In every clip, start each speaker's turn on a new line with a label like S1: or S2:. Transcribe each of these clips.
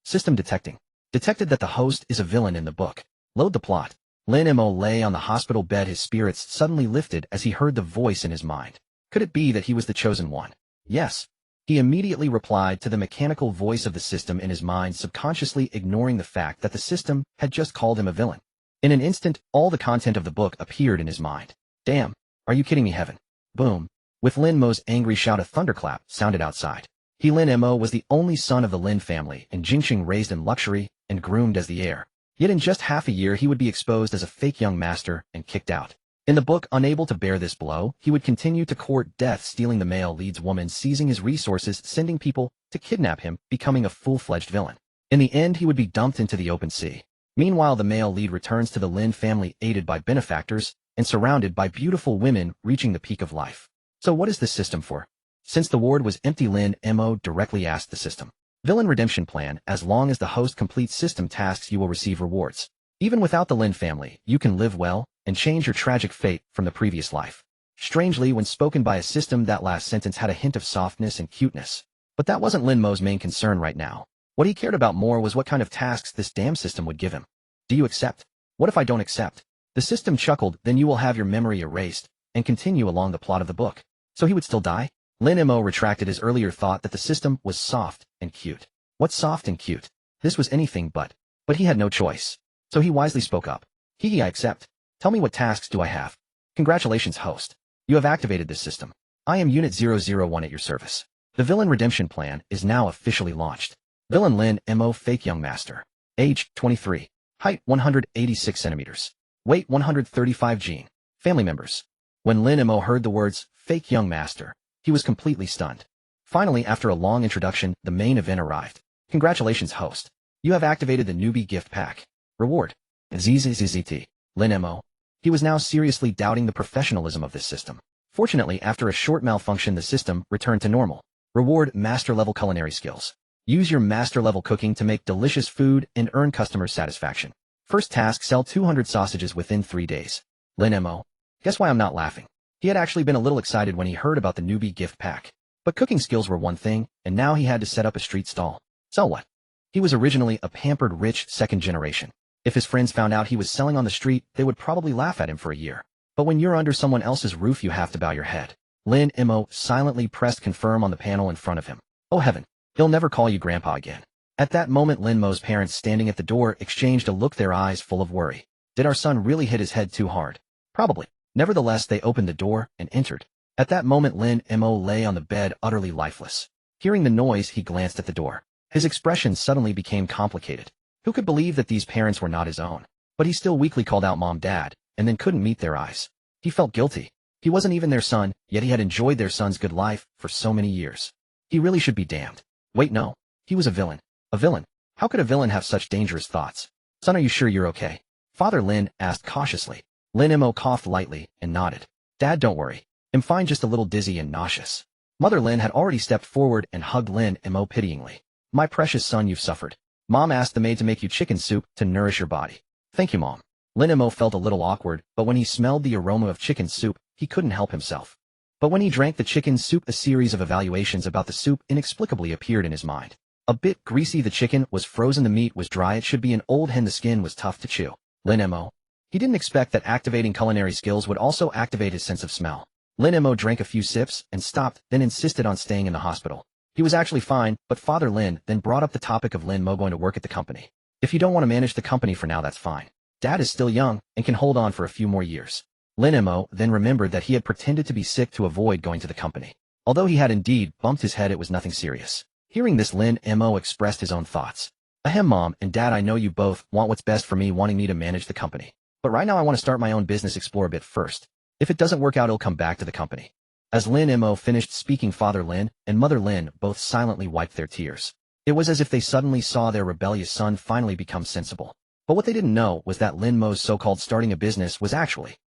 S1: System detecting. Detected that the host is a villain in the book. Load the plot. Lin Mo lay on the hospital bed, his spirits suddenly lifted as he heard the voice in his mind. Could it be that he was the chosen one? Yes. He immediately replied to the mechanical voice of the system in his mind, subconsciously ignoring the fact that the system had just called him a villain. In an instant, all the content of the book appeared in his mind. Damn, are you kidding me, heaven? Boom. With Lin Mo's angry shout, a thunderclap sounded outside. Lin Mo was the only son of the Lin family, and Jingxing raised in luxury and groomed as the heir. Yet in just half a year he would be exposed as a fake young master and kicked out. In the book, unable to bear this blow, he would continue to court death, stealing the male lead's woman, seizing his resources, sending people to kidnap him, becoming a full-fledged villain. In the end, he would be dumped into the open sea. Meanwhile, the male lead returns to the Lin family, aided by benefactors and surrounded by beautiful women, reaching the peak of life. So what is this system for? Since the ward was empty, Lin Mo directly asked the system. Villain redemption plan. As long as the host completes system tasks, you will receive rewards. Even without the Lin family, you can live well and change your tragic fate from the previous life. Strangely, when spoken by a system, that last sentence had a hint of softness and cuteness. But that wasn't Lin Mo's main concern right now. What he cared about more was what kind of tasks this damn system would give him. Do you accept? What if I don't accept? The system chuckled. Then you will have your memory erased and continue along the plot of the book. So he would still die? Lin Mo retracted his earlier thought that the system was soft and cute. What's soft and cute? This was anything but he had no choice. So he wisely spoke up. I accept. Tell me, what tasks do I have? Congratulations, host. You have activated this system. I am Unit 001 at your service. The villain redemption plan is now officially launched. Villain Lin Mo, fake young master. Age, 23. Height, 186 centimeters. Weight, 135 gene. Family members. When Lin Mo heard the words, fake young master, he was completely stunned. Finally, after a long introduction, the main event arrived. Congratulations, host. You have activated the newbie gift pack. Reward. ZZZZT. Lin Mo. He was now seriously doubting the professionalism of this system. Fortunately, after a short malfunction, the system returned to normal. Reward. Master-level culinary skills. Use your master-level cooking to make delicious food and earn customer satisfaction. First task, sell 200 sausages within 3 days. Lin Mo. Guess why I'm not laughing? He had actually been a little excited when he heard about the newbie gift pack. But cooking skills were one thing, and now he had to set up a street stall. So what? He was originally a pampered rich second generation. If his friends found out he was selling on the street, they would probably laugh at him for a year. But when you're under someone else's roof, you have to bow your head. Lin Mo silently pressed confirm on the panel in front of him. Oh heaven, he'll never call you grandpa again. At that moment, Lin Mo's parents, standing at the door, exchanged a look, their eyes full of worry. Did our son really hit his head too hard? Probably. Nevertheless, they opened the door and entered. At that moment, Lin Mo lay on the bed, utterly lifeless. Hearing the noise, he glanced at the door. His expression suddenly became complicated. Who could believe that these parents were not his own? But he still weakly called out Mom, Dad, and then couldn't meet their eyes. He felt guilty. He wasn't even their son, yet he had enjoyed their son's good life for so many years. He really should be damned. Wait, no. He was a villain. A villain? How could a villain have such dangerous thoughts? Son, are you sure you're okay? Father Lin asked cautiously. Lin Mo coughed lightly and nodded. Dad, don't worry. I'm fine, just a little dizzy and nauseous. Mother Lin had already stepped forward and hugged Lin Mo pityingly. My precious son, you've suffered. Mom asked the maid to make you chicken soup to nourish your body. Thank you, Mom. Lin Mo felt a little awkward, but when he smelled the aroma of chicken soup, he couldn't help himself. But when he drank the chicken soup, a series of evaluations about the soup inexplicably appeared in his mind. A bit greasy, the chicken was frozen, the meat was dry, it should be an old hen, the skin was tough to chew. Lin Mo. He didn't expect that activating culinary skills would also activate his sense of smell. Lin Mo drank a few sips and stopped, then insisted on staying in the hospital. He was actually fine, but Father Lin then brought up the topic of Lin Mo going to work at the company. If you don't want to manage the company for now, that's fine. Dad is still young and can hold on for a few more years. Lin Mo then remembered that he had pretended to be sick to avoid going to the company. Although he had indeed bumped his head, it was nothing serious. Hearing this, Lin Mo expressed his own thoughts. Ahem, Mom and Dad, I know you both want what's best for me, wanting me to manage the company. But right now I want to start my own business, explore a bit first. If it doesn't work out, it'll come back to the company. As Lin Mo finished speaking, Father Lin and Mother Lin both silently wiped their tears. It was as if they suddenly saw their rebellious son finally become sensible. But what they didn't know was that Lin Mo's so-called starting a business was actually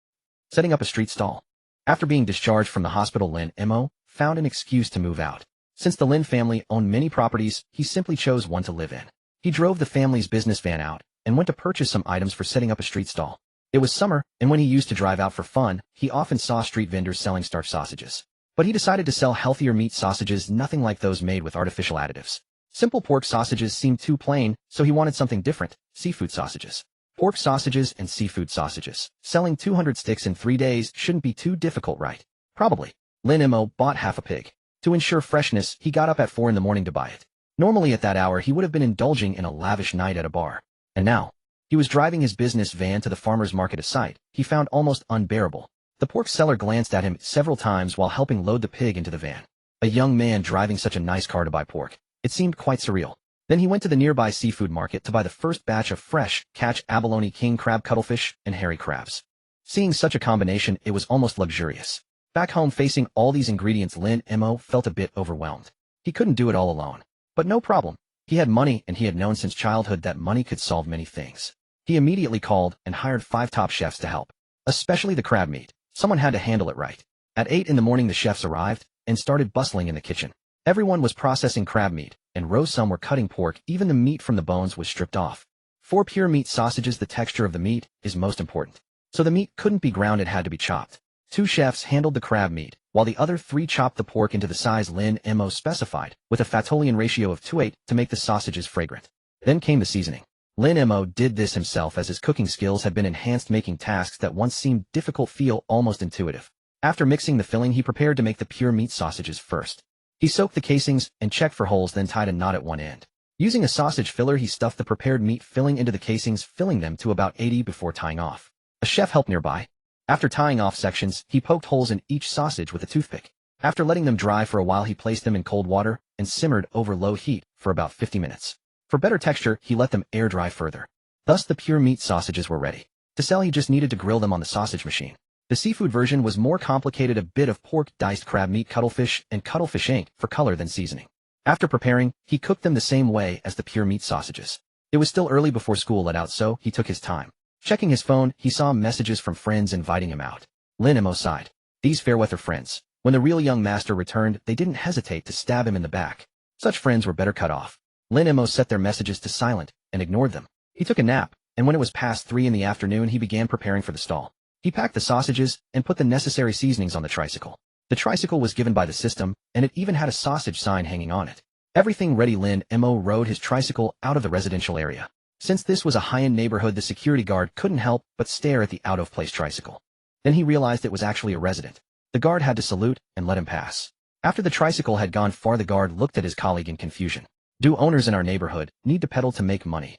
S1: setting up a street stall. After being discharged from the hospital, Lin Mo found an excuse to move out. Since the Lin family owned many properties, he simply chose one to live in. He drove the family's business van out and went to purchase some items for setting up a street stall. It was summer, and when he used to drive out for fun, he often saw street vendors selling starch sausages. But he decided to sell healthier meat sausages, nothing like those made with artificial additives. Simple pork sausages seemed too plain, so he wanted something different, seafood sausages. Pork sausages and seafood sausages. Selling 200 sticks in 3 days shouldn't be too difficult, right? Probably. Lin Mo bought half a pig. To ensure freshness, he got up at 4 in the morning to buy it. Normally at that hour he would have been indulging in a lavish night at a bar. And now, he was driving his business van to the farmer's market, a sight he found almost unbearable. The pork seller glanced at him several times while helping load the pig into the van. A young man driving such a nice car to buy pork. It seemed quite surreal. Then he went to the nearby seafood market to buy the first batch of fresh, catch abalone king crab cuttlefish and hairy crabs. Seeing such a combination, it was almost luxurious. Back home facing all these ingredients, Lin Mo felt a bit overwhelmed. He couldn't do it all alone. But no problem. He had money, and he had known since childhood that money could solve many things. He immediately called and hired 5 top chefs to help. Especially the crab meat. Someone had to handle it right. At 8 in the morning the chefs arrived and started bustling in the kitchen. Everyone was processing crab meat, and some were cutting pork. Even the meat from the bones was stripped off. For pure meat sausages, the texture of the meat is most important. So the meat couldn't be ground, it had to be chopped. 2 chefs handled the crab meat, while the other 3 chopped the pork into the size Lin Mo specified, with a Fatolian ratio of 2:8 to make the sausages fragrant. Then came the seasoning. Lin Mo did this himself, as his cooking skills had been enhanced, making tasks that once seemed difficult feel almost intuitive. After mixing the filling, he prepared to make the pure meat sausages first. He soaked the casings and checked for holes, then tied a knot at one end. Using a sausage filler, he stuffed the prepared meat filling into the casings, filling them to about 80 before tying off. A chef helped nearby. After tying off sections, he poked holes in each sausage with a toothpick. After letting them dry for a while, he placed them in cold water and simmered over low heat for about 50 minutes. For better texture, he let them air dry further. Thus the pure meat sausages were ready. To sell, he just needed to grill them on the sausage machine. The seafood version was more complicated: a bit of pork, diced crab meat, cuttlefish, and cuttlefish ink for color, then seasoning. After preparing, he cooked them the same way as the pure meat sausages. It was still early before school let out, so he took his time. Checking his phone, he saw messages from friends inviting him out. Lin Mo sighed. These fair-weather friends. When the real young master returned, they didn't hesitate to stab him in the back. Such friends were better cut off. Lin Mo set their messages to silent and ignored them. He took a nap, and when it was past 3 in the afternoon, he began preparing for the stall. He packed the sausages and put the necessary seasonings on the tricycle. The tricycle was given by the system, and it even had a sausage sign hanging on it. Everything ready, Lin Mo rode his tricycle out of the residential area. Since this was a high-end neighborhood, the security guard couldn't help but stare at the out-of-place tricycle. Then he realized it was actually a resident. The guard had to salute and let him pass. After the tricycle had gone far, the guard looked at his colleague in confusion. Do owners in our neighborhood need to pedal to make money?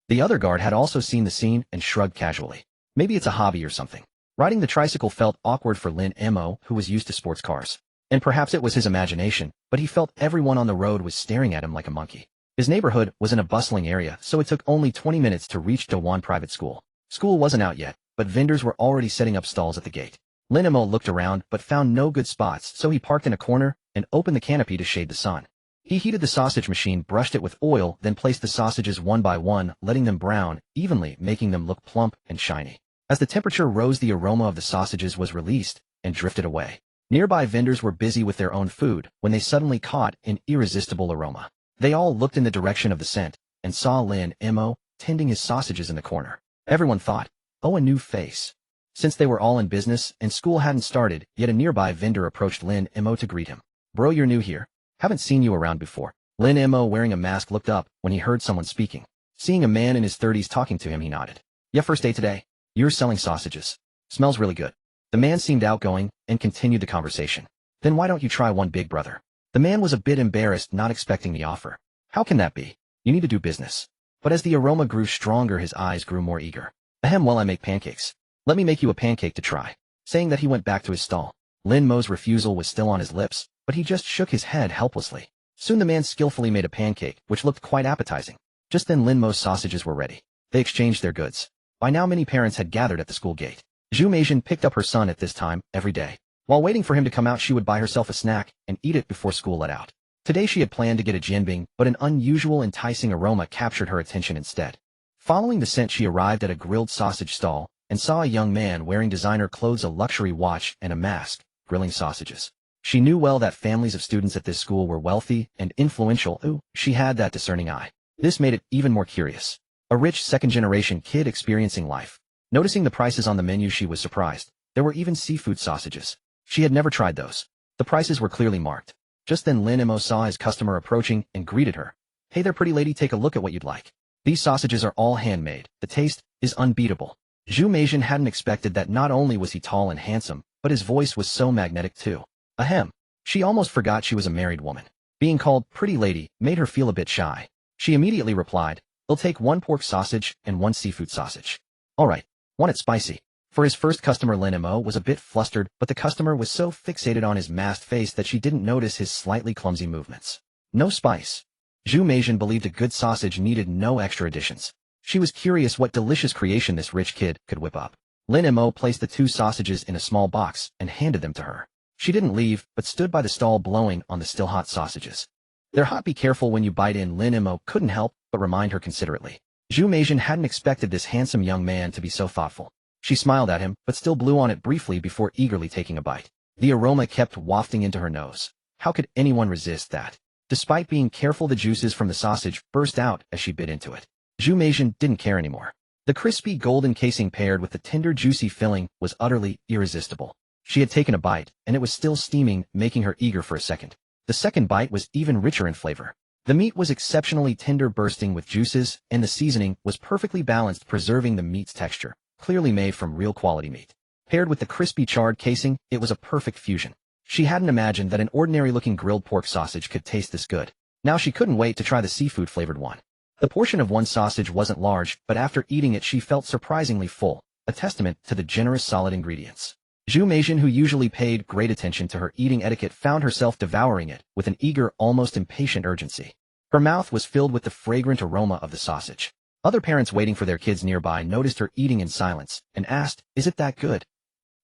S1: The other guard had also seen the scene and shrugged casually. Maybe it's a hobby or something. Riding the tricycle felt awkward for Lin Mo, who was used to sports cars. And perhaps it was his imagination, but he felt everyone on the road was staring at him like a monkey. His neighborhood was in a bustling area, so it took only 20 minutes to reach Dewan Private School. School wasn't out yet, but vendors were already setting up stalls at the gate. Lin Mo looked around but found no good spots, so he parked in a corner and opened the canopy to shade the sun. He heated the sausage machine, brushed it with oil, then placed the sausages one by one, letting them brown evenly, making them look plump and shiny. As the temperature rose, the aroma of the sausages was released and drifted away. Nearby vendors were busy with their own food when they suddenly caught an irresistible aroma. They all looked in the direction of the scent and saw Lin Mo tending his sausages in the corner. Everyone thought, oh, a new face. Since they were all in business and school hadn't started, yet a nearby vendor approached Lin Mo to greet him. Bro, you're new here. Haven't seen you around before. Lin Mo, wearing a mask, looked up when he heard someone speaking. Seeing a man in his 30s talking to him, he nodded. Yeah, first day today. You're selling sausages. Smells really good. The man seemed outgoing and continued the conversation. Then why don't you try one, big brother? The man was a bit embarrassed, not expecting the offer. How can that be? You need to do business. But as the aroma grew stronger, his eyes grew more eager. Ahem, well, I make pancakes. Let me make you a pancake to try. Saying that, he went back to his stall. Lin Mo's refusal was still on his lips, but he just shook his head helplessly. Soon the man skillfully made a pancake, which looked quite appetizing. Just then Lin Mo's sausages were ready. They exchanged their goods. By now many parents had gathered at the school gate. Zhu Meijin picked up her son at this time every day. While waiting for him to come out, she would buy herself a snack and eat it before school let out. Today she had planned to get a jianbing, but an unusual, enticing aroma captured her attention instead. Following the scent, she arrived at a grilled sausage stall and saw a young man wearing designer clothes, a luxury watch, and a mask, grilling sausages. She knew well that families of students at this school were wealthy and influential. Ooh, she had that discerning eye. This made it even more curious. A rich second-generation kid experiencing life. Noticing the prices on the menu, she was surprised. There were even seafood sausages. She had never tried those. The prices were clearly marked. Just then Lin Mo saw his customer approaching and greeted her. Hey there pretty lady, take a look at what you'd like. These sausages are all handmade. The taste is unbeatable. Zhu Meijin hadn't expected that. Not only was he tall and handsome, but his voice was so magnetic too. Ahem. She almost forgot she was a married woman. Being called pretty lady made her feel a bit shy. She immediately replied, "They'll take 1 pork sausage and 1 seafood sausage." Alright, want it spicy. For his first customer, Lin Mo was a bit flustered, but the customer was so fixated on his masked face that she didn't notice his slightly clumsy movements. No spice. Zhu Meijin believed a good sausage needed no extra additions. She was curious what delicious creation this rich kid could whip up. Lin Mo placed the 2 sausages in a small box and handed them to her. She didn't leave, but stood by the stall blowing on the still hot sausages. "They're hot, be careful when you bite in." Lin Mo couldn't help but remind her considerately. Zhu Meijin hadn't expected this handsome young man to be so thoughtful. She smiled at him, but still blew on it briefly before eagerly taking a bite. The aroma kept wafting into her nose. How could anyone resist that? Despite being careful, the juices from the sausage burst out as she bit into it. Zhu Meijin didn't care anymore. The crispy golden casing paired with the tender juicy filling was utterly irresistible. She had taken a bite, and it was still steaming, making her eager for a second. The second bite was even richer in flavor. The meat was exceptionally tender, bursting with juices, and the seasoning was perfectly balanced, preserving the meat's texture, clearly made from real quality meat. Paired with the crispy charred casing, it was a perfect fusion. She hadn't imagined that an ordinary-looking grilled pork sausage could taste this good. Now she couldn't wait to try the seafood-flavored one. The portion of 1 sausage wasn't large, but after eating it she felt surprisingly full, a testament to the generous solid ingredients. Zhu Meijin, who usually paid great attention to her eating etiquette, found herself devouring it with an eager, almost impatient urgency. Her mouth was filled with the fragrant aroma of the sausage. Other parents waiting for their kids nearby noticed her eating in silence and asked, "Is it that good?"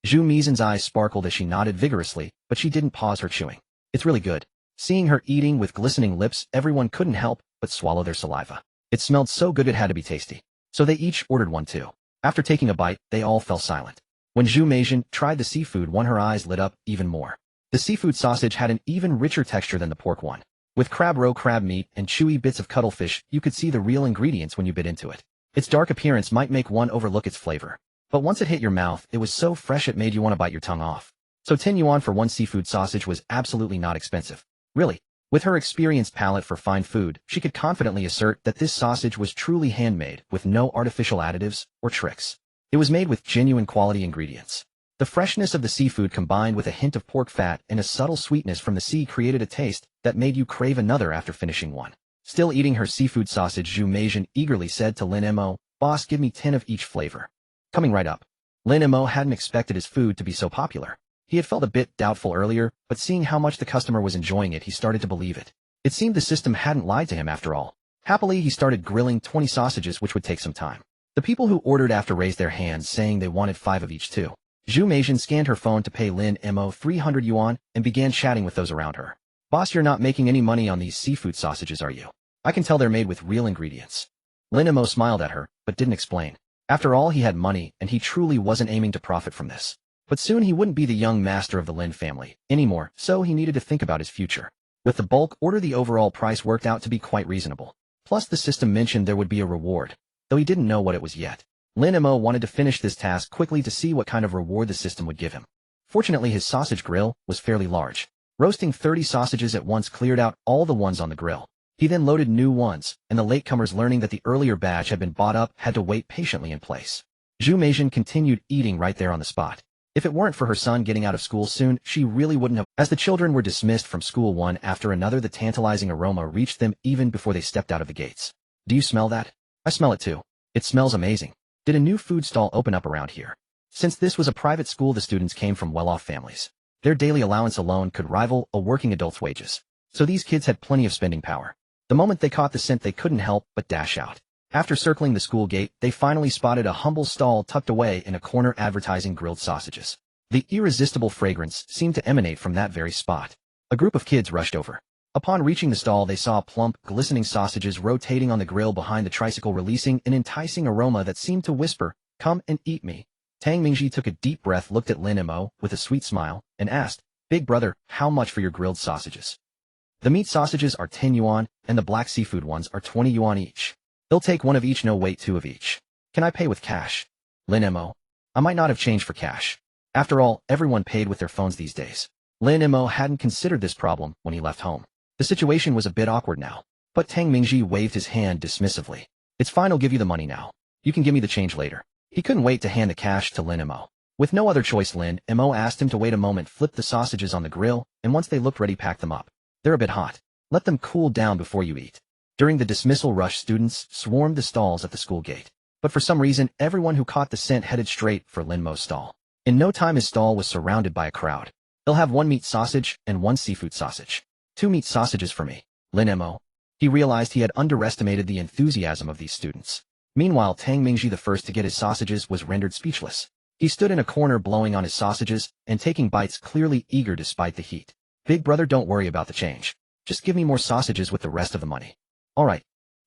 S1: Zhu Meijin's eyes sparkled as she nodded vigorously, but she didn't pause her chewing. "It's really good." Seeing her eating with glistening lips, everyone couldn't help but swallow their saliva. It smelled so good it had to be tasty. So they each ordered one too. After taking a bite, they all fell silent. When Zhu Meijin tried the seafood one, her eyes lit up even more. The seafood sausage had an even richer texture than the pork one. With crab meat and chewy bits of cuttlefish, you could see the real ingredients when you bit into it. Its dark appearance might make one overlook its flavor. But once it hit your mouth, it was so fresh it made you want to bite your tongue off. So 10 yuan for 1 seafood sausage was absolutely not expensive. Really. With her experienced palate for fine food, she could confidently assert that this sausage was truly handmade, with no artificial additives or tricks. It was made with genuine quality ingredients. The freshness of the seafood combined with a hint of pork fat and a subtle sweetness from the sea created a taste that made you crave another after finishing one. Still eating her seafood sausage, Zhu Meijin eagerly said to Lin Mo, "Boss, give me 10 of each flavor." Coming right up. Lin Mo hadn't expected his food to be so popular. He had felt a bit doubtful earlier, but seeing how much the customer was enjoying it, he started to believe it. It seemed the system hadn't lied to him after all. Happily, he started grilling 20 sausages, which would take some time. The people who ordered after raised their hands, saying they wanted 5 of each too. Zhu Meijin scanned her phone to pay Lin Mo 300 yuan and began chatting with those around her. "Boss, you're not making any money on these seafood sausages, are you? I can tell they're made with real ingredients." Lin Mo smiled at her, but didn't explain. After all, he had money, and he truly wasn't aiming to profit from this. But soon he wouldn't be the young master of the Lin family anymore, so he needed to think about his future. With the bulk order, the overall price worked out to be quite reasonable. Plus, the system mentioned there would be a reward, though he didn't know what it was yet. Lin Mo wanted to finish this task quickly to see what kind of reward the system would give him. Fortunately, his sausage grill was fairly large. Roasting 30 sausages at once cleared out all the ones on the grill. He then loaded new ones, and the latecomers, learning that the earlier batch had been bought up, had to wait patiently in place. Zhu Meijin continued eating right there on the spot. If it weren't for her son getting out of school soon, she really wouldn't have. As the children were dismissed from school one after another, the tantalizing aroma reached them even before they stepped out of the gates. "Do you smell that?" "I smell it too. It smells amazing. Did a new food stall open up around here?" Since this was a private school, the students came from well-off families. Their daily allowance alone could rival a working adult's wages. So these kids had plenty of spending power. The moment they caught the scent, they couldn't help but dash out. After circling the school gate, they finally spotted a humble stall tucked away in a corner advertising grilled sausages. The irresistible fragrance seemed to emanate from that very spot. A group of kids rushed over. Upon reaching the stall, they saw plump, glistening sausages rotating on the grill behind the tricycle, releasing an enticing aroma that seemed to whisper, "Come and eat me." Tang Mingji took a deep breath, looked at Lin Mo with a sweet smile, and asked, "Big brother, how much for your grilled sausages?" "The meat sausages are 10 yuan, and the black seafood ones are 20 yuan each. They'll take 1 of each, no wait, 2 of each." "Can I pay with cash?" Lin Mo. "I might not have change for cash. After all, everyone paid with their phones these days." Lin Mo hadn't considered this problem when he left home. The situation was a bit awkward now. But Tang Mingji waved his hand dismissively. It's fine, I'll give you the money now. You can give me the change later. He couldn't wait to hand the cash to Lin Mo. With no other choice, Lin Mo asked him to wait a moment, flipped the sausages on the grill, and once they looked ready, packed them up. They're a bit hot. Let them cool down before you eat. During the dismissal rush, students swarmed the stalls at the school gate. But for some reason, everyone who caught the scent headed straight for Lin Mo's stall. In no time, his stall was surrounded by a crowd. They'll have 1 meat sausage and 1 seafood sausage. 2 meat sausages for me, Lin Mo. He realized he had underestimated the enthusiasm of these students. Meanwhile, Tang Mingji, the first to get his sausages, was rendered speechless. He stood in a corner blowing on his sausages and taking bites, clearly eager despite the heat. Big brother, don't worry about the change. Just give me more sausages with the rest of the money. All right.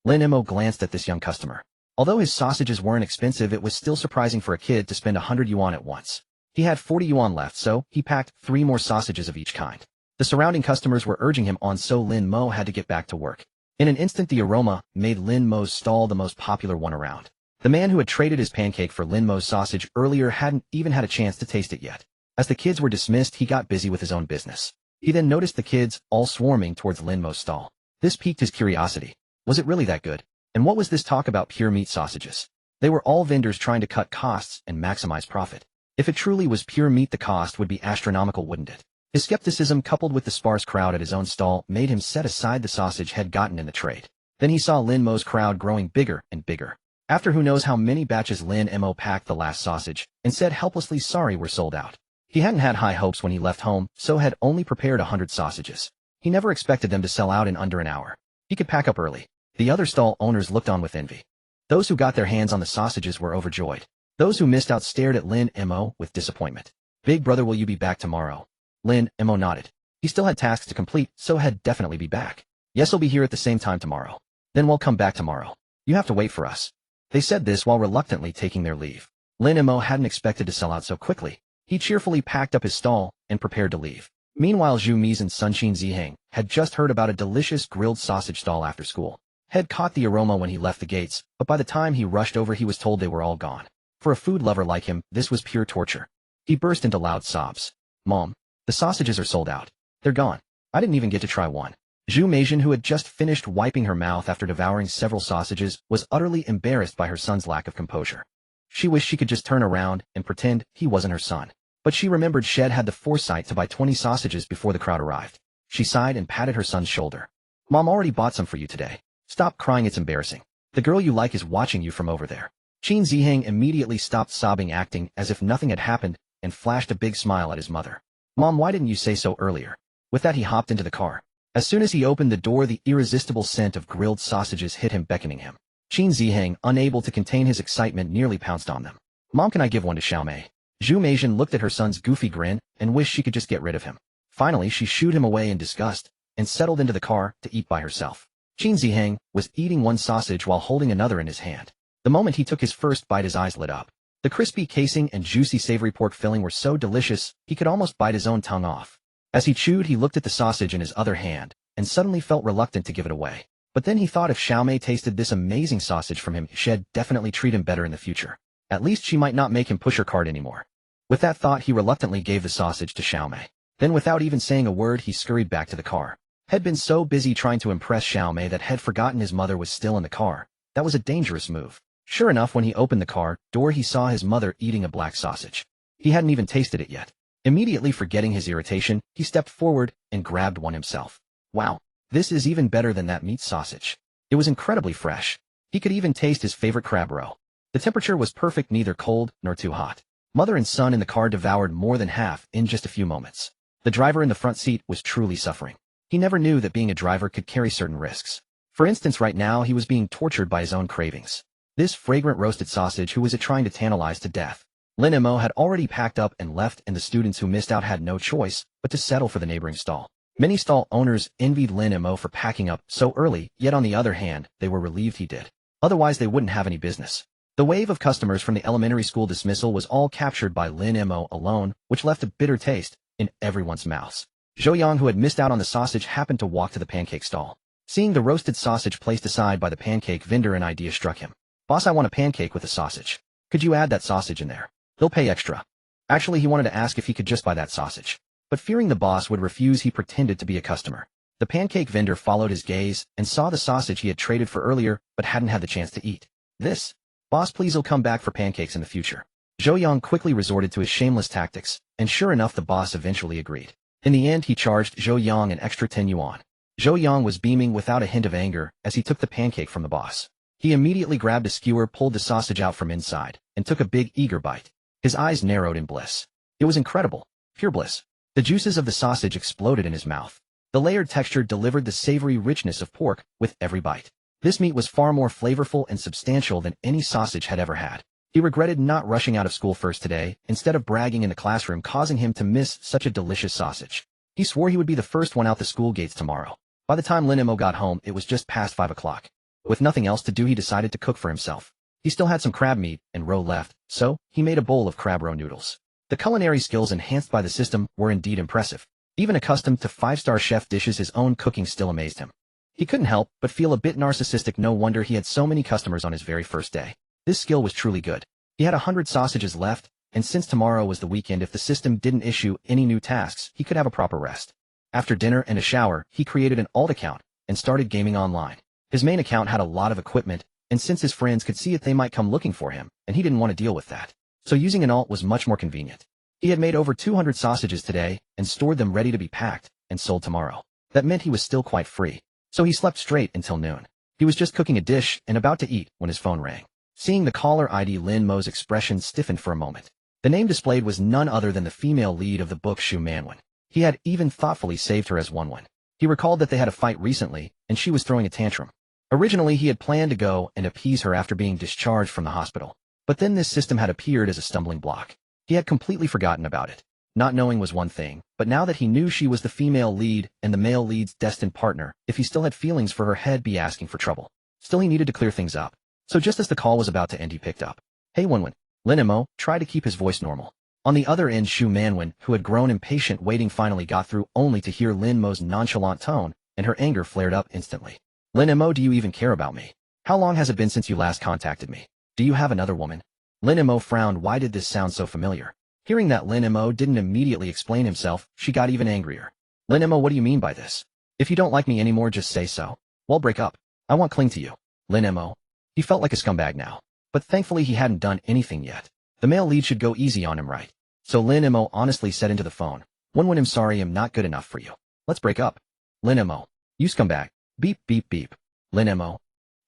S1: Lin Mo glanced at this young customer. Although his sausages weren't expensive, it was still surprising for a kid to spend 100 yuan at once. He had 40 yuan left, so he packed 3 more sausages of each kind. The surrounding customers were urging him on, so Lin Mo had to get back to work. In an instant, the aroma made Lin Mo's stall the most popular one around. The man who had traded his pancake for Lin Mo's sausage earlier hadn't even had a chance to taste it yet. As the kids were dismissed, he got busy with his own business. He then noticed the kids all swarming towards Lin Mo's stall. This piqued his curiosity. Was it really that good? And what was this talk about pure meat sausages? They were all vendors trying to cut costs and maximize profit. If it truly was pure meat, the cost would be astronomical, wouldn't it? His skepticism, coupled with the sparse crowd at his own stall, made him set aside the sausage he'd gotten in the trade. Then he saw Lin Mo's crowd growing bigger and bigger. After who knows how many batches, Lin Mo packed the last sausage and said helplessly, "Sorry, we're sold out." He hadn't had high hopes when he left home, so had only prepared 100 sausages. He never expected them to sell out in under an hour. He could pack up early. The other stall owners looked on with envy. Those who got their hands on the sausages were overjoyed. Those who missed out stared at Lin Mo with disappointment. "Big brother, will you be back tomorrow?" Lin Mo nodded. He still had tasks to complete, so had definitely be back. "Yes, I'll be here at the same time tomorrow." "Then we'll come back tomorrow. You have to wait for us." They said this while reluctantly taking their leave. Lin Mo hadn't expected to sell out so quickly. He cheerfully packed up his stall and prepared to leave. Meanwhile, Zhu Mi's and Sun Qin Ziheng had just heard about a delicious grilled sausage stall after school. Had caught the aroma when he left the gates, but by the time he rushed over, he was told they were all gone. For a food lover like him, this was pure torture. He burst into loud sobs. "Mom, the sausages are sold out. They're gone. I didn't even get to try one." Zhu Meijin, who had just finished wiping her mouth after devouring several sausages, was utterly embarrassed by her son's lack of composure. She wished she could just turn around and pretend he wasn't her son. But she remembered Shed had the foresight to buy 20 sausages before the crowd arrived. She sighed and patted her son's shoulder. "Mom already bought some for you today. Stop crying, it's embarrassing. The girl you like is watching you from over there." Qin Ziheng immediately stopped sobbing, acting as if nothing had happened, and flashed a big smile at his mother. "Mom, why didn't you say so earlier?" With that, he hopped into the car. As soon as he opened the door, the irresistible scent of grilled sausages hit him, beckoning him. Qin Ziheng, unable to contain his excitement, nearly pounced on them. "Mom, can I give one to Xiaomei?" Zhu Meijin looked at her son's goofy grin and wished she could just get rid of him. Finally, she shooed him away in disgust and settled into the car to eat by herself. Qin Ziheng was eating one sausage while holding another in his hand. The moment he took his first bite, his eyes lit up. The crispy casing and juicy savory pork filling were so delicious, he could almost bite his own tongue off. As he chewed, he looked at the sausage in his other hand, and suddenly felt reluctant to give it away. But then he thought if Xiaomei tasted this amazing sausage from him, she'd definitely treat him better in the future. At least she might not make him push her cart anymore. With that thought, he reluctantly gave the sausage to Xiaomei. Then, without even saying a word, he scurried back to the car. Had been so busy trying to impress Xiaomei that had forgotten his mother was still in the car. That was a dangerous move. Sure enough, when he opened the car door, he saw his mother eating a black sausage. He hadn't even tasted it yet. Immediately forgetting his irritation, he stepped forward and grabbed one himself. Wow, this is even better than that meat sausage. It was incredibly fresh. He could even taste his favorite crab roe. The temperature was perfect, neither cold nor too hot. Mother and son in the car devoured more than half in just a few moments. The driver in the front seat was truly suffering. He never knew that being a driver could carry certain risks. For instance, right now he was being tortured by his own cravings. This fragrant roasted sausage, who was it trying to tantalize to death? Lin Mo had already packed up and left, and the students who missed out had no choice but to settle for the neighboring stall. Many stall owners envied Lin Mo for packing up so early, yet on the other hand, they were relieved he did. Otherwise, they wouldn't have any business. The wave of customers from the elementary school dismissal was all captured by Lin Mo alone, which left a bitter taste in everyone's mouths. Zhou, who had missed out on the sausage, happened to walk to the pancake stall. Seeing the roasted sausage placed aside by the pancake vendor, an idea struck him. "Boss, I want a pancake with a sausage. Could you add that sausage in there? They'll pay extra." Actually, he wanted to ask if he could just buy that sausage. But fearing the boss would refuse, he pretended to be a customer. The pancake vendor followed his gaze and saw the sausage he had traded for earlier but hadn't had the chance to eat. This. Boss, please'll come back for pancakes in the future. Zhou Yang quickly resorted to his shameless tactics, and sure enough the boss eventually agreed. In the end he charged Zhou Yang an extra 10 yuan. Zhou Yang was beaming without a hint of anger as he took the pancake from the boss. He immediately grabbed a skewer, pulled the sausage out from inside, and took a big eager bite. His eyes narrowed in bliss. It was incredible. Pure bliss. The juices of the sausage exploded in his mouth. The layered texture delivered the savory richness of pork with every bite. This meat was far more flavorful and substantial than any sausage had ever had. He regretted not rushing out of school first today, instead of bragging in the classroom, causing him to miss such a delicious sausage. He swore he would be the first one out the school gates tomorrow. By the time Lin Mo got home, it was just past 5 o'clock. With nothing else to do, he decided to cook for himself. He still had some crab meat and roe left, so he made a bowl of crab roe noodles. The culinary skills enhanced by the system were indeed impressive. Even accustomed to 5-star chef dishes, his own cooking still amazed him. He couldn't help but feel a bit narcissistic. No wonder he had so many customers on his very first day. This skill was truly good. He had 100 sausages left, and since tomorrow was the weekend, if the system didn't issue any new tasks, he could have a proper rest. After dinner and a shower, he created an alt account and started gaming online. His main account had a lot of equipment, and since his friends could see it, they might come looking for him, and he didn't want to deal with that. So using an alt was much more convenient. He had made over 200 sausages today and stored them ready to be packed and sold tomorrow. That meant he was still quite free. So he slept straight until noon. He was just cooking a dish and about to eat when his phone rang. Seeing the caller ID, Lin Mo's expression stiffened for a moment. The name displayed was none other than the female lead of the book, Xu Manwen. He had even thoughtfully saved her as Wenwen. He recalled that they had a fight recently, and she was throwing a tantrum. Originally, he had planned to go and appease her after being discharged from the hospital. But then this system had appeared as a stumbling block. He had completely forgotten about it. Not knowing was one thing, but now that he knew she was the female lead and the male lead's destined partner, if he still had feelings for her, he'd be asking for trouble. Still, he needed to clear things up. So just as the call was about to end, he picked up. Hey Wenwen. Lin Mo tried to keep his voice normal. On the other end, Xu Manwen, who had grown impatient waiting, finally got through, only to hear Lin Mo's nonchalant tone, and her anger flared up instantly. Lin Mo, do you even care about me? How long has it been since you last contacted me? Do you have another woman? Lin Mo frowned. Why did this sound so familiar? Hearing that Lin Mo didn't immediately explain himself, she got even angrier. Lin Mo, what do you mean by this? If you don't like me anymore, just say so. We'll break up. I won't cling to you. Lin Mo. He felt like a scumbag now. But thankfully he hadn't done anything yet. The male lead should go easy on him, right? So Lin Mo honestly said into the phone, Wenwen, I'm sorry, I'm not good enough for you. Let's break up. Lin Mo. You scumbag. Beep, beep, beep. Lin Mo.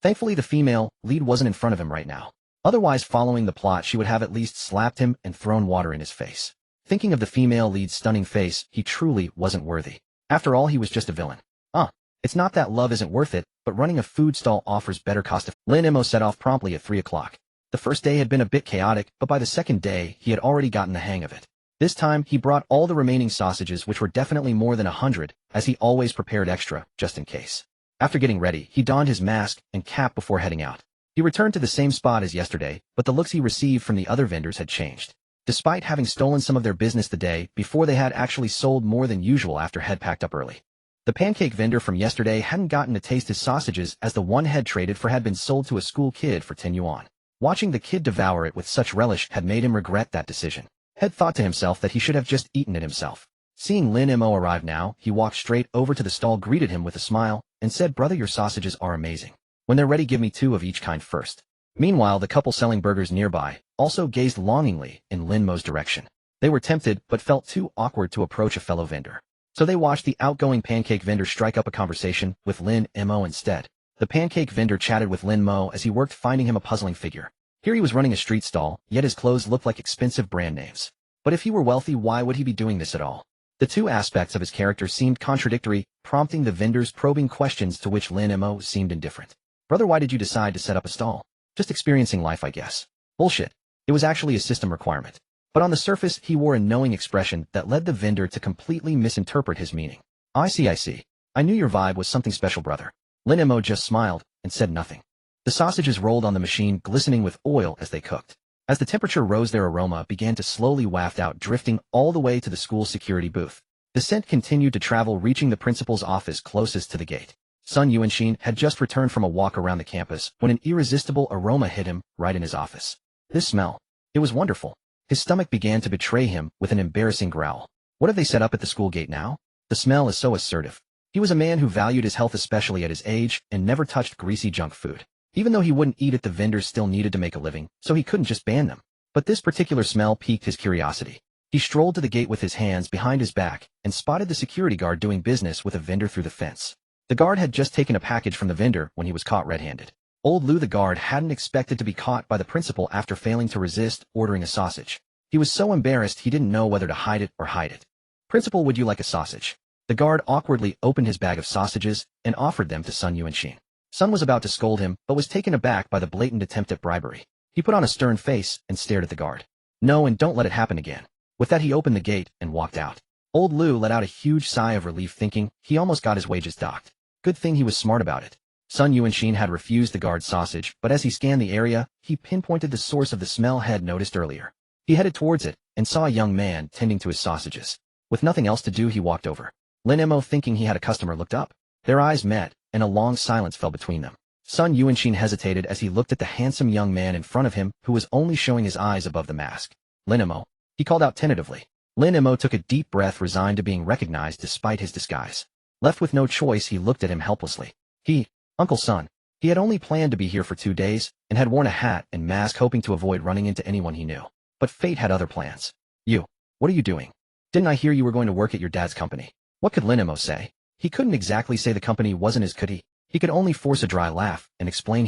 S1: Thankfully the female lead wasn't in front of him right now. Otherwise, following the plot, she would have at least slapped him and thrown water in his face. Thinking of the female lead's stunning face, he truly wasn't worthy. After all, he was just a villain. It's not that love isn't worth it, but running a food stall offers better cost. Lin Mo set off promptly at 3 o'clock. The first day had been a bit chaotic, but by the second day, he had already gotten the hang of it. This time, he brought all the remaining sausages, which were definitely more than 100, as he always prepared extra, just in case. After getting ready, he donned his mask and cap before heading out. He returned to the same spot as yesterday, but the looks he received from the other vendors had changed. Despite having stolen some of their business the day before, they had actually sold more than usual after he'd packed up early. The pancake vendor from yesterday hadn't gotten to taste his sausages, as the one he'd traded for had been sold to a school kid for 10 yuan. Watching the kid devour it with such relish had made him regret that decision. He'd thought to himself that he should have just eaten it himself. Seeing Lin Mo arrive now, he walked straight over to the stall, greeted him with a smile, and said, Brother, your sausages are amazing. When they're ready, give me 2 of each kind first. Meanwhile, the couple selling burgers nearby also gazed longingly in Lin Mo's direction. They were tempted, but felt too awkward to approach a fellow vendor. So they watched the outgoing pancake vendor strike up a conversation with Lin Mo instead. The pancake vendor chatted with Lin Mo as he worked, finding him a puzzling figure. Here he was running a street stall, yet his clothes looked like expensive brand names. But if he were wealthy, why would he be doing this at all? The two aspects of his character seemed contradictory, prompting the vendors probing questions to which Lin Mo seemed indifferent. Brother, why did you decide to set up a stall? Just experiencing life, I guess. Bullshit. It was actually a system requirement. But on the surface, he wore a knowing expression that led the vendor to completely misinterpret his meaning. I see. I knew your vibe was something special, brother. Lin Mo just smiled and said nothing. The sausages rolled on the machine, glistening with oil as they cooked. As the temperature rose, their aroma began to slowly waft out, drifting all the way to the school security booth. The scent continued to travel, reaching the principal's office closest to the gate. Sun Yuanxin had just returned from a walk around the campus when an irresistible aroma hit him right in his office. This smell. It was wonderful. His stomach began to betray him with an embarrassing growl. What have they set up at the school gate now? The smell is so assertive. He was a man who valued his health especially at his age and never touched greasy junk food. Even though he wouldn't eat it, the vendors still needed to make a living, so he couldn't just ban them. But this particular smell piqued his curiosity. He strolled to the gate with his hands behind his back and spotted the security guard doing business with a vendor through the fence. The guard had just taken a package from the vendor when he was caught red-handed. Old Lou the guard hadn't expected to be caught by the principal after failing to resist ordering a sausage. He was so embarrassed he didn't know whether to hide it or hide it. "Principal, would you like a sausage?" The guard awkwardly opened his bag of sausages and offered them to Sun Yuanxin. Sun was about to scold him, but was taken aback by the blatant attempt at bribery. He put on a stern face and stared at the guard. "No, and don't let it happen again." With that, he opened the gate and walked out. Old Lou let out a huge sigh of relief, thinking he almost got his wages docked. Good thing he was smart about it. Sun Yuanxin had refused the guard's sausage, but as he scanned the area, he pinpointed the source of the smell had noticed earlier. He headed towards it and saw a young man tending to his sausages. With nothing else to do, he walked over. Lin Mo, thinking he had a customer, looked up. Their eyes met, and a long silence fell between them. Sun Yuanxin hesitated as he looked at the handsome young man in front of him who was only showing his eyes above the mask. "Lin Mo," he called out tentatively. Lin Mo took a deep breath, resigned to being recognized despite his disguise. Left with no choice, he looked at him helplessly. Uncle Sun. He had only planned to be here for 2 days, and had worn a hat and mask hoping to avoid running into anyone he knew. But fate had other plans. What are you doing? Didn't I hear you were going to work at your dad's company?" What could Lin Mo say? He couldn't exactly say the company wasn't his, could he? He could only force a dry laugh and explain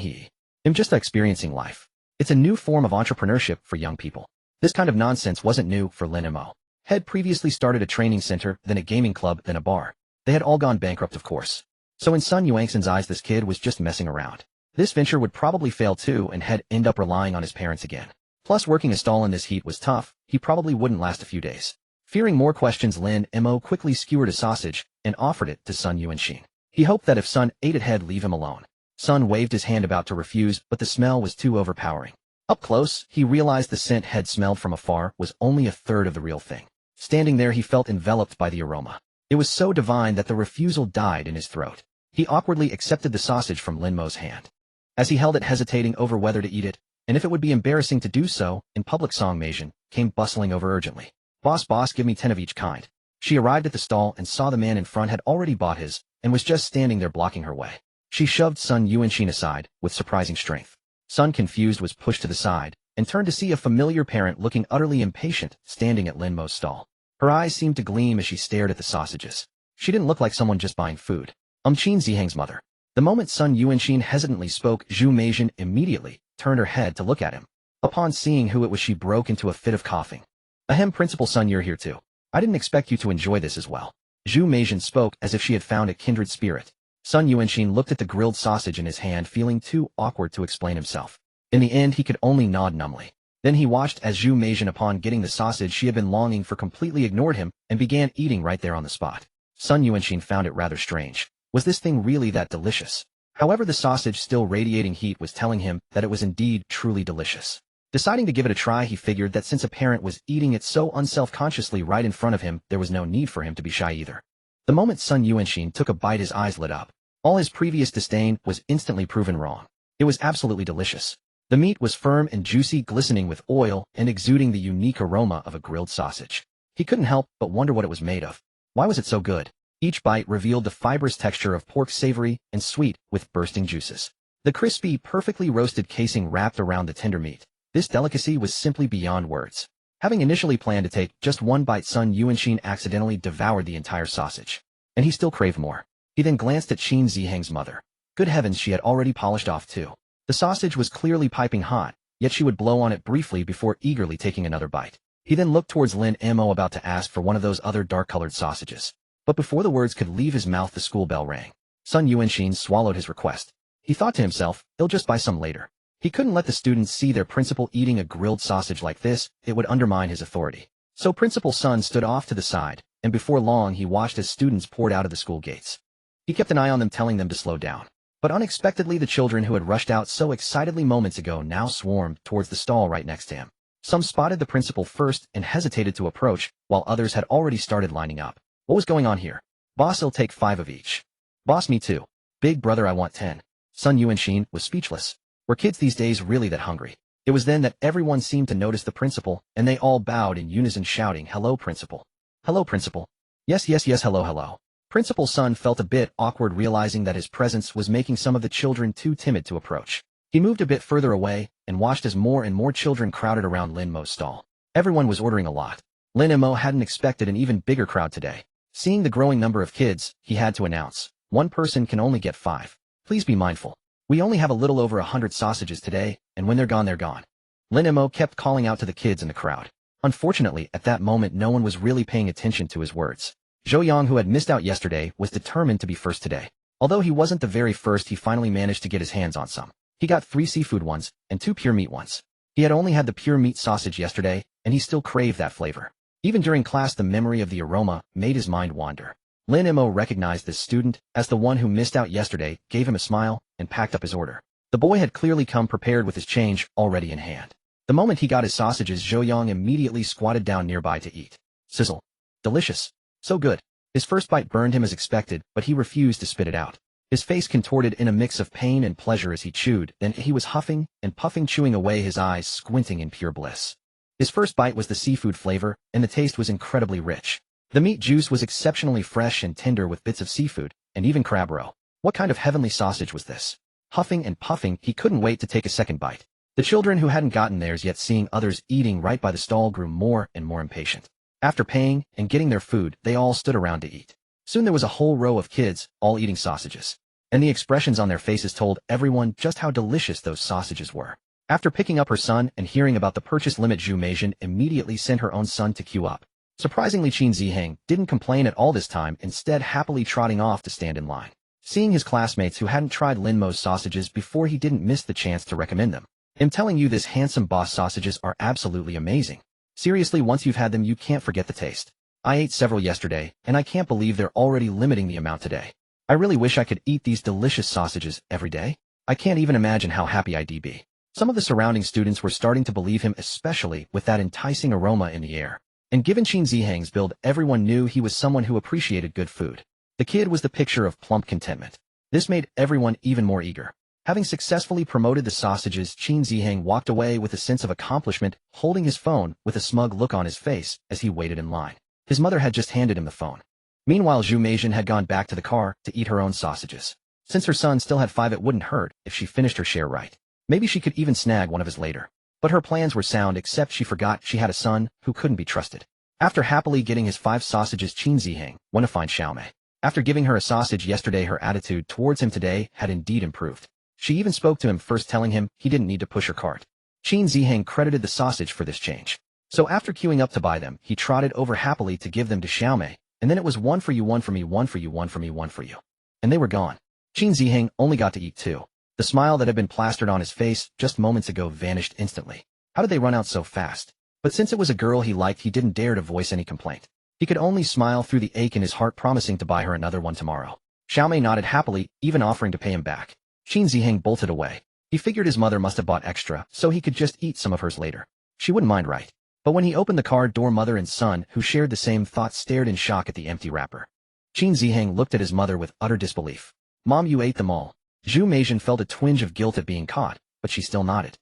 S1: I'm just experiencing life. It's a new form of entrepreneurship for young people. This kind of nonsense wasn't new for Lin Mo. Had previously started a training center, then a gaming club, then a bar. They had all gone bankrupt, of course. So in Sun Yuanxin's eyes, this kid was just messing around. This venture would probably fail too, and he'd end up relying on his parents again. Plus, working a stall in this heat was tough. He probably wouldn't last a few days. Fearing more questions, Lin Mo quickly skewered a sausage and offered it to Sun Yuanxin. He hoped that if Sun ate it, he'd leave him alone. Sun waved his hand about to refuse, but the smell was too overpowering. Up close, he realized the scent he'd smelled from afar was only a third of the real thing. Standing there, he felt enveloped by the aroma. It was so divine that the refusal died in his throat. He awkwardly accepted the sausage from Lin Mo's hand. As he held it, hesitating over whether to eat it, and if it would be embarrassing to do so, in public, Song Meijin came bustling over urgently. Boss, give me 10 of each kind." She arrived at the stall and saw the man in front had already bought his, and was just standing there blocking her way. She shoved Sun Yuanxin aside with surprising strength. Sun, confused, was pushed to the side, and turned to see a familiar parent looking utterly impatient standing at Lin Mo's stall. Her eyes seemed to gleam as she stared at the sausages. She didn't look like someone just buying food. Qin Zihang's mother. The moment Sun Yuanxin hesitantly spoke, Zhu Meijin immediately turned her head to look at him. Upon seeing who it was, she broke into a fit of coughing. "Ahem, Principal Sun, you're here too. I didn't expect you to enjoy this as well." Zhu Meijin spoke as if she had found a kindred spirit. Sun Yuanxin looked at the grilled sausage in his hand, feeling too awkward to explain himself. In the end, he could only nod numbly. Then he watched as Zhu Meijin, upon getting the sausage she had been longing for, completely ignored him and began eating right there on the spot. Sun Yuanxin found it rather strange. Was this thing really that delicious? However, the sausage, still radiating heat, was telling him that it was indeed truly delicious. Deciding to give it a try, he figured that since a parent was eating it so unselfconsciously right in front of him, there was no need for him to be shy either. The moment Sun Yuanxin took a bite, his eyes lit up. All his previous disdain was instantly proven wrong. It was absolutely delicious. The meat was firm and juicy, glistening with oil and exuding the unique aroma of a grilled sausage. He couldn't help but wonder what it was made of. Why was it so good? Each bite revealed the fibrous texture of pork, savory and sweet, with bursting juices. The crispy, perfectly roasted casing wrapped around the tender meat. This delicacy was simply beyond words. Having initially planned to take just one bite, Sun Yuanxin accidentally devoured the entire sausage. And he still craved more. He then glanced at Qin Zihang's mother. Good heavens, she had already polished off too. The sausage was clearly piping hot, yet she would blow on it briefly before eagerly taking another bite. He then looked towards Lin Mo, about to ask for one of those other dark-colored sausages. But before the words could leave his mouth, the school bell rang. Sun Yuanxin swallowed his request. He thought to himself, he'll just buy some later. He couldn't let the students see their principal eating a grilled sausage like this. It would undermine his authority. So Principal Sun stood off to the side, and before long he watched as students poured out of the school gates. He kept an eye on them, telling them to slow down. But unexpectedly, the children who had rushed out so excitedly moments ago now swarmed towards the stall right next to him. Some spotted the principal first and hesitated to approach, while others had already started lining up. What was going on here? Boss, I'll take 5 of each. Boss, me too. Big brother, I want 10. Sun Yuanxin was speechless. Were kids these days really that hungry? It was then that everyone seemed to notice the principal, and they all bowed in unison, shouting, "Hello, Principal. Hello, Principal. Yes, hello, hello." Principal's son felt a bit awkward realizing that his presence was making some of the children too timid to approach. He moved a bit further away and watched as more and more children crowded around Lin Mo's stall. Everyone was ordering a lot. Lin Mo hadn't expected an even bigger crowd today. Seeing the growing number of kids, he had to announce, "One person can only get 5. Please be mindful. We only have a little over 100 sausages today, and when they're gone, they're gone." Lin Mo kept calling out to the kids in the crowd. Unfortunately, at that moment no one was really paying attention to his words. Zhou Yang, who had missed out yesterday, was determined to be first today. Although he wasn't the very first, he finally managed to get his hands on some. He got 3 seafood ones and 2 pure meat ones. He had only had the pure meat sausage yesterday, and he still craved that flavor. Even during class, the memory of the aroma made his mind wander. Lin Mo recognized this student as the one who missed out yesterday, gave him a smile, and packed up his order. The boy had clearly come prepared with his change already in hand. The moment he got his sausages, Zhou Yang immediately squatted down nearby to eat. Sizzle. Delicious. So good. His first bite burned him as expected, but he refused to spit it out. His face contorted in a mix of pain and pleasure as he chewed, then he was huffing and puffing, chewing away, his eyes squinting in pure bliss. His first bite was the seafood flavor, and the taste was incredibly rich. The meat juice was exceptionally fresh and tender with bits of seafood, and even crab roe. What kind of heavenly sausage was this? Huffing and puffing, he couldn't wait to take a second bite. The children who hadn't gotten theirs yet, seeing others eating right by the stall, grew more and more impatient. After paying and getting their food, they all stood around to eat. Soon there was a whole row of kids, all eating sausages. And the expressions on their faces told everyone just how delicious those sausages were. After picking up her son and hearing about the purchase limit, Zhu Meizhen immediately sent her own son to queue up. Surprisingly, Qin Ziheng didn't complain at all this time, instead happily trotting off to stand in line. Seeing his classmates who hadn't tried Lin Mo's sausages before, he didn't miss the chance to recommend them. "I'm telling you, this handsome boss sausages are absolutely amazing. Seriously, once you've had them, you can't forget the taste. I ate several yesterday, and I can't believe they're already limiting the amount today. I really wish I could eat these delicious sausages every day. I can't even imagine how happy I'd be." Some of the surrounding students were starting to believe him, especially with that enticing aroma in the air. And given Qin Ziheng's build, everyone knew he was someone who appreciated good food. The kid was the picture of plump contentment. This made everyone even more eager. Having successfully promoted the sausages, Qin Ziheng walked away with a sense of accomplishment, holding his phone with a smug look on his face as he waited in line. His mother had just handed him the phone. Meanwhile, Zhu Meizhen had gone back to the car to eat her own sausages. Since her son still had 5, it wouldn't hurt if she finished her share right. Maybe she could even snag one of his later. But her plans were sound, except she forgot she had a son who couldn't be trusted. After happily getting his 5 sausages, Qin Ziheng went to find Xiaomei. After giving her a sausage yesterday, her attitude towards him today had indeed improved. She even spoke to him first, telling him he didn't need to push her cart. Qin Ziheng credited the sausage for this change. So after queuing up to buy them, he trotted over happily to give them to Xiaomei, and then it was 1 for you, 1 for me, 1 for you, 1 for me, 1 for you. And they were gone. Qin Ziheng only got to eat 2. The smile that had been plastered on his face just moments ago vanished instantly. How did they run out so fast? But since it was a girl he liked, he didn't dare to voice any complaint. He could only smile through the ache in his heart, promising to buy her another one tomorrow. Xiaomei nodded happily, even offering to pay him back. Qin Ziheng bolted away. He figured his mother must have bought extra, so he could just eat some of hers later. She wouldn't mind, right? But when he opened the car door, mother and son, who shared the same thought, stared in shock at the empty wrapper. Qin Ziheng looked at his mother with utter disbelief. "Mom, you ate them all." Zhu Meizhen felt a twinge of guilt at being caught, but she still nodded.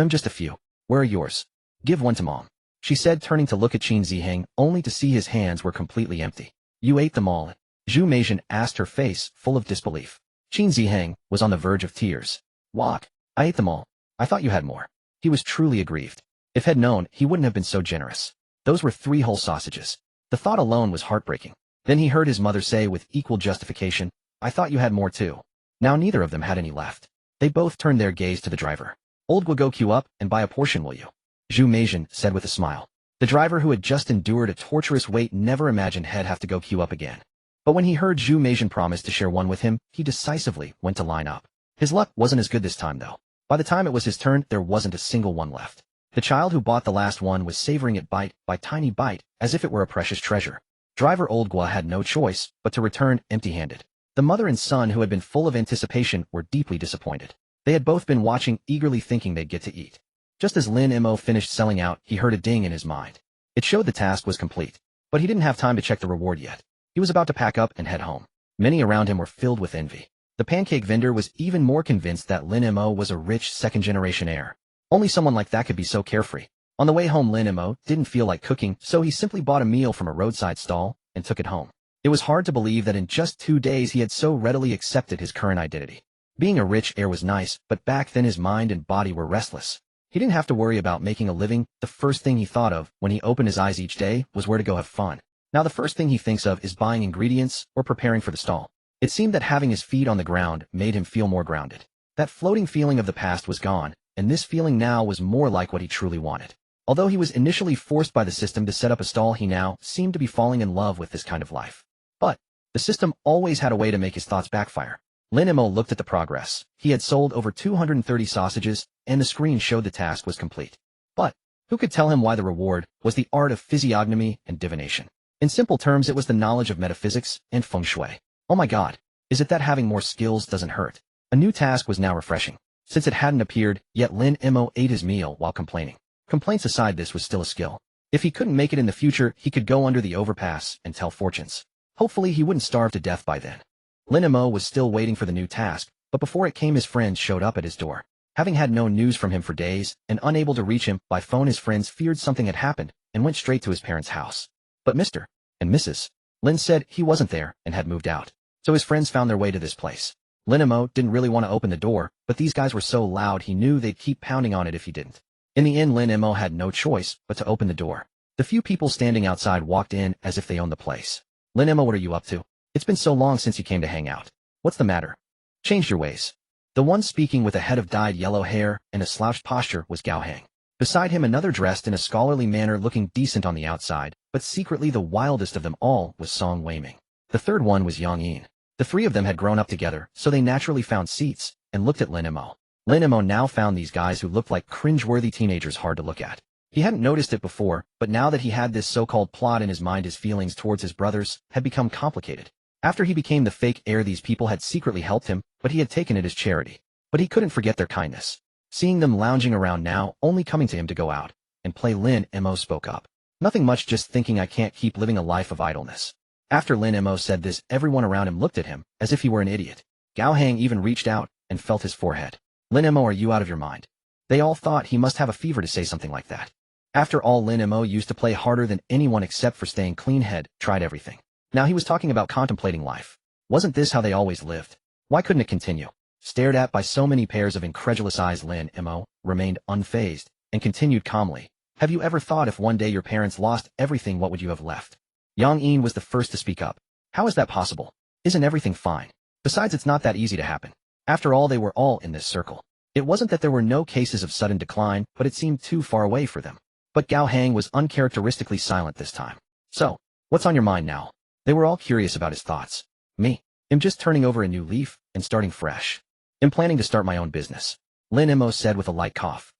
S1: Just a few. Where are yours? Give one to Mom," she said, turning to look at Qin Ziheng, only to see his hands were completely empty. "You ate them all?" Zhu Meizhen asked, her face full of disbelief. Qin Ziheng was on the verge of tears. "What? I ate them all. I thought you had more." He was truly aggrieved. If had known, he wouldn't have been so generous. Those were 3 whole sausages. The thought alone was heartbreaking. Then he heard his mother say with equal justification, "I thought you had more too." Now neither of them had any left. They both turned their gaze to the driver. "Old will go queue up and buy a portion, will you?" Zhu Meizhen said with a smile. The driver, who had just endured a torturous wait, never imagined he'd have to go queue up again. But when he heard Zhu Meizhen promise to share one with him, he decisively went to line up. His luck wasn't as good this time, though. By the time it was his turn, there wasn't a single one left. The child who bought the last one was savoring it bite by tiny bite, as if it were a precious treasure. Driver Old Gua had no choice but to return empty-handed. The mother and son, who had been full of anticipation, were deeply disappointed. They had both been watching eagerly, thinking they'd get to eat. Just as Lin Mo finished selling out, he heard a ding in his mind. It showed the task was complete. But he didn't have time to check the reward yet. He was about to pack up and head home. Many around him were filled with envy. The pancake vendor was even more convinced that Lin Mo was a rich second-generation heir. Only someone like that could be so carefree. On the way home, Lin Mo didn't feel like cooking, so he simply bought a meal from a roadside stall and took it home. It was hard to believe that in just 2 days he had so readily accepted his current identity. Being a rich heir was nice, but back then his mind and body were restless. He didn't have to worry about making a living. The first thing he thought of when he opened his eyes each day was where to go have fun. Now the first thing he thinks of is buying ingredients or preparing for the stall. It seemed that having his feet on the ground made him feel more grounded. That floating feeling of the past was gone, and this feeling now was more like what he truly wanted. Although he was initially forced by the system to set up a stall, he now seemed to be falling in love with this kind of life. But the system always had a way to make his thoughts backfire. Lin Mo looked at the progress. He had sold over 230 sausages, and the screen showed the task was complete. But who could tell him why the reward was the art of physiognomy and divination? In simple terms, it was the knowledge of metaphysics and feng shui. Oh my god, is it that having more skills doesn't hurt? A new task was now refreshing. Since it hadn't appeared, yet Lin Mo ate his meal while complaining. Complaints aside, this was still a skill. If he couldn't make it in the future, he could go under the overpass and tell fortunes. Hopefully he wouldn't starve to death by then. Lin Mo was still waiting for the new task, but before it came his friends showed up at his door. Having had no news from him for days, and unable to reach him by phone, his friends feared something had happened, and went straight to his parents' house. But Mr. and Mrs. Lin said he wasn't there and had moved out. So his friends found their way to this place. Lin Mo didn't really want to open the door, but these guys were so loud he knew they'd keep pounding on it if he didn't. In the end, Lin Mo had no choice but to open the door. The few people standing outside walked in as if they owned the place. Lin Mo, what are you up to? It's been so long since you came to hang out. What's the matter? Change your ways. The one speaking with a head of dyed yellow hair and a slouched posture was Gao Hang. Beside him, another dressed in a scholarly manner, looking decent on the outside, but secretly the wildest of them all was Song Weiming. The third one was Yang Yin. The three of them had grown up together, so they naturally found seats and looked at Lin Mo. Lin Mo now found these guys who looked like cringe-worthy teenagers hard to look at. He hadn't noticed it before, but now that he had this so-called plot in his mind, his feelings towards his brothers had become complicated. After he became the fake heir, these people had secretly helped him, but he had taken it as charity. But he couldn't forget their kindness. Seeing them lounging around now, only coming to him to go out and play, Lin Mo spoke up. Nothing much, just thinking I can't keep living a life of idleness. After Lin Mo said this, everyone around him looked at him as if he were an idiot. Gao Hang even reached out and felt his forehead. Lin Mo, are you out of your mind? They all thought he must have a fever to say something like that. After all, Lin Mo used to play harder than anyone except for staying clean head, tried everything. Now he was talking about contemplating life. Wasn't this how they always lived? Why couldn't it continue? Stared at by so many pairs of incredulous eyes, Lin Mo remained unfazed and continued calmly. Have you ever thought if one day your parents lost everything, what would you have left? Yang Yin was the first to speak up. How is that possible? Isn't everything fine? Besides, it's not that easy to happen. After all, they were all in this circle. It wasn't that there were no cases of sudden decline, but it seemed too far away for them. But Gao Hang was uncharacteristically silent this time. So, what's on your mind now? They were all curious about his thoughts. Me. I'm just turning over a new leaf and starting fresh. I'm planning to start my own business. Lin Mo said with a light cough.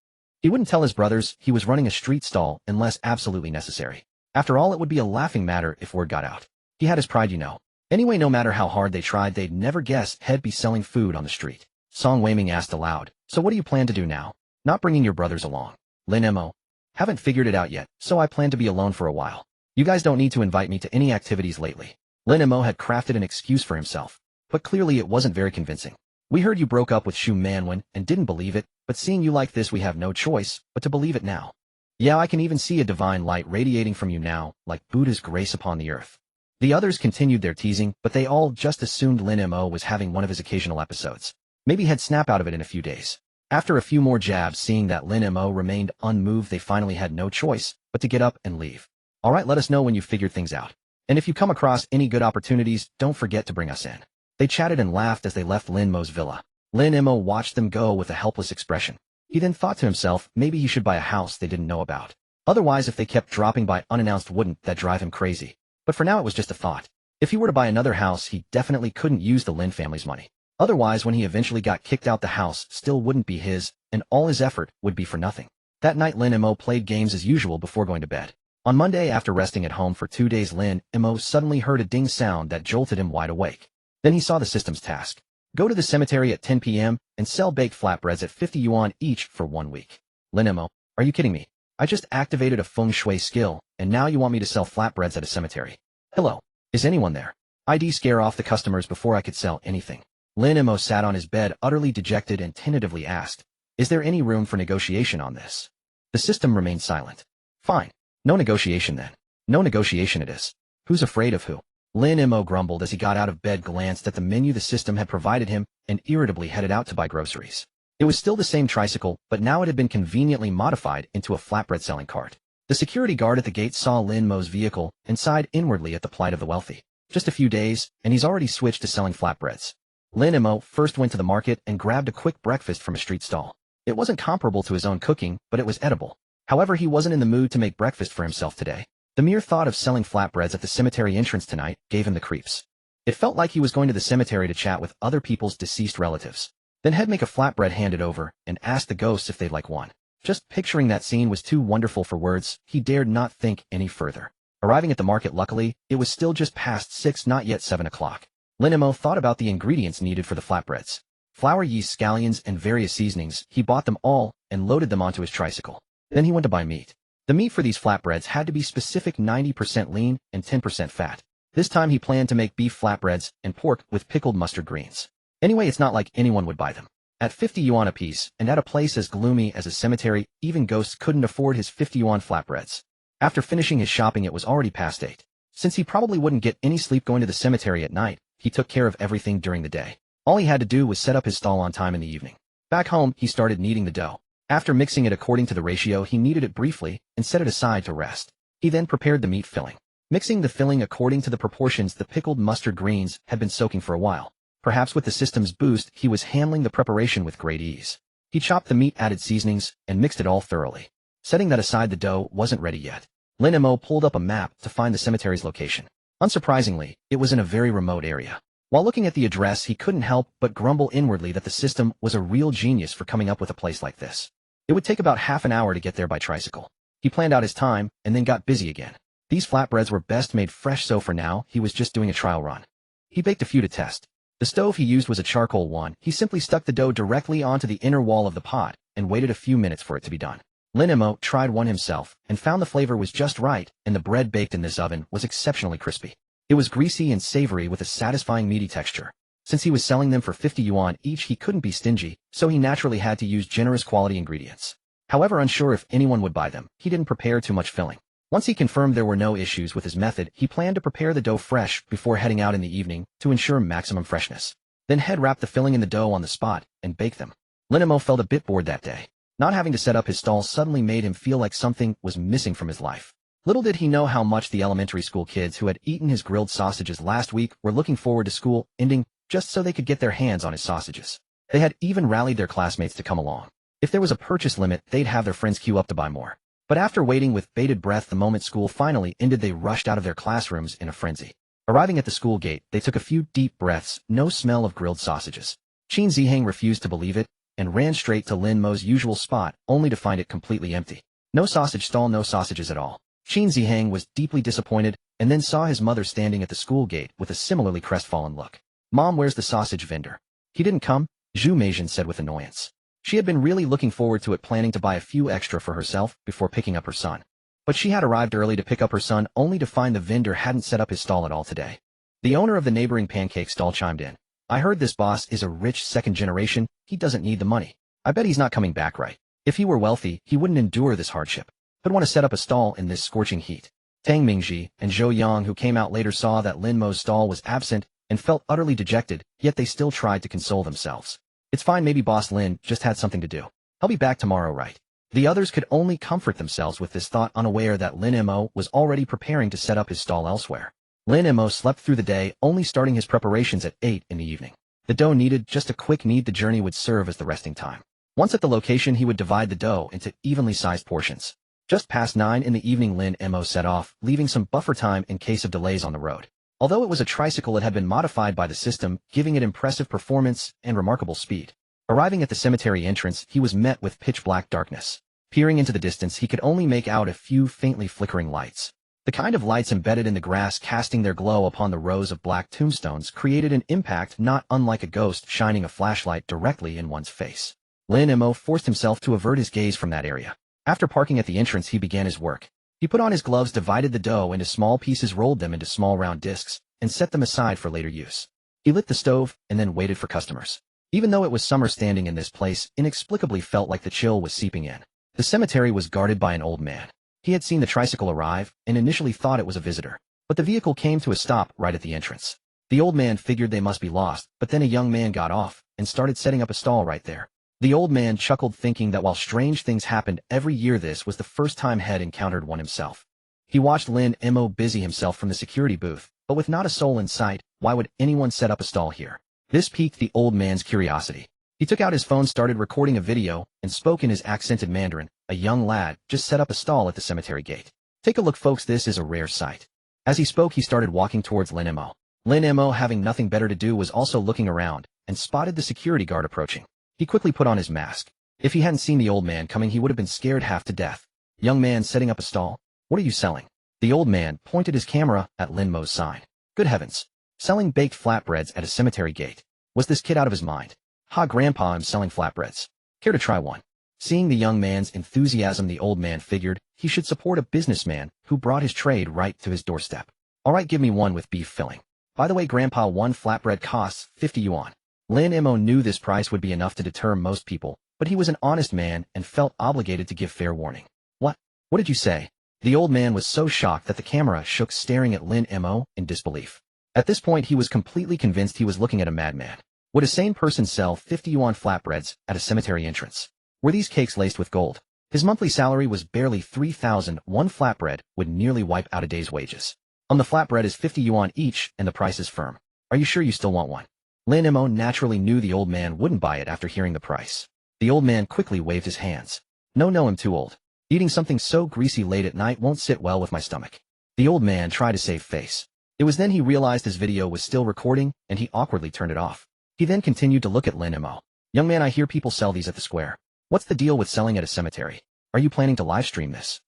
S1: He wouldn't tell his brothers he was running a street stall unless absolutely necessary. After all, it would be a laughing matter if word got out. He had his pride, you know. Anyway, no matter how hard they tried, they'd never guess he'd be selling food on the street. Song Weiming asked aloud, so what do you plan to do now? Not bringing your brothers along. Lin Mo. Haven't figured it out yet, so I plan to be alone for a while. You guys don't need to invite me to any activities lately. Lin Mo had crafted an excuse for himself, but clearly it wasn't very convincing. We heard you broke up with Shu Manwen and didn't believe it, but seeing you like this, we have no choice but to believe it now. Yeah, I can even see a divine light radiating from you now, like Buddha's grace upon the earth. The others continued their teasing, but they all just assumed Lin Mo was having one of his occasional episodes. Maybe he'd snap out of it in a few days. After a few more jabs, seeing that Lin Mo remained unmoved, they finally had no choice but to get up and leave. Alright, let us know when you've figured things out. And if you come across any good opportunities, don't forget to bring us in. They chatted and laughed as they left Lin Mo's villa. Lin Mo watched them go with a helpless expression. He then thought to himself, maybe he should buy a house they didn't know about. Otherwise, if they kept dropping by unannounced, wouldn't that drive him crazy? But for now, it was just a thought. If he were to buy another house, he definitely couldn't use the Lin family's money. Otherwise, when he eventually got kicked out, the house still wouldn't be his, and all his effort would be for nothing. That night, Lin Mo played games as usual before going to bed. On Monday, after resting at home for 2 days, Lin Mo suddenly heard a ding sound that jolted him wide awake. Then he saw the system's task. Go to the cemetery at 10 p.m. and sell baked flatbreads at 50 yuan each for 1 week. Lin Mo, are you kidding me? I just activated a feng shui skill, and now you want me to sell flatbreads at a cemetery? Hello, is anyone there? I'd scare off the customers before I could sell anything. Lin Mo sat on his bed, utterly dejected, and tentatively asked, is there any room for negotiation on this? The system remained silent. Fine. No negotiation then. No negotiation it is. Who's afraid of who? Lin Mo grumbled as he got out of bed, glanced at the menu the system had provided him, and irritably headed out to buy groceries. It was still the same tricycle, but now it had been conveniently modified into a flatbread selling cart. The security guard at the gate saw Lin Mo's vehicle and sighed inwardly at the plight of the wealthy. Just a few days, and he's already switched to selling flatbreads. Lin Mo first went to the market and grabbed a quick breakfast from a street stall. It wasn't comparable to his own cooking, but it was edible. However, he wasn't in the mood to make breakfast for himself today. The mere thought of selling flatbreads at the cemetery entrance tonight gave him the creeps. It felt like he was going to the cemetery to chat with other people's deceased relatives. Then he'd make a flatbread, hand it over, and ask the ghosts if they'd like one. Just picturing that scene was too wonderful for words. He dared not think any further. Arriving at the market, luckily, it was still just past 6, not yet 7 o'clock. Lin Mo thought about the ingredients needed for the flatbreads. Flour, yeast, scallions, and various seasonings. He bought them all and loaded them onto his tricycle. Then he went to buy meat. The meat for these flatbreads had to be specific, 90% lean and 10% fat. This time he planned to make beef flatbreads and pork with pickled mustard greens. Anyway, it's not like anyone would buy them. At 50 yuan a piece, and at a place as gloomy as a cemetery, even ghosts couldn't afford his 50 yuan flatbreads. After finishing his shopping, it was already past 8. Since he probably wouldn't get any sleep going to the cemetery at night, he took care of everything during the day. All he had to do was set up his stall on time in the evening. Back home, he started kneading the dough. After mixing it according to the ratio, he kneaded it briefly and set it aside to rest. He then prepared the meat filling. Mixing the filling according to the proportions, the pickled mustard greens had been soaking for a while. Perhaps with the system's boost, he was handling the preparation with great ease. He chopped the meat, added seasonings, and mixed it all thoroughly. Setting that aside, the dough wasn't ready yet. Lin Mo pulled up a map to find the cemetery's location. Unsurprisingly, it was in a very remote area. While looking at the address, he couldn't help but grumble inwardly that the system was a real genius for coming up with a place like this. It would take about half an hour to get there by tricycle. He planned out his time and then got busy again. These flatbreads were best made fresh, so for now, he was just doing a trial run. He baked a few to test. The stove he used was a charcoal one. He simply stuck the dough directly onto the inner wall of the pot and waited a few minutes for it to be done. Lin Mo tried one himself and found the flavor was just right, and the bread baked in this oven was exceptionally crispy. It was greasy and savory with a satisfying meaty texture. Since he was selling them for 50 yuan each, he couldn't be stingy, so he naturally had to use generous quality ingredients. However, unsure if anyone would buy them, he didn't prepare too much filling. Once he confirmed there were no issues with his method, he planned to prepare the dough fresh before heading out in the evening to ensure maximum freshness. Then he'd wrap the filling in the dough on the spot and bake them. Lin Mo felt a bit bored that day. Not having to set up his stall suddenly made him feel like something was missing from his life. Little did he know how much the elementary school kids who had eaten his grilled sausages last week were looking forward to school ending just so they could get their hands on his sausages. They had even rallied their classmates to come along. If there was a purchase limit, they'd have their friends queue up to buy more. But after waiting with bated breath the moment school finally ended, they rushed out of their classrooms in a frenzy. Arriving at the school gate, they took a few deep breaths. No smell of grilled sausages. Qin Ziheng refused to believe it and ran straight to Lin Mo's usual spot, only to find it completely empty. No sausage stall, no sausages at all. Qin Ziheng was deeply disappointed and then saw his mother standing at the school gate with a similarly crestfallen look. "Mom, where's the sausage vendor?" "He didn't come," Zhu Meijin said with annoyance. She had been really looking forward to it, planning to buy a few extra for herself before picking up her son. But she had arrived early to pick up her son, only to find the vendor hadn't set up his stall at all today. The owner of the neighboring pancake stall chimed in. "I heard this boss is a rich second generation. He doesn't need the money. I bet he's not coming back right. If he were wealthy, he wouldn't endure this hardship. He'd want to set up a stall in this scorching heat." Tang Mingji and Zhou Yang, who came out later, saw that Lin Mo's stall was absent and felt utterly dejected, yet they still tried to console themselves. "It's fine, maybe Boss Lin just had something to do. I'll be back tomorrow, right?" The others could only comfort themselves with this thought, unaware that Lin Mo was already preparing to set up his stall elsewhere. Lin Mo slept through the day, only starting his preparations at 8 in the evening. The dough needed just a quick knead. The journey would serve as the resting time. Once at the location, he would divide the dough into evenly sized portions. Just past 9 in the evening, Lin Mo set off, leaving some buffer time in case of delays on the road. Although it was a tricycle, it had been modified by the system, giving it impressive performance and remarkable speed. Arriving at the cemetery entrance, he was met with pitch-black darkness. Peering into the distance, he could only make out a few faintly flickering lights. The kind of lights embedded in the grass, casting their glow upon the rows of black tombstones, created an impact not unlike a ghost shining a flashlight directly in one's face. Lin Mo forced himself to avert his gaze from that area. After parking at the entrance, he began his work. He put on his gloves, divided the dough into small pieces, rolled them into small round discs, and set them aside for later use. He lit the stove and then waited for customers. Even though it was summer, standing in this place inexplicably felt like the chill was seeping in. The cemetery was guarded by an old man. He had seen the tricycle arrive and initially thought it was a visitor. But the vehicle came to a stop right at the entrance. The old man figured they must be lost, but then a young man got off and started setting up a stall right there. The old man chuckled, thinking that while strange things happened every year, this was the first time he'd encountered one himself. He watched Lin Mo busy himself from the security booth, but with not a soul in sight. Why would anyone set up a stall here? This piqued the old man's curiosity. He took out his phone, started recording a video, and spoke in his accented Mandarin. A young lad just set up a stall at the cemetery gate. Take a look, folks, this is a rare sight. As he spoke, he started walking towards Lin Mo. Lin Mo, having nothing better to do, was also looking around and spotted the security guard approaching. He quickly put on his mask. If he hadn't seen the old man coming, he would have been scared half to death. Young man setting up a stall? What are you selling? The old man pointed his camera at Lin Mo's sign. Good heavens. Selling baked flatbreads at a cemetery gate. Was this kid out of his mind? Ha, grandpa, I'm selling flatbreads. Care to try one? Seeing the young man's enthusiasm, the old man figured he should support a businessman who brought his trade right to his doorstep. All right, give me one with beef filling. By the way, grandpa, one flatbread costs 50 yuan. Lin Mo knew this price would be enough to deter most people, but he was an honest man and felt obligated to give fair warning. What? What did you say? The old man was so shocked that the camera shook, staring at Lin Mo in disbelief. At this point, he was completely convinced he was looking at a madman. Would a sane person sell 50 yuan flatbreads at a cemetery entrance? Were these cakes laced with gold? His monthly salary was barely 3,000. One flatbread would nearly wipe out a day's wages. The flatbread is 50 yuan each, and the price is firm. Are you sure you still want one? Lin Mo naturally knew the old man wouldn't buy it after hearing the price. The old man quickly waved his hands. No, I'm too old. Eating something so greasy late at night won't sit well with my stomach. The old man tried to save face. It was then he realized his video was still recording, and he awkwardly turned it off. He then continued to look at Lin Mo. Young man, I hear people sell these at the square. What's the deal with selling at a cemetery? Are you planning to live stream this?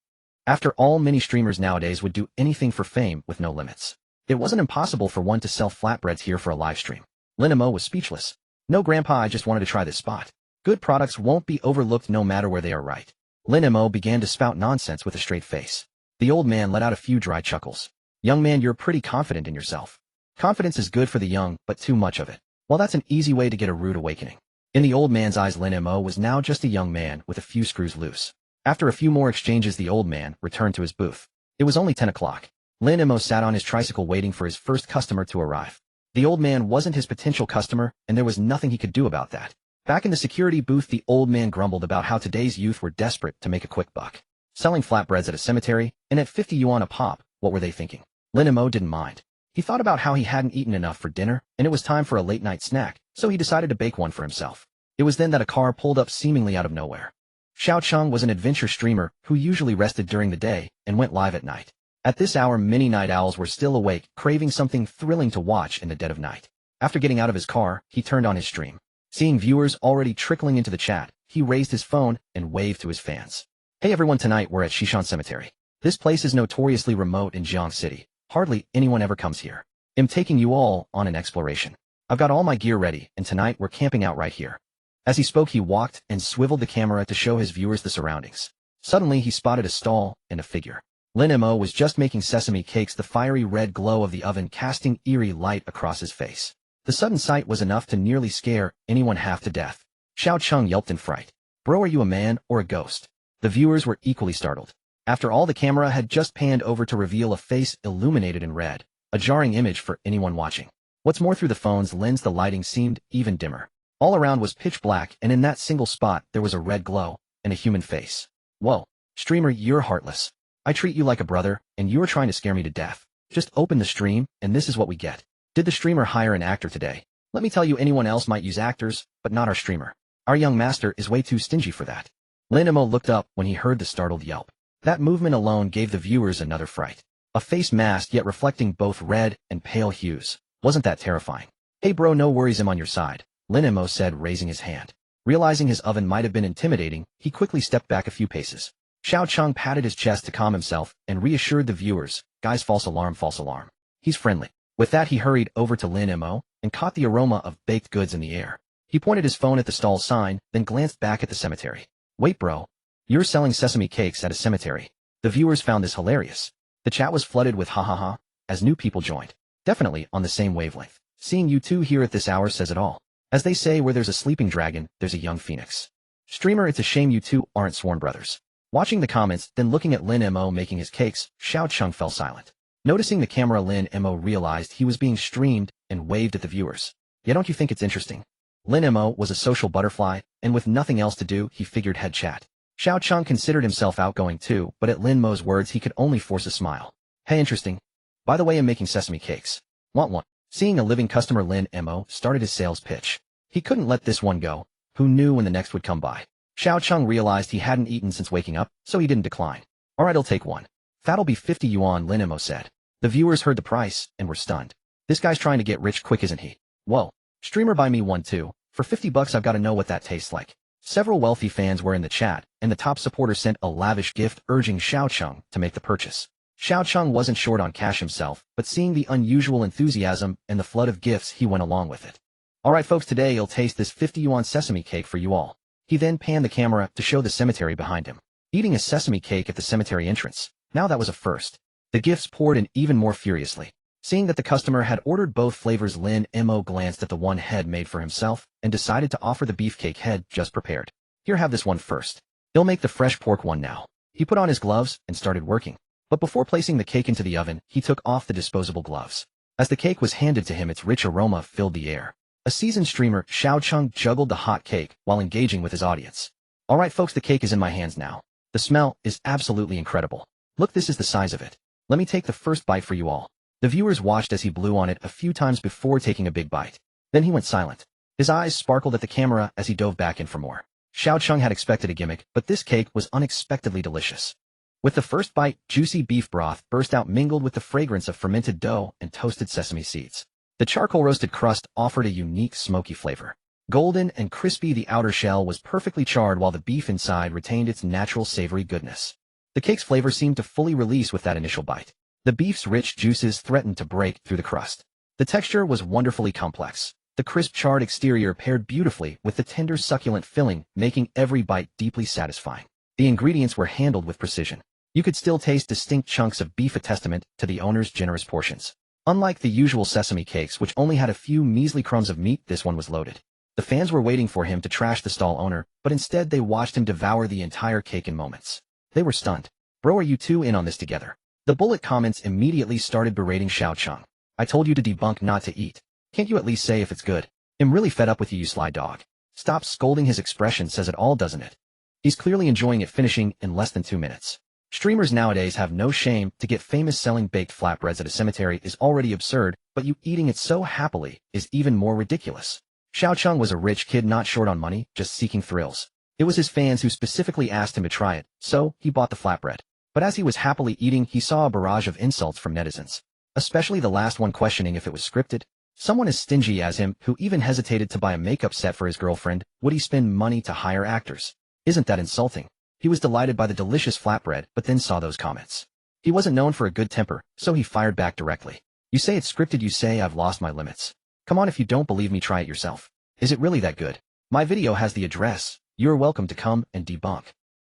S1: After all, many streamers nowadays would do anything for fame with no limits. It wasn't impossible for one to sell flatbreads here for a live stream. Lin Mo was speechless. No, grandpa, I just wanted to try this spot. Good products won't be overlooked no matter where they are, right? Lin Mo began to spout nonsense with a straight face. The old man let out a few dry chuckles. Young man, you're pretty confident in yourself. Confidence is good for the young, but too much of it. Well, that's an easy way to get a rude awakening. In the old man's eyes, Lin Mo was now just a young man with a few screws loose. After a few more exchanges, the old man returned to his booth. It was only 10 o'clock. Lin Mo sat on his tricycle waiting for his first customer to arrive. The old man wasn't his potential customer, and there was nothing he could do about that. Back in the security booth, the old man grumbled about how today's youth were desperate to make a quick buck. Selling flatbreads at a cemetery, and at 50 yuan a pop, what were they thinking? Lin Mo didn't mind. He thought about how he hadn't eaten enough for dinner, and it was time for a late-night snack, so he decided to bake one for himself. It was then that a car pulled up seemingly out of nowhere. Xiao Cheng was an adventure streamer who usually rested during the day and went live at night. At this hour, many night owls were still awake, craving something thrilling to watch in the dead of night. After getting out of his car, he turned on his stream. Seeing viewers already trickling into the chat, he raised his phone and waved to his fans. Hey everyone, tonight we're at Shishan Cemetery. This place is notoriously remote in Jiang City. Hardly anyone ever comes here. I'm taking you all on an exploration. I've got all my gear ready, and tonight we're camping out right here. As he spoke, he walked and swiveled the camera to show his viewers the surroundings. Suddenly, he spotted a stall and a figure. Lin Mo was just making sesame cakes, the fiery red glow of the oven casting eerie light across his face. The sudden sight was enough to nearly scare anyone half to death. Xiao Cheng yelped in fright. Bro, are you a man or a ghost? The viewers were equally startled. After all, the camera had just panned over to reveal a face illuminated in red, a jarring image for anyone watching. What's more, through the phone's lens, the lighting seemed even dimmer. All around was pitch black, and in that single spot, there was a red glow and a human face. Whoa, streamer, you're heartless. I treat you like a brother, and you're trying to scare me to death. Just open the stream, and this is what we get. Did the streamer hire an actor today? Let me tell you, anyone else might use actors, but not our streamer. Our young master is way too stingy for that. Lin Mo looked up when he heard the startled yelp. That movement alone gave the viewers another fright. A face masked yet reflecting both red and pale hues. Wasn't that terrifying? Hey bro, no worries, I'm on your side, Lin Mo said, raising his hand. Realizing his oven might have been intimidating, he quickly stepped back a few paces. Xiao Cheng patted his chest to calm himself and reassured the viewers. Guys, false alarm, false alarm. He's friendly. With that, he hurried over to Lin Mo and caught the aroma of baked goods in the air. He pointed his phone at the stall sign, then glanced back at the cemetery. Wait bro. You're selling sesame cakes at a cemetery. The viewers found this hilarious. The chat was flooded with ha ha ha as new people joined. Definitely on the same wavelength. Seeing you two here at this hour says it all. As they say, where there's a sleeping dragon, there's a young phoenix. Streamer, it's a shame you two aren't sworn brothers. Watching the comments, then looking at Lin Mo making his cakes, Xiao Cheng fell silent. Noticing the camera, Lin Mo realized he was being streamed and waved at the viewers. Yeah, don't you think it's interesting? Lin Mo was a social butterfly, and with nothing else to do, he figured he'd chat. Xiao Cheng considered himself outgoing too, but at Lin Mo's words he could only force a smile. Hey, interesting. By the way, I'm making sesame cakes. Want one? Seeing a living customer, Lin Mo started his sales pitch. He couldn't let this one go. Who knew when the next would come by? Xiao Cheng realized he hadn't eaten since waking up, so he didn't decline. Alright, I'll take one. That'll be 50 yuan, Lin Mo said. The viewers heard the price and were stunned. This guy's trying to get rich quick, isn't he? Whoa. Streamer, buy me one too. For 50 bucks I've got to know what that tastes like. Several wealthy fans were in the chat, and the top supporter sent a lavish gift urging Xiao Cheng to make the purchase. Xiao Cheng wasn't short on cash himself, but seeing the unusual enthusiasm and the flood of gifts, he went along with it. Alright folks, today you'll taste this 50 yuan sesame cake for you all. He then panned the camera to show the cemetery behind him. Eating a sesame cake at the cemetery entrance. Now that was a first. The gifts poured in even more furiously. Seeing that the customer had ordered both flavors, Lin Mo glanced at the one head made for himself and decided to offer the beefcake head just prepared. Here, have this one first. He'll make the fresh pork one now. He put on his gloves and started working. But before placing the cake into the oven, he took off the disposable gloves. As the cake was handed to him, its rich aroma filled the air. A seasoned streamer, Xiao Cheng juggled the hot cake while engaging with his audience. Alright folks, the cake is in my hands now. The smell is absolutely incredible. Look, this is the size of it. Let me take the first bite for you all. The viewers watched as he blew on it a few times before taking a big bite. Then he went silent. His eyes sparkled at the camera as he dove back in for more. Xiao Cheng had expected a gimmick, but this cake was unexpectedly delicious. With the first bite, juicy beef broth burst out, mingled with the fragrance of fermented dough and toasted sesame seeds. The charcoal roasted crust offered a unique smoky flavor. Golden and crispy, the outer shell was perfectly charred while the beef inside retained its natural savory goodness. The cake's flavor seemed to fully release with that initial bite. The beef's rich juices threatened to break through the crust. The texture was wonderfully complex. The crisp charred exterior paired beautifully with the tender succulent filling, making every bite deeply satisfying. The ingredients were handled with precision. You could still taste distinct chunks of beef, a testament to the owner's generous portions. Unlike the usual sesame cakes, which only had a few measly crumbs of meat, this one was loaded. The fans were waiting for him to trash the stall owner, but instead they watched him devour the entire cake in moments. They were stunned. Bro, are you two in on this together? The bullet comments immediately started berating Xiao Cheng. I told you to debunk, not to eat. Can't you at least say if it's good? I'm really fed up with you, you sly dog. Stop scolding. His expression says it all, doesn't it? He's clearly enjoying it, finishing in less than 2 minutes. Streamers nowadays have no shame. To get famous selling baked flatbreads at a cemetery is already absurd, but you eating it so happily is even more ridiculous. Xiao Cheng was a rich kid, not short on money, just seeking thrills. It was his fans who specifically asked him to try it, so he bought the flatbread. But as he was happily eating, he saw a barrage of insults from netizens. Especially the last one, questioning if it was scripted. Someone as stingy as him, who even hesitated to buy a makeup set for his girlfriend, would he spend money to hire actors? Isn't that insulting? He was delighted by the delicious flatbread, but then saw those comments. He wasn't known for a good temper, so he fired back directly. You say it's scripted, you say I've lost my limits. Come on, if you don't believe me, try it yourself. Is it really that good? My video has the address. You're welcome to come and debunk.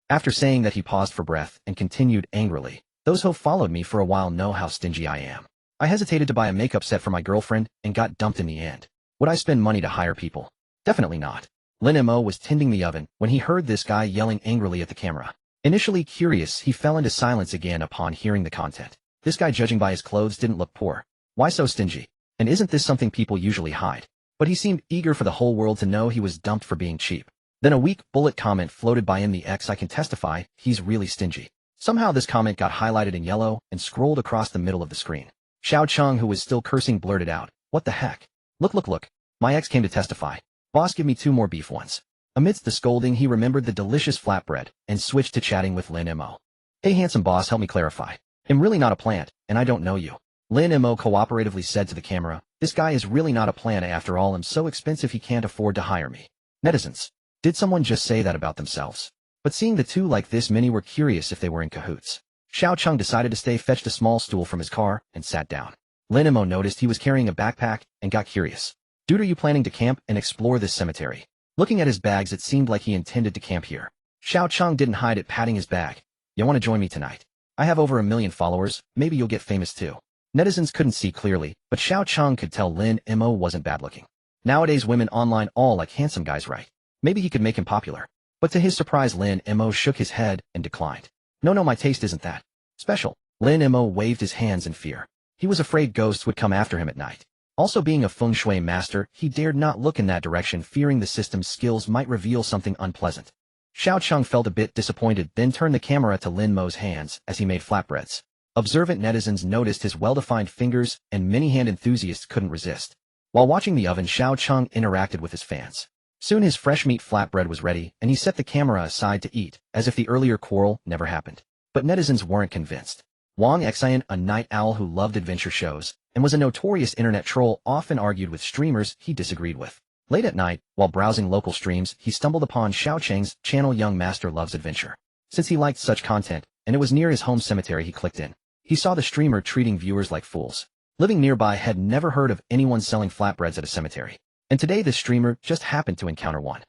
S1: After saying that, he paused for breath and continued angrily. Those who followed me for a while know how stingy I am. I hesitated to buy a makeup set for my girlfriend and got dumped in the end. Would I spend money to hire people? Definitely not. Lin Mo was tending the oven when he heard this guy yelling angrily at the camera. Initially curious, he fell into silence again upon hearing the content. This guy, judging by his clothes, didn't look poor. Why so stingy? And isn't this something people usually hide? But he seemed eager for the whole world to know he was dumped for being cheap. Then a weak bullet comment floated by in the X. I can testify, he's really stingy. Somehow this comment got highlighted in yellow and scrolled across the middle of the screen. Xiao Cheng, who was still cursing, blurted out, "What the heck? Look. My ex came to testify. Boss, give me 2 more beef ones." Amidst the scolding, he remembered the delicious flatbread and switched to chatting with Lin Mo. "Hey handsome boss, help me clarify. I'm really not a plant, and I don't know you." Lin Mo cooperatively said to the camera, "This guy is really not a plant after all. I'm so expensive he can't afford to hire me." Netizens. Did someone just say that about themselves? But seeing the two like this, many were curious if they were in cahoots. Xiao Cheng decided to stay, fetched a small stool from his car, and sat down. Lin Mo noticed he was carrying a backpack and got curious. "Dude, are you planning to camp and explore this cemetery?" Looking at his bags, it seemed like he intended to camp here. Xiao Cheng didn't hide it, patting his bag. "You want to join me tonight? I have over 1 million followers, maybe you'll get famous too." Netizens couldn't see clearly, but Xiao Cheng could tell Lin Mo wasn't bad looking. Nowadays women online all like handsome guys, right? Maybe he could make him popular. But to his surprise, Lin Mo shook his head and declined. No, my taste isn't that special. Lin Mo waved his hands in fear. He was afraid ghosts would come after him at night. Also being a feng shui master, he dared not look in that direction, fearing the system's skills might reveal something unpleasant. Xiao Cheng felt a bit disappointed, then turned the camera to Lin Mo's hands as he made flatbreads. Observant netizens noticed his well-defined fingers, and many hand enthusiasts couldn't resist. While watching the oven, Xiao Cheng interacted with his fans. Soon his fresh meat flatbread was ready, and he set the camera aside to eat, as if the earlier quarrel never happened. But netizens weren't convinced. Wang Xian, a night owl who loved adventure shows, and was a notorious internet troll, often argued with streamers he disagreed with. Late at night, while browsing local streams, he stumbled upon Xiao Cheng's channel Young Master Loves Adventure. Since he liked such content, and it was near his home cemetery, he clicked in. He saw the streamer treating viewers like fools. Living nearby, had never heard of anyone selling flatbreads at a cemetery. And today the streamer just happened to encounter one.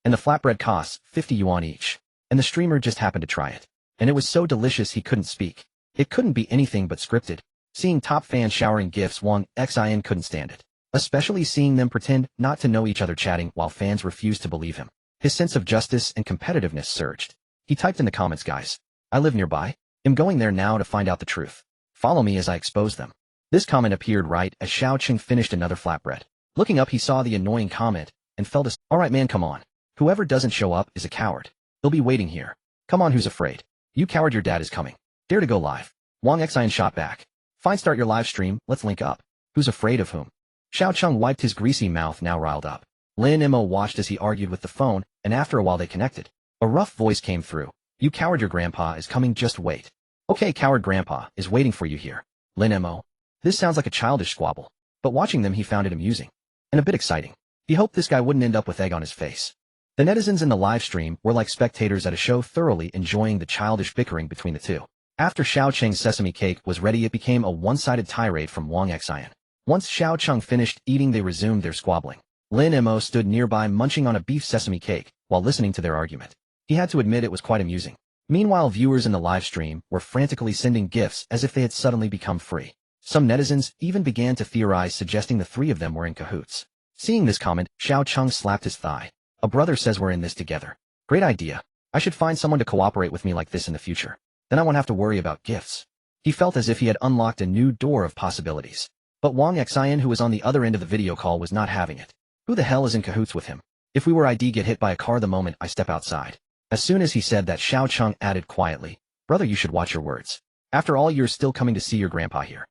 S1: And the flatbread costs 50 yuan each. And the streamer just happened to try it. And it was so delicious he couldn't speak. It couldn't be anything but scripted. Seeing top fans showering gifts, Wang Xian couldn't stand it. Especially seeing them pretend not to know each other, chatting while fans refused to believe him. His sense of justice and competitiveness surged. He typed in the comments, "Guys, I live nearby. I'm going there now to find out the truth. Follow me as I expose them." This comment appeared right as Xiao Cheng finished another flatbread. Looking up, he saw the annoying comment and felt "Alright man, come on. Whoever doesn't show up is a coward. He'll be waiting here. Come on, who's afraid? You coward, your dad is coming. Dare to go live." Wang Xian shot back. "Fine, start your live stream, let's link up. Who's afraid of whom?" Xiao Cheng wiped his greasy mouth, now riled up. Lin Mo watched as he argued with the phone, and after a while they connected. A rough voice came through. "You coward, your grandpa is coming, just wait." "Okay, coward, grandpa is waiting for you here." Lin Mo. This sounds like a childish squabble, but watching them he found it amusing. And a bit exciting. He hoped this guy wouldn't end up with egg on his face. The netizens in the live stream were like spectators at a show, thoroughly enjoying the childish bickering between the two. After Xiao Cheng's sesame cake was ready, it became a one-sided tirade from Wang Xian. Once Xiao Cheng finished eating, they resumed their squabbling. Lin Mo stood nearby munching on a beef sesame cake while listening to their argument. He had to admit it was quite amusing. Meanwhile, viewers in the live stream were frantically sending gifts as if they had suddenly become free. Some netizens even began to theorize, suggesting the three of them were in cahoots. Seeing this comment, Xiao Cheng slapped his thigh. "A brother says we're in this together. Great idea. I should find someone to cooperate with me like this in the future. Then I won't have to worry about gifts." He felt as if he had unlocked a new door of possibilities. But Wang Xian, who was on the other end of the video call, was not having it. Who the hell is in cahoots with him? If we were ID, get hit by a car the moment I step outside. As soon as he said that, Xiao Cheng added quietly, "Brother, you should watch your words. After all, you're still coming to see your grandpa here."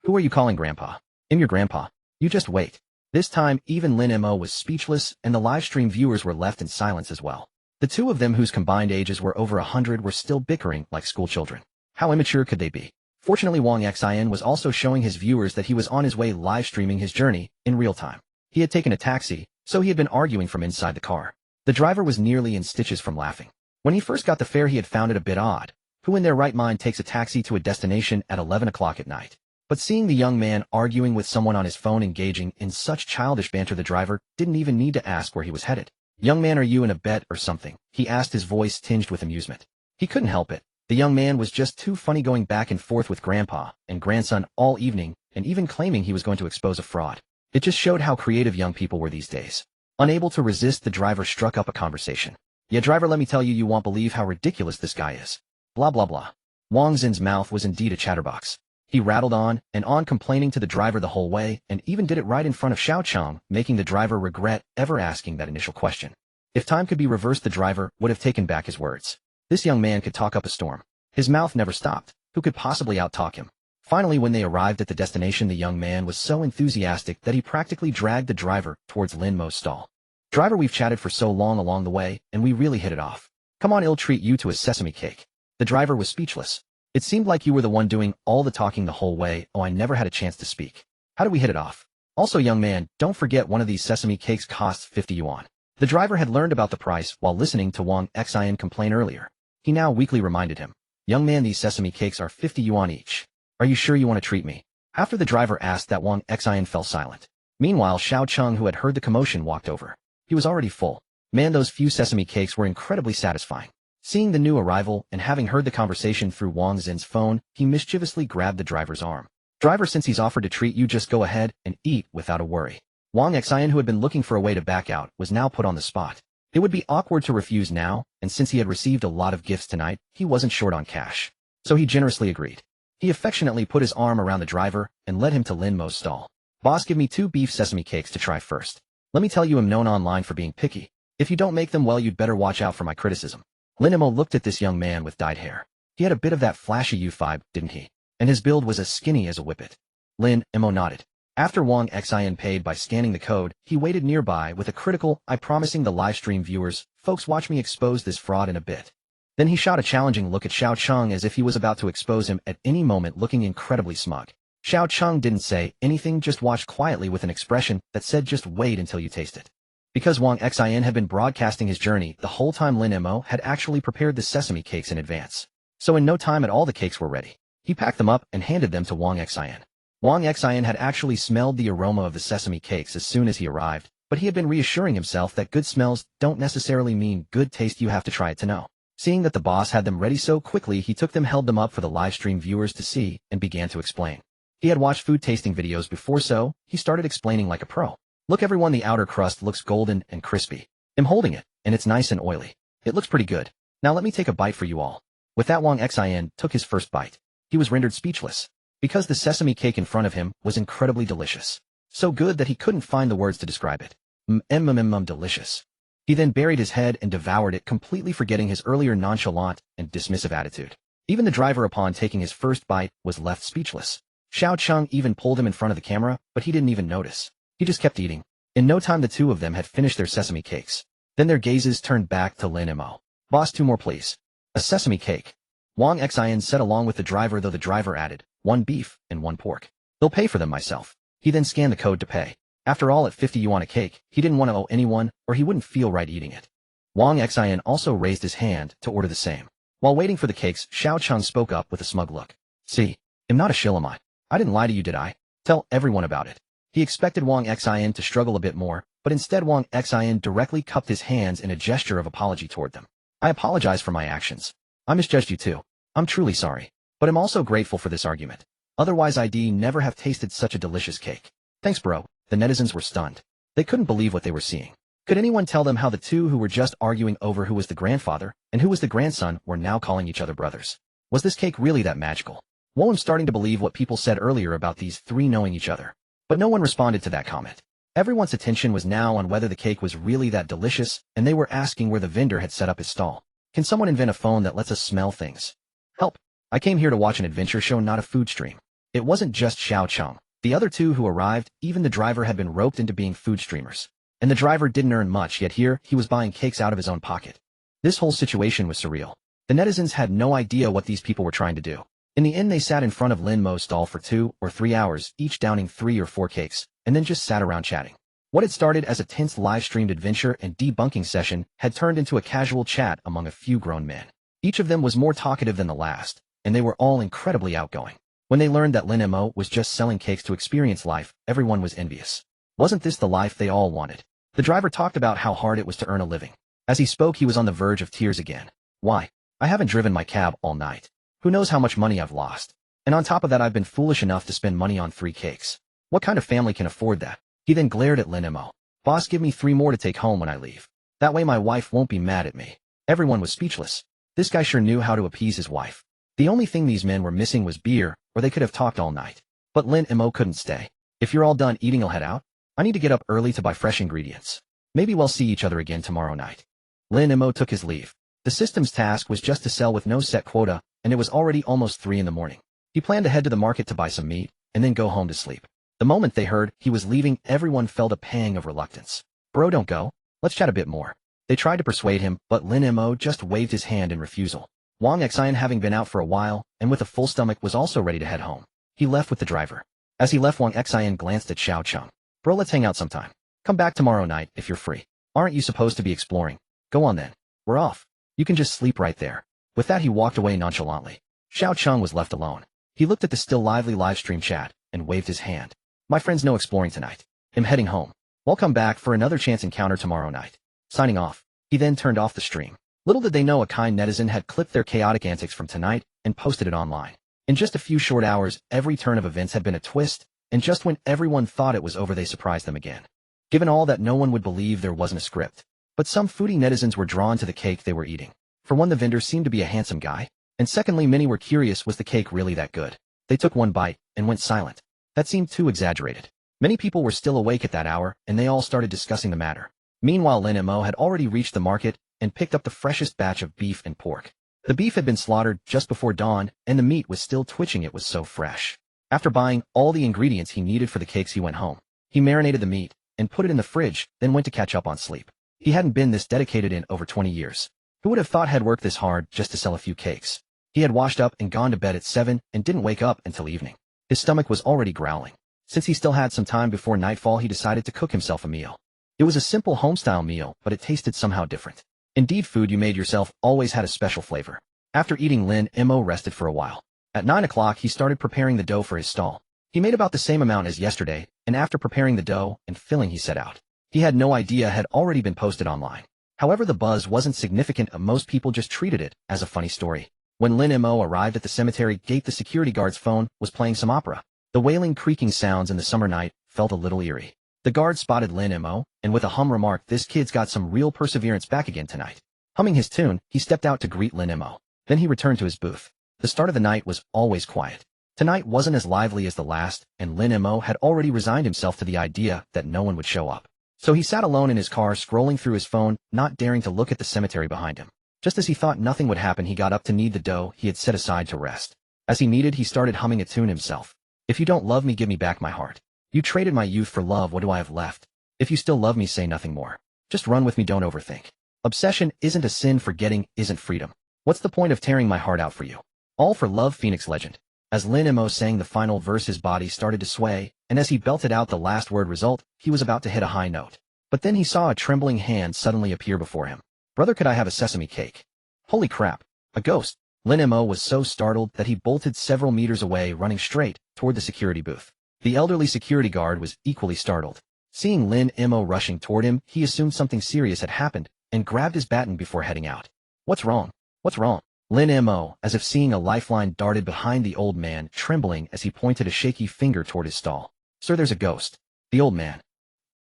S1: "Who are you calling grandpa?" "I'm your grandpa. You just wait." This time, even Lin Mo was speechless, and the live stream viewers were left in silence as well. The two of them, whose combined ages were over 100, were still bickering like school children. How immature could they be? Fortunately, Wang Xian was also showing his viewers that he was on his way, live streaming his journey in real time. He had taken a taxi, so he had been arguing from inside the car. The driver was nearly in stitches from laughing. When he first got the fare, he had found it a bit odd. Who in their right mind takes a taxi to a destination at 11 o'clock at night? But seeing the young man arguing with someone on his phone, engaging in such childish banter, the driver didn't even need to ask where he was headed. "Young man, are you in a bet or something?" he asked, his voice tinged with amusement. He couldn't help it. The young man was just too funny, going back and forth with grandpa and grandson all evening, and even claiming he was going to expose a fraud. It just showed how creative young people were these days. Unable to resist, the driver struck up a conversation. "Yeah, driver, let me tell you, you won't believe how ridiculous this guy is. Blah, blah, blah." Wang Xin's mouth was indeed a chatterbox. He rattled on and on, complaining to the driver the whole way, and even did it right in front of Xiao Cheng, making the driver regret ever asking that initial question. If time could be reversed, the driver would have taken back his words. This young man could talk up a storm. His mouth never stopped. Who could possibly outtalk him? Finally, when they arrived at the destination, the young man was so enthusiastic that he practically dragged the driver towards Lin Mo's stall. "Driver, we've chatted for so long along the way, and we really hit it off. Come on, I'll treat you to a sesame cake." The driver was speechless. "It seemed like you were the one doing all the talking the whole way. Oh, I never had a chance to speak. How did we hit it off? Also, young man, don't forget one of these sesame cakes costs 50 yuan. The driver had learned about the price while listening to Wang Xian complain earlier. He now weakly reminded him. "Young man, these sesame cakes are 50 yuan each. Are you sure you want to treat me?" After the driver asked that, Wang Xian fell silent. Meanwhile, Xiao Cheng, who had heard the commotion, walked over. He was already full. Man, those few sesame cakes were incredibly satisfying. Seeing the new arrival and having heard the conversation through Wang Xin's phone, he mischievously grabbed the driver's arm. "Driver, since he's offered to treat you, just go ahead and eat without a worry." Wang Xian, who had been looking for a way to back out, was now put on the spot. It would be awkward to refuse now, and since he had received a lot of gifts tonight, he wasn't short on cash. So he generously agreed. He affectionately put his arm around the driver and led him to Lin Mo's stall. Boss, give me 2 beef sesame cakes to try first. Let me tell you, I'm known online for being picky. If you don't make them well, you'd better watch out for my criticism. Lin Mo looked at this young man with dyed hair. He had a bit of that flashy youth vibe, didn't he? And his build was as skinny as a whippet. Lin Mo nodded. After Wang Xin paid by scanning the code, he waited nearby with a critical eye, promising the livestream viewers, "Folks, watch me expose this fraud in a bit." Then he shot a challenging look at Xiao Cheng as if he was about to expose him at any moment, looking incredibly smug. Xiao Cheng didn't say anything, just watched quietly with an expression that said, "Just wait until you taste it." Because Wang Xin had been broadcasting his journey the whole time, Lin Mo had actually prepared the sesame cakes in advance. So in no time at all the cakes were ready. He packed them up and handed them to Wang Xin. Wang Xin had actually smelled the aroma of the sesame cakes as soon as he arrived, but he had been reassuring himself that good smells don't necessarily mean good taste. You have to try it to know. Seeing that the boss had them ready so quickly, he took them, held them up for the livestream viewers to see, and began to explain. He had watched food tasting videos before, so he started explaining like a pro. "Look everyone, the outer crust looks golden and crispy. I'm holding it, and it's nice and oily. It looks pretty good. Now let me take a bite for you all." With that, Wang Xin took his first bite. He was rendered speechless, because the sesame cake in front of him was incredibly delicious. So good that he couldn't find the words to describe it. Delicious. He then buried his head and devoured it, completely forgetting his earlier nonchalant and dismissive attitude. Even the driver, upon taking his first bite, was left speechless. Xiao Cheng even pulled him in front of the camera, but he didn't even notice. He just kept eating. In no time the two of them had finished their sesame cakes. Then their gazes turned back to Lin Mo. "Boss, 2 more please." "A sesame cake," Wang Xin said along with the driver, though the driver added, "1 beef and 1 pork. They'll pay for them myself." He then scanned the code to pay. After all, at 50 yuan a cake, he didn't want to owe anyone, or he wouldn't feel right eating it. Wang Xin also raised his hand to order the same. While waiting for the cakes, Xiao Cheng spoke up with a smug look. "See, I'm not a shill, am I? I didn't lie to you, did I? Tell everyone about it." He expected Wang Xin to struggle a bit more, but instead Wang Xin directly cupped his hands in a gesture of apology toward them. "I apologize for my actions. I misjudged you too. I'm truly sorry. But I'm also grateful for this argument. Otherwise I'd never have tasted such a delicious cake." "Thanks, bro." The netizens were stunned. They couldn't believe what they were seeing. Could anyone tell them how the two who were just arguing over who was the grandfather and who was the grandson were now calling each other brothers? Was this cake really that magical? Well, I'm starting to believe what people said earlier about these 3 knowing each other. But no one responded to that comment. Everyone's attention was now on whether the cake was really that delicious, and they were asking where the vendor had set up his stall. "Can someone invent a phone that lets us smell things? Help. I came here to watch an adventure show, not a food stream." It wasn't just Xiao Cheng. The other 2 who arrived, even the driver, had been roped into being food streamers. And the driver didn't earn much, yet here he was buying cakes out of his own pocket. This whole situation was surreal. The netizens had no idea what these people were trying to do. In the end, they sat in front of Lin Mo's stall for 2 or 3 hours, each downing 3 or 4 cakes, and then just sat around chatting. What had started as a tense live-streamed adventure and debunking session had turned into a casual chat among a few grown men. Each of them was more talkative than the last, and they were all incredibly outgoing. When they learned that Lin Mo was just selling cakes to experience life, everyone was envious. Wasn't this the life they all wanted? The driver talked about how hard it was to earn a living. As he spoke, he was on the verge of tears again. "Why? I haven't driven my cab all night. Who knows how much money I've lost? And on top of that, I've been foolish enough to spend money on 3 cakes. What kind of family can afford that?" He then glared at Lin Mo. "Boss, give me 3 more to take home when I leave. That way my wife won't be mad at me." Everyone was speechless. This guy sure knew how to appease his wife. The only thing these men were missing was beer, or they could have talked all night. But Lin Mo couldn't stay. "If you're all done eating, I'll head out. I need to get up early to buy fresh ingredients. Maybe we'll see each other again tomorrow night." Lin Mo took his leave. The system's task was just to sell with no set quota, and it was already almost 3 in the morning. He planned to head to the market to buy some meat, and then go home to sleep. The moment they heard he was leaving, everyone felt a pang of reluctance. "Bro, don't go. Let's chat a bit more." They tried to persuade him, but Lin Mo just waved his hand in refusal. Wang Xin, having been out for a while, and with a full stomach, was also ready to head home. He left with the driver. As he left, Wang Xin glanced at Xiao Cheng. "Bro, let's hang out sometime. Come back tomorrow night if you're free. Aren't you supposed to be exploring? Go on then. We're off. You can just sleep right there." With that, he walked away nonchalantly. Xiao Cheng was left alone. He looked at the still lively livestream chat and waved his hand. "My friends, no exploring tonight. I'm heading home. We'll come back for another chance encounter tomorrow night. Signing off." He then turned off the stream. Little did they know a kind netizen had clipped their chaotic antics from tonight and posted it online. In just a few short hours, every turn of events had been a twist, and just when everyone thought it was over, they surprised them again. Given all that, no one would believe there wasn't a script. But some foodie netizens were drawn to the cake they were eating. For one, the vendor seemed to be a handsome guy, and secondly, many were curious, was the cake really that good? They took one bite and went silent. That seemed too exaggerated. Many people were still awake at that hour, and they all started discussing the matter. Meanwhile, Lin Mo had already reached the market and picked up the freshest batch of beef and pork. The beef had been slaughtered just before dawn, and the meat was still twitching. It was so fresh. After buying all the ingredients he needed for the cakes, he went home. He marinated the meat and put it in the fridge, then went to catch up on sleep. He hadn't been this dedicated in over 20 years. Who would have thought he'd worked this hard just to sell a few cakes? He had washed up and gone to bed at 7 and didn't wake up until evening. His stomach was already growling. Since he still had some time before nightfall, he decided to cook himself a meal. It was a simple homestyle meal, but it tasted somehow different. Indeed, food you made yourself always had a special flavor. After eating, Lin Mo rested for a while. At 9 o'clock, he started preparing the dough for his stall. He made about the same amount as yesterday, and after preparing the dough and filling, he set out. He had no idea it had already been posted online. However, the buzz wasn't significant, and most people just treated it as a funny story. When Lin Mo arrived at the cemetery gate, the security guard's phone was playing some opera. The wailing, creaking sounds in the summer night felt a little eerie. The guard spotted Lin Mo, and with a hum remarked, "This kid's got some real perseverance back again tonight." Humming his tune, he stepped out to greet Lin Mo. Then he returned to his booth. The start of the night was always quiet. Tonight wasn't as lively as the last, and Lin Mo had already resigned himself to the idea that no one would show up. So he sat alone in his car, scrolling through his phone, not daring to look at the cemetery behind him. Just as he thought nothing would happen, he got up to knead the dough he had set aside to rest. As he kneaded, he started humming a tune himself. "If you don't love me, give me back my heart. You traded my youth for love, what do I have left? If you still love me, say nothing more. Just run with me, don't overthink. Obsession isn't a sin, forgetting isn't freedom. What's the point of tearing my heart out for you? All for love." Phoenix legend. As Lin Mo sang the final verse, his body started to sway, and as he belted out the last word result, he was about to hit a high note. But then he saw a trembling hand suddenly appear before him. "Brother, could I have a sesame cake?" Holy crap! A ghost! Lin Mo was so startled that he bolted several meters away, running straight toward the security booth. The elderly security guard was equally startled. Seeing Lin Mo rushing toward him, he assumed something serious had happened and grabbed his baton before heading out. "What's wrong? What's wrong?" Lin Mo, as if seeing a lifeline, darted behind the old man, trembling as he pointed a shaky finger toward his stall. "Sir, there's a ghost." The old man.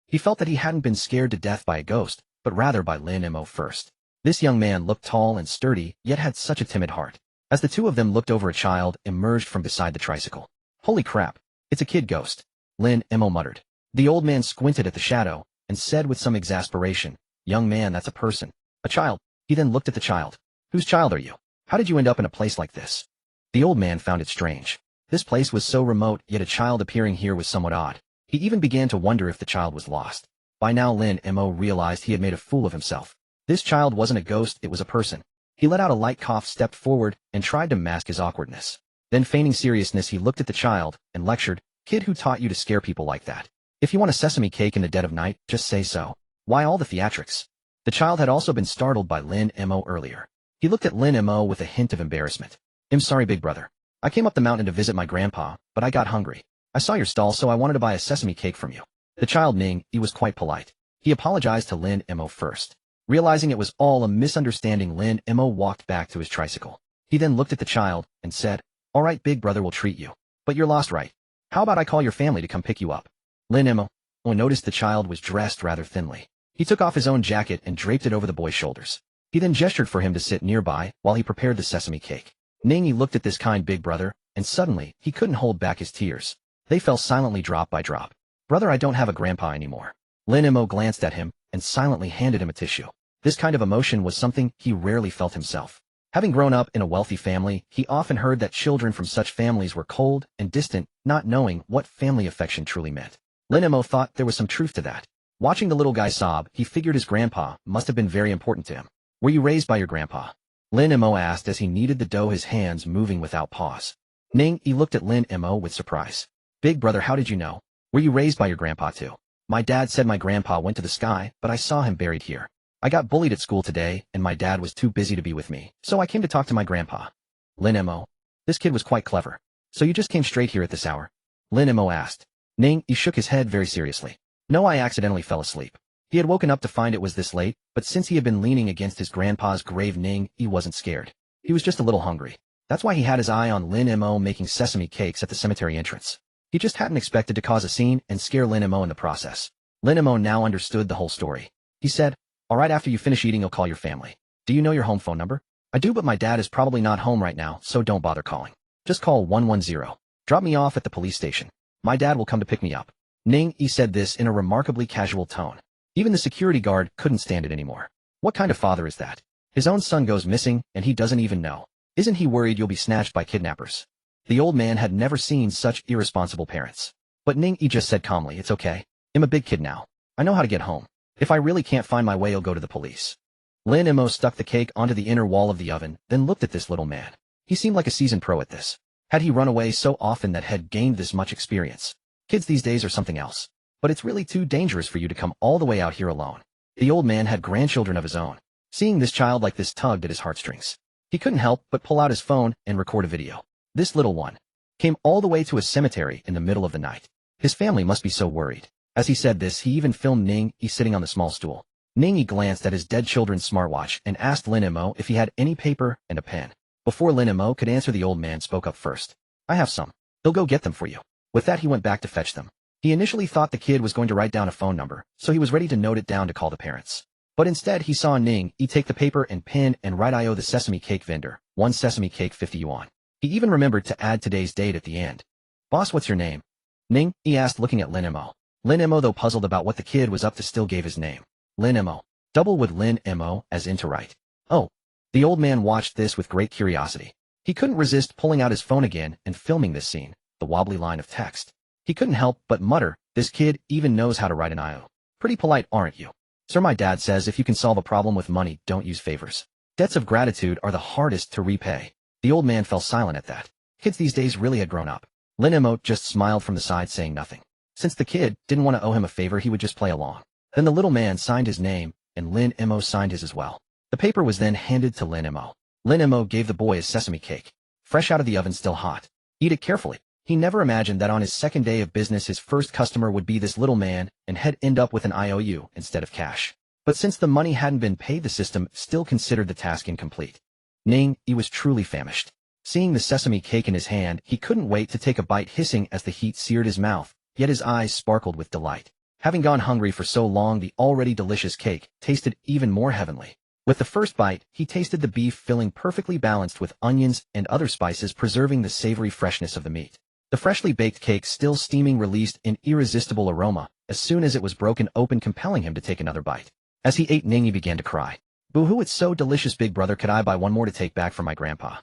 S1: He felt that he hadn't been scared to death by a ghost, but rather by Lin Mo first. This young man looked tall and sturdy, yet had such a timid heart. As the two of them looked over, a child emerged from beside the tricycle. "Holy crap! It's a kid ghost," Lin Mo muttered. The old man squinted at the shadow and said with some exasperation, "Young man, that's a person. A child." He then looked at the child. "Whose child are you? How did you end up in a place like this?" The old man found it strange. This place was so remote, yet a child appearing here was somewhat odd. He even began to wonder if the child was lost. By now Lin Mo realized he had made a fool of himself. This child wasn't a ghost, it was a person. He let out a light cough, stepped forward, and tried to mask his awkwardness. Then, feigning seriousness, he looked at the child and lectured, "Kid, who taught you to scare people like that? If you want a sesame cake in the dead of night, just say so. Why all the theatrics?" The child had also been startled by Lin Mo earlier. He looked at Lin Mo with a hint of embarrassment. "I'm sorry, big brother. I came up the mountain to visit my grandpa, but I got hungry. I saw your stall, so I wanted to buy a sesame cake from you." The child Ning, he was quite polite. He apologized to Lin Mo first. Realizing it was all a misunderstanding, Lin Mo walked back to his tricycle. He then looked at the child and said, "All right, big brother will treat you. But you're lost, right? How about I call your family to come pick you up?" Lin Mo noticed the child was dressed rather thinly. He took off his own jacket and draped it over the boy's shoulders. He then gestured for him to sit nearby while he prepared the sesame cake. Ning looked at this kind big brother, and suddenly, he couldn't hold back his tears. They fell silently drop by drop. "Brother, I don't have a grandpa anymore." Lin Mo glanced at him and silently handed him a tissue. This kind of emotion was something he rarely felt himself. Having grown up in a wealthy family, he often heard that children from such families were cold and distant, not knowing what family affection truly meant. Lin Mo thought there was some truth to that. Watching the little guy sob, he figured his grandpa must have been very important to him. "Were you raised by your grandpa?" Lin Mo asked as he kneaded the dough, his hands moving without pause. Ning, he looked at Lin Mo with surprise. "Big brother, how did you know? Were you raised by your grandpa too?" "My dad said my grandpa went to the sky, but I saw him buried here. I got bullied at school today, and my dad was too busy to be with me, so I came to talk to my grandpa." Lin Mo. This kid was quite clever. "So you just came straight here at this hour?" Lin Mo asked. Ning, he shook his head very seriously. "No, I accidentally fell asleep." He had woken up to find it was this late, but since he had been leaning against his grandpa's grave, Ning, he wasn't scared. He was just a little hungry. That's why he had his eye on Lin Mo making sesame cakes at the cemetery entrance. He just hadn't expected to cause a scene and scare Lin Mo in the process. Lin Mo now understood the whole story. He said, "All right, after you finish eating, you'll call your family. Do you know your home phone number?" "I do, but my dad is probably not home right now, so don't bother calling. Just call 110. Drop me off at the police station. My dad will come to pick me up. Ning Yi said this in a remarkably casual tone. Even the security guard couldn't stand it anymore. What kind of father is that? His own son goes missing, and he doesn't even know. Isn't he worried you'll be snatched by kidnappers? The old man had never seen such irresponsible parents. But Ning Yi just said calmly, it's okay. I'm a big kid now. I know how to get home. If I really can't find my way, I'll go to the police. Lin Mo stuck the cake onto the inner wall of the oven, then looked at this little man. He seemed like a seasoned pro at this. Had he run away so often that had gained this much experience? Kids these days are something else. But it's really too dangerous for you to come all the way out here alone. The old man had grandchildren of his own. Seeing this child like this tugged at his heartstrings. He couldn't help but pull out his phone and record a video. This little one came all the way to a cemetery in the middle of the night. His family must be so worried. As he said this, he even filmed Ning Yi sitting on the small stool. Ning Yi glanced at his dead children's smartwatch and asked Lin Mo if he had any paper and a pen. Before Lin Mo could answer, the old man spoke up first. I have some. He'll go get them for you. With that, he went back to fetch them. He initially thought the kid was going to write down a phone number, so he was ready to note it down to call the parents. But instead, he saw Ning Yi take the paper and pen and write "I owe the sesame cake vendor, 1 sesame cake 50 yuan. He even remembered to add today's date at the end. Boss, what's your name? Ning Yi asked, looking at Lin Mo. Lin Mo, though puzzled about what the kid was up to, still gave his name. Lin Mo. Double with Lin Mo, as in to write. Oh. The old man watched this with great curiosity. He couldn't resist pulling out his phone again and filming this scene, the wobbly line of text. He couldn't help but mutter, this kid even knows how to write an IO. Pretty polite, aren't you? Sir, my dad says if you can solve a problem with money, don't use favors. Debts of gratitude are the hardest to repay. The old man fell silent at that. Kids these days really had grown up. Lin Mo just smiled from the side, saying nothing. Since the kid didn't want to owe him a favor, he would just play along. Then the little man signed his name, and Lin Mo signed his as well. The paper was then handed to Lin Mo. Lin Mo gave the boy his sesame cake. Fresh out of the oven, still hot. Eat it carefully. He never imagined that on his second day of business his first customer would be this little man and he'd end up with an IOU instead of cash. But since the money hadn't been paid, the system still considered the task incomplete. Ning Yi was truly famished. Seeing the sesame cake in his hand, he couldn't wait to take a bite, hissing as the heat seared his mouth, yet his eyes sparkled with delight. Having gone hungry for so long, the already delicious cake tasted even more heavenly. With the first bite, he tasted the beef filling perfectly balanced with onions and other spices, preserving the savory freshness of the meat. The freshly baked cake, still steaming, released an irresistible aroma as soon as it was broken open, compelling him to take another bite. As he ate, Ning Yi began to cry. Boo-hoo, it's so delicious, big brother, could I buy one more to take back for my grandpa?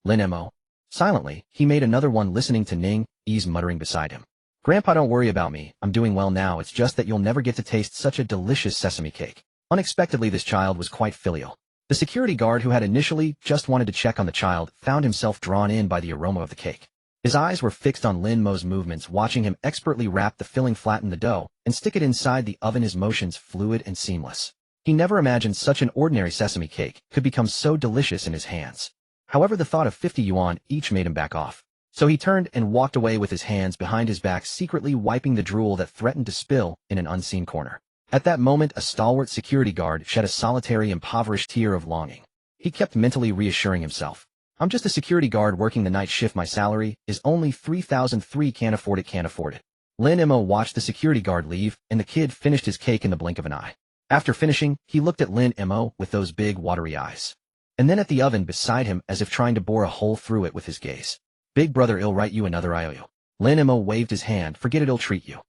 S1: Lin Mo. Silently, he made another one, listening to Ning Yi's muttering beside him. Grandpa, don't worry about me, I'm doing well now, it's just that you'll never get to taste such a delicious sesame cake. Unexpectedly, this child was quite filial. The security guard, who had initially just wanted to check on the child, found himself drawn in by the aroma of the cake. His eyes were fixed on Lin Mo's movements, watching him expertly wrap the filling, flatten the dough, and stick it inside the oven, his motions fluid and seamless. He never imagined such an ordinary sesame cake could become so delicious in his hands. However, the thought of 50 yuan each made him back off. So he turned and walked away with his hands behind his back, secretly wiping the drool that threatened to spill in an unseen corner. At that moment, a stalwart security guard shed a solitary, impoverished tear of longing. He kept mentally reassuring himself. I'm just a security guard working the night shift. My salary is only 3,003. Can't afford it, can't afford it. Lin Mo watched the security guard leave, and the kid finished his cake in the blink of an eye. After finishing, he looked at Lin Mo with those big, watery eyes. And then at the oven beside him, as if trying to bore a hole through it with his gaze. Big brother, I'll write you another IOU. Lin Mo waved his hand. Forget it, I'll treat you.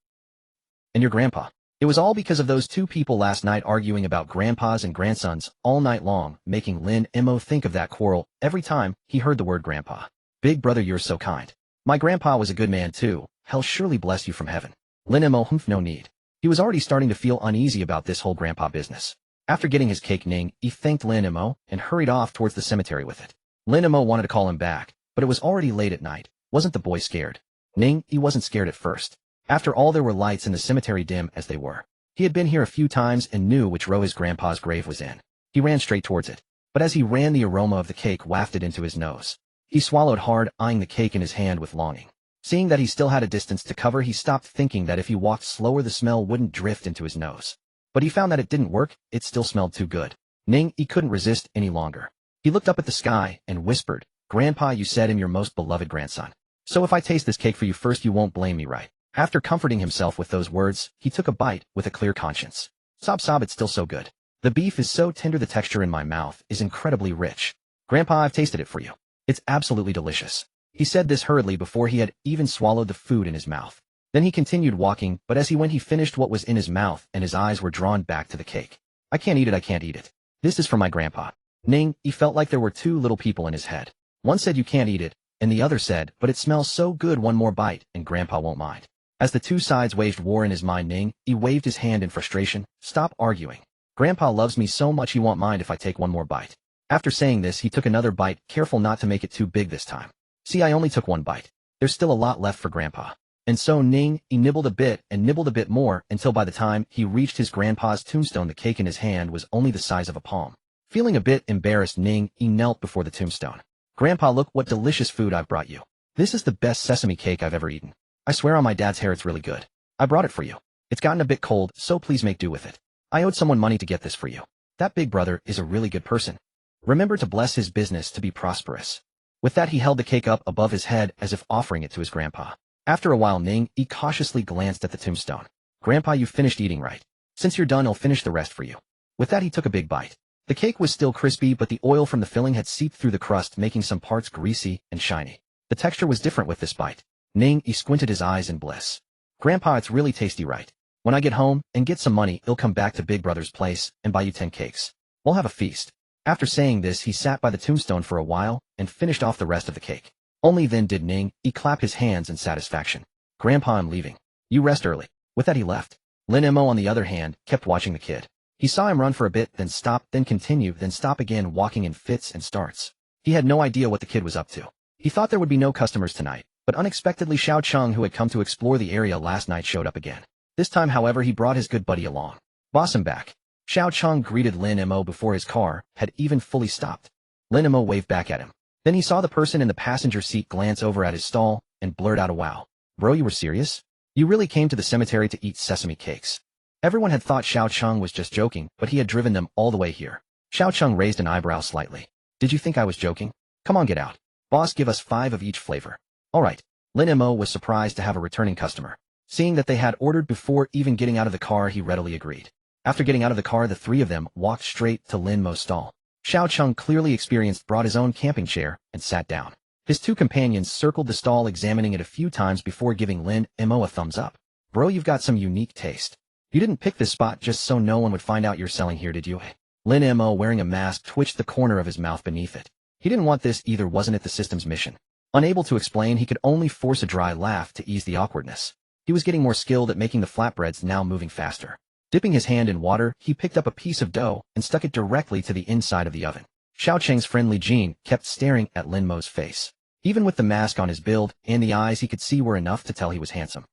S1: And your grandpa. It was all because of those two people last night arguing about grandpas and grandsons all night long, making Lin Mo think of that quarrel every time he heard the word grandpa. Big brother, you're so kind. My grandpa was a good man too. He'll surely bless you from heaven. Lin Mo, no need. He was already starting to feel uneasy about this whole grandpa business. After getting his cake, Ning Yi thanked Lin Mo and hurried off towards the cemetery with it. Lin Mo wanted to call him back, but it was already late at night. Wasn't the boy scared? Ning Yi wasn't scared at first. After all, there were lights in the cemetery, dim as they were. He had been here a few times and knew which row his grandpa's grave was in. He ran straight towards it. But as he ran, the aroma of the cake wafted into his nose. He swallowed hard, eyeing the cake in his hand with longing. Seeing that he still had a distance to cover, he stopped, thinking that if he walked slower the smell wouldn't drift into his nose. But he found that it didn't work, it still smelled too good. Ning Yi couldn't resist any longer. He looked up at the sky and whispered, Grandpa, you said I'm your most beloved grandson. So if I taste this cake for you first, you won't blame me, right? After comforting himself with those words, he took a bite with a clear conscience. Sob sob, it's still so good. The beef is so tender, the texture in my mouth is incredibly rich. Grandpa, I've tasted it for you. It's absolutely delicious. He said this hurriedly before he had even swallowed the food in his mouth. Then he continued walking, but as he went he finished what was in his mouth and his eyes were drawn back to the cake. I can't eat it, I can't eat it. This is for my grandpa. Ning, he felt like there were two little people in his head. One said you can't eat it, and the other said, but it smells so good, one more bite, and grandpa won't mind. As the two sides waged war in his mind, Ning, he waved his hand in frustration. Stop arguing. Grandpa loves me so much he won't mind if I take one more bite. After saying this he took another bite, careful not to make it too big this time. See, I only took one bite. There's still a lot left for grandpa. And so Ning, he nibbled a bit and nibbled a bit more until by the time he reached his grandpa's tombstone the cake in his hand was only the size of a palm. Feeling a bit embarrassed, Ning, he knelt before the tombstone. Grandpa, look what delicious food I've brought you. This is the best sesame cake I've ever eaten. I swear on my dad's hair it's really good. I brought it for you. It's gotten a bit cold, so please make do with it. I owed someone money to get this for you. That big brother is a really good person. Remember to bless his business to be prosperous. With that he held the cake up above his head as if offering it to his grandpa. After a while Ning, he cautiously glanced at the tombstone. Grandpa, you finished eating, right? Since you're done I'll finish the rest for you. With that he took a big bite. The cake was still crispy, but the oil from the filling had seeped through the crust, making some parts greasy and shiny. The texture was different with this bite. Ning, he squinted his eyes in bliss. Grandpa, it's really tasty, right? When I get home and get some money, he'll come back to Big Brother's place and buy you 10 cakes. We'll have a feast. After saying this he sat by the tombstone for a while and finished off the rest of the cake. Only then did Ning, he clap his hands in satisfaction. Grandpa, I'm leaving. You rest early. With that he left. Lin Mo, on the other hand, kept watching the kid. He saw him run for a bit, then stop, then continue, then stop again, walking in fits and starts. He had no idea what the kid was up to. He thought there would be no customers tonight, but unexpectedly Xiao Cheng, who had come to explore the area last night, showed up again. This time, however, he brought his good buddy along. Boss, I'm back. Xiao Cheng greeted Lin Mo before his car had even fully stopped. Lin Mo waved back at him. Then he saw the person in the passenger seat glance over at his stall and blurt out a wow. Bro, you were serious? You really came to the cemetery to eat sesame cakes? Everyone had thought Xiao Cheng was just joking, but he had driven them all the way here. Xiao Cheng raised an eyebrow slightly. Did you think I was joking? Come on, get out. Boss, give us 5 of each flavor. All right. Lin Mo was surprised to have a returning customer. Seeing that they had ordered before even getting out of the car, he readily agreed. After getting out of the car, the 3 of them walked straight to Lin Mo's stall. Xiao Cheng, clearly experienced, brought his own camping chair and sat down. His 2 companions circled the stall, examining it a few times before giving Lin Mo a thumbs up. Bro, you've got some unique taste. You didn't pick this spot just so no one would find out you're selling here, did you? Lin Mo, wearing a mask, twitched the corner of his mouth beneath it. He didn't want this either, wasn't it the system's mission? Unable to explain, he could only force a dry laugh to ease the awkwardness. He was getting more skilled at making the flatbreads, now moving faster. Dipping his hand in water, he picked up a piece of dough and stuck it directly to the inside of the oven. Xiao Cheng's friend Li Jin kept staring at Lin Mo's face. Even with the mask on his build and the eyes he could see were enough to tell he was handsome.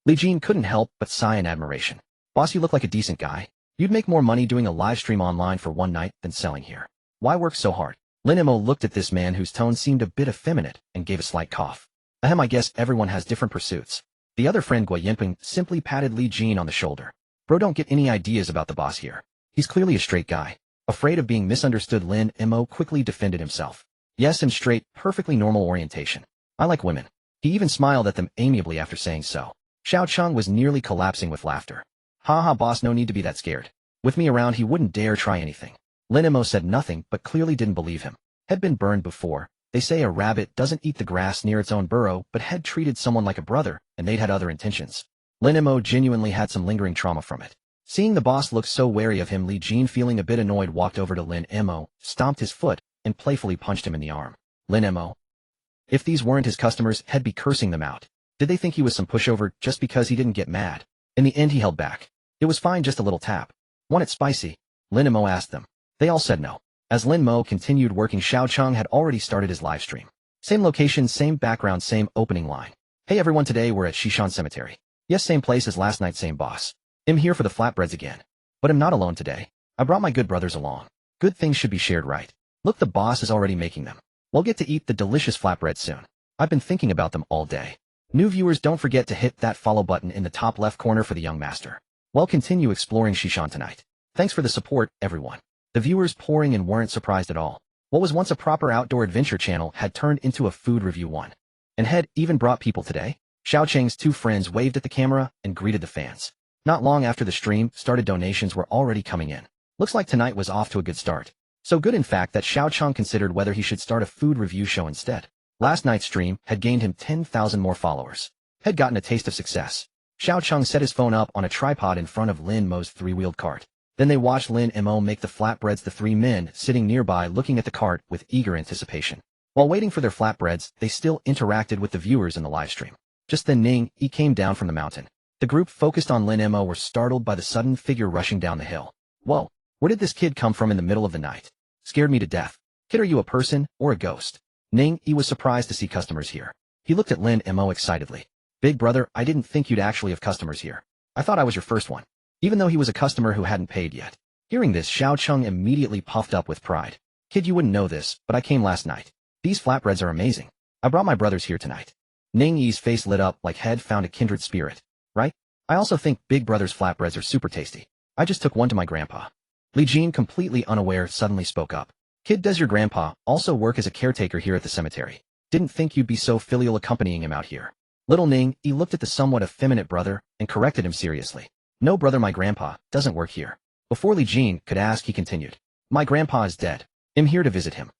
S1: Li Jin couldn't help but sigh in admiration. Boss, you look like a decent guy. You'd make more money doing a live stream online for one night than selling here. Why work so hard? Lin Mo looked at this man whose tone seemed a bit effeminate and gave a slight cough. Ahem, I guess everyone has different pursuits. The other friend Guo Yinping simply patted Li Jin on the shoulder. Bro, don't get any ideas about the boss here. He's clearly a straight guy. Afraid of being misunderstood, Lin Mo quickly defended himself. Yes, I'm straight, perfectly normal orientation. I like women. He even smiled at them amiably after saying so. Xiao Cheng was nearly collapsing with laughter. Haha, boss, no need to be that scared. With me around he wouldn't dare try anything. Lin Mo said nothing but clearly didn't believe him. Had been burned before. They say a rabbit doesn't eat the grass near its own burrow, but had treated someone like a brother, and they'd had other intentions. Lin Mo genuinely had some lingering trauma from it. Seeing the boss look so wary of him, Li Jin, feeling a bit annoyed, walked over to Lin Mo, stomped his foot, and playfully punched him in the arm. Lin Mo. If these weren't his customers, he'd be cursing them out. Did they think he was some pushover just because he didn't get mad? In the end he held back. It was fine, just a little tap. Want it spicy? Lin Mo asked them. They all said no. As Lin Mo continued working, Xiao Cheng had already started his live stream. Same location, same background, same opening line. Hey everyone, today we're at Shishan Cemetery. Yes, same place as last night, same boss. I'm here for the flatbreads again. But I'm not alone today. I brought my good brothers along. Good things should be shared, right? Look, the boss is already making them. We'll get to eat the delicious flatbreads soon. I've been thinking about them all day. New viewers, don't forget to hit that follow button in the top left corner for the young master. We'll continue exploring Shishan tonight. Thanks for the support, everyone. The viewers pouring in weren't surprised at all. What was once a proper outdoor adventure channel had turned into a food review one. And had even brought people today. Xiao Cheng's 2 friends waved at the camera and greeted the fans. Not long after the stream started, donations were already coming in. Looks like tonight was off to a good start. So good, in fact, that Xiao Cheng considered whether he should start a food review show instead. Last night's stream had gained him 10,000 more followers. Had gotten a taste of success. Xiao Cheng set his phone up on a tripod in front of Lin Mo's three-wheeled cart. Then they watched Lin Mo make the flatbreads. The three men sitting nearby looking at the cart with eager anticipation. While waiting for their flatbreads, they still interacted with the viewers in the livestream. Just then Ning Yi came down from the mountain. The group focused on Lin Mo were startled by the sudden figure rushing down the hill. Whoa, where did this kid come from in the middle of the night? Scared me to death. Kid, are you a person or a ghost? Ning Yi was surprised to see customers here. He looked at Lin Mo excitedly. Big brother, I didn't think you'd actually have customers here. I thought I was your first one. Even though he was a customer who hadn't paid yet. Hearing this, Xiao Cheng immediately puffed up with pride. Kid, you wouldn't know this, but I came last night. These flatbreads are amazing. I brought my brothers here tonight. Ning Yi's face lit up like he'd found a kindred spirit. Right? I also think Big Brother's flatbreads are super tasty. I just took one to my grandpa. Li Jin, completely unaware, suddenly spoke up. Kid, does your grandpa also work as a caretaker here at the cemetery? Didn't think you'd be so filial accompanying him out here. Little Ning Yi looked at the somewhat effeminate brother and corrected him seriously. No brother, my grandpa doesn't work here. Before Li Jin could ask, he continued. My grandpa is dead. I'm here to visit him.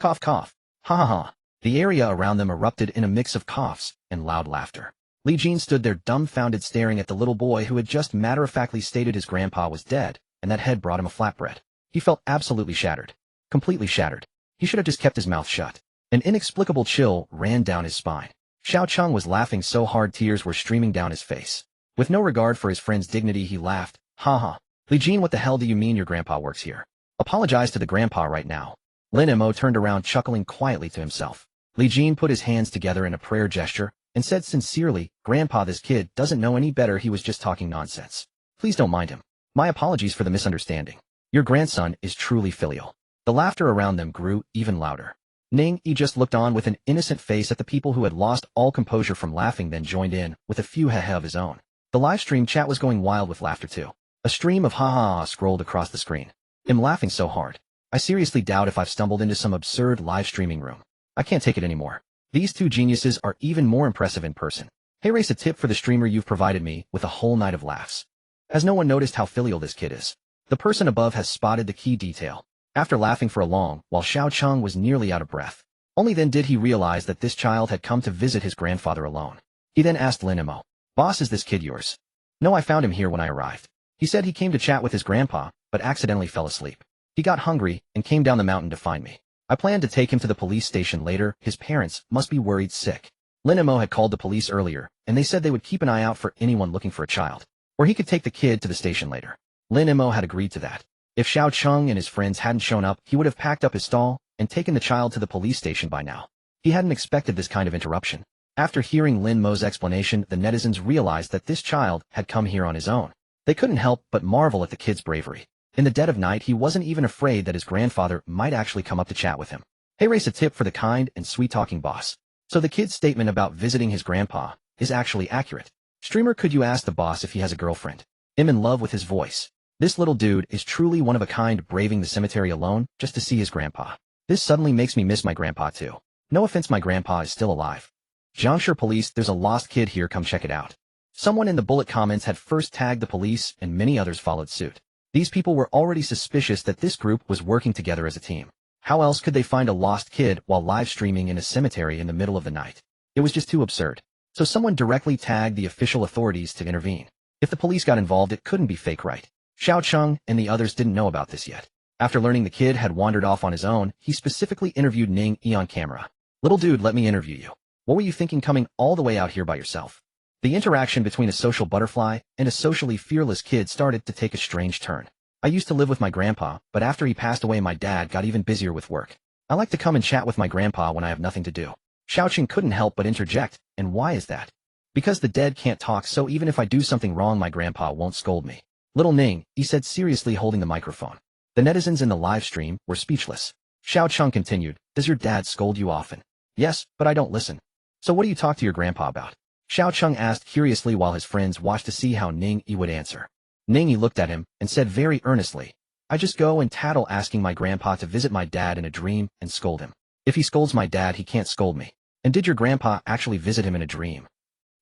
S1: Cough cough. Ha ha ha. The area around them erupted in a mix of coughs and loud laughter. Li Jin stood there dumbfounded, staring at the little boy who had just matter-of-factly stated his grandpa was dead and that had brought him a flatbread. He felt absolutely shattered. Completely shattered. He should have just kept his mouth shut. An inexplicable chill ran down his spine. Xiao Cheng was laughing so hard tears were streaming down his face. With no regard for his friend's dignity, he laughed. Ha ha. Li Jin, what the hell do you mean your grandpa works here? Apologize to the grandpa right now. Lin Mo turned around chuckling quietly to himself. Li Jin put his hands together in a prayer gesture and said sincerely, Grandpa, this kid doesn't know any better. He was just talking nonsense. Please don't mind him. My apologies for the misunderstanding. Your grandson is truly filial. The laughter around them grew even louder. Ning Yi just looked on with an innocent face at the people who had lost all composure from laughing, then joined in with a few heh-heh of his own. The live stream chat was going wild with laughter too. A stream of ha-ha scrolled across the screen. I'm laughing so hard. I seriously doubt if I've stumbled into some absurd live streaming room. I can't take it anymore. These two geniuses are even more impressive in person. Hey, race a tip for the streamer. You've provided me with a whole night of laughs. Has no one noticed how filial this kid is? The person above has spotted the key detail. After laughing for a long while, Xiao Cheng was nearly out of breath. Only then did he realize that this child had come to visit his grandfather alone. He then asked Lin Mo, Boss, is this kid yours? No, I found him here when I arrived. He said he came to chat with his grandpa, but accidentally fell asleep. He got hungry and came down the mountain to find me. I planned to take him to the police station later. His parents must be worried sick. Lin Mo had called the police earlier, and they said they would keep an eye out for anyone looking for a child. Or he could take the kid to the station later. Lin Mo had agreed to that. If Xiao Cheng and his friends hadn't shown up, he would have packed up his stall and taken the child to the police station by now. He hadn't expected this kind of interruption. After hearing Lin Mo's explanation, the netizens realized that this child had come here on his own. They couldn't help but marvel at the kid's bravery. In the dead of night, he wasn't even afraid that his grandfather might actually come up to chat with him. Hey, race a tip for the kind and sweet-talking boss. So the kid's statement about visiting his grandpa is actually accurate. Streamer, could you ask the boss if he has a girlfriend? I'm in love with his voice. This little dude is truly one of a kind, braving the cemetery alone just to see his grandpa. This suddenly makes me miss my grandpa too. No offense, my grandpa is still alive. Jiangshi police, there's a lost kid here, come check it out. Someone in the bullet comments had first tagged the police and many others followed suit. These people were already suspicious that this group was working together as a team. How else could they find a lost kid while live streaming in a cemetery in the middle of the night? It was just too absurd. So someone directly tagged the official authorities to intervene. If the police got involved, it couldn't be fake, right? Xiao Cheng and the others didn't know about this yet. After learning the kid had wandered off on his own, he specifically interviewed Ning Yi on camera. Little dude, let me interview you. What were you thinking coming all the way out here by yourself? The interaction between a social butterfly and a socially fearless kid started to take a strange turn. I used to live with my grandpa, but after he passed away, my dad got even busier with work. I like to come and chat with my grandpa when I have nothing to do. Xiaoqing couldn't help but interject, and why is that? Because the dead can't talk, so even if I do something wrong, my grandpa won't scold me. Little Ning, he said seriously, holding the microphone. The netizens in the live stream were speechless. Xiao Cheng continued, does your dad scold you often? Yes, but I don't listen. So what do you talk to your grandpa about? Xiao Cheng asked curiously while his friends watched to see how Ning Yi would answer. Ning Yi looked at him and said very earnestly, I just go and tattle asking my grandpa to visit my dad in a dream and scold him. If he scolds my dad, he can't scold me. And did your grandpa actually visit him in a dream?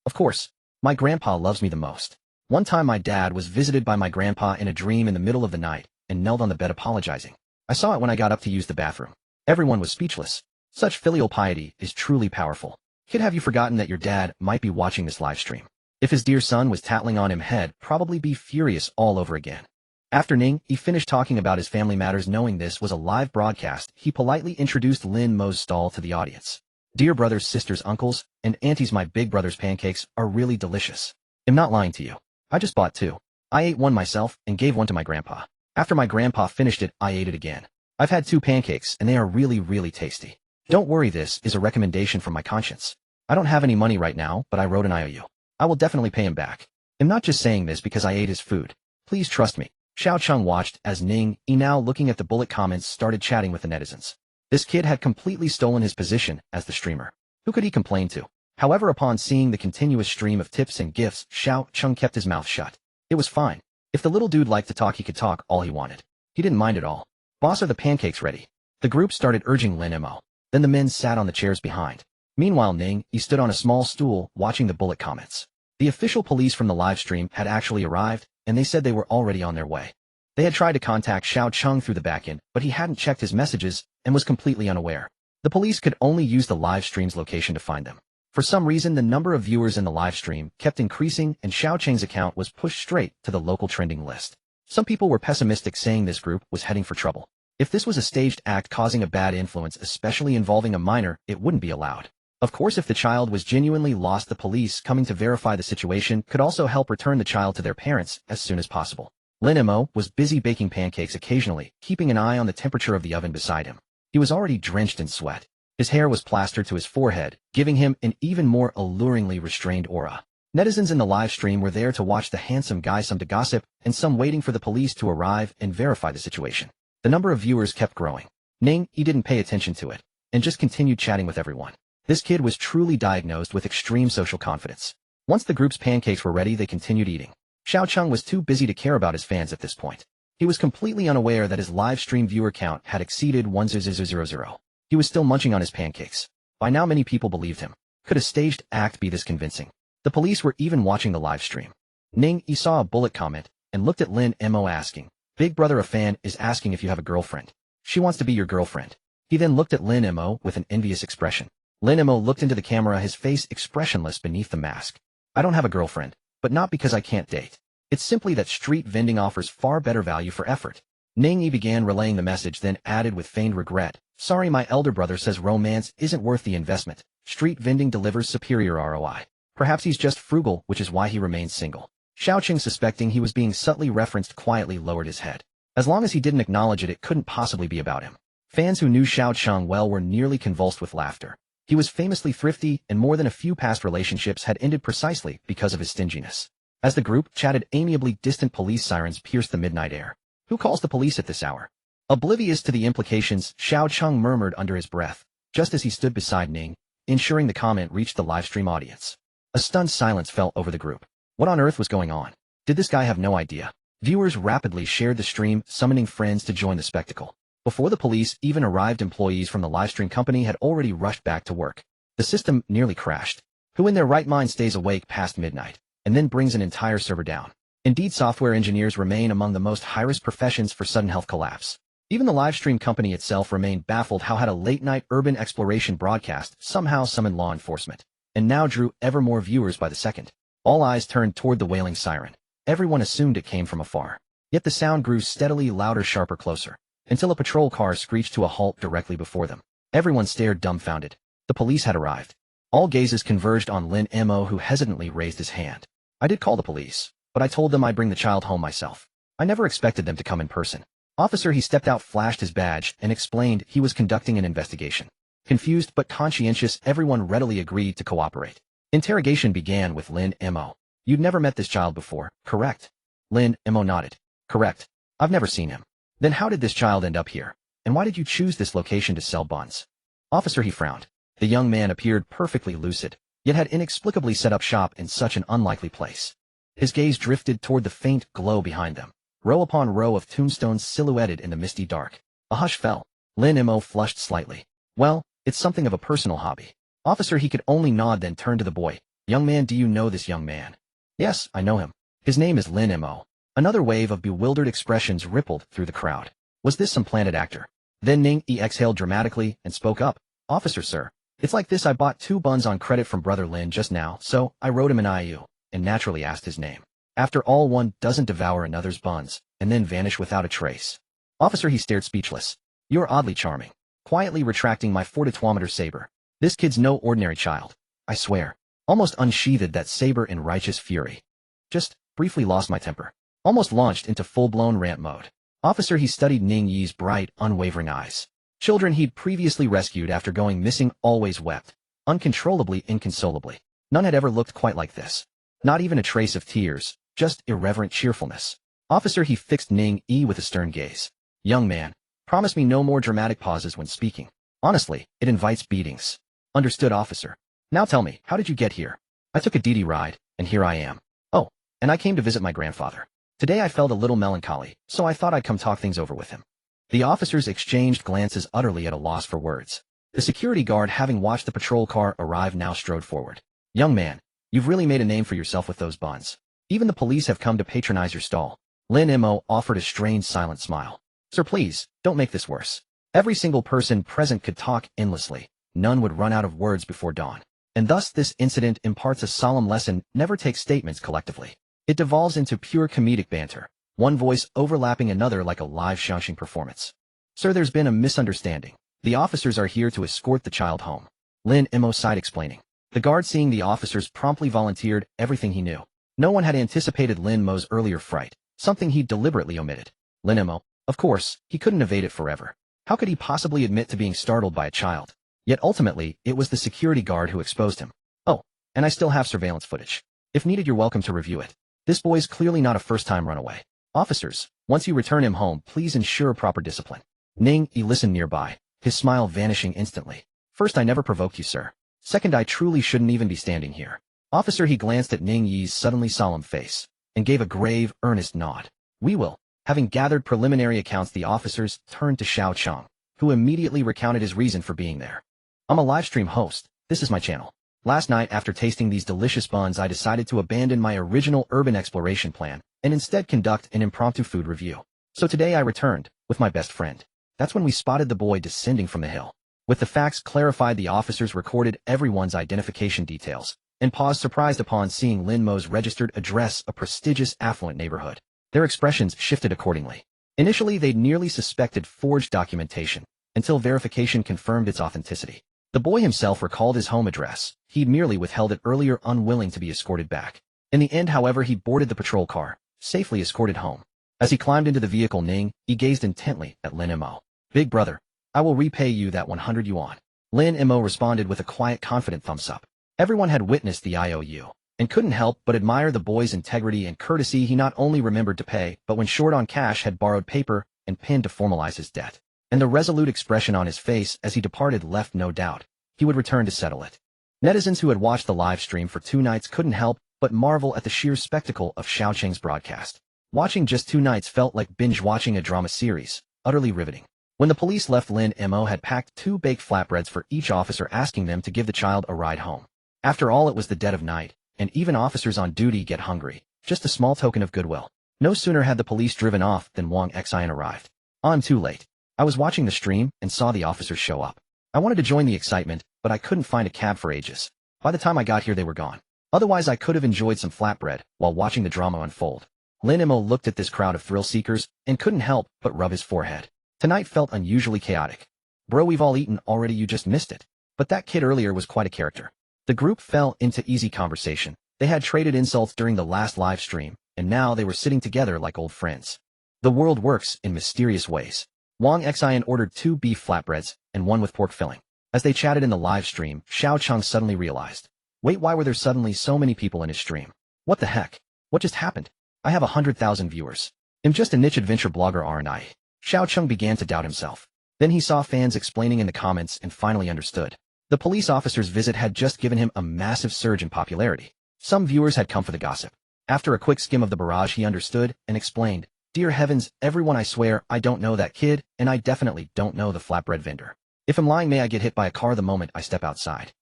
S1: Of course. My grandpa loves me the most. One time my dad was visited by my grandpa in a dream in the middle of the night and knelt on the bed apologizing. I saw it when I got up to use the bathroom. Everyone was speechless. Such filial piety is truly powerful. Kid, have you forgotten that your dad might be watching this live stream? If his dear son was tattling on him, he'd probably be furious all over again. After Ning Yi finished talking about his family matters, knowing this was a live broadcast, he politely introduced Lin Mo's stall to the audience. Dear brothers, sisters, uncles, and aunties, my big brother's pancakes are really delicious. I'm not lying to you. I just bought 2. I ate one myself and gave one to my grandpa. After my grandpa finished it, I ate it again. I've had 2 pancakes and they are really, really tasty. Don't worry, this is a recommendation from my conscience. I don't have any money right now, but I wrote an IOU. I will definitely pay him back. I'm not just saying this because I ate his food. Please trust me. Xiao Cheng watched as Ning Yi, now looking at the bullet comments, started chatting with the netizens. This kid had completely stolen his position as the streamer. Who could he complain to? However, upon seeing the continuous stream of tips and gifts, Xiao Cheng kept his mouth shut. It was fine. If the little dude liked to talk, he could talk all he wanted. He didn't mind at all. Boss, are the pancakes ready? The group started urging Lin Mo. Then the men sat on the chairs behind. Meanwhile, Ning Yi stood on a small stool, watching the bullet comments. The official police from the live stream had actually arrived, and they said they were already on their way. They had tried to contact Xiao Cheng through the backend, but he hadn't checked his messages and was completely unaware. The police could only use the live stream's location to find them. For some reason, the number of viewers in the live stream kept increasing, and Xiao Cheng's account was pushed straight to the local trending list. Some people were pessimistic, saying this group was heading for trouble. If this was a staged act causing a bad influence, especially involving a minor, it wouldn't be allowed. Of course, if the child was genuinely lost, the police coming to verify the situation could also help return the child to their parents as soon as possible. Lin Mo was busy baking pancakes, occasionally keeping an eye on the temperature of the oven beside him. He was already drenched in sweat. His hair was plastered to his forehead, giving him an even more alluringly restrained aura. Netizens in the live stream were there to watch the handsome guy, some to gossip, and some waiting for the police to arrive and verify the situation. The number of viewers kept growing. Ning Yi didn't pay attention to it, and just continued chatting with everyone. This kid was truly diagnosed with extreme social confidence. Once the group's pancakes were ready, they continued eating. Xiao Cheng was too busy to care about his fans at this point. He was completely unaware that his live stream viewer count had exceeded 1,000. He was still munching on his pancakes. By now, many people believed him. Could a staged act be this convincing? The police were even watching the live stream. Ning Yi saw a bullet comment and looked at Lin Mo, asking, "Big brother, a fan is asking if you have a girlfriend. She wants to be your girlfriend." He then looked at Lin Mo with an envious expression. Lin Mo looked into the camera, his face expressionless beneath the mask. "I don't have a girlfriend, but not because I can't date. It's simply that street vending offers far better value for effort." Ning Yi began relaying the message, then added with feigned regret, "Sorry, my elder brother says romance isn't worth the investment. Street vending delivers superior ROI. Perhaps he's just frugal, which is why he remains single." Xiao Cheng, suspecting he was being subtly referenced, quietly lowered his head. As long as he didn't acknowledge it, it couldn't possibly be about him. Fans who knew Xiao Cheng well were nearly convulsed with laughter. He was famously thrifty, and more than a few past relationships had ended precisely because of his stinginess. As the group chatted amiably, distant police sirens pierced the midnight air. Who calls the police at this hour? Oblivious to the implications, Xiao Cheng murmured under his breath, just as he stood beside Ning, ensuring the comment reached the livestream audience. A stunned silence fell over the group. What on earth was going on? Did this guy have no idea? Viewers rapidly shared the stream, summoning friends to join the spectacle. Before the police even arrived, employees from the livestream company had already rushed back to work. The system nearly crashed. Who in their right mind stays awake past midnight, and then brings an entire server down? Indeed, software engineers remain among the most high-risk professions for sudden health collapse. Even the livestream company itself remained baffled how had a late-night urban exploration broadcast somehow summoned law enforcement, and now drew ever more viewers by the second. All eyes turned toward the wailing siren. Everyone assumed it came from afar. Yet the sound grew steadily louder, sharper, closer, until a patrol car screeched to a halt directly before them. Everyone stared dumbfounded. The police had arrived. All gazes converged on Lin Mo, who hesitantly raised his hand. "I did call the police, but I told them I'd bring the child home myself. I never expected them to come in person." "Officer," he stepped out, flashed his badge, and explained he was conducting an investigation. Confused but conscientious, everyone readily agreed to cooperate. Interrogation began with Lin Mo. "You'd never met this child before, correct?" Lin Mo nodded. "Correct. I've never seen him." "Then how did this child end up here? And why did you choose this location to sell buns?" "Officer," he frowned. The young man appeared perfectly lucid, yet had inexplicably set up shop in such an unlikely place. His gaze drifted toward the faint glow behind them, row upon row of tombstones silhouetted in the misty dark. A hush fell. Lin Mo flushed slightly. "Well, it's something of a personal hobby." "Officer," he could only nod, then turned to the boy. "Young man, do you know this young man?" "Yes, I know him. His name is Lin Mo." Another wave of bewildered expressions rippled through the crowd. Was this some planted actor? Then Ning Yi exhaled dramatically and spoke up. Officer, sir. It's like this: I bought 2 buns on credit from brother Lin just now, so I wrote him an IU, and naturally asked his name. After all, one doesn't devour another's buns, and then vanish without a trace. Officer, he stared speechless. You're oddly charming. Quietly retracting my 4-2-meter saber. This kid's no ordinary child. I swear. Almost unsheathed that saber in righteous fury. Just briefly lost my temper. Almost launched into full-blown rant mode. Officer, he studied Ning Yi's bright, unwavering eyes. Children he'd previously rescued after going missing always wept, uncontrollably, inconsolably. None had ever looked quite like this. Not even a trace of tears, just irreverent cheerfulness. Officer, he fixed Ning Yi with a stern gaze. Young man, promise me no more dramatic pauses when speaking. Honestly, it invites beatings. Understood, officer. Now tell me, how did you get here? I took a DD ride, and here I am. Oh, and I came to visit my grandfather. Today I felt a little melancholy, so I thought I'd come talk things over with him. The officers exchanged glances, utterly at a loss for words. The security guard, having watched the patrol car arrive, now strode forward. Young man, you've really made a name for yourself with those buns. Even the police have come to patronize your stall. Lin Mo offered a strange, silent smile. Sir, please, don't make this worse. Every single person present could talk endlessly. None would run out of words before dawn. And thus this incident imparts a solemn lesson: never take statements collectively. It devolves into pure comedic banter, one voice overlapping another like a live Shaoxing performance. Sir, there's been a misunderstanding. The officers are here to escort the child home. Lin Mo sighed, explaining. The guard, seeing the officers, promptly volunteered everything he knew. No one had anticipated Lin Mo's earlier fright, something he deliberately omitted. Lin Mo, of course, he couldn't evade it forever. How could he possibly admit to being startled by a child? Yet ultimately, it was the security guard who exposed him. Oh, and I still have surveillance footage. If needed, you're welcome to review it. This boy's clearly not a first-time runaway. Officers, once you return him home, please ensure proper discipline. Ning Yi listened nearby, his smile vanishing instantly. First, I never provoked you, sir. Second, I truly shouldn't even be standing here. Officer, he glanced at Ning Yi's suddenly solemn face, and gave a grave, earnest nod. We will. Having gathered preliminary accounts, the officers turned to Xiao Cheng, who immediately recounted his reason for being there. I'm a livestream host. This is my channel. Last night, after tasting these delicious buns, I decided to abandon my original urban exploration plan and instead conduct an impromptu food review. So today I returned, with my best friend. That's when we spotted the boy descending from the hill. With the facts clarified, the officers recorded everyone's identification details, and paused, surprised upon seeing Lin Mo's registered address, a prestigious, affluent neighborhood. Their expressions shifted accordingly. Initially, they'd nearly suspected forged documentation, until verification confirmed its authenticity. The boy himself recalled his home address. He'd merely withheld it earlier, unwilling to be escorted back. In the end, however, he boarded the patrol car, safely escorted home. As he climbed into the vehicle, Ning Yi gazed intently at Lin Mo. Big brother, I will repay you that 100 yuan. Lin Mo responded with a quiet, confident thumbs up. Everyone had witnessed the IOU, and couldn't help but admire the boy's integrity and courtesy. He not only remembered to pay, but when short on cash, had borrowed paper and pen to formalize his debt. And the resolute expression on his face as he departed left no doubt he would return to settle it. Netizens who had watched the live stream for 2 nights couldn't help but marvel at the sheer spectacle of Shaoqing's broadcast. Watching just 2 nights felt like binge-watching a drama series, utterly riveting. When the police left, Lin Mo had packed 2 baked flatbreads for each officer, asking them to give the child a ride home. After all, it was the dead of night, and even officers on duty get hungry. Just a small token of goodwill. No sooner had the police driven off than Wang Xian arrived. I'm too late. I was watching the stream and saw the officers show up. I wanted to join the excitement, but I couldn't find a cab for ages. By the time I got here, they were gone. Otherwise, I could have enjoyed some flatbread while watching the drama unfold. Lin Mo looked at this crowd of thrill-seekers and couldn't help but rub his forehead. Tonight felt unusually chaotic. Bro, we've all eaten already, you just missed it. But that kid earlier was quite a character. The group fell into easy conversation. They had traded insults during the last live stream, and now they were sitting together like old friends. The world works in mysterious ways. Wang Xian ordered 2 beef flatbreads and 1 with pork filling. As they chatted in the live stream, Xiao Cheng suddenly realized. Wait, why were there suddenly so many people in his stream? What the heck? What just happened? I have 100,000 viewers. I'm just a niche adventure blogger, aren't I? Xiao Cheng began to doubt himself. Then he saw fans explaining in the comments and finally understood. The police officer's visit had just given him a massive surge in popularity. Some viewers had come for the gossip. After a quick skim of the barrage, he understood and explained. Dear heavens, everyone, I swear, I don't know that kid, and I definitely don't know the flatbread vendor. If I'm lying, may I get hit by a car the moment I step outside?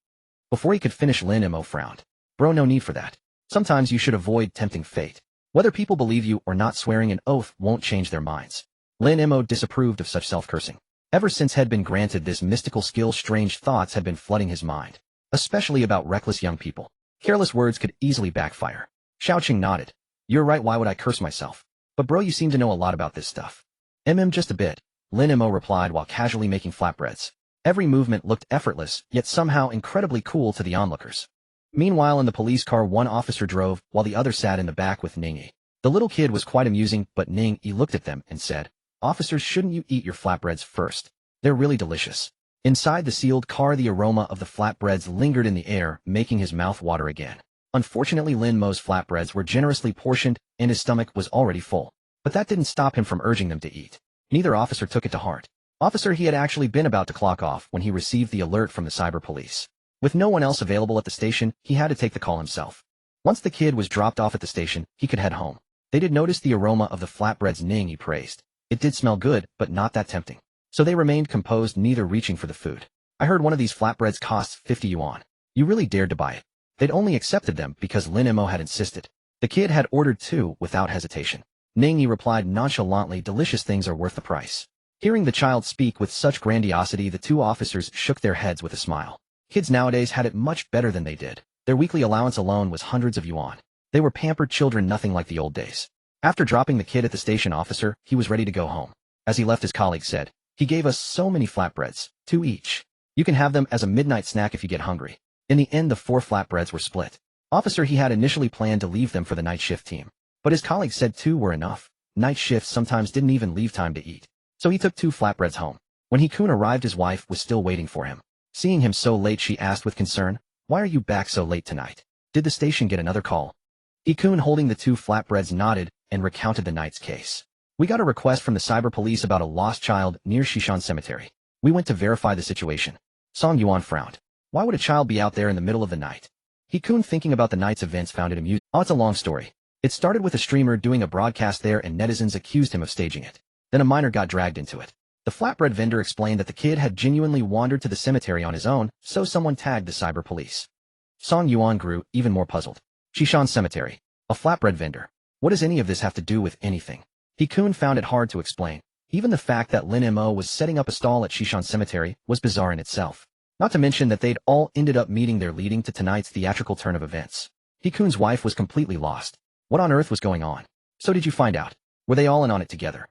S1: Before he could finish, Lin Mo frowned. Bro, no need for that. Sometimes you should avoid tempting fate. Whether people believe you or not, swearing an oath won't change their minds. Lin Mo disapproved of such self-cursing. Ever since had been granted this mystical skill, strange thoughts had been flooding his mind, especially about reckless young people. Careless words could easily backfire. Xiaoqing nodded. You're right, why would I curse myself? But bro, you seem to know a lot about this stuff. Just a bit, Lin Mo replied while casually making flatbreads. Every movement looked effortless, yet somehow incredibly cool to the onlookers. Meanwhile, in the police car, one officer drove, while the other sat in the back with Ning Yi. The little kid was quite amusing, but Ning Yi looked at them and said, Officers, shouldn't you eat your flatbreads first? They're really delicious. Inside the sealed car, the aroma of the flatbreads lingered in the air, making his mouth water again. Unfortunately, Lin Mo's flatbreads were generously portioned, and his stomach was already full. But that didn't stop him from urging them to eat. Neither officer took it to heart. He had actually been about to clock off when he received the alert from the cyber police. With no one else available at the station, he had to take the call himself. Once the kid was dropped off at the station, he could head home. They did notice the aroma of the flatbreads Ning Yi praised. It did smell good, but not that tempting. So they remained composed, neither reaching for the food. I heard one of these flatbreads costs 50 yuan. You really dared to buy it. They'd only accepted them because Lin Mo had insisted. The kid had ordered 2 without hesitation. Ning Yi replied nonchalantly, delicious things are worth the price. Hearing the child speak with such grandiosity, the 2 officers shook their heads with a smile. Kids nowadays had it much better than they did. Their weekly allowance alone was hundreds of yuan. They were pampered children, nothing like the old days. After dropping the kid at the station officer, he was ready to go home. As he left, his colleague said, He gave us so many flatbreads, 2 each. You can have them as a midnight snack if you get hungry. In the end, the 4 flatbreads were split. Officer, he had initially planned to leave them for the night shift team. But his colleague said 2 were enough. Night shifts sometimes didn't even leave time to eat. So he took 2 flatbreads home. When He-kun arrived, his wife was still waiting for him. Seeing him so late, she asked with concern, Why are you back so late tonight? Did the station get another call? He-kun, holding the 2 flatbreads, nodded and recounted the night's case. We got a request from the cyber police about a lost child near Shishan Cemetery. We went to verify the situation. Song Yuan frowned. Why would a child be out there in the middle of the night? He-kun, thinking about the night's events, found it amusing. It's a long story. It started with a streamer doing a broadcast there, and netizens accused him of staging it. Then a minor got dragged into it. The flatbread vendor explained that the kid had genuinely wandered to the cemetery on his own, so someone tagged the cyber police. Song Yuan grew even more puzzled. Shishan Cemetery. A flatbread vendor. What does any of this have to do with anything? He-kun found it hard to explain. Even the fact that Lin Mo was setting up a stall at Shishan Cemetery was bizarre in itself. Not to mention that they'd all ended up meeting there, leading to tonight's theatrical turn of events. He-kun's wife was completely lost. What on earth was going on? So did you find out? Were they all in on it together?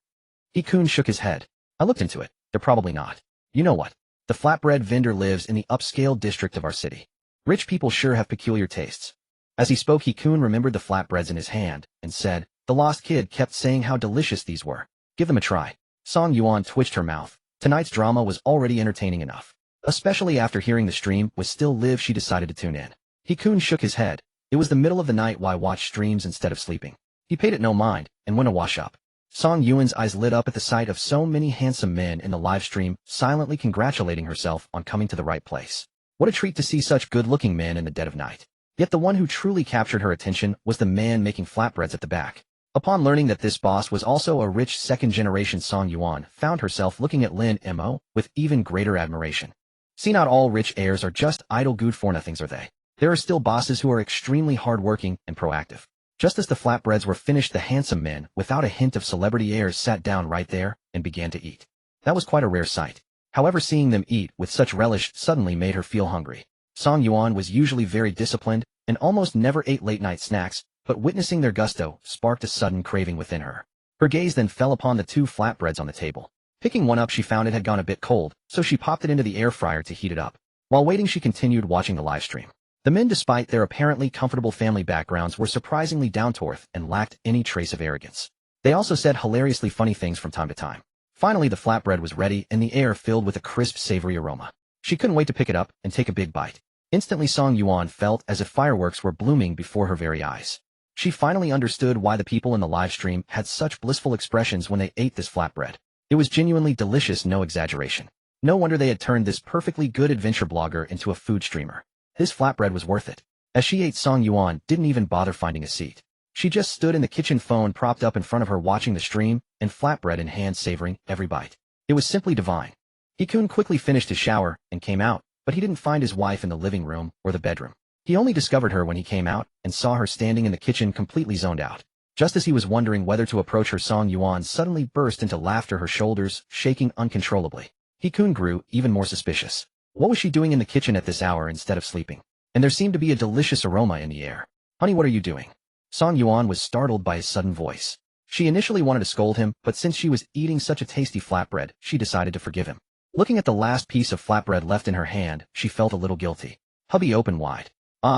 S1: He-kun shook his head. I looked into it. They're probably not. You know what? The flatbread vendor lives in the upscale district of our city. Rich people sure have peculiar tastes. As he spoke, He-kun remembered the flatbreads in his hand and said, The lost kid kept saying how delicious these were. Give them a try. Song Yuan twitched her mouth. Tonight's drama was already entertaining enough. Especially after hearing the stream was still live, she decided to tune in. He-kun shook his head. It was the middle of the night, why watch streams instead of sleeping? He paid it no mind and went to wash up. Song Yuan's eyes lit up at the sight of so many handsome men in the live stream, silently congratulating herself on coming to the right place. What a treat to see such good-looking men in the dead of night. Yet the one who truly captured her attention was the man making flatbreads at the back. Upon learning that this boss was also a rich second-generation, Song Yuan found herself looking at Lin Mo with even greater admiration. See, not all rich heirs are just idle good-for-nothings, are they? There are still bosses who are extremely hard-working and proactive. Just as the flatbreads were finished, the handsome men, without a hint of celebrity airs, sat down right there and began to eat. That was quite a rare sight. However, seeing them eat with such relish suddenly made her feel hungry. Song Yuan was usually very disciplined and almost never ate late-night snacks, but witnessing their gusto sparked a sudden craving within her. Her gaze then fell upon the 2 flatbreads on the table. Picking one up, she found it had gone a bit cold, so she popped it into the air fryer to heat it up. While waiting, she continued watching the live stream. The men, despite their apparently comfortable family backgrounds, were surprisingly down-to-earth and lacked any trace of arrogance. They also said hilariously funny things from time to time. Finally, the flatbread was ready and the air filled with a crisp, savory aroma. She couldn't wait to pick it up and take a big bite. Instantly, Song Yuan felt as if fireworks were blooming before her very eyes. She finally understood why the people in the live stream had such blissful expressions when they ate this flatbread. It was genuinely delicious, no exaggeration. No wonder they had turned this perfectly good adventure blogger into a food streamer. This flatbread was worth it. As she ate, Song Yuan didn't even bother finding a seat. She just stood in the kitchen, phone propped up in front of her, watching the stream and flatbread in hand, savoring every bite. It was simply divine. He-kun quickly finished his shower and came out, but he didn't find his wife in the living room or the bedroom. He only discovered her when he came out and saw her standing in the kitchen, completely zoned out. Just as he was wondering whether to approach her, Song Yuan suddenly burst into laughter, her shoulders shaking uncontrollably. He-kun grew even more suspicious. What was she doing in the kitchen at this hour instead of sleeping? And there seemed to be a delicious aroma in the air. Honey, what are you doing? Song Yuan was startled by his sudden voice. She initially wanted to scold him, but since she was eating such a tasty flatbread, she decided to forgive him. Looking at the last piece of flatbread left in her hand, she felt a little guilty. Hubby opened wide.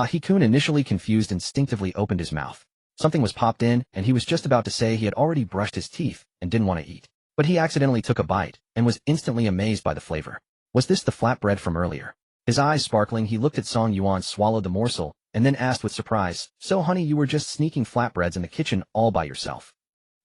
S1: He-kun, initially confused, instinctively opened his mouth. Something was popped in, and he was just about to say he had already brushed his teeth and didn't want to eat. But he accidentally took a bite and was instantly amazed by the flavor. Was this the flatbread from earlier? His eyes sparkling, he looked at Song Yuan, swallowed the morsel, and then asked with surprise, "So honey, you were just sneaking flatbreads in the kitchen all by yourself?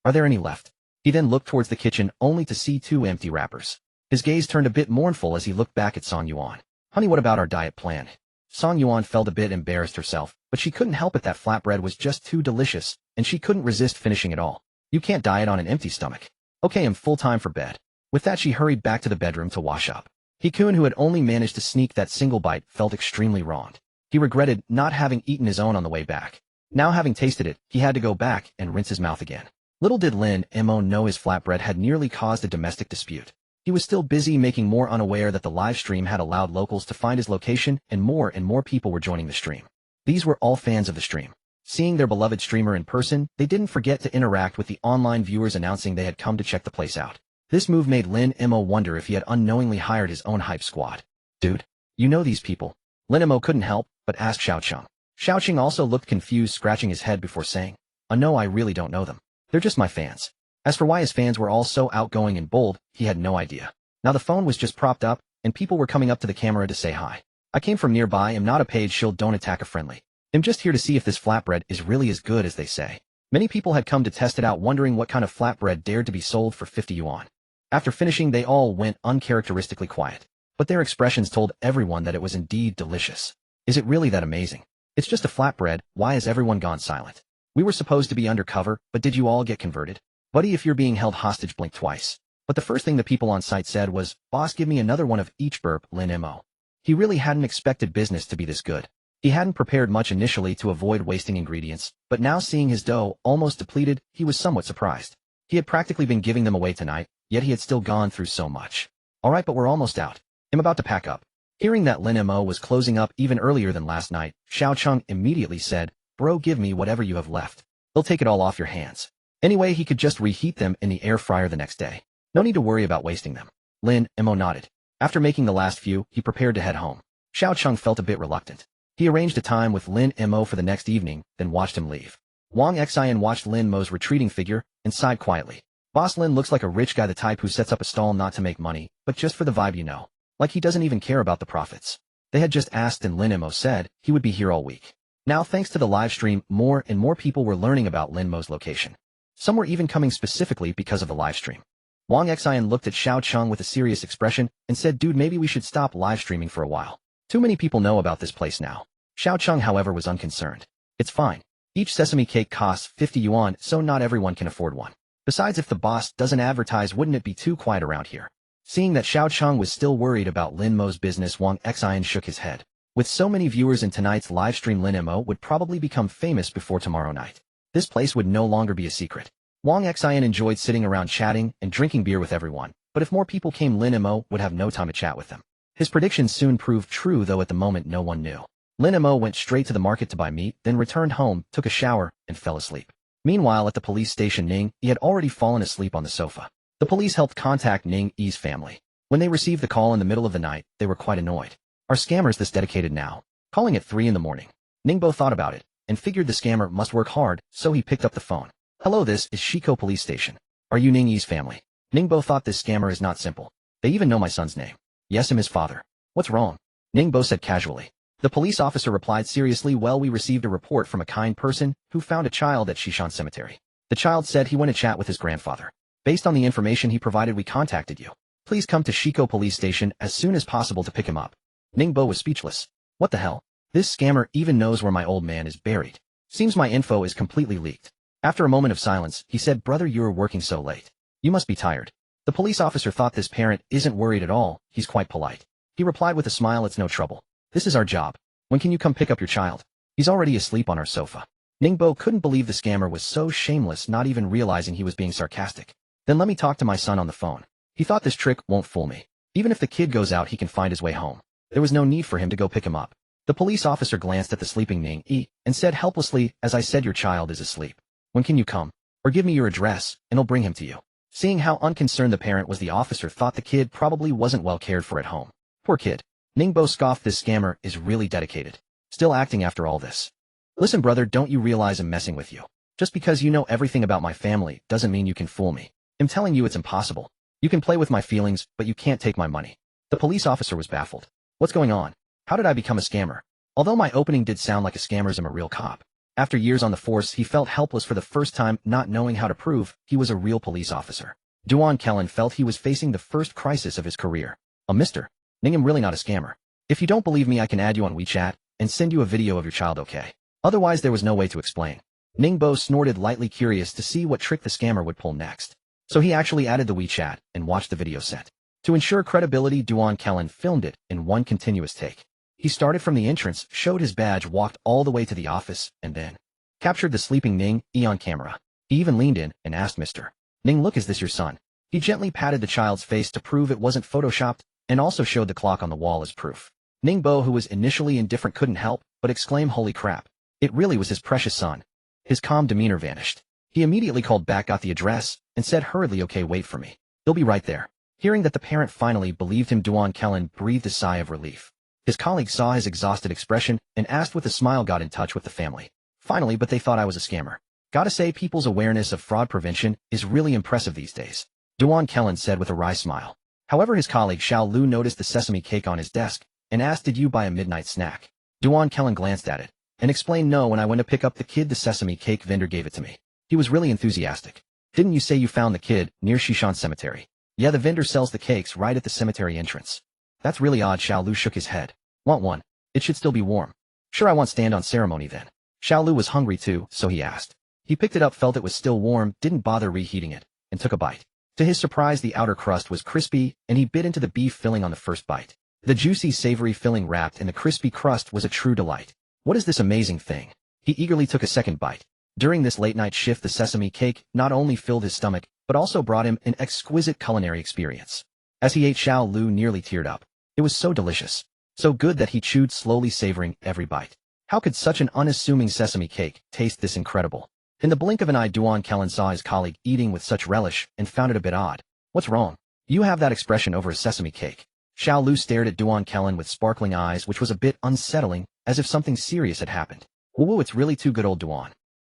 S1: Are there any left?" He then looked towards the kitchen only to see 2 empty wrappers. His gaze turned a bit mournful as he looked back at Song Yuan. "Honey, what about our diet plan?" Song Yuan felt a bit embarrassed herself, but she couldn't help it, that flatbread was just too delicious, and she couldn't resist finishing it all. You can't diet on an empty stomach. Okay, I'm full time for bed. With that, she hurried back to the bedroom to wash up. He-kun, who had only managed to sneak that single bite, felt extremely wronged. He regretted not having eaten his own on the way back. Now, having tasted it, he had to go back and rinse his mouth again. Little did Lin Mo know his flatbread had nearly caused a domestic dispute. He was still busy making more, unaware that the live stream had allowed locals to find his location, and more people were joining the stream. These were all fans of the stream. Seeing their beloved streamer in person, they didn't forget to interact with the online viewers, announcing they had come to check the place out. This move made Lin Mo wonder if he had unknowingly hired his own hype squad. "Dude, you know these people?" Lin Mo couldn't help but ask Xiaocheng. Xiaocheng also looked confused, scratching his head before saying, "No, I really don't know them. They're just my fans." As for why his fans were all so outgoing and bold, he had no idea. Now the phone was just propped up, and people were coming up to the camera to say hi. "I came from nearby, am not a paid shield, don't attack a friendly. I'm just here to see if this flatbread is really as good as they say." Many people had come to test it out, wondering what kind of flatbread dared to be sold for 50 yuan. After finishing, they all went uncharacteristically quiet. But their expressions told everyone that it was indeed delicious. Is it really that amazing? It's just a flatbread, why has everyone gone silent? We were supposed to be undercover, but did you all get converted? Buddy, if you're being held hostage, blink twice. But the first thing the people on site said was, "Boss, give me another one of each." Burp, Lin Mo. He really hadn't expected business to be this good. He hadn't prepared much initially to avoid wasting ingredients, but now seeing his dough almost depleted, he was somewhat surprised. He had practically been giving them away tonight, yet he had still gone through so much. "Alright, but we're almost out. I'm about to pack up." Hearing that Lin Mo was closing up even earlier than last night, Xiaocheng immediately said, "Bro, give me whatever you have left. They'll take it all off your hands. Anyway, he could just reheat them in the air fryer the next day. No need to worry about wasting them." Lin Mo nodded. After making the last few, he prepared to head home. Xiaocheng felt a bit reluctant. He arranged a time with Lin Mo for the next evening, then watched him leave. Wang Xian watched Lin Mo's retreating figure and sighed quietly. Boss Lin looks like a rich guy, the type who sets up a stall not to make money, but just for the vibe, you know. Like he doesn't even care about the profits. They had just asked and Lin Mo said he would be here all week. Now, thanks to the live stream, more and more people were learning about Lin Mo's location. Some were even coming specifically because of the live stream. Wang Xian looked at Xiaocheng with a serious expression and said, "Dude, maybe we should stop live streaming for a while. Too many people know about this place now." Xiaocheng, however, was unconcerned. "It's fine. Each sesame cake costs 50 yuan, so not everyone can afford one. Besides, if the boss doesn't advertise, wouldn't it be too quiet around here?" Seeing that Xiaocheng was still worried about Lin Mo's business, Wang Xian shook his head. With so many viewers in tonight's live stream, Lin Mo would probably become famous before tomorrow night. This place would no longer be a secret. Wang Xian enjoyed sitting around chatting and drinking beer with everyone, but if more people came, Lin Mo would have no time to chat with them. His predictions soon proved true, though at the moment no one knew. Lin Mo went straight to the market to buy meat, then returned home, took a shower, and fell asleep. Meanwhile, at the police station, Ning Yi had already fallen asleep on the sofa. The police helped contact Ning Yi's family. When they received the call in the middle of the night, they were quite annoyed. Are scammers this dedicated now? Calling at 3 in the morning. Ningbo thought about it, and figured the scammer must work hard, so he picked up the phone. "Hello, this is Shiko Police Station. Are you Ning Yi's family?" Ningbo thought this scammer is not simple. They even know my son's name. "Yes, I'm his father." "What's wrong?" Ningbo said casually. The police officer replied seriously, "Well, we received a report from a kind person who found a child at Shishan Cemetery. The child said he went to chat with his grandfather. Based on the information he provided, we contacted you. Please come to Shiko Police Station as soon as possible to pick him up." Ningbo was speechless. What the hell? This scammer even knows where my old man is buried. Seems my info is completely leaked. After a moment of silence, he said, "Brother, you're working so late. You must be tired." The police officer thought this parent isn't worried at all, he's quite polite. He replied with a smile, "It's no trouble. This is our job. When can you come pick up your child? He's already asleep on our sofa." Ningbo couldn't believe the scammer was so shameless, not even realizing he was being sarcastic. "Then let me talk to my son on the phone. He thought this trick won't fool me." Even if the kid goes out, he can find his way home. There was no need for him to go pick him up. The police officer glanced at the sleeping Ning Yi and said helplessly, "As I said, your child is asleep. When can you come? Or give me your address, and I'll bring him to you." Seeing how unconcerned the parent was, the officer thought the kid probably wasn't well cared for at home. Poor kid. Ningbo scoffed. This scammer is really dedicated. Still acting after all this. Listen, brother, don't you realize I'm messing with you? Just because you know everything about my family doesn't mean you can fool me. I'm telling you it's impossible. You can play with my feelings, but you can't take my money. The police officer was baffled. What's going on? How did I become a scammer? Although my opening did sound like a scammer, I'm a real cop. After years on the force, he felt helpless for the first time, not knowing how to prove he was a real police officer. Duan Kellen felt he was facing the first crisis of his career. Mr. Ning, I'm really not a scammer. If you don't believe me, I can add you on WeChat and send you a video of your child, okay? Otherwise, there was no way to explain. Ningbo snorted, lightly curious to see what trick the scammer would pull next. So he actually added the WeChat and watched the video set. To ensure credibility, Duan Kellen filmed it in one continuous take. He started from the entrance, showed his badge, walked all the way to the office, and then captured the sleeping Ning Yi on camera. He even leaned in and asked Mr. Ning, look, is this your son? He gently patted the child's face to prove it wasn't photoshopped, and also showed the clock on the wall as proof. Ningbo, who was initially indifferent, couldn't help but exclaim, holy crap. It really was his precious son. His calm demeanor vanished. He immediately called back, got the address, and said hurriedly, okay, wait for me. They'll be right there. Hearing that the parent finally believed him, Duan Kellen breathed a sigh of relief. His colleague saw his exhausted expression and asked with a smile, got in touch with the family. Finally, but they thought I was a scammer. Gotta say, people's awareness of fraud prevention is really impressive these days. Duan Kellen said with a wry smile. However, his colleague Xiao Lu noticed the sesame cake on his desk and asked, did you buy a midnight snack? Duan Kellen glanced at it and explained, no, when I went to pick up the kid, the sesame cake vendor gave it to me. He was really enthusiastic. Didn't you say you found the kid near Shishan Cemetery? Yeah, the vendor sells the cakes right at the cemetery entrance. That's really odd. Xiao Lu shook his head. Want one? It should still be warm. Sure, I want stand on ceremony then. Xiao Lu was hungry too, so he asked. He picked it up, felt it was still warm, didn't bother reheating it, and took a bite. To his surprise, the outer crust was crispy, and he bit into the beef filling on the first bite. The juicy, savory filling wrapped in the crispy crust was a true delight. What is this amazing thing? He eagerly took a second bite. During this late-night shift, the sesame cake not only filled his stomach, but also brought him an exquisite culinary experience. As he ate, Xiao Lu nearly teared up. It was so delicious. So good that he chewed slowly, savoring every bite. How could such an unassuming sesame cake taste this incredible? In the blink of an eye, Duan Kellen saw his colleague eating with such relish and found it a bit odd. What's wrong? You have that expression over a sesame cake. Xiao Lu stared at Duan Kellen with sparkling eyes, which was a bit unsettling, as if something serious had happened. Whoa, it's really too good, old Duan.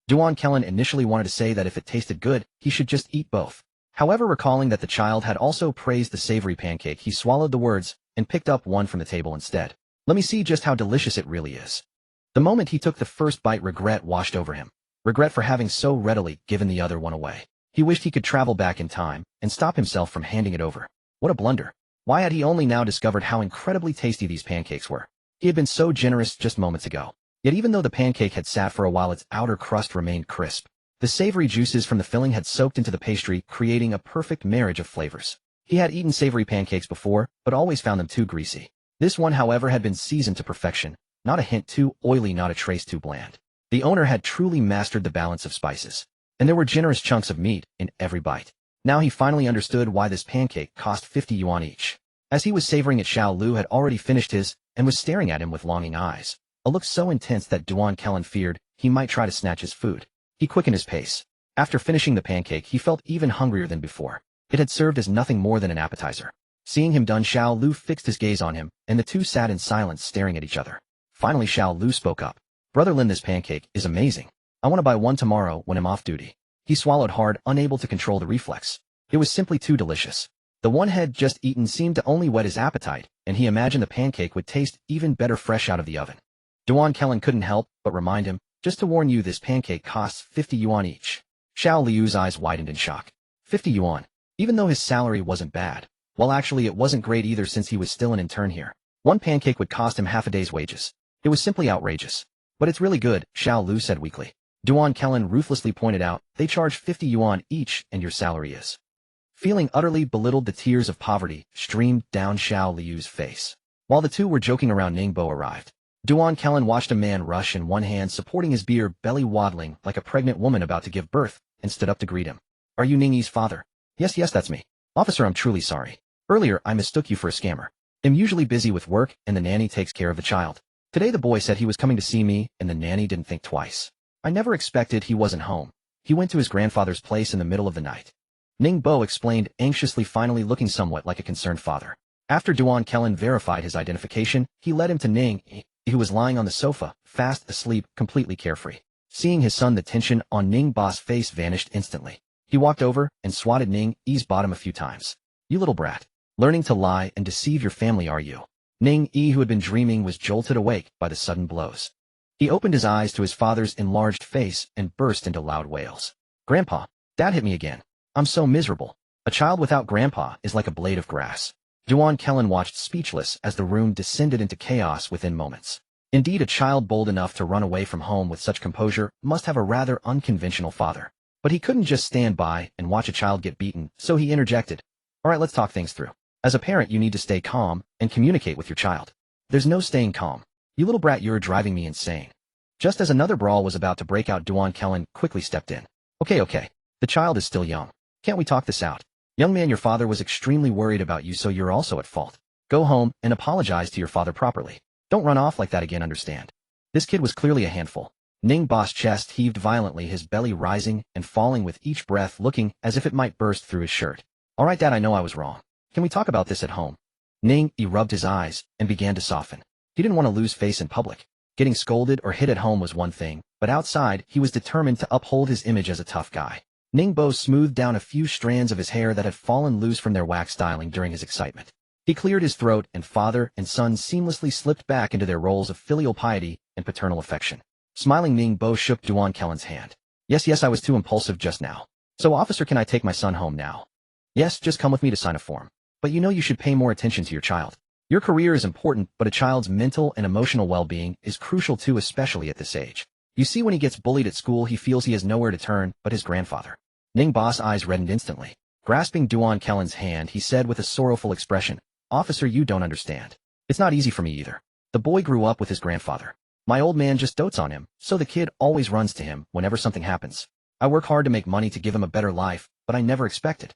S1: Duan Kellen initially wanted to say that if it tasted good, he should just eat both. However, recalling that the child had also praised the savory pancake, he swallowed the words and picked up one from the table instead. Let me see just how delicious it really is. The moment he took the first bite, regret washed over him. Regret for having so readily given the other one away. He wished he could travel back in time and stop himself from handing it over. What a blunder. Why had he only now discovered how incredibly tasty these pancakes were? He had been so generous just moments ago. Yet even though the pancake had sat for a while, its outer crust remained crisp. The savory juices from the filling had soaked into the pastry, creating a perfect marriage of flavors. He had eaten savory pancakes before, but always found them too greasy. This one, however, had been seasoned to perfection. Not a hint too oily, not a trace too bland. The owner had truly mastered the balance of spices. And there were generous chunks of meat in every bite. Now he finally understood why this pancake cost 50 yuan each. As he was savoring it, Xiao Lu had already finished his and was staring at him with longing eyes. A look so intense that Duan Kellen feared he might try to snatch his food. He quickened his pace. After finishing the pancake, he felt even hungrier than before. It had served as nothing more than an appetizer. Seeing him done, Xiao Lu fixed his gaze on him, and the two sat in silence, staring at each other. Finally, Xiao Lu spoke up. Brother Lin, this pancake is amazing. I want to buy one tomorrow when I'm off duty. He swallowed hard, unable to control the reflex. It was simply too delicious. The one he'd just eaten seemed to only whet his appetite, and he imagined the pancake would taste even better fresh out of the oven. Duan Kellen couldn't help but remind him, just to warn you, this pancake costs 50 yuan each. Xiao Liu's eyes widened in shock. 50 yuan. Even though his salary wasn't bad. Well, actually, it wasn't great either, since he was still an intern here. One pancake would cost him half a day's wages. It was simply outrageous. But it's really good, Xiao Lu said weakly. Duan Kellen ruthlessly pointed out, they charge 50 yuan each, and your salary is. Feeling utterly belittled, the tears of poverty streamed down Xiao Liu's face. While the two were joking around, Ningbo arrived. Duan Kellen watched a man rush in, one hand supporting his beer belly, waddling like a pregnant woman about to give birth, and stood up to greet him. Are you Ningyi's father? Yes, that's me. Officer, I'm truly sorry. Earlier, I mistook you for a scammer. I'm usually busy with work, and the nanny takes care of the child. Today the boy said he was coming to see me, and the nanny didn't think twice. I never expected he wasn't home. He went to his grandfather's place in the middle of the night. Ning Bo explained, anxiously, finally looking somewhat like a concerned father. After Duan Kellen verified his identification, he led him to Ning, who was lying on the sofa, fast asleep, completely carefree. Seeing his son, the tension on Ning Ba's face vanished instantly. He walked over and swatted Ning E's bottom a few times. You little brat. Learning to lie and deceive your family, are you? Ning E, who had been dreaming, was jolted awake by the sudden blows. He opened his eyes to his father's enlarged face and burst into loud wails. Grandpa, Dad hit me again. I'm so miserable. A child without grandpa is like a blade of grass. Duan Kellen watched speechless as the room descended into chaos within moments. Indeed, a child bold enough to run away from home with such composure must have a rather unconventional father. But he couldn't just stand by and watch a child get beaten, so he interjected. All right, let's talk things through. As a parent, you need to stay calm and communicate with your child. There's no staying calm. You little brat, you're driving me insane. Just as another brawl was about to break out, Duan Kellen quickly stepped in. Okay. The child is still young. Can't we talk this out? Young man, your father was extremely worried about you, so you're also at fault. Go home and apologize to your father properly. Don't run off like that again, understand? This kid was clearly a handful. Ning Ba's chest heaved violently, his belly rising and falling with each breath, looking as if it might burst through his shirt. All right, Dad, I know I was wrong. Can we talk about this at home? Ning E rubbed his eyes and began to soften. He didn't want to lose face in public. Getting scolded or hit at home was one thing, but outside, he was determined to uphold his image as a tough guy. Ning Bo smoothed down a few strands of his hair that had fallen loose from their wax styling during his excitement. He cleared his throat, and father and son seamlessly slipped back into their roles of filial piety and paternal affection. Smiling, Ning Bo shook Duan Kellen's hand. Yes, I was too impulsive just now. So, officer, can I take my son home now? Yes, just come with me to sign a form. But you know you should pay more attention to your child. Your career is important, but a child's mental and emotional well-being is crucial too, especially at this age. You see, when he gets bullied at school, he feels he has nowhere to turn but his grandfather. Ning Ba's eyes reddened instantly. Grasping Duan Kellen's hand, he said with a sorrowful expression, Officer, you don't understand. It's not easy for me either. The boy grew up with his grandfather. My old man just dotes on him, so the kid always runs to him whenever something happens. I work hard to make money to give him a better life, but I never expected.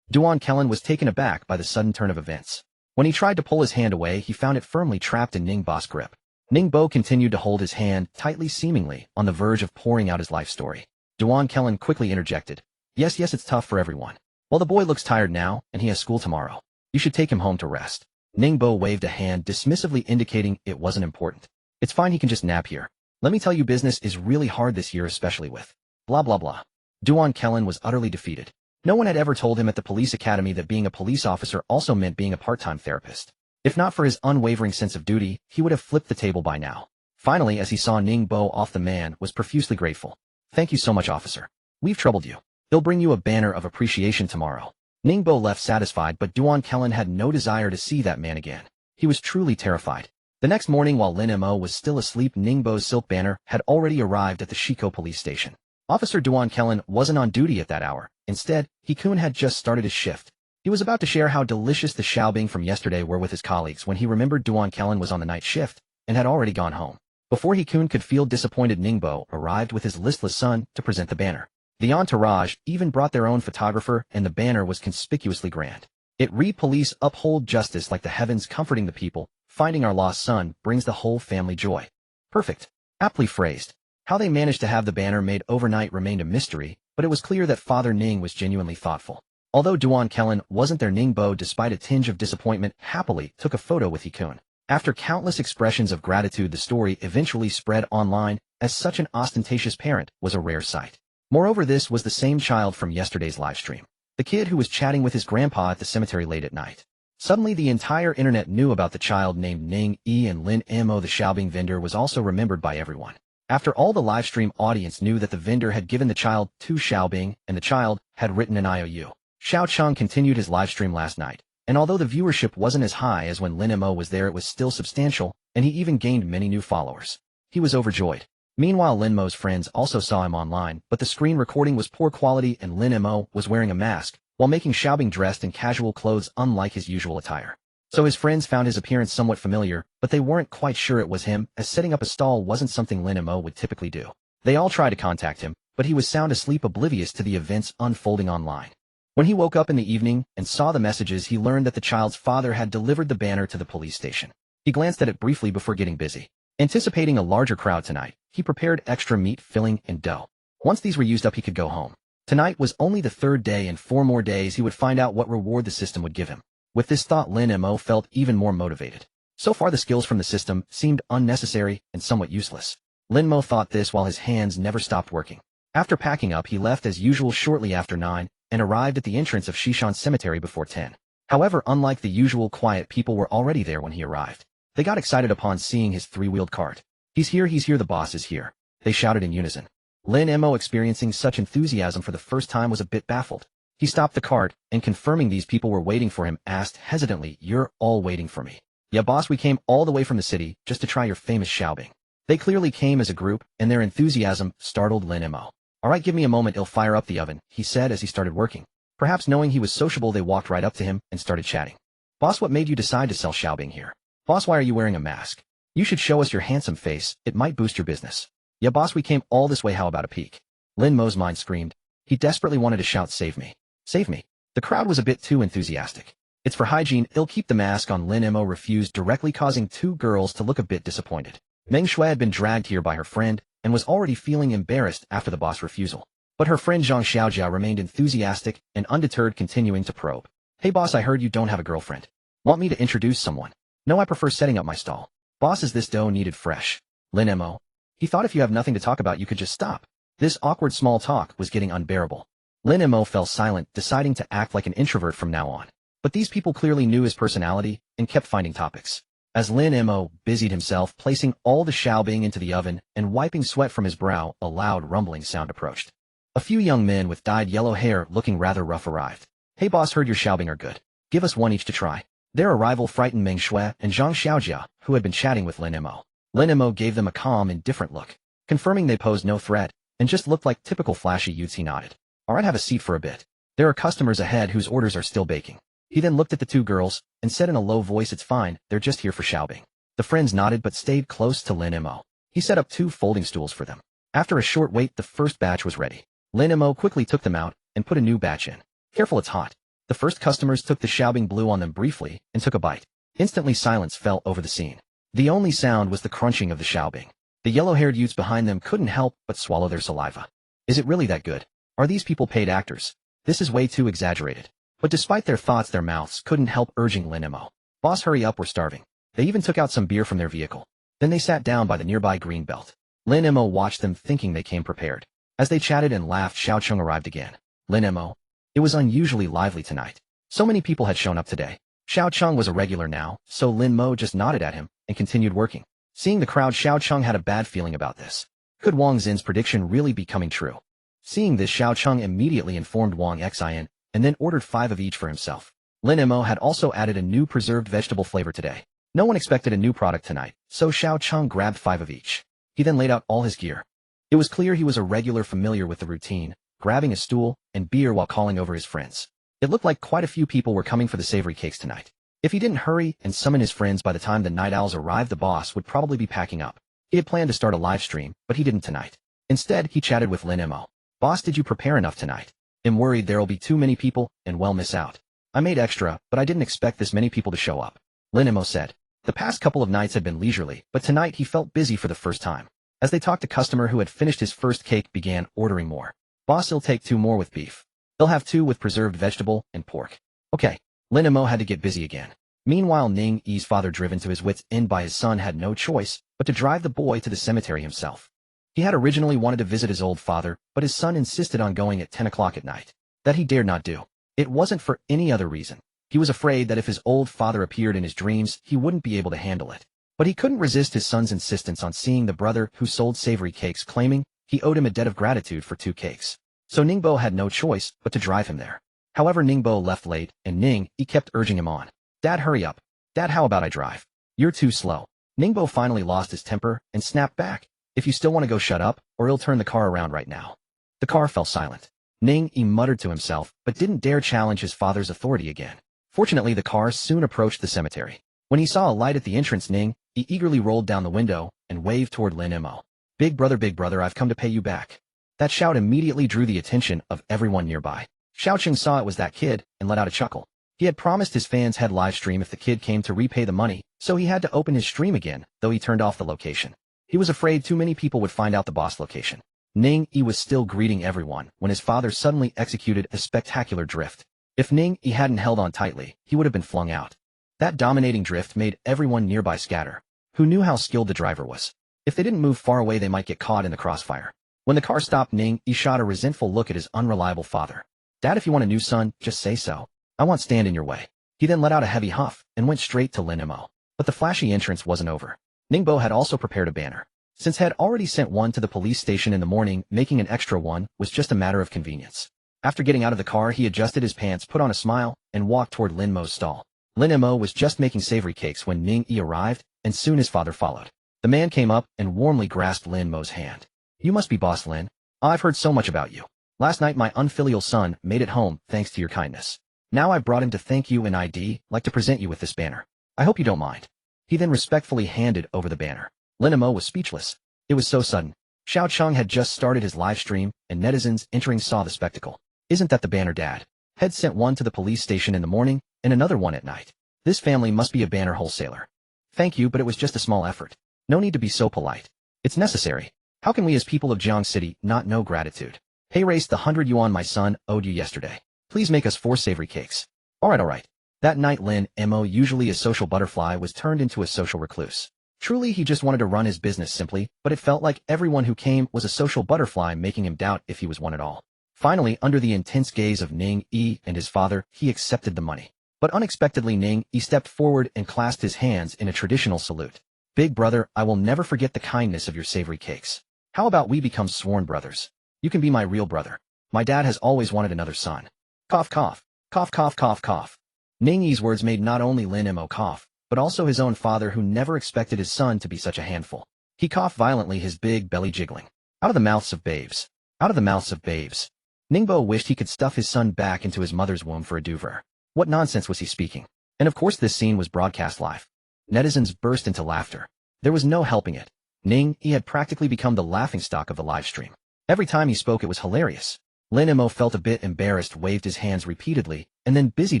S1: Duan Kellen was taken aback by the sudden turn of events. When he tried to pull his hand away, he found it firmly trapped in Ning Ba's grip. Ning Bo continued to hold his hand tightly, seemingly on the verge of pouring out his life story. Duan Kellen quickly interjected. Yes, it's tough for everyone. Well, the boy looks tired now, and he has school tomorrow. You should take him home to rest. Ning Bo waved a hand, dismissively indicating it wasn't important. It's fine, he can just nap here. Let me tell you, business is really hard this year, especially with blah blah blah. Duan Kellen was utterly defeated. No one had ever told him at the police academy that being a police officer also meant being a part-time therapist. If not for his unwavering sense of duty, he would have flipped the table by now. Finally, as he saw Ning Bo off, the man was profusely grateful. Thank you so much, officer. We've troubled you. They'll bring you a banner of appreciation tomorrow. Ning Bo left satisfied, but Duan Kellen had no desire to see that man again. He was truly terrified. The next morning, while Lin Mo was still asleep, Ning Bo's silk banner had already arrived at the Shiko police station. Officer Duan Kellen wasn't on duty at that hour. Instead, He-kun had just started his shift. He was about to share how delicious the xiaobing from yesterday were with his colleagues when he remembered Duan Kellen was on the night shift and had already gone home. Before He-kun could feel disappointed, Ning Bo arrived with his listless son to present the banner. The entourage even brought their own photographer, and the banner was conspicuously grand. It read, Police uphold justice like the heavens, comforting the people. Finding our lost son brings the whole family joy. Perfect. Aptly phrased. How they managed to have the banner made overnight remained a mystery, but it was clear that Father Ning was genuinely thoughtful. Although Duan Kellen wasn't there, Ning Bo, despite a tinge of disappointment, happily took a photo with He-kun. After countless expressions of gratitude, the story eventually spread online, as such an ostentatious parent was a rare sight. Moreover, this was the same child from yesterday's livestream. The kid who was chatting with his grandpa at the cemetery late at night. Suddenly, the entire internet knew about the child named Ning E, and Lin Mo, the xiaobing vendor, was also remembered by everyone. After all, the livestream audience knew that the vendor had given the child 2 xiaobing, and the child had written an IOU. Xiao Cheng continued his livestream last night, and although the viewership wasn't as high as when Lin Mo was there, it was still substantial, and he even gained many new followers. He was overjoyed. Meanwhile, Lin Mo's friends also saw him online, but the screen recording was poor quality, and Lin Mo was wearing a mask, while making xiaobing dressed in casual clothes unlike his usual attire. So his friends found his appearance somewhat familiar, but they weren't quite sure it was him, as setting up a stall wasn't something Lin Mo would typically do. They all tried to contact him, but he was sound asleep, oblivious to the events unfolding online. When he woke up in the evening and saw the messages, he learned that the child's father had delivered the banner to the police station. He glanced at it briefly before getting busy. Anticipating a larger crowd tonight, he prepared extra meat, filling, and dough. Once these were used up, he could go home. Tonight was only the third day, and 4 more days he would find out what reward the system would give him. With this thought, Lin Mo felt even more motivated. So far the skills from the system seemed unnecessary and somewhat useless. Lin Mo thought this while his hands never stopped working. After packing up, he left as usual shortly after 9 and arrived at the entrance of Shishan Cemetery before 10. However, unlike the usual quiet, people were already there when he arrived. They got excited upon seeing his 3-wheeled cart. He's here, the boss is here," they shouted in unison. Lin Mo, experiencing such enthusiasm for the first time, was a bit baffled. He stopped the cart, and confirming these people were waiting for him, asked hesitantly, "You're all waiting for me?" "Yeah, boss, we came all the way from the city just to try your famous xiaobing." They clearly came as a group, and their enthusiasm startled Lin Mo. "All right, give me a moment, I'll fire up the oven," he said as he started working. Perhaps knowing he was sociable, they walked right up to him and started chatting. "Boss, what made you decide to sell xiaobing here?" "Boss, why are you wearing a mask? You should show us your handsome face, it might boost your business." "Yeah, boss, we came all this way, how about a peek?" Lin Mo's mind screamed. He desperately wanted to shout, "Save me! Save me!" The crowd was a bit too enthusiastic. "It's for hygiene, I'll keep the mask on." Lin Mo refused, directly causing 2 girls to look a bit disappointed. Meng Shui had been dragged here by her friend and was already feeling embarrassed after the boss' refusal. But her friend Zhang Xiaojia remained enthusiastic and undeterred, continuing to probe. "Hey boss, I heard you don't have a girlfriend. Want me to introduce someone?" "No, I prefer setting up my stall." "Boss, is this dough needed fresh?" Lin Mo. He thought if you have nothing to talk about, you could just stop. This awkward small talk was getting unbearable. Lin Mo fell silent, deciding to act like an introvert from now on. But these people clearly knew his personality and kept finding topics. As Lin Mo busied himself placing all the xiaobing into the oven and wiping sweat from his brow, a loud rumbling sound approached. A few young men with dyed yellow hair looking rather rough arrived. "Hey boss, heard your xiaobing are good. Give us one each to try." Their arrival frightened Meng Shui and Zhang Xiaojia, who had been chatting with Lin Mo. Lin Mo gave them a calm, indifferent look. Confirming they posed no threat and just looked like typical flashy youths, he nodded. "All right, have a seat for a bit. There are customers ahead whose orders are still baking." He then looked at the 2 girls and said in a low voice, "It's fine, they're just here for xiaobing." The friends nodded but stayed close to Lin Mo. He set up 2 folding stools for them. After a short wait, the first batch was ready. Lin Mo quickly took them out and put a new batch in. "Careful, it's hot." The first customers took the xiaobing, blew on them briefly, and took a bite. Instantly silence fell over the scene. The only sound was the crunching of the xiaobing. The yellow-haired youths behind them couldn't help but swallow their saliva. Is it really that good? Are these people paid actors? This is way too exaggerated. But despite their thoughts, their mouths couldn't help urging Lin Mo. "Boss, hurry up, we're starving." They even took out some beer from their vehicle. Then they sat down by the nearby green belt. Lin Mo watched them, thinking they came prepared. As they chatted and laughed, Xiao Cheng arrived again. "Lin Mo." It was unusually lively tonight. So many people had shown up today. Xiao Cheng was a regular now, so Lin Mo just nodded at him and continued working. Seeing the crowd, Xiao Cheng had a bad feeling about this. Could Wang Xin's prediction really be coming true? Seeing this, Xiao Cheng immediately informed Wang Xin and then ordered 5 of each for himself. Lin Mo had also added a new preserved vegetable flavor today. No one expected a new product tonight, so Xiao Cheng grabbed 5 of each. He then laid out all his gear. It was clear he was a regular, familiar with the routine, grabbing a stool and beer while calling over his friends. It looked like quite a few people were coming for the savory cakes tonight. If he didn't hurry and summon his friends by the time the night owls arrived, the boss would probably be packing up. He had planned to start a live stream, but he didn't tonight. Instead, he chatted with Lin Mo. "Boss, did you prepare enough tonight? I'm worried there'll be too many people and we'll miss out. I made extra, but I didn't expect this many people to show up." Lin Mo said. The past couple of nights had been leisurely, but tonight he felt busy for the first time. As they talked, a customer who had finished his first cake began ordering more. "Boss, he'll take 2 more with beef. He'll have 2 with preserved vegetable and pork." "Okay." Lin Mo had to get busy again. Meanwhile, Ning Yi's father, driven to his wits' end by his son, had no choice but to drive the boy to the cemetery himself. He had originally wanted to visit his old father, but his son insisted on going at 10 o'clock at night. That he dared not do. It wasn't for any other reason. He was afraid that if his old father appeared in his dreams, he wouldn't be able to handle it. But he couldn't resist his son's insistence on seeing the brother who sold savory cakes, claiming he owed him a debt of gratitude for 2 cakes. So Ningbo had no choice but to drive him there. However, Ningbo left late, and He kept urging him on. "Dad, hurry up. Dad, how about I drive? You're too slow." Ningbo finally lost his temper and snapped back. "If you still want to go, shut up, or he'll turn the car around right now." The car fell silent. He muttered to himself, but didn't dare challenge his father's authority again. Fortunately, the car soon approached the cemetery. When he saw a light at the entrance, he eagerly rolled down the window and waved toward Lin Mo. Big brother, I've come to pay you back." That shout immediately drew the attention of everyone nearby. Xiaoqing saw it was that kid and let out a chuckle. He had promised his fans he'd live stream if the kid came to repay the money, so he had to open his stream again, though he turned off the location. He was afraid too many people would find out the boss location. Ning Yi was still greeting everyone when his father suddenly executed a spectacular drift. If Ning Yi hadn't held on tightly, he would have been flung out. That dominating drift made everyone nearby scatter. Who knew how skilled the driver was? If they didn't move far away, they might get caught in the crossfire. When the car stopped, Ning Yi shot a resentful look at his unreliable father. Dad, if you want a new son, just say so. I won't stand in your way. He then let out a heavy huff and went straight to Lin Mo. But the flashy entrance wasn't over. Ningbo had also prepared a banner. Since had already sent one to the police station in the morning, making an extra one was just a matter of convenience. After getting out of the car, he adjusted his pants, put on a smile, and walked toward Lin Mo's stall. Lin Mo was just making savory cakes when Ning Yi arrived, and soon his father followed. The man came up and warmly grasped Lin Mo's hand. You must be Boss Lin. I've heard so much about you. Last night my unfilial son made it home thanks to your kindness. Now I brought him to thank you and I'd like to present you with this banner. I hope you don't mind. He then respectfully handed over the banner. Lin Mo was speechless. It was so sudden. Xiaoqing had just started his live stream, and netizens entering saw the spectacle. Isn't that the banner, Dad? Had sent one to the police station in the morning, and another one at night. This family must be a banner wholesaler. Thank you, but it was just a small effort. No need to be so polite. It's necessary. How can we as people of Jiang City not know gratitude? Hey, race the 100 yuan my son owed you yesterday. Please make us 4 savory cakes. Alright. That night Lin Mo, usually a social butterfly, was turned into a social recluse. Truly he just wanted to run his business simply, but it felt like everyone who came was a social butterfly, making him doubt if he was one at all. Finally, under the intense gaze of Ning Yi and his father, he accepted the money. But unexpectedly Ning Yi stepped forward and clasped his hands in a traditional salute. Big brother, I will never forget the kindness of your savory cakes. How about we become sworn brothers? You can be my real brother. My dad has always wanted another son. Cough, cough. Cough, cough, cough, cough. Ning Yi's words made not only Lin Mo cough, but also his own father, who never expected his son to be such a handful. He coughed violently, his big belly jiggling. Out of the mouths of babes. Out of the mouths of babes. Ningbo wished he could stuff his son back into his mother's womb for a duver. What nonsense was he speaking? And of course this scene was broadcast live. Netizens burst into laughter. There was no helping it. Ning Yi had practically become the laughingstock of the live stream. Every time he spoke it was hilarious. Lin Mo felt a bit embarrassed, waved his hands repeatedly, and then busied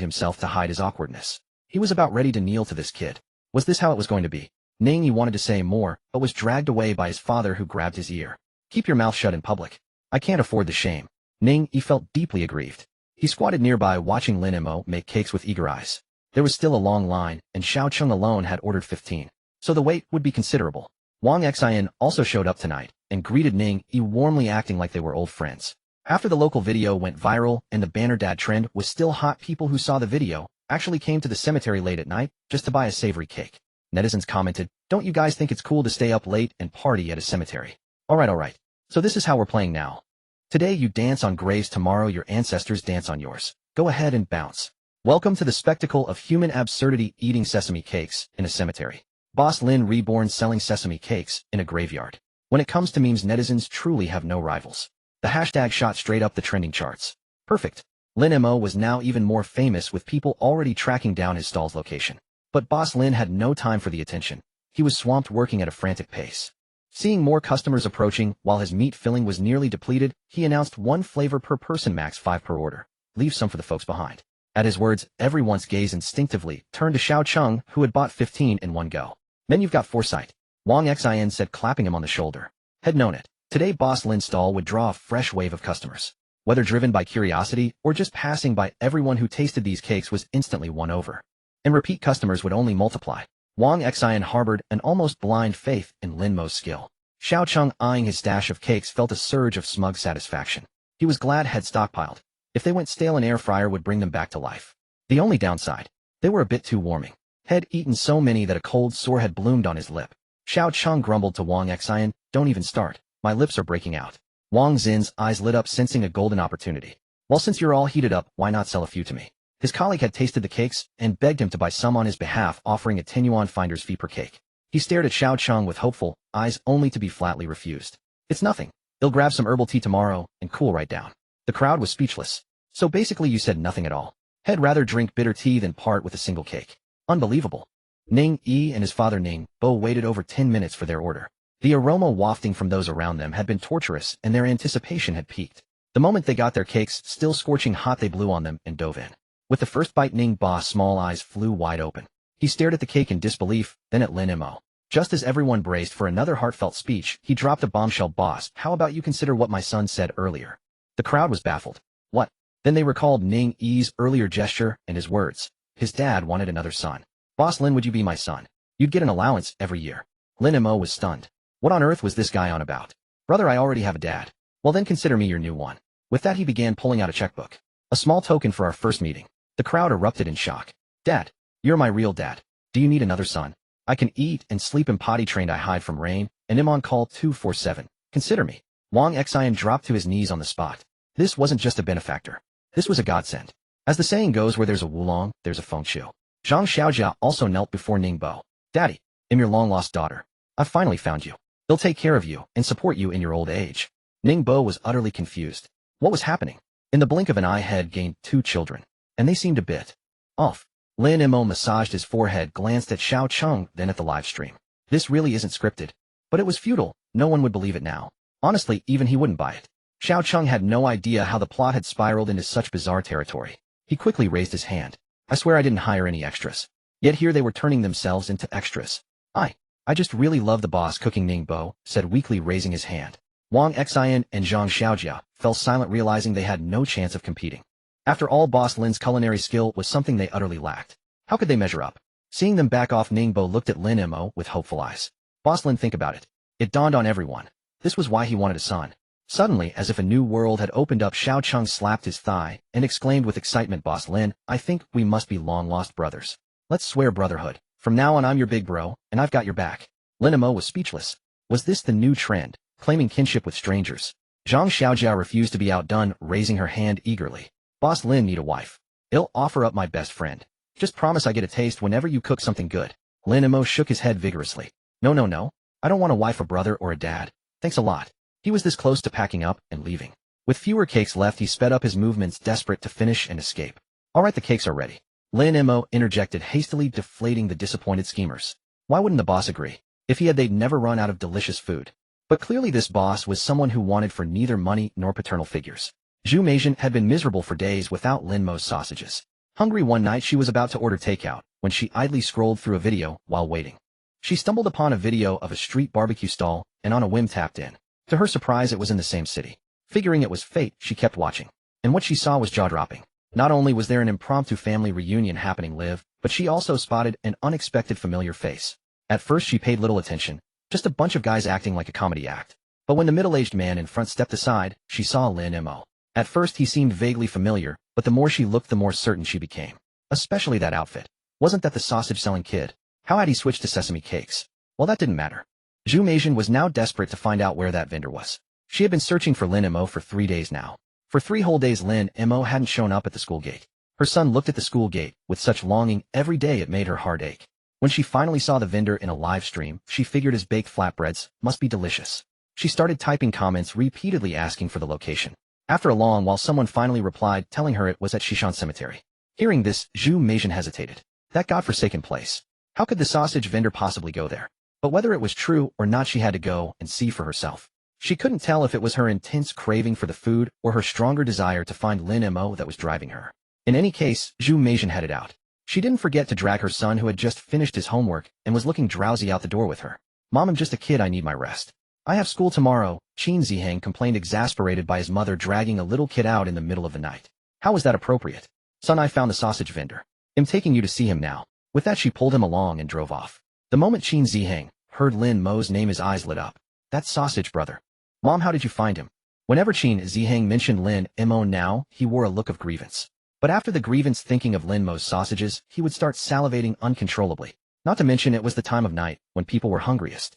S1: himself to hide his awkwardness. He was about ready to kneel to this kid. Was this how it was going to be? Ning Yi wanted to say more, but was dragged away by his father, who grabbed his ear. Keep your mouth shut in public. I can't afford the shame. Ning Yi felt deeply aggrieved. He squatted nearby watching Lin Mo make cakes with eager eyes. There was still a long line, and Xiaoqing alone had ordered 15. So the wait would be considerable. Wang Xian also showed up tonight, and greeted Ning Yi warmly, acting like they were old friends. After the local video went viral and the banner dad trend was still hot, people who saw the video actually came to the cemetery late at night just to buy a savory cake. Netizens commented, don't you guys think it's cool to stay up late and party at a cemetery? Alright. So this is how we're playing now. Today you dance on graves, tomorrow your ancestors dance on yours. Go ahead and bounce. Welcome to the spectacle of human absurdity, eating sesame cakes in a cemetery. Boss Lin reborn selling sesame cakes in a graveyard. When it comes to memes, netizens truly have no rivals. The hashtag shot straight up the trending charts. Perfect. Lin Mo was now even more famous, with people already tracking down his stall's location. But Boss Lin had no time for the attention. He was swamped, working at a frantic pace. Seeing more customers approaching while his meat filling was nearly depleted, he announced 1 flavor per person, max 5 per order. Leave some for the folks behind. At his words, everyone's gaze instinctively turned to Xiaoqing, who had bought 15 in one go. Man, you've got foresight, Wang Xian said, clapping him on the shoulder. Had known it. Today Boss Lin's stall would draw a fresh wave of customers. Whether driven by curiosity or just passing by, everyone who tasted these cakes was instantly won over. And repeat customers would only multiply. Wang Xian harbored an almost blind faith in Lin Mo's skill. Xiaoqing, eyeing his stash of cakes, felt a surge of smug satisfaction. He was glad had stockpiled. If they went stale, an air fryer would bring them back to life. The only downside, they were a bit too warming. Had eaten so many that a cold sore had bloomed on his lip. Xiaoqing grumbled to Wang Xian, don't even start. My lips are breaking out. Wang Xin's eyes lit up, sensing a golden opportunity. Well, since you're all heated up, why not sell a few to me? His colleague had tasted the cakes and begged him to buy some on his behalf, offering a 10 yuan finder's fee per cake. He stared at Xiaoqing with hopeful eyes, only to be flatly refused. It's nothing. He'll grab some herbal tea tomorrow and cool right down. The crowd was speechless. So basically you said nothing at all. Had rather drink bitter tea than part with a single cake. Unbelievable. Ning Yi and his father Ning Bo waited over 10 minutes for their order. The aroma wafting from those around them had been torturous, and their anticipation had peaked. The moment they got their cakes still scorching hot, they blew on them and dove in. With the first bite, Ning Bo's small eyes flew wide open. He stared at the cake in disbelief, then at Lin Mo. Just as everyone braced for another heartfelt speech, he dropped a bombshell. Boss, how about you consider what my son said earlier? The crowd was baffled. What? Then they recalled Ning Yi's earlier gesture and his words. His dad wanted another son. Boss Lin, would you be my son? You'd get an allowance every year. Lin Mo was stunned. What on earth was this guy on about? Brother, I already have a dad. Well then consider me your new one. With that he began pulling out a checkbook. A small token for our first meeting. The crowd erupted in shock. Dad, you're my real dad. Do you need another son? I can eat and sleep and potty trained. I hide from rain, and am on call 24/7. Consider me. Wang Xian dropped to his knees on the spot. This wasn't just a benefactor. This was a godsend. As the saying goes, where there's a Wulong, there's a fengshu. Zhang Xiaojia also knelt before Ning Bo. Daddy, I'm your long-lost daughter. I've finally found you. They'll take care of you and support you in your old age. Ning Bo was utterly confused. What was happening? In the blink of an eye, had gained 2 children, and they seemed a bit off. Lin Mo massaged his forehead, glanced at Xiao Cheng, then at the live stream. This really isn't scripted. But it was futile. No one would believe it now. Honestly, even he wouldn't buy it. Xiao Cheng had no idea how the plot had spiraled into such bizarre territory. He quickly raised his hand. I swear I didn't hire any extras. Yet here they were turning themselves into extras. I just really love the boss cooking. Ning Bo said weakly, raising his hand. Wang Xian and Zhang Xiaojia fell silent, realizing they had no chance of competing. After all, Boss Lin's culinary skill was something they utterly lacked. How could they measure up? Seeing them back off, Ning Bo looked at Lin Mo with hopeful eyes. Boss Lin, think about it. It dawned on everyone. This was why he wanted a son. Suddenly, as if a new world had opened up, Xiao Cheng slapped his thigh and exclaimed with excitement, Boss Lin, I think we must be long-lost brothers. Let's swear brotherhood. From now on I'm your big bro, and I've got your back. Lin Mo was speechless. Was this the new trend, claiming kinship with strangers? Zhang Xiaojia refused to be outdone, raising her hand eagerly. Boss Lin need a wife. I'll offer up my best friend. Just promise I get a taste whenever you cook something good. Lin Mo shook his head vigorously. No. I don't want a wife, a brother, or a dad. Thanks a lot. He was this close to packing up and leaving. With fewer cakes left, he sped up his movements, desperate to finish and escape. All right, the cakes are ready. Lin Mo interjected, hastily deflating the disappointed schemers. Why wouldn't the boss agree? If he had, they'd never run out of delicious food. But clearly this boss was someone who wanted for neither money nor paternal figures. Zhu Meizhen had been miserable for days without Lin Mo's sausages. Hungry one night, she was about to order takeout when she idly scrolled through a video while waiting. She stumbled upon a video of a street barbecue stall and on a whim tapped in. To her surprise, it was in the same city. Figuring it was fate, she kept watching. And what she saw was jaw-dropping. Not only was there an impromptu family reunion happening live, but she also spotted an unexpected familiar face. At first she paid little attention, just a bunch of guys acting like a comedy act. But when the middle-aged man in front stepped aside, she saw Lin Mo. At first he seemed vaguely familiar, but the more she looked, the more certain she became. Especially that outfit. Wasn't that the sausage-selling kid? How had he switched to sesame cakes? Well, that didn't matter. Zhu Meizhen was now desperate to find out where that vendor was. She had been searching for Lin Mo for 3 days now. For 3 whole days Lin Mo hadn't shown up at the school gate. Her son looked at the school gate with such longing every day it made her heart ache. When she finally saw the vendor in a live stream, she figured his baked flatbreads must be delicious. She started typing comments, repeatedly asking for the location. After a long while, someone finally replied, telling her it was at Shishan Cemetery. Hearing this, Zhu Meizhen hesitated. That godforsaken place. How could the sausage vendor possibly go there? But whether it was true or not, she had to go and see for herself. She couldn't tell if it was her intense craving for the food or her stronger desire to find Lin Mo that was driving her. In any case, Zhu Meizhen headed out. She didn't forget to drag her son, who had just finished his homework and was looking drowsy, out the door with her. Mom, I'm just a kid, I need my rest. I have school tomorrow, Qin Ziheng complained, exasperated by his mother dragging a little kid out in the middle of the night. How was that appropriate? Son, I found the sausage vendor. I'm taking you to see him now. With that she pulled him along and drove off. The moment Qin Ziheng heard Lin Mo's name, his eyes lit up. That sausage brother. Mom, how did you find him? Whenever Qin Ziheng mentioned Lin Mo now, he wore a look of grievance. But after the grievance, thinking of Lin Mo's sausages, he would start salivating uncontrollably. Not to mention it was the time of night when people were hungriest.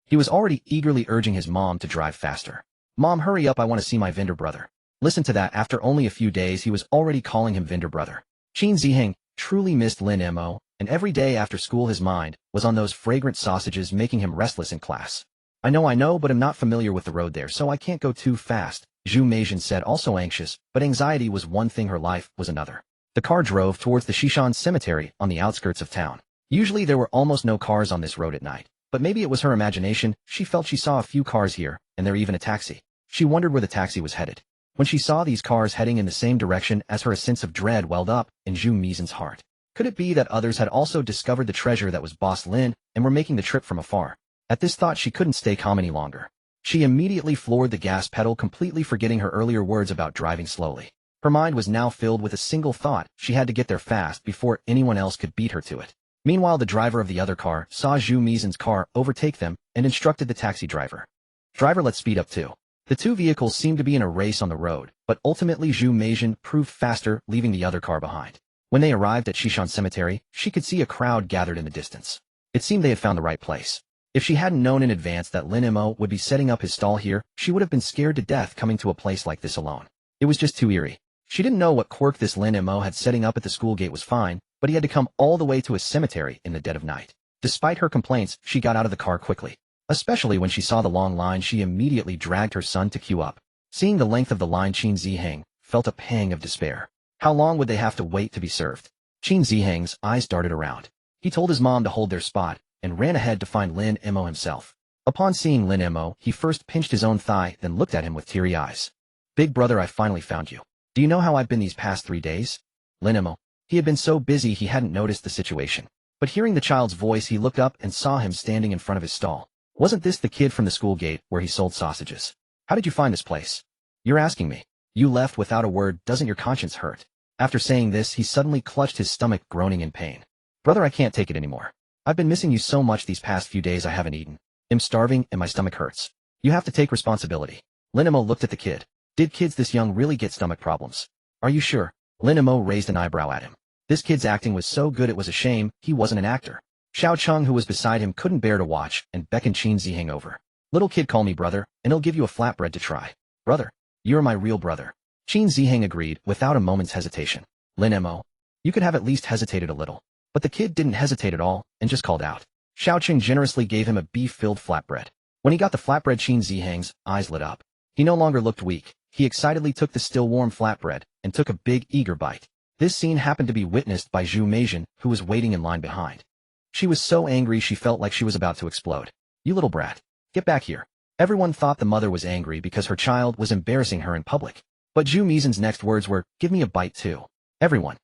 S1: He was already eagerly urging his mom to drive faster. Mom, hurry up, I want to see my vendor brother. Listen to that, after only a few days he was already calling him vendor brother. Qin Ziheng truly missed Lin Mo, and every day after school his mind was on those fragrant sausages, making him restless in class. I know, but I'm not familiar with the road there, so I can't go too fast, Zhu Meizhen said, also anxious, but anxiety was one thing, her life was another. The car drove towards the Shishan Cemetery on the outskirts of town. Usually there were almost no cars on this road at night, but maybe it was her imagination. She felt she saw a few cars here, and there even a taxi. She wondered where the taxi was headed. When she saw these cars heading in the same direction as her, a sense of dread welled up in Zhu Meisen's heart. Could it be that others had also discovered the treasure that was Boss Lin and were making the trip from afar? At this thought, she couldn't stay calm any longer. She immediately floored the gas pedal, completely forgetting her earlier words about driving slowly. Her mind was now filled with a single thought: she had to get there fast before anyone else could beat her to it. Meanwhile, the driver of the other car saw Zhu Meisen's car overtake them and instructed the taxi driver. "Driver, let's speed up too." The two vehicles seemed to be in a race on the road, but ultimately Zhu Meizhen proved faster, leaving the other car behind. When they arrived at Shishan Cemetery, she could see a crowd gathered in the distance. It seemed they had found the right place. If she hadn't known in advance that Lin Mo would be setting up his stall here, she would have been scared to death coming to a place like this alone. It was just too eerie. She didn't know what quirk this Lin Mo had. Setting up at the school gate was fine, but he had to come all the way to a cemetery in the dead of night. Despite her complaints, she got out of the car quickly. Especially when she saw the long line, she immediately dragged her son to queue up. Seeing the length of the line, Qin Ziheng felt a pang of despair. How long would they have to wait to be served? Qin Ziheng's eyes darted around. He told his mom to hold their spot and ran ahead to find Lin Mo himself. Upon seeing Lin Mo, he first pinched his own thigh, then looked at him with teary eyes. "Big brother, I finally found you. Do you know how I've been these past 3 days?" Lin Mo. He had been so busy he hadn't noticed the situation. But hearing the child's voice, he looked up and saw him standing in front of his stall. Wasn't this the kid from the school gate where he sold sausages? "How did you find this place?" "You're asking me. You left without a word. Doesn't your conscience hurt?" After saying this, he suddenly clutched his stomach, groaning in pain. "Brother, I can't take it anymore. I've been missing you so much these past few days. I haven't eaten. I'm starving and my stomach hurts. You have to take responsibility." Lin Mo looked at the kid. Did kids this young really get stomach problems? "Are you sure?" Lin Mo raised an eyebrow at him. This kid's acting was so good it was a shame he wasn't an actor. Xiao Cheng, who was beside him, couldn't bear to watch and beckoned Qin Ziheng over. "Little kid, call me brother, and he'll give you a flatbread to try." "Brother, you're my real brother." Qin Ziheng agreed without a moment's hesitation. "Lin Mo, you could have at least hesitated a little." But the kid didn't hesitate at all and just called out. Xiao Cheng generously gave him a beef-filled flatbread. When he got the flatbread, Qin Ziheng's eyes lit up. He no longer looked weak. He excitedly took the still-warm flatbread and took a big, eager bite. This scene happened to be witnessed by Zhu Meizhen, who was waiting in line behind. She was so angry she felt like she was about to explode. "You little brat. Get back here." Everyone thought the mother was angry because her child was embarrassing her in public. But Zhu Meisen's next words were, "Give me a bite too." Everyone.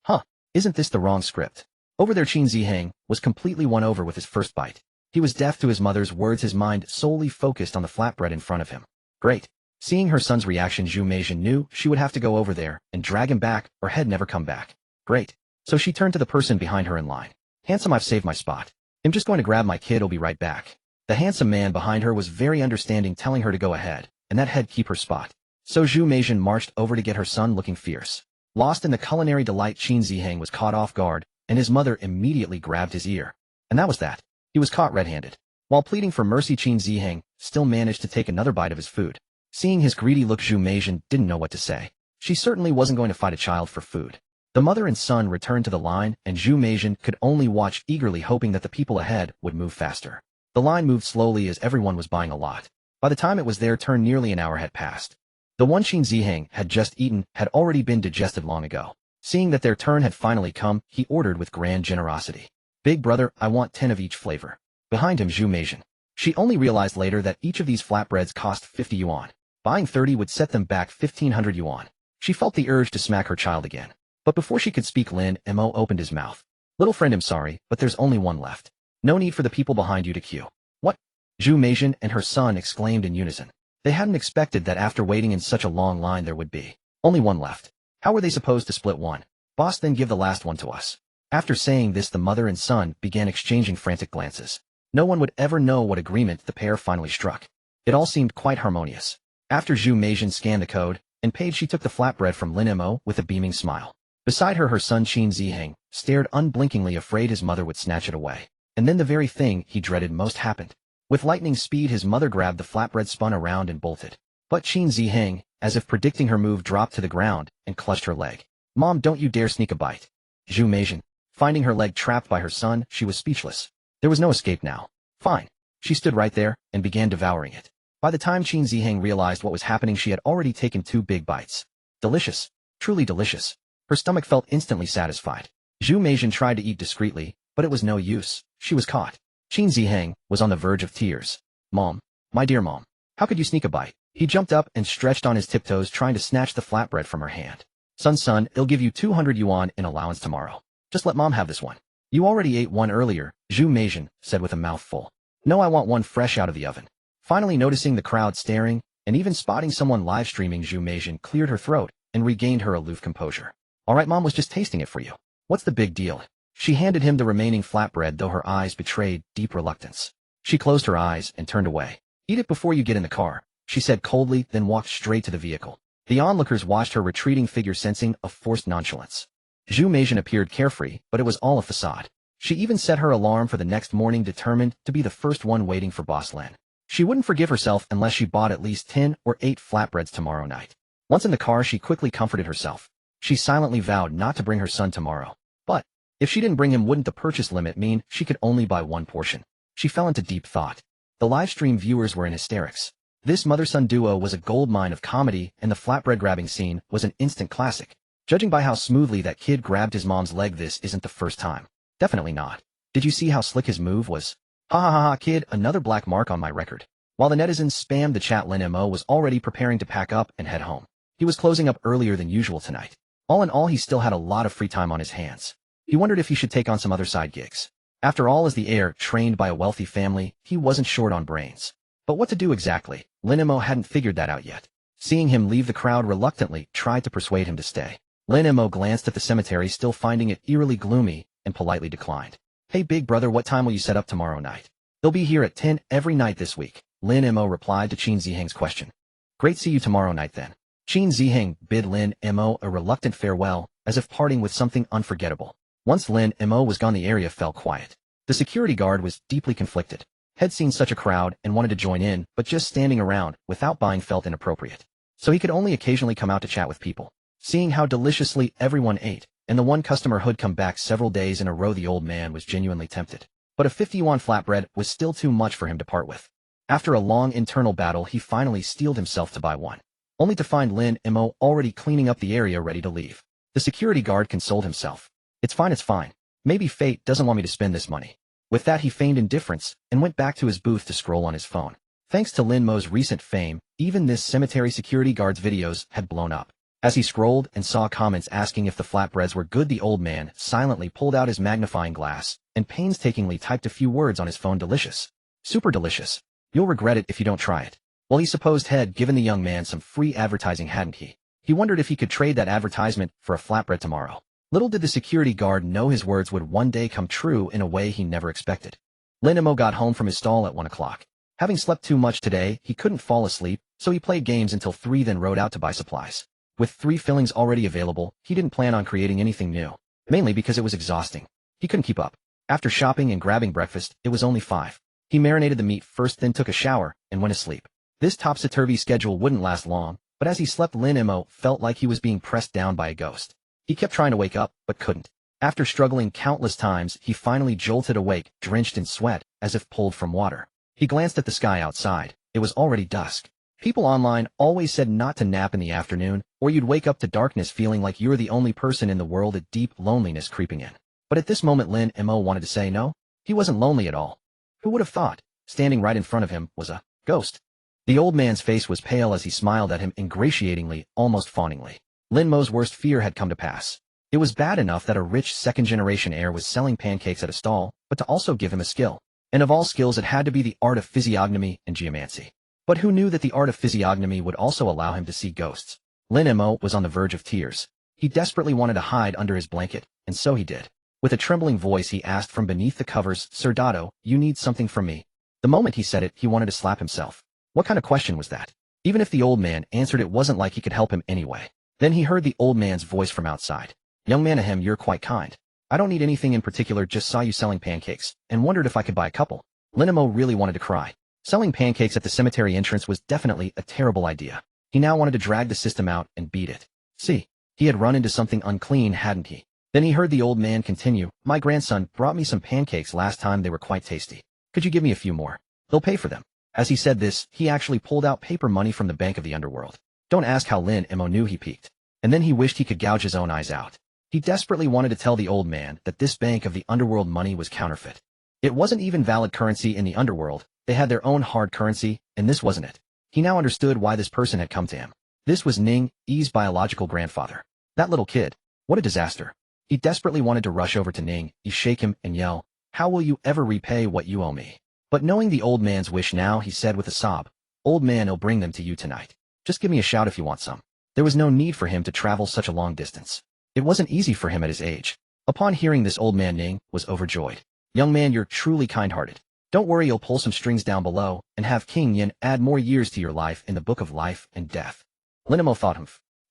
S1: Huh, isn't this the wrong script? Over there, Qin Ziheng was completely won over with his first bite. He was deaf to his mother's words, his mind solely focused on the flatbread in front of him. Great. Seeing her son's reaction, Zhu Meizhen knew she would have to go over there and drag him back or he'd never come back. Great. So she turned to the person behind her in line. "Handsome, I've saved my spot. I'm just going to grab my kid, I'll be right back." The handsome man behind her was very understanding, telling her to go ahead, and that he'd keep her spot. So Zhu Meizhen marched over to get her son, looking fierce. Lost in the culinary delight, Qin Ziheng was caught off guard, and his mother immediately grabbed his ear. And that was that. He was caught red-handed. While pleading for mercy, Qin Ziheng still managed to take another bite of his food. Seeing his greedy look, Zhu Meizhen didn't know what to say. She certainly wasn't going to fight a child for food. The mother and son returned to the line, and Zhu Meizhen could only watch eagerly, hoping that the people ahead would move faster. The line moved slowly as everyone was buying a lot. By the time it was their turn, nearly an hour had passed. The one Qin Ziheng had just eaten had already been digested long ago. Seeing that their turn had finally come, he ordered with grand generosity. "Big brother, I want 10 of each flavor." Behind him, Zhu Meizhen. She only realized later that each of these flatbreads cost 50 yuan. Buying 30 would set them back 1,500 yuan. She felt the urge to smack her child again. But before she could speak, Lin Mo opened his mouth. "Little friend, I'm sorry, but there's only one left. No need for the people behind you to queue." "What?" Zhu Meizhen and her son exclaimed in unison. They hadn't expected that after waiting in such a long line there would be only one left. How were they supposed to split one? "Boss, then give the last one to us." After saying this, the mother and son began exchanging frantic glances. No one would ever know what agreement the pair finally struck. It all seemed quite harmonious. After Zhu Meizhen scanned the code and paid, she took the flatbread from Lin Mo with a beaming smile. Beside her, her son Qin Ziheng stared unblinkingly, afraid his mother would snatch it away. And then the very thing he dreaded most happened. With lightning speed, his mother grabbed the flatbread, spun around, and bolted. But Qin Ziheng, as if predicting her move, dropped to the ground and clutched her leg. "Mom, don't you dare sneak a bite." Zhu Meizhen, finding her leg trapped by her son, she was speechless. There was no escape now. Fine. She stood right there and began devouring it. By the time Qin Ziheng realized what was happening, she had already taken 2 big bites. Delicious. Truly delicious. Her stomach felt instantly satisfied. Zhu Meizhen tried to eat discreetly, but it was no use. She was caught. Qin Ziheng was on the verge of tears. "Mom. My dear mom. How could you sneak a bite? He jumped up and stretched on his tiptoes trying to snatch the flatbread from her hand. Son, it'll give you 200 yuan in allowance tomorrow. Just let mom have this one. You already ate one earlier, Zhu Meijin said with a mouthful. No, I want one fresh out of the oven. Finally noticing the crowd staring, and even spotting someone live streaming, Zhu Meijin cleared her throat and regained her aloof composure. Alright, mom was just tasting it for you. What's the big deal? She handed him the remaining flatbread, though her eyes betrayed deep reluctance. She closed her eyes and turned away. Eat it before you get in the car, she said coldly, then walked straight to the vehicle. The onlookers watched her retreating figure, sensing a forced nonchalance. Zhu Meijin appeared carefree, but it was all a facade. She even set her alarm for the next morning, determined to be the first one waiting for Boss Lin. She wouldn't forgive herself unless she bought at least 10 or 8 flatbreads tomorrow night. Once in the car, she quickly comforted herself. She silently vowed not to bring her son tomorrow. But if she didn't bring him, wouldn't the purchase limit mean she could only buy one portion? She fell into deep thought. The livestream viewers were in hysterics. This mother-son duo was a goldmine of comedy, and the flatbread grabbing scene was an instant classic. Judging by how smoothly that kid grabbed his mom's leg, this isn't the first time. Definitely not. Did you see how slick his move was? Ha ha ha ha, kid, another black mark on my record. While the netizens spammed the chat, Lin Mo was already preparing to pack up and head home. He was closing up earlier than usual tonight. All in all, he still had a lot of free time on his hands. He wondered if he should take on some other side gigs. After all, as the heir, trained by a wealthy family, he wasn't short on brains. But what to do exactly? Lin Mo hadn't figured that out yet. Seeing him leave, the crowd reluctantly tried to persuade him to stay. Lin Mo glanced at the cemetery, still finding it eerily gloomy, and politely declined. Hey big brother, what time will you set up tomorrow night? They'll be here at 10 every night this week, Lin Mo replied to Qin Ziheng's question. Great, see you tomorrow night then. Qin Ziheng bid Lin Mo a reluctant farewell, as if parting with something unforgettable. Once Lin Mo was gone, the area fell quiet. The security guard was deeply conflicted. Had seen such a crowd and wanted to join in, but just standing around without buying felt inappropriate. So he could only occasionally come out to chat with people. Seeing how deliciously everyone ate, and the one customer who'd come back several days in a row, the old man was genuinely tempted. But a 50 yuan flatbread was still too much for him to part with. After a long internal battle, he finally steeled himself to buy one, only to find Lin Mo already cleaning up the area, ready to leave. The security guard consoled himself. It's fine. Maybe fate doesn't want me to spend this money. With that, he feigned indifference and went back to his booth to scroll on his phone. Thanks to Lin Mo's recent fame, even this cemetery security guard's videos had blown up. As he scrolled and saw comments asking if the flatbreads were good, the old man silently pulled out his magnifying glass and painstakingly typed a few words on his phone. Delicious. Super delicious. You'll regret it if you don't try it. Well, he supposed had given the young man some free advertising, hadn't he? He wondered if he could trade that advertisement for a flatbread tomorrow. Little did the security guard know his words would one day come true in a way he never expected. Lin Mo got home from his stall at 1 o'clock. Having slept too much today, he couldn't fall asleep, so he played games until 3, then rode out to buy supplies. With 3 fillings already available, he didn't plan on creating anything new, mainly because it was exhausting. He couldn't keep up. After shopping and grabbing breakfast, it was only 5. He marinated the meat first, then took a shower and went to sleep. This topsy-turvy schedule wouldn't last long, but as he slept, Lin Mo felt like he was being pressed down by a ghost. He kept trying to wake up, but couldn't. After struggling countless times, he finally jolted awake, drenched in sweat, as if pulled from water. He glanced at the sky outside. It was already dusk. People online always said not to nap in the afternoon, or you'd wake up to darkness feeling like you're the only person in the world, a deep loneliness creeping in. But at this moment, Lin Mo wanted to say no. He wasn't lonely at all. Who would have thought? Standing right in front of him was a ghost. The old man's face was pale as he smiled at him ingratiatingly, almost fawningly. Lin Mo's worst fear had come to pass. It was bad enough that a rich second-generation heir was selling pancakes at a stall, but to also give him a skill. And of all skills, it had to be the art of physiognomy and geomancy. But who knew that the art of physiognomy would also allow him to see ghosts? Lin Mo was on the verge of tears. He desperately wanted to hide under his blanket, and so he did. With a trembling voice, he asked from beneath the covers, "Sir Dado, you need something from me?" The moment he said it, he wanted to slap himself. What kind of question was that? Even if the old man answered, it wasn't like he could help him anyway. Then he heard the old man's voice from outside. "Young man, ahem, you're quite kind. I don't need anything in particular, just saw you selling pancakes, and wondered if I could buy a couple." Lin Mo really wanted to cry. Selling pancakes at the cemetery entrance was definitely a terrible idea. He now wanted to drag the system out and beat it. See, he had run into something unclean, hadn't he? Then he heard the old man continue, "My grandson brought me some pancakes last time, they were quite tasty. Could you give me a few more? They'll pay for them." As he said this, he actually pulled out paper money from the Bank of the Underworld. Don't ask how Lin Mo knew he peeked. And then he wished he could gouge his own eyes out. He desperately wanted to tell the old man that this Bank of the Underworld money was counterfeit. It wasn't even valid currency in the underworld. They had their own hard currency, and this wasn't it. He now understood why this person had come to him. This was Ning Yi's biological grandfather. That little kid. What a disaster. He desperately wanted to rush over to Ning Yi, shake him, and yell, "How will you ever repay what you owe me?" But knowing the old man's wish now, he said with a sob, "Old man, I'll bring them to you tonight. Just give me a shout if you want some." There was no need for him to travel such a long distance. It wasn't easy for him at his age. Upon hearing this, old man Ning was overjoyed. "Young man, you're truly kind-hearted. Don't worry, you'll pull some strings down below and have King Yin add more years to your life in the book of life and death." Lin Mo thought,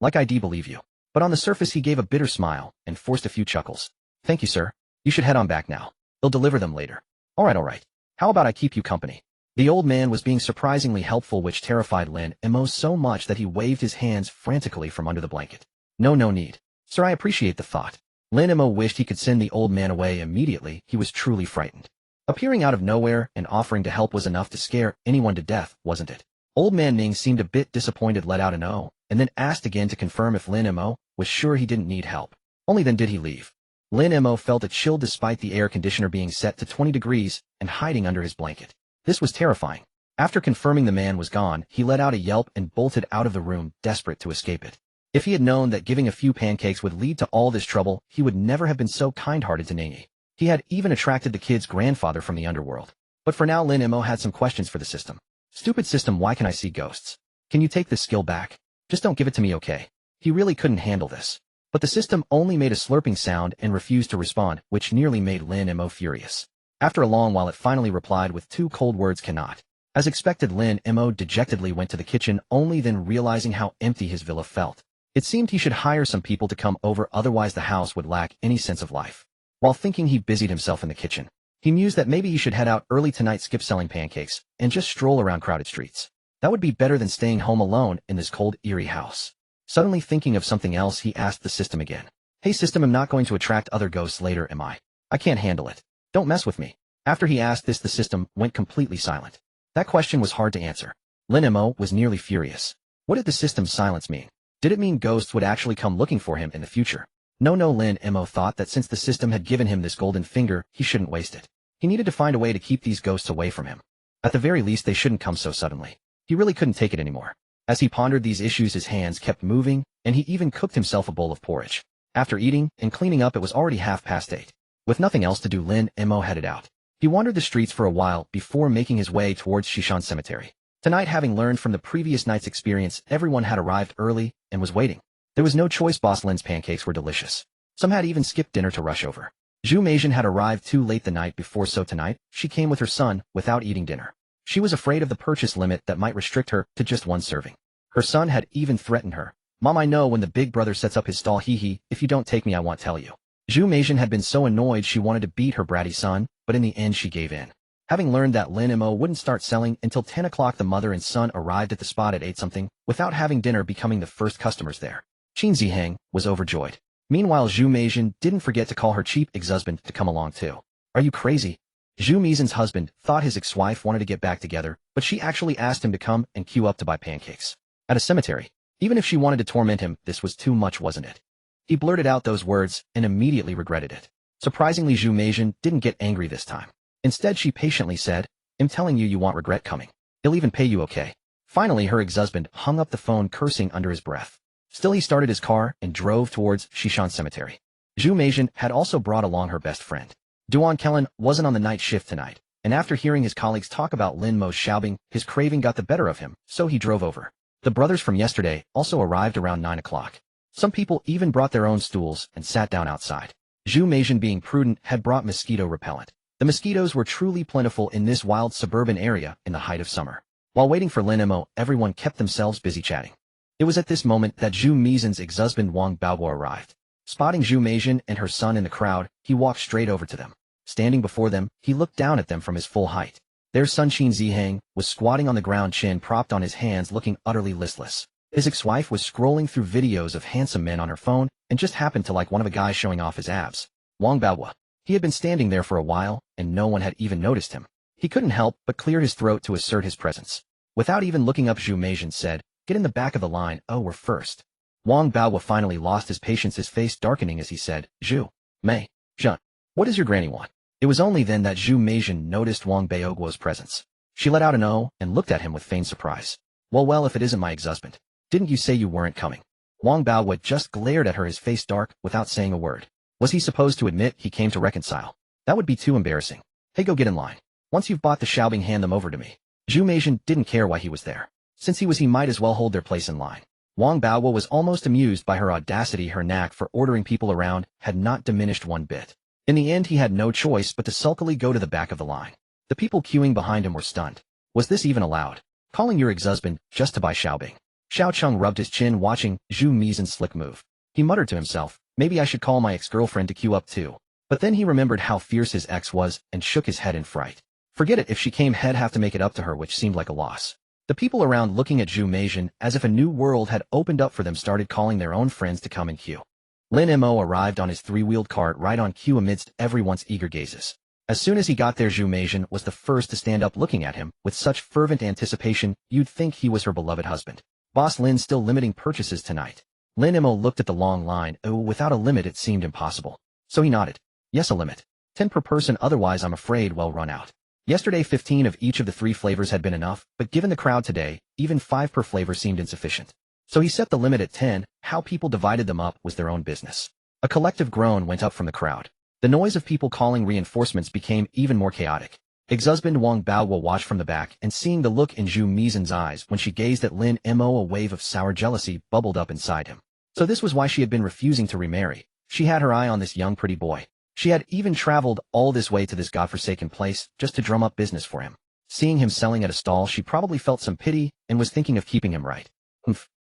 S1: like I do believe you. But on the surface he gave a bitter smile and forced a few chuckles. "Thank you, sir. You should head on back now. They'll deliver them later." All right. How about I keep you company?" The old man was being surprisingly helpful, which terrified Lin Mo so much that he waved his hands frantically from under the blanket. No need. Sir, I appreciate the thought." Lin Mo wished he could send the old man away immediately. He was truly frightened. Appearing out of nowhere and offering to help was enough to scare anyone to death, wasn't it? Old man Ning seemed a bit disappointed, let out an "oh," and then asked again to confirm if Lin Mo was sure he didn't need help. Only then did he leave. Lin Mo felt a chill despite the air conditioner being set to 20 degrees and hiding under his blanket. This was terrifying. After confirming the man was gone, he let out a yelp and bolted out of the room, desperate to escape it. If he had known that giving a few pancakes would lead to all this trouble, he would never have been so kind-hearted to Ning Yi. He had even attracted the kid's grandfather from the underworld. But for now, Lin Mo had some questions for the system. "Stupid system, why can I see ghosts? Can you take this skill back? Just don't give it to me, okay?" He really couldn't handle this. But the system only made a slurping sound and refused to respond, which nearly made Lin Mo furious. After a long while, it finally replied with two cold words, "Cannot." As expected, Lin Mo dejectedly went to the kitchen, only then realizing how empty his villa felt. It seemed he should hire some people to come over, otherwise the house would lack any sense of life. While thinking, he busied himself in the kitchen. He mused that maybe he should head out early tonight, skip selling pancakes, and just stroll around crowded streets. That would be better than staying home alone in this cold, eerie house. Suddenly thinking of something else, he asked the system again. "Hey system, I'm not going to attract other ghosts later, am I? I can't handle it. Don't mess with me." After he asked this, the system went completely silent. That question was hard to answer. Lin Mo was nearly furious. What did the system's silence mean? Did it mean ghosts would actually come looking for him in the future? No, Lin Mo thought that since the system had given him this golden finger, he shouldn't waste it. He needed to find a way to keep these ghosts away from him. At the very least, they shouldn't come so suddenly. He really couldn't take it anymore. As he pondered these issues, his hands kept moving, and he even cooked himself a bowl of porridge. After eating and cleaning up, it was already 8:30. With nothing else to do, Lin Mo headed out. He wandered the streets for a while before making his way towards Shishan Cemetery. Tonight, having learned from the previous night's experience, everyone had arrived early and was waiting. There was no choice. Boss Lin's pancakes were delicious. Some had even skipped dinner to rush over. Zhu Meijin had arrived too late the night before, so tonight, she came with her son without eating dinner. She was afraid of the purchase limit that might restrict her to just one serving. Her son had even threatened her. "Mom, I know when the big brother sets up his stall, if you don't take me, I won't tell you." Zhu Meijin had been so annoyed she wanted to beat her bratty son, but in the end she gave in. Having learned that Lin Mo wouldn't start selling until 10 o'clock, the mother and son arrived at the spot at 8-something, without having dinner, becoming the first customers there. Qin Ziheng was overjoyed. Meanwhile, Zhu Meijin didn't forget to call her cheap ex-husband to come along too. "Are you crazy?" Zhu Meizin's husband thought his ex-wife wanted to get back together, but she actually asked him to come and queue up to buy pancakes. At a cemetery. Even if she wanted to torment him, this was too much, wasn't it? He blurted out those words and immediately regretted it. Surprisingly, Zhu Meijin didn't get angry this time. Instead, she patiently said, "I'm telling you, you won't regret coming. He'll even pay you, okay?" Finally, her ex-husband hung up the phone, cursing under his breath. Still, he started his car and drove towards Shishan Cemetery. Zhu Meijin had also brought along her best friend. Duan Kellen wasn't on the night shift tonight, and after hearing his colleagues talk about Lin Mo's shouting, his craving got the better of him, so he drove over. The brothers from yesterday also arrived around 9 o'clock. Some people even brought their own stools and sat down outside. Zhu Meijin, being prudent, had brought mosquito repellent. The mosquitoes were truly plentiful in this wild suburban area in the height of summer. While waiting for Lin Mo, everyone kept themselves busy chatting. It was at this moment that Zhu Meizin's ex-husband Wang Baoguo arrived. Spotting Zhu Meijin and her son in the crowd, he walked straight over to them. Standing before them, he looked down at them from his full height. Their son Qin Ziheng was squatting on the ground, chin propped on his hands, looking utterly listless. His ex-wife was scrolling through videos of handsome men on her phone and just happened to like one of the guys showing off his abs. Wang Baoguo. He had been standing there for a while, and no one had even noticed him. He couldn't help but clear his throat to assert his presence. Without even looking up, Zhu Meijin said, "Get in the back of the line, oh, we're first." Wang Baoguo finally lost his patience, his face darkening as he said, "Zhu Mei Zhen, what does your granny want?" It was only then that Zhu Meijin noticed Wang Baoguo's presence. She let out an "oh" and looked at him with feigned surprise. Well, if it isn't my ex-husband. Didn't you say you weren't coming? Wang Baowa just glared at her, his face dark, without saying a word. Was he supposed to admit he came to reconcile? That would be too embarrassing. Hey, go get in line. Once you've bought the Xiaobing, hand them over to me. Zhu Meizhen didn't care why he was there. Since he might as well hold their place in line. Wang Baowa was almost amused by her audacity. Her knack for ordering people around had not diminished one bit. In the end, he had no choice but to sulkily go to the back of the line. The people queuing behind him were stunned. Was this even allowed? Calling your ex-husband just to buy Xiaobing? Xiao Cheng rubbed his chin, watching Zhu Meizhen's slick move. He muttered to himself, maybe I should call my ex-girlfriend to queue up too. But then he remembered how fierce his ex was and shook his head in fright. Forget it, if she came, he'd have to make it up to her, which seemed like a loss. The people around, looking at Zhu Meizhen as if a new world had opened up for them, started calling their own friends to come in queue. Lin Mo arrived on his three-wheeled cart right on cue amidst everyone's eager gazes. As soon as he got there, Zhu Meizhen was the first to stand up, looking at him with such fervent anticipation you'd think he was her beloved husband. Boss Lin still limiting purchases tonight? Lin Mo looked at the long line. Oh, without a limit it seemed impossible. So he nodded. Yes, a limit. 10 per person, otherwise I'm afraid we'll run out. Yesterday 15 of each of the 3 flavors had been enough, but given the crowd today, even 5 per flavor seemed insufficient. So he set the limit at 10. How people divided them up was their own business. A collective groan went up from the crowd. The noise of people calling reinforcements became even more chaotic. Ex-husband Wang Baowa watched from the back, and seeing the look in Zhu Meizhen's eyes when she gazed at Lin Mo, a wave of sour jealousy bubbled up inside him. So this was why she had been refusing to remarry. She had her eye on this young pretty boy. She had even traveled all this way to this godforsaken place just to drum up business for him. Seeing him selling at a stall, she probably felt some pity and was thinking of keeping him, right?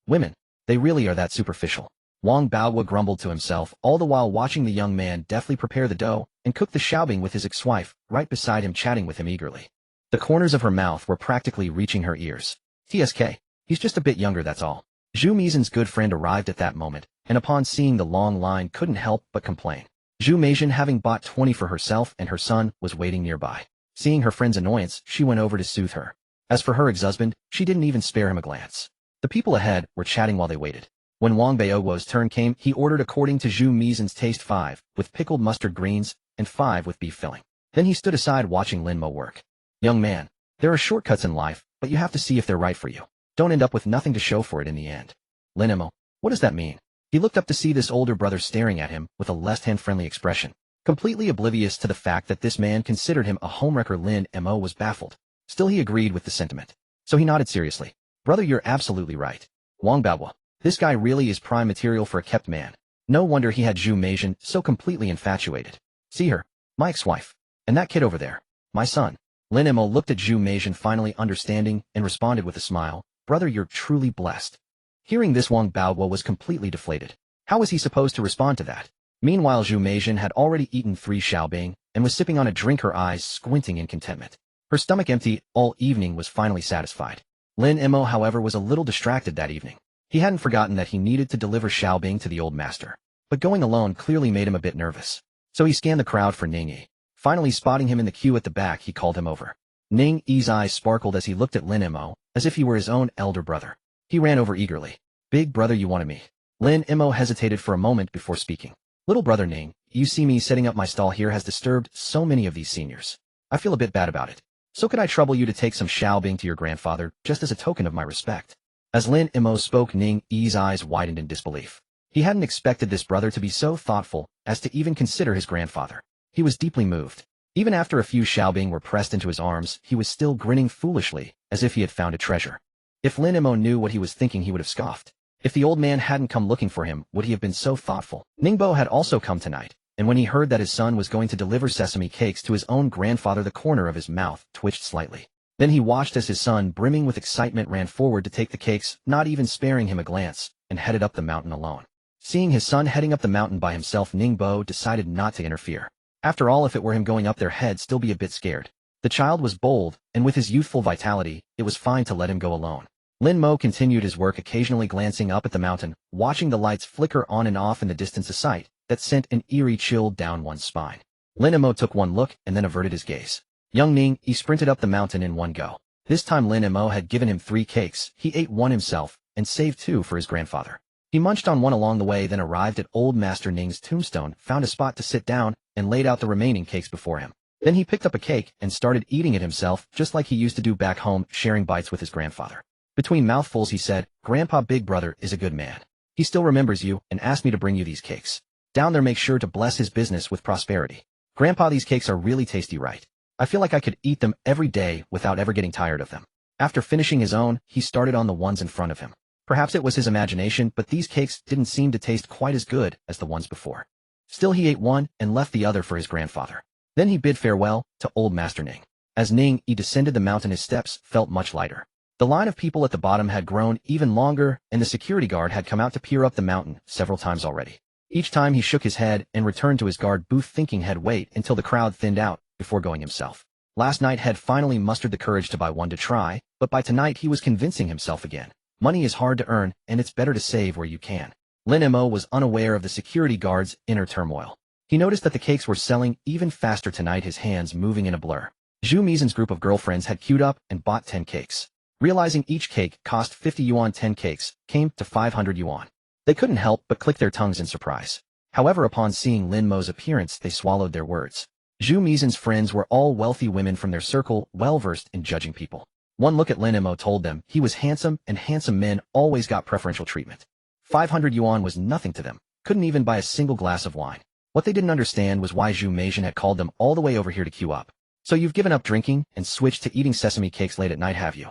S1: Women. They really are that superficial. Wang Baowa grumbled to himself, all the while watching the young man deftly prepare the dough and cook the Xiaobing with his ex-wife, right beside him, chatting with him eagerly. The corners of her mouth were practically reaching her ears. TSK. He's just a bit younger, that's all. Zhu Meizhen's good friend arrived at that moment, and upon seeing the long line couldn't help but complain. Zhu Meizhen, having bought 20 for herself and her son, was waiting nearby. Seeing her friend's annoyance, she went over to soothe her. As for her ex-husband, she didn't even spare him a glance. The people ahead were chatting while they waited. When Wang Baowa's turn came, he ordered according to Zhu Meizhen's taste 5, with pickled mustard greens, and 5 with beef filling. Then he stood aside watching Lin Mo work. Young man, there are shortcuts in life, but you have to see if they're right for you. Don't end up with nothing to show for it in the end. Lin Mo, what does that mean? He looked up to see this older brother staring at him with a less-hand friendly expression. Completely oblivious to the fact that this man considered him a homewrecker, Lin Mo was baffled. Still, he agreed with the sentiment. So he nodded seriously. Brother, you're absolutely right. Wang Baowa, this guy really is prime material for a kept man. No wonder he had Zhu Meizhen so completely infatuated. See her? My ex-wife. And that kid over there. My son. Lin Mo looked at Zhu Meizhen, finally understanding, and responded with a smile. Brother, you're truly blessed. Hearing this, Wang Baowa was completely deflated. How was he supposed to respond to that? Meanwhile, Zhu Meizhen had already eaten 3 Xiaobing and was sipping on a drink, her eyes squinting in contentment. Her stomach, empty all evening, was finally satisfied. Lin Mo, however, was a little distracted that evening. He hadn't forgotten that he needed to deliver Xiaobing to the old master. But going alone clearly made him a bit nervous. So he scanned the crowd for Ning Yi. Finally spotting him in the queue at the back, he called him over. Ning Yi's eyes sparkled as he looked at Lin Mo, as if he were his own elder brother. He ran over eagerly. Big brother, you wanted me. Lin Mo hesitated for a moment before speaking. Little brother Ning, you see, me setting up my stall here has disturbed so many of these seniors. I feel a bit bad about it. So could I trouble you to take some Xiaobing to your grandfather, just as a token of my respect? As Lin Mo spoke, Ning Yi's eyes widened in disbelief. He hadn't expected this brother to be so thoughtful as to even consider his grandfather. He was deeply moved. Even after a few Xiaobing were pressed into his arms, he was still grinning foolishly, as if he had found a treasure. If Lin Mo knew what he was thinking, he would have scoffed. If the old man hadn't come looking for him, would he have been so thoughtful? Ningbo had also come tonight, and when he heard that his son was going to deliver sesame cakes to his own grandfather, the corner of his mouth twitched slightly. Then he watched as his son, brimming with excitement, ran forward to take the cakes, not even sparing him a glance, and headed up the mountain alone. Seeing his son heading up the mountain by himself, Ningbo decided not to interfere. After all, if it were him going up there, he'd still be a bit scared. The child was bold, and with his youthful vitality, it was fine to let him go alone. Lin Mo continued his work, occasionally glancing up at the mountain, watching the lights flicker on and off in the distance, a sight that sent an eerie chill down one's spine. Lin Mo took one look and then averted his gaze. Young Ning Yi sprinted up the mountain in one go. This time Lin Mo had given him 3 cakes. He ate one himself and saved 2 for his grandfather. He munched on one along the way, then arrived at old Master Ning's tombstone, found a spot to sit down, and laid out the remaining cakes before him. Then he picked up a cake and started eating it himself, just like he used to do back home, sharing bites with his grandfather. Between mouthfuls he said, Grandpa Big Brother is a good man. He still remembers you and asked me to bring you these cakes. Down there make sure to bless his business with prosperity. Grandpa, these cakes are really tasty, right? I feel like I could eat them every day without ever getting tired of them. After finishing his own, he started on the ones in front of him. Perhaps it was his imagination, but these cakes didn't seem to taste quite as good as the ones before. Still he ate one and left the other for his grandfather. Then he bid farewell to old Master Ning. As Ning descended the mountain, his steps felt much lighter. The line of people at the bottom had grown even longer, and the security guard had come out to peer up the mountain several times already. Each time he shook his head and returned to his guard booth thinking he'd wait until the crowd thinned out before going himself. Last night had finally mustered the courage to buy one to try, but by tonight he was convincing himself again. Money is hard to earn, and it's better to save where you can. Lin Mo was unaware of the security guard's inner turmoil. He noticed that the cakes were selling even faster tonight, his hands moving in a blur. Zhu Meisen's group of girlfriends had queued up and bought 10 cakes. Realizing each cake cost 50 yuan, 10 cakes came to 500 yuan. They couldn't help but click their tongues in surprise. However, upon seeing Lin Mo's appearance, they swallowed their words. Zhu Meisen's friends were all wealthy women from their circle, well-versed in judging people. One look at Lin Mo told them he was handsome, and handsome men always got preferential treatment. 500 yuan was nothing to them, couldn't even buy a single glass of wine. What they didn't understand was why Zhu Meisian had called them all the way over here to queue up. So you've given up drinking and switched to eating sesame cakes late at night, have you?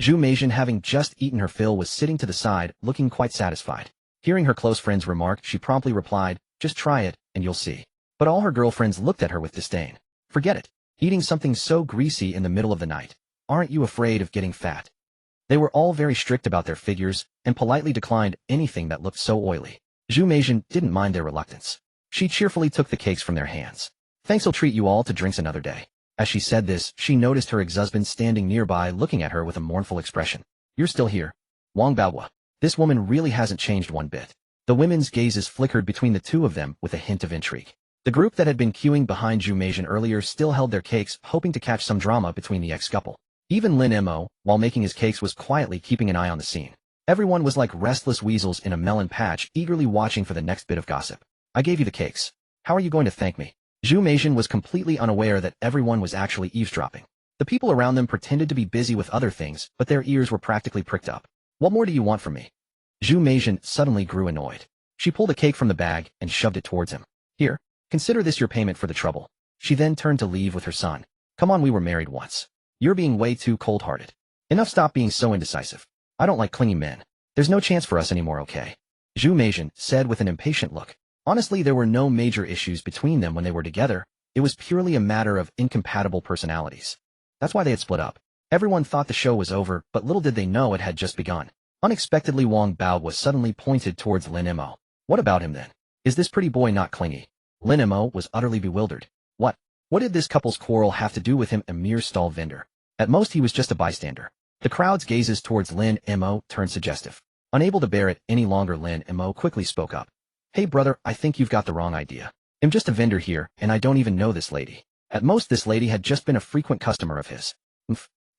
S1: Zhu Meisian, having just eaten her fill, was sitting to the side, looking quite satisfied. Hearing her close friend's remark, she promptly replied, just try it, and you'll see. But all her girlfriends looked at her with disdain. Forget it. Eating something so greasy in the middle of the night. Aren't you afraid of getting fat? They were all very strict about their figures, and politely declined anything that looked so oily. Zhu Meisian didn't mind their reluctance. She cheerfully took the cakes from their hands. Thanks, I'll treat you all to drinks another day. As she said this, she noticed her ex-husband standing nearby looking at her with a mournful expression. You're still here? Wang Baohua. This woman really hasn't changed one bit. The women's gazes flickered between the two of them with a hint of intrigue. The group that had been queuing behind Zhu Meisian earlier still held their cakes, hoping to catch some drama between the ex-couple. Even Lin Mo, while making his cakes, was quietly keeping an eye on the scene. Everyone was like restless weasels in a melon patch, eagerly watching for the next bit of gossip. I gave you the cakes. How are you going to thank me? Zhu Meisian was completely unaware that everyone was actually eavesdropping. The people around them pretended to be busy with other things, but their ears were practically pricked up. What more do you want from me? Zhu Meisian suddenly grew annoyed. She pulled a cake from the bag and shoved it towards him. Here, consider this your payment for the trouble. She then turned to leave with her son. Come on, we were married once. You're being way too cold-hearted. Enough, stop being so indecisive. I don't like clingy men. There's no chance for us anymore, okay? Zhu Meisian said with an impatient look. Honestly, there were no major issues between them when they were together. It was purely a matter of incompatible personalities. That's why they had split up. Everyone thought the show was over, but little did they know it had just begun. Unexpectedly, Wang Bao was suddenly pointed towards Lin Mo. What about him then? Is this pretty boy not clingy? Lin Mo was utterly bewildered. What? What did this couple's quarrel have to do with him, a mere stall vendor? At most, he was just a bystander. The crowd's gazes towards Lin Mo turned suggestive. Unable to bear it any longer, Lin Mo quickly spoke up. Hey brother, I think you've got the wrong idea. I'm just a vendor here, and I don't even know this lady. At most, this lady had just been a frequent customer of his.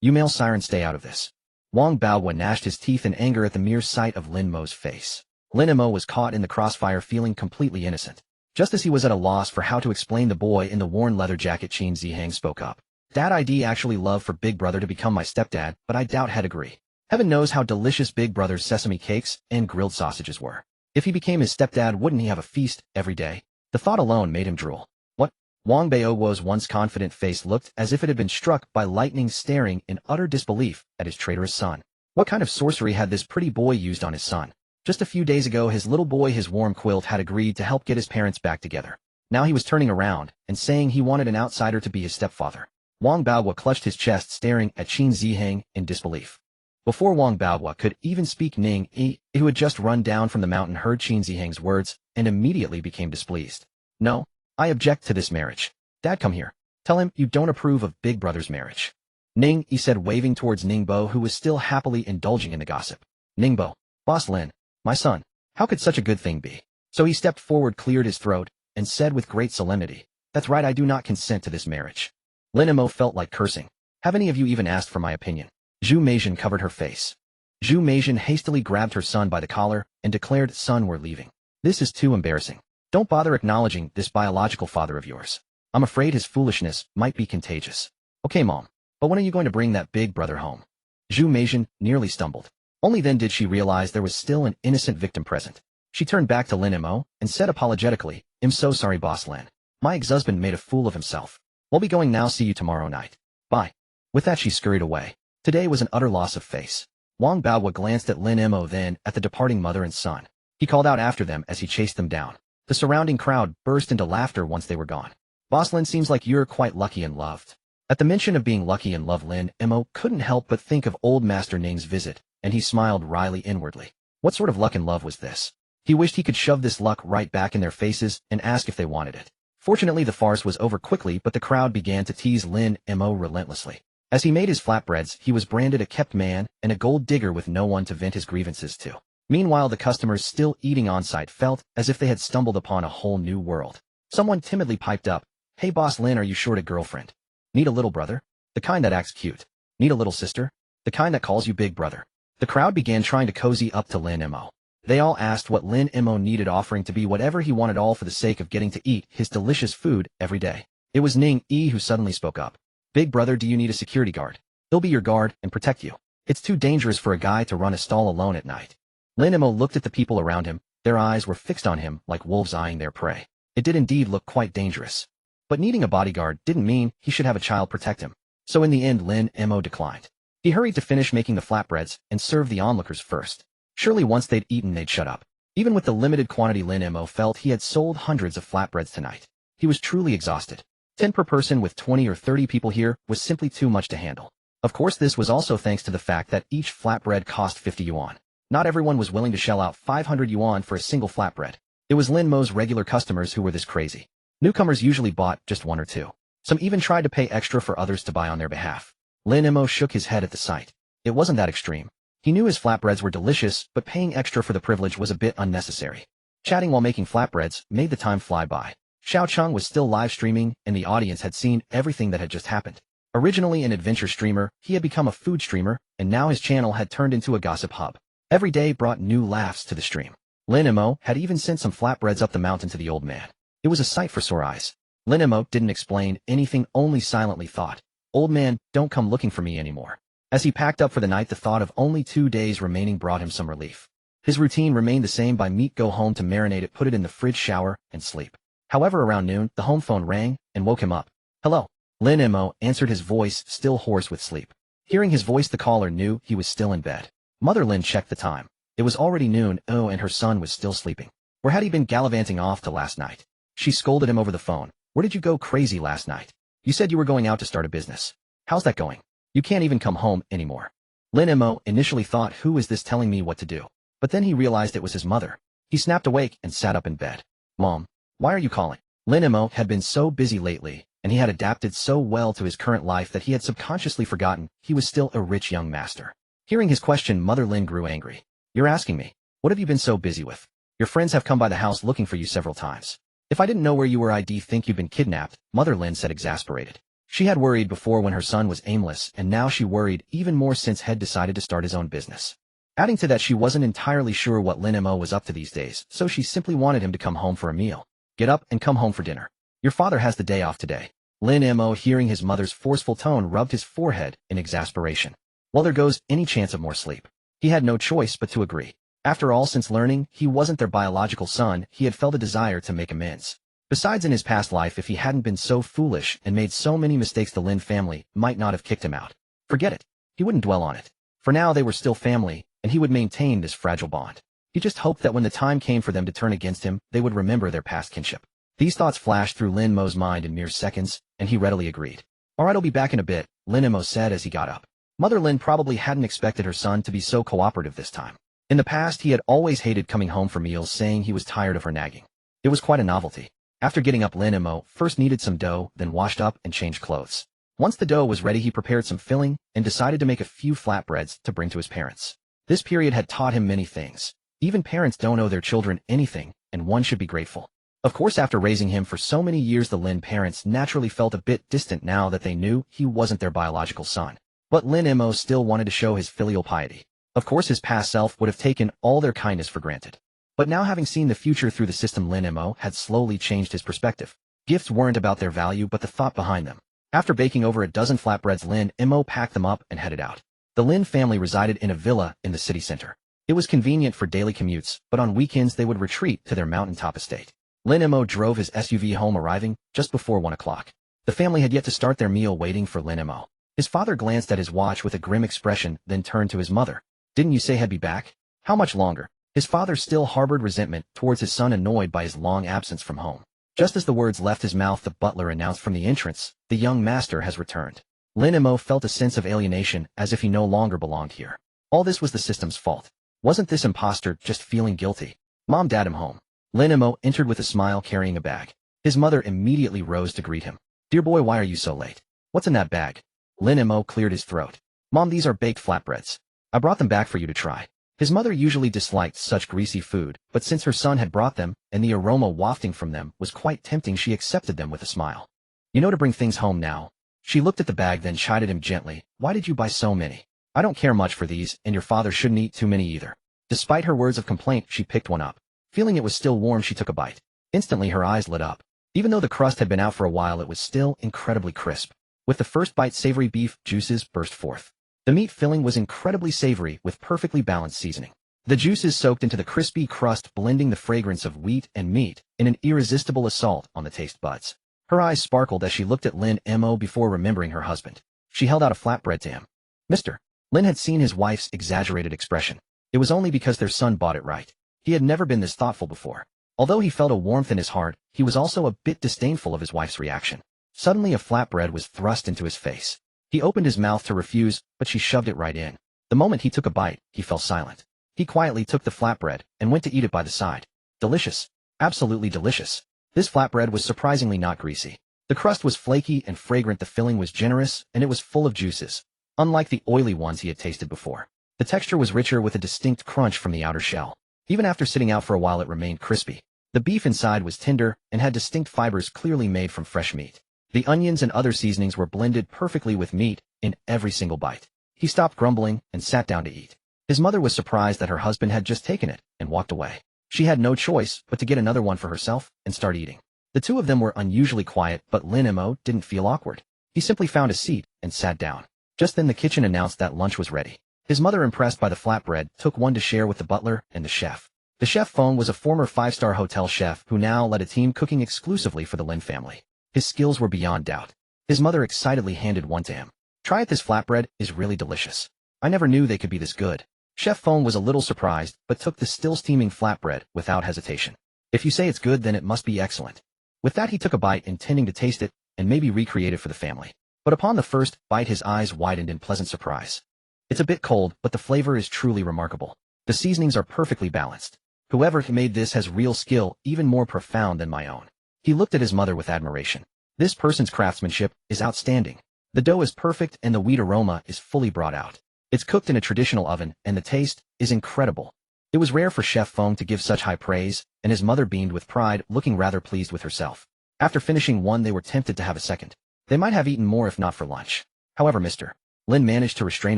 S1: You male siren, stay out of this. Wang Baohua gnashed his teeth in anger at the mere sight of Lin Mo's face. Lin Mo was caught in the crossfire, feeling completely innocent. Just as he was at a loss for how to explain, the boy in the worn leather jacket Qin Zihang spoke up. Dad, I'd actually love for Big Brother to become my stepdad, but I doubt he'd agree. Heaven knows how delicious Big Brother's sesame cakes and grilled sausages were. If he became his stepdad, wouldn't he have a feast every day? The thought alone made him drool. What? Wang Baohua's once confident face looked as if it had been struck by lightning, staring in utter disbelief at his traitorous son. What kind of sorcery had this pretty boy used on his son? Just a few days ago, his little boy, his warm quilt, had agreed to help get his parents back together. Now he was turning around and saying he wanted an outsider to be his stepfather. Wang Baohua clutched his chest, staring at Qin Zihang in disbelief. Before Wang Baohua could even speak, Ning Yi, who had just run down from the mountain, heard Qin Zihang's words and immediately became displeased. No, I object to this marriage. Dad, come here. Tell him you don't approve of Big Brother's marriage. Ning Yi said, waving towards Ningbo, who was still happily indulging in the gossip. Ningbo, Boss Lin, my son, how could such a good thing be? So he stepped forward, cleared his throat, and said with great solemnity, that's right, I do not consent to this marriage. Lin Mo felt like cursing. Have any of you even asked for my opinion? Zhu Meisian covered her face. Zhu Meisian hastily grabbed her son by the collar and declared, son, we're leaving. This is too embarrassing. Don't bother acknowledging this biological father of yours. I'm afraid his foolishness might be contagious. Okay, Mom, but when are you going to bring that Big Brother home? Zhu Meijin nearly stumbled. Only then did she realize there was still an innocent victim present. She turned back to Lin Mo and said apologetically, "I'm so sorry, Boss Lin. My ex-husband made a fool of himself. We'll be going now. See you tomorrow night. Bye." With that she scurried away. Today was an utter loss of face. Wang Baohua glanced at Lin Mo, then at the departing mother and son. He called out after them as he chased them down. The surrounding crowd burst into laughter once they were gone. "Boss Lin, seems like you're quite lucky and loved." At the mention of being lucky and loved, Lin Mo couldn't help but think of old Master Ning's visit, and he smiled wryly inwardly. What sort of luck and love was this? He wished he could shove this luck right back in their faces and ask if they wanted it. Fortunately, the farce was over quickly, but the crowd began to tease Lin Mo relentlessly. As he made his flatbreads, he was branded a kept man and a gold digger with no one to vent his grievances to. Meanwhile, the customers still eating on-site felt as if they had stumbled upon a whole new world. Someone timidly piped up, "Hey Boss Lin, are you short a girlfriend? Need a little brother? The kind that acts cute. Need a little sister? The kind that calls you big brother." The crowd began trying to cozy up to Lin Mo. They all asked what Lin Mo needed, offering to be whatever he wanted, all for the sake of getting to eat his delicious food every day. It was Ning Yi who suddenly spoke up. "Big brother, do you need a security guard? He'll be your guard and protect you. It's too dangerous for a guy to run a stall alone at night." Lin Mo looked at the people around him. Their eyes were fixed on him like wolves eyeing their prey. It did indeed look quite dangerous. But needing a bodyguard didn't mean he should have a child protect him. So in the end, Lin Mo declined. He hurried to finish making the flatbreads and serve the onlookers first. Surely once they'd eaten, they'd shut up. Even with the limited quantity, Lin Mo felt he had sold hundreds of flatbreads tonight. He was truly exhausted. 10 per person with 20 or 30 people here was simply too much to handle. Of course, this was also thanks to the fact that each flatbread cost 50 yuan. Not everyone was willing to shell out 500 yuan for a single flatbread. It was Lin Mo's regular customers who were this crazy. Newcomers usually bought just one or two. Some even tried to pay extra for others to buy on their behalf. Lin Mo shook his head at the sight. It wasn't that extreme. He knew his flatbreads were delicious, but paying extra for the privilege was a bit unnecessary. Chatting while making flatbreads made the time fly by. Xiao Cheng was still live streaming, and the audience had seen everything that had just happened. Originally an adventure streamer, he had become a food streamer, and now his channel had turned into a gossip hub. Every day brought new laughs to the stream. Lin Mo had even sent some flatbreads up the mountain to the old man. It was a sight for sore eyes. Lin Mo didn't explain anything, only silently thought, "Old man, don't come looking for me anymore." As he packed up for the night, the thought of only 2 days remaining brought him some relief. His routine remained the same: buy meat, go home to marinate it, put it in the fridge, shower, and sleep. However, around noon, the home phone rang and woke him up. "Hello." Lin Mo answered, his voice still hoarse with sleep. Hearing his voice, the caller knew he was still in bed. Mother Lin checked the time. It was already noon, and her son was still sleeping. Where had he been gallivanting off to last night? She scolded him over the phone. "Where did you go crazy last night? You said you were going out to start a business. How's that going? You can't even come home anymore." Lin Mo initially thought, who is this telling me what to do? But then he realized it was his mother. He snapped awake and sat up in bed. "Mom, why are you calling?" Lin Mo had been so busy lately, and he had adapted so well to his current life that he had subconsciously forgotten he was still a rich young master. Hearing his question, Mother Lin grew angry. "You're asking me, what have you been so busy with? Your friends have come by the house looking for you several times. If I didn't know where you were, I'd think you'd been kidnapped," Mother Lin said, exasperated. She had worried before when her son was aimless, and now she worried even more since Head decided to start his own business. Adding to that, she wasn't entirely sure what Lin Mo was up to these days, so she simply wanted him to come home for a meal. "Get up and come home for dinner. Your father has the day off today." Lin Mo, hearing his mother's forceful tone, rubbed his forehead in exasperation. Well, there goes any chance of more sleep. He had no choice but to agree. After all, since learning he wasn't their biological son, he had felt a desire to make amends. Besides, in his past life, if he hadn't been so foolish and made so many mistakes, the Lin family might not have kicked him out. Forget it. He wouldn't dwell on it. For now, they were still family, and he would maintain this fragile bond. He just hoped that when the time came for them to turn against him, they would remember their past kinship. These thoughts flashed through Lin Mo's mind in mere seconds, and he readily agreed. "All right, I'll be back in a bit," Lin Mo said as he got up. Mother Lin probably hadn't expected her son to be so cooperative this time. In the past, he had always hated coming home for meals, saying he was tired of her nagging. It was quite a novelty. After getting up, Lin Mo first kneaded some dough, then washed up and changed clothes. Once the dough was ready, he prepared some filling and decided to make a few flatbreads to bring to his parents. This period had taught him many things. Even parents don't owe their children anything, and one should be grateful. Of course, after raising him for so many years, the Lin parents naturally felt a bit distant now that they knew he wasn't their biological son. But Lin Mo still wanted to show his filial piety. Of course, his past self would have taken all their kindness for granted. But now, having seen the future through the system, Lin Mo had slowly changed his perspective. Gifts weren't about their value, but the thought behind them. After baking over a dozen flatbreads, Lin Mo packed them up and headed out. The Lin family resided in a villa in the city center. It was convenient for daily commutes, but on weekends they would retreat to their mountaintop estate. Lin Mo drove his SUV home, arriving just before 1 o'clock. The family had yet to start their meal, waiting for Lin Mo. His father glanced at his watch with a grim expression, then turned to his mother. "Didn't you say he'd be back? How much longer?" His father still harbored resentment towards his son, annoyed by his long absence from home. Just as the words left his mouth, the butler announced from the entrance, "The young master has returned." Lin Mo felt a sense of alienation, as if he no longer belonged here. All this was the system's fault. Wasn't this imposter just feeling guilty? "Mom, Dad, I'm home." Lin Mo entered with a smile, carrying a bag. His mother immediately rose to greet him. "Dear boy, why are you so late? What's in that bag?" Lin Mo cleared his throat. "Mom, these are baked flatbreads. I brought them back for you to try." His mother usually disliked such greasy food, but since her son had brought them, and the aroma wafting from them was quite tempting, she accepted them with a smile. "You know to bring things home now." She looked at the bag, then chided him gently. "Why did you buy so many? I don't care much for these, and your father shouldn't eat too many either." Despite her words of complaint, she picked one up. Feeling it was still warm, she took a bite. Instantly her eyes lit up. Even though the crust had been out for a while, it was still incredibly crisp. With the first bite, savory beef juices burst forth. The meat filling was incredibly savory, with perfectly balanced seasoning. The juices soaked into the crispy crust, blending the fragrance of wheat and meat in an irresistible assault on the taste buds. Her eyes sparkled as she looked at Lin Mo before remembering her husband. She held out a flatbread to him. "Mister." Lin had seen his wife's exaggerated expression. It was only because their son bought it right. He had never been this thoughtful before. Although he felt a warmth in his heart, he was also a bit disdainful of his wife's reaction. Suddenly a flatbread was thrust into his face. He opened his mouth to refuse, but she shoved it right in. The moment he took a bite, he fell silent. He quietly took the flatbread and went to eat it by the side. Delicious. Absolutely delicious. This flatbread was surprisingly not greasy. The crust was flaky and fragrant, the filling was generous, and it was full of juices. Unlike the oily ones he had tasted before. The texture was richer, with a distinct crunch from the outer shell. Even after sitting out for a while, it remained crispy. The beef inside was tender and had distinct fibers, clearly made from fresh meat. The onions and other seasonings were blended perfectly with meat in every single bite. He stopped grumbling and sat down to eat. His mother was surprised that her husband had just taken it and walked away. She had no choice but to get another one for herself and start eating. The two of them were unusually quiet, but Lin Mo didn't feel awkward. He simply found a seat and sat down. Just then the kitchen announced that lunch was ready. His mother, impressed by the flatbread, took one to share with the butler and the chef. The chef Fong was a former five-star hotel chef who now led a team cooking exclusively for the Lin family. His skills were beyond doubt. His mother excitedly handed one to him. "Try it, this flatbread is really delicious. I never knew they could be this good." Chef Fong was a little surprised, but took the still steaming flatbread without hesitation. "If you say it's good, then it must be excellent." With that he took a bite, intending to taste it and maybe recreate it for the family. But upon the first bite his eyes widened in pleasant surprise. "It's a bit cold, but the flavor is truly remarkable. The seasonings are perfectly balanced. Whoever made this has real skill, even more profound than my own." He looked at his mother with admiration. "This person's craftsmanship is outstanding. The dough is perfect and the wheat aroma is fully brought out. It's cooked in a traditional oven and the taste is incredible." It was rare for Chef Fong to give such high praise, and his mother beamed with pride, looking rather pleased with herself. After finishing one, they were tempted to have a second. They might have eaten more if not for lunch. However, Mr. Lin managed to restrain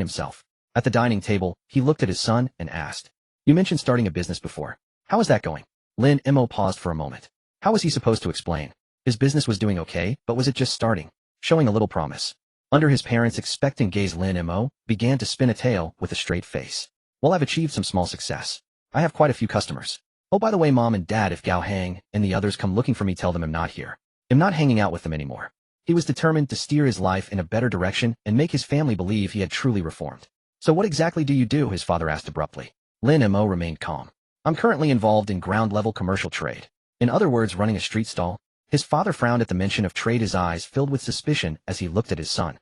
S1: himself. At the dining table, he looked at his son and asked, "You mentioned starting a business before. How is that going?" Lin Mo paused for a moment. How was he supposed to explain? His business was doing okay, but was it just starting? Showing a little promise. Under his parents' expectant gaze, Lin Mo began to spin a tale with a straight face. "Well, I've achieved some small success. I have quite a few customers. Oh, by the way, Mom and Dad, if Gao Hang and the others come looking for me, tell them I'm not here. I'm not hanging out with them anymore." He was determined to steer his life in a better direction and make his family believe he had truly reformed. "So what exactly do you do?" his father asked abruptly. Lin Mo remained calm. "I'm currently involved in ground-level commercial trade. In other words, running a street stall." His father frowned at the mention of trade, his eyes filled with suspicion as he looked at his son.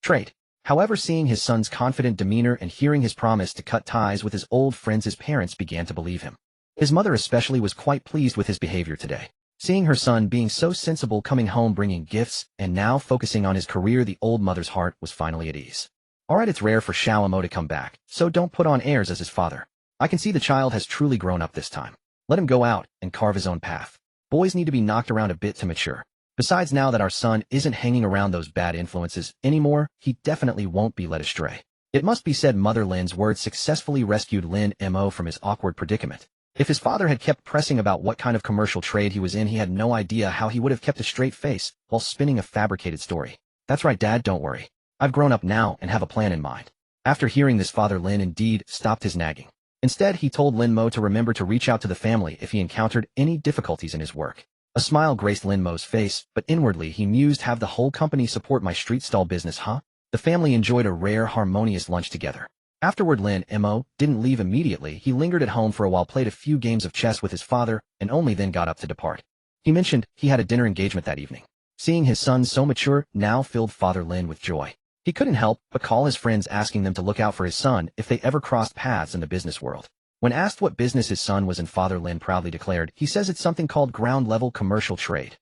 S1: Trade. However, seeing his son's confident demeanor and hearing his promise to cut ties with his old friends, his parents began to believe him. His mother especially was quite pleased with his behavior today. Seeing her son being so sensible, coming home bringing gifts, and now focusing on his career, the old mother's heart was finally at ease. "Alright, it's rare for Xiao Mo to come back, so don't put on airs as his father. I can see the child has truly grown up this time. Let him go out and carve his own path. Boys need to be knocked around a bit to mature. Besides, now that our son isn't hanging around those bad influences anymore, he definitely won't be led astray." It must be said Mother Lin's words successfully rescued Lin Mo from his awkward predicament. If his father had kept pressing about what kind of commercial trade he was in, he had no idea how he would have kept a straight face while spinning a fabricated story. "That's right, Dad, don't worry. I've grown up now and have a plan in mind. After hearing this, Father Lin indeed stopped his nagging. Instead, he told Lin Mo to remember to reach out to the family if he encountered any difficulties in his work. A smile graced Lin Mo's face, but inwardly he mused, have the whole company support my street stall business, huh? The family enjoyed a rare, harmonious lunch together. Afterward, Lin Mo didn't leave immediately. He lingered at home for a while, played a few games of chess with his father, and only then got up to depart. He mentioned he had a dinner engagement that evening. Seeing his son so mature now filled Father Lin with joy. He couldn't help but call his friends, asking them to look out for his son if they ever crossed paths in the business world. When asked what business his son was in, Father Lin proudly declared, he says it's something called ground-level commercial trade.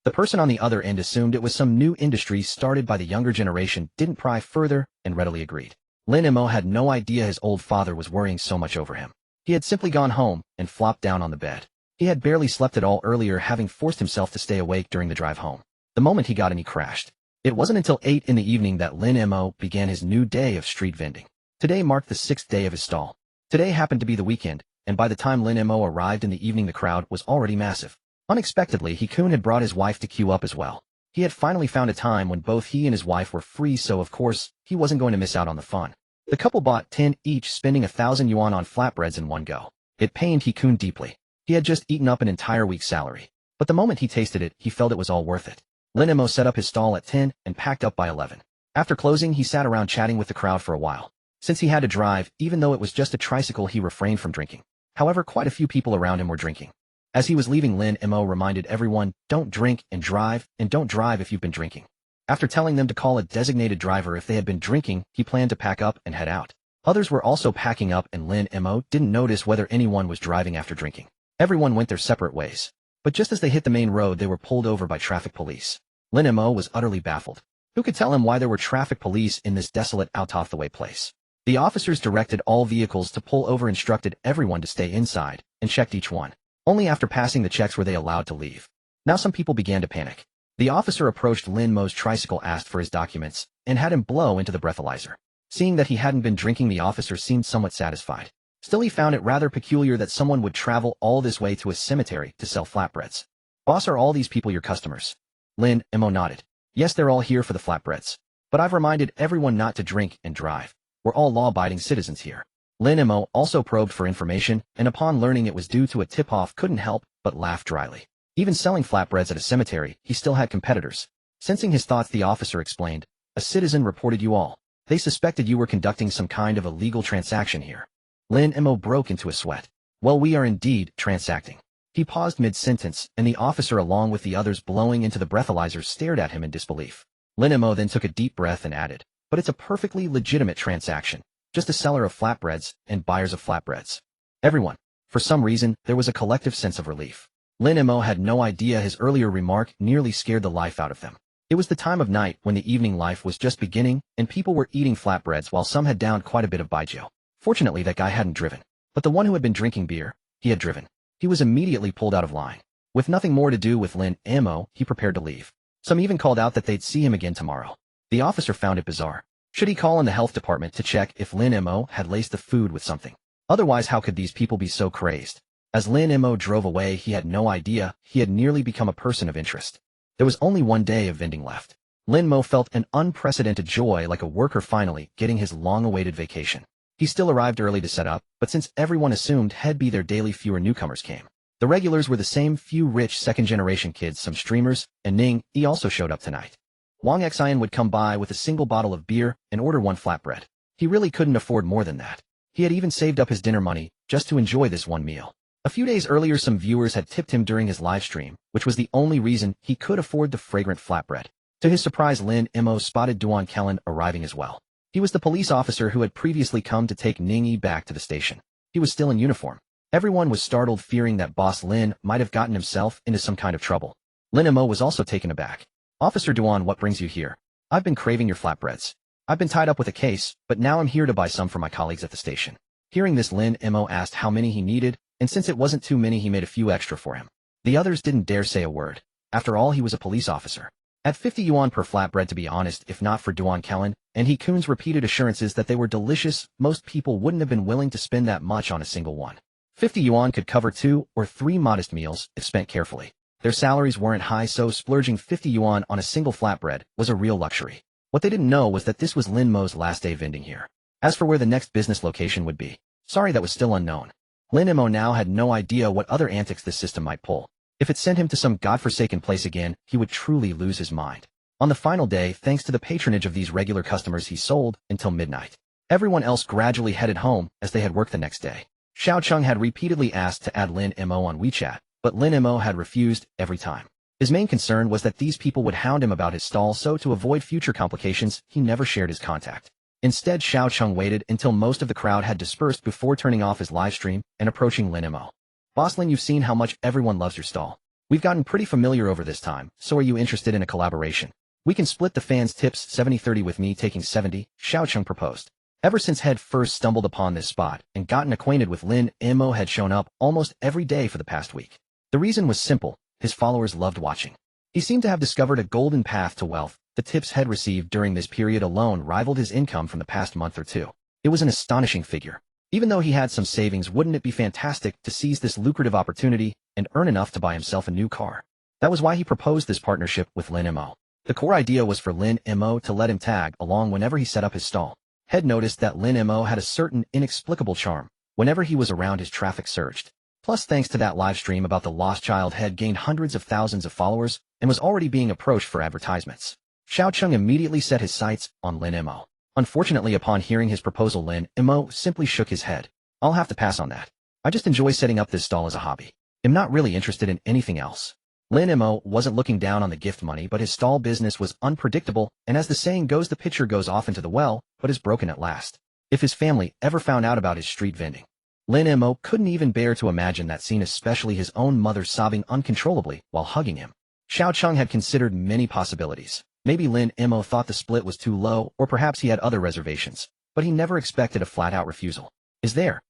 S1: The person on the other end assumed it was some new industry started by the younger generation, didn't pry further, and readily agreed. Lin Mo had no idea his old father was worrying so much over him. He had simply gone home and flopped down on the bed. He had barely slept at all earlier, having forced himself to stay awake during the drive home. The moment he got in, he crashed. It wasn't until 8 in the evening that Lin Mo began his new day of street vending. Today marked the 6th day of his stall. Today happened to be the weekend, and by the time Lin Mo arrived in the evening, the crowd was already massive. Unexpectedly, He-kun had brought his wife to queue up as well. He had finally found a time when both he and his wife were free, so of course, he wasn't going to miss out on the fun. The couple bought 10 each, spending 1,000 yuan on flatbreads in one go. It pained He-kun deeply. He had just eaten up an entire week's salary. But the moment he tasted it, he felt it was all worth it. Lin Mo set up his stall at 10 and packed up by 11. After closing, he sat around chatting with the crowd for a while. Since he had to drive, even though it was just a tricycle, he refrained from drinking. However, quite a few people around him were drinking. As he was leaving, Lin Mo reminded everyone, don't drink and don't drive if you've been drinking. After telling them to call a designated driver if they had been drinking, he planned to pack up and head out. Others were also packing up, and Lin Mo didn't notice whether anyone was driving after drinking. Everyone went their separate ways. But just as they hit the main road, they were pulled over by traffic police. Lin Mo was utterly baffled. Who could tell him why there were traffic police in this desolate, out-of-the-way place? The officers directed all vehicles to pull over, instructed everyone to stay inside, and checked each one. Only after passing the checks were they allowed to leave. Now some people began to panic. The officer approached Lin Mo's tricycle, asked for his documents, and had him blow into the breathalyzer. Seeing that he hadn't been drinking, the officer seemed somewhat satisfied. Still, he found it rather peculiar that someone would travel all this way to a cemetery to sell flatbreads. Boss, are all these people your customers? Lin Mo nodded. Yes, they're all here for the flatbreads. But I've reminded everyone not to drink and drive. We're all law-abiding citizens here. Lin Mo also probed for information, and upon learning it was due to a tip-off, couldn't help but laugh dryly. Even selling flatbreads at a cemetery, he still had competitors. Sensing his thoughts, the officer explained, a citizen reported you all. They suspected you were conducting some kind of illegal transaction here. Lin Mo broke into a sweat. Well, we are indeed transacting. He paused mid-sentence, and the officer, along with the others blowing into the breathalyzer, stared at him in disbelief. Lin Mo then took a deep breath and added, but it's a perfectly legitimate transaction. Just a seller of flatbreads and buyers of flatbreads. Everyone. For some reason, there was a collective sense of relief. Lin Mo had no idea his earlier remark nearly scared the life out of them. It was the time of night when the evening life was just beginning, and people were eating flatbreads while some had downed quite a bit of baijiu. Fortunately, that guy hadn't driven. But the one who had been drinking beer, he had driven. He was immediately pulled out of line. With nothing more to do with Lin Mo, he prepared to leave. Some even called out that they'd see him again tomorrow. The officer found it bizarre. Should he call in the health department to check if Lin Mo had laced the food with something? Otherwise, how could these people be so crazed? As Lin Mo drove away, he had no idea he had nearly become a person of interest. There was only one day of vending left. Lin Mo felt an unprecedented joy, like a worker finally getting his long-awaited vacation. He still arrived early to set up, but since everyone assumed he'd be there daily, fewer newcomers came. The regulars were the same few rich second-generation kids, some streamers, and Ning, he also showed up tonight. Wang Xian would come by with a single bottle of beer and order one flatbread. He really couldn't afford more than that. He had even saved up his dinner money just to enjoy this one meal. A few days earlier, some viewers had tipped him during his live stream, which was the only reason he could afford the fragrant flatbread. To his surprise, Lin Mo spotted Duan Kellen arriving as well. He was the police officer who had previously come to take Ning back to the station. He was still in uniform. Everyone was startled, fearing that Boss Lin might have gotten himself into some kind of trouble. Lin Mo was also taken aback. Officer Duan, what brings you here? I've been craving your flatbreads. I've been tied up with a case, but now I'm here to buy some for my colleagues at the station. Hearing this, Lin Mo asked how many he needed, and since it wasn't too many, he made a few extra for him. The others didn't dare say a word. After all, he was a police officer. At 50 yuan per flatbread, to be honest, if not for Duan Kellen and He-kun's repeated assurances that they were delicious, most people wouldn't have been willing to spend that much on a single one. 50 yuan could cover 2 or 3 modest meals if spent carefully. Their salaries weren't high, so splurging 50 yuan on a single flatbread was a real luxury. What they didn't know was that this was Lin Mo's last day vending here. As for where the next business location would be, sorry, that was still unknown. Lin Mo now had no idea what other antics this system might pull. If it sent him to some godforsaken place again, he would truly lose his mind. On the final day, thanks to the patronage of these regular customers, he sold until midnight. Everyone else gradually headed home as they had work the next day. Xiao Cheng had repeatedly asked to add Lin Mo on WeChat, but Lin Mo had refused every time. His main concern was that these people would hound him about his stall, so to avoid future complications, he never shared his contact. Instead, Xiao Cheng waited until most of the crowd had dispersed before turning off his live stream and approaching Lin Mo. Boss Lin, you've seen how much everyone loves your stall. We've gotten pretty familiar over this time, so are you interested in a collaboration? We can split the fans' tips 70-30 with me taking 70, Xiao Cheng proposed. Ever since Head first stumbled upon this spot and gotten acquainted with Lin Mo had shown up almost every day for the past week. The reason was simple, his followers loved watching. He seemed to have discovered a golden path to wealth. The tips Head received during this period alone rivaled his income from the past month or two. It was an astonishing figure. Even though he had some savings, wouldn't it be fantastic to seize this lucrative opportunity and earn enough to buy himself a new car? That was why he proposed this partnership with Lin Mo. The core idea was for Lin Mo to let him tag along whenever he set up his stall. Head noticed that Lin Mo had a certain inexplicable charm. Whenever he was around, his traffic surged. Plus, thanks to that live stream about the lost child, Head gained hundreds of thousands of followers and was already being approached for advertisements. Xiao Cheng immediately set his sights on Lin Mo. Unfortunately, upon hearing his proposal, Lin Mo simply shook his head. I'll have to pass on that. I just enjoy setting up this stall as a hobby. I'm not really interested in anything else. Lin Mo wasn't looking down on the gift money, but his stall business was unpredictable, and as the saying goes, the pitcher goes off into the well, but is broken at last. If his family ever found out about his street vending, Lin Mo couldn't even bear to imagine that scene, especially his own mother sobbing uncontrollably while hugging him. Xiao Cheng had considered many possibilities. Maybe Lin Mo thought the split was too low, or perhaps he had other reservations, but he never expected a flat-out refusal. Is there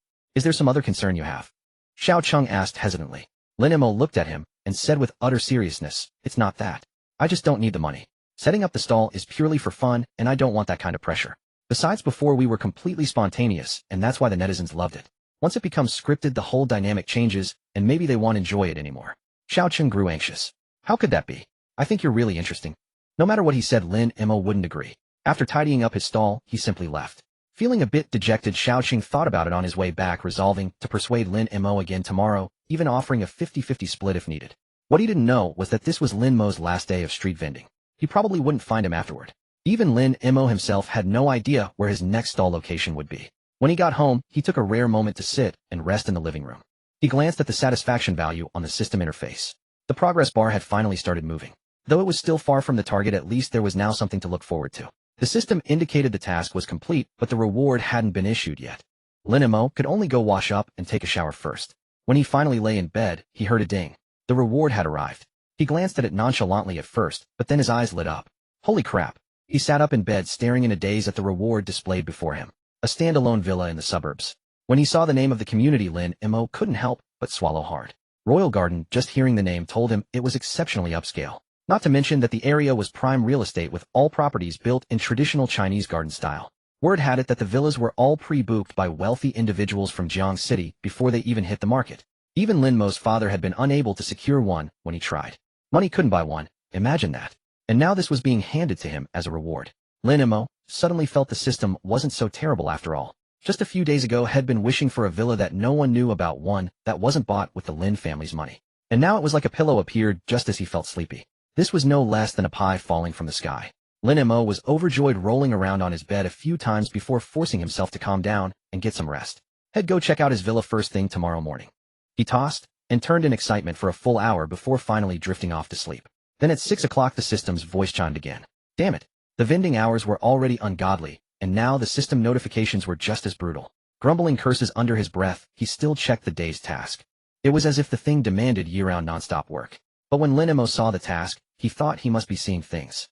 S1: some other concern you have? Xiao Cheng asked hesitantly. Lin Mo looked at him and said with utter seriousness, it's not that. I just don't need the money. Setting up the stall is purely for fun, and I don't want that kind of pressure. Besides, before we were completely spontaneous, and that's why the netizens loved it. Once it becomes scripted, the whole dynamic changes, and maybe they won't enjoy it anymore. Xiao Cheng grew anxious. How could that be? I think you're really interesting. No matter what he said, Lin Mo wouldn't agree. After tidying up his stall, he simply left. Feeling a bit dejected, Xiao Cheng thought about it on his way back, resolving to persuade Lin Mo again tomorrow, even offering a 50-50 split if needed. What he didn't know was that this was Lin Mo's last day of street vending. He probably wouldn't find him afterward. Even Lin Mo himself had no idea where his next stall location would be. When he got home, he took a rare moment to sit and rest in the living room. He glanced at the satisfaction value on the system interface. The progress bar had finally started moving. Though it was still far from the target, at least there was now something to look forward to. The system indicated the task was complete, but the reward hadn't been issued yet. Lin Mo could only go wash up and take a shower first. When he finally lay in bed, he heard a ding. The reward had arrived. He glanced at it nonchalantly at first, but then his eyes lit up. Holy crap. He sat up in bed, staring in a daze at the reward displayed before him. A standalone villa in the suburbs. When he saw the name of the community, Lin Mo couldn't help but swallow hard. Royal Garden, just hearing the name told him it was exceptionally upscale. Not to mention that the area was prime real estate with all properties built in traditional Chinese garden style. Word had it that the villas were all pre-booked by wealthy individuals from Jiang City before they even hit the market. Even Lin Mo's father had been unable to secure one when he tried. Money couldn't buy one, imagine that. And now this was being handed to him as a reward. Lin Mo suddenly felt the system wasn't so terrible after all. Just a few days ago had been wishing for a villa that no one knew about, one that wasn't bought with the Lin family's money. And now it was like a pillow appeared just as he felt sleepy. This was no less than a pie falling from the sky. Lin Mo was overjoyed, rolling around on his bed a few times before forcing himself to calm down and get some rest. He'd go check out his villa first thing tomorrow morning. He tossed and turned in excitement for a full hour before finally drifting off to sleep. Then at 6 o'clock the system's voice chimed again. Damn it. The vending hours were already ungodly, and now the system notifications were just as brutal. Grumbling curses under his breath, he still checked the day's task. It was as if the thing demanded year-round nonstop work. But when Lin Mo saw the task, he thought he must be seeing things.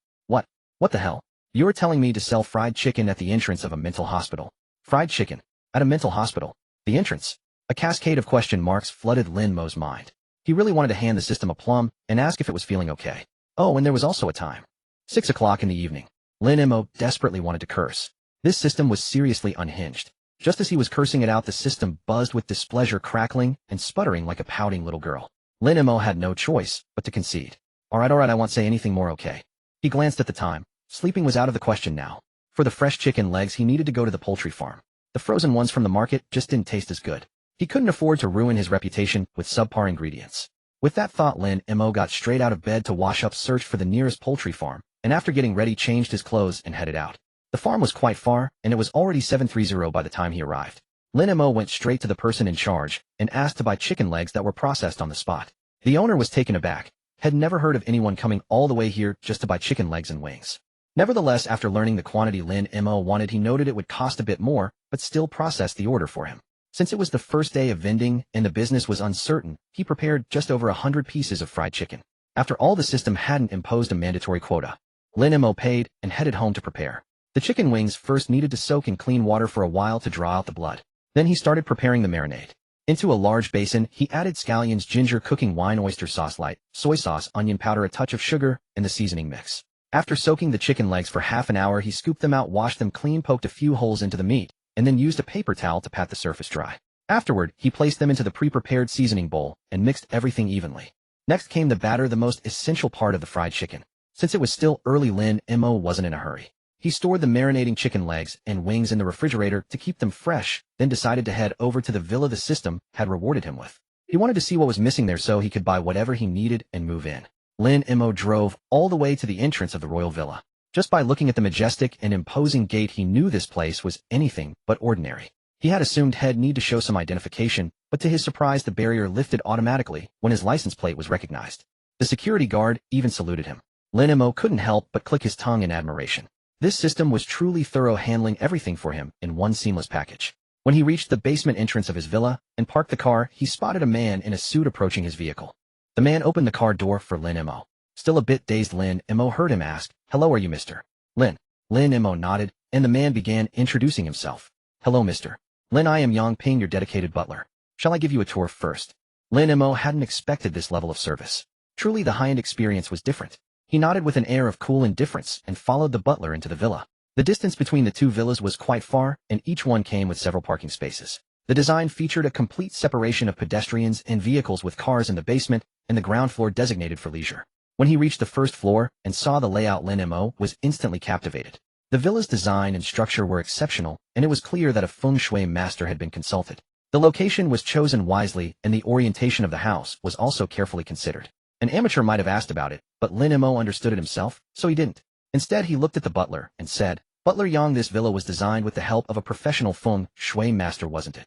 S1: What the hell? You're telling me to sell fried chicken at the entrance of a mental hospital? Fried chicken? At a mental hospital? The entrance? A cascade of question marks flooded Lin Mo's mind. He really wanted to hand the system a plum and ask if it was feeling okay. Oh, and there was also a time. 6 o'clock in the evening. Lin Mo desperately wanted to curse. This system was seriously unhinged. Just as he was cursing it out, the system buzzed with displeasure, crackling and sputtering like a pouting little girl. Lin Mo had no choice but to concede. Alright, I won't say anything more, okay? He glanced at the time. Sleeping was out of the question now. For the fresh chicken legs he needed to go to the poultry farm. The frozen ones from the market just didn't taste as good. He couldn't afford to ruin his reputation with subpar ingredients. With that thought, Lin Mo got straight out of bed to wash up, search for the nearest poultry farm, and after getting ready changed his clothes and headed out. The farm was quite far, and it was already 7:30 by the time he arrived. Lin Mo went straight to the person in charge and asked to buy chicken legs that were processed on the spot. The owner was taken aback, had never heard of anyone coming all the way here just to buy chicken legs and wings. Nevertheless, after learning the quantity Lin Mo wanted, he noted it would cost a bit more, but still processed the order for him. Since it was the first day of vending and the business was uncertain, he prepared just over 100 pieces of fried chicken. After all, the system hadn't imposed a mandatory quota. Lin Mo paid and headed home to prepare. The chicken wings first needed to soak in clean water for a while to draw out the blood. Then he started preparing the marinade. Into a large basin, he added scallions, ginger, cooking wine, oyster sauce, light, soy sauce, onion powder, a touch of sugar, and the seasoning mix. After soaking the chicken legs for half an hour, he scooped them out, washed them clean, poked a few holes into the meat, and then used a paper towel to pat the surface dry. Afterward, he placed them into the pre-prepared seasoning bowl and mixed everything evenly. Next came the batter, the most essential part of the fried chicken. Since it was still early, Lin Mo wasn't in a hurry. He stored the marinating chicken legs and wings in the refrigerator to keep them fresh, then decided to head over to the villa the system had rewarded him with. He wanted to see what was missing there so he could buy whatever he needed and move in. Lin Mo drove all the way to the entrance of the royal villa. Just by looking at the majestic and imposing gate, he knew this place was anything but ordinary. He had assumed he'd need to show some identification, but to his surprise the barrier lifted automatically when his license plate was recognized. The security guard even saluted him. Lin Mo couldn't help but click his tongue in admiration. This system was truly thorough, handling everything for him in one seamless package. When he reached the basement entrance of his villa and parked the car, he spotted a man in a suit approaching his vehicle. The man opened the car door for Lin Mo. Still a bit dazed, Lin Mo heard him ask, "Hello, are you Mr. Lin?" Lin Mo nodded, and the man began introducing himself. "Hello, Mr. Lin, I am Yang Ping, your dedicated butler. Shall I give you a tour first?" Lin Mo hadn't expected this level of service. Truly, the high-end experience was different. He nodded with an air of cool indifference and followed the butler into the villa. The distance between the two villas was quite far, and each one came with several parking spaces. The design featured a complete separation of pedestrians and vehicles, with cars in the basement and the ground floor designated for leisure. When he reached the first floor and saw the layout, Lin Mo was instantly captivated. The villa's design and structure were exceptional, and it was clear that a feng shui master had been consulted. The location was chosen wisely, and the orientation of the house was also carefully considered. An amateur might have asked about it, but Lin Mo understood it himself, so he didn't. Instead, he looked at the butler and said, "Butler Yang, this villa was designed with the help of a professional feng shui master, wasn't it?"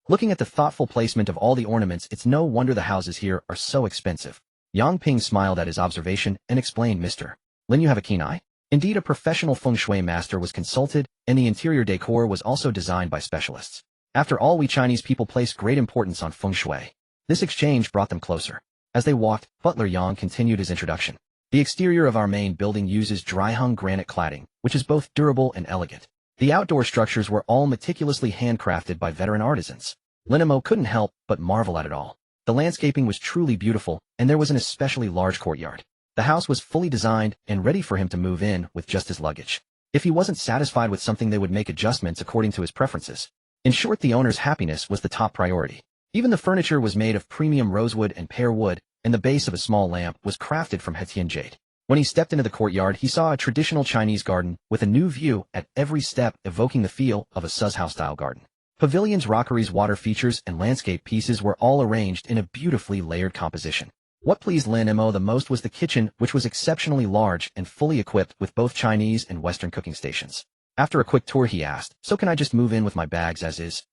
S1: Looking at the thoughtful placement of all the ornaments, it's no wonder the houses here are so expensive. Yang Ping smiled at his observation and explained, "Mr. Lin, you have a keen eye." Indeed, a professional feng shui master was consulted, and the interior decor was also designed by specialists. After all, we Chinese people place great importance on feng shui. This exchange brought them closer. As they walked, Butler Yang continued his introduction. "The exterior of our main building uses dry-hung granite cladding, which is both durable and elegant. The outdoor structures were all meticulously handcrafted by veteran artisans." Lin Mo couldn't help but marvel at it all. The landscaping was truly beautiful, and there was an especially large courtyard. The house was fully designed and ready for him to move in with just his luggage. If he wasn't satisfied with something, they would make adjustments according to his preferences. In short, the owner's happiness was the top priority. Even the furniture was made of premium rosewood and pear wood, and the base of a small lamp was crafted from Hetian jade. When he stepped into the courtyard, he saw a traditional Chinese garden with a new view at every step, evoking the feel of a Suzhou-style garden. Pavilions, rockeries, water features, and landscape pieces were all arranged in a beautifully layered composition. What pleased Lin Mo the most was the kitchen, which was exceptionally large and fully equipped with both Chinese and Western cooking stations. After a quick tour, he asked, "So can I just move in with my bags as is?"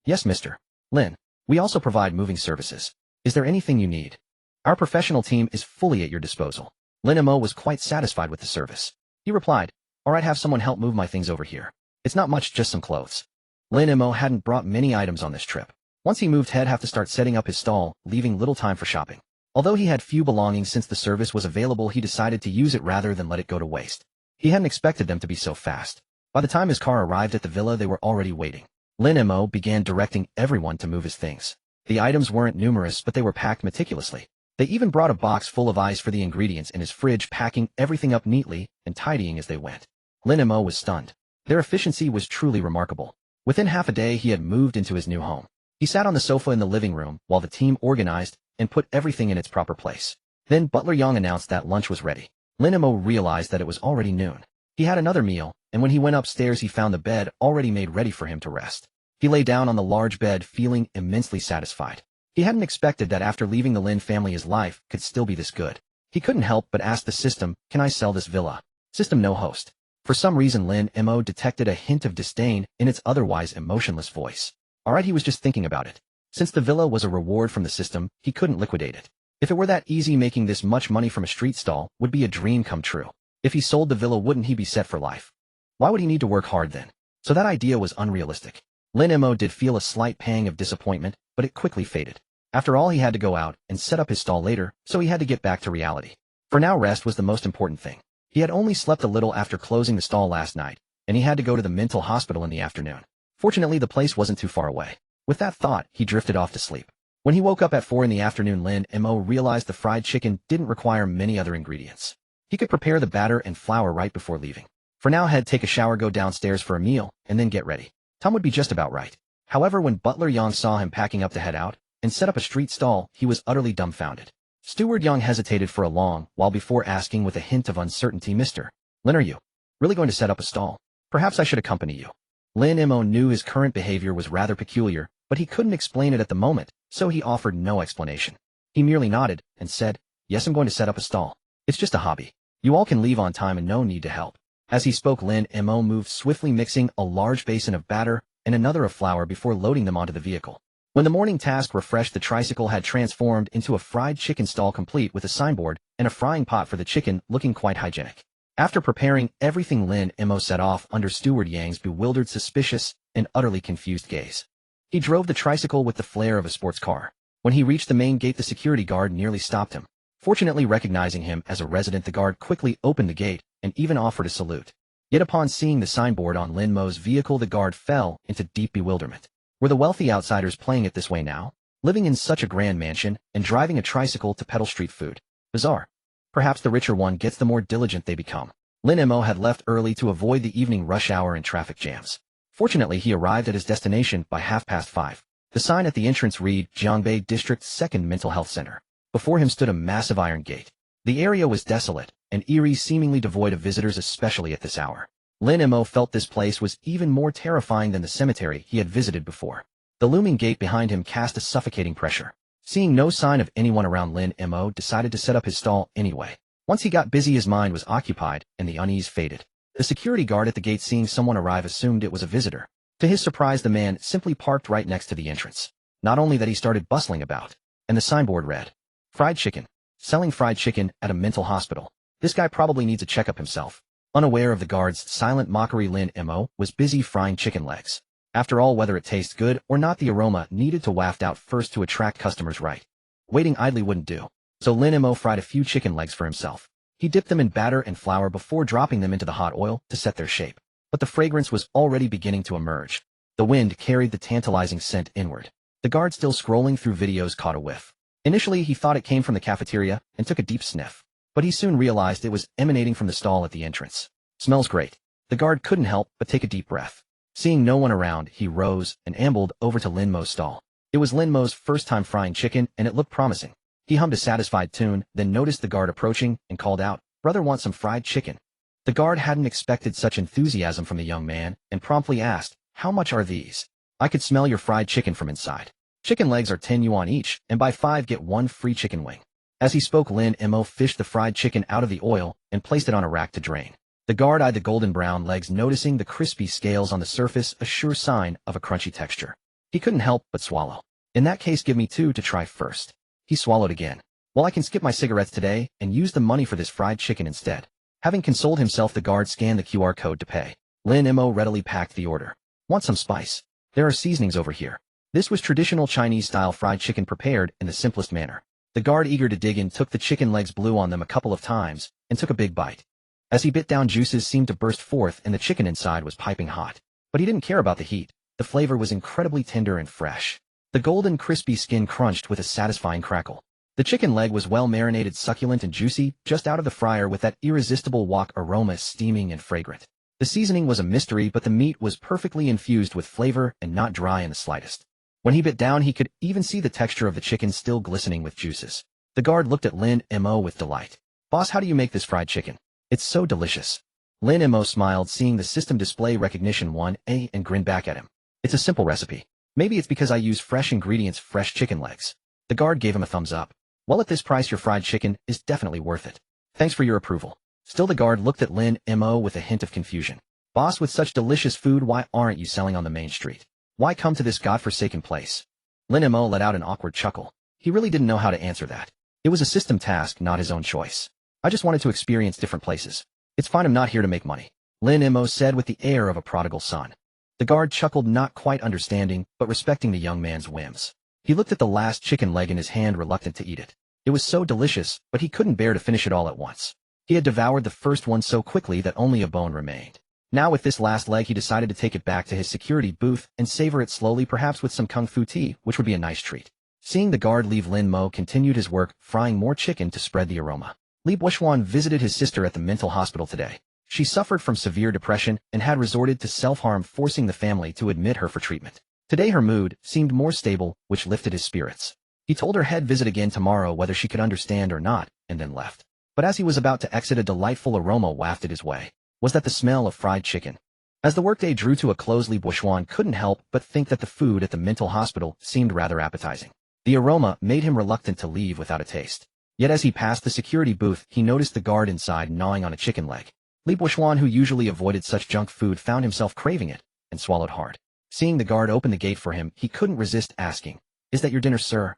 S1: "Yes, Mr. Lin. We also provide moving services. Is there anything you need? Our professional team is fully at your disposal." Lin Mo was quite satisfied with the service. He replied, "All right, have someone help move my things over here. It's not much, just some clothes." Lin Mo hadn't brought many items on this trip. Once he moved, he'd have to start setting up his stall, leaving little time for shopping. Although he had few belongings, since the service was available, he decided to use it rather than let it go to waste. He hadn't expected them to be so fast. By the time his car arrived at the villa, they were already waiting. Lin Mo began directing everyone to move his things. The items weren't numerous, but they were packed meticulously. They even brought a box full of ice for the ingredients in his fridge, packing everything up neatly and tidying as they went. Lin Mo was stunned. Their efficiency was truly remarkable. Within half a day, he had moved into his new home. He sat on the sofa in the living room while the team organized and put everything in its proper place. Then Butler Yang announced that lunch was ready. Lin Mo realized that it was already noon. He had another meal, and when he went upstairs he found the bed already made ready for him to rest. He lay down on the large bed feeling immensely satisfied. He hadn't expected that after leaving the Lin family his life could still be this good. He couldn't help but ask the system, "Can I sell this villa?" System no host. For some reason Lin Mo detected a hint of disdain in its otherwise emotionless voice. Alright, he was just thinking about it. Since the villa was a reward from the system, he couldn't liquidate it. If it were that easy, making this much money from a street stall would be a dream come true. If he sold the villa, wouldn't he be set for life? Why would he need to work hard then? So that idea was unrealistic. Lin Mo did feel a slight pang of disappointment, but it quickly faded. After all, he had to go out and set up his stall later, so he had to get back to reality. For now, rest was the most important thing. He had only slept a little after closing the stall last night, and he had to go to the mental hospital in the afternoon. Fortunately, the place wasn't too far away. With that thought, he drifted off to sleep. When he woke up at 4 in the afternoon, Lin Mo realized the fried chicken didn't require many other ingredients. He could prepare the batter and flour right before leaving. For now, he'd take a shower, go downstairs for a meal, and then get ready. Time would be just about right. However, when Butler Yang saw him packing up to head out and set up a street stall, he was utterly dumbfounded. Steward Yang hesitated for a long while before asking with a hint of uncertainty, "Mr. Lin, are you really going to set up a stall? Perhaps I should accompany you." Lin Mo knew his current behavior was rather peculiar, but he couldn't explain it at the moment, so he offered no explanation. He merely nodded and said, "Yes, I'm going to set up a stall. It's just a hobby. You all can leave on time and no need to help." As he spoke, Lin Mo moved swiftly, mixing a large basin of batter and another of flour before loading them onto the vehicle. When the morning task refreshed, the tricycle had transformed into a fried chicken stall complete with a signboard and a frying pot for the chicken, looking quite hygienic. After preparing everything, Lin Mo set off under Steward Yang's bewildered, suspicious, and utterly confused gaze. He drove the tricycle with the flair of a sports car. When he reached the main gate, the security guard nearly stopped him. Fortunately, recognizing him as a resident, the guard quickly opened the gate and even offered a salute. Yet upon seeing the signboard on Lin Mo's vehicle, the guard fell into deep bewilderment. Were the wealthy outsiders playing it this way now? Living in such a grand mansion and driving a tricycle to peddle street food? Bizarre. Perhaps the richer one gets the more diligent they become. Lin Mo had left early to avoid the evening rush hour and traffic jams. Fortunately, he arrived at his destination by 5:30. The sign at the entrance read, "Jiangbei District 2nd Mental Health Center." Before him stood a massive iron gate. The area was desolate and eerie, seemingly devoid of visitors, especially at this hour. Lin Mo felt this place was even more terrifying than the cemetery he had visited before. The looming gate behind him cast a suffocating pressure. Seeing no sign of anyone around, Lin Mo decided to set up his stall anyway. Once he got busy, his mind was occupied and the unease faded. The security guard at the gate, seeing someone arrive, assumed it was a visitor. To his surprise, the man simply parked right next to the entrance. Not only that, he started bustling about, and the signboard read, "Fried chicken. Selling fried chicken at a mental hospital. This guy probably needs a checkup himself." Unaware of the guard's silent mockery, Lin Mo was busy frying chicken legs. After all, whether it tastes good or not, the aroma needed to waft out first to attract customers, right? Waiting idly wouldn't do. So Lin Mo fried a few chicken legs for himself. He dipped them in batter and flour before dropping them into the hot oil to set their shape. But the fragrance was already beginning to emerge. The wind carried the tantalizing scent inward. The guard, still scrolling through videos, caught a whiff. Initially, he thought it came from the cafeteria and took a deep sniff. But he soon realized it was emanating from the stall at the entrance. "Smells great." The guard couldn't help but take a deep breath. Seeing no one around, he rose and ambled over to Lin Mo's stall. It was Lin Mo's first time frying chicken, and it looked promising. He hummed a satisfied tune, then noticed the guard approaching and called out, "Brother, want some fried chicken?" The guard hadn't expected such enthusiasm from the young man and promptly asked, "How much are these?" "I could smell your fried chicken from inside. Chicken legs are 10 yuan each, and buy 5 get 1 free chicken wing." As he spoke, Lin Mo fished the fried chicken out of the oil and placed it on a rack to drain. The guard eyed the golden brown legs, noticing the crispy scales on the surface, a sure sign of a crunchy texture. He couldn't help but swallow. "In that case, give me 2 to try first." He swallowed again. "Well, I can skip my cigarettes today and use the money for this fried chicken instead." Having consoled himself, the guard scanned the QR code to pay. Lin Mo readily packed the order. "Want some spice? There are seasonings over here." This was traditional Chinese-style fried chicken prepared in the simplest manner. The guard, eager to dig in, took the chicken legs, blew on them a couple of times, and took a big bite. As he bit down, juices seemed to burst forth and the chicken inside was piping hot. But he didn't care about the heat. The flavor was incredibly tender and fresh. The golden, crispy skin crunched with a satisfying crackle. The chicken leg was well marinated, succulent and juicy, just out of the fryer with that irresistible wok aroma, steaming and fragrant. The seasoning was a mystery, but the meat was perfectly infused with flavor and not dry in the slightest. When he bit down, he could even see the texture of the chicken still glistening with juices. The guard looked at Lin Mo with delight. "Boss, how do you make this fried chicken? It's so delicious." Lin Mo smiled, seeing the system display recognition 1A, and grinned back at him. It's a simple recipe. Maybe it's because I use fresh ingredients, fresh chicken legs. The guard gave him a thumbs up. Well, at this price your fried chicken is definitely worth it. Thanks for your approval. Still the guard looked at Lin Mo with a hint of confusion. Boss, with such delicious food, why aren't you selling on the main street? Why come to this godforsaken place? Lin Mo let out an awkward chuckle. He really didn't know how to answer that. It was a system task, not his own choice. I just wanted to experience different places. It's fine, I'm not here to make money, Lin Mo said with the air of a prodigal son. The guard chuckled, not quite understanding, but respecting the young man's whims. He looked at the last chicken leg in his hand, reluctant to eat it. It was so delicious, but he couldn't bear to finish it all at once. He had devoured the first one so quickly that only a bone remained. Now with this last leg he decided to take it back to his security booth and savor it slowly, perhaps with some kung fu tea, which would be a nice treat. Seeing the guard leave, Lin Mo continued his work, frying more chicken to spread the aroma. Li Buoxuan visited his sister at the mental hospital today. She suffered from severe depression and had resorted to self-harm, forcing the family to admit her for treatment. Today her mood seemed more stable, which lifted his spirits. He told her he'd visit again tomorrow whether she could understand or not, and then left. But as he was about to exit, a delightful aroma wafted his way. Was that the smell of fried chicken? As the workday drew to a close, Li Buoxuan couldn't help but think that the food at the mental hospital seemed rather appetizing. The aroma made him reluctant to leave without a taste. Yet as he passed the security booth, he noticed the guard inside gnawing on a chicken leg. Li Buoxuan, who usually avoided such junk food, found himself craving it, and swallowed hard. Seeing the guard open the gate for him, he couldn't resist asking, "Is that your dinner, sir?"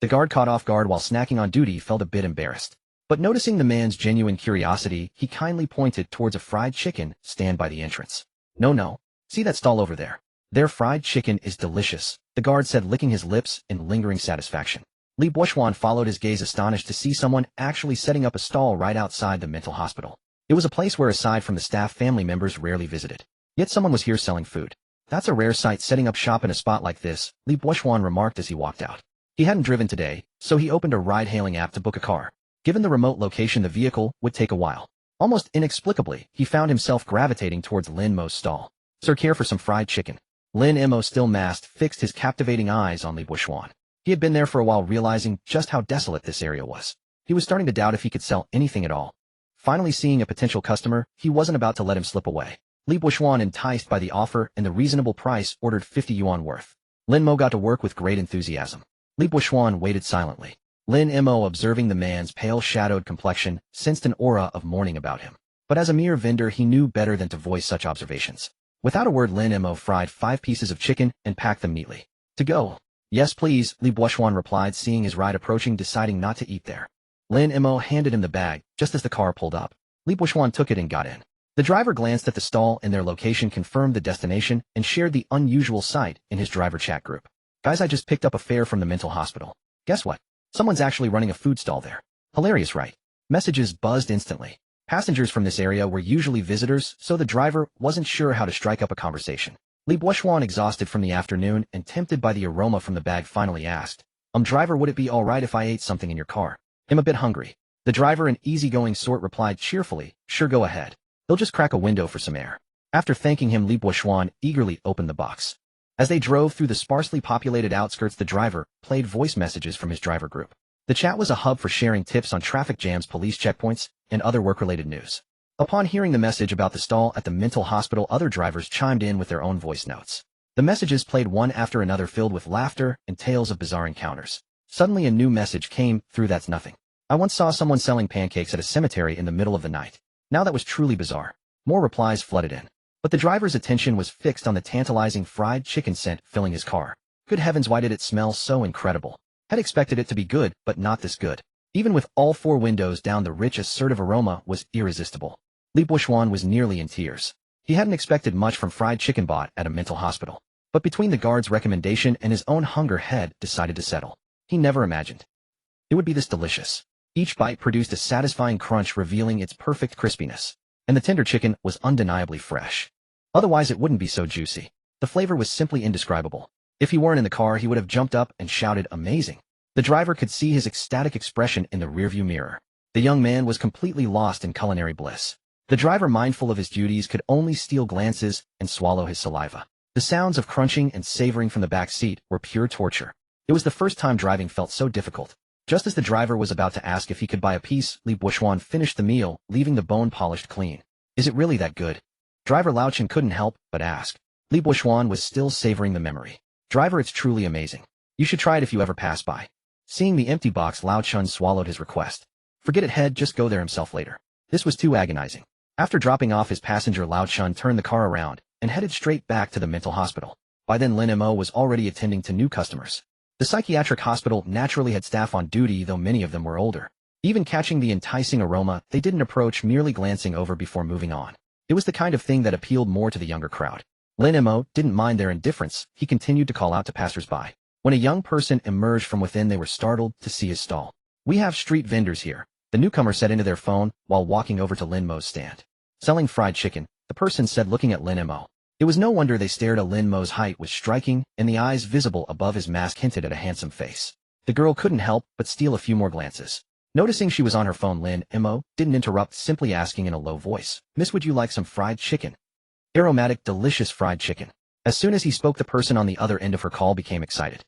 S1: The guard, caught off guard while snacking on duty, felt a bit embarrassed. But noticing the man's genuine curiosity, he kindly pointed towards a fried chicken stand by the entrance. No. See that stall over there? Their fried chicken is delicious, the guard said, licking his lips in lingering satisfaction. Li Buoxuan followed his gaze, astonished to see someone actually setting up a stall right outside the mental hospital. It was a place where, aside from the staff, family members rarely visited. Yet someone was here selling food. That's a rare sight, setting up shop in a spot like this, Li Buoxuan remarked as he walked out. He hadn't driven today, so he opened a ride-hailing app to book a car. Given the remote location, the vehicle would take a while. Almost inexplicably, he found himself gravitating towards Lin Mo's stall. "Sir, care for some fried chicken?" Lin Mo, still masked, fixed his captivating eyes on Li Buoxuan. He had been there for a while, realizing just how desolate this area was. He was starting to doubt if he could sell anything at all. Finally seeing a potential customer, he wasn't about to let him slip away. Li Buoxuan, enticed by the offer and the reasonable price, ordered 50 yuan worth. Lin Mo got to work with great enthusiasm. Li Buoxuan waited silently. Lin Mo, observing the man's pale, shadowed complexion, sensed an aura of mourning about him. But as a mere vendor, he knew better than to voice such observations. Without a word, Lin Mo fried 5 pieces of chicken and packed them neatly. "To go?" "Yes, please," Li Buoxuan replied, seeing his ride approaching, deciding not to eat there. Lin Mo handed him the bag just as the car pulled up. Li Buoxuan took it and got in. The driver glanced at the stall and their location, confirmed the destination, and shared the unusual sight in his driver chat group. "Guys, I just picked up a fare from the mental hospital. Guess what? Someone's actually running a food stall there. Hilarious, right?" Messages buzzed instantly. Passengers from this area were usually visitors, so the driver wasn't sure how to strike up a conversation. Li Buoxuan, exhausted from the afternoon and tempted by the aroma from the bag, finally asked, Driver, would it be alright if I ate something in your car? I'm a bit hungry." The driver, an easygoing sort, replied cheerfully, "Sure, go ahead. They'll just crack a window for some air." After thanking him, Li Buoxuan eagerly opened the box. As they drove through the sparsely populated outskirts, the driver played voice messages from his driver group. The chat was a hub for sharing tips on traffic jams, police checkpoints, and other work-related news. Upon hearing the message about the stall at the mental hospital, other drivers chimed in with their own voice notes. The messages played one after another, filled with laughter and tales of bizarre encounters. Suddenly a new message came through. "That's nothing. I once saw someone selling pancakes at a cemetery in the middle of the night. Now that was truly bizarre." More replies flooded in. But the driver's attention was fixed on the tantalizing fried chicken scent filling his car. Good heavens, why did it smell so incredible? Had expected it to be good, but not this good. Even with all 4 windows down, the rich, assertive aroma was irresistible. Li Buoxuan was nearly in tears. He hadn't expected much from fried chicken bought at a mental hospital. But between the guard's recommendation and his own hunger, had decided to settle. He never imagined it would be this delicious. Each bite produced a satisfying crunch, revealing its perfect crispiness. And the tender chicken was undeniably fresh. Otherwise it wouldn't be so juicy. The flavor was simply indescribable. If he weren't in the car, he would have jumped up and shouted, "Amazing!" The driver could see his ecstatic expression in the rearview mirror. The young man was completely lost in culinary bliss. The driver, mindful of his duties, could only steal glances and swallow his saliva. The sounds of crunching and savoring from the back seat were pure torture. It was the first time driving felt so difficult. Just as the driver was about to ask if he could buy a piece, Li Buoxuan finished the meal, leaving the bone polished clean. Is it really that good? Driver Lao Chen couldn't help but ask. Li Boishuan was still savoring the memory. Driver, it's truly amazing. You should try it if you ever pass by. Seeing the empty box, Lao Chen swallowed his request. Forget it, head, just go there himself later. This was too agonizing. After dropping off his passenger, Lao Chen turned the car around and headed straight back to the mental hospital. By then, Lin Mo was already attending to new customers. The psychiatric hospital naturally had staff on duty, though many of them were older. Even catching the enticing aroma, they didn't approach, merely glancing over before moving on. It was the kind of thing that appealed more to the younger crowd. Lin Mo didn't mind their indifference. He continued to call out to passers-by. When a young person emerged from within, they were startled to see his stall. We have street vendors here, the newcomer said into their phone while walking over to Lin Mo's stand. Selling fried chicken, the person said, looking at Lin Mo. It was no wonder they stared. Lin Mo's height was striking, and the eyes visible above his mask hinted at a handsome face. The girl couldn't help but steal a few more glances. Noticing she was on her phone, Lin Mo didn't interrupt, simply asking in a low voice, "Miss, would you like some fried chicken?" Aromatic, delicious fried chicken. As soon as he spoke, the person on the other end of her call became excited.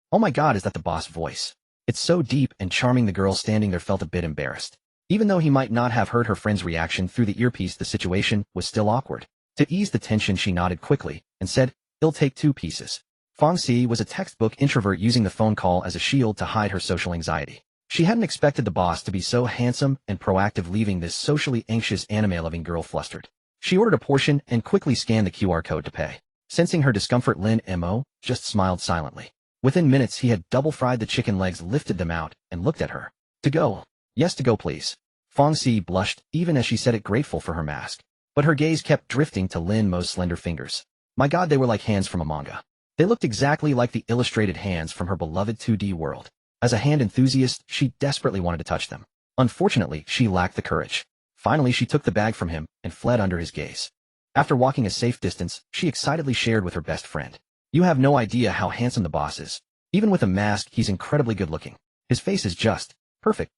S1: Oh my God, is that the boss voice? It's so deep and charming. The girl standing there felt a bit embarrassed. Even though he might not have heard her friend's reaction through the earpiece, the situation was still awkward. To ease the tension, she nodded quickly and said, "It'll take 2 pieces." Fong Si was a textbook introvert, using the phone call as a shield to hide her social anxiety. She hadn't expected the boss to be so handsome and proactive, leaving this socially anxious, anime-loving girl flustered. She ordered a portion and quickly scanned the QR code to pay. Sensing her discomfort, Lin Mo just smiled silently. Within minutes, he had double-fried the chicken legs, lifted them out, and looked at her. "To go?" "Yes, to go, please." Fong Si blushed, even as she said it, grateful for her mask. But her gaze kept drifting to Lin Mo's slender fingers. My God, they were like hands from a manga. They looked exactly like the illustrated hands from her beloved 2D world. As a hand enthusiast, she desperately wanted to touch them. Unfortunately, she lacked the courage. Finally, she took the bag from him and fled under his gaze. After walking a safe distance, she excitedly shared with her best friend. "You have no idea how handsome the boss is. Even with a mask, he's incredibly good-looking. His face is just perfect."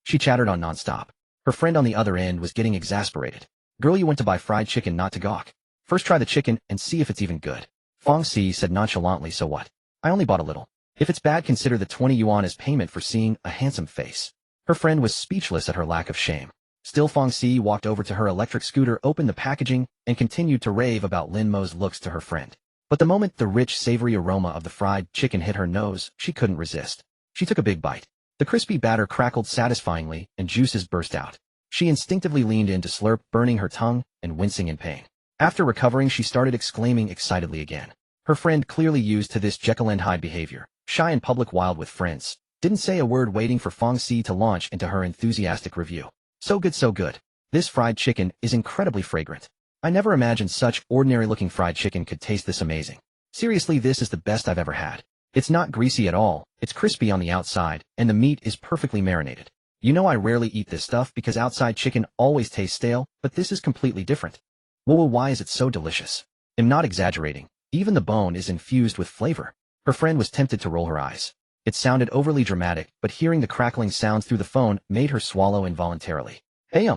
S1: She chattered on nonstop. Her friend on the other end was getting exasperated. "Girl, you went to buy fried chicken, not to gawk. First try the chicken and see if it's even good." Fong Si said nonchalantly, "So what? I only bought a little. If it's bad, consider the 20 yuan as payment for seeing a handsome face." Her friend was speechless at her lack of shame. Still, Fong Si walked over to her electric scooter, opened the packaging, and continued to rave about Lin Mo's looks to her friend. But the moment the rich, savory aroma of the fried chicken hit her nose, she couldn't resist. She took a big bite. The crispy batter crackled satisfyingly, and juices burst out. She instinctively leaned in to slurp, burning her tongue and wincing in pain. After recovering, she started exclaiming excitedly again. Her friend, clearly used to this Jekyll and Hyde behavior, shy in public, wild with friends, didn't say a word, waiting for Fong Si to launch into her enthusiastic review. "So good, so good. This fried chicken is incredibly fragrant. I never imagined such ordinary-looking fried chicken could taste this amazing. Seriously, this is the best I've ever had. It's not greasy at all, it's crispy on the outside, and the meat is perfectly marinated. You know, I rarely eat this stuff because outside chicken always tastes stale, but this is completely different. Whoa, why is it so delicious? I'm not exaggerating. Even the bone is infused with flavor." Her friend was tempted to roll her eyes. It sounded overly dramatic, but hearing the crackling sounds through the phone made her swallow involuntarily. "Hey,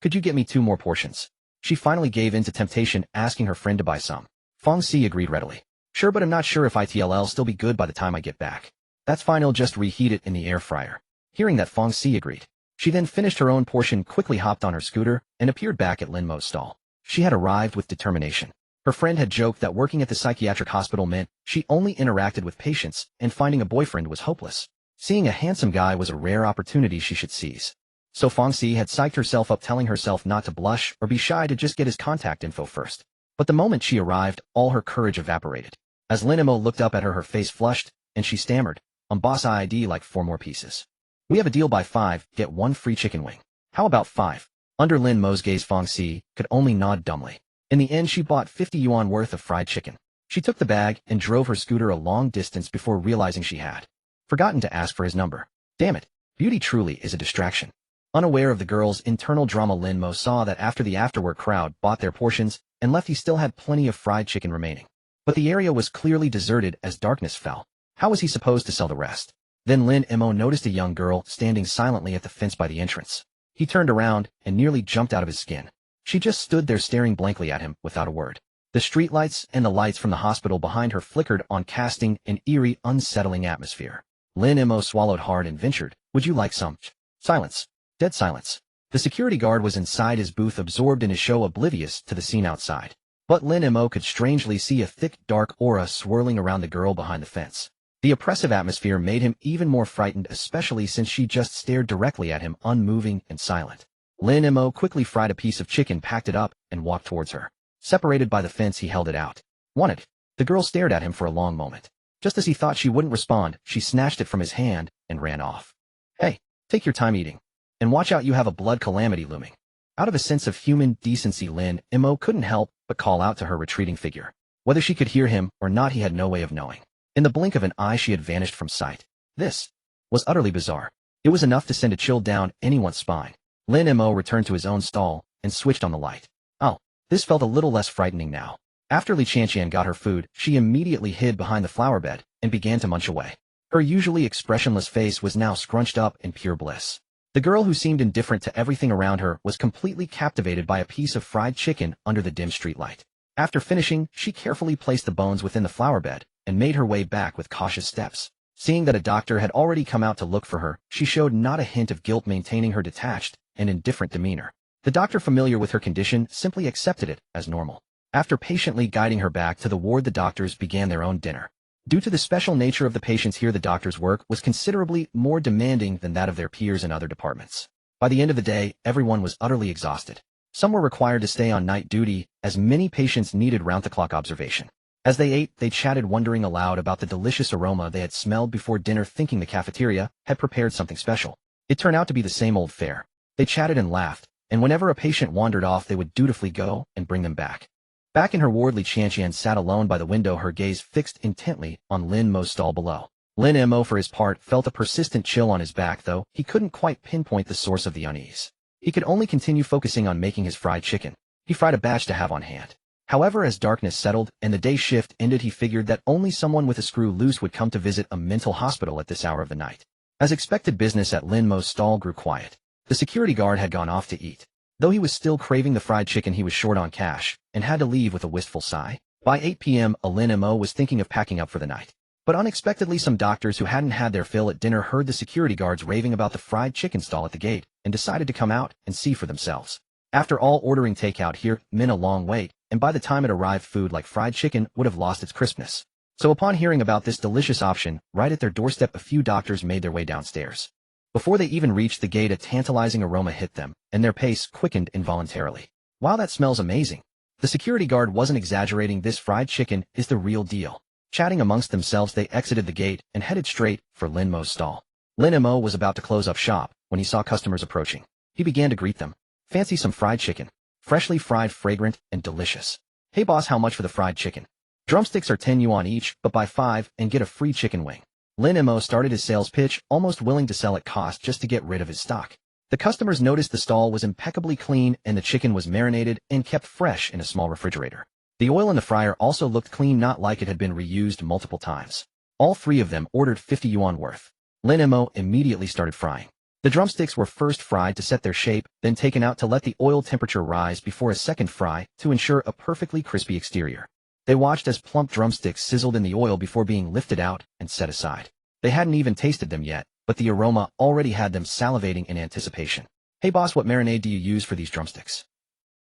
S1: could you get me 2 more portions?" She finally gave in to temptation, asking her friend to buy some. Fong Si agreed readily. "Sure, but I'm not sure if it'll still be good by the time I get back." "That's fine, I'll just reheat it in the air fryer." Hearing that, Fong Si agreed. She then finished her own portion, quickly hopped on her scooter, and appeared back at Lin Mo's stall. She had arrived with determination. Her friend had joked that working at the psychiatric hospital meant she only interacted with patients, and finding a boyfriend was hopeless. Seeing a handsome guy was a rare opportunity she should seize. So Fong Si had psyched herself up, telling herself not to blush or be shy, to just get his contact info first. But the moment she arrived, all her courage evaporated. As Lin Mo looked up at her, her face flushed, and she stammered, "Boss, I'd like 4 more pieces. We have a deal: buy 5, get 1 free chicken wing." "How about 5? Under Lin Mo's gaze, Fong Si could only nod dumbly. In the end, she bought 50 yuan worth of fried chicken. She took the bag and drove her scooter a long distance before realizing she had forgotten to ask for his number. Damn it, beauty truly is a distraction. Unaware of the girl's internal drama, Lin Mo saw that after the afterwork crowd bought their portions and left, he still had plenty of fried chicken remaining. But the area was clearly deserted as darkness fell. How was he supposed to sell the rest? Then Lin Mo noticed a young girl standing silently at the fence by the entrance. He turned around and nearly jumped out of his skin. She just stood there staring blankly at him without a word. The streetlights and the lights from the hospital behind her flickered on, casting an eerie, unsettling atmosphere. Lin Mo swallowed hard and ventured, "Would you like some?" Silence. Dead silence. The security guard was inside his booth absorbed in his show, oblivious to the scene outside. But Lin Mo could strangely see a thick, dark aura swirling around the girl behind the fence. The oppressive atmosphere made him even more frightened, especially since she just stared directly at him, unmoving and silent. Lin Mo quickly fried a piece of chicken, packed it up, and walked towards her. Separated by the fence, he held it out. "Want it?" The girl stared at him for a long moment. Just as he thought she wouldn't respond, she snatched it from his hand and ran off. "Hey, take your time eating. And watch out, you have a blood calamity looming." Out of a sense of human decency, Lin Mo couldn't help but call out to her retreating figure. Whether she could hear him or not, he had no way of knowing. In the blink of an eye, she had vanished from sight. This was utterly bizarre. It was enough to send a chill down anyone's spine. Lin Mo returned to his own stall and switched on the light. Oh, this felt a little less frightening now. After Li Qianqian got her food, she immediately hid behind the flower bed and began to munch away. Her usually expressionless face was now scrunched up in pure bliss. The girl, who seemed indifferent to everything around her, was completely captivated by a piece of fried chicken under the dim streetlight. After finishing, she carefully placed the bones within the flower bed and made her way back with cautious steps. Seeing that a doctor had already come out to look for her, she showed not a hint of guilt, maintaining her detached and indifferent demeanor. The doctor, familiar with her condition, simply accepted it as normal. After patiently guiding her back to the ward, the doctors began their own dinner. Due to the special nature of the patients here, the doctor's work was considerably more demanding than that of their peers in other departments. By the end of the day, everyone was utterly exhausted. Some were required to stay on night duty, as many patients needed round-the-clock observation. As they ate, they chatted, wondering aloud about the delicious aroma they had smelled before dinner, thinking the cafeteria had prepared something special. It turned out to be the same old fare. They chatted and laughed, and whenever a patient wandered off, they would dutifully go and bring them back. Back in her ward, Li Qianqian sat alone by the window, her gaze fixed intently on Lin Mo's stall below. Lin Mo, for his part, felt a persistent chill on his back, though he couldn't quite pinpoint the source of the unease. He could only continue focusing on making his fried chicken. He fried a batch to have on hand. However, as darkness settled and the day shift ended, he figured that only someone with a screw loose would come to visit a mental hospital at this hour of the night. As expected, business at Lin Mo's stall grew quiet. The security guard had gone off to eat. Though he was still craving the fried chicken, he was short on cash and had to leave with a wistful sigh. By 8 p.m., Lin Mo was thinking of packing up for the night. But unexpectedly, some doctors who hadn't had their fill at dinner heard the security guards raving about the fried chicken stall at the gate and decided to come out and see for themselves. After all, ordering takeout here meant a long wait, and by the time it arrived, food like fried chicken would have lost its crispness. So upon hearing about this delicious option right at their doorstep, a few doctors made their way downstairs. Before they even reached the gate, a tantalizing aroma hit them, and their pace quickened involuntarily. "Wow, that smells amazing." The security guard wasn't exaggerating. "This fried chicken is the real deal." Chatting amongst themselves, they exited the gate and headed straight for Lin Mo's stall. Lin Mo was about to close up shop when he saw customers approaching. He began to greet them. "Fancy some fried chicken? Freshly fried, fragrant, and delicious." "Hey boss, how much for the fried chicken?" "Drumsticks are 10 yuan each, but buy 5 and get a free chicken wing." Lin Mo started his sales pitch, almost willing to sell at cost just to get rid of his stock. The customers noticed the stall was impeccably clean and the chicken was marinated and kept fresh in a small refrigerator. The oil in the fryer also looked clean, not like it had been reused multiple times. All three of them ordered 50 yuan worth. Lin Mo immediately started frying. The drumsticks were first fried to set their shape, then taken out to let the oil temperature rise before a second fry to ensure a perfectly crispy exterior. They watched as plump drumsticks sizzled in the oil before being lifted out and set aside. They hadn't even tasted them yet, but the aroma already had them salivating in anticipation. "Hey boss, what marinade do you use for these drumsticks?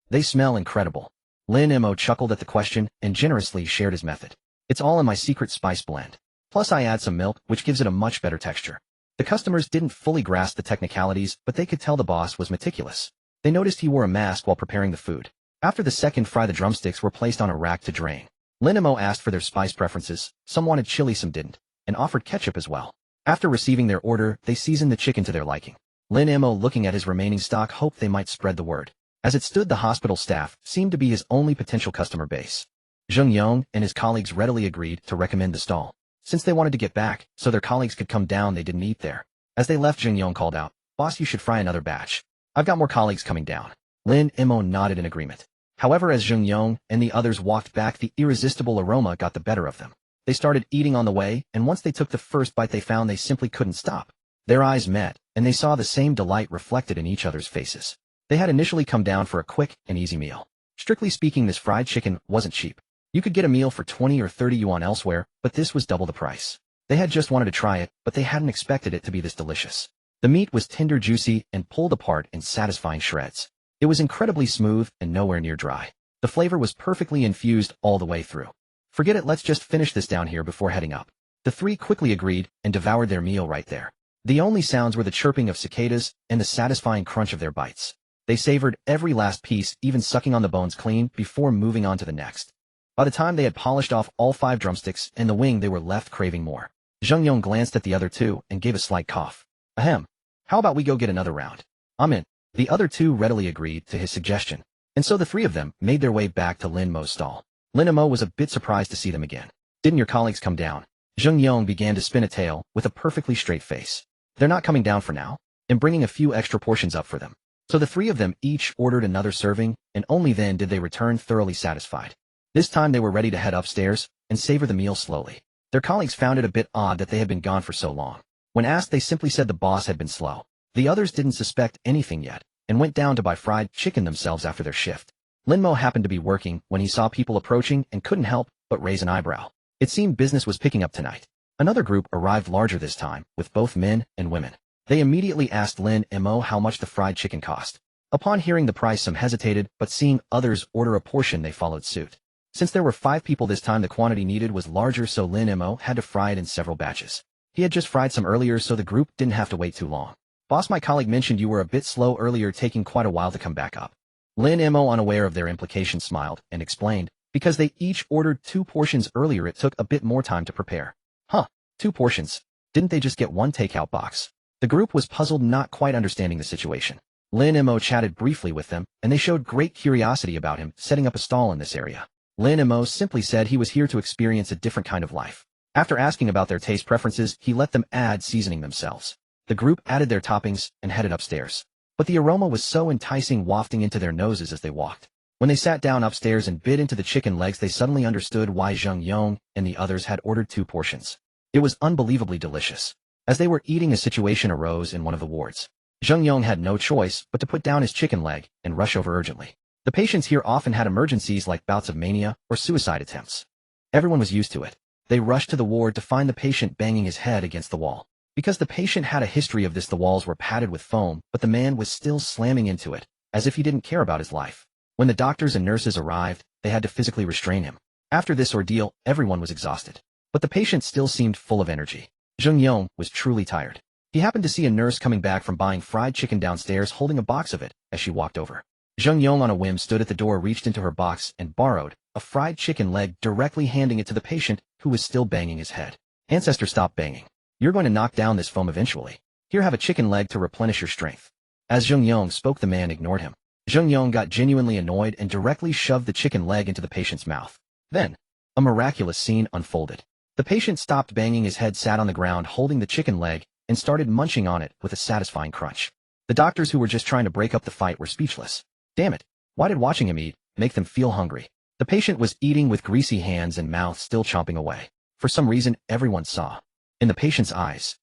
S1: They smell incredible." Lin Mo chuckled at the question and generously shared his method. "It's all in my secret spice blend. Plus I add some milk, which gives it a much better texture." The customers didn't fully grasp the technicalities, but they could tell the boss was meticulous. They noticed he wore a mask while preparing the food. After the second fry, the drumsticks were placed on a rack to drain. Lin Mo asked for their spice preferences. Some wanted chili, some didn't, and offered ketchup as well. After receiving their order, they seasoned the chicken to their liking. Lin Mo, looking at his remaining stock, hoped they might spread the word. As it stood, the hospital staff seemed to be his only potential customer base. Zheng Yong and his colleagues readily agreed to recommend the stall. Since they wanted to get back, so their colleagues could come down, they didn't eat there. As they left, Zheng Yong called out, "Boss, you should fry another batch. I've got more colleagues coming down." Lin Mo nodded in agreement. However, as Zheng Yong and the others walked back, the irresistible aroma got the better of them. They started eating on the way, and once they took the first bite, they found they simply couldn't stop. Their eyes met, and they saw the same delight reflected in each other's faces. They had initially come down for a quick and easy meal. Strictly speaking, this fried chicken wasn't cheap. You could get a meal for 20 or 30 yuan elsewhere, but this was double the price. They had just wanted to try it, but they hadn't expected it to be this delicious. The meat was tender, juicy, and pulled apart in satisfying shreds. It was incredibly smooth and nowhere near dry. The flavor was perfectly infused all the way through. Forget it, let's just finish this down here before heading up. The three quickly agreed and devoured their meal right there. The only sounds were the chirping of cicadas and the satisfying crunch of their bites. They savored every last piece, even sucking on the bones clean before moving on to the next. By the time they had polished off all 5 drumsticks and the wing, they were left craving more. Zheng Yong glanced at the other two and gave a slight cough. Ahem. How about we go get another round? I'm in. The other two readily agreed to his suggestion. And so the three of them made their way back to Lin Mo's stall. Lin Mo was a bit surprised to see them again. Didn't your colleagues come down? Zheng Yong began to spin a tale with a perfectly straight face. They're not coming down for now. I'm bringing a few extra portions up for them. So the three of them each ordered another serving, and only then did they return thoroughly satisfied. This time they were ready to head upstairs and savor the meal slowly. Their colleagues found it a bit odd that they had been gone for so long. When asked, they simply said the boss had been slow. The others didn't suspect anything yet, and went down to buy fried chicken themselves after their shift. Lin Mo happened to be working when he saw people approaching and couldn't help but raise an eyebrow. It seemed business was picking up tonight. Another group arrived larger this time, with both men and women. They immediately asked Lin Mo how much the fried chicken cost. Upon hearing the price, some hesitated, but seeing others order a portion, they followed suit. Since there were 5 people this time, the quantity needed was larger, so Lin Mo had to fry it in several batches. He had just fried some earlier, so the group didn't have to wait too long. Boss, my colleague mentioned you were a bit slow earlier, taking quite a while to come back up. Lin Mo, unaware of their implication, smiled and explained, because they each ordered 2 portions earlier, it took a bit more time to prepare. Huh, 2 portions? Didn't they just get 1 takeout box? The group was puzzled, not quite understanding the situation. Lin Mo chatted briefly with them, and they showed great curiosity about him setting up a stall in this area. Lin Mo simply said he was here to experience a different kind of life. After asking about their taste preferences, he let them add seasoning themselves. The group added their toppings and headed upstairs. But the aroma was so enticing, wafting into their noses as they walked. When they sat down upstairs and bit into the chicken legs, they suddenly understood why Zheng Yong and the others had ordered 2 portions. It was unbelievably delicious. As they were eating, a situation arose in one of the wards. Zheng Yong had no choice but to put down his chicken leg and rush over urgently. The patients here often had emergencies like bouts of mania or suicide attempts. Everyone was used to it. They rushed to the ward to find the patient banging his head against the wall. Because the patient had a history of this, the walls were padded with foam, but the man was still slamming into it, as if he didn't care about his life. When the doctors and nurses arrived, they had to physically restrain him. After this ordeal, everyone was exhausted. But the patient still seemed full of energy. Zheng Yong was truly tired. He happened to see a nurse coming back from buying fried chicken downstairs, holding a box of it as she walked over. Zheng Yong, on a whim, stood at the door, reached into her box, and borrowed a fried chicken leg, directly handing it to the patient, who was still banging his head. Ancestor, stop banging. You're going to knock down this foam eventually. Here, have a chicken leg to replenish your strength. As Zheng Yong spoke, the man ignored him. Zheng Yong got genuinely annoyed and directly shoved the chicken leg into the patient's mouth. Then, a miraculous scene unfolded. The patient stopped banging his head, sat on the ground holding the chicken leg, and started munching on it with a satisfying crunch. The doctors, who were just trying to break up the fight, were speechless. Damn it, why did watching him eat make them feel hungry? The patient was eating with greasy hands and mouth still chomping away. For some reason, everyone saw in the patient's eyes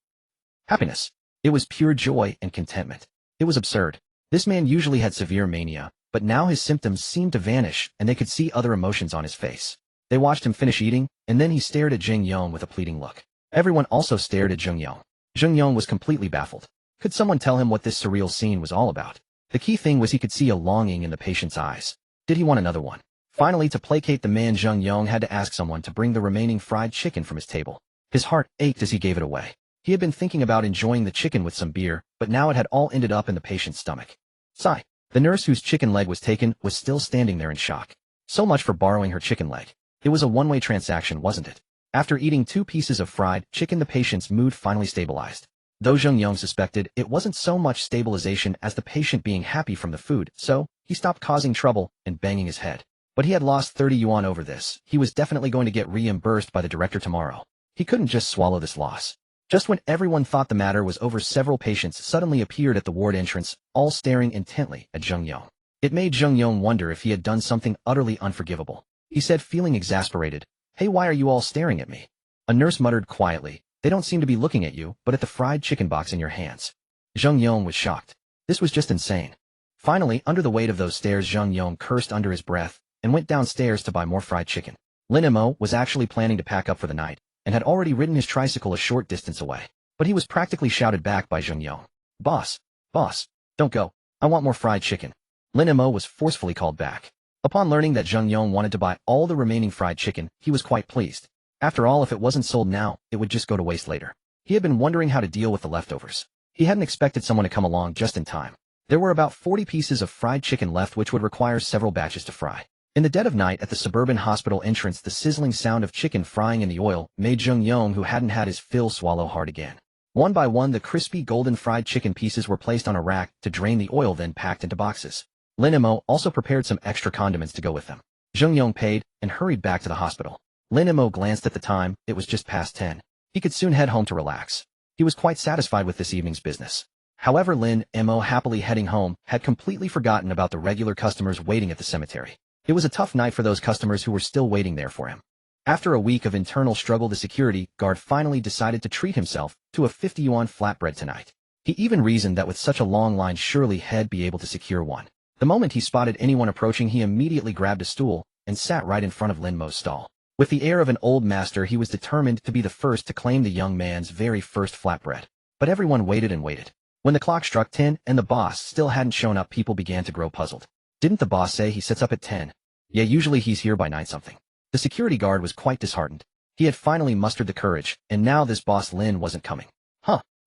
S1: happiness. It was pure joy and contentment. It was absurd. This man usually had severe mania, but now his symptoms seemed to vanish and they could see other emotions on his face. They watched him finish eating, and then he stared at Zheng Yong with a pleading look. Everyone also stared at Zheng Yong. Zheng Yong was completely baffled. Could someone tell him what this surreal scene was all about? The key thing was he could see a longing in the patient's eyes. Did he want another one? Finally, to placate the man, Zheng Yong had to ask someone to bring the remaining fried chicken from his table. His heart ached as he gave it away. He had been thinking about enjoying the chicken with some beer, but now it had all ended up in the patient's stomach. Sigh. The nurse whose chicken leg was taken was still standing there in shock. So much for borrowing her chicken leg. It was a one-way transaction, wasn't it? After eating 2 pieces of fried chicken, the patient's mood finally stabilized. Though Zheng Yong suspected it wasn't so much stabilization as the patient being happy from the food, so he stopped causing trouble and banging his head. But he had lost 30 yuan over this. He was definitely going to get reimbursed by the director tomorrow. He couldn't just swallow this loss. Just when everyone thought the matter was over, several patients suddenly appeared at the ward entrance, all staring intently at Zheng Yong. It made Zheng Yong wonder if he had done something utterly unforgivable. He said, feeling exasperated, "Hey, why are you all staring at me?" A nurse muttered quietly, "They don't seem to be looking at you, but at the fried chicken box in your hands." Zheng Yong was shocked. This was just insane. Finally, under the weight of those stares, Zheng Yong cursed under his breath and went downstairs to buy more fried chicken. Lin Mo was actually planning to pack up for the night and had already ridden his tricycle a short distance away. But he was practically shouted back by Zheng Yong. Boss, boss, don't go. I want more fried chicken. Lin Mo was forcefully called back. Upon learning that Zheng Yong wanted to buy all the remaining fried chicken, he was quite pleased. After all, if it wasn't sold now, it would just go to waste later. He had been wondering how to deal with the leftovers. He hadn't expected someone to come along just in time. There were about 40 pieces of fried chicken left which would require several batches to fry. In the dead of night at the suburban hospital entrance, the sizzling sound of chicken frying in the oil made Zheng Yong, who hadn't had his fill, swallow hard again. One by one, the crispy golden fried chicken pieces were placed on a rack to drain the oil, then packed into boxes. Lin Mo also prepared some extra condiments to go with them. Zheng Yong paid and hurried back to the hospital. Lin Mo glanced at the time. It was just past 10. He could soon head home to relax. He was quite satisfied with this evening's business. However, Lin Mo, happily heading home, had completely forgotten about the regular customers waiting at the cemetery. It was a tough night for those customers who were still waiting there for him. After a week of internal struggle, the security guard finally decided to treat himself to a 50 yuan flatbread tonight. He even reasoned that with such a long line, surely he'd be able to secure one. The moment he spotted anyone approaching, he immediately grabbed a stool and sat right in front of Lin Mo's stall. With the air of an old master, he was determined to be the first to claim the young man's very first flatbread. But everyone waited and waited. When the clock struck 10 and the boss still hadn't shown up, people began to grow puzzled. Didn't the boss say he sits up at 10? Yeah, usually he's here by 9 something. The security guard was quite disheartened. He had finally mustered the courage, and now this boss Lin wasn't coming.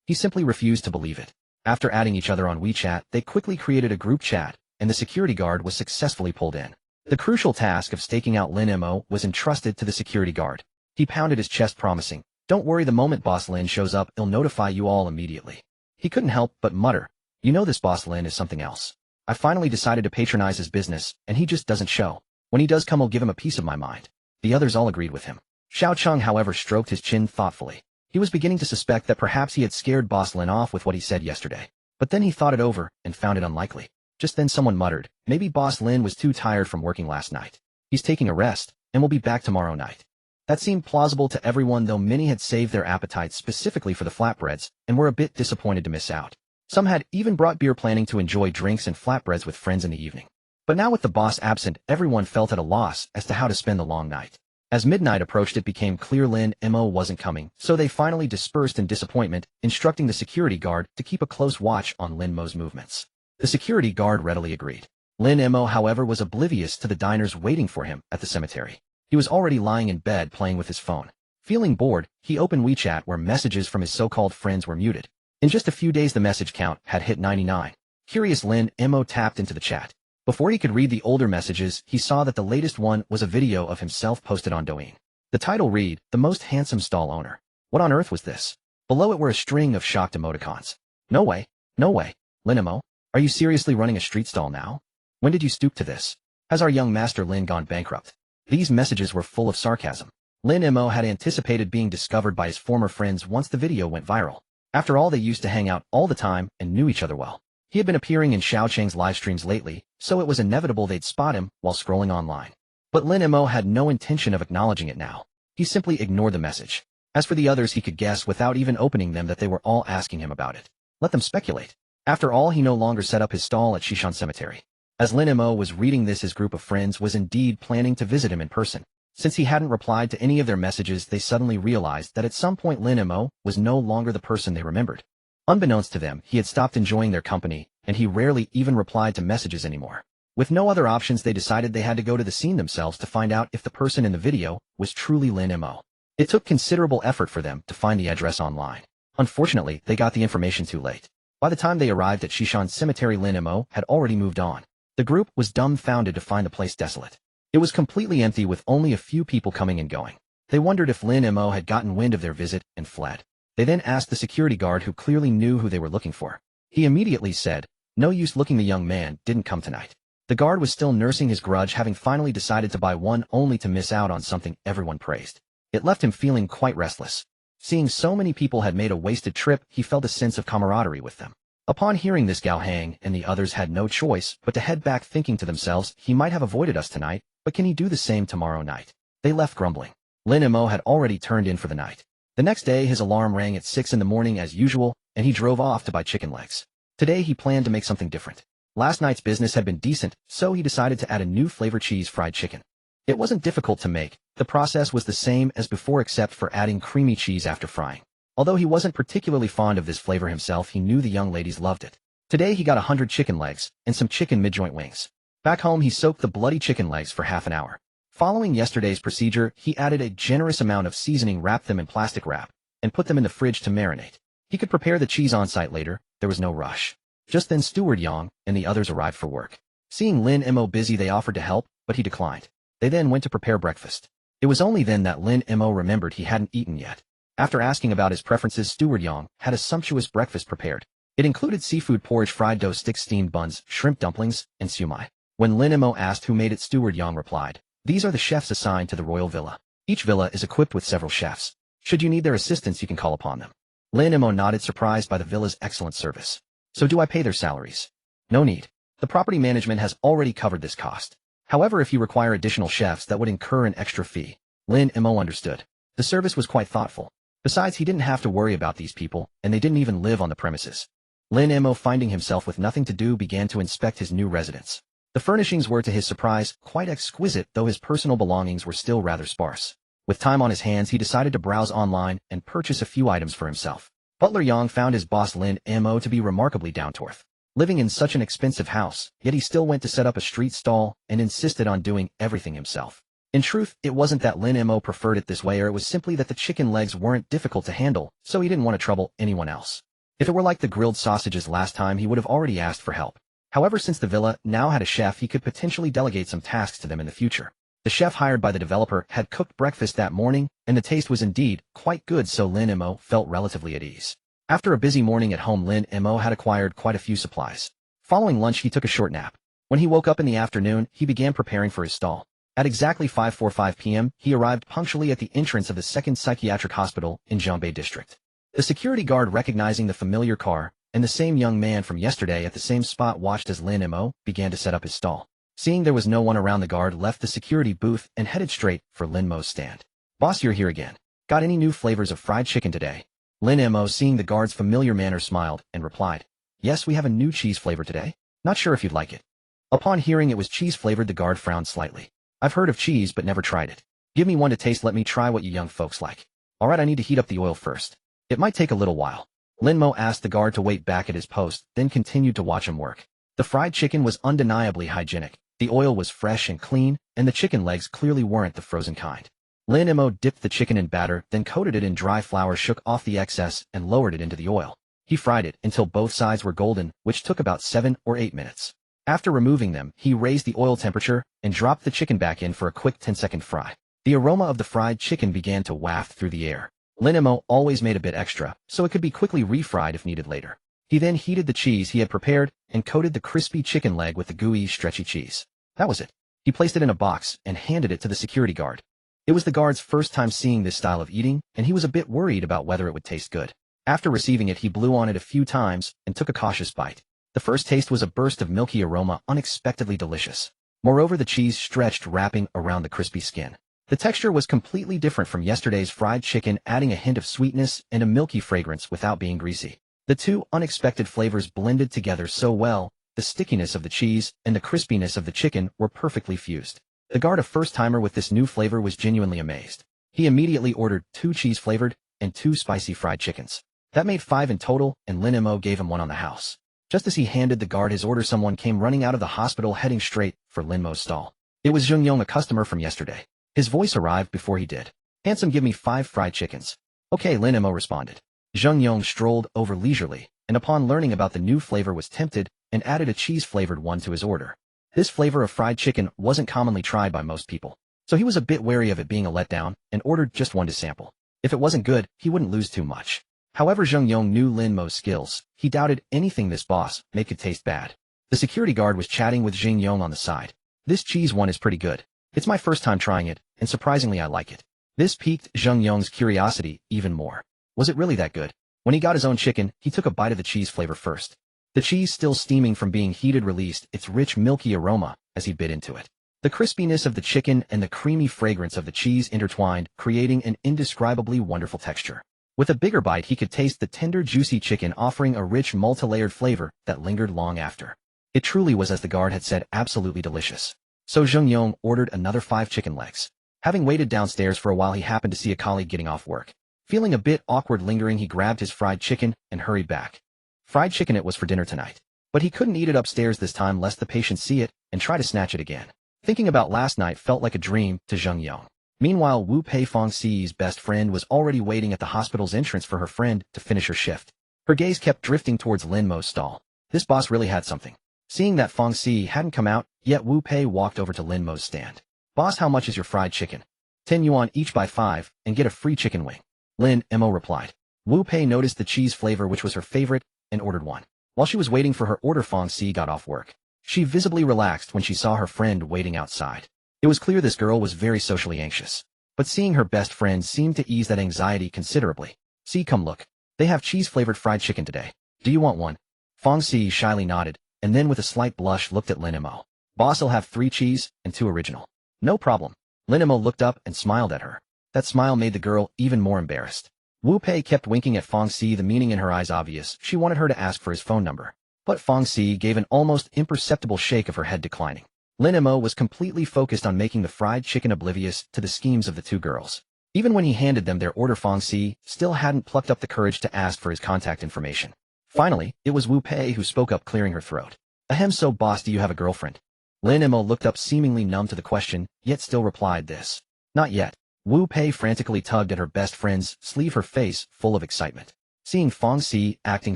S1: He simply refused to believe it. After adding each other on WeChat, they quickly created a group chat, and the security guard was successfully pulled in. The crucial task of staking out Lin Mo was entrusted to the security guard. He pounded his chest, promising, "Don't worry, the moment Boss Lin shows up, he'll notify you all immediately." He couldn't help but mutter, "You know, this Boss Lin is something else. I finally decided to patronize his business, and he just doesn't show. When he does come, I'll give him a piece of my mind." The others all agreed with him. Xiao Cheng, however, stroked his chin thoughtfully. He was beginning to suspect that perhaps he had scared Boss Lin off with what he said yesterday. But then he thought it over and found it unlikely. Just then someone muttered, "Maybe Boss Lin was too tired from working last night. He's taking a rest, and will be back tomorrow night." That seemed plausible to everyone, though many had saved their appetites specifically for the flatbreads and were a bit disappointed to miss out. Some had even brought beer, planning to enjoy drinks and flatbreads with friends in the evening. But now, with the boss absent, everyone felt at a loss as to how to spend the long night. As midnight approached, it became clear Lin Mo wasn't coming, so they finally dispersed in disappointment, instructing the security guard to keep a close watch on Lin Mo's movements. The security guard readily agreed. Lin Mo, however, was oblivious to the diners waiting for him at the cemetery. He was already lying in bed playing with his phone. Feeling bored, he opened WeChat, where messages from his so-called friends were muted. In just a few days, the message count had hit 99. Curious, Lin Mo tapped into the chat. Before he could read the older messages, he saw that the latest one was a video of himself posted on Douyin. The title read, "The Most Handsome Stall Owner." What on earth was this? Below it were a string of shocked emoticons. No way, no way. Lin Mo, are you seriously running a street stall now? When did you stoop to this? Has our young master Lin gone bankrupt? These messages were full of sarcasm. Lin Mo had anticipated being discovered by his former friends once the video went viral. After all, they used to hang out all the time and knew each other well. He had been appearing in Xiao Cheng's live streams lately, so it was inevitable they'd spot him while scrolling online. But Lin Mo had no intention of acknowledging it now. He simply ignored the message. As for the others, he could guess without even opening them that they were all asking him about it. Let them speculate. After all, he no longer set up his stall at Shishan Cemetery. As Lin Mo was reading this, his group of friends was indeed planning to visit him in person. Since he hadn't replied to any of their messages, they suddenly realized that at some point Lin Mo was no longer the person they remembered. Unbeknownst to them, he had stopped enjoying their company, and he rarely even replied to messages anymore. With no other options, they decided they had to go to the scene themselves to find out if the person in the video was truly Lin Mo. It took considerable effort for them to find the address online. Unfortunately, they got the information too late. By the time they arrived at Shishan Cemetery, Lin Mo had already moved on. The group was dumbfounded to find the place desolate. It was completely empty, with only a few people coming and going. They wondered if Lin Mo had gotten wind of their visit and fled. They then asked the security guard, who clearly knew who they were looking for. He immediately said, "No use looking, the young man didn't come tonight." The guard was still nursing his grudge, having finally decided to buy one only to miss out on something everyone praised. It left him feeling quite restless. Seeing so many people had made a wasted trip, he felt a sense of camaraderie with them. Upon hearing this, Gao Hang and the others had no choice but to head back, thinking to themselves, "He might have avoided us tonight, but can he do the same tomorrow night?" They left grumbling. Lin Mo had already turned in for the night. The next day, his alarm rang at 6 in the morning as usual, and he drove off to buy chicken legs. Today, he planned to make something different. Last night's business had been decent, so he decided to add a new flavor: cheese fried chicken. It wasn't difficult to make. The process was the same as before, except for adding creamy cheese after frying. Although he wasn't particularly fond of this flavor himself, he knew the young ladies loved it. Today he got 100 chicken legs and some chicken mid-joint wings. Back home he soaked the bloody chicken legs for half an hour. Following yesterday's procedure, he added a generous amount of seasoning, wrapped them in plastic wrap, and put them in the fridge to marinate. He could prepare the cheese on site later, there was no rush. Just then Steward Yang and the others arrived for work. Seeing Lin Mo busy, they offered to help, but he declined. They then went to prepare breakfast. It was only then that Lin Mo remembered he hadn't eaten yet. After asking about his preferences, Steward Yang had a sumptuous breakfast prepared. It included seafood porridge, fried dough sticks, steamed buns, shrimp dumplings, and siumai. When Lin Mo asked who made it, Steward Yang replied, "These are the chefs assigned to the royal villa. Each villa is equipped with several chefs. Should you need their assistance, you can call upon them." Lin Mo nodded, surprised by the villa's excellent service. "So do I pay their salaries?" "No need. The property management has already covered this cost. However, if you require additional chefs, that would incur an extra fee." Lin Mo understood. The service was quite thoughtful. Besides, he didn't have to worry about these people, and they didn't even live on the premises. Lin Mo, finding himself with nothing to do, began to inspect his new residence. The furnishings were, to his surprise, quite exquisite, though his personal belongings were still rather sparse. With time on his hands, he decided to browse online and purchase a few items for himself. Butler Yang found his boss Lin Mo to be remarkably down-to-earth. Living in such an expensive house, yet he still went to set up a street stall and insisted on doing everything himself. In truth, it wasn't that Lin Mo preferred it this way, or it was simply that the chicken legs weren't difficult to handle, so he didn't want to trouble anyone else. If it were like the grilled sausages last time, he would have already asked for help. However, since the villa now had a chef, he could potentially delegate some tasks to them in the future. The chef hired by the developer had cooked breakfast that morning, and the taste was indeed quite good, so Lin Mo felt relatively at ease. After a busy morning at home, Lin Mo had acquired quite a few supplies. Following lunch, he took a short nap. When he woke up in the afternoon, he began preparing for his stall. At exactly 5:45 p.m., he arrived punctually at the entrance of the second psychiatric hospital in Zhongbei district. The security guard, recognizing the familiar car and the same young man from yesterday at the same spot, watched as Lin Mo began to set up his stall. Seeing there was no one around, the guard left the security booth and headed straight for Lin Mo's stand. "Boss, you're here again. Got any new flavors of fried chicken today?" Lin Mo, seeing the guard's familiar manner, smiled and replied, "Yes, we have a new cheese flavor today. Not sure if you'd like it." Upon hearing it was cheese-flavored, the guard frowned slightly. "I've heard of cheese but never tried it. Give me one to taste. Let me try what you young folks like." "Alright, I need to heat up the oil first. It might take a little while." Lin Mo asked the guard to wait back at his post, then continued to watch him work. The fried chicken was undeniably hygienic. The oil was fresh and clean, and the chicken legs clearly weren't the frozen kind. Lin Mo dipped the chicken in batter, then coated it in dry flour, shook off the excess, and lowered it into the oil. He fried it until both sides were golden, which took about 7 or 8 minutes. After removing them, he raised the oil temperature and dropped the chicken back in for a quick 10-second fry. The aroma of the fried chicken began to waft through the air. Lin Mo always made a bit extra, so it could be quickly refried if needed later. He then heated the cheese he had prepared and coated the crispy chicken leg with the gooey, stretchy cheese. That was it. He placed it in a box and handed it to the security guard. It was the guard's first time seeing this style of eating, and he was a bit worried about whether it would taste good. After receiving it, he blew on it a few times and took a cautious bite. The first taste was a burst of milky aroma, unexpectedly delicious. Moreover, the cheese stretched, wrapping around the crispy skin. The texture was completely different from yesterday's fried chicken, adding a hint of sweetness and a milky fragrance without being greasy. The two unexpected flavors blended together so well. The stickiness of the cheese and the crispiness of the chicken were perfectly fused. The guard, a first-timer with this new flavor, was genuinely amazed. He immediately ordered 2 cheese-flavored and 2 spicy fried chickens. That made 5 in total, and Lin Mo gave him one on the house. Just as he handed the guard his order, someone came running out of the hospital, heading straight for Lin Mo's stall. It was Zheng Yong, a customer from yesterday. His voice arrived before he did. "Handsome, give me 5 fried chickens." "Okay," Lin Mo responded. Zheng Yong strolled over leisurely, and upon learning about the new flavor was tempted and added a cheese-flavored one to his order. This flavor of fried chicken wasn't commonly tried by most people, so he was a bit wary of it being a letdown and ordered just one to sample. If it wasn't good, he wouldn't lose too much. However, Zheng Yong knew Lin Mo's skills. He doubted anything this boss made could taste bad. The security guard was chatting with Zheng Yong on the side. "This cheese one is pretty good. It's my first time trying it, and surprisingly I like it." This piqued Zheng Yong's curiosity even more. Was it really that good? When he got his own chicken, he took a bite of the cheese flavor first. The cheese, still steaming from being heated, released its rich, milky aroma as he bit into it. The crispiness of the chicken and the creamy fragrance of the cheese intertwined, creating an indescribably wonderful texture. With a bigger bite, he could taste the tender, juicy chicken, offering a rich, multi-layered flavor that lingered long after. It truly was, as the guard had said, absolutely delicious. So Zheng Yong ordered another 5 chicken legs. Having waited downstairs for a while, he happened to see a colleague getting off work. Feeling a bit awkward lingering, he grabbed his fried chicken and hurried back. Fried chicken it was for dinner tonight. But he couldn't eat it upstairs this time lest the patient see it and try to snatch it again. Thinking about last night felt like a dream to Zheng Yong. Meanwhile, Wu Pei Fangxi's best friend was already waiting at the hospital's entrance for her friend to finish her shift. Her gaze kept drifting towards Lin Mo's stall. This boss really had something. Seeing that Fangxi hadn't come out yet, Wu Pei walked over to Lin Mo's stand. "Boss, how much is your fried chicken?" 10 yuan each, buy 5, and get a free chicken wing. Lin Mo replied. Wu Pei noticed the cheese flavor which was her favorite and ordered one. While she was waiting for her order, Fangxi got off work. She visibly relaxed when she saw her friend waiting outside. It was clear this girl was very socially anxious. But seeing her best friend seemed to ease that anxiety considerably. "See, come look. They have cheese-flavored fried chicken today. Do you want one?" Fangxi shyly nodded, and then with a slight blush looked at Lin Mo. "Boss, I'll have 3 cheese and 2 original." "No problem." Lin Mo looked up and smiled at her. That smile made the girl even more embarrassed. Wu Pei kept winking at Fangxi, the meaning in her eyes obvious. She wanted her to ask for his phone number. But Fangxi gave an almost imperceptible shake of her head, declining. Lin Mo was completely focused on making the fried chicken, oblivious to the schemes of the 2 girls. Even when he handed them their order, Fangxi still hadn't plucked up the courage to ask for his contact information. Finally, it was Wu Pei who spoke up, clearing her throat. "Ahem, so boss, do you have a girlfriend?" Lin Mo looked up, seemingly numb to the question, yet still replied this. "Not yet." Wu Pei frantically tugged at her best friend's sleeve, her face full of excitement. Seeing Fangxi acting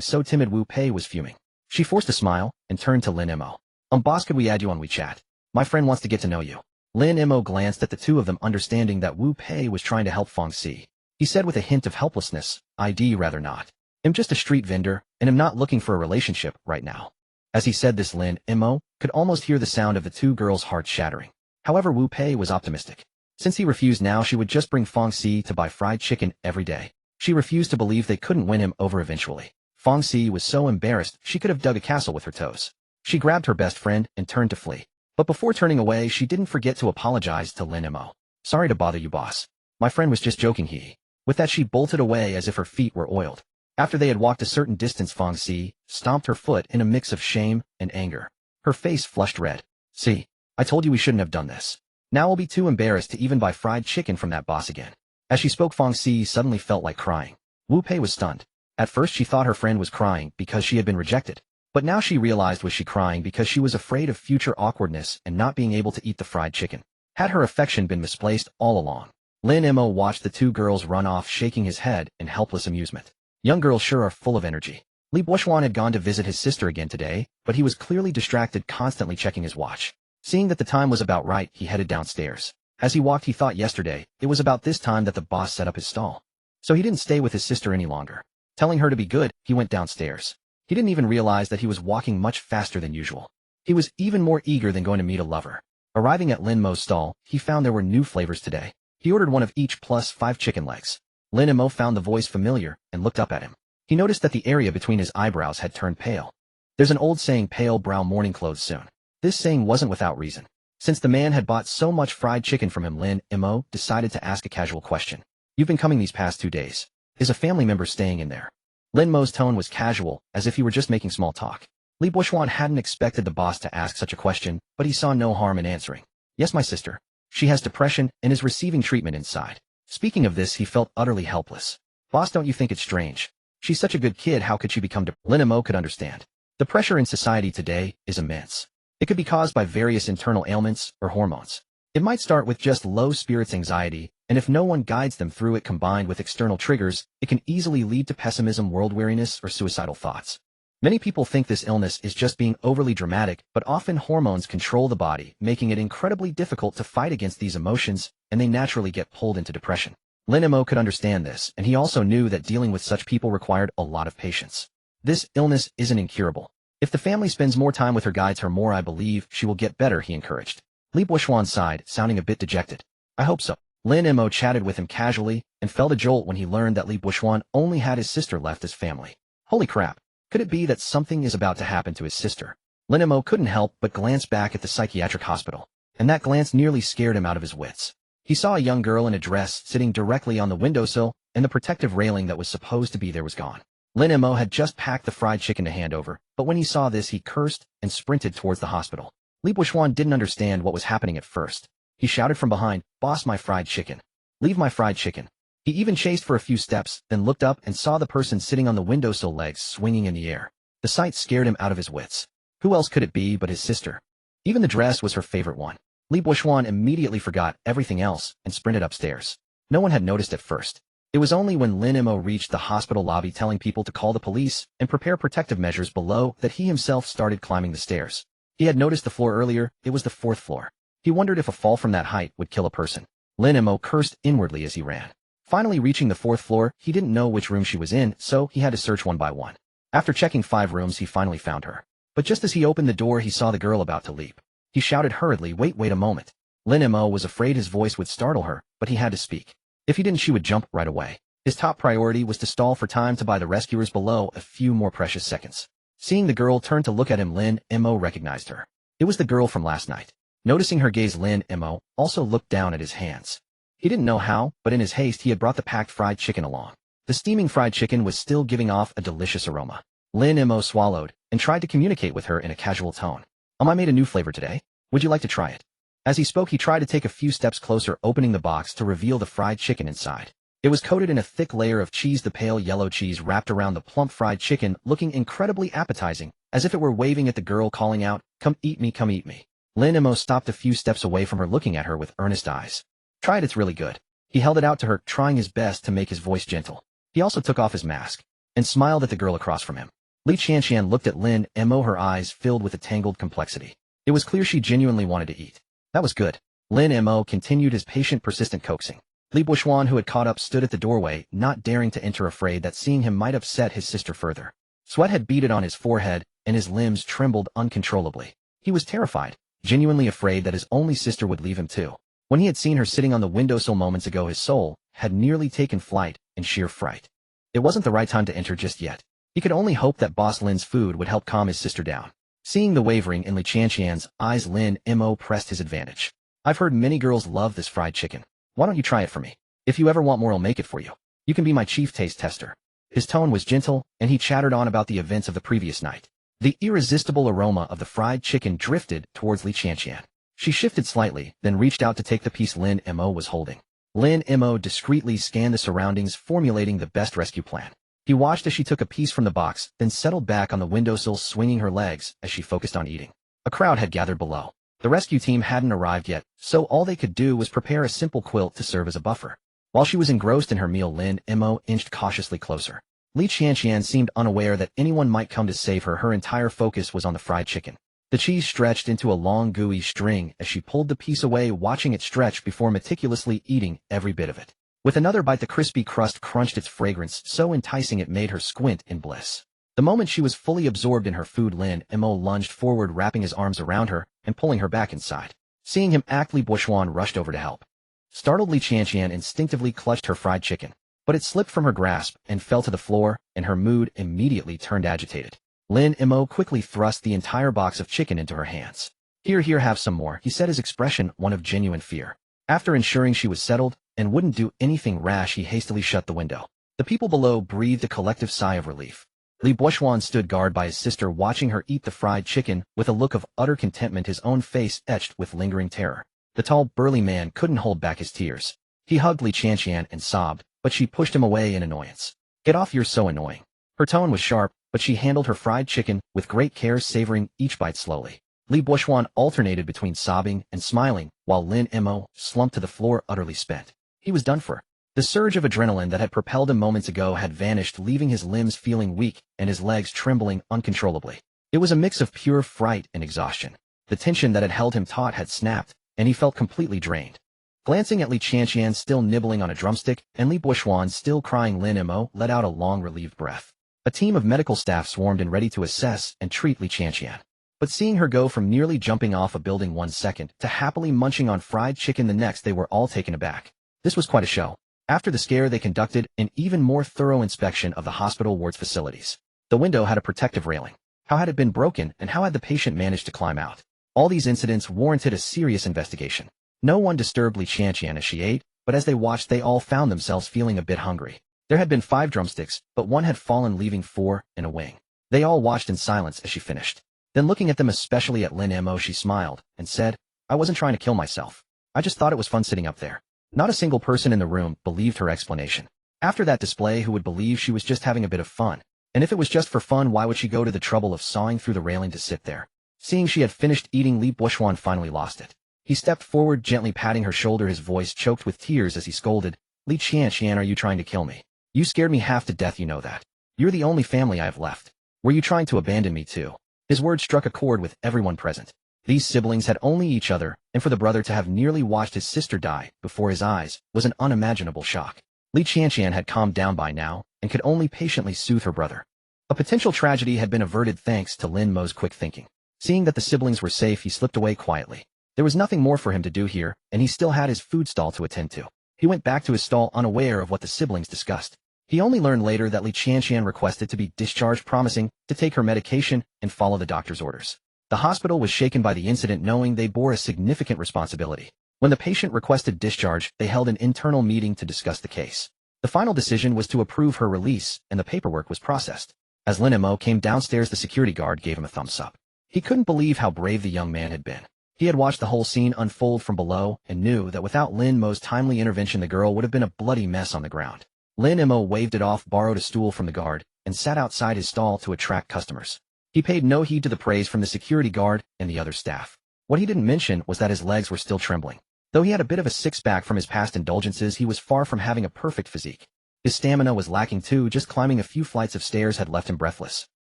S1: so timid, Wu Pei was fuming. She forced a smile and turned to Lin Mo. Boss, could we add you on WeChat? My friend wants to get to know you." Lin Mo glanced at the 2 of them, understanding that Wu Pei was trying to help Fangxi. He said with a hint of helplessness, "I'd rather not. I'm just a street vendor, and am not looking for a relationship right now." As he said this, Lin Mo could almost hear the sound of the 2 girls' hearts shattering. However, Wu Pei was optimistic. Since he refused now, she would just bring Fangxi to buy fried chicken every day. She refused to believe they couldn't win him over eventually. Fangxi was so embarrassed she could have dug a castle with her toes. She grabbed her best friend and turned to flee. But before turning away, she didn't forget to apologize to Lin Mo. "Sorry to bother you, boss. My friend was just joking, he." With that, she bolted away as if her feet were oiled. After they had walked a certain distance, Fangxi stomped her foot in a mix of shame and anger. Her face flushed red. "See, I told you we shouldn't have done this. Now I'll be too embarrassed to even buy fried chicken from that boss again." As she spoke, Fangxi suddenly felt like crying. Wu Pei was stunned. At first she thought her friend was crying because she had been rejected. But now she realized, was she crying because she was afraid of future awkwardness and not being able to eat the fried chicken? Had her affection been misplaced all along? Lin Mo watched the 2 girls run off, shaking his head in helpless amusement. Young girls sure are full of energy. Li Buoxuan had gone to visit his sister again today, but he was clearly distracted, constantly checking his watch. Seeing that the time was about right, he headed downstairs. As he walked, he thought yesterday it was about this time that the boss set up his stall. So he didn't stay with his sister any longer. Telling her to be good, he went downstairs. He didn't even realize that he was walking much faster than usual. He was even more eager than going to meet a lover. Arriving at Lin Mo's stall, he found there were new flavors today. He ordered one of each plus 5 chicken legs. Lin Mo found the voice familiar and looked up at him. He noticed that the area between his eyebrows had turned pale. There's an old saying, "Pale brow morning clothes soon." This saying wasn't without reason. Since the man had bought so much fried chicken from him, Lin Mo decided to ask a casual question. "You've been coming these past 2 days. Is a family member staying in there?" Lin Mo's tone was casual, as if he were just making small talk. Li Buoxuan hadn't expected the boss to ask such a question, but he saw no harm in answering. "Yes, my sister. She has depression and is receiving treatment inside." Speaking of this, he felt utterly helpless. "Boss, don't you think it's strange? She's such a good kid, how could she become Lin Mo could understand. The pressure in society today is immense. It could be caused by various internal ailments or hormones. It might start with just low spirits, anxiety, and if no one guides them through it, combined with external triggers, it can easily lead to pessimism, world weariness, or suicidal thoughts. Many people think this illness is just being overly dramatic, but often hormones control the body, making it incredibly difficult to fight against these emotions, and they naturally get pulled into depression." Lin Mo could understand this, and he also knew that dealing with such people required a lot of patience. This illness isn't incurable. If the family spends more time with her, guides her more, I believe she will get better, he encouraged. Li Buoxuan sighed, sounding a bit dejected. "I hope so." Lin Mo chatted with him casually, and felt a jolt when he learned that Li Buoxuan only had his sister left as family. Holy crap! Could it be that something is about to happen to his sister? Lin Mo couldn't help but glance back at the psychiatric hospital, and that glance nearly scared him out of his wits. He saw a young girl in a dress sitting directly on the windowsill, and the protective railing that was supposed to be there was gone. Lin Mo had just packed the fried chicken to hand over, but when he saw this, he cursed and sprinted towards the hospital. Li Buoxuan didn't understand what was happening at first. He shouted from behind, "Boss, my fried chicken. Leave my fried chicken." He even chased for a few steps, then looked up and saw the person sitting on the windowsill, legs swinging in the air. The sight scared him out of his wits. Who else could it be but his sister? Even the dress was her favorite one. Li Buoxuan immediately forgot everything else and sprinted upstairs. No one had noticed at first. It was only when Lin Mo reached the hospital lobby telling people to call the police and prepare protective measures below that he himself started climbing the stairs. He had noticed the floor earlier. It was the 4th floor. He wondered if a fall from that height would kill a person. Lin Mo cursed inwardly as he ran. Finally reaching the 4th floor, he didn't know which room she was in, so he had to search one by one. After checking 5 rooms, he finally found her. But just as he opened the door, he saw the girl about to leap. He shouted hurriedly, wait a moment. Lin Mo was afraid his voice would startle her, but he had to speak. If he didn't, she would jump right away. His top priority was to stall for time to buy the rescuers below a few more precious seconds. Seeing the girl turn to look at him, Lin Mo recognized her. It was the girl from last night. Noticing her gaze, Lin Mo also looked down at his hands. He didn't know how, but in his haste he had brought the packed fried chicken along. The steaming fried chicken was still giving off a delicious aroma. Lin Mo swallowed and tried to communicate with her in a casual tone. I made a new flavor today. Would you like to try it? As he spoke, he tried to take a few steps closer, opening the box to reveal the fried chicken inside. It was coated in a thick layer of cheese, the pale yellow cheese wrapped around the plump fried chicken, looking incredibly appetizing, as if it were waving at the girl, calling out, come eat me, come eat me. Lin Mo stopped a few steps away from her, looking at her with earnest eyes. Try it, it's really good. He held it out to her, trying his best to make his voice gentle. He also took off his mask and smiled at the girl across from him. Li Qianqian looked at Lin Mo, her eyes filled with a tangled complexity. It was clear she genuinely wanted to eat. That was good. Lin Mo continued his patient, persistent coaxing. Li Buoxuan, who had caught up, stood at the doorway, not daring to enter, afraid that seeing him might upset his sister further. Sweat had beaded on his forehead, and his limbs trembled uncontrollably. He was terrified, genuinely afraid that his only sister would leave him too. When he had seen her sitting on the windowsill moments ago, his soul had nearly taken flight in sheer fright. It wasn't the right time to enter just yet. He could only hope that Boss Lin's food would help calm his sister down. Seeing the wavering in Li Qianqian's eyes, Lin Mo pressed his advantage. I've heard many girls love this fried chicken. Why don't you try it for me? If you ever want more, I'll make it for you. You can be my chief taste tester. His tone was gentle, and he chattered on about the events of the previous night. The irresistible aroma of the fried chicken drifted towards Li Qianqian. She shifted slightly, then reached out to take the piece Lin Mo was holding. Lin Mo discreetly scanned the surroundings, formulating the best rescue plan. He watched as she took a piece from the box, then settled back on the windowsill, swinging her legs as she focused on eating. A crowd had gathered below. The rescue team hadn't arrived yet, so all they could do was prepare a simple quilt to serve as a buffer. While she was engrossed in her meal, Lin Mo inched cautiously closer. Li Qianqian seemed unaware that anyone might come to save her. Her entire focus was on the fried chicken. The cheese stretched into a long, gooey string as she pulled the piece away, watching it stretch before meticulously eating every bit of it. With another bite, the crispy crust crunched, its fragrance so enticing it made her squint in bliss. The moment she was fully absorbed in her food, Lin Mo lunged forward, wrapping his arms around her and pulling her back inside. Seeing him act, Li Buoxuan rushed over to help. Startled, Li Qianqian instinctively clutched her fried chicken, but it slipped from her grasp and fell to the floor, and her mood immediately turned agitated. Lin Mo quickly thrust the entire box of chicken into her hands. Here, have some more, he said, his expression one of genuine fear. After ensuring she was settled and wouldn't do anything rash, he hastily shut the window. The people below breathed a collective sigh of relief. Li Buoxuan stood guard by his sister, watching her eat the fried chicken with a look of utter contentment, his own face etched with lingering terror. The tall, burly man couldn't hold back his tears. He hugged Li Qianqian and sobbed, but she pushed him away in annoyance. Get off, you're so annoying. Her tone was sharp, but she handled her fried chicken with great care, savoring each bite slowly. Li Buoxuan alternated between sobbing and smiling, while Lin Mo slumped to the floor, utterly spent. He was done for. The surge of adrenaline that had propelled him moments ago had vanished, leaving his limbs feeling weak and his legs trembling uncontrollably. It was a mix of pure fright and exhaustion. The tension that had held him taut had snapped, and he felt completely drained. Glancing at Li Qianqian still nibbling on a drumstick, and Li Buoxuan still crying, Lin Mo let out a long, relieved breath. A team of medical staff swarmed in, ready to assess and treat Li Qianqian. But seeing her go from nearly jumping off a building one second to happily munching on fried chicken the next, they were all taken aback. This was quite a show. After the scare, they conducted an even more thorough inspection of the hospital ward's facilities. The window had a protective railing. How had it been broken, and how had the patient managed to climb out? All these incidents warranted a serious investigation. No one disturbed Li Qianqian as she ate, but as they watched, they all found themselves feeling a bit hungry. There had been 5 drumsticks, but one had fallen, leaving 4 in a wing. They all watched in silence as she finished. Then, looking at them, especially at Lin Mo, she smiled and said, I wasn't trying to kill myself. I just thought it was fun sitting up there. Not a single person in the room believed her explanation. After that display, who would believe she was just having a bit of fun? And if it was just for fun, why would she go to the trouble of sawing through the railing to sit there? Seeing she had finished eating, Li Buoxuan finally lost it. He stepped forward, gently patting her shoulder, his voice choked with tears as he scolded, "Li Qianqian, are you trying to kill me? You scared me half to death, you know that. You're the only family I have left. Were you trying to abandon me too?" His words struck a chord with everyone present. These siblings had only each other, and for the brother to have nearly watched his sister die before his eyes was an unimaginable shock. Li Qianqian had calmed down by now, and could only patiently soothe her brother. A potential tragedy had been averted thanks to Lin Mo's quick thinking. Seeing that the siblings were safe, he slipped away quietly. There was nothing more for him to do here, and he still had his food stall to attend to. He went back to his stall unaware of what the siblings discussed. He only learned later that Li Qianqian requested to be discharged, promising to take her medication and follow the doctor's orders. The hospital was shaken by the incident, knowing they bore a significant responsibility. When the patient requested discharge, they held an internal meeting to discuss the case. The final decision was to approve her release, and the paperwork was processed. As Lin Mo came downstairs, the security guard gave him a thumbs up. He couldn't believe how brave the young man had been. He had watched the whole scene unfold from below and knew that without Lin Mo's timely intervention, the girl would have been a bloody mess on the ground. Lin Mo waved it off, borrowed a stool from the guard, and sat outside his stall to attract customers. He paid no heed to the praise from the security guard and the other staff. What he didn't mention was that his legs were still trembling. Though he had a bit of a six-pack from his past indulgences, he was far from having a perfect physique. His stamina was lacking too, just climbing a few flights of stairs had left him breathless.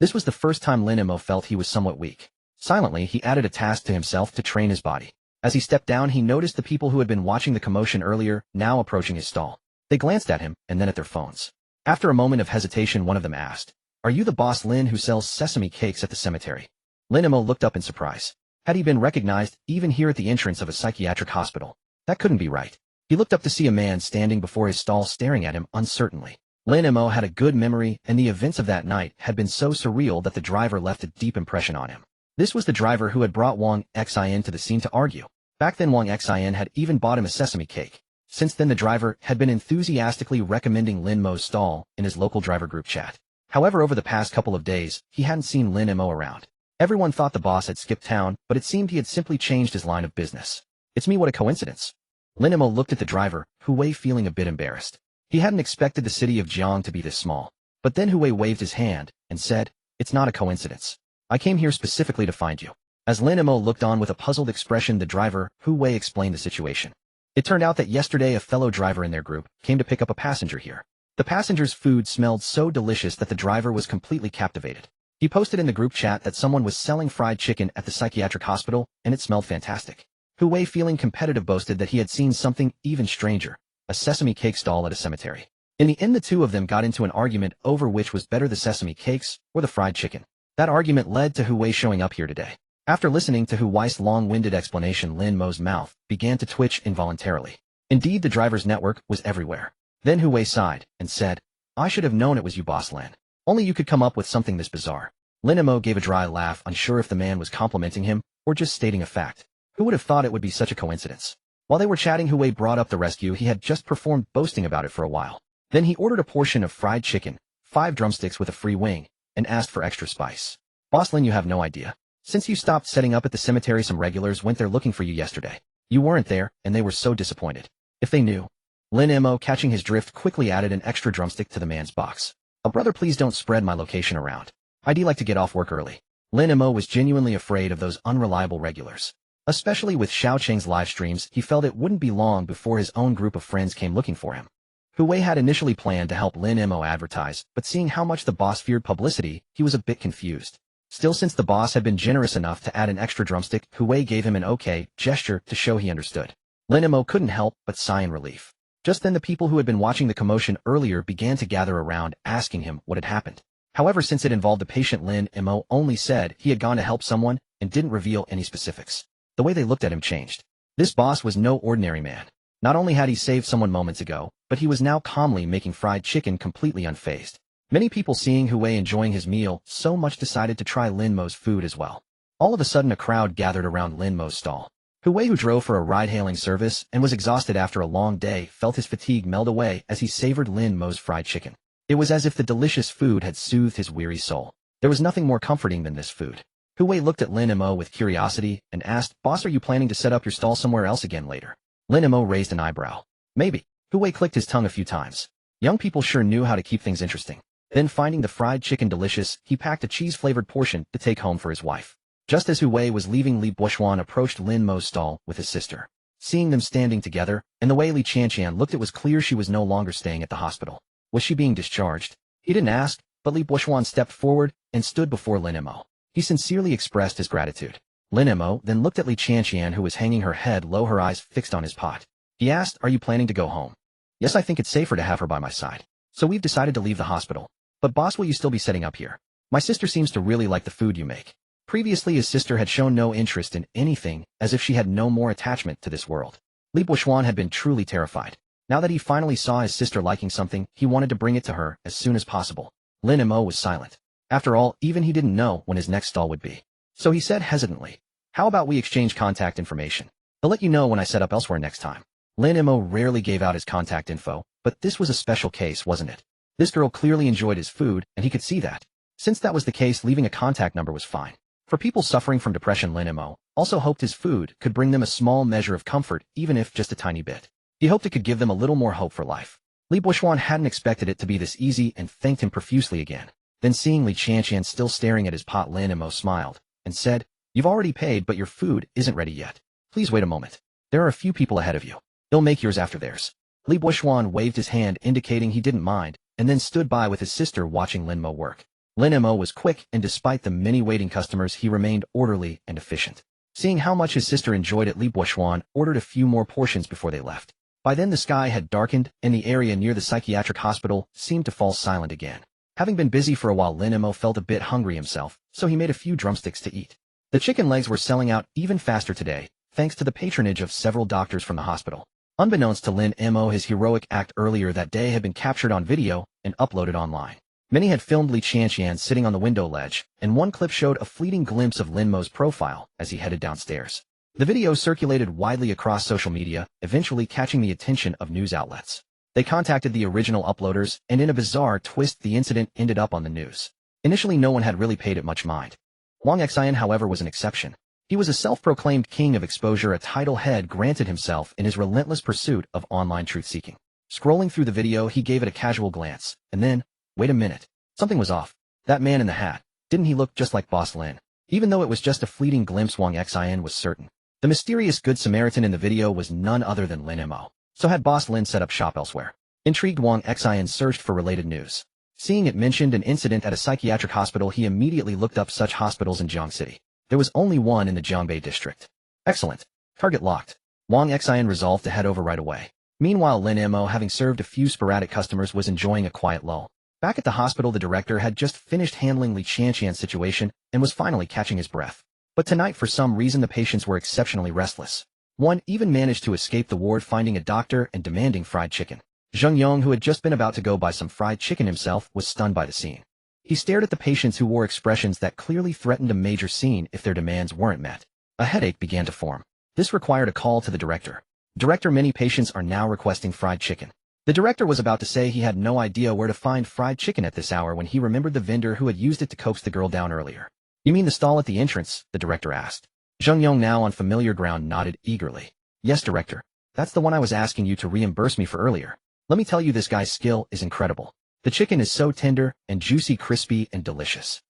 S1: This was the first time Lin Mo felt he was somewhat weak. Silently, he added a task to himself to train his body. As he stepped down, he noticed the people who had been watching the commotion earlier, now approaching his stall. They glanced at him, and then at their phones. After a moment of hesitation, one of them asked, "Are you the boss Lin who sells sesame cakes at the cemetery?" Lin Mo looked up in surprise. Had he been recognized, even here at the entrance of a psychiatric hospital? That couldn't be right. He looked up to see a man standing before his stall staring at him uncertainly. Lin Mo had a good memory, and the events of that night had been so surreal that the driver left a deep impression on him. This was the driver who had brought Wang Xin to the scene to argue. Back then, Wang Xin had even bought him a sesame cake. Since then, the driver had been enthusiastically recommending Lin Mo's stall in his local driver group chat. However, over the past couple of days, he hadn't seen Lin Mo around. Everyone thought the boss had skipped town, but it seemed he had simply changed his line of business. "It's me, what a coincidence." Lin Mo looked at the driver, Hu Wei, feeling a bit embarrassed. He hadn't expected the city of Jiang to be this small. But then Hu Wei waved his hand and said, "It's not a coincidence. I came here specifically to find you." As Lin Mo looked on with a puzzled expression, the driver, Hu Wei, explained the situation. It turned out that yesterday a fellow driver in their group came to pick up a passenger here. The passenger's food smelled so delicious that the driver was completely captivated. He posted in the group chat that someone was selling fried chicken at the psychiatric hospital, and it smelled fantastic. Hu Wei, feeling competitive, boasted that he had seen something even stranger, a sesame cake stall at a cemetery. In the end, the two of them got into an argument over which was better, the sesame cakes or the fried chicken. That argument led to Hu Wei showing up here today. After listening to Hu Wei's long-winded explanation, Lin Mo's mouth began to twitch involuntarily. Indeed, the driver's network was everywhere. Then Hu Wei sighed and said, "I should have known it was you, boss Lin. Only you could come up with something this bizarre." Lin Mo gave a dry laugh, unsure if the man was complimenting him or just stating a fact. Who would have thought it would be such a coincidence? While they were chatting, Hu Wei brought up the rescue he had just performed, boasting about it for a while. Then he ordered a portion of fried chicken, 5 drumsticks with a free wing, and asked for extra spice. "Boss Lin, you have no idea. Since you stopped setting up at the cemetery, some regulars went there looking for you yesterday. You weren't there, and they were so disappointed. If they knew." Lin Mo, catching his drift, quickly added an extra drumstick to the man's box. "Brother, please don't spread my location around. I'd like to get off work early." Lin Mo was genuinely afraid of those unreliable regulars. Especially with Xiao Cheng's live streams, he felt it wouldn't be long before his own group of friends came looking for him. Hu Wei had initially planned to help Lin Mo advertise, but seeing how much the boss feared publicity, he was a bit confused. Still, since the boss had been generous enough to add an extra drumstick, Hu Wei gave him an okay gesture to show he understood. Lin Mo couldn't help but sigh in relief. Just then, the people who had been watching the commotion earlier began to gather around, asking him what had happened. However, since it involved the patient, Lin Mo only said he had gone to help someone and didn't reveal any specifics. The way they looked at him changed. This boss was no ordinary man. Not only had he saved someone moments ago, but he was now calmly making fried chicken, completely unfazed. Many people, seeing Hu Wei enjoying his meal so much, decided to try Lin Mo's food as well. All of a sudden, a crowd gathered around Lin Mo's stall. Hu Wei, who drove for a ride-hailing service and was exhausted after a long day, felt his fatigue melt away as he savored Lin Mo's fried chicken. It was as if the delicious food had soothed his weary soul. There was nothing more comforting than this food. Hu Wei looked at Lin Mo with curiosity and asked, "Boss, are you planning to set up your stall somewhere else again later?" Lin Mo raised an eyebrow. Maybe. Hu Wei clicked his tongue a few times. Young people sure knew how to keep things interesting. Then finding the fried chicken delicious, he packed a cheese-flavored portion to take home for his wife. Just as Hu Wei was leaving, Li Buoxuan approached Lin Mo's stall with his sister. Seeing them standing together, and the way Li Qianqian looked, it was clear she was no longer staying at the hospital. Was she being discharged? He didn't ask, but Li Buoxuan stepped forward and stood before Lin Mo. He sincerely expressed his gratitude. Lin Mo then looked at Li Qianqian, who was hanging her head low, her eyes fixed on his pot. He asked, "Are you planning to go home?" "Yes, I think it's safer to have her by my side. So we've decided to leave the hospital. But boss, will you still be setting up here? My sister seems to really like the food you make." Previously, his sister had shown no interest in anything, as if she had no more attachment to this world. Li Buoxuan had been truly terrified. Now that he finally saw his sister liking something, he wanted to bring it to her as soon as possible. Lin Mo was silent. After all, even he didn't know when his next stall would be. So he said hesitantly, "How about we exchange contact information? I'll let you know when I set up elsewhere next time." Lin Mo rarely gave out his contact info, but this was a special case, wasn't it? This girl clearly enjoyed his food, and he could see that. Since that was the case, leaving a contact number was fine. For people suffering from depression, Lin Mo also hoped his food could bring them a small measure of comfort, even if just a tiny bit. He hoped it could give them a little more hope for life. Li Buoxuan hadn't expected it to be this easy and thanked him profusely again. Then seeing Li Qianqian still staring at his pot, Lin Mo smiled and said, "You've already paid, but your food isn't ready yet. Please wait a moment. There are a few people ahead of you. They'll make yours after theirs." Li Buoxuan waved his hand indicating he didn't mind, and then stood by with his sister watching Lin Mo work. Lin Mo was quick, and despite the many waiting customers, he remained orderly and efficient. Seeing how much his sister enjoyed it, Li Buoxuan ordered a few more portions before they left. By then the sky had darkened, and the area near the psychiatric hospital seemed to fall silent again. Having been busy for a while, Lin Mo felt a bit hungry himself, so he made a few drumsticks to eat. The chicken legs were selling out even faster today, thanks to the patronage of several doctors from the hospital. Unbeknownst to Lin Mo, his heroic act earlier that day had been captured on video and uploaded online. Many had filmed Li Qianqian sitting on the window ledge, and one clip showed a fleeting glimpse of Lin Mo's profile as he headed downstairs. The video circulated widely across social media, eventually catching the attention of news outlets. They contacted the original uploaders, and in a bizarre twist, the incident ended up on the news. Initially, no one had really paid it much mind. Wang Xian, however, was an exception. He was a self-proclaimed king of exposure, a title head granted himself in his relentless pursuit of online truth-seeking. Scrolling through the video, he gave it a casual glance, and then, wait a minute. Something was off. That man in the hat, didn't he look just like Boss Lin? Even though it was just a fleeting glimpse, Wang Xian was certain. The mysterious Good Samaritan in the video was none other than Lin Mo. So had Boss Lin set up shop elsewhere? Intrigued, Wang Xian searched for related news. Seeing it mentioned an incident at a psychiatric hospital, he immediately looked up such hospitals in Jiang City. There was only one in the Jiangbei district. Excellent. Target locked. Wang Xian resolved to head over right away. Meanwhile, Lin Mo, having served a few sporadic customers, was enjoying a quiet lull. Back at the hospital, the director had just finished handling Li Qianqian's situation and was finally catching his breath. But tonight, for some reason, the patients were exceptionally restless. One even managed to escape the ward, finding a doctor and demanding fried chicken. Zheng Yong, who had just been about to go buy some fried chicken himself, was stunned by the scene. He stared at the patients, who wore expressions that clearly threatened a major scene if their demands weren't met. A headache began to form. This required a call to the director. "Director, many patients are now requesting fried chicken." The director was about to say he had no idea where to find fried chicken at this hour when he remembered the vendor who had used it to coax the girl down earlier. "You mean the stall at the entrance?" the director asked. Zheng Yong, now on familiar ground, nodded eagerly. "Yes, director. That's the one I was asking you to reimburse me for earlier. Let me tell you, this guy's skill is incredible. The chicken is so tender and juicy, crispy and delicious."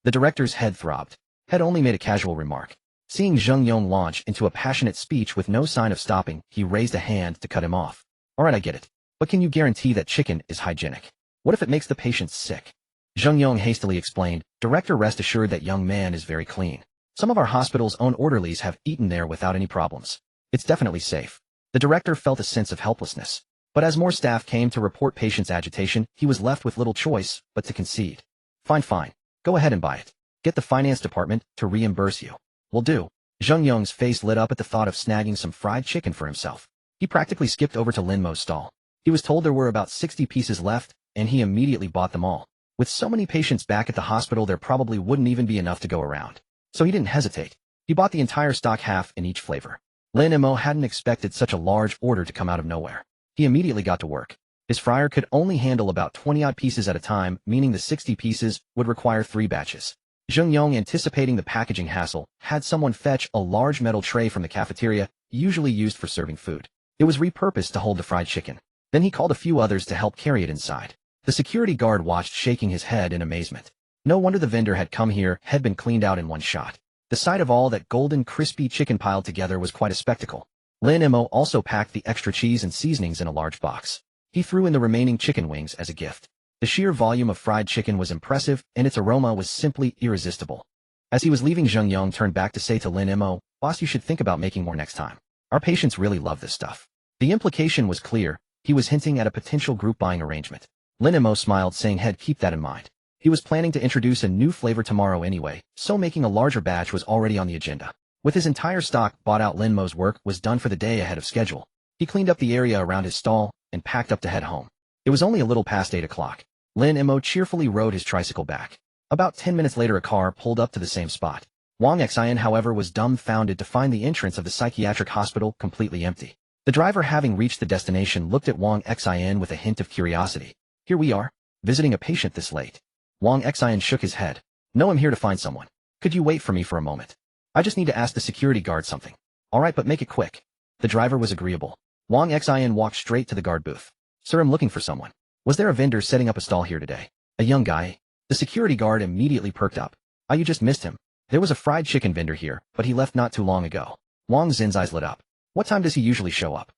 S1: The director's head throbbed. Had only made a casual remark. Seeing Zheng Yong launch into a passionate speech with no sign of stopping, he raised a hand to cut him off. "All right, I get it. But can you guarantee that chicken is hygienic? What if it makes the patients sick?" Zheng Yong hastily explained, "Director, rest assured that young man is very clean. Some of our hospital's own orderlies have eaten there without any problems. It's definitely safe." The director felt a sense of helplessness. But as more staff came to report patients' agitation, he was left with little choice but to concede. Fine. Go ahead and buy it. Get the finance department to reimburse you." "Will do." Zheng Yong's face lit up at the thought of snagging some fried chicken for himself. He practically skipped over to Lin Mo's stall. He was told there were about 60 pieces left, and he immediately bought them all. With so many patients back at the hospital, there probably wouldn't even be enough to go around. So he didn't hesitate. He bought the entire stock, half in each flavor. Lin Mo hadn't expected such a large order to come out of nowhere. He immediately got to work. His fryer could only handle about 20-odd pieces at a time, meaning the 60 pieces would require 3 batches. Zheng Yong, anticipating the packaging hassle, had someone fetch a large metal tray from the cafeteria, usually used for serving food. It was repurposed to hold the fried chicken. Then he called a few others to help carry it inside. The security guard watched, shaking his head in amazement. No wonder the vendor had come here, had been cleaned out in one shot. The sight of all that golden, crispy chicken piled together was quite a spectacle. Lin Mo also packed the extra cheese and seasonings in a large box. He threw in the remaining chicken wings as a gift. The sheer volume of fried chicken was impressive, and its aroma was simply irresistible. As he was leaving, Zheng Yong turned back to say to Lin Mo, "Boss, you should think about making more next time. Our patients really love this stuff." The implication was clear. He was hinting at a potential group buying arrangement. Lin Mo smiled, saying he'd keep that in mind. He was planning to introduce a new flavor tomorrow anyway, so making a larger batch was already on the agenda. With his entire stock bought out, Lin Mo's work was done for the day ahead of schedule. He cleaned up the area around his stall and packed up to head home. It was only a little past 8 o'clock. Lin Mo cheerfully rode his tricycle back. About 10 minutes later, a car pulled up to the same spot. Wang Xian, however, was dumbfounded to find the entrance of the psychiatric hospital completely empty. The driver, having reached the destination, looked at Wang Xian with a hint of curiosity. "Here we are, visiting a patient this late." Wang Xian shook his head. "No, I'm here to find someone. Could you wait for me for a moment? I just need to ask the security guard something." "All right, but make it quick." The driver was agreeable. Wang Xian walked straight to the guard booth. "Sir, I'm looking for someone. Was there a vendor setting up a stall here today?" "A young guy." The security guard immediately perked up. "Ah, you just missed him. There was a fried chicken vendor here, but he left not too long ago." Wang Xin's eyes lit up. "What time does he usually show up?"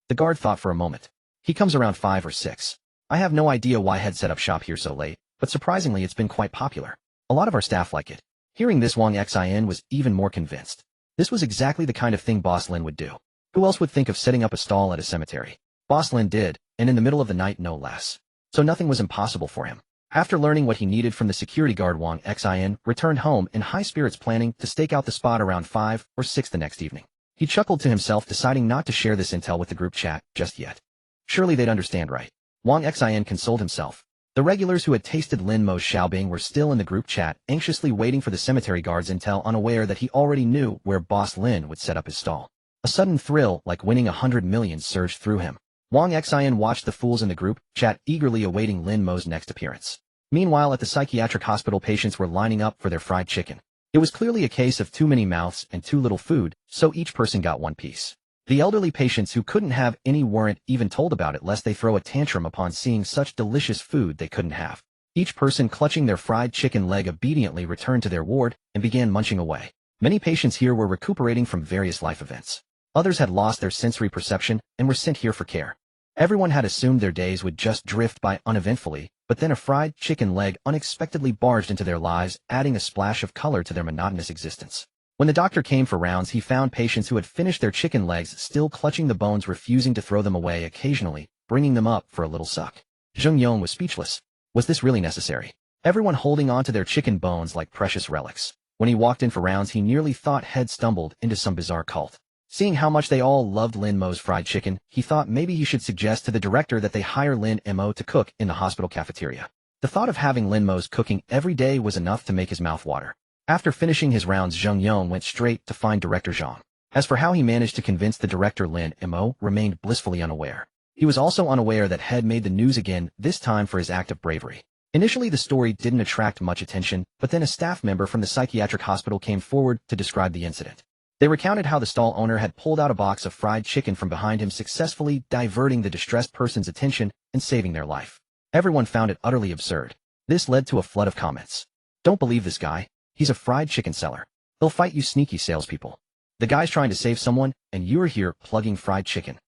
S1: The guard thought for a moment. "He comes around 5 or 6. I have no idea why he'd set up shop here so late, but surprisingly it's been quite popular. A lot of our staff like it." Hearing this, Wang Xian was even more convinced. This was exactly the kind of thing Boss Lin would do. Who else would think of setting up a stall at a cemetery? Boss Lin did, and in the middle of the night no less. So nothing was impossible for him. After learning what he needed from the security guard, Wang Xian returned home in high spirits, planning to stake out the spot around 5 or 6 the next evening. He chuckled to himself, deciding not to share this intel with the group chat just yet. Surely they'd understand, right? Wang Xian consoled himself. The regulars who had tasted Lin Mo's xiaobing were still in the group chat, anxiously waiting for the cemetery guard's intel, unaware that he already knew where Boss Lin would set up his stall. A sudden thrill, like winning 100 million, surged through him. Wang Xian watched the fools in the group chat eagerly awaiting Lin Mo's next appearance. Meanwhile, at the psychiatric hospital, patients were lining up for their fried chicken. It was clearly a case of too many mouths and too little food, so each person got one piece. The elderly patients who couldn't have any weren't even told about it, lest they throw a tantrum upon seeing such delicious food they couldn't have. Each person, clutching their fried chicken leg, obediently returned to their ward and began munching away. Many patients here were recuperating from various life events. Others had lost their sensory perception and were sent here for care. Everyone had assumed their days would just drift by uneventfully, but then a fried chicken leg unexpectedly barged into their lives, adding a splash of color to their monotonous existence. When the doctor came for rounds, he found patients who had finished their chicken legs still clutching the bones, refusing to throw them away, occasionally bringing them up for a little suck. Zheng Yong was speechless. Was this really necessary? Everyone holding on to their chicken bones like precious relics. When he walked in for rounds, he nearly thought he'd stumbled into some bizarre cult. Seeing how much they all loved Lin Mo's fried chicken, he thought maybe he should suggest to the director that they hire Lin Mo to cook in the hospital cafeteria. The thought of having Lin Mo's cooking every day was enough to make his mouth water. After finishing his rounds, Zheng Yong went straight to find Director Zhang. As for how he managed to convince the director, Lin Mo remained blissfully unaware. He was also unaware that he'd made the news again, this time for his act of bravery. Initially, the story didn't attract much attention, but then a staff member from the psychiatric hospital came forward to describe the incident. They recounted how the stall owner had pulled out a box of fried chicken from behind him, successfully diverting the distressed person's attention and saving their life. Everyone found it utterly absurd. This led to a flood of comments. "Don't believe this guy. He's a fried chicken seller. He'll fight you sneaky salespeople. The guy's trying to save someone, and you're here plugging fried chicken."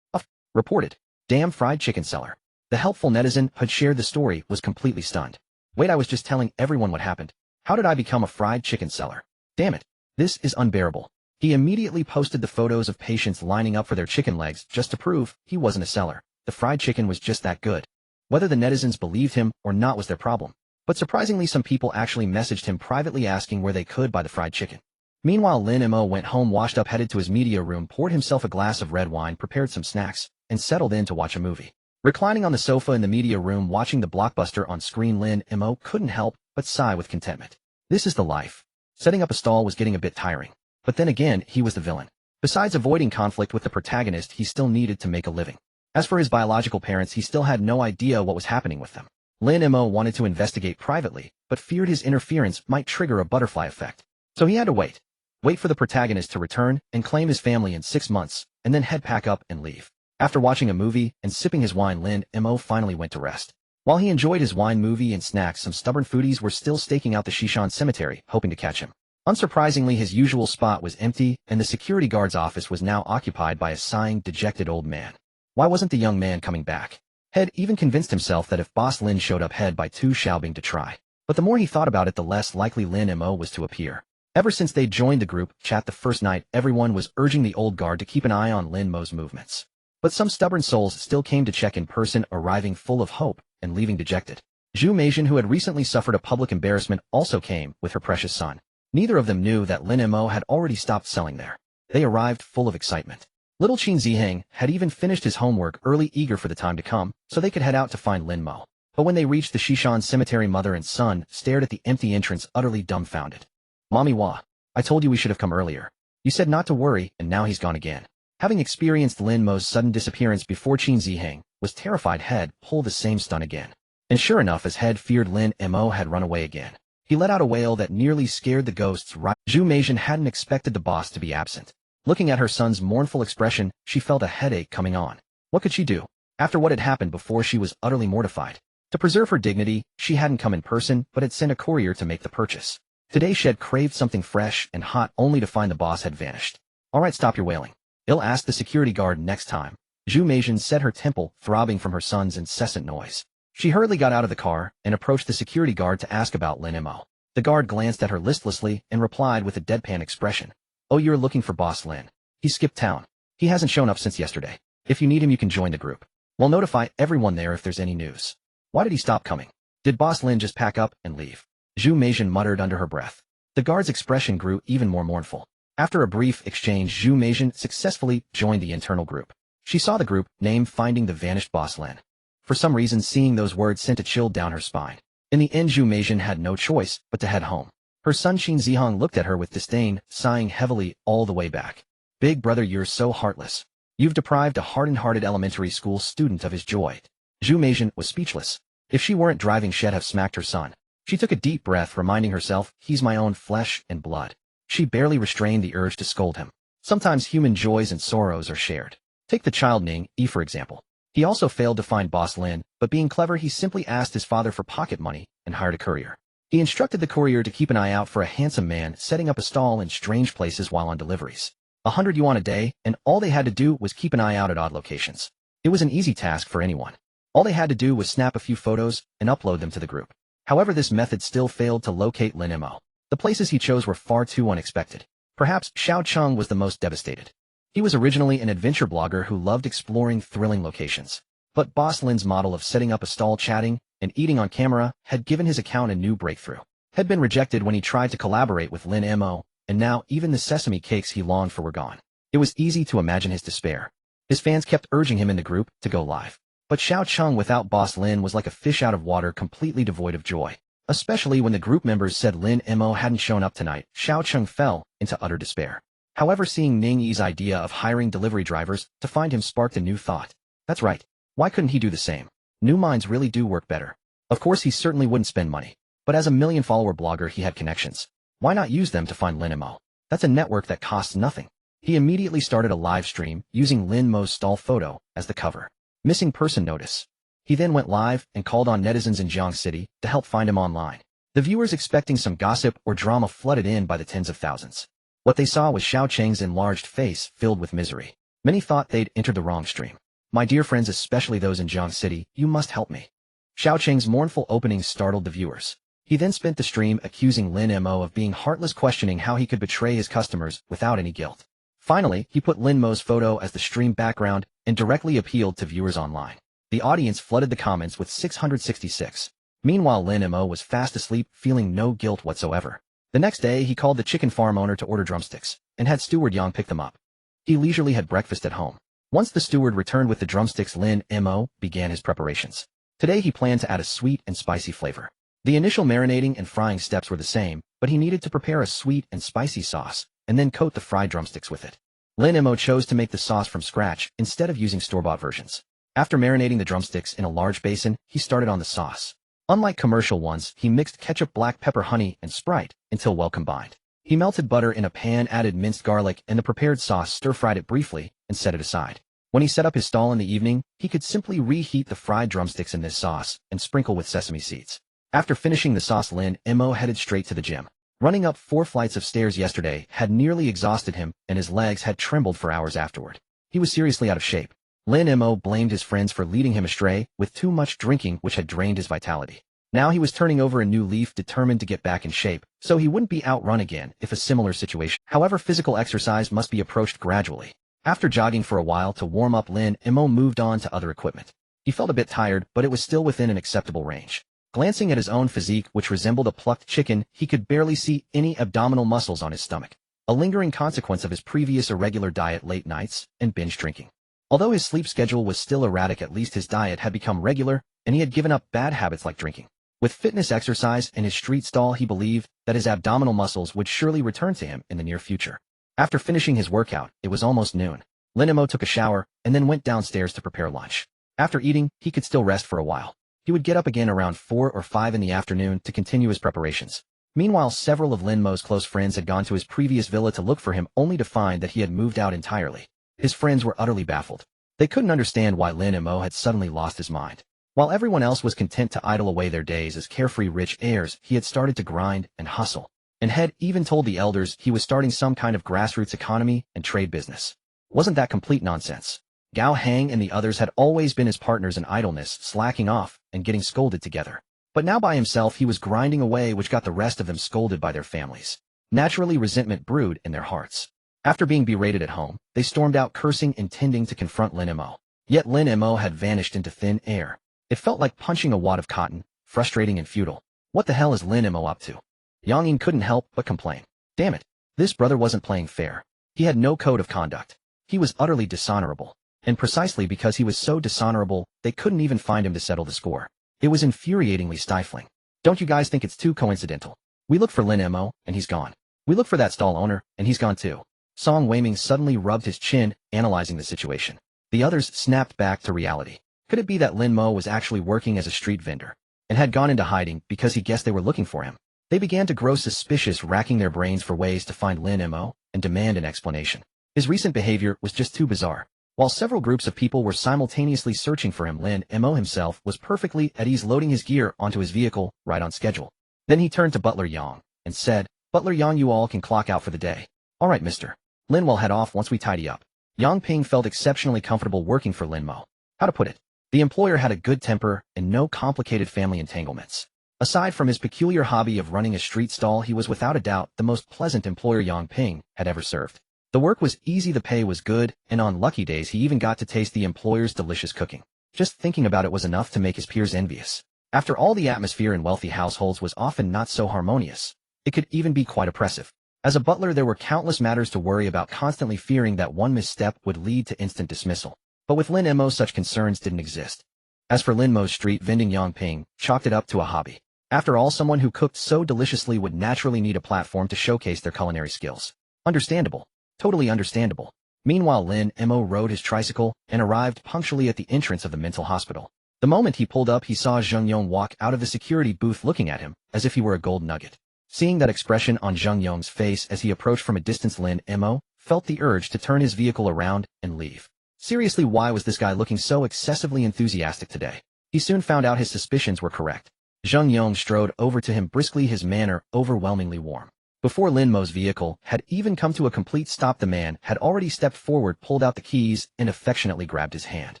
S1: Reported. "Damn fried chicken seller." The helpful netizen who'd shared the story was completely stunned. "Wait, I was just telling everyone what happened. How did I become a fried chicken seller? Damn it. This is unbearable." He immediately posted the photos of patients lining up for their chicken legs just to prove he wasn't a seller. The fried chicken was just that good. Whether the netizens believed him or not was their problem. But surprisingly, some people actually messaged him privately asking where they could buy the fried chicken. Meanwhile, Lin Mo went home, washed up, headed to his media room, poured himself a glass of red wine, prepared some snacks, and settled in to watch a movie. Reclining on the sofa in the media room watching the blockbuster on screen, Lin Mo couldn't help but sigh with contentment. This is the life. Setting up a stall was getting a bit tiring. But then again, he was the villain. Besides avoiding conflict with the protagonist, he still needed to make a living. As for his biological parents, he still had no idea what was happening with them. Lin Mo wanted to investigate privately, but feared his interference might trigger a butterfly effect. So he had to wait. Wait for the protagonist to return and claim his family in 6 months, and then head pack up and leave. After watching a movie and sipping his wine, Lin Mo finally went to rest. While he enjoyed his wine, movie, and snacks, some stubborn foodies were still staking out the Shishan cemetery, hoping to catch him. Unsurprisingly, his usual spot was empty, and the security guard's office was now occupied by a sighing, dejected old man. Why wasn't the young man coming back? Head even convinced himself that if Boss Lin showed up, Head by two Xiaobing to try. But the more he thought about it, the less likely Lin Mo was to appear. Ever since they joined the group chat the first night, everyone was urging the old guard to keep an eye on Lin Mo's movements. But some stubborn souls still came to check in person, arriving full of hope and leaving dejected. Zhu Meijin, who had recently suffered a public embarrassment, also came with her precious son. Neither of them knew that Lin Mo had already stopped selling there. They arrived full of excitement. Little Qin Ziheng had even finished his homework early, eager for the time to come, so they could head out to find Lin Mo. But when they reached the Shishan cemetery, mother and son stared at the empty entrance, utterly dumbfounded. Mommy Wah, I told you we should have come earlier. You said not to worry, and now he's gone again. Having experienced Lin Mo's sudden disappearance before, Qin Ziheng was terrified. Head pulled the same stunt again. And sure enough, as Head feared, Lin Mo had run away again. He let out a wail that nearly scared the ghosts right. Zhu Meijin hadn't expected the boss to be absent. Looking at her son's mournful expression, she felt a headache coming on. What could she do? After what had happened before, she was utterly mortified. To preserve her dignity, she hadn't come in person, but had sent a courier to make the purchase. Today she had craved something fresh and hot, only to find the boss had vanished. All right, stop your wailing. I'll ask the security guard next time. Zhu Meijin said, her temple throbbing from her son's incessant noise. She hurriedly got out of the car and approached the security guard to ask about Lin Mo. The guard glanced at her listlessly and replied with a deadpan expression. Oh, you're looking for Boss Lin. He skipped town. He hasn't shown up since yesterday. If you need him, you can join the group. We'll notify everyone there if there's any news. Why did he stop coming? Did Boss Lin just pack up and leave? Zhu Meijin muttered under her breath. The guard's expression grew even more mournful. After a brief exchange, Zhu Meijin successfully joined the internal group. She saw the group name, finding the vanished Boss Lin. For some reason, seeing those words sent a chill down her spine. In the end, Zhu Meijin had no choice but to head home. Her son Qin Ziheng looked at her with disdain, sighing heavily all the way back. Big brother, you're so heartless. You've deprived a hardened-hearted elementary school student of his joy. Zhu Meijin was speechless. If she weren't driving, she'd have smacked her son. She took a deep breath, reminding herself, he's my own flesh and blood. She barely restrained the urge to scold him. Sometimes human joys and sorrows are shared. Take the child Ning Yi, for example. He also failed to find Boss Lin, but being clever, he simply asked his father for pocket money and hired a courier. He instructed the courier to keep an eye out for a handsome man setting up a stall in strange places while on deliveries. 100 yuan a day, and all they had to do was keep an eye out at odd locations. It was an easy task for anyone. All they had to do was snap a few photos and upload them to the group. However, this method still failed to locate Lin Mo. The places he chose were far too unexpected. Perhaps Xiao Cheng was the most devastated. He was originally an adventure blogger who loved exploring thrilling locations. But Boss Lin's model of setting up a stall, chatting, and eating on camera had given his account a new breakthrough. Had been rejected when he tried to collaborate with Lin Mo, and now even the sesame cakes he longed for were gone. It was easy to imagine his despair. His fans kept urging him in the group to go live. But Xiao Cheng without Boss Lin was like a fish out of water, completely devoid of joy. Especially when the group members said Lin Mo hadn't shown up tonight, Xiao Cheng fell into utter despair. However, seeing Ning Yi's idea of hiring delivery drivers to find him sparked a new thought. That's right. Why couldn't he do the same? New minds really do work better. Of course, he certainly wouldn't spend money. But as a million-follower blogger, he had connections. Why not use them to find Lin Mo? That's a network that costs nothing. He immediately started a live stream using Lin Mo's stall photo as the cover. Missing person notice. He then went live and called on netizens in Jiang City to help find him online. The viewers, expecting some gossip or drama, flooded in by the tens of thousands. What they saw was Xiao Cheng's enlarged face filled with misery. Many thought they'd entered the wrong stream. My dear friends, especially those in Jiang City, you must help me. Xiao Cheng's mournful opening startled the viewers. He then spent the stream accusing Lin Mo of being heartless, questioning how he could betray his customers without any guilt. Finally, he put Lin Mo's photo as the stream background and directly appealed to viewers online. The audience flooded the comments with 666. Meanwhile, Lin Mo was fast asleep, feeling no guilt whatsoever. The next day, he called the chicken farm owner to order drumsticks, and had steward Yang pick them up. He leisurely had breakfast at home. Once the steward returned with the drumsticks, Lin Mo began his preparations. Today he planned to add a sweet and spicy flavor. The initial marinating and frying steps were the same, but he needed to prepare a sweet and spicy sauce, and then coat the fried drumsticks with it. Lin Mo chose to make the sauce from scratch instead of using store-bought versions. After marinating the drumsticks in a large basin, he started on the sauce. Unlike commercial ones, he mixed ketchup, black pepper, honey, and Sprite until well combined. He melted butter in a pan, added minced garlic and the prepared sauce, stir-fried it briefly, and set it aside. When he set up his stall in the evening, he could simply reheat the fried drumsticks in this sauce and sprinkle with sesame seeds. After finishing the sauce, Lin Mo headed straight to the gym. Running up 4 flights of stairs yesterday had nearly exhausted him, and his legs had trembled for hours afterward. He was seriously out of shape. Lin Mo blamed his friends for leading him astray with too much drinking, which had drained his vitality. Now he was turning over a new leaf, determined to get back in shape, so he wouldn't be outrun again if a similar situation. However, physical exercise must be approached gradually. After jogging for a while to warm up, Lin Mo moved on to other equipment. He felt a bit tired, but it was still within an acceptable range. Glancing at his own physique, which resembled a plucked chicken, he could barely see any abdominal muscles on his stomach, a lingering consequence of his previous irregular diet, late nights, and binge drinking. Although his sleep schedule was still erratic, at least his diet had become regular, and he had given up bad habits like drinking. With fitness exercise and his street stall, he believed that his abdominal muscles would surely return to him in the near future. After finishing his workout, it was almost noon. Lin Mo took a shower and then went downstairs to prepare lunch. After eating, he could still rest for a while. He would get up again around 4 or 5 in the afternoon to continue his preparations. Meanwhile, several of Lin Mo's close friends had gone to his previous villa to look for him, only to find that he had moved out entirely. His friends were utterly baffled. They couldn't understand why Lin Mo had suddenly lost his mind. While everyone else was content to idle away their days as carefree rich heirs, he had started to grind and hustle, and had even told the elders he was starting some kind of grassroots economy and trade business. Wasn't that complete nonsense? Gao Hang and the others had always been his partners in idleness, slacking off and getting scolded together. But now by himself he was grinding away, which got the rest of them scolded by their families. Naturally, resentment brewed in their hearts. After being berated at home, they stormed out cursing, intending to confront Lin Mo. Yet Lin Mo had vanished into thin air. It felt like punching a wad of cotton, frustrating and futile. What the hell is Lin Mo up to? Yang Ying couldn't help but complain. Damn it, this brother wasn't playing fair. He had no code of conduct. He was utterly dishonorable. And precisely because he was so dishonorable, they couldn't even find him to settle the score. It was infuriatingly stifling. Don't you guys think it's too coincidental? We look for Lin Mo, and he's gone. We look for that stall owner, and he's gone too. Song Weiming suddenly rubbed his chin, analyzing the situation. The others snapped back to reality. Could it be that Lin Mo was actually working as a street vendor, and had gone into hiding because he guessed they were looking for him? They began to grow suspicious, racking their brains for ways to find Lin Mo and demand an explanation. His recent behavior was just too bizarre. While several groups of people were simultaneously searching for him, Lin Mo himself was perfectly at ease, loading his gear onto his vehicle right on schedule. Then he turned to Butler Yang and said, "Butler Yang, you all can clock out for the day." "All right, mister. Lin will head off once we tidy up." Yang Ping felt exceptionally comfortable working for Lin Mo. How to put it? The employer had a good temper and no complicated family entanglements. Aside from his peculiar hobby of running a street stall, he was without a doubt the most pleasant employer Yang Ping had ever served. The work was easy, the pay was good, and on lucky days he even got to taste the employer's delicious cooking. Just thinking about it was enough to make his peers envious. After all, the atmosphere in wealthy households was often not so harmonious. It could even be quite oppressive. As a butler, there were countless matters to worry about, constantly fearing that one misstep would lead to instant dismissal. But with Lin Mo, such concerns didn't exist. As for Lin Mo's street vending, Yang Ping chalked it up to a hobby. After all, someone who cooked so deliciously would naturally need a platform to showcase their culinary skills. Understandable. Totally understandable. Meanwhile, Lin Mo rode his tricycle and arrived punctually at the entrance of the mental hospital. The moment he pulled up, he saw Zheng Yong walk out of the security booth looking at him as if he were a gold nugget. Seeing that expression on Zheng Yong's face as he approached from a distance, Lin Mo felt the urge to turn his vehicle around and leave. Seriously, why was this guy looking so excessively enthusiastic today? He soon found out his suspicions were correct. Zheng Yong strode over to him briskly, his manner overwhelmingly warm. Before Lin Mo's vehicle had even come to a complete stop, the man had already stepped forward, pulled out the keys, and affectionately grabbed his hand.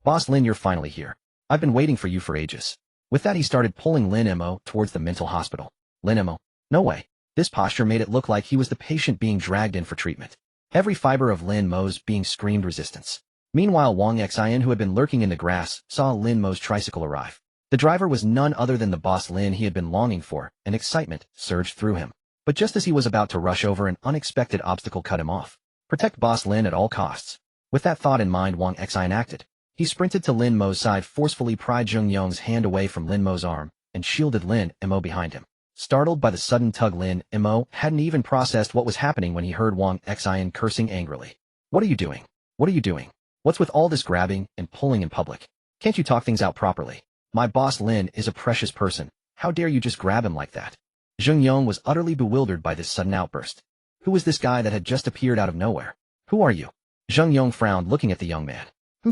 S1: "Boss Lin, you're finally here. I've been waiting for you for ages." With that, he started pulling Lin Mo towards the mental hospital. Lin Mo? No way. This posture made it look like he was the patient being dragged in for treatment. Every fiber of Lin Mo's being screamed resistance. Meanwhile, Wang Xian, who had been lurking in the grass, saw Lin Mo's tricycle arrive. The driver was none other than the boss Lin he had been longing for, and excitement surged through him. But just as he was about to rush over, an unexpected obstacle cut him off. Protect boss Lin at all costs. With that thought in mind, Wang Xian acted. He sprinted to Lin Mo's side, forcefully pried Zheng Yong's hand away from Lin Mo's arm, and shielded Lin Mo behind him. Startled by the sudden tug, Lin Mo hadn't even processed what was happening when he heard Wang Xian cursing angrily. "What are you doing? What are you doing? What's with all this grabbing and pulling in public? Can't you talk things out properly? My boss Lin is a precious person. How dare you just grab him like that?" Zheng Yong was utterly bewildered by this sudden outburst. Who was this guy that had just appeared out of nowhere? "Who are you?" Zheng Yong frowned, looking at the young man.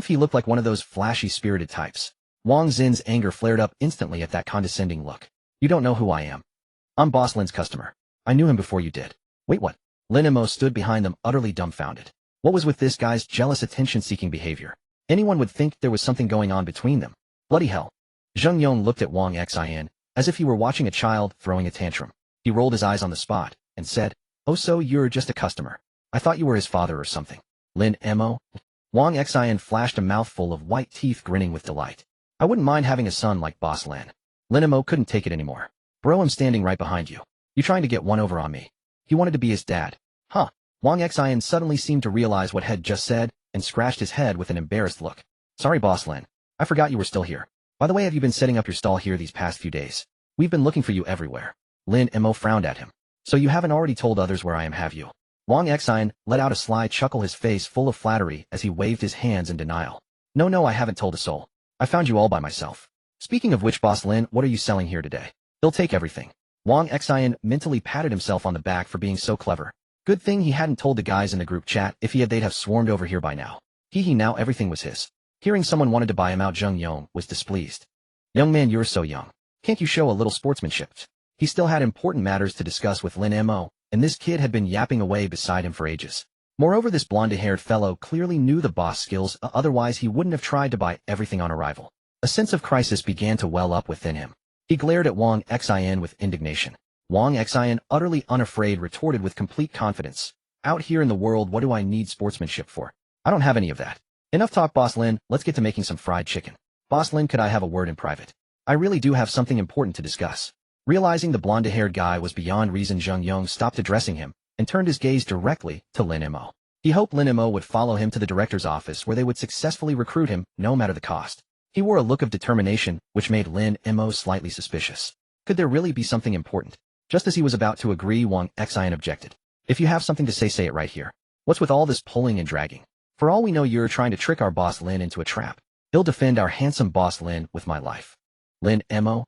S1: He looked like one of those flashy spirited types. Wang Xin's anger flared up instantly at that condescending look. You don't know who I am. I'm Boss Lin's customer. I knew him before you did. Wait, what? Lin Mo stood behind them utterly dumbfounded. What was with this guy's jealous attention-seeking behavior? Anyone would think there was something going on between them. Bloody hell. Zheng Yong looked at Wang Xin as if he were watching a child throwing a tantrum. He rolled his eyes on the spot and said, "Oh, so you're just a customer. I thought you were his father or something." Lin Mo? Wang Xin flashed a mouthful of white teeth, grinning with delight. I wouldn't mind having a son like Boss Lin. Lin Mo couldn't take it anymore. Bro, I'm standing right behind you. You trying to get one over on me? He wanted to be his dad. Huh. Wang Xin suddenly seemed to realize what had just said and scratched his head with an embarrassed look. Sorry, Boss Lin. I forgot you were still here. By the way, have you been setting up your stall here these past few days? We've been looking for you everywhere. Lin Mo frowned at him. So you haven't already told others where I am, have you? Wang Xin let out a sly chuckle, his face full of flattery as he waved his hands in denial. No, I haven't told a soul. I found you all by myself. Speaking of which, Boss Lin, what are you selling here today? He'll take everything. Wang Xin mentally patted himself on the back for being so clever. Good thing he hadn't told the guys in the group chat. If he had, they'd have swarmed over here by now. Now everything was his. Hearing someone wanted to buy him out, Zheng Yong was displeased. Young man, you're so young. Can't you show a little sportsmanship? He still had important matters to discuss with Lin Mo, and this kid had been yapping away beside him for ages. Moreover, this blonde-haired fellow clearly knew the boss skills, otherwise he wouldn't have tried to buy everything on arrival. A sense of crisis began to well up within him. He glared at Wang Xin with indignation. Wang Xin, utterly unafraid, retorted with complete confidence. Out here in the world, what do I need sportsmanship for? I don't have any of that. Enough talk, Boss Lin, let's get to making some fried chicken. Boss Lin, could I have a word in private? I really do have something important to discuss. Realizing the blonde-haired guy was beyond reason, Zheng Yong stopped addressing him and turned his gaze directly to Lin Mo. He hoped Lin Mo would follow him to the director's office where they would successfully recruit him, no matter the cost. He wore a look of determination which made Lin Mo slightly suspicious. Could there really be something important? Just as he was about to agree, Wang Xin objected. If you have something to say it right here. What's with all this pulling and dragging? For all we know, you're trying to trick our boss Lin into a trap. He'll defend our handsome boss Lin with my life. Lin Mo?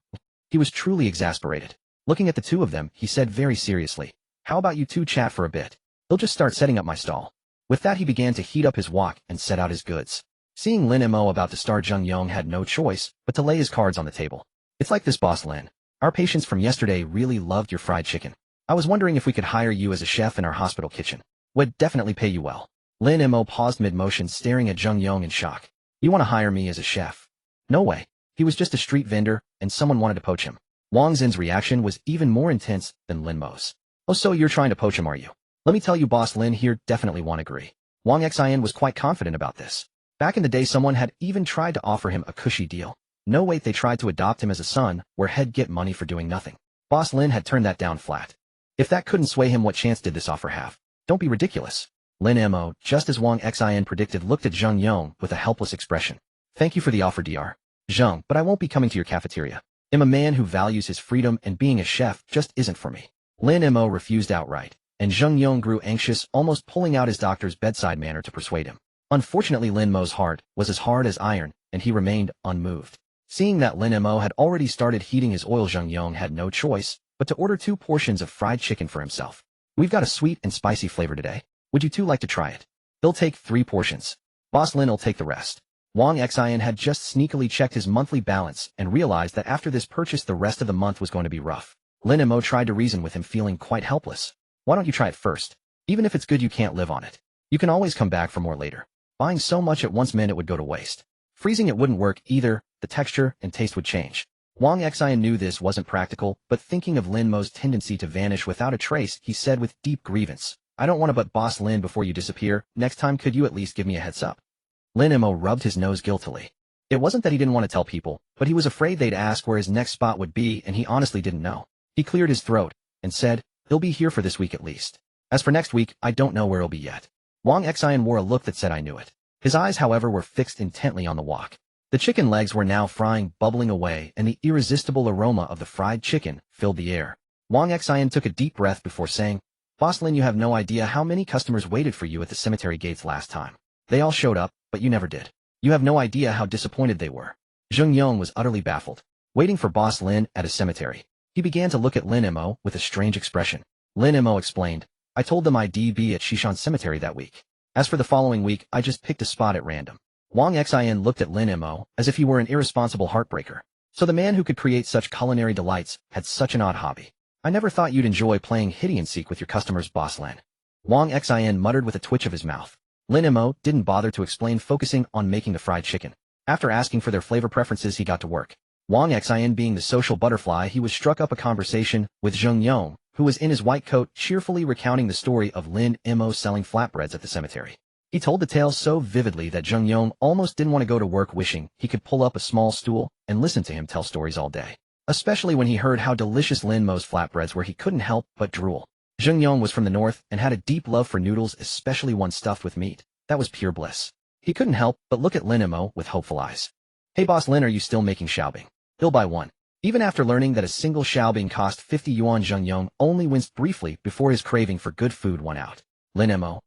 S1: He was truly exasperated. Looking at the two of them, he said very seriously, how about you two chat for a bit? He'll just start setting up my stall. With that, he began to heat up his wok and set out his goods. Seeing Lin Mo about to start, Zheng Yong had no choice but to lay his cards on the table. It's like this, Boss Lin. Our patients from yesterday really loved your fried chicken. I was wondering if we could hire you as a chef in our hospital kitchen. Would definitely pay you well. Lin Mo paused mid-motion, staring at Zheng Yong in shock. You want to hire me as a chef? No way. He was just a street vendor, and someone wanted to poach him. Wang Xin's reaction was even more intense than Lin Mo's. Oh, so you're trying to poach him, are you? Let me tell you, Boss Lin here definitely won't agree. Wang Xin was quite confident about this. Back in the day, someone had even tried to offer him a cushy deal. No wait, they tried to adopt him as a son, where he'd get money for doing nothing. Boss Lin had turned that down flat. If that couldn't sway him, what chance did this offer have? Don't be ridiculous. Lin Mo, just as Wang Xin predicted, looked at Zheng Yong with a helpless expression. Thank you for the offer, Dr. Zheng, but I won't be coming to your cafeteria. I'm a man who values his freedom, and being a chef just isn't for me. Lin Mo refused outright, and Zheng Yong grew anxious, almost pulling out his doctor's bedside manner to persuade him. Unfortunately, Lin Mo's heart was as hard as iron, and he remained unmoved. Seeing that Lin Mo had already started heating his oil, Zheng Yong had no choice but to order 2 portions of fried chicken for himself. We've got a sweet and spicy flavor today. Would you two like to try it? He'll take 3 portions. Boss Lin will take the rest. Wang Xin had just sneakily checked his monthly balance and realized that after this purchase, the rest of the month was going to be rough. Lin Mo tried to reason with him, feeling quite helpless. Why don't you try it first? Even if it's good, you can't live on it. You can always come back for more later. Buying so much at once meant it would go to waste. Freezing it wouldn't work either. The texture and taste would change. Wang Xin knew this wasn't practical, but thinking of Lin Mo's tendency to vanish without a trace, he said with deep grievance, I don't want to but Boss Lin before you disappear. Next time, could you at least give me a heads up? Lin Mo rubbed his nose guiltily. It wasn't that he didn't want to tell people, but he was afraid they'd ask where his next spot would be, and he honestly didn't know. He cleared his throat and said, he'll be here for this week at least. As for next week, I don't know where he'll be yet. Wang Xin wore a look that said I knew it. His eyes, however, were fixed intently on the wok. The chicken legs were now frying, bubbling away, and the irresistible aroma of the fried chicken filled the air. Wang Xin took a deep breath before saying, Boss Lin, you have no idea how many customers waited for you at the cemetery gates last time. They all showed up, but you never did. You have no idea how disappointed they were. Zheng Yong was utterly baffled. Waiting for Boss Lin at a cemetery. He began to look at Lin Mo with a strange expression. Lin Mo explained, I told them I'd be at Shishan Cemetery that week. As for the following week, I just picked a spot at random. Wang Xin looked at Lin Mo as if he were an irresponsible heartbreaker. So the man who could create such culinary delights had such an odd hobby. I never thought you'd enjoy playing hide-and-seek with your customers, Boss Lin. Wang Xin muttered with a twitch of his mouth. Lin Mo didn't bother to explain, focusing on making the fried chicken. After asking for their flavor preferences, he got to work. Wang Xin being the social butterfly, he was struck up a conversation with Zheng Yong, who was in his white coat cheerfully recounting the story of Lin Mo selling flatbreads at the cemetery. He told the tale so vividly that Zheng Yong almost didn't want to go to work, wishing he could pull up a small stool and listen to him tell stories all day. Especially when he heard how delicious Lin Mo's flatbreads were, he couldn't help but drool. Zheng Yong was from the north and had a deep love for noodles, especially one stuffed with meat. That was pure bliss. He couldn't help but look at Lin Mo with hopeful eyes. Hey boss Lin, are you still making xiaobing? He'll buy one. Even after learning that a single xiaobing cost 50 yuan, Zheng Yong only winced briefly before his craving for good food won out. Lin Mo.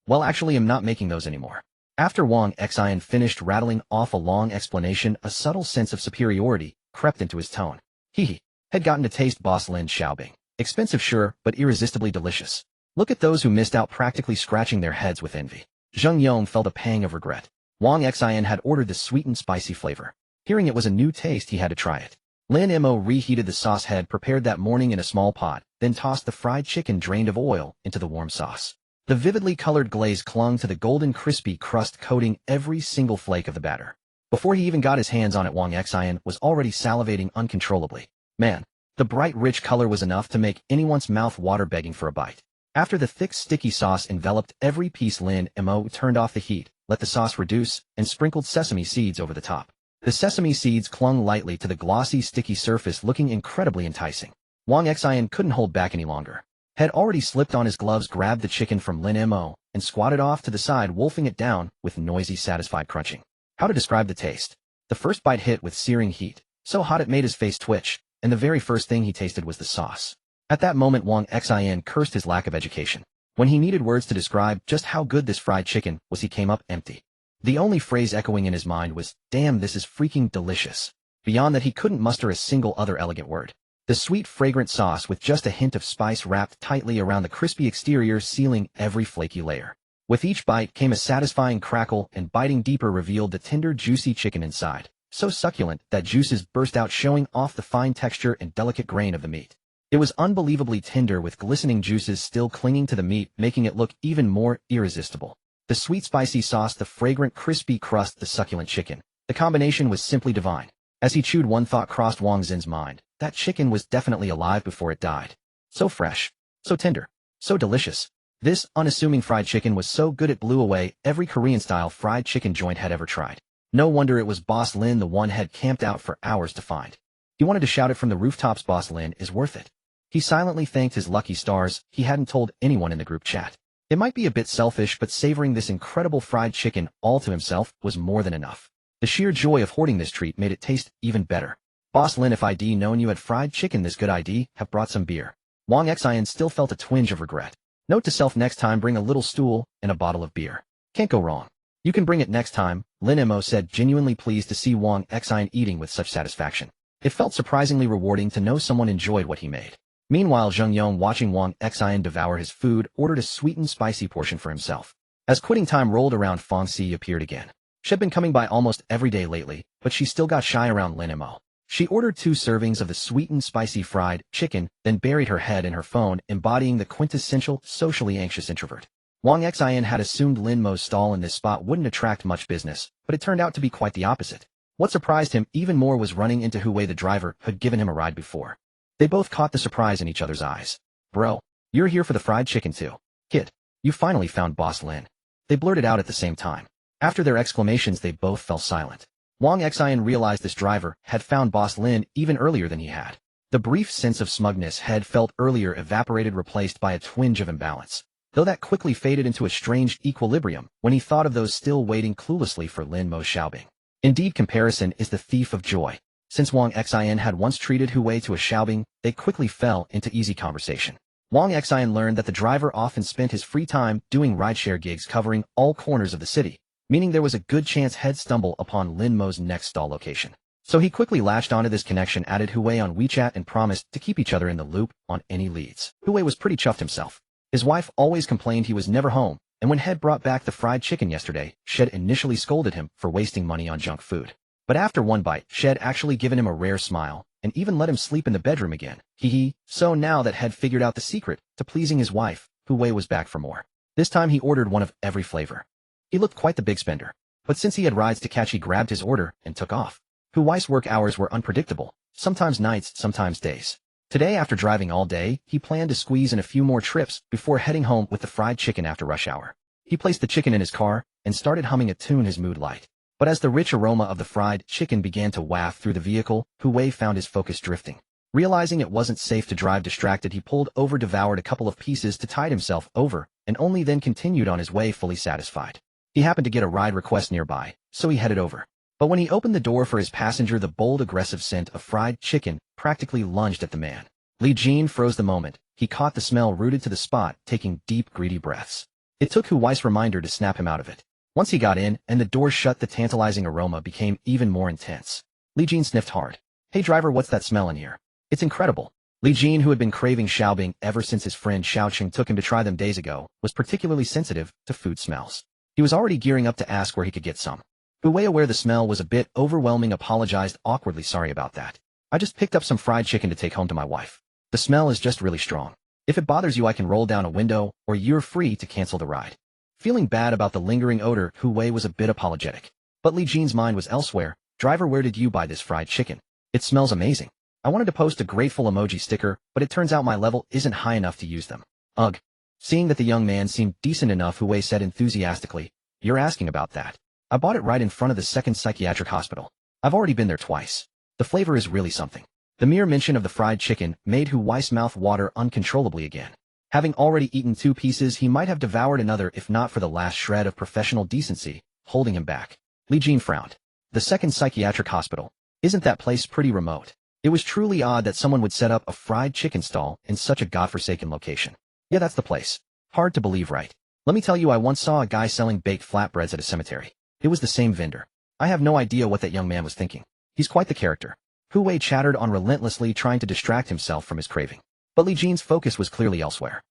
S1: Well, actually, I'm not making those anymore. After Wang Xin finished rattling off a long explanation, a subtle sense of superiority crept into his tone. He had gotten to taste Boss Lin's xiaobing. Expensive, sure, but irresistibly delicious. Look at those who missed out, practically scratching their heads with envy. Zheng Yong felt a pang of regret. Wang Xin had ordered the sweet and spicy flavor. Hearing it was a new taste, he had to try it. Lin Mo reheated the sauce head prepared that morning in a small pot, then tossed the fried chicken drained of oil into the warm sauce. The vividly colored glaze clung to the golden crispy crust, coating every single flake of the batter. Before he even got his hands on it, Wang Xin was already salivating uncontrollably. Man, the bright rich color was enough to make anyone's mouth water, begging for a bite. After the thick sticky sauce enveloped every piece, Lin Mo turned off the heat, let the sauce reduce, and sprinkled sesame seeds over the top. The sesame seeds clung lightly to the glossy sticky surface, looking incredibly enticing. Wang Xin couldn't hold back any longer. Had already slipped on his gloves, grabbed the chicken from Lin Mo, and squatted off to the side, wolfing it down with noisy, satisfied crunching. How to describe the taste? The first bite hit with searing heat, so hot it made his face twitch, and the very first thing he tasted was the sauce. At that moment, Wang Xin cursed his lack of education. When he needed words to describe just how good this fried chicken was, he came up empty. The only phrase echoing in his mind was, "Damn, this is freaking delicious." Beyond that, he couldn't muster a single other elegant word. The sweet, fragrant sauce with just a hint of spice wrapped tightly around the crispy exterior, sealing every flaky layer. With each bite came a satisfying crackle, and biting deeper revealed the tender, juicy chicken inside, so succulent that juices burst out, showing off the fine texture and delicate grain of the meat. It was unbelievably tender, with glistening juices still clinging to the meat, making it look even more irresistible. The sweet, spicy sauce, the fragrant, crispy crust, the succulent chicken. The combination was simply divine. As he chewed, one thought crossed Wang Xin's mind. That chicken was definitely alive before it died. So fresh, so tender, so delicious. This unassuming fried chicken was so good it blew away every Korean-style fried chicken joint had ever tried. No wonder it was Boss Lin the one had camped out for hours to find. He wanted to shout it from the rooftops, "Boss Lin is worth it." He silently thanked his lucky stars he hadn't told anyone in the group chat. It might be a bit selfish, but savoring this incredible fried chicken all to himself was more than enough. The sheer joy of hoarding this treat made it taste even better. "Boss Lin, if I'd known you had fried chicken this good, I'd have brought some beer." Wang Xin still felt a twinge of regret. Note to self: next time bring a little stool and a bottle of beer. Can't go wrong. "You can bring it next time," Lin Mo said, genuinely pleased to see Wang Xin eating with such satisfaction. It felt surprisingly rewarding to know someone enjoyed what he made. Meanwhile, Zheng Yong, watching Wang Xin devour his food, ordered a sweet and spicy portion for himself. As quitting time rolled around, Fang Si appeared again. She'd been coming by almost every day lately, but she still got shy around Lin Mo. She ordered 2 servings of the sweet and spicy fried chicken, then buried her head in her phone, embodying the quintessential socially anxious introvert. Wang Xin had assumed Lin Mo's stall in this spot wouldn't attract much business, but it turned out to be quite the opposite. What surprised him even more was running into Hu Wei, the driver who'd given him a ride before. They both caught the surprise in each other's eyes. "Bro, you're here for the fried chicken too. Kid, you finally found Boss Lin." They blurted out at the same time. After their exclamations, they both fell silent. Wang Xin realized this driver had found Boss Lin even earlier than he had. The brief sense of smugness had felt earlier evaporated, replaced by a twinge of imbalance, though that quickly faded into a strange equilibrium when he thought of those still waiting cluelessly for Lin Mo's xiaobing. Indeed, comparison is the thief of joy. Since Wang Xin had once treated Hu Wei to a xiaobing, they quickly fell into easy conversation. Wang Xin learned that the driver often spent his free time doing rideshare gigs covering all corners of the city, meaning there was a good chance he'd stumble upon Lin Mo's next stall location. So he quickly latched onto this connection, added Hu Wei on WeChat, and promised to keep each other in the loop on any leads. Hu Wei was pretty chuffed himself. His wife always complained he was never home, And when Head brought back the fried chicken yesterday, Shed initially scolded him for wasting money on junk food. But after one bite, Shed actually given him a rare smile, and even let him sleep in the bedroom again. Hee. So now that Head figured out the secret to pleasing his wife, Hu Wei was back for more. This time he ordered one of every flavor. He looked quite the big spender. But since he had rides to catch, he grabbed his order and took off. Hu Wei's work hours were unpredictable, sometimes nights, sometimes days. Today, after driving all day, he planned to squeeze in a few more trips before heading home with the fried chicken after rush hour. He placed the chicken in his car and started humming a tune his mood light. But as the rich aroma of the fried chicken began to waft through the vehicle, Hu Wei found his focus drifting. Realizing it wasn't safe to drive distracted, he pulled over, devoured a couple of pieces to tide himself over, and only then continued on his way fully satisfied. He happened to get a ride request nearby, so he headed over. But when he opened the door for his passenger, the bold, aggressive scent of fried chicken practically lunged at the man. Li Jin froze the moment he caught the smell, rooted to the spot, taking deep, greedy breaths. It took Hu Wei's reminder to snap him out of it. Once he got in and the door shut, the tantalizing aroma became even more intense. Li Jin sniffed hard. "Hey driver, what's that smell in here? It's incredible." Li Jin, who had been craving xiaobing ever since his friend Xiaoqing took him to try them days ago, was particularly sensitive to food smells. He was already gearing up to ask where he could get some. Hu Wei, aware the smell was a bit overwhelming, apologized awkwardly. "Sorry about that. I just picked up some fried chicken to take home to my wife. The smell is just really strong. If it bothers you, I can roll down a window, or you're free to cancel the ride." Feeling bad about the lingering odor, Hu Wei was a bit apologetic. But Li Jin's mind was elsewhere. "Driver, where did you buy this fried chicken? It smells amazing. I wanted to post a grateful emoji sticker, but it turns out my level isn't high enough to use them." "Ugh." Seeing that the young man seemed decent enough, Hu Wei said enthusiastically, "You're asking about that? I bought it right in front of the second psychiatric hospital. I've already been there twice. The flavor is really something." The mere mention of the fried chicken made Hu Wei's mouth water uncontrollably again. Having already eaten 2 pieces, he might have devoured another if not for the last shred of professional decency holding him back. Li Jin frowned. The second psychiatric hospital. Isn't that place pretty remote? It was truly odd that someone would set up a fried chicken stall in such a godforsaken location. "Yeah, that's the place. Hard to believe, right? Let me tell you, I once saw a guy selling baked flatbreads at a cemetery. It was the same vendor. I have no idea what that young man was thinking. He's quite the character." Hu Wei chattered on relentlessly, trying to distract himself from his craving. But Li Jin's focus was clearly elsewhere.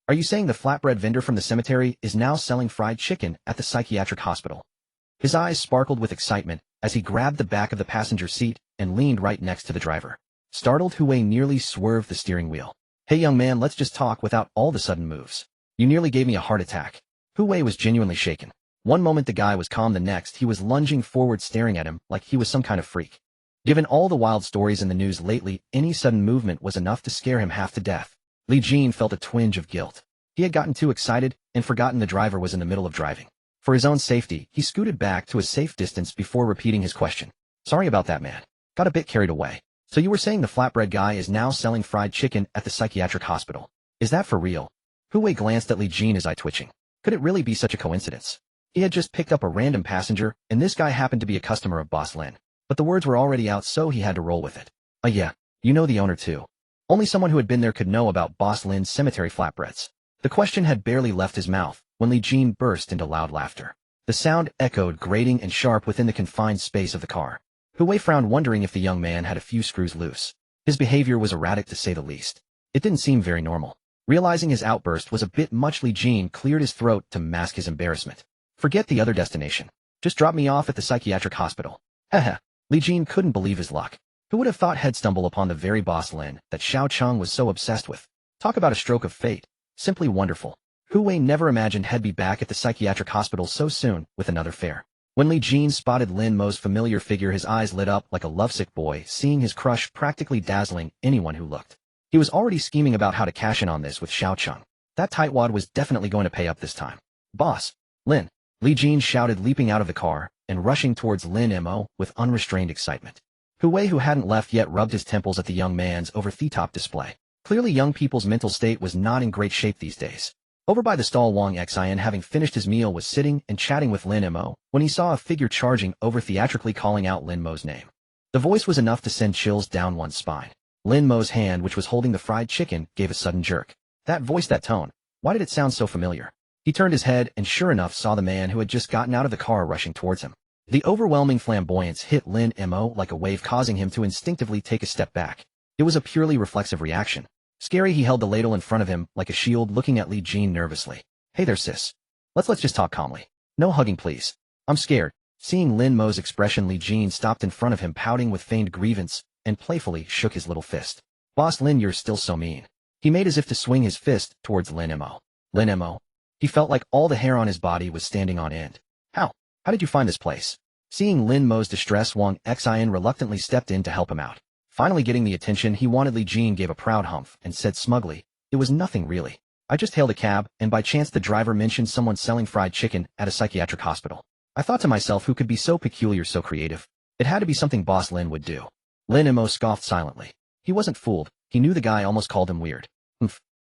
S1: Are you saying the flatbread vendor from the cemetery is now selling fried chicken at the psychiatric hospital?" His eyes sparkled with excitement as he grabbed the back of the passenger seat and leaned right next to the driver. Startled, Hu Wei nearly swerved the steering wheel. "Hey young man, let's just talk without all the sudden moves. You nearly gave me a heart attack." Hu Wei was genuinely shaken. One moment the guy was calm, the next he was lunging forward, staring at him like he was some kind of freak. Given all the wild stories in the news lately, any sudden movement was enough to scare him half to death. Li Jin felt a twinge of guilt. He had gotten too excited and forgotten the driver was in the middle of driving. For his own safety, he scooted back to a safe distance before repeating his question. "Sorry about that, man. Got a bit carried away. So you were saying the flatbread guy is now selling fried chicken at the psychiatric hospital? Is that for real?" Hu Wei glanced at Li Jin, his eye twitching. Could it really be such a coincidence? He had just picked up a random passenger, and this guy happened to be a customer of Boss Lin. But the words were already out, so he had to roll with it. Yeah, you know the owner too." Only someone who had been there could know about Boss Lin's cemetery flatbreads. The question had barely left his mouth when Li Jin burst into loud laughter. The sound echoed grating and sharp within the confined space of the car. Hu Wei frowned, wondering if the young man had a few screws loose. His behavior was erratic to say the least. It didn't seem very normal. Realizing his outburst was a bit much, Li Jin cleared his throat to mask his embarrassment. "Forget the other destination. Just drop me off at the psychiatric hospital." Haha. Li Jin couldn't believe his luck. Who would have thought he'd stumble upon the very Boss Lin that Xiaoqing was so obsessed with? Talk about a stroke of fate. Simply wonderful. Hu Wei never imagined he'd be back at the psychiatric hospital so soon with another fare. When Li Jin spotted Lin Mo's familiar figure, his eyes lit up like a lovesick boy seeing his crush practically dazzling anyone who looked. He was already scheming about how to cash in on this with Xiaoqing. That tightwad was definitely going to pay up this time. "Boss Lin!" Li Jin shouted, leaping out of the car and rushing towards Lin Mo with unrestrained excitement. Hu Wei, who hadn't left yet, rubbed his temples at the young man's over-the-top display. Clearly young people's mental state was not in great shape these days. Over by the stall, Wang Xian, having finished his meal, was sitting and chatting with Lin Mo when he saw a figure charging over, theatrically calling out Lin Mo's name. The voice was enough to send chills down one's spine. Lin Mo's hand, which was holding the fried chicken, gave a sudden jerk. That voice, that tone. Why did it sound so familiar? He turned his head and sure enough saw the man who had just gotten out of the car rushing towards him. The overwhelming flamboyance hit Lin Mo like a wave, causing him to instinctively take a step back. It was a purely reflexive reaction. Scary, he held the ladle in front of him like a shield, looking at Li Jin nervously. "Hey there, sis. Let's just talk calmly. No hugging, please. I'm scared. Seeing Lin Mo's expression, Li Jin stopped in front of him, pouting with feigned grievance, and playfully shook his little fist. Boss Lin, you're still so mean. He made as if to swing his fist towards Lin Mo. Lin Mo. He felt like all the hair on his body was standing on end. How did you find this place? Seeing Lin Mo's distress, Wang Xian reluctantly stepped in to help him out. Finally getting the attention he wanted, Li Jin gave a proud humph and said smugly, it was nothing really. I just hailed a cab, and by chance the driver mentioned someone selling fried chicken at a psychiatric hospital. I thought to myself, who could be so peculiar, so creative? It had to be something Boss Lin would do. Lin Mo scoffed silently. He wasn't fooled. He knew the guy almost called him weird.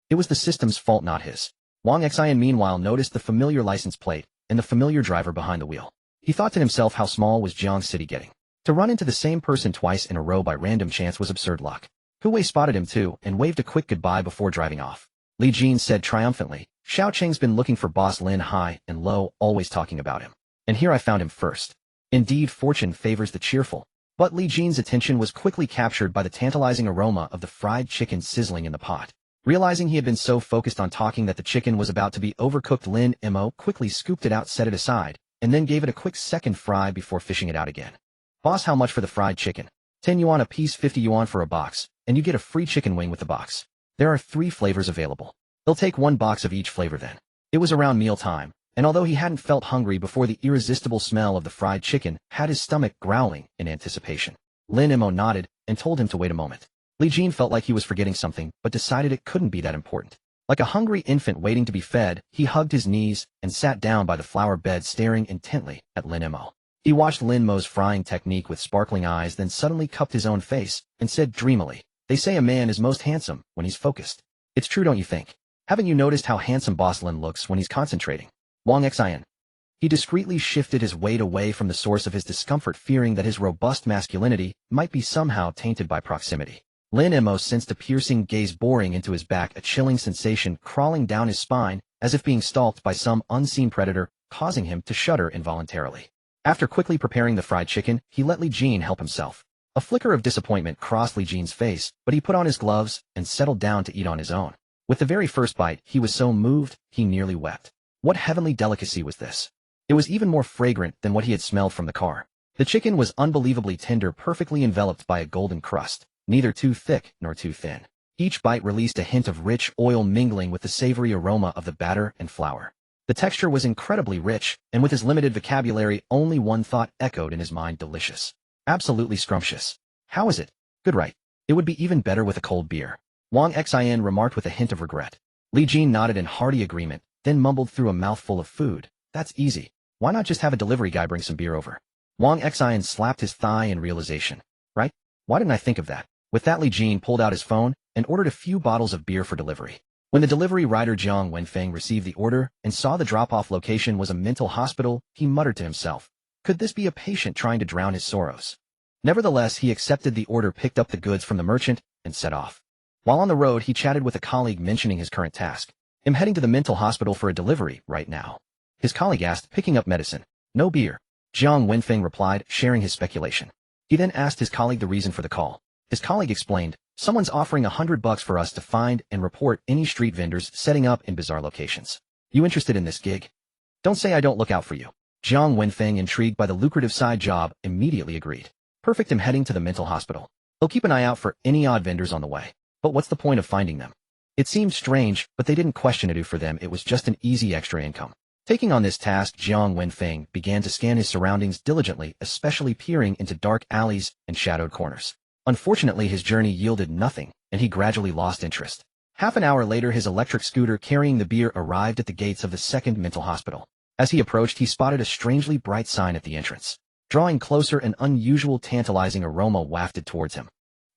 S1: It was the system's fault, not his. Wang Xian meanwhile noticed the familiar license plate and the familiar driver behind the wheel. He thought to himself, how small was Jiang City getting? To run into the same person twice in a row by random chance was absurd luck. Hu spotted him too and waved a quick goodbye before driving off. Li Jin said triumphantly, Xiao Cheng's been looking for Boss Lin high and low, always talking about him. And here I found him first. Indeed, fortune favors the cheerful. But Li Jin's attention was quickly captured by the tantalizing aroma of the fried chicken sizzling in the pot. Realizing he had been so focused on talking that the chicken was about to be overcooked, Lin Mo quickly scooped it out, set it aside, and then gave it a quick second fry before fishing it out again. Boss, how much for the fried chicken? 10 yuan a piece, 50 yuan for a box, and you get a free chicken wing with the box. There are 3 flavors available. They'll take 1 box of each flavor then. It was around meal time, and although he hadn't felt hungry before, the irresistible smell of the fried chicken had his stomach growling in anticipation. Lin Mo nodded and told him to wait a moment. Li Jin felt like he was forgetting something, but decided it couldn't be that important. Like a hungry infant waiting to be fed, he hugged his knees and sat down by the flower bed, staring intently at Lin Mo. He watched Lin Mo's frying technique with sparkling eyes, then suddenly cupped his own face and said dreamily, they say a man is most handsome when he's focused. It's true, don't you think? Haven't you noticed how handsome Boss Lin looks when he's concentrating? Wang Xian. He discreetly shifted his weight away from the source of his discomfort, fearing that his robust masculinity might be somehow tainted by proximity. Lin Mo sensed a piercing gaze boring into his back, a chilling sensation crawling down his spine, as if being stalked by some unseen predator, causing him to shudder involuntarily. After quickly preparing the fried chicken, he let Li Jin help himself. A flicker of disappointment crossed Li Jin's face, but he put on his gloves and settled down to eat on his own. With the very first bite, he was so moved, he nearly wept. What heavenly delicacy was this? It was even more fragrant than what he had smelled from the car. The chicken was unbelievably tender, perfectly enveloped by a golden crust, neither too thick nor too thin. Each bite released a hint of rich oil mingling with the savory aroma of the batter and flour. The texture was incredibly rich, and with his limited vocabulary, only one thought echoed in his mind: delicious. Absolutely scrumptious. How is it? Good, right? It would be even better with a cold beer. Wang Xian remarked with a hint of regret. Li Jin nodded in hearty agreement, then mumbled through a mouthful of food, that's easy. Why not just have a delivery guy bring some beer over? Wang Xian slapped his thigh in realization. Right? Why didn't I think of that? With that, Li Jin pulled out his phone and ordered a few bottles of beer for delivery. When the delivery rider Jiang Wenfeng received the order and saw the drop-off location was a mental hospital, he muttered to himself, could this be a patient trying to drown his sorrows? Nevertheless, he accepted the order, picked up the goods from the merchant, and set off. While on the road, he chatted with a colleague, mentioning his current task. I'm heading to the mental hospital for a delivery right now. His colleague asked, picking up medicine. No beer. Jiang Wenfeng replied, sharing his speculation. He then asked his colleague the reason for the call. His colleague explained, someone's offering $100 for us to find and report any street vendors setting up in bizarre locations. You interested in this gig? Don't say I don't look out for you. Jiang Wenfeng, intrigued by the lucrative side job, immediately agreed. Perfect, I'm heading to the mental hospital. They'll keep an eye out for any odd vendors on the way. But what's the point of finding them? It seemed strange, but they didn't question it. For them, it was just an easy extra income. Taking on this task, Jiang Wenfeng began to scan his surroundings diligently, especially peering into dark alleys and shadowed corners. Unfortunately, his journey yielded nothing, and he gradually lost interest. Half an hour later, his electric scooter carrying the beer arrived at the gates of the second mental hospital. As he approached, he spotted a strangely bright sign at the entrance. Drawing closer, an unusual, tantalizing aroma wafted towards him.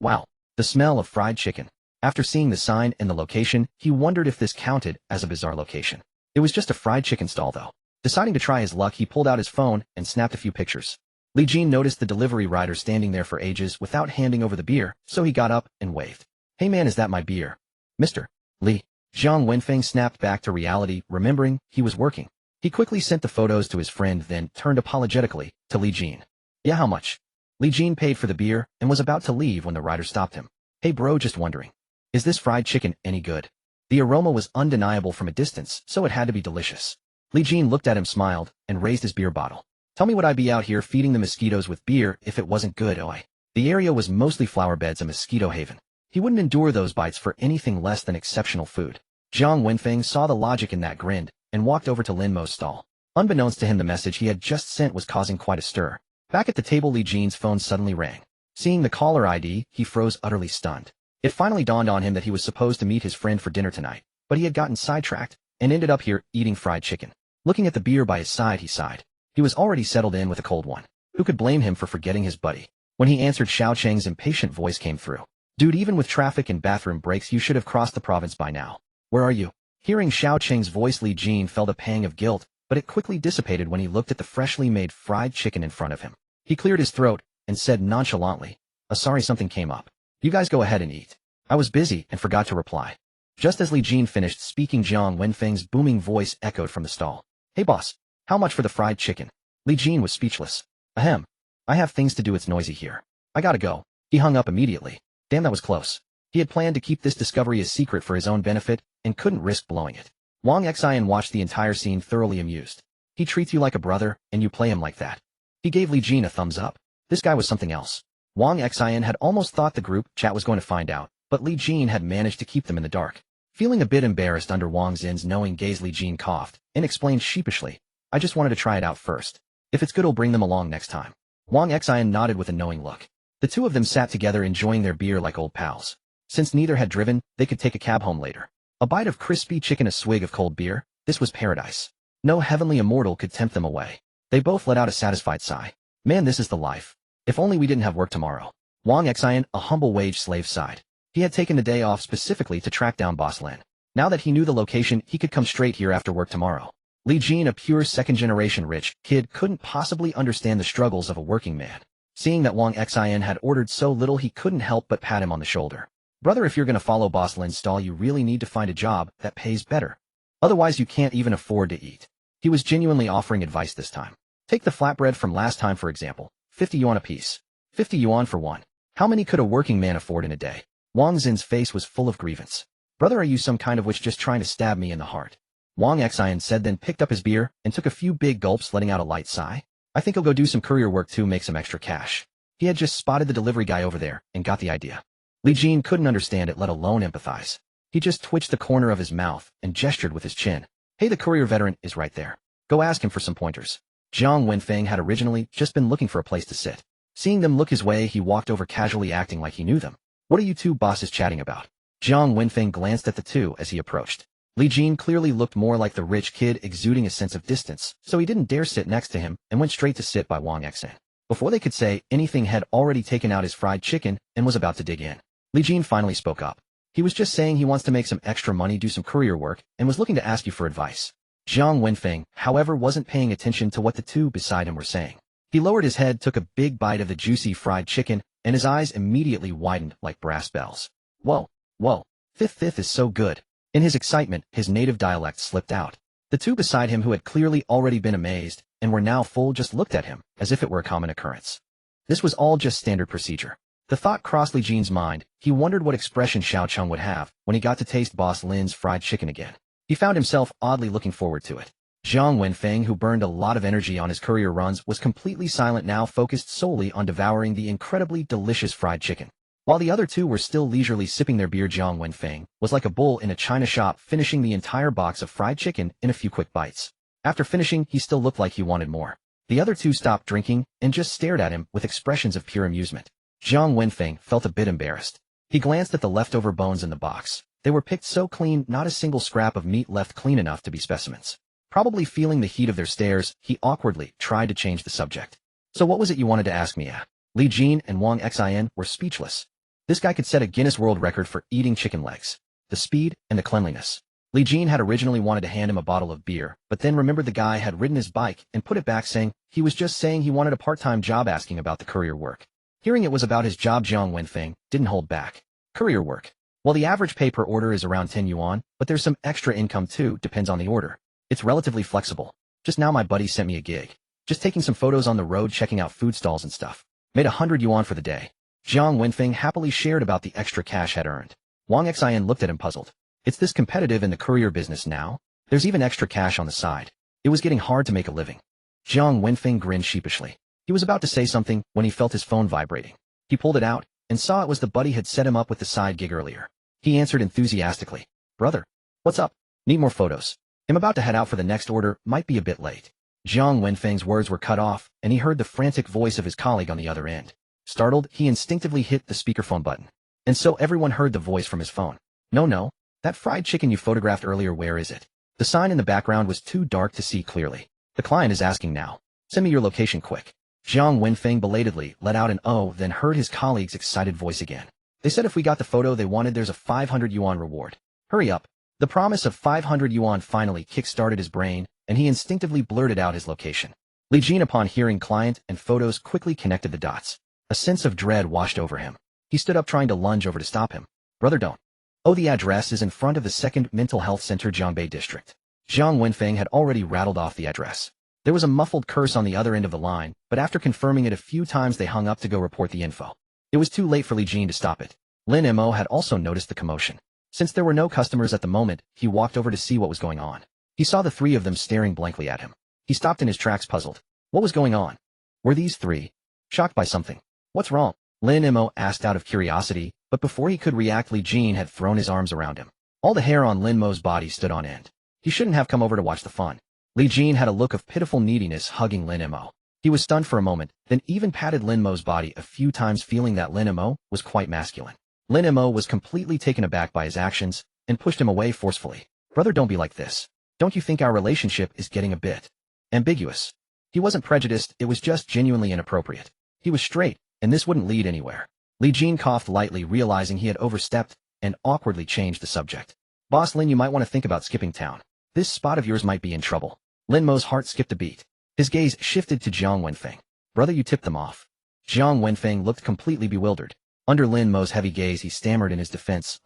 S1: Wow, the smell of fried chicken. After seeing the sign and the location, he wondered if this counted as a bizarre location. It was just a fried chicken stall, though. Deciding to try his luck, he pulled out his phone and snapped a few pictures. Li Jin noticed the delivery rider standing there for ages without handing over the beer, so he got up and waved. Hey man, is that my beer? Mr. Li. Jiang Wenfeng snapped back to reality, remembering he was working. He quickly sent the photos to his friend, then turned apologetically to Li Jin. Yeah, how much? Li Jin paid for the beer and was about to leave when the rider stopped him. Hey bro, just wondering. Is this fried chicken any good? The aroma was undeniable from a distance, so it had to be delicious. Li Jin looked at him, smiled, and raised his beer bottle. Tell me, would I be out here feeding the mosquitoes with beer if it wasn't good? Oi. The area was mostly flower beds, a mosquito haven. He wouldn't endure those bites for anything less than exceptional food. Jiang Wenfeng saw the logic in that, grinned, and walked over to Lin Mo's stall. Unbeknownst to him, the message he had just sent was causing quite a stir. Back at the table, Li Jin's phone suddenly rang. Seeing the caller ID, he froze, utterly stunned. It finally dawned on him that he was supposed to meet his friend for dinner tonight, but he had gotten sidetracked and ended up here eating fried chicken. Looking at the beer by his side, he sighed. He was already settled in with a cold one. Who could blame him for forgetting his buddy? When he answered, Xiao Cheng's impatient voice came through. Dude, even with traffic and bathroom breaks, you should have crossed the province by now. Where are you? Hearing Xiao Cheng's voice, Li Jin felt a pang of guilt, but it quickly dissipated when he looked at the freshly made fried chicken in front of him. He cleared his throat and said nonchalantly, sorry, something came up. You guys go ahead and eat. I was busy and forgot to reply. Just as Li Jin finished speaking, Jiang Wenfeng's booming voice echoed from the stall. Hey boss, how much for the fried chicken? Li Jin was speechless. Ahem. I have things to do, it's noisy here. I gotta go. He hung up immediately. Damn, that was close. He had planned to keep this discovery a secret for his own benefit and couldn't risk blowing it. Wang Xian watched the entire scene, thoroughly amused. He treats you like a brother, and you play him like that. He gave Li Jin a thumbs up. This guy was something else. Wang Xian had almost thought the group chat was going to find out, but Li Jin had managed to keep them in the dark. Feeling a bit embarrassed under Wang Xin's knowing gaze, Li Jin coughed and explained sheepishly, I just wanted to try it out first. If it's good, I'll bring them along next time. Wang Xian nodded with a knowing look. The two of them sat together enjoying their beer like old pals. Since neither had driven, they could take a cab home later. A bite of crispy chicken, a swig of cold beer, this was paradise. No heavenly immortal could tempt them away. They both let out a satisfied sigh. Man, this is the life. If only we didn't have work tomorrow. Wang Xian, a humble wage slave, sighed. He had taken the day off specifically to track down Boss Lin. Now that he knew the location, he could come straight here after work tomorrow. Li Jin, a pure second-generation rich kid, couldn't possibly understand the struggles of a working man. Seeing that Wang Xian had ordered so little, he couldn't help but pat him on the shoulder. Brother, if you're gonna follow Boss Lin's stall, you really need to find a job that pays better. Otherwise, you can't even afford to eat. He was genuinely offering advice this time. Take the flatbread from last time, for example. 50 yuan a piece. 50 yuan for one. How many could a working man afford in a day? Wang Xin's face was full of grievance. Brother, are you some kind of witch just trying to stab me in the heart? Wang Xian said, then picked up his beer and took a few big gulps, letting out a light sigh. I think he'll go do some courier work too, make some extra cash. He had just spotted the delivery guy over there and got the idea. Li Jin couldn't understand it, let alone empathize. He just twitched the corner of his mouth and gestured with his chin. Hey, the courier veteran is right there. Go ask him for some pointers. Jiang Wenfeng had originally just been looking for a place to sit. Seeing them look his way, he walked over casually, acting like he knew them. What are you two bosses chatting about? Jiang Wenfeng glanced at the two as he approached. Li Jin clearly looked more like the rich kid, exuding a sense of distance, so he didn't dare sit next to him and went straight to sit by Wang Xian. Before they could say anything, had already taken out his fried chicken and was about to dig in. Li Jin finally spoke up. He was just saying he wants to make some extra money, do some courier work, and was looking to ask you for advice. Jiang Wenfeng, however, wasn't paying attention to what the two beside him were saying. He lowered his head, took a big bite of the juicy fried chicken, and his eyes immediately widened like brass bells. Whoa, whoa, fifth is so good. In his excitement, his native dialect slipped out. The two beside him, who had clearly already been amazed and were now full, just looked at him as if it were a common occurrence. This was all just standard procedure. The thought crossed Li Jin's mind. He wondered what expression Xiao Cheng would have when he got to taste Boss Lin's fried chicken again. He found himself oddly looking forward to it. Jiang Wenfeng, who burned a lot of energy on his courier runs, was completely silent now, focused solely on devouring the incredibly delicious fried chicken. While the other two were still leisurely sipping their beer, Jiang Wenfeng was like a bull in a china shop, finishing the entire box of fried chicken in a few quick bites. After finishing, he still looked like he wanted more. The other two stopped drinking and just stared at him with expressions of pure amusement. Jiang Wenfeng felt a bit embarrassed. He glanced at the leftover bones in the box. They were picked so clean, not a single scrap of meat left clean enough to be specimens. Probably feeling the heat of their stares, he awkwardly tried to change the subject. So what was it you wanted to ask me at? Li Jin and Wang Xian were speechless. This guy could set a Guinness World Record for eating chicken legs. The speed and the cleanliness. Li Jin had originally wanted to hand him a bottle of beer, but then remembered the guy had ridden his bike and put it back, saying he was just saying he wanted a part-time job, asking about the courier work. Hearing it was about his job, Jiang Wenfeng didn't hold back. Courier work. Well, the average pay per order is around 10 yuan, but there's some extra income too, depends on the order. It's relatively flexible. Just now my buddy sent me a gig. Just taking some photos on the road, checking out food stalls and stuff. Made 100 yuan for the day. Jiang Wenfeng happily shared about the extra cash had earned. Wang Xian looked at him puzzled. It's this competitive in the courier business now? There's even extra cash on the side. It was getting hard to make a living. Jiang Wenfeng grinned sheepishly. He was about to say something when he felt his phone vibrating. He pulled it out and saw it was the buddy had set him up with the side gig earlier. He answered enthusiastically. Brother. What's up? Need more photos. I'm about to head out for the next order, might be a bit late. Jiang Wenfeng's words were cut off, and he heard the frantic voice of his colleague on the other end. Startled, he instinctively hit the speakerphone button. And so everyone heard the voice from his phone. No, that fried chicken you photographed earlier, where is it? The sign in the background was too dark to see clearly. The client is asking now. Send me your location quick. Jiang Wenfeng belatedly let out an "oh," then heard his colleague's excited voice again. They said if we got the photo they wanted, there's a 500 yuan reward. Hurry up. The promise of 500 yuan finally kick-started his brain, and he instinctively blurted out his location. Li Jin, upon hearing client and photos, quickly connected the dots. A sense of dread washed over him. He stood up, trying to lunge over to stop him. Brother, don't. Oh, the address is in front of the 2nd Mental Health Center, Jiangbei District. Jiang Wenfeng had already rattled off the address. There was a muffled curse on the other end of the line, but after confirming it a few times they hung up to go report the info. It was too late for Li Jin to stop it. Lin Mo had also noticed the commotion. Since there were no customers at the moment, he walked over to see what was going on. He saw the three of them staring blankly at him. He stopped in his tracks, puzzled. What was going on? Were these three shocked by something? What's wrong? Lin Mo asked out of curiosity, but before he could react, Li Jin had thrown his arms around him. All the hair on Lin Mo's body stood on end. He shouldn't have come over to watch the fun. Li Jin had a look of pitiful neediness hugging Lin Mo. He was stunned for a moment, then even patted Lin Mo's body a few times, feeling that Lin Mo was quite masculine. Lin Mo was completely taken aback by his actions and pushed him away forcefully. Brother, don't be like this. Don't you think our relationship is getting a bit ambiguous? He wasn't prejudiced, it was just genuinely inappropriate. He was straight, and this wouldn't lead anywhere. Li Jin coughed lightly, realizing he had overstepped, and awkwardly changed the subject. Boss Lin, you might want to think about skipping town. This spot of yours might be in trouble. Lin Mo's heart skipped a beat. His gaze shifted to Jiang Wenfeng. Brother, you tipped them off. Jiang Wenfeng looked completely bewildered. Under Lin Mo's heavy gaze, he stammered in his defense.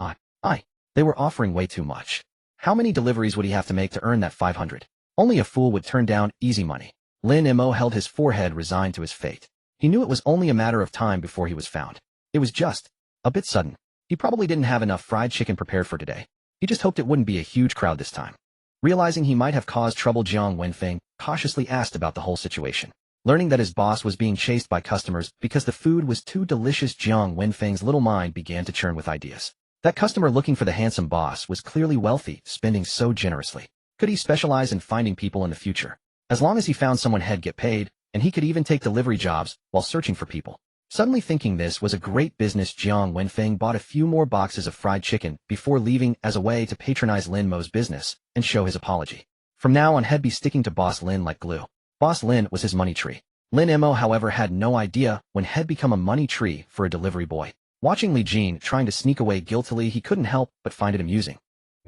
S1: They were offering way too much. How many deliveries would he have to make to earn that 500? Only a fool would turn down easy money. Lin Mo held his forehead, resigned to his fate. He knew it was only a matter of time before he was found. It was just a bit sudden. He probably didn't have enough fried chicken prepared for today. He just hoped it wouldn't be a huge crowd this time. Realizing he might have caused trouble, Jiang Wenfeng cautiously asked about the whole situation. Learning that his boss was being chased by customers because the food was too delicious, Jiang Wenfeng's little mind began to churn with ideas. That customer looking for the handsome boss was clearly wealthy, spending so generously. Could he specialize in finding people in the future? As long as he found someone, he'd get paid, and he could even take delivery jobs while searching for people. Suddenly thinking this was a great business, Jiang Wenfeng bought a few more boxes of fried chicken before leaving as a way to patronize Lin Mo's business and show his apology. From now on, he'd be sticking to Boss Lin like glue. Boss Lin was his money tree. Lin Mo, however, had no idea when he'd become a money tree for a delivery boy. Watching Li Jin trying to sneak away guiltily, he couldn't help but find it amusing.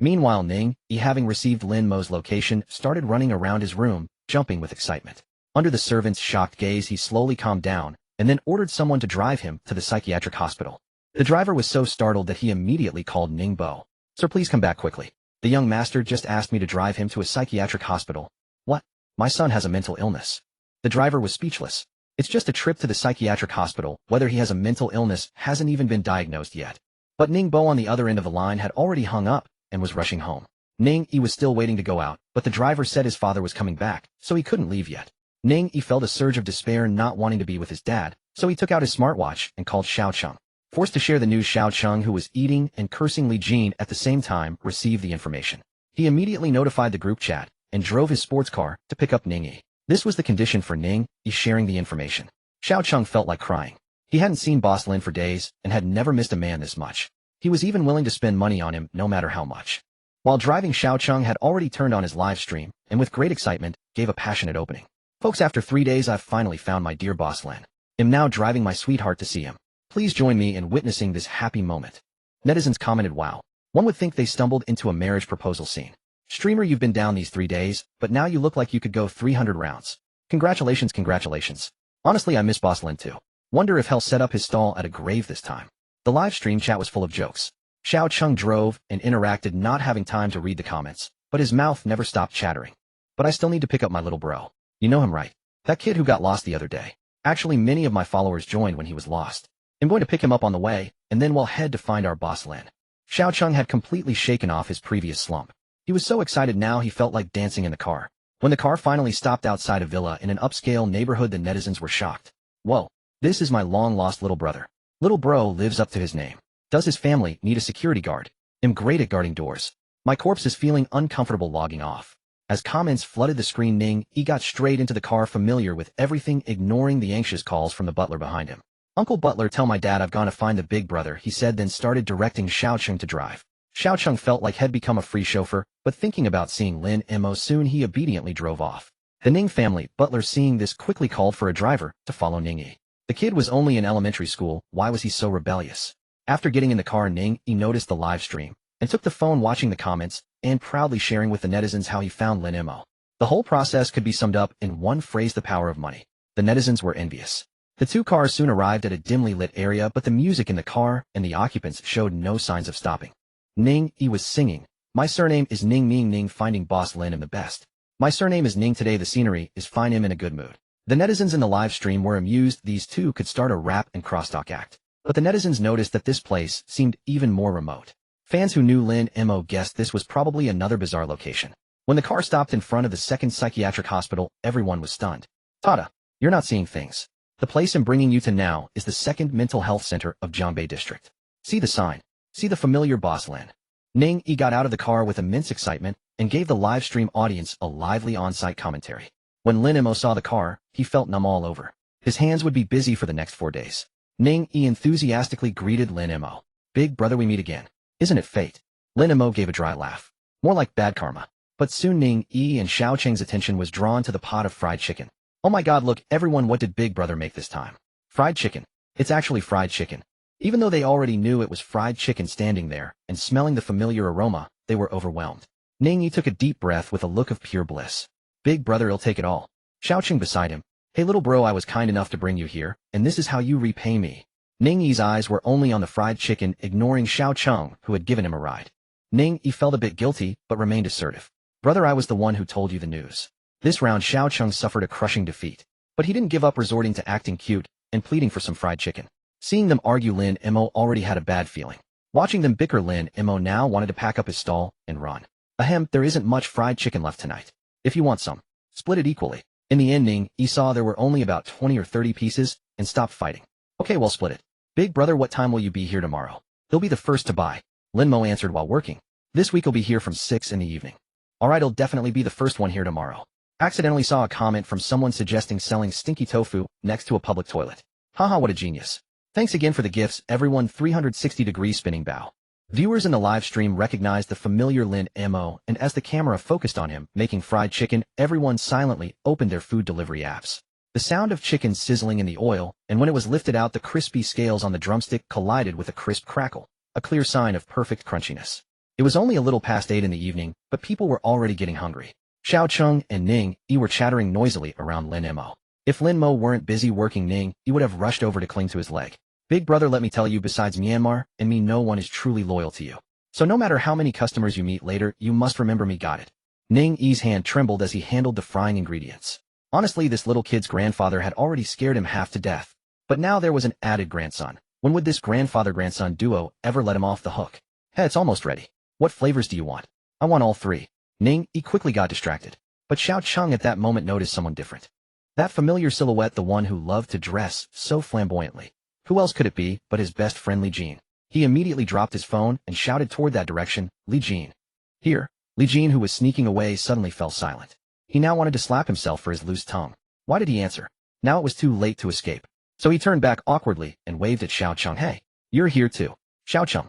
S1: Meanwhile, Ning, having received Lin Mo's location, started running around his room, jumping with excitement. Under the servant's shocked gaze, he slowly calmed down, and then ordered someone to drive him to the psychiatric hospital. The driver was so startled that he immediately called Ning Bo. Sir, please come back quickly. The young master just asked me to drive him to a psychiatric hospital. What? My son has a mental illness. The driver was speechless. It's just a trip to the psychiatric hospital. Whether he has a mental illness hasn't even been diagnosed yet. But Ning Bo on the other end of the line had already hung up and was rushing home. Ning was still waiting to go out, but the driver said his father was coming back, so he couldn't leave yet. Ning felt a surge of despair, not wanting to be with his dad, so he took out his smartwatch and called Xiao Cheng. Forced to share the news, Xiao Cheng, who was eating and cursing Li Jin at the same time, received the information. He immediately notified the group chat and drove his sports car to pick up Ning. This was the condition for Ning sharing the information. Xiao Cheng felt like crying. He hadn't seen Boss Lin for days and had never missed a man this much. He was even willing to spend money on him no matter how much. While driving, Xiao Cheng had already turned on his live stream and with great excitement gave a passionate opening. Folks, after 3 days I've finally found my dear Boss Lin. I'm now driving my sweetheart to see him. Please join me in witnessing this happy moment. Netizens commented, wow. One would think they stumbled into a marriage proposal scene. Streamer, you've been down these 3 days, but now you look like you could go 300 rounds. Congratulations, congratulations. Honestly, I miss Boss Lin too. Wonder if he'll set up his stall at a grave this time. The live stream chat was full of jokes. Xiao Cheng drove and interacted, not having time to read the comments, but his mouth never stopped chattering. But I still need to pick up my little bro. You know him, right? That kid who got lost the other day. Actually, many of my followers joined when he was lost. I'm going to pick him up on the way, and then we'll head to find our Boss Lin. Xiao Cheng had completely shaken off his previous slump. He was so excited now he felt like dancing in the car. When the car finally stopped outside a villa in an upscale neighborhood, the netizens were shocked. Whoa, this is my long-lost little brother. Little bro lives up to his name. Does his family need a security guard? I'm great at guarding doors. My corpse is feeling uncomfortable logging off. As comments flooded the screen, Ning Yi got straight into the car, familiar with everything, ignoring the anxious calls from the butler behind him. Uncle Butler, tell my dad I've gone to find the big brother, he said, then started directing Xiaocheng to drive. Xiaocheng felt like he'd become a free chauffeur, but thinking about seeing Lin Mo soon, he obediently drove off. The Ning family, Butler, seeing this, quickly called for a driver to follow Ning Yi. The kid was only in elementary school, why was he so rebellious? After getting in the car, Ning Yi noticed the live stream and took the phone, watching the comments and proudly sharing with the netizens how he found Lin Mo. The whole process could be summed up in one phrase: the power of money. The netizens were envious. The two cars soon arrived at a dimly lit area, but the music in the car and the occupants showed no signs of stopping. Ning Yi was singing, "My surname is Ning Ming Ning, finding boss Lin am the best. My surname is Ning, today the scenery is fine, am in a good mood." The netizens in the live stream were amused. These two could start a rap and crosstalk act. But the netizens noticed that this place seemed even more remote. Fans who knew Lin Mo guessed this was probably another bizarre location. When the car stopped in front of the second psychiatric hospital, everyone was stunned. Tada, you're not seeing things. The place I'm bringing you to now is the second mental health center of Jiangbei district. See the sign. See the familiar boss Lin. Ning Yi got out of the car with immense excitement and gave the live stream audience a lively on-site commentary. When Lin Mo saw the car, he felt numb all over. His hands would be busy for the next 4 days. Ning Yi enthusiastically greeted Lin Mo. "Big brother, we meet again. Isn't it fate?" Lin Mo gave a dry laugh. "More like bad karma." But soon Ning Yi and Xiaocheng's attention was drawn to the pot of fried chicken. "Oh my god, look everyone, what did big brother make this time? Fried chicken. It's actually fried chicken." Even though they already knew it was fried chicken, standing there and smelling the familiar aroma, they were overwhelmed. Ning Yi took a deep breath with a look of pure bliss. "Big brother, he'll take it all." Xiaocheng beside him. "Hey little bro, I was kind enough to bring you here, and this is how you repay me." Ning Yi's eyes were only on the fried chicken, ignoring Xiaocheng, who had given him a ride. Ning Yi felt a bit guilty, but remained assertive. "Brother, I was the one who told you the news." This round Xiaocheng suffered a crushing defeat. But he didn't give up, resorting to acting cute and pleading for some fried chicken. Seeing them argue, Lin Mo already had a bad feeling. Watching them bicker, Lin Mo now wanted to pack up his stall and run. "Ahem, there isn't much fried chicken left tonight. If you want some, split it equally." In the end, Ning Yi saw there were only about 20 or 30 pieces and stopped fighting. "Okay, well, split it." "Big brother, what time will you be here tomorrow?" "He'll be the first to buy," Lin Mo answered while working. "This week he'll be here from 6 in the evening." "Alright, he'll definitely be the first one here tomorrow." Accidentally saw a comment from someone suggesting selling stinky tofu next to a public toilet. Haha, what a genius. Thanks again for the gifts, everyone. 360-degree spinning bow. Viewers in the live stream recognized the familiar Lin Mo, and as the camera focused on him making fried chicken, everyone silently opened their food delivery apps. The sound of chicken sizzling in the oil, and when it was lifted out, the crispy scales on the drumstick collided with a crisp crackle, a clear sign of perfect crunchiness. It was only a little past 8 in the evening, but people were already getting hungry. Xiaocheng and Ning Yi were chattering noisily around Lin Mo. If Lin Mo weren't busy working, Ning Yi would have rushed over to cling to his leg. "Big brother, let me tell you, besides Myanmar and me, no one is truly loyal to you. So no matter how many customers you meet later, you must remember me, got it?" Ning Yi's hand trembled as he handled the frying ingredients. Honestly, this little kid's grandfather had already scared him half to death. But now there was an added grandson. When would this grandfather-grandson duo ever let him off the hook? "Hey, it's almost ready. What flavors do you want?" "I want all 3. Ning Yi quickly got distracted. But Xiaocheng at that moment noticed someone different. That familiar silhouette, the one who loved to dress so flamboyantly. Who else could it be but his best friend Li Jin? He immediately dropped his phone and shouted toward that direction, "Li Jin. Here." Li Jin, who was sneaking away, suddenly fell silent. He now wanted to slap himself for his loose tongue. Why did he answer? Now it was too late to escape. So he turned back awkwardly and waved at Xiaocheng. "Hey, you're here too." "Xiaocheng.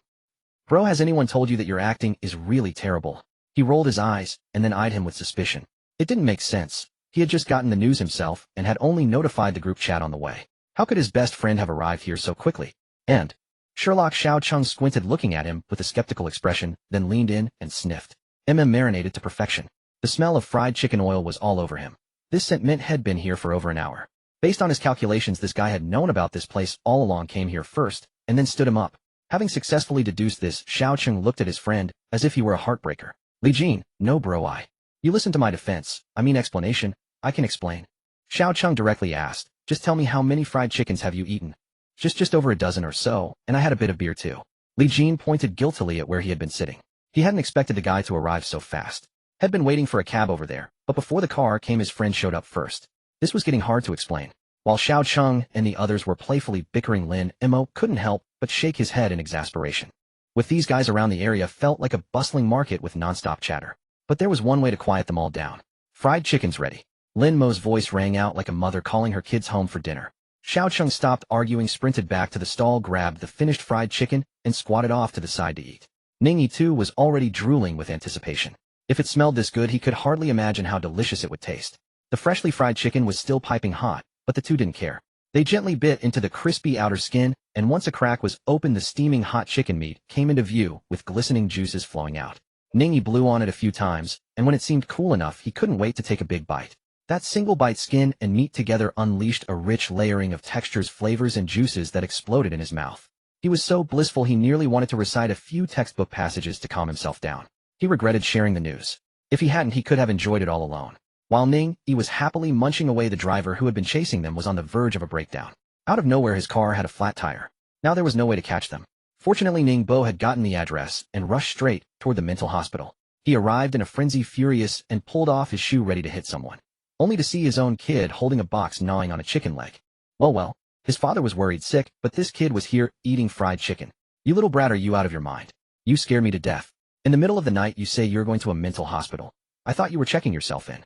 S1: Bro, has anyone told you that your acting is really terrible?" He rolled his eyes and then eyed him with suspicion. It didn't make sense. He had just gotten the news himself and had only notified the group chat on the way. How could his best friend have arrived here so quickly? And Sherlock Xiaocheng squinted, looking at him with a skeptical expression, then leaned in and sniffed. Marinated to perfection. The smell of fried chicken oil was all over him. This scent meant had been here for over an hour. Based on his calculations, this guy had known about this place all along, came here first, and then stood him up. Having successfully deduced this, Xiaocheng looked at his friend as if he were a heartbreaker. "Li Jin, no bro, you listen to my defense, explanation. I can explain." Xiaocheng directly asked, "Just tell me, how many fried chickens have you eaten?" Just over a dozen or so, and I had a bit of beer too." Li Jin pointed guiltily at where he had been sitting. He hadn't expected the guy to arrive so fast. Had been waiting for a cab over there, but before the car came his friend showed up first. This was getting hard to explain. While Xiao Cheng and the others were playfully bickering, Lin Mo couldn't help but shake his head in exasperation. With these guys around, the area felt like a bustling market with non-stop chatter. But there was one way to quiet them all down. Fried chicken's ready. Lin Mo's voice rang out like a mother calling her kids home for dinner. Xiao Cheng stopped arguing, sprinted back to the stall, grabbed the finished fried chicken, and squatted off to the side to eat. Ning Yi too was already drooling with anticipation. If it smelled this good, he could hardly imagine how delicious it would taste. The freshly fried chicken was still piping hot, but the two didn't care. They gently bit into the crispy outer skin, and once a crack was opened, the steaming hot chicken meat came into view with glistening juices flowing out. Ning Yi blew on it a few times, and when it seemed cool enough, he couldn't wait to take a big bite. That single bite, skin and meat together, unleashed a rich layering of textures, flavors, and juices that exploded in his mouth. He was so blissful he nearly wanted to recite a few textbook passages to calm himself down. He regretted sharing the news. If he hadn't, he could have enjoyed it all alone. While Ning Yi was happily munching away, the driver who had been chasing them was on the verge of a breakdown. Out of nowhere, his car had a flat tire. Now there was no way to catch them. Fortunately, Ning Bo had gotten the address and rushed straight toward the mental hospital. He arrived in a frenzy, furious, and pulled off his shoe ready to hit someone, only to see his own kid holding a box gnawing on a chicken leg. Well, his father was worried sick, but this kid was here eating fried chicken. "You little brat, are you out of your mind? You scare me to death. In the middle of the night you say you're going to a mental hospital. I thought you were checking yourself in."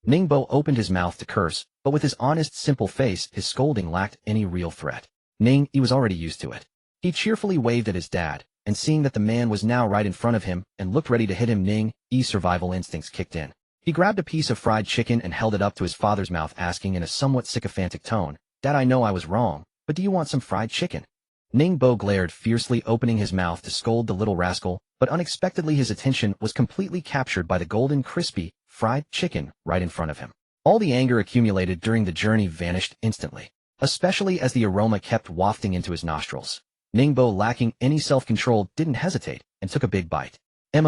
S1: Ning Bo opened his mouth to curse, but with his honest, simple face, his scolding lacked any real threat. Ning Yi was already used to it. He cheerfully waved at his dad, and seeing that the man was now right in front of him and looked ready to hit him, Ning Yi's survival instincts kicked in. He grabbed a piece of fried chicken and held it up to his father's mouth, asking in a somewhat sycophantic tone, "Dad, I know I was wrong, but do you want some fried chicken?" Ning Bo glared fiercely, opening his mouth to scold the little rascal, but unexpectedly his attention was completely captured by the golden, crispy, fried chicken right in front of him. All the anger accumulated during the journey vanished instantly, especially as the aroma kept wafting into his nostrils. Ning Bo, lacking any self-control, didn't hesitate and took a big bite.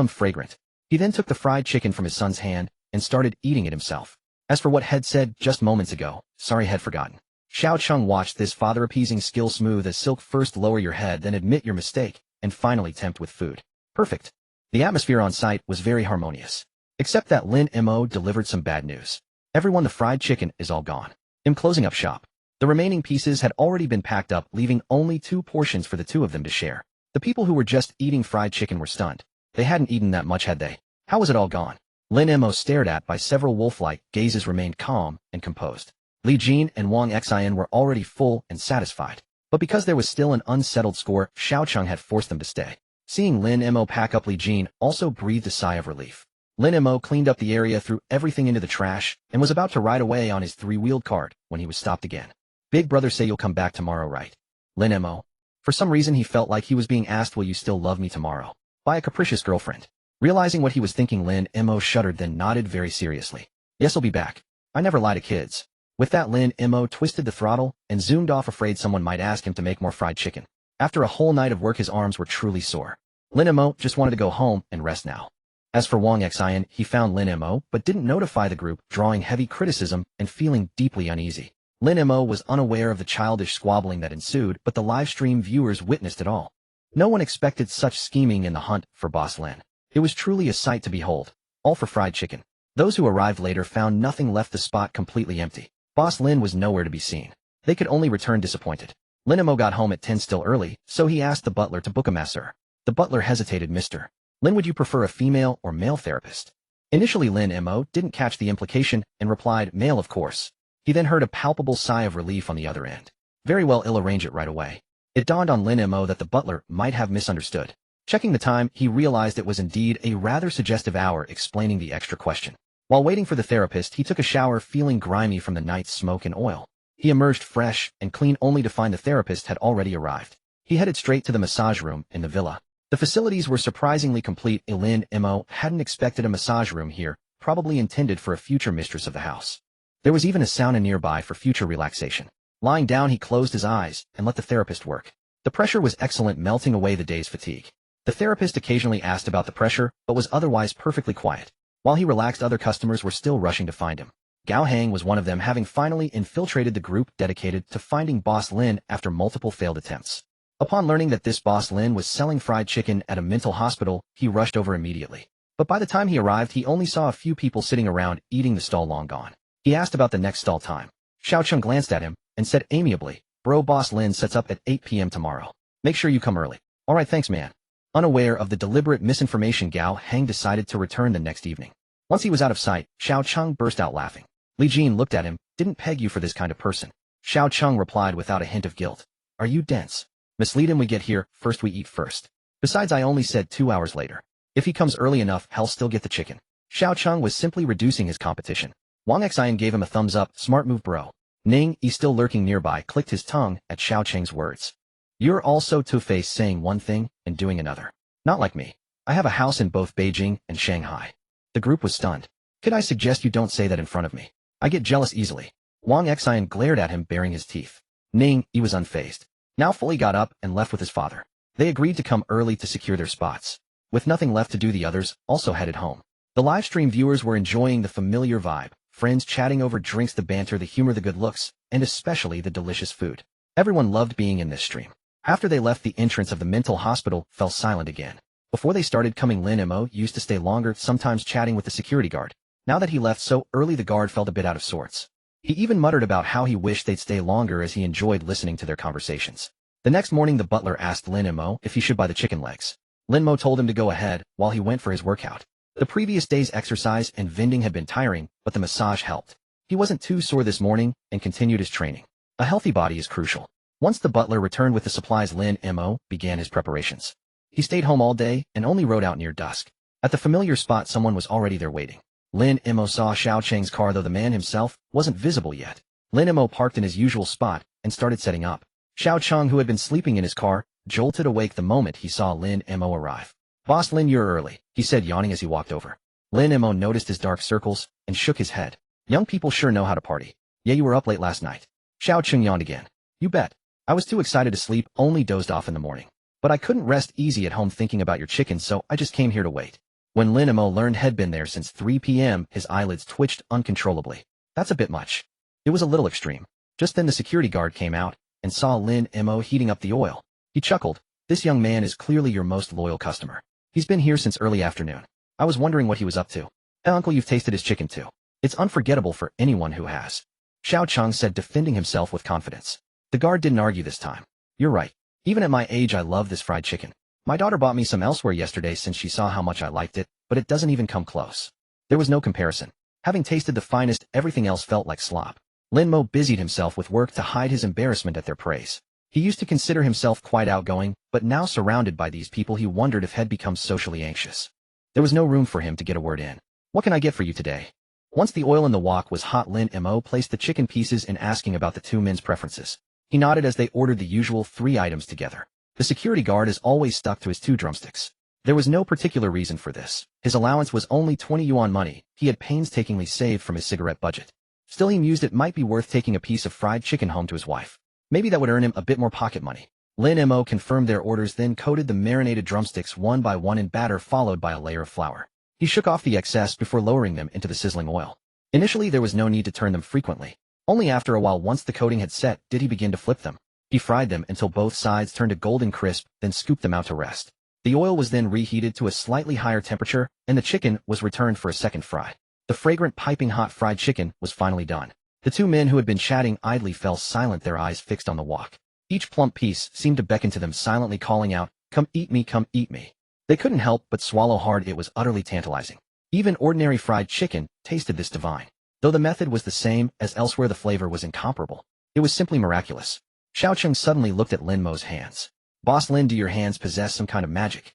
S1: Fragrant. He then took the fried chicken from his son's hand and started eating it himself. As for what had said just moments ago, sorry, had forgotten. Xiao Cheng watched this father-appeasing skill smooth as silk. First lower your head, then admit your mistake, and finally tempt with food. Perfect. The atmosphere on site was very harmonious. Except that Lin Mo delivered some bad news. Everyone, the fried chicken is all gone. I'm closing up shop. The remaining pieces had already been packed up, leaving only 2 portions for the 2 of them to share. The people who were just eating fried chicken were stunned. They hadn't eaten that much, had they? How was it all gone? Lin Mo, stared at by several wolf-like gazes, remained calm and composed. Li Jin and Wang Xian were already full and satisfied. But because there was still an unsettled score, Xiao Cheng had forced them to stay. Seeing Lin Mo pack up, Li Jin also breathed a sigh of relief. Lin Mo cleaned up the area, threw everything into the trash, and was about to ride away on his 3-wheeled cart when he was stopped again. "Big brother say you'll come back tomorrow, right?" Lin Mo. For some reason he felt like he was being asked, "Will you still love me tomorrow?" by a capricious girlfriend. Realizing what he was thinking, Lin Mo shuddered, then nodded very seriously. "Yes, I'll be back. I never lie to kids." With that, Lin Mo twisted the throttle and zoomed off, afraid someone might ask him to make more fried chicken. After a whole night of work, his arms were truly sore. Lin Mo just wanted to go home and rest now. As for Wang Xian, he found Lin Mo but didn't notify the group, drawing heavy criticism and feeling deeply uneasy. Lin Mo was unaware of the childish squabbling that ensued, but the live stream viewers witnessed it all. No one expected such scheming in the hunt for Boss Lin. It was truly a sight to behold, all for fried chicken. Those who arrived later found nothing left, the spot completely empty. Boss Lin was nowhere to be seen. They could only return disappointed. Lin Mo got home at 10, still early, so he asked the butler to book a masseur. The butler hesitated. "Mr. Lin, would you prefer a female or male therapist?" Initially Lin Mo didn't catch the implication and replied, "Male, of course." He then heard a palpable sigh of relief on the other end. "Very well, I'll arrange it right away." It dawned on Lin Mo that the butler might have misunderstood. Checking the time, he realized it was indeed a rather suggestive hour, explaining the extra question. While waiting for the therapist, he took a shower, feeling grimy from the night's smoke and oil. He emerged fresh and clean, only to find the therapist had already arrived. He headed straight to the massage room in the villa. The facilities were surprisingly complete. Lin Mo hadn't expected a massage room here, probably intended for a future mistress of the house. There was even a sauna nearby for future relaxation. Lying down, he closed his eyes and let the therapist work. The pressure was excellent, melting away the day's fatigue. The therapist occasionally asked about the pressure, but was otherwise perfectly quiet. While he relaxed, other customers were still rushing to find him. Gao Hang was one of them, having finally infiltrated the group dedicated to finding Boss Lin after multiple failed attempts. Upon learning that this Boss Lin was selling fried chicken at a mental hospital, he rushed over immediately. But by the time he arrived, he only saw a few people sitting around eating the stall long gone. He asked about the next stall time. Xiao Cheng glanced at him and said amiably, "Bro, boss Lin sets up at 8 p.m. tomorrow. Make sure you come early." "Alright, thanks man." Unaware of the deliberate misinformation, Gao Heng decided to return the next evening. Once he was out of sight, Xiao Cheng burst out laughing. Li Jin looked at him. "Didn't peg you for this kind of person." Xiao Cheng replied without a hint of guilt. "Are you dense? Mislead him, we get here, first we eat first. Besides, I only said 2 hours later. If he comes early enough, he'll still get the chicken." Xiao Cheng was simply reducing his competition. Wang Xian gave him a thumbs up. "Smart move, bro." Ning Yi, still lurking nearby, clicked his tongue at Xiao Cheng's words. "You're also two-faced, saying one thing and doing another. Not like me. I have a house in both Beijing and Shanghai." The group was stunned. "Could I suggest you don't say that in front of me? I get jealous easily." Wang Xian glared at him, baring his teeth. Ning Yi was unfazed. Now fully got up and left with his father. They agreed to come early to secure their spots. With nothing left to do, the others also headed home. The livestream viewers were enjoying the familiar vibe, friends chatting over drinks, the banter, the humor, the good looks, and especially the delicious food. Everyone loved being in this stream. After they left the entrance of the mental hospital, fell silent again. Before they started coming, Lin Mo used to stay longer, sometimes chatting with the security guard. Now that he left so early, the guard felt a bit out of sorts. He even muttered about how he wished they'd stay longer, as he enjoyed listening to their conversations. The next morning, the butler asked Lin Mo if he should buy the chicken legs. Lin Mo told him to go ahead while he went for his workout. The previous day's exercise and vending had been tiring, but the massage helped. He wasn't too sore this morning and continued his training. A healthy body is crucial. Once the butler returned with the supplies, Lin Mo began his preparations. He stayed home all day and only rode out near dusk. At the familiar spot, someone was already there waiting. Lin Mo saw Xiao Cheng's car, though the man himself wasn't visible yet. Lin Mo parked in his usual spot and started setting up. Xiao Cheng, who had been sleeping in his car, jolted awake the moment he saw Lin Mo arrive. "Boss Lin, you're early," he said, yawning as he walked over. Lin Mo noticed his dark circles and shook his head. "Young people sure know how to party. Yeah, you were up late last night." Xiao Cheng yawned again. "You bet. I was too excited to sleep, only dozed off in the morning. But I couldn't rest easy at home thinking about your chicken, so I just came here to wait." When Lin Mo learned he'd been there since 3 p.m., his eyelids twitched uncontrollably. "That's a bit much." It was a little extreme. Just then the security guard came out and saw Lin Mo heating up the oil. He chuckled. "This young man is clearly your most loyal customer. He's been here since early afternoon. I was wondering what he was up to." "Uncle, you've tasted his chicken too. It's unforgettable for anyone who has," Xiao Cheng said, defending himself with confidence. The guard didn't argue this time. "You're right. Even at my age, I love this fried chicken. My daughter bought me some elsewhere yesterday since she saw how much I liked it, but it doesn't even come close." There was no comparison. Having tasted the finest, everything else felt like slop. Lin Mo busied himself with work to hide his embarrassment at their praise. He used to consider himself quite outgoing, but now surrounded by these people, he wondered if he'd become socially anxious. There was no room for him to get a word in. "What can I get for you today?" Once the oil in the wok was hot, Lin Mo placed the chicken pieces in, asking about the two men's preferences. He nodded as they ordered the usual 3 items together. The security guard is always stuck to his 2 drumsticks. There was no particular reason for this. His allowance was only 20 yuan money he had painstakingly saved from his cigarette budget. Still, he mused it might be worth taking a piece of fried chicken home to his wife. Maybe that would earn him a bit more pocket money. Lin Mo confirmed their orders, then coated the marinated drumsticks one by one in batter, followed by a layer of flour. He shook off the excess before lowering them into the sizzling oil. Initially, there was no need to turn them frequently. Only after a while, once the coating had set, did he begin to flip them. He fried them until both sides turned a golden crisp, then scooped them out to rest. The oil was then reheated to a slightly higher temperature, and the chicken was returned for a second fry. The fragrant, piping hot fried chicken was finally done. The 2 men who had been chatting idly fell silent, their eyes fixed on the wok. Each plump piece seemed to beckon to them, silently calling out, "Come eat me, come eat me." They couldn't help but swallow hard. It was utterly tantalizing. Even ordinary fried chicken tasted this divine. Though the method was the same as elsewhere, the flavor was incomparable. It was simply miraculous. Xiao Cheng suddenly looked at Lin Mo's hands. "Boss Lin, do your hands possess some kind of magic?"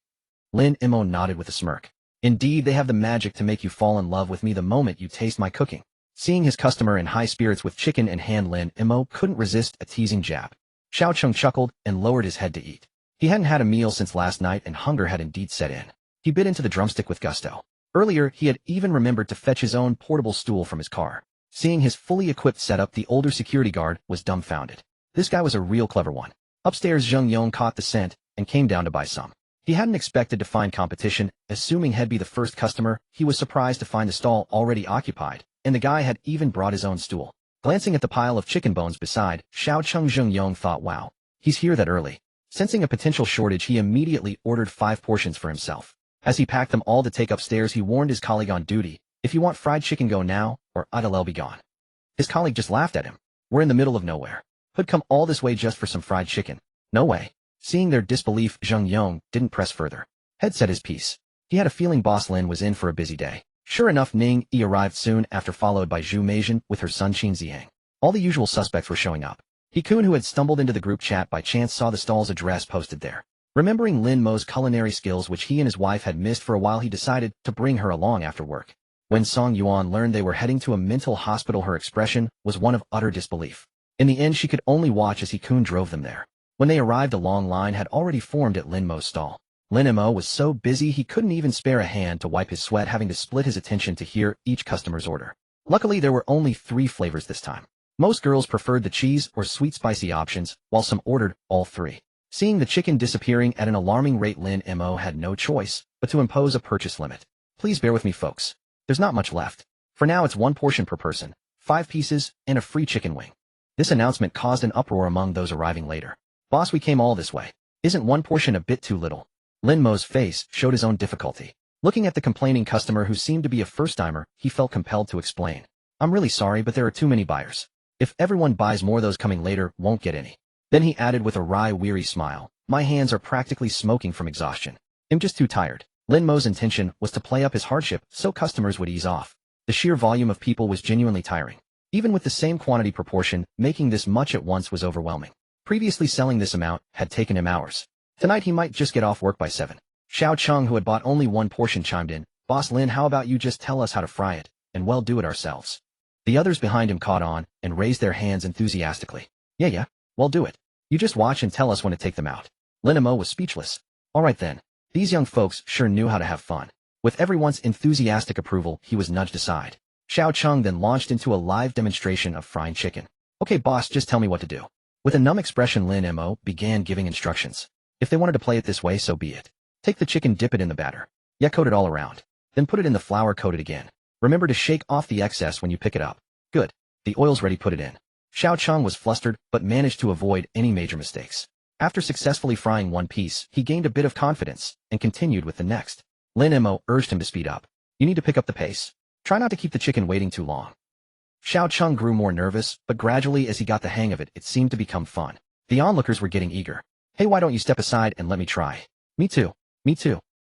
S1: Lin Mo nodded with a smirk. "Indeed, they have the magic to make you fall in love with me the moment you taste my cooking." Seeing his customer in high spirits with chicken in hand, Lin Mo couldn't resist a teasing jab. Xiao Cheng chuckled and lowered his head to eat. He hadn't had a meal since last night, and hunger had indeed set in. He bit into the drumstick with gusto. Earlier, he had even remembered to fetch his own portable stool from his car. Seeing his fully equipped setup, the older security guard was dumbfounded. This guy was a real clever one. Upstairs, Zheng Yong caught the scent and came down to buy some. He hadn't expected to find competition. Assuming he'd be the first customer, he was surprised to find the stall already occupied, and the guy had even brought his own stool. Glancing at the pile of chicken bones beside, Xiao Cheng, Zheng Yong thought, wow, he's here that early. Sensing a potential shortage, he immediately ordered 5 portions for himself. As he packed them all to take upstairs, he warned his colleague on duty, "If you want fried chicken, go now, or I'll be gone." His colleague just laughed at him. "We're in the middle of nowhere. Who'd come all this way just for some fried chicken? No way." Seeing their disbelief, Zheng Yong didn't press further. Head said his piece. He had a feeling Boss Lin was in for a busy day. Sure enough, Ning Yi arrived soon after, followed by Zhu Meizhen with her son Qin Ziheng. All the usual suspects were showing up. He Kun, who had stumbled into the group chat by chance, saw the stall's address posted there. Remembering Lin Mo's culinary skills, which he and his wife had missed for a while, he decided to bring her along after work. When Song Yuan learned they were heading to a mental hospital, her expression was one of utter disbelief. In the end, she could only watch as He Kun drove them there. When they arrived, a long line had already formed at Lin Mo's stall. Lin Mo was so busy he couldn't even spare a hand to wipe his sweat, having to split his attention to hear each customer's order. Luckily, there were only 3 flavors this time. Most girls preferred the cheese or sweet spicy options, while some ordered all 3. Seeing the chicken disappearing at an alarming rate, Lin Mo had no choice but to impose a purchase limit. "Please bear with me, folks. There's not much left. For now, it's 1 portion per person, 5 pieces, and a free chicken wing." This announcement caused an uproar among those arriving later. "Boss, we came all this way. Isn't 1 portion a bit too little?" Lin Mo's face showed his own difficulty. Looking at the complaining customer, who seemed to be a first-timer, he felt compelled to explain. "I'm really sorry, but there are too many buyers. If everyone buys more, those coming later won't get any." Then he added with a wry, weary smile, "My hands are practically smoking from exhaustion. I'm just too tired." Lin Mo's intention was to play up his hardship so customers would ease off. The sheer volume of people was genuinely tiring. Even with the same quantity proportion, making this much at once was overwhelming. Previously, selling this amount had taken him hours. Tonight he might just get off work by 7. Xiao Cheng, who had bought only 1 portion, chimed in, "Boss Lin, how about you just tell us how to fry it, and we'll do it ourselves." The others behind him caught on and raised their hands enthusiastically. Yeah, we'll do it. You just watch and tell us when to take them out." Lin Mo was speechless. All right then. These young folks sure knew how to have fun. With everyone's enthusiastic approval, he was nudged aside. Xiao Cheng then launched into a live demonstration of frying chicken. "Okay, boss, just tell me what to do." With a numb expression, Lin Mo began giving instructions. If they wanted to play it this way, so be it. Take the chicken, dip it in the batter. Yeah, coat it all around. Then put it in the flour, coat it again. Remember to shake off the excess when you pick it up. Good. The oil's ready, put it in. Xiao Cheng was flustered, but managed to avoid any major mistakes. After successfully frying 1 piece, he gained a bit of confidence and continued with the next. Lin Mo urged him to speed up. "You need to pick up the pace. Try not to keep the chicken waiting too long." Xiao Cheng grew more nervous, but gradually as he got the hang of it, it seemed to become fun. The onlookers were getting eager. "Hey, why don't you step aside and let me try?" Me too.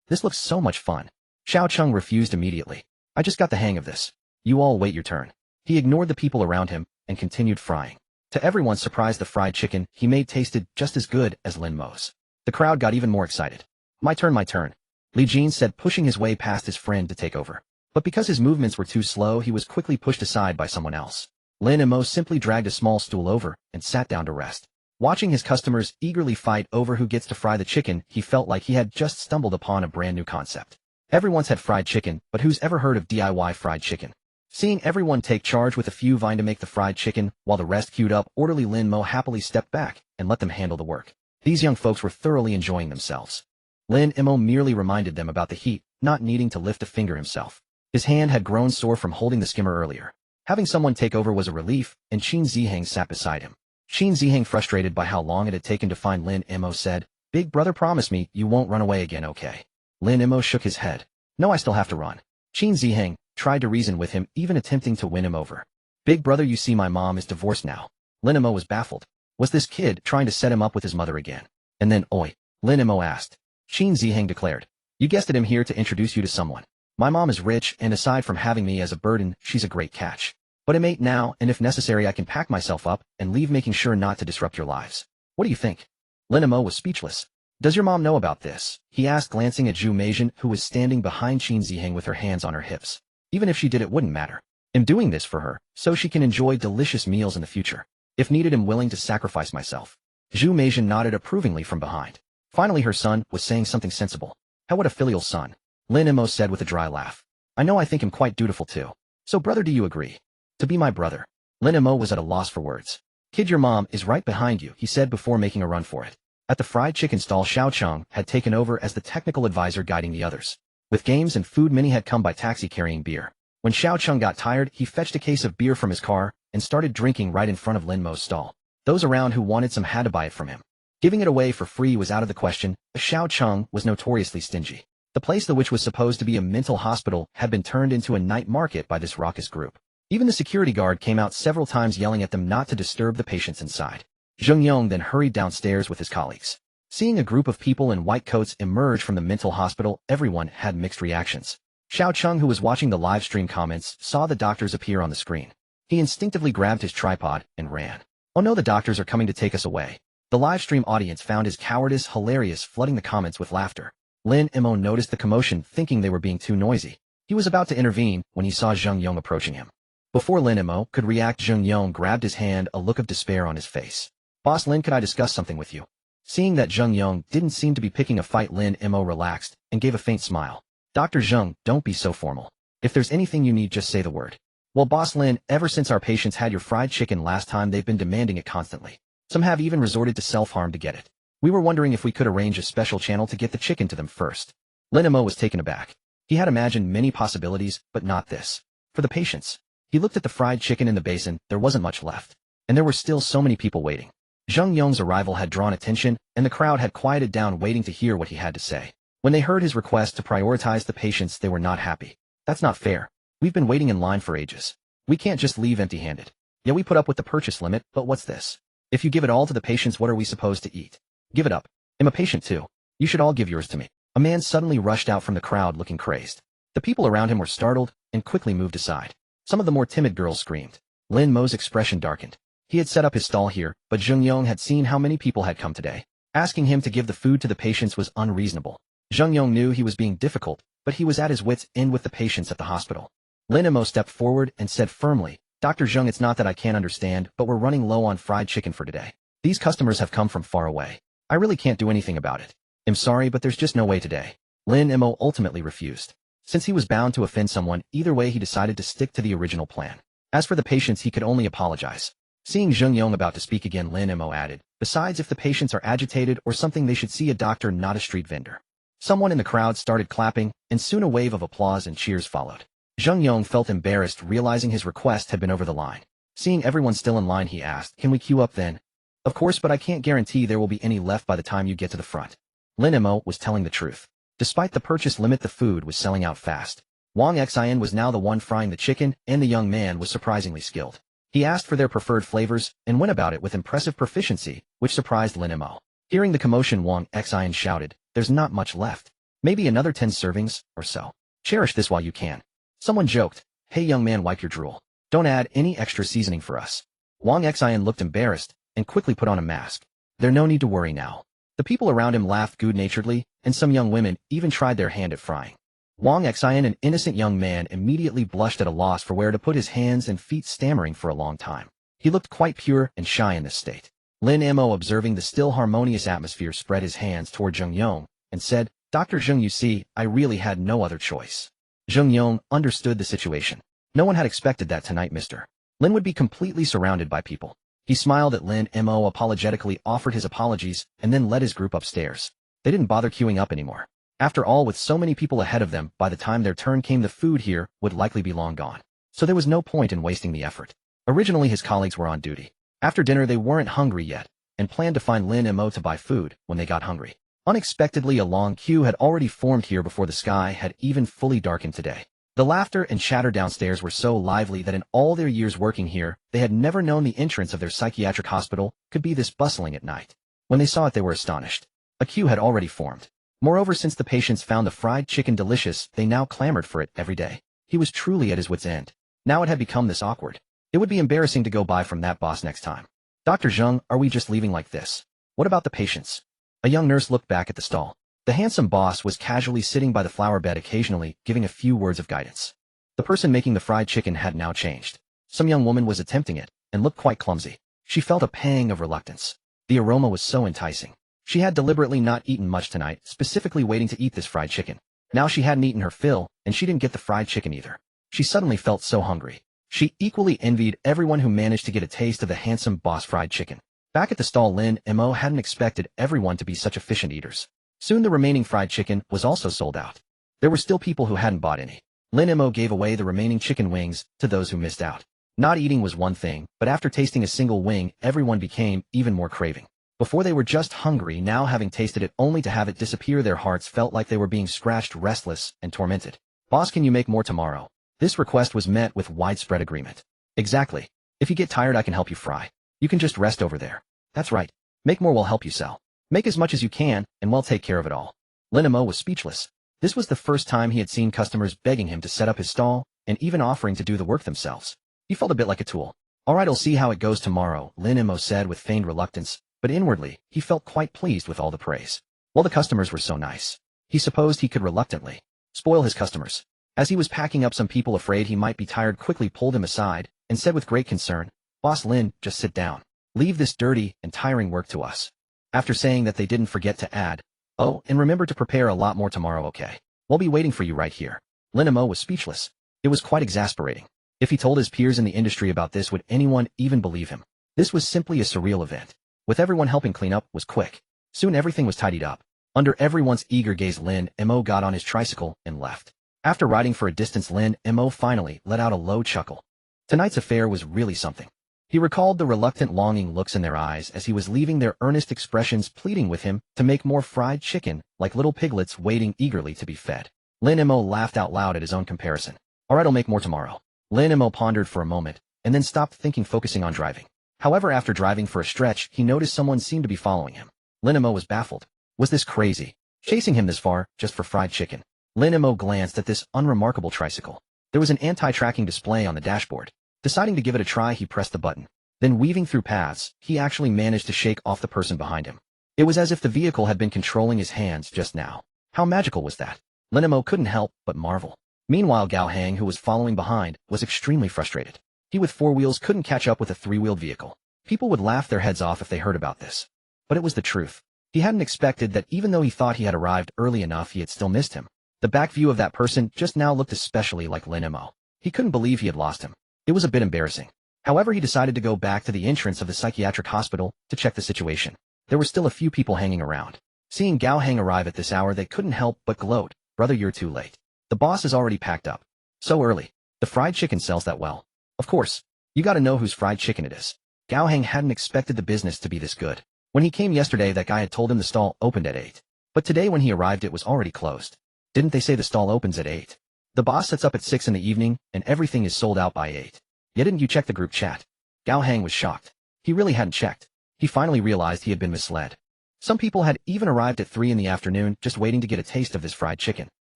S1: This looks so much fun." Xiao Cheng refused immediately. "I just got the hang of this. You all wait your turn." He ignored the people around him and continued frying. To everyone's surprise, the fried chicken he made tasted just as good as Lin Mo's. The crowd got even more excited. My turn, Li Jin said, pushing his way past his friend to take over. But because his movements were too slow, he was quickly pushed aside by someone else. Lin Mo simply dragged a small stool over and sat down to rest. Watching his customers eagerly fight over who gets to fry the chicken, he felt like he had just stumbled upon a brand new concept. Everyone's had fried chicken, but who's ever heard of DIY fried chicken? Seeing everyone take charge with a few vying to make the fried chicken, while the rest queued up, orderly Lin Mo happily stepped back and let them handle the work. These young folks were thoroughly enjoying themselves. Lin Mo merely reminded them about the heat, not needing to lift a finger himself. His hand had grown sore from holding the skimmer earlier. Having someone take over was a relief, and Qin Ziheng sat beside him. Qin Ziheng, frustrated by how long it had taken to find Lin Mo, said, "Big brother, promise me you won't run away again, okay?" Lin Mo shook his head. "No, I still have to run." Qin Ziheng tried to reason with him, even attempting to win him over. "Big brother, you see, my mom is divorced now." Lin Mo was baffled. Was this kid trying to set him up with his mother again? And then, oi, Lin Mo asked. Qin Ziheng declared, "You guessed it, I'm here to introduce you to someone. My mom is rich, and aside from having me as a burden, she's a great catch. But I'm 8 now, and if necessary I can pack myself up and leave, making sure not to disrupt your lives. What do you think?" Lin Mo was speechless. "Does your mom know about this?" he asked, glancing at Zhu Meizhen, who was standing behind Qin Ziheng with her hands on her hips. "Even if she did, it wouldn't matter. I'm doing this for her, so she can enjoy delicious meals in the future. If needed, I'm willing to sacrifice myself." Zhu Meizhen nodded approvingly from behind. Finally her son was saying something sensible. "How what a filial son," Lin Mo said with a dry laugh. "I know, I think him quite dutiful too. So brother, do you agree to be my brother?" Lin Mo was at a loss for words. "Kid, your mom is right behind you," he said before making a run for it. At the fried chicken stall, Xiao Cheng had taken over as the technical advisor, guiding the others. With games and food, many had come by taxi carrying beer. When Xiao Cheng got tired, he fetched a case of beer from his car and started drinking right in front of Lin Mo's stall. Those around who wanted some had to buy it from him. Giving it away for free was out of the question, as Xiao Cheng was notoriously stingy. The place which was supposed to be a mental hospital had been turned into a night market by this raucous group. Even the security guard came out several times yelling at them not to disturb the patients inside. Zheng Yong then hurried downstairs with his colleagues. Seeing a group of people in white coats emerge from the mental hospital, everyone had mixed reactions. Xiao Cheng, who was watching the live stream comments, saw the doctors appear on the screen. He instinctively grabbed his tripod and ran. Oh no, the doctors are coming to take us away. The live stream audience found his cowardice hilarious, flooding the comments with laughter. Lin Mo noticed the commotion, thinking they were being too noisy. He was about to intervene when he saw Zheng Yong approaching him. Before Lin Mo could react, Zheng Yong grabbed his hand, a look of despair on his face. Boss Lin, could I discuss something with you? Seeing that Zheng Yong didn't seem to be picking a fight, Lin Mo relaxed and gave a faint smile. Dr. Zheng, don't be so formal. If there's anything you need, just say the word. Well, Boss Lin, ever since our patients had your fried chicken last time, they've been demanding it constantly. Some have even resorted to self-harm to get it. We were wondering if we could arrange a special channel to get the chicken to them first. Lin Mo was taken aback. He had imagined many possibilities, but not this. For the patients. He looked at the fried chicken in the basin, there wasn't much left. And there were still so many people waiting. Zheng Yong's arrival had drawn attention, and the crowd had quieted down, waiting to hear what he had to say. When they heard his request to prioritize the patients, they were not happy. That's not fair. We've been waiting in line for ages. We can't just leave empty-handed. Yeah, we put up with the purchase limit, but what's this? If you give it all to the patients, what are we supposed to eat? Give it up. I'm a patient too. You should all give yours to me. A man suddenly rushed out from the crowd looking crazed. The people around him were startled and quickly moved aside. Some of the more timid girls screamed. Lin Mo's expression darkened. He had set up his stall here, but Zheng Yong had seen how many people had come today. Asking him to give the food to the patients was unreasonable. Zheng Yong knew he was being difficult, but he was at his wits' end with the patients at the hospital. Lin Mo stepped forward and said firmly, Dr. Zheng, it's not that I can't understand, but we're running low on fried chicken for today. These customers have come from far away. I really can't do anything about it. I'm sorry, but there's just no way today. Lin Mo ultimately refused. Since he was bound to offend someone, either way he decided to stick to the original plan. As for the patients, he could only apologize. Seeing Zheng Yong about to speak again, Lin Mo added, besides, if the patients are agitated or something, they should see a doctor, not a street vendor. Someone in the crowd started clapping, and soon a wave of applause and cheers followed. Zheng Yong felt embarrassed, realizing his request had been over the line. Seeing everyone still in line, he asked, can we queue up then? Of course, but I can't guarantee there will be any left by the time you get to the front. Lin Mo was telling the truth. Despite the purchase limit, the food was selling out fast. Wang Xian was now the one frying the chicken, and the young man was surprisingly skilled. He asked for their preferred flavors and went about it with impressive proficiency, which surprised Lin Mo. Hearing the commotion, Wang Xian shouted, there's not much left. Maybe another 10 servings or so. Cherish this while you can. Someone joked, hey young man, wipe your drool. Don't add any extra seasoning for us. Wang Xian looked embarrassed and quickly put on a mask. There's no need to worry now. The people around him laughed good-naturedly, and some young women even tried their hand at frying. Wang Xian, an innocent young man, immediately blushed at a loss for where to put his hands and feet, stammering for a long time. He looked quite pure and shy in this state. Lin Mo, observing the still harmonious atmosphere, spread his hands toward Zheng Yong and said, Dr. Zheng, you see, I really had no other choice. Zheng Yong understood the situation. No one had expected that tonight Mr. Lin would be completely surrounded by people. He smiled at Lin Mo, apologetically offered his apologies, and then led his group upstairs. They didn't bother queuing up anymore. After all, with so many people ahead of them, by the time their turn came, the food here would likely be long gone. So there was no point in wasting the effort. Originally, his colleagues were on duty. After dinner, they weren't hungry yet, and planned to find Lin Mo to buy food when they got hungry. Unexpectedly, a long queue had already formed here before the sky had even fully darkened today. The laughter and chatter downstairs were so lively that in all their years working here, they had never known the entrance of their psychiatric hospital could be this bustling at night. When they saw it, they were astonished. A queue had already formed. Moreover, since the patients found the fried chicken delicious, they now clamored for it every day. He was truly at his wits' end. Now it had become this awkward. It would be embarrassing to go buy from that boss next time. Dr. Zheng, are we just leaving like this? What about the patients? A young nurse looked back at the stall. The handsome boss was casually sitting by the flower bed, occasionally giving a few words of guidance. The person making the fried chicken had now changed. Some young woman was attempting it, and looked quite clumsy. She felt a pang of reluctance. The aroma was so enticing. She had deliberately not eaten much tonight, specifically waiting to eat this fried chicken. Now she hadn't eaten her fill, and she didn't get the fried chicken either. She suddenly felt so hungry. She equally envied everyone who managed to get a taste of the handsome boss fried chicken. Back at the stall, Lin Mo hadn't expected everyone to be such efficient eaters. Soon the remaining fried chicken was also sold out. There were still people who hadn't bought any. Lin Mo gave away the remaining chicken wings to those who missed out. Not eating was one thing, but after tasting a single wing, everyone became even more craving. Before they were just hungry, now having tasted it only to have it disappear, their hearts felt like they were being scratched, restless and tormented. Boss, can you make more tomorrow? This request was met with widespread agreement. Exactly. If you get tired, I can help you fry. You can just rest over there. That's right. Make more, we'll help you sell. Make as much as you can, and we'll take care of it all. Lin Mo was speechless. This was the first time he had seen customers begging him to set up his stall, and even offering to do the work themselves. He felt a bit like a tool. All right, I'll see how it goes tomorrow, Lin Mo said with feigned reluctance, but inwardly, he felt quite pleased with all the praise. Well, the customers were so nice. He supposed he could reluctantly spoil his customers. As he was packing up, some people afraid he might be tired quickly pulled him aside and said with great concern, Boss Lin, just sit down. Leave this dirty and tiring work to us. After saying that, they didn't forget to add, oh, and remember to prepare a lot more tomorrow, okay? We'll be waiting for you right here. Lin Mo was speechless. It was quite exasperating. If he told his peers in the industry about this, would anyone even believe him? This was simply a surreal event. With everyone helping clean up was quick. Soon everything was tidied up. Under everyone's eager gaze, Lin Mo got on his tricycle and left. After riding for a distance, Lin Mo finally let out a low chuckle. Tonight's affair was really something. He recalled the reluctant, longing looks in their eyes as he was leaving, their earnest expressions pleading with him to make more fried chicken, like little piglets waiting eagerly to be fed. Lin Mo laughed out loud at his own comparison. All right, I'll make more tomorrow. Lin Mo pondered for a moment, and then stopped thinking, focusing on driving. However, after driving for a stretch, he noticed someone seemed to be following him. Lin Mo was baffled. Was this crazy? Chasing him this far, just for fried chicken? Lin Mo glanced at this unremarkable tricycle. There was an anti-tracking display on the dashboard. Deciding to give it a try, he pressed the button. Then, weaving through paths, he actually managed to shake off the person behind him. It was as if the vehicle had been controlling his hands just now. How magical was that? Lin Mo couldn't help but marvel. Meanwhile, Gao Hang, who was following behind, was extremely frustrated. He with 4 wheels couldn't catch up with a 3-wheeled vehicle. People would laugh their heads off if they heard about this. But it was the truth. He hadn't expected that even though he thought he had arrived early enough, he had still missed him. The back view of that person just now looked especially like Lin Mo. He couldn't believe he had lost him. It was a bit embarrassing. However, he decided to go back to the entrance of the psychiatric hospital to check the situation. There were still a few people hanging around. Seeing Gao Hang arrive at this hour, they couldn't help but gloat. Brother, you're too late. The boss is already packed up. So early. The fried chicken sells that well. Of course. You gotta know whose fried chicken it is. Gao Hang hadn't expected the business to be this good. When he came yesterday, that guy had told him the stall opened at 8. But today when he arrived, it was already closed. Didn't they say the stall opens at 8? The boss sets up at 6 in the evening, and everything is sold out by 8. Yet didn't you check the group chat? Gao Hang was shocked. He really hadn't checked. He finally realized he had been misled. Some people had even arrived at 3 in the afternoon, just waiting to get a taste of this fried chicken.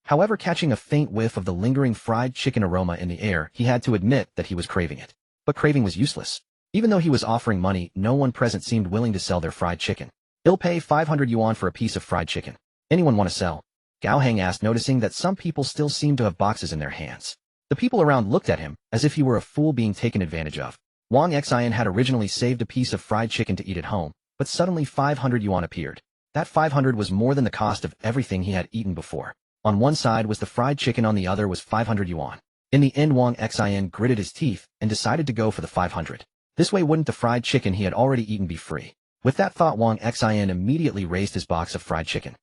S1: However, catching a faint whiff of the lingering fried chicken aroma in the air, he had to admit that he was craving it. But craving was useless. Even though he was offering money, no one present seemed willing to sell their fried chicken. He'll pay 500 yuan for a piece of fried chicken. Anyone want to sell? Gao Hang asked, noticing that some people still seemed to have boxes in their hands. The people around looked at him as if he were a fool being taken advantage of. Wang Xian had originally saved a piece of fried chicken to eat at home, but suddenly 500 yuan appeared. That 500 was more than the cost of everything he had eaten before. On one side was the fried chicken, on the other was 500 yuan. In the end, Wang Xian gritted his teeth and decided to go for the 500. This way, wouldn't the fried chicken he had already eaten be free? With that thought, Wang Xian immediately raised his box of fried chicken.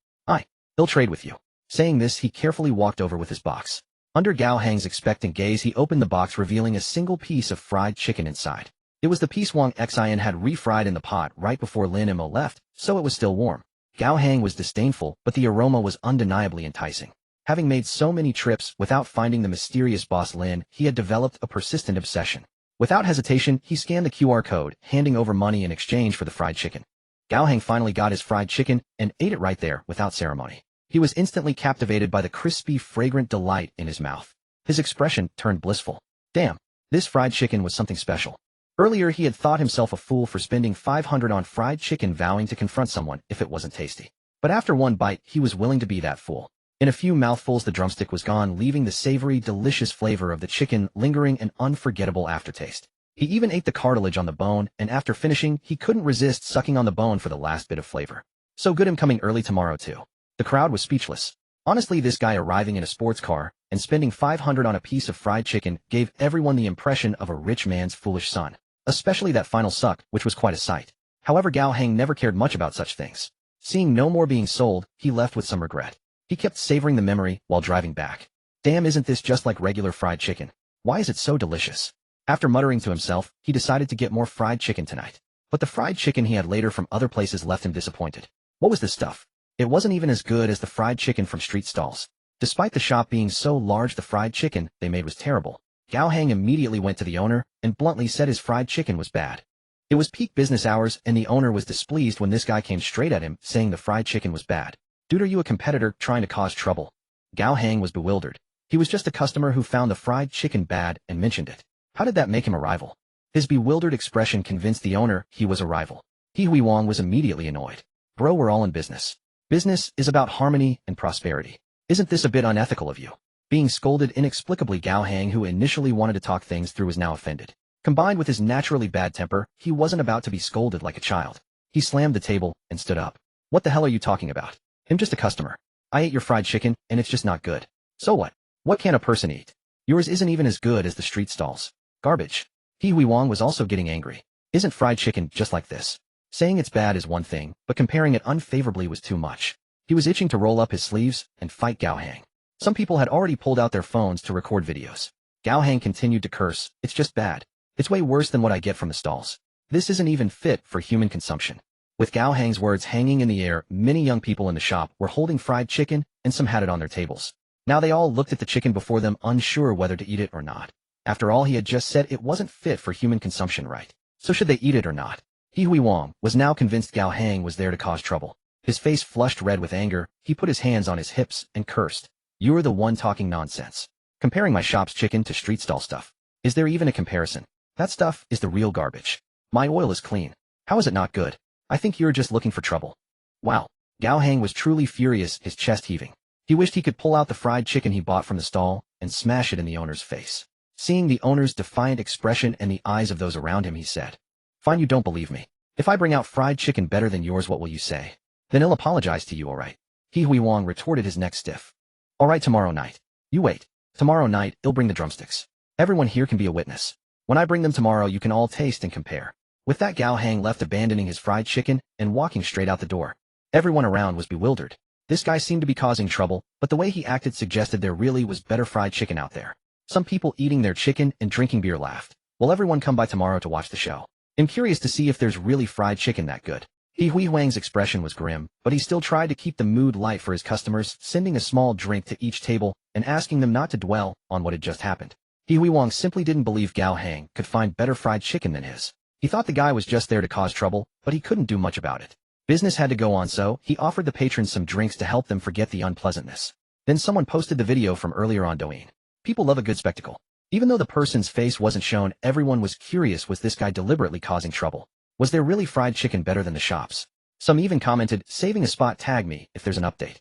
S1: He'll trade with you. Saying this, he carefully walked over with his box. Under Gao Hang's expectant gaze, he opened the box, revealing a single piece of fried chicken inside. It was the piece Wang Xian had refried in the pot right before Lin Mo left, so it was still warm. Gao Hang was disdainful, but the aroma was undeniably enticing. Having made so many trips without finding the mysterious boss Lin, he had developed a persistent obsession. Without hesitation, he scanned the QR code, handing over money in exchange for the fried chicken. Gao Hang finally got his fried chicken and ate it right there without ceremony. He was instantly captivated by the crispy, fragrant delight in his mouth. His expression turned blissful. Damn, this fried chicken was something special. Earlier, he had thought himself a fool for spending 500 on fried chicken, vowing to confront someone if it wasn't tasty. But after one bite, he was willing to be that fool. In a few mouthfuls, the drumstick was gone, leaving the savory, delicious flavor of the chicken lingering, an unforgettable aftertaste. He even ate the cartilage on the bone, and after finishing, he couldn't resist sucking on the bone for the last bit of flavor. So good, him coming early tomorrow too. The crowd was speechless. Honestly, this guy arriving in a sports car and spending 500 on a piece of fried chicken gave everyone the impression of a rich man's foolish son. Especially that final suck, which was quite a sight. However, Gao Hang never cared much about such things. Seeing no more being sold, he left with some regret. He kept savoring the memory while driving back. Damn, isn't this just like regular fried chicken? Why is it so delicious? After muttering to himself, he decided to get more fried chicken tonight. But the fried chicken he had later from other places left him disappointed. What was this stuff? It wasn't even as good as the fried chicken from street stalls. Despite the shop being so large, the fried chicken they made was terrible. Gao Hang immediately went to the owner and bluntly said his fried chicken was bad. It was peak business hours and the owner was displeased when this guy came straight at him saying the fried chicken was bad. Dude, are you a competitor trying to cause trouble? Gao Hang was bewildered. He was just a customer who found the fried chicken bad and mentioned it. How did that make him a rival? His bewildered expression convinced the owner he was a rival. He Hui Wang was immediately annoyed. Bro, we're all in business. Business is about harmony and prosperity. Isn't this a bit unethical of you? Being scolded inexplicably, Gao Hang, who initially wanted to talk things through, was now offended. Combined with his naturally bad temper, he wasn't about to be scolded like a child. He slammed the table and stood up. What the hell are you talking about? I'm just a customer. I ate your fried chicken, and it's just not good. So what? What can a person eat? Yours isn't even as good as the street stalls. Garbage. He Hui Wang was also getting angry. Isn't fried chicken just like this? Saying it's bad is one thing, but comparing it unfavorably was too much. He was itching to roll up his sleeves and fight Gao Hang. Some people had already pulled out their phones to record videos. Gao Hang continued to curse. It's just bad. It's way worse than what I get from the stalls. This isn't even fit for human consumption. With Gao Hang's words hanging in the air, many young people in the shop were holding fried chicken, and some had it on their tables. Now they all looked at the chicken before them, unsure whether to eat it or not. After all, he had just said it wasn't fit for human consumption, right? So should they eat it or not? He Hui Wang was now convinced Gao Hang was there to cause trouble. His face flushed red with anger. He put his hands on his hips and cursed. You're the one talking nonsense. Comparing my shop's chicken to street stall stuff. Is there even a comparison? That stuff is the real garbage. My oil is clean. How is it not good? I think you're just looking for trouble. Wow. Gao Hang was truly furious, his chest heaving. He wished he could pull out the fried chicken he bought from the stall and smash it in the owner's face. Seeing the owner's defiant expression and the eyes of those around him, he said, Fine, you don't believe me. If I bring out fried chicken better than yours, what will you say? Then he'll apologize to you, all right? He Hui Wang retorted, his neck stiff. All right, tomorrow night. You wait. Tomorrow night, I'll bring the drumsticks. Everyone here can be a witness. When I bring them tomorrow, you can all taste and compare. With that, Gao Hang left, abandoning his fried chicken and walking straight out the door. Everyone around was bewildered. This guy seemed to be causing trouble, but the way he acted suggested there really was better fried chicken out there. Some people eating their chicken and drinking beer laughed. Will everyone come by tomorrow to watch the show? I'm curious to see if there's really fried chicken that good. He Hui Wang's expression was grim, but he still tried to keep the mood light for his customers, sending a small drink to each table and asking them not to dwell on what had just happened. He Hui Wang simply didn't believe Gao Hang could find better fried chicken than his. He thought the guy was just there to cause trouble, but he couldn't do much about it. Business had to go on, so he offered the patrons some drinks to help them forget the unpleasantness. Then someone posted the video from earlier on Douyin. People love a good spectacle. Even though the person's face wasn't shown, everyone was curious, was this guy deliberately causing trouble? Was there really fried chicken better than the shops? Some even commented, saving a spot, tag me if there's an update.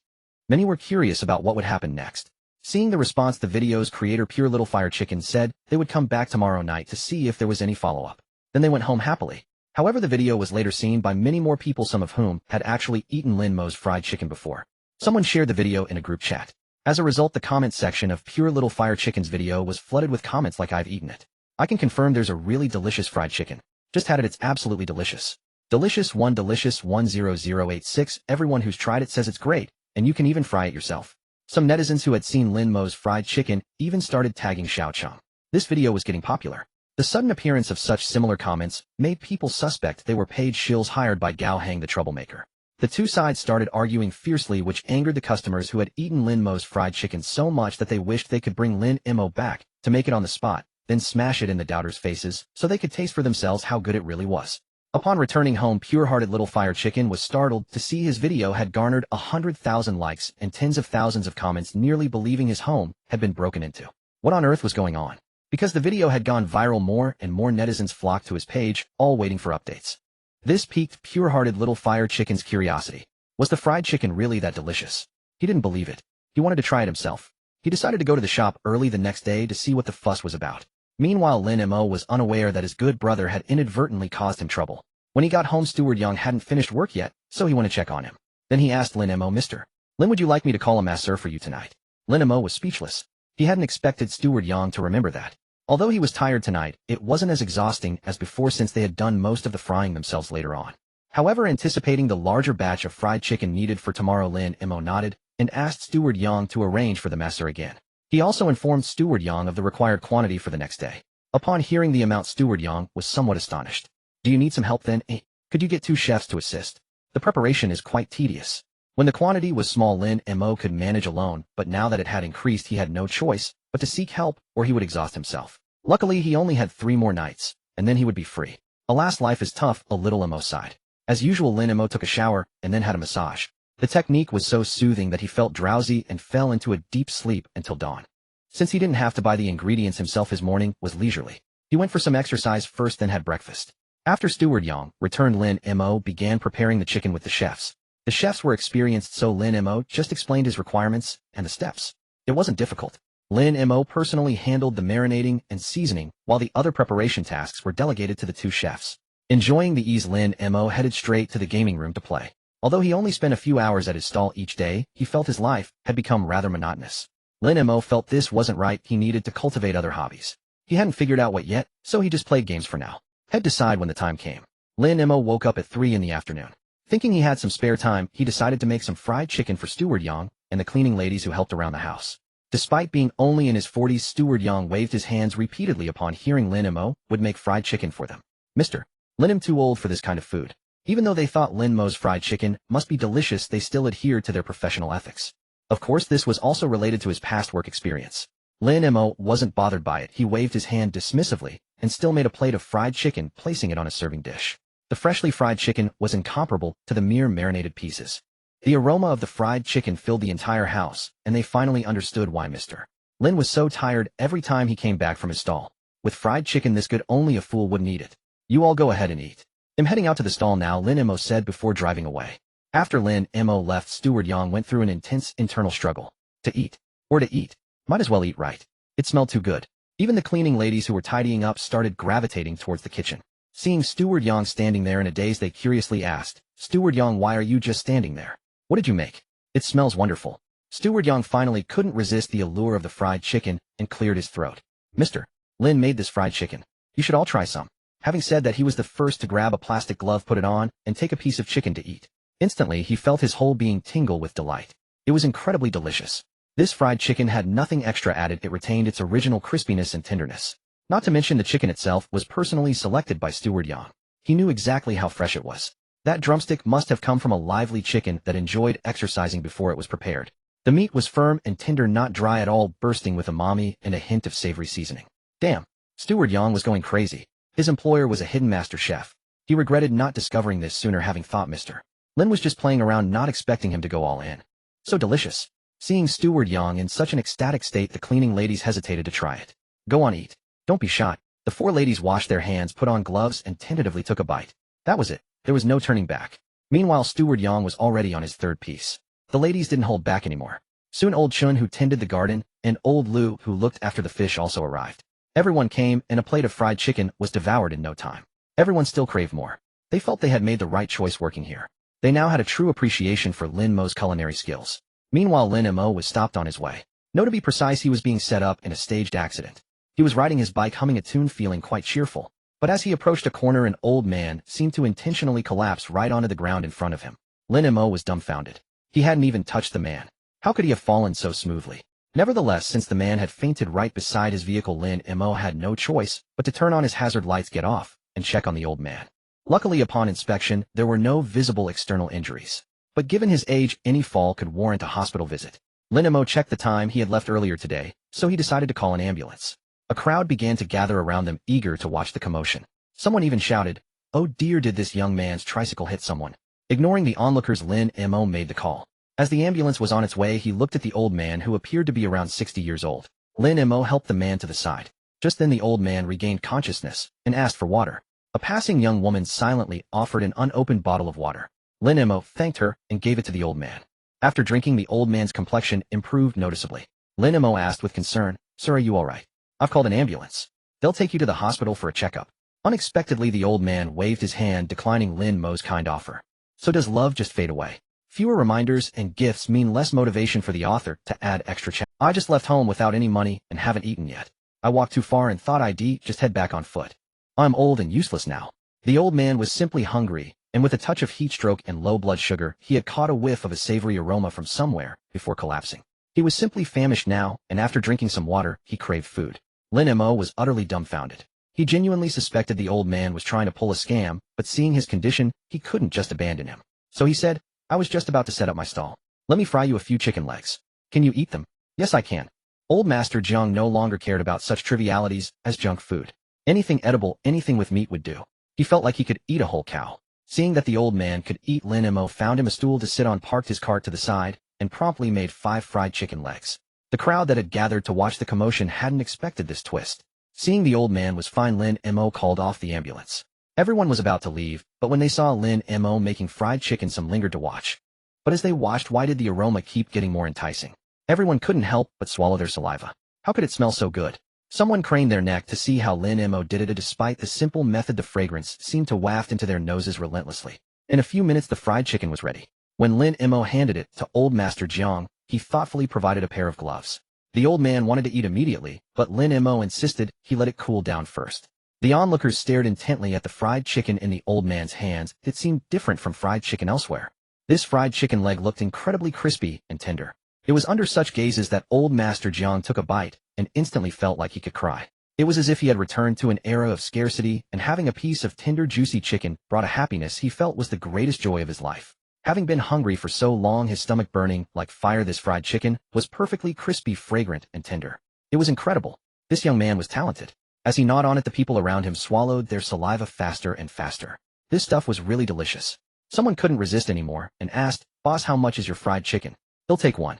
S1: Many were curious about what would happen next. Seeing the response, the video's creator Pure Little Fire Chicken said they would come back tomorrow night to see if there was any follow-up. Then they went home happily. However, the video was later seen by many more people, some of whom had actually eaten Lin Mo's fried chicken before. Someone shared the video in a group chat. As a result, the comment section of Pure Little Fire Chicken's video was flooded with comments like, I've eaten it. I can confirm there's a really delicious fried chicken. Just had it, it's absolutely delicious. Delicious 10086. Everyone who's tried it says it's great, and you can even fry it yourself. Some netizens who had seen Lin Mo's fried chicken even started tagging Xiao Chong. This video was getting popular. The sudden appearance of such similar comments made people suspect they were paid shills hired by Gao Hang, the troublemaker. The two sides started arguing fiercely, which angered the customers who had eaten Lin Mo's fried chicken so much that they wished they could bring Lin Mo back to make it on the spot, then smash it in the doubters' faces so they could taste for themselves how good it really was. Upon returning home, Pure-Hearted Little Fire Chicken was startled to see his video had garnered 100,000 likes and tens of thousands of comments, nearly believing his home had been broken into. What on earth was going on? Because the video had gone viral, more and more netizens flocked to his page, all waiting for updates. This piqued Pure-Hearted Little Fire Chicken's curiosity. Was the fried chicken really that delicious? He didn't believe it. He wanted to try it himself. He decided to go to the shop early the next day to see what the fuss was about. Meanwhile, Lin Mo was unaware that his good brother had inadvertently caused him trouble. When he got home, Steward Yang hadn't finished work yet, so he went to check on him. Then he asked Lin Mo, Mr. Lin, would you like me to call a masseur for you tonight? Lin Mo was speechless. He hadn't expected Steward Yang to remember that. Although he was tired tonight, it wasn't as exhausting as before since they had done most of the frying themselves later on. However, anticipating the larger batch of fried chicken needed for tomorrow, Lin Mo nodded and asked Steward Yang to arrange for the masseur again. He also informed Steward Yang of the required quantity for the next day. Upon hearing the amount, Steward Yang was somewhat astonished. Do you need some help then? Could you get 2 chefs to assist? The preparation is quite tedious. When the quantity was small, Lin Mo could manage alone, but now that it had increased, he had no choice but to seek help, or he would exhaust himself. Luckily, he only had 3 more nights, and then he would be free. Alas, life is tough, a little Mo sighed. As usual, Lin Mo took a shower and then had a massage. The technique was so soothing that he felt drowsy and fell into a deep sleep until dawn. Since he didn't have to buy the ingredients himself, his morning was leisurely. He went for some exercise first, then had breakfast. After Steward Yang returned, Lin Mo began preparing the chicken with the chefs. The chefs were experienced, so Lin Mo just explained his requirements and the steps. It wasn't difficult. Lin Mo personally handled the marinating and seasoning, while the other preparation tasks were delegated to the 2 chefs. Enjoying the ease, Lin Mo headed straight to the gaming room to play. Although he only spent a few hours at his stall each day, he felt his life had become rather monotonous. Lin Mo felt this wasn't right. He needed to cultivate other hobbies. He hadn't figured out what yet, so he just played games for now. He'd decide when the time came. Lin Mo woke up at 3 in the afternoon. Thinking he had some spare time, he decided to make some fried chicken for Steward Yang and the cleaning ladies who helped around the house. Despite being only in his 40s, Steward Yang waved his hands repeatedly upon hearing Lin Mo would make fried chicken for them. Mr. Lin too old for this kind of food. Even though they thought Lin Mo's fried chicken must be delicious, they still adhered to their professional ethics. Of course, this was also related to his past work experience. Lin Mo wasn't bothered by it. He waved his hand dismissively and still made a plate of fried chicken, placing it on a serving dish. The freshly fried chicken was incomparable to the mere marinated pieces. The aroma of the fried chicken filled the entire house, and they finally understood why Mr. Lin was so tired every time he came back from his stall. With fried chicken this good, only a fool wouldn't eat it. You all go ahead and eat. I'm heading out to the stall now, Lin Mo said before driving away. After Lin Mo left, Steward Yang went through an intense internal struggle. To eat. Or to eat. Might as well eat right. It smelled too good. Even the cleaning ladies who were tidying up started gravitating towards the kitchen. Seeing Steward Yang standing there in a daze, they curiously asked, Steward Yang, why are you just standing there? What did you make? It smells wonderful. Steward Yang finally couldn't resist the allure of the fried chicken and cleared his throat. Mr. Lin made this fried chicken. You should all try some. Having said that, he was the first to grab a plastic glove, put it on, and take a piece of chicken to eat. Instantly, he felt his whole being tingle with delight. It was incredibly delicious. This fried chicken had nothing extra added. It retained its original crispiness and tenderness. Not to mention the chicken itself was personally selected by Steward Yang. He knew exactly how fresh it was. That drumstick must have come from a lively chicken that enjoyed exercising before it was prepared. The meat was firm and tender, not dry at all, bursting with umami and a hint of savory seasoning. Damn, Steward Yang was going crazy. His employer was a hidden master chef. He regretted not discovering this sooner, having thought Mr. Lin was just playing around, not expecting him to go all in. So delicious. Seeing Steward Yang in such an ecstatic state, the cleaning ladies hesitated to try it. Go on, eat. Don't be shy. The 4 ladies washed their hands, put on gloves, and tentatively took a bite. That was it. There was no turning back. Meanwhile, Steward Yang was already on his 3rd piece. The ladies didn't hold back anymore. Soon old Chun, who tended the garden, and old Lu, who looked after the fish, also arrived. Everyone came, and a plate of fried chicken was devoured in no time. Everyone still craved more. They felt they had made the right choice working here. They now had a true appreciation for Lin Mo's culinary skills. Meanwhile, Lin Mo was stopped on his way. No, to be precise, he was being set up in a staged accident. He was riding his bike, humming a tune, feeling quite cheerful. But as he approached a corner, an old man seemed to intentionally collapse right onto the ground in front of him. Lin Mo was dumbfounded. He hadn't even touched the man. How could he have fallen so smoothly? Nevertheless, since the man had fainted right beside his vehicle, Lin Mo had no choice but to turn on his hazard lights, get off, and check on the old man. Luckily, upon inspection, there were no visible external injuries. But given his age, any fall could warrant a hospital visit. Lin Mo checked the time. He had left earlier today, so he decided to call an ambulance. A crowd began to gather around them, eager to watch the commotion. Someone even shouted, "Oh dear, did this young man's tricycle hit someone?" Ignoring the onlookers, Lin Mo made the call. As the ambulance was on its way, he looked at the old man, who appeared to be around 60 years old. Lin Mo helped the man to the side. Just then the old man regained consciousness and asked for water. A passing young woman silently offered an unopened bottle of water. Lin Mo thanked her and gave it to the old man. After drinking, the old man's complexion improved noticeably. Lin Mo asked with concern, "Sir, are you all right? I've called an ambulance. They'll take you to the hospital for a checkup." Unexpectedly, the old man waved his hand, declining Lin Mo's kind offer. So does love just fade away? Fewer reminders and gifts mean less motivation for the author to add extra I just left home without any money and haven't eaten yet. I walked too far and thought I'd just head back on foot. I'm old and useless now. The old man was simply hungry, and with a touch of heat stroke and low blood sugar, he had caught a whiff of a savory aroma from somewhere before collapsing. He was simply famished now, and after drinking some water, he craved food. Lin Mo was utterly dumbfounded. He genuinely suspected the old man was trying to pull a scam, but seeing his condition, he couldn't just abandon him. So he said, I was just about to set up my stall. Let me fry you a few chicken legs. Can you eat them? Yes, I can. Old Master Jiang no longer cared about such trivialities as junk food. Anything edible, anything with meat would do. He felt like he could eat a whole cow. Seeing that the old man could eat, Lin Mo found him a stool to sit on, parked his cart to the side, and promptly made 5 fried chicken legs. The crowd that had gathered to watch the commotion hadn't expected this twist. Seeing the old man was fine, Lin Mo called off the ambulance. Everyone was about to leave, but when they saw Lin Mo making fried chicken, some lingered to watch. But as they watched, why did the aroma keep getting more enticing? Everyone couldn't help but swallow their saliva. How could it smell so good? Someone craned their neck to see how Lin Mo did it, and despite the simple method, the fragrance seemed to waft into their noses relentlessly. In a few minutes, the fried chicken was ready. When Lin Mo handed it to Old Master Jiang, he thoughtfully provided a pair of gloves. The old man wanted to eat immediately, but Lin Mo insisted he let it cool down first. The onlookers stared intently at the fried chicken in the old man's hands. It seemed different from fried chicken elsewhere. This fried chicken leg looked incredibly crispy and tender. It was under such gazes that Old Master Jiang took a bite and instantly felt like he could cry. It was as if he had returned to an era of scarcity, and having a piece of tender, juicy chicken brought a happiness he felt was the greatest joy of his life. Having been hungry for so long, his stomach burning like fire, this fried chicken was perfectly crispy, fragrant, and tender. It was incredible. This young man was talented. As he gnawed on it, the people around him swallowed their saliva faster and faster. This stuff was really delicious. Someone couldn't resist anymore and asked, Boss, how much is your fried chicken? He'll take one.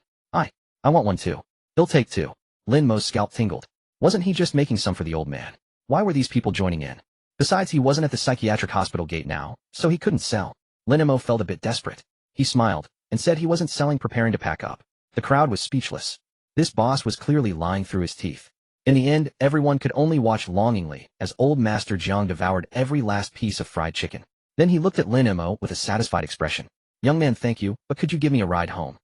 S1: I want one too. He'll take 2. Lin Mo's scalp tingled. Wasn't he just making some for the old man? Why were these people joining in? Besides, he wasn't at the psychiatric hospital gate now, so he couldn't sell. Lin Mo felt a bit desperate. He smiled and said he wasn't selling, preparing to pack up. The crowd was speechless. This boss was clearly lying through his teeth. In the end, everyone could only watch longingly as Old Master Jiang devoured every last piece of fried chicken. Then he looked at Lin Mo with a satisfied expression. Young man, thank you, but could you give me a ride home?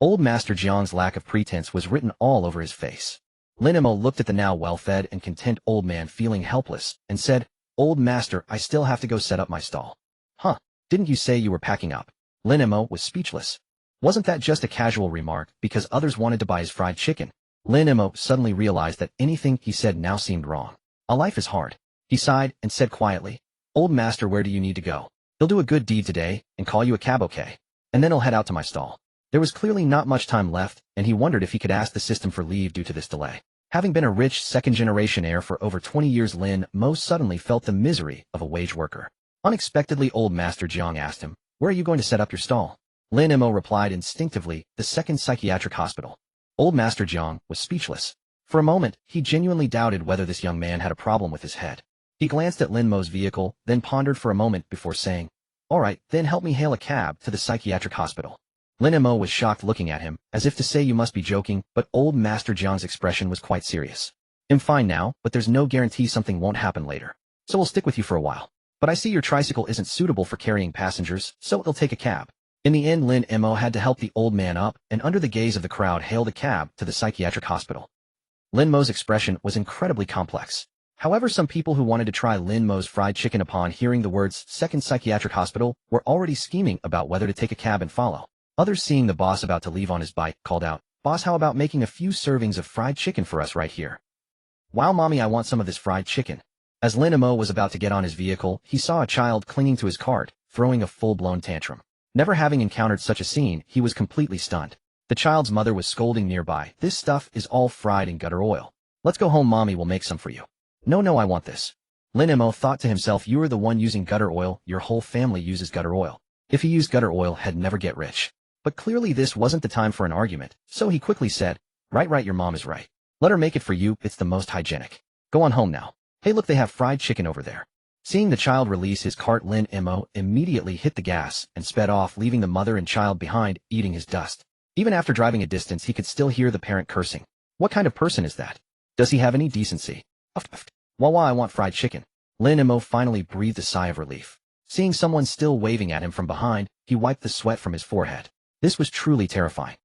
S1: Old Master Jiang's lack of pretense was written all over his face. Lin Mo looked at the now well-fed and content old man, feeling helpless, and said, Old Master, I still have to go set up my stall. Huh, didn't you say you were packing up? Lin Mo was speechless. Wasn't that just a casual remark because others wanted to buy his fried chicken? Lin Mo suddenly realized that anything he said now seemed wrong. A life is hard. He sighed and said quietly, Old Master, where do you need to go? He'll do a good deed today and call you a cab, okay? And then he'll head out to my stall. There was clearly not much time left, and he wondered if he could ask the system for leave due to this delay. Having been a rich second-generation heir for over 20 years, Lin Mo suddenly felt the misery of a wage worker. Unexpectedly, Old Master Jiang asked him, Where are you going to set up your stall? Lin Mo replied instinctively, the second psychiatric hospital. Old Master Jiang was speechless. For a moment, he genuinely doubted whether this young man had a problem with his head. He glanced at Lin Mo's vehicle, then pondered for a moment before saying, All right, then help me hail a cab to the psychiatric hospital. Lin Mo was shocked, looking at him, as if to say, You must be joking, but Old Master Jiang's expression was quite serious. I'm fine now, but there's no guarantee something won't happen later. So we'll stick with you for a while. But I see your tricycle isn't suitable for carrying passengers, so it'll take a cab. In the end, Lin Mo had to help the old man up, and under the gaze of the crowd hailed a cab to the psychiatric hospital. Lin Mo's expression was incredibly complex. However, some people who wanted to try Lin Mo's fried chicken upon hearing the words second psychiatric hospital were already scheming about whether to take a cab and follow. Others, seeing the boss about to leave on his bike, called out, Boss, how about making a few servings of fried chicken for us right here? Wow, Mommy, I want some of this fried chicken. As Lin Mo was about to get on his vehicle, he saw a child clinging to his cart, throwing a full-blown tantrum. Never having encountered such a scene, he was completely stunned. The child's mother was scolding nearby, This stuff is all fried in gutter oil. Let's go home, Mommy will make some for you. No, I want this. Lin Mo thought to himself, You are the one using gutter oil, your whole family uses gutter oil. If he used gutter oil, he'd never get rich. But clearly this wasn't the time for an argument, so he quickly said, Right, your mom is right. Let her make it for you, it's the most hygienic. Go on home now. Hey look, they have fried chicken over there. Seeing the child release his cart, Lin Mo immediately hit the gas and sped off, leaving the mother and child behind, eating his dust. Even after driving a distance, he could still hear the parent cursing. What kind of person is that? Does he have any decency? Wawa, I want fried chicken. Lin Mo finally breathed a sigh of relief. Seeing someone still waving at him from behind, he wiped the sweat from his forehead. This was truly terrifying.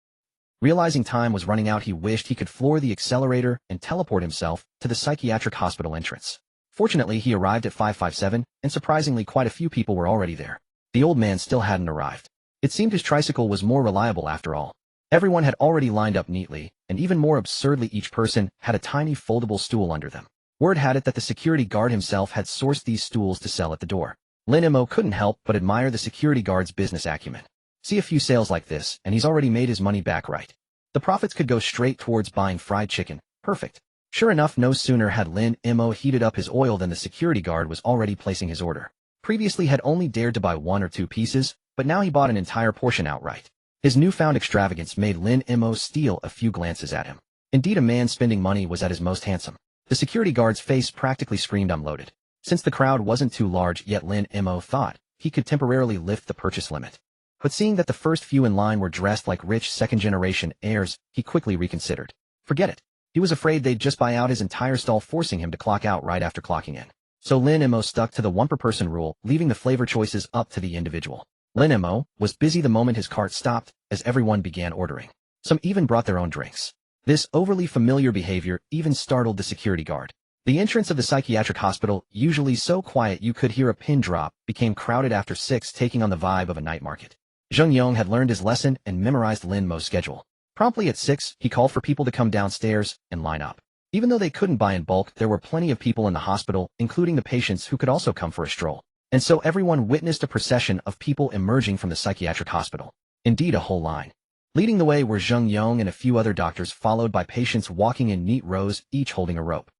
S1: Realizing time was running out, he wished he could floor the accelerator and teleport himself to the psychiatric hospital entrance. Fortunately, he arrived at 557, and surprisingly quite a few people were already there. The old man still hadn't arrived. It seemed his tricycle was more reliable after all. Everyone had already lined up neatly, and even more absurdly, each person had a tiny foldable stool under them. Word had it that the security guard himself had sourced these stools to sell at the door. Lin Mo couldn't help but admire the security guard's business acumen. See a few sales like this, and he's already made his money back right. The profits could go straight towards buying fried chicken. Perfect. Sure enough, no sooner had Lin Mo heated up his oil than the security guard was already placing his order. Previously had only dared to buy 1 or 2 pieces, but now he bought an entire portion outright. His newfound extravagance made Lin Mo steal a few glances at him. Indeed, a man spending money was at his most handsome. The security guard's face practically screamed I'm loaded. Since the crowd wasn't too large yet, Lin Mo thought he could temporarily lift the purchase limit. But seeing that the first few in line were dressed like rich second-generation heirs, he quickly reconsidered. Forget it. He was afraid they'd just buy out his entire stall, forcing him to clock out right after clocking in. So Lin Mo stuck to the one-per-person rule, leaving the flavor choices up to the individual. Lin Mo was busy the moment his cart stopped, as everyone began ordering. Some even brought their own drinks. This overly familiar behavior even startled the security guard. The entrance of the psychiatric hospital, usually so quiet you could hear a pin drop, became crowded after 6, taking on the vibe of a night market. Zheng Yong had learned his lesson and memorized Lin Mo's schedule. Promptly at 6, he called for people to come downstairs and line up. Even though they couldn't buy in bulk, there were plenty of people in the hospital, including the patients who could also come for a stroll. And so everyone witnessed a procession of people emerging from the psychiatric hospital. Indeed, a whole line. Leading the way were Zheng Yong and a few other doctors, followed by patients walking in neat rows, each holding a rope.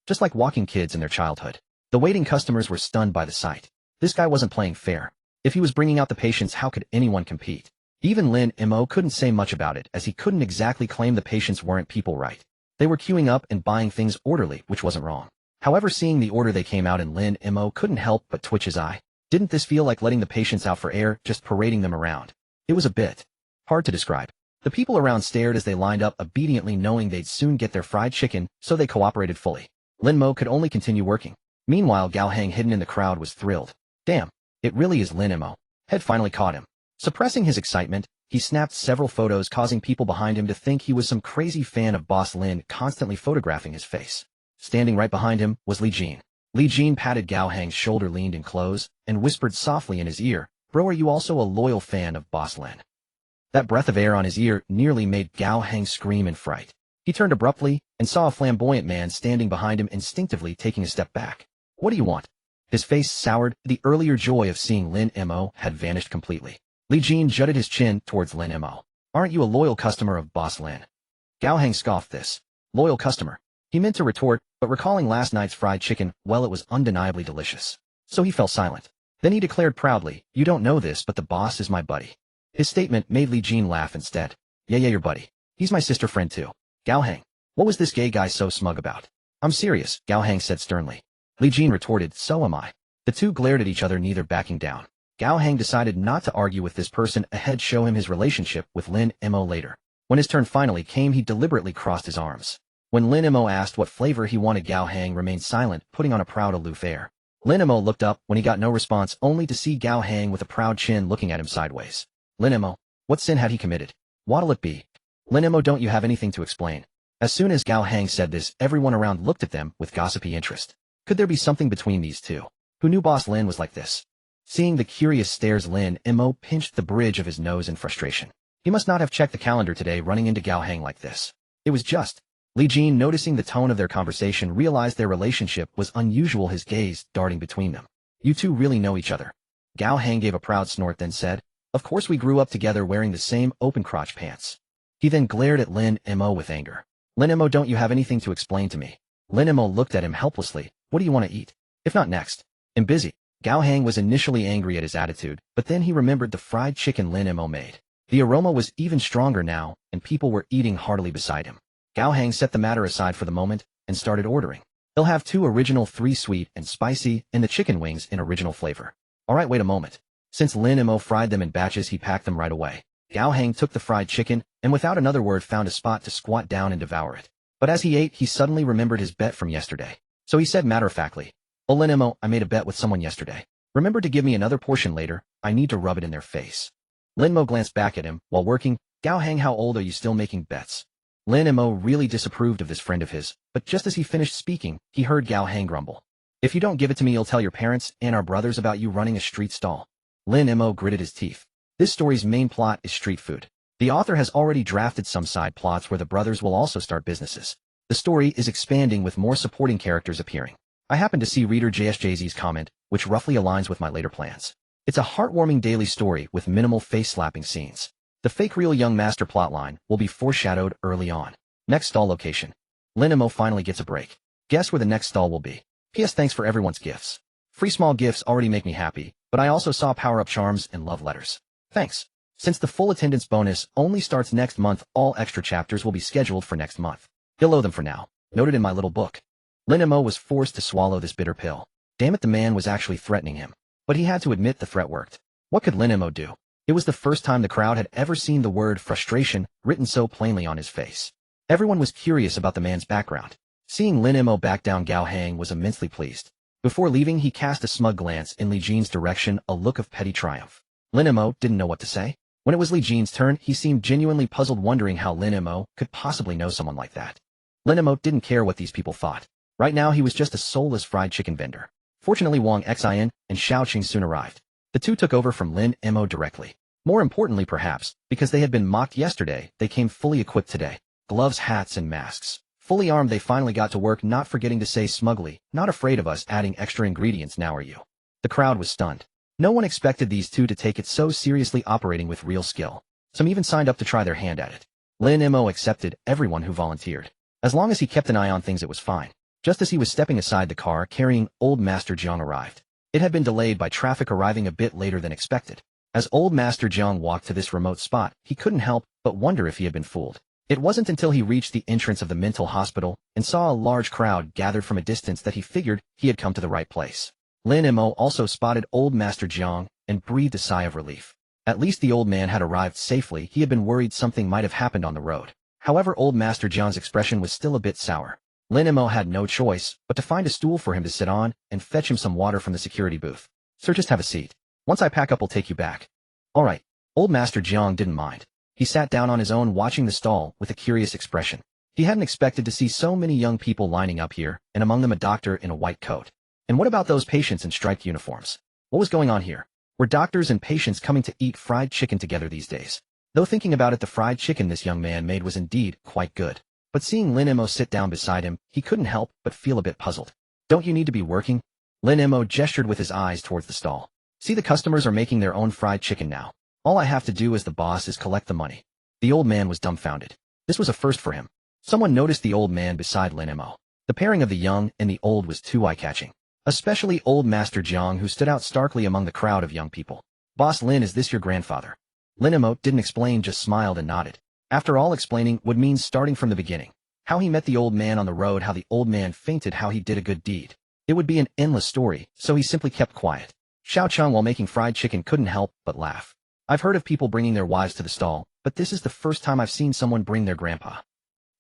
S1: Just like walking kids in their childhood. The waiting customers were stunned by the sight. This guy wasn't playing fair. If he was bringing out the patients, how could anyone compete? Even Lin Mo couldn't say much about it, as he couldn't exactly claim the patients weren't people right. They were queuing up and buying things orderly, which wasn't wrong. However, seeing the order they came out in, Lin Mo couldn't help but twitch his eye. Didn't this feel like letting the patients out for air, just parading them around? It was a bit hard to describe. The people around stared as they lined up obediently, knowing they'd soon get their fried chicken, so they cooperated fully. Lin Mo could only continue working. Meanwhile, Gao Hang, hidden in the crowd, was thrilled. Damn, it really is Lin Mo. Had finally caught him. Suppressing his excitement, he snapped several photos, causing people behind him to think he was some crazy fan of Boss Lin, constantly photographing his face. Standing right behind him was Li Jin. Li Jin patted Gao Hang's shoulder, leaned in close, and whispered softly in his ear, "Bro, are you also a loyal fan of Boss Lin?" That breath of air on his ear nearly made Gao Hang scream in fright. He turned abruptly and saw a flamboyant man standing behind him, instinctively taking a step back. "What do you want?" His face soured. The earlier joy of seeing Lin Mo had vanished completely. Li Jin jutted his chin towards Lin Mo. "Aren't you a loyal customer of Boss Lin?" Gao Hang scoffed this. Loyal customer. He meant to retort, but recalling last night's fried chicken, well, it was undeniably delicious. So he fell silent. Then he declared proudly, "You don't know this, but the boss is my buddy." His statement made Li Jin laugh instead. Yeah, your buddy. He's my sister friend too." Gao Hang. What was this gay guy so smug about? "I'm serious," Gao Hang said sternly. Li Jin retorted, "So am I." The two glared at each other, neither backing down. Gao Hang decided not to argue with this person ahead, show him his relationship with Lin Mo later. When his turn finally came, he deliberately crossed his arms. When Lin Mo asked what flavor he wanted, Gao Hang remained silent, putting on a proud, aloof air. Lin Mo looked up when he got no response, only to see Gao Hang with a proud chin looking at him sideways. Lin Mo, what sin had he committed? What'll it be? Lin Mo, don't you have anything to explain? As soon as Gao Hang said this, everyone around looked at them with gossipy interest. Could there be something between these two? Who knew Boss Lin was like this? Seeing the curious stares, Lin Mo pinched the bridge of his nose in frustration. He must not have checked the calendar today, running into Gao Hang like this. It was just. Li Jin, noticing the tone of their conversation, realized their relationship was unusual, his gaze darting between them. "You two really know each other." Gao Hang gave a proud snort, then said, "Of course, we grew up together wearing the same open-crotch pants." He then glared at Lin Mo with anger. "Lin Mo, don't you have anything to explain to me?" Lin Mo looked at him helplessly. "What do you want to eat? If not next." "I'm busy." Gao Hang was initially angry at his attitude, but then he remembered the fried chicken Lin Mo made. The aroma was even stronger now, and people were eating heartily beside him. Gao Hang set the matter aside for the moment and started ordering. "He'll have 2 original, 3 sweet and spicy, and the chicken wings in original flavor." "Alright, wait a moment." Since Lin Mo fried them in batches, he packed them right away. Gao Hang took the fried chicken, and without another word found a spot to squat down and devour it. But as he ate, he suddenly remembered his bet from yesterday. So he said matter-of-factly, "Oh, Lin Mo, I made a bet with someone yesterday. Remember to give me another portion later. I need to rub it in their face." Lin Mo glanced back at him while working. "Gao Hang, how old are you still making bets?" Lin Mo really disapproved of this friend of his, but just as he finished speaking, he heard Gao Hang grumble. "If you don't give it to me, you'll tell your parents and our brothers about you running a street stall." Lin Mo gritted his teeth. This story's main plot is street food. The author has already drafted some side plots where the brothers will also start businesses. The story is expanding with more supporting characters appearing. I happen to see reader JSJZ's comment, which roughly aligns with my later plans. It's a heartwarming daily story with minimal face-slapping scenes. The fake real young master plotline will be foreshadowed early on. Next stall location. Lin Mo finally gets a break. Guess where the next stall will be. P.S. Thanks for everyone's gifts. Free small gifts already make me happy, but I also saw power-up charms and love letters. Thanks. Since the full attendance bonus only starts next month, all extra chapters will be scheduled for next month. You'll owe them for now. Noted in my little book. Lin Mo was forced to swallow this bitter pill. Damn it, the man was actually threatening him. But he had to admit the threat worked. What could Lin Mo do? It was the first time the crowd had ever seen the word frustration written so plainly on his face. Everyone was curious about the man's background. Seeing Lin Mo back down, Gao Hang was immensely pleased. Before leaving, he cast a smug glance in Li Jin's direction, a look of petty triumph. Lin Mo didn't know what to say. When it was Li Jin's turn, he seemed genuinely puzzled, wondering how Lin Mo could possibly know someone like that. Lin Mo didn't care what these people thought. Right now he was just a soulless fried chicken vendor. Fortunately, Wang Xin and Xiao Qing soon arrived. The two took over from Lin Mo directly. More importantly perhaps, because they had been mocked yesterday, they came fully equipped today. Gloves, hats, and masks. Fully armed, they finally got to work, not forgetting to say smugly, "Not afraid of us adding extra ingredients now, are you?" The crowd was stunned. No one expected these two to take it so seriously, operating with real skill. Some even signed up to try their hand at it. Lin Mo accepted everyone who volunteered. As long as he kept an eye on things, it was fine. Just as he was stepping aside, the car carrying Old Master Jiang arrived. It had been delayed by traffic, arriving a bit later than expected. As Old Master Jiang walked to this remote spot, he couldn't help but wonder if he had been fooled. It wasn't until he reached the entrance of the mental hospital and saw a large crowd gathered from a distance that he figured he had come to the right place. Lin Mo also spotted Old Master Jiang and breathed a sigh of relief. At least the old man had arrived safely. He had been worried something might have happened on the road. However, Old Master Jiang's expression was still a bit sour. Lin Mo had no choice but to find a stool for him to sit on and fetch him some water from the security booth. "Sir, just have a seat. Once I pack up, we'll take you back." "All right." Old Master Jiang didn't mind. He sat down on his own, watching the stall with a curious expression. He hadn't expected to see so many young people lining up here, and among them a doctor in a white coat. And what about those patients in striped uniforms? What was going on here? Were doctors and patients coming to eat fried chicken together these days? Though thinking about it, the fried chicken this young man made was indeed quite good. But seeing Lin Mo sit down beside him, he couldn't help but feel a bit puzzled. "Don't you need to be working?" Lin Mo gestured with his eyes towards the stall. "See, the customers are making their own fried chicken now. All I have to do as the boss is collect the money." The old man was dumbfounded. This was a first for him. Someone noticed the old man beside Lin Mo. The pairing of the young and the old was too eye-catching. Especially Old Master Jiang, who stood out starkly among the crowd of young people. "Boss Lin, is this your grandfather?" Lin Mo didn't explain, just smiled and nodded. After all, explaining would mean starting from the beginning. How he met the old man on the road, how the old man fainted, how he did a good deed. It would be an endless story, so he simply kept quiet. Xiao Cheng, while making fried chicken, couldn't help but laugh. "I've heard of people bringing their wives to the stall, but this is the first time I've seen someone bring their grandpa."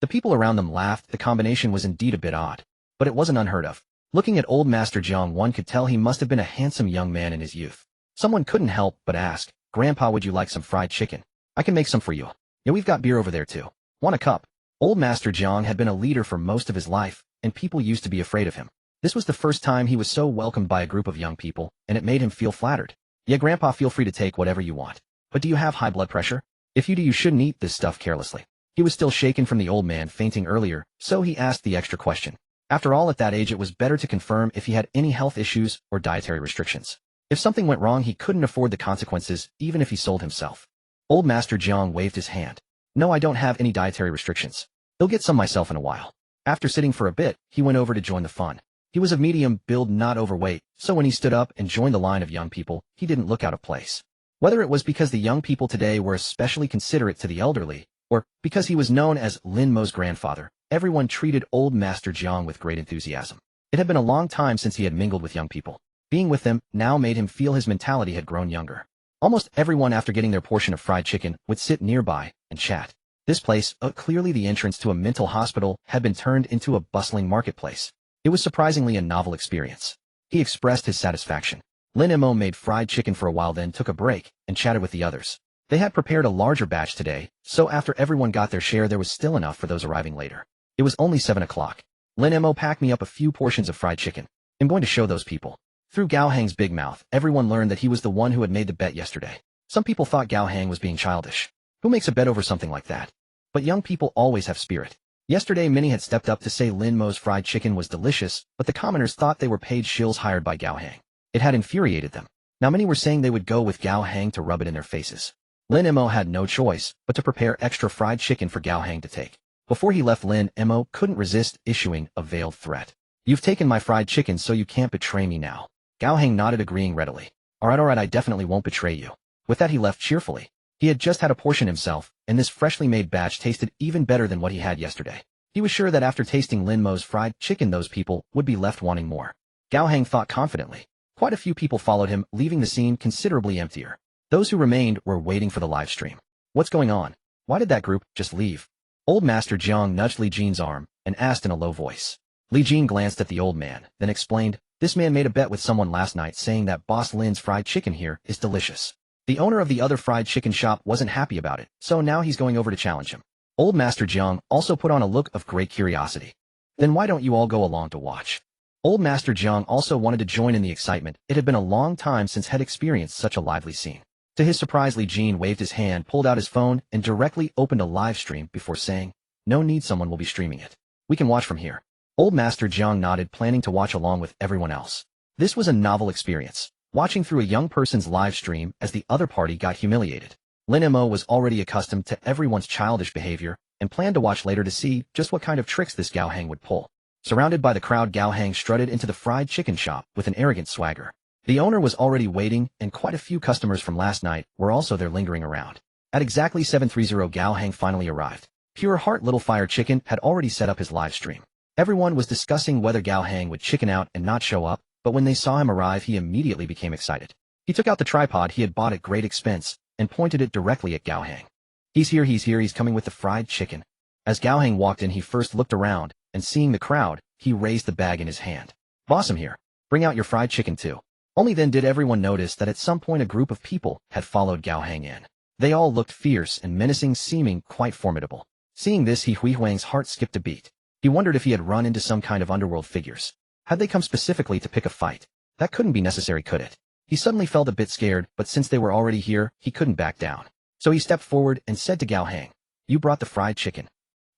S1: The people around them laughed. The combination was indeed a bit odd, but it wasn't unheard of. Looking at Old Master Jiang, one could tell he must have been a handsome young man in his youth. Someone couldn't help but ask, "Grandpa, would you like some fried chicken? I can make some for you. Yeah, we've got beer over there too. Want a cup?" Old Master Jiang had been a leader for most of his life, and people used to be afraid of him. This was the first time he was so welcomed by a group of young people, and it made him feel flattered. "Yeah, Grandpa, feel free to take whatever you want. But do you have high blood pressure? If you do, you shouldn't eat this stuff carelessly." He was still shaken from the old man fainting earlier, so he asked the extra question. After all, at that age it was better to confirm if he had any health issues or dietary restrictions. If something went wrong, he couldn't afford the consequences, even if he sold himself. Old Master Jiang waved his hand. "No, I don't have any dietary restrictions. I'll get some myself in a while." After sitting for a bit, he went over to join the fun. He was of medium build, not overweight, so when he stood up and joined the line of young people, he didn't look out of place. Whether it was because the young people today were especially considerate to the elderly, or because he was known as Lin Mo's grandfather, everyone treated Old Master Jiang with great enthusiasm. It had been a long time since he had mingled with young people. Being with them now made him feel his mentality had grown younger. Almost everyone, after getting their portion of fried chicken, would sit nearby and chat. This place, clearly the entrance to a mental hospital, had been turned into a bustling marketplace. It was surprisingly a novel experience. He expressed his satisfaction. Lin Mo made fried chicken for a while, then took a break and chatted with the others. They had prepared a larger batch today, so after everyone got their share, there was still enough for those arriving later. It was only 7 o'clock. "Lin Mo, pack me up a few portions of fried chicken. I'm going to show those people." Through Gao Hang's big mouth, everyone learned that he was the one who had made the bet yesterday. Some people thought Gao Hang was being childish. Who makes a bet over something like that? But young people always have spirit. Yesterday, many had stepped up to say Lin Mo's fried chicken was delicious, but the commoners thought they were paid shills hired by Gao Hang. It had infuriated them. Now many were saying they would go with Gao Hang to rub it in their faces. Lin Mo had no choice but to prepare extra fried chicken for Gao Hang to take. Before he left, Lin Mo couldn't resist issuing a veiled threat. "You've taken my fried chicken, so you can't betray me now." Gao Hang nodded, agreeing readily. Alright, I definitely won't betray you." With that, he left cheerfully. He had just had a portion himself, and this freshly made batch tasted even better than what he had yesterday. He was sure that after tasting Lin Mo's fried chicken, those people would be left wanting more. Gao Hang thought confidently. Quite a few people followed him, leaving the scene considerably emptier. Those who remained were waiting for the live stream. What's going on? Why did that group just leave? Old Master Jiang nudged Li Jin's arm and asked in a low voice. Li Jin glanced at the old man, then explained, "This man made a bet with someone last night saying that Boss Lin's fried chicken here is delicious. The owner of the other fried chicken shop wasn't happy about it, so now he's going over to challenge him." Old Master Jiang also put on a look of great curiosity. "Then why don't you all go along to watch?" Old Master Jiang also wanted to join in the excitement. It had been a long time since had experienced such a lively scene. To his surprise, Li Jin waved his hand, pulled out his phone, and directly opened a live stream before saying, "No need, someone will be streaming it. We can watch from here." Old Master Jiang nodded, planning to watch along with everyone else. This was a novel experience, watching through a young person's live stream as the other party got humiliated. Lin Mo was already accustomed to everyone's childish behavior and planned to watch later to see just what kind of tricks this Gao Hang would pull. Surrounded by the crowd, Gao Hang strutted into the fried chicken shop with an arrogant swagger. The owner was already waiting, and quite a few customers from last night were also there lingering around. At exactly 7:30, Gao Hang finally arrived. Pure Heart Little Fire Chicken had already set up his live stream. Everyone was discussing whether Gao Hang would chicken out and not show up, but when they saw him arrive, he immediately became excited. He took out the tripod he had bought at great expense and pointed it directly at Gao Hang. He's here, he's coming with the fried chicken." As Gao Hang walked in, he first looked around, and seeing the crowd, he raised the bag in his hand. "Boss, I'm here. Bring out your fried chicken too." Only then did everyone notice that at some point a group of people had followed Gao Hang in. They all looked fierce and menacing, seeming quite formidable. Seeing this, Hui Huang's heart skipped a beat. He wondered if he had run into some kind of underworld figures. Had they come specifically to pick a fight? That couldn't be necessary, could it? He suddenly felt a bit scared, but since they were already here, he couldn't back down. So he stepped forward and said to Gao Hang, "You brought the fried chicken.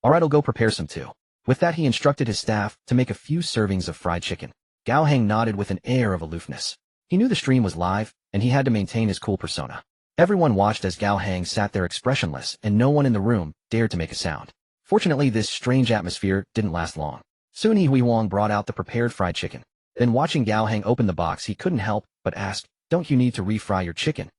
S1: Alright, I'll go prepare some too." With that, he instructed his staff to make a few servings of fried chicken. Gao Hang nodded with an air of aloofness. He knew the stream was live, and he had to maintain his cool persona. Everyone watched as Gao Hang sat there expressionless, and no one in the room dared to make a sound. Fortunately, this strange atmosphere didn't last long. Soon Hui Huang brought out the prepared fried chicken. Then watching Gao Hang open the box, he couldn't help but ask, "Don't you need to refry your chicken?"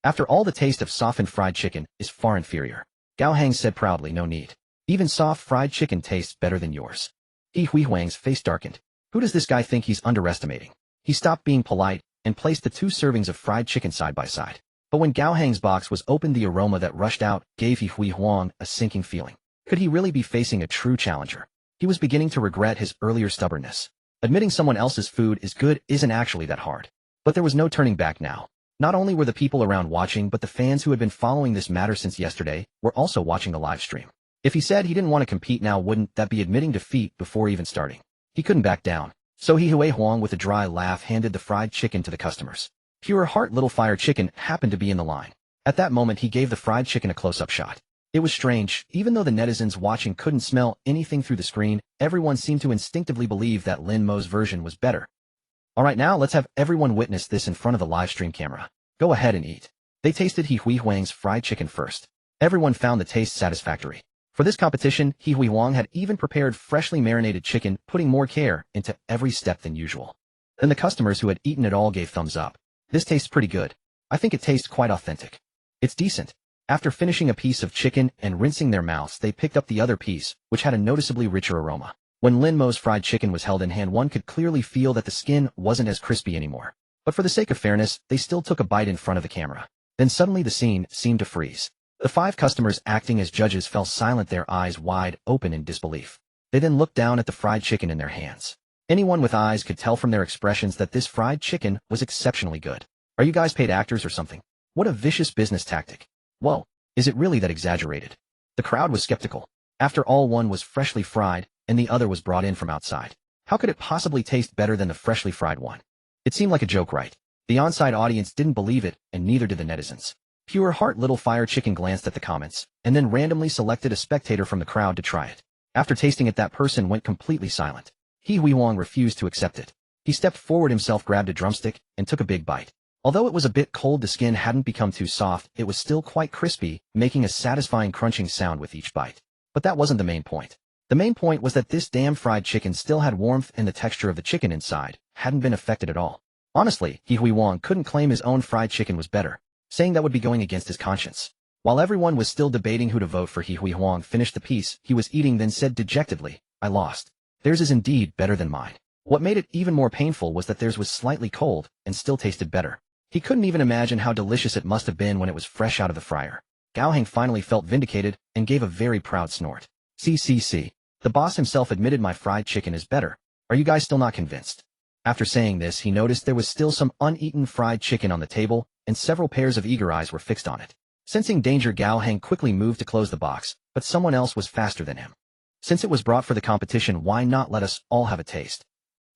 S1: After all, the taste of softened fried chicken is far inferior. Gao Hang said proudly, "No need. Even soft fried chicken tastes better than yours." Hui Huang's face darkened. Who does this guy think he's underestimating? He stopped being polite and placed the 2 servings of fried chicken side by side. But when Gao Hang's box was opened, the aroma that rushed out gave Hui Huang a sinking feeling. Could he really be facing a true challenger? He was beginning to regret his earlier stubbornness. Admitting someone else's food is good isn't actually that hard. But there was no turning back now. Not only were the people around watching, but the fans who had been following this matter since yesterday were also watching the live stream. If he said he didn't want to compete now, wouldn't that be admitting defeat before even starting? He couldn't back down. So Hui Huang, with a dry laugh, handed the fried chicken to the customers. Pure Heart Little Fire Chicken happened to be in the line. At that moment, he gave the fried chicken a close-up shot. It was strange. Even though the netizens watching couldn't smell anything through the screen, everyone seemed to instinctively believe that Lin Mo's version was better. "Alright, now let's have everyone witness this in front of the live stream camera. Go ahead and eat." They tasted Hui Huang's fried chicken first. Everyone found the taste satisfactory. For this competition, Hui Huang had even prepared freshly marinated chicken, putting more care into every step than usual. Then the customers who had eaten it all gave thumbs up. "This tastes pretty good. I think it tastes quite authentic. It's decent." After finishing a piece of chicken and rinsing their mouths, they picked up the other piece, which had a noticeably richer aroma. When Lin Mo's fried chicken was held in hand, one could clearly feel that the skin wasn't as crispy anymore. But for the sake of fairness, they still took a bite in front of the camera. Then suddenly the scene seemed to freeze. The 5 customers acting as judges fell silent, their eyes wide open in disbelief. They then looked down at the fried chicken in their hands. Anyone with eyes could tell from their expressions that this fried chicken was exceptionally good. "Are you guys paid actors or something? What a vicious business tactic. Whoa, is it really that exaggerated?" The crowd was skeptical. After all, one was freshly fried, and the other was brought in from outside. How could it possibly taste better than the freshly fried one? It seemed like a joke, right? The on-site audience didn't believe it, and neither did the netizens. Pure Heart Little Fire Chicken glanced at the comments, and then randomly selected a spectator from the crowd to try it. After tasting it, that person went completely silent. He Hui Huang refused to accept it. He stepped forward himself, grabbed a drumstick, and took a big bite. Although it was a bit cold, the skin hadn't become too soft, it was still quite crispy, making a satisfying crunching sound with each bite. But that wasn't the main point. The main point was that this damn fried chicken still had warmth, and the texture of the chicken inside hadn't been affected at all. Honestly, He Hui Huang couldn't claim his own fried chicken was better, saying that would be going against his conscience. While everyone was still debating who to vote for, He Hui Huang finished the piece he was eating, then said dejectedly, "I lost. Theirs is indeed better than mine." What made it even more painful was that theirs was slightly cold and still tasted better. He couldn't even imagine how delicious it must have been when it was fresh out of the fryer. Gao Heng finally felt vindicated and gave a very proud snort. "See. The boss himself admitted my fried chicken is better. Are you guys still not convinced?" After saying this, he noticed there was still some uneaten fried chicken on the table, and several pairs of eager eyes were fixed on it. Sensing danger, Gao Heng quickly moved to close the box, but someone else was faster than him. "Since it was brought for the competition, why not let us all have a taste?"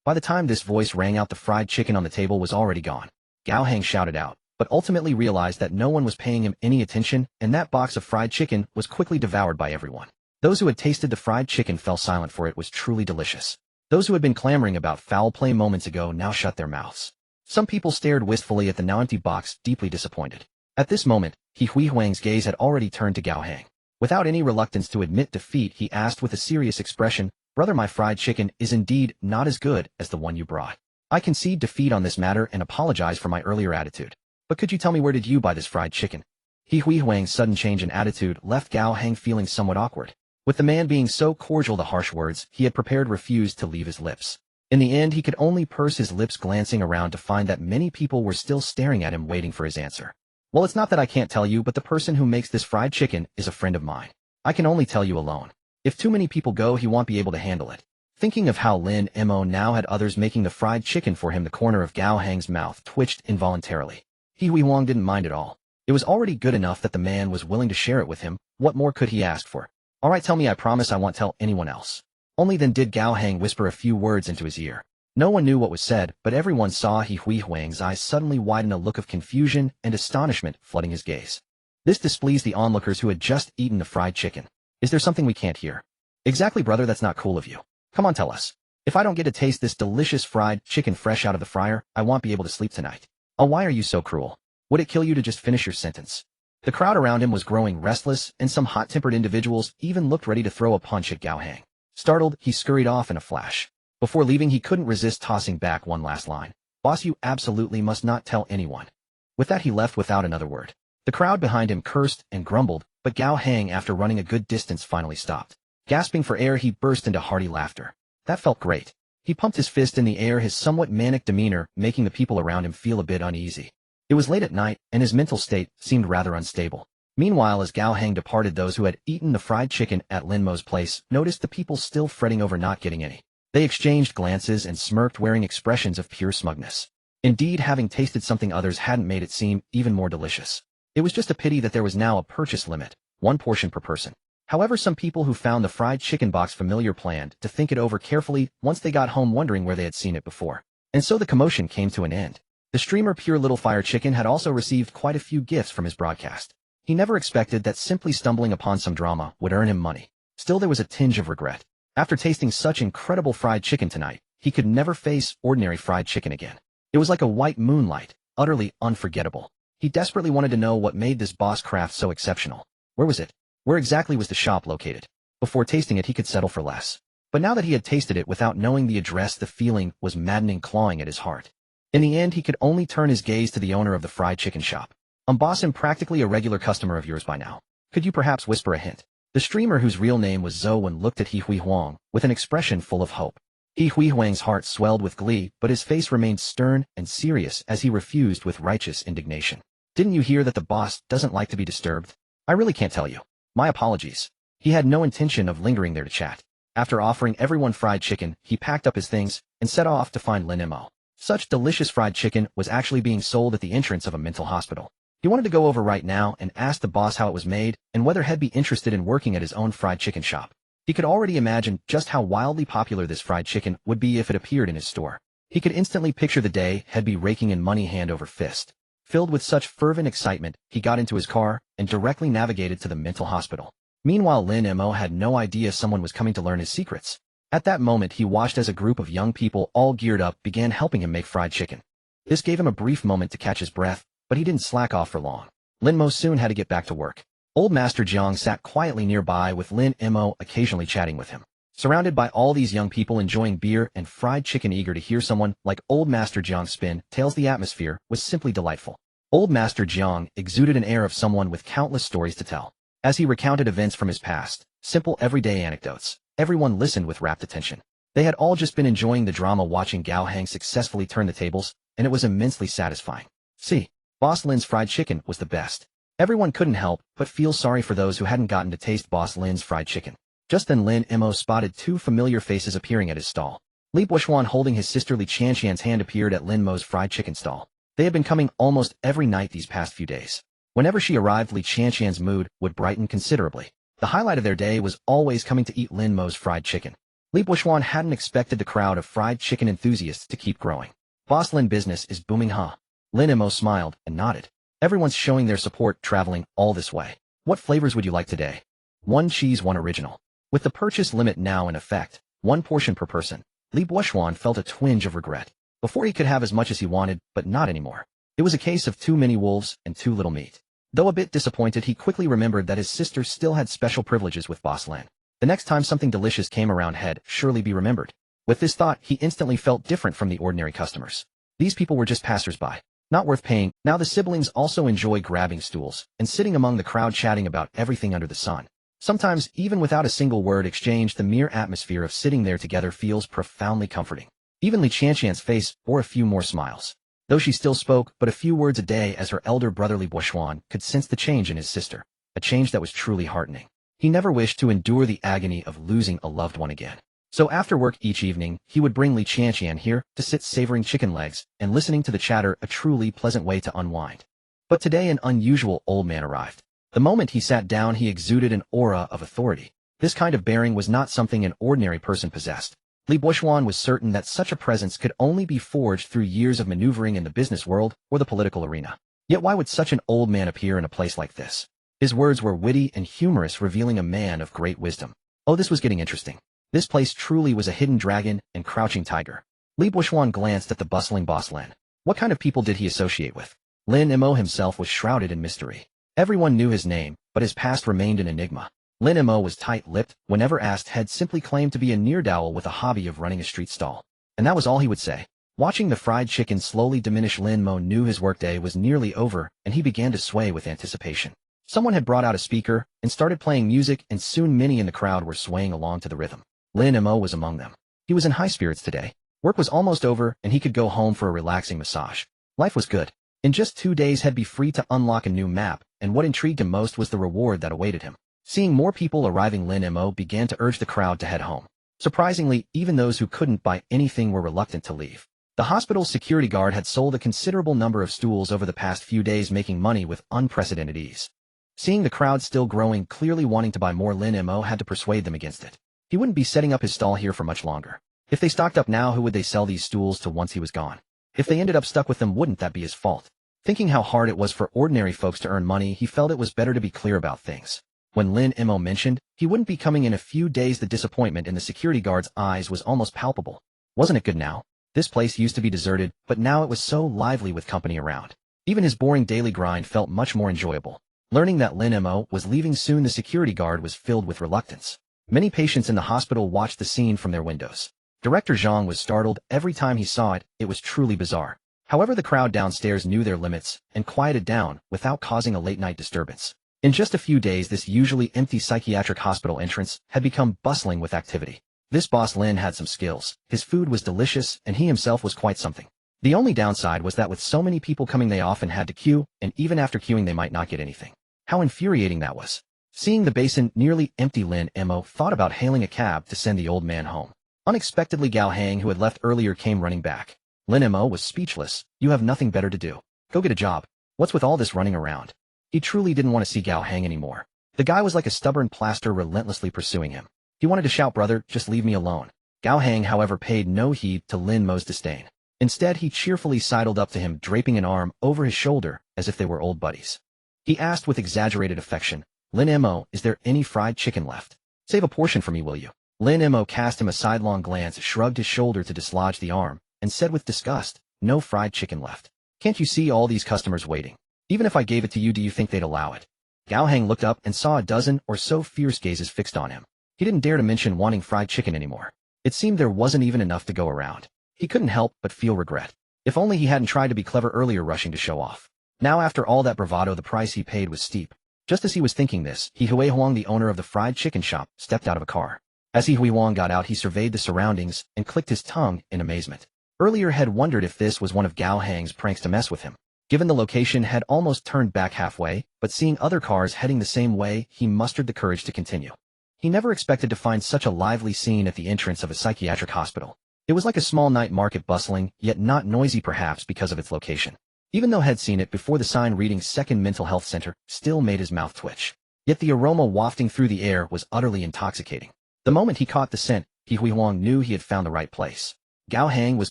S1: By the time this voice rang out, the fried chicken on the table was already gone. Gao Heng shouted out, but ultimately realized that no one was paying him any attention, and that box of fried chicken was quickly devoured by everyone. Those who had tasted the fried chicken fell silent, for it was truly delicious. Those who had been clamoring about foul play moments ago now shut their mouths. Some people stared wistfully at the now empty box, deeply disappointed. At this moment, He Hui Huang's gaze had already turned to Gao Heng. Without any reluctance to admit defeat, he asked with a serious expression, "Brother, my fried chicken is indeed not as good as the one you brought. I concede defeat on this matter and apologize for my earlier attitude. But could you tell me, where did you buy this fried chicken?" He Hui Huang's sudden change in attitude left Gao Heng feeling somewhat awkward. With the man being so cordial, the harsh words he had prepared refused to leave his lips. In the end, he could only purse his lips, glancing around to find that many people were still staring at him, waiting for his answer. "Well, it's not that I can't tell you, but the person who makes this fried chicken is a friend of mine. I can only tell you alone. If too many people go, he won't be able to handle it." Thinking of how Lin Mo now had others making the fried chicken for him, the corner of Gao Heng's mouth twitched involuntarily. He Hui Huang didn't mind at all. It was already good enough that the man was willing to share it with him. What more could he ask for? "All right, tell me, I promise I won't tell anyone else." Only then did Gao Heng whisper a few words into his ear. No one knew what was said, but everyone saw He Hui Huang's eyes suddenly widen, a look of confusion and astonishment flooding his gaze. This displeased the onlookers who had just eaten the fried chicken. "Is there something we can't hear?" "Exactly, brother, that's not cool of you. Come on, tell us. If I don't get to taste this delicious fried chicken fresh out of the fryer, I won't be able to sleep tonight." "Oh, why are you so cruel? Would it kill you to just finish your sentence?" The crowd around him was growing restless, and some hot-tempered individuals even looked ready to throw a punch at Gao Heng. Startled, he scurried off in a flash. Before leaving, he couldn't resist tossing back one last line. "Boss, you absolutely must not tell anyone." With that, he left without another word. The crowd behind him cursed and grumbled, but Gao Heng, after running a good distance, finally stopped. Gasping for air, he burst into hearty laughter. That felt great. He pumped his fist in the air, his somewhat manic demeanor making the people around him feel a bit uneasy. It was late at night, and his mental state seemed rather unstable. Meanwhile, as Gao Heng departed, those who had eaten the fried chicken at Lin Mo's place noticed the people still fretting over not getting any. They exchanged glances and smirked, wearing expressions of pure smugness. Indeed, having tasted something others hadn't made it seem even more delicious. It was just a pity that there was now a purchase limit, 1 portion per person. However, some people who found the fried chicken box familiar planned to think it over carefully once they got home, wondering where they had seen it before. And so the commotion came to an end. The streamer Pure Little Fire Chicken had also received quite a few gifts from his broadcast. He never expected that simply stumbling upon some drama would earn him money. Still, there was a tinge of regret. After tasting such incredible fried chicken tonight, he could never face ordinary fried chicken again. It was like a white moonlight, utterly unforgettable. He desperately wanted to know what made this boss craft so exceptional. Where was it? Where exactly was the shop located? Before tasting it, he could settle for less. But now that he had tasted it without knowing the address, the feeling was maddening, clawing at his heart. In the end, he could only turn his gaze to the owner of the fried chicken shop. "Boss, I'm practically a regular customer of yours by now. Could you perhaps whisper a hint?" The streamer, whose real name was Zhou, looked at He Hui Huang with an expression full of hope. He Hui Huang's heart swelled with glee, but his face remained stern and serious as he refused with righteous indignation. "Didn't you hear that the boss doesn't like to be disturbed? I really can't tell you. My apologies." He had no intention of lingering there to chat. After offering everyone fried chicken, he packed up his things and set off to find Lin Mo. Such delicious fried chicken was actually being sold at the entrance of a mental hospital. He wanted to go over right now and ask the boss how it was made and whether he'd be interested in working at his own fried chicken shop. He could already imagine just how wildly popular this fried chicken would be if it appeared in his store. He could instantly picture the day he'd be raking in money hand over fist. Filled with such fervent excitement, he got into his car and directly navigated to the mental hospital. Meanwhile, Lin Mo had no idea someone was coming to learn his secrets. At that moment, he watched as a group of young people, all geared up, began helping him make fried chicken. This gave him a brief moment to catch his breath, but he didn't slack off for long. Lin Mo soon had to get back to work. Old Master Jiang sat quietly nearby with Lin Mo occasionally chatting with him. Surrounded by all these young people enjoying beer and fried chicken, eager to hear someone like Old Master Jiang spin tales, the atmosphere was simply delightful. Old Master Jiang exuded an air of someone with countless stories to tell. As he recounted events from his past, simple everyday anecdotes, everyone listened with rapt attention. They had all just been enjoying the drama, watching Gao Hang successfully turn the tables, and it was immensely satisfying. See, Boss Lin's fried chicken was the best. Everyone couldn't help but feel sorry for those who hadn't gotten to taste Boss Lin's fried chicken. Just then Lin Mo spotted two familiar faces appearing at his stall. Li Buishuan, holding his sister Li Qianqian's hand, appeared at Lin Mo's fried chicken stall. They had been coming almost every night these past few days. Whenever she arrived, Li Qianqian's mood would brighten considerably. The highlight of their day was always coming to eat Lin Mo's fried chicken. Li Buishuan hadn't expected the crowd of fried chicken enthusiasts to keep growing. Boss Lin, business is booming, huh? Lin Mo smiled and nodded. Everyone's showing their support, traveling all this way. What flavors would you like today? 1 cheese, 1 original. With the purchase limit now in effect, 1 portion per person, Li Buishuan felt a twinge of regret. Before, he could have as much as he wanted, but not anymore. It was a case of too many wolves and too little meat. Though a bit disappointed, he quickly remembered that his sister still had special privileges with Boss Lin. The next time something delicious came around, had surely be remembered. With this thought, he instantly felt different from the ordinary customers. These people were just passers-by, not worth paying. Now the siblings also enjoy grabbing stools and sitting among the crowd, chatting about everything under the sun. Sometimes, even without a single word exchanged, the mere atmosphere of sitting there together feels profoundly comforting. Even Li Qianqian's face bore a few more smiles. Though she still spoke but a few words a day, as her elder brother Li Buishuan could sense the change in his sister, a change that was truly heartening. He never wished to endure the agony of losing a loved one again. So after work each evening, he would bring Li Qianqian here to sit savoring chicken legs and listening to the chatter, a truly pleasant way to unwind. But today an unusual old man arrived. The moment he sat down, he exuded an aura of authority. This kind of bearing was not something an ordinary person possessed. Li Buishuan was certain that such a presence could only be forged through years of maneuvering in the business world or the political arena. Yet why would such an old man appear in a place like this? His words were witty and humorous, revealing a man of great wisdom. Oh, this was getting interesting. This place truly was a hidden dragon and crouching tiger. Li Buishuan glanced at the bustling Boss Lin. What kind of people did he associate with? Lin Mo himself was shrouded in mystery. Everyone knew his name, but his past remained an enigma. Lin Mo was tight-lipped, whenever asked had simply claimed to be a ne'er-do-well with a hobby of running a street stall. And that was all he would say. Watching the fried chicken slowly diminish, Lin Mo knew his workday was nearly over, and he began to sway with anticipation. Someone had brought out a speaker and started playing music, and soon many in the crowd were swaying along to the rhythm. Lin Mo was among them. He was in high spirits today. Work was almost over, and he could go home for a relaxing massage. Life was good. In just 2 days he'd be free to unlock a new map, and what intrigued him most was the reward that awaited him. Seeing more people arriving, Lin Mo began to urge the crowd to head home. Surprisingly, even those who couldn't buy anything were reluctant to leave. The hospital's security guard had sold a considerable number of stools over the past few days, making money with unprecedented ease. Seeing the crowd still growing, clearly wanting to buy more, Lin Mo had to persuade them against it. He wouldn't be setting up his stall here for much longer. If they stocked up now, who would they sell these stools to once he was gone? If they ended up stuck with them, wouldn't that be his fault? Thinking how hard it was for ordinary folks to earn money, he felt it was better to be clear about things. When Lin Mo mentioned he wouldn't be coming in a few days, the disappointment in the security guard's eyes was almost palpable. Wasn't it good now? This place used to be deserted, but now it was so lively with company around. Even his boring daily grind felt much more enjoyable. Learning that Lin Mo was leaving soon, the security guard was filled with reluctance. Many patients in the hospital watched the scene from their windows. Director Zhang was startled every time he saw it. It was truly bizarre. However, the crowd downstairs knew their limits and quieted down without causing a late-night disturbance. In just a few days, this usually empty psychiatric hospital entrance had become bustling with activity. This Boss Lin had some skills. His food was delicious, and he himself was quite something. The only downside was that with so many people coming, they often had to queue, and even after queuing they might not get anything. How infuriating that was. Seeing the basin nearly empty, Lin Mo thought about hailing a cab to send the old man home. Unexpectedly, Gao Hang, who had left earlier, came running back. Lin Mo was speechless. You have nothing better to do. Go get a job. What's with all this running around? He truly didn't want to see Gao Hang anymore. The guy was like a stubborn plaster, relentlessly pursuing him. He wanted to shout, "Brother, just leave me alone." Gao Hang, however, paid no heed to Lin Mo's disdain. Instead, he cheerfully sidled up to him, draping an arm over his shoulder as if they were old buddies. He asked with exaggerated affection, Lin Mo, is there any fried chicken left? Save a portion for me, will you? Lin Mo cast him a sidelong glance, shrugged his shoulder to dislodge the arm, and said with disgust, no fried chicken left. Can't you see all these customers waiting? Even if I gave it to you, do you think they'd allow it? Gao Hang looked up and saw a dozen or so fierce gazes fixed on him. He didn't dare to mention wanting fried chicken anymore. It seemed there wasn't even enough to go around. He couldn't help but feel regret. If only he hadn't tried to be clever earlier, rushing to show off. Now after all that bravado, the price he paid was steep. Just as he was thinking this, He Hui Huang, the owner of the fried chicken shop, stepped out of a car. As He Hui Huang got out, he surveyed the surroundings and clicked his tongue in amazement. Earlier had wondered if this was one of Gao Hang's pranks to mess with him. Given the location had almost turned back halfway, but seeing other cars heading the same way, he mustered the courage to continue. He never expected to find such a lively scene at the entrance of a psychiatric hospital. It was like a small night market, bustling, yet not noisy, perhaps because of its location. Even though had seen it before, the sign reading Second Mental Health Center still made his mouth twitch. Yet the aroma wafting through the air was utterly intoxicating. The moment he caught the scent, He Hui Huang knew he had found the right place. Gao Hang was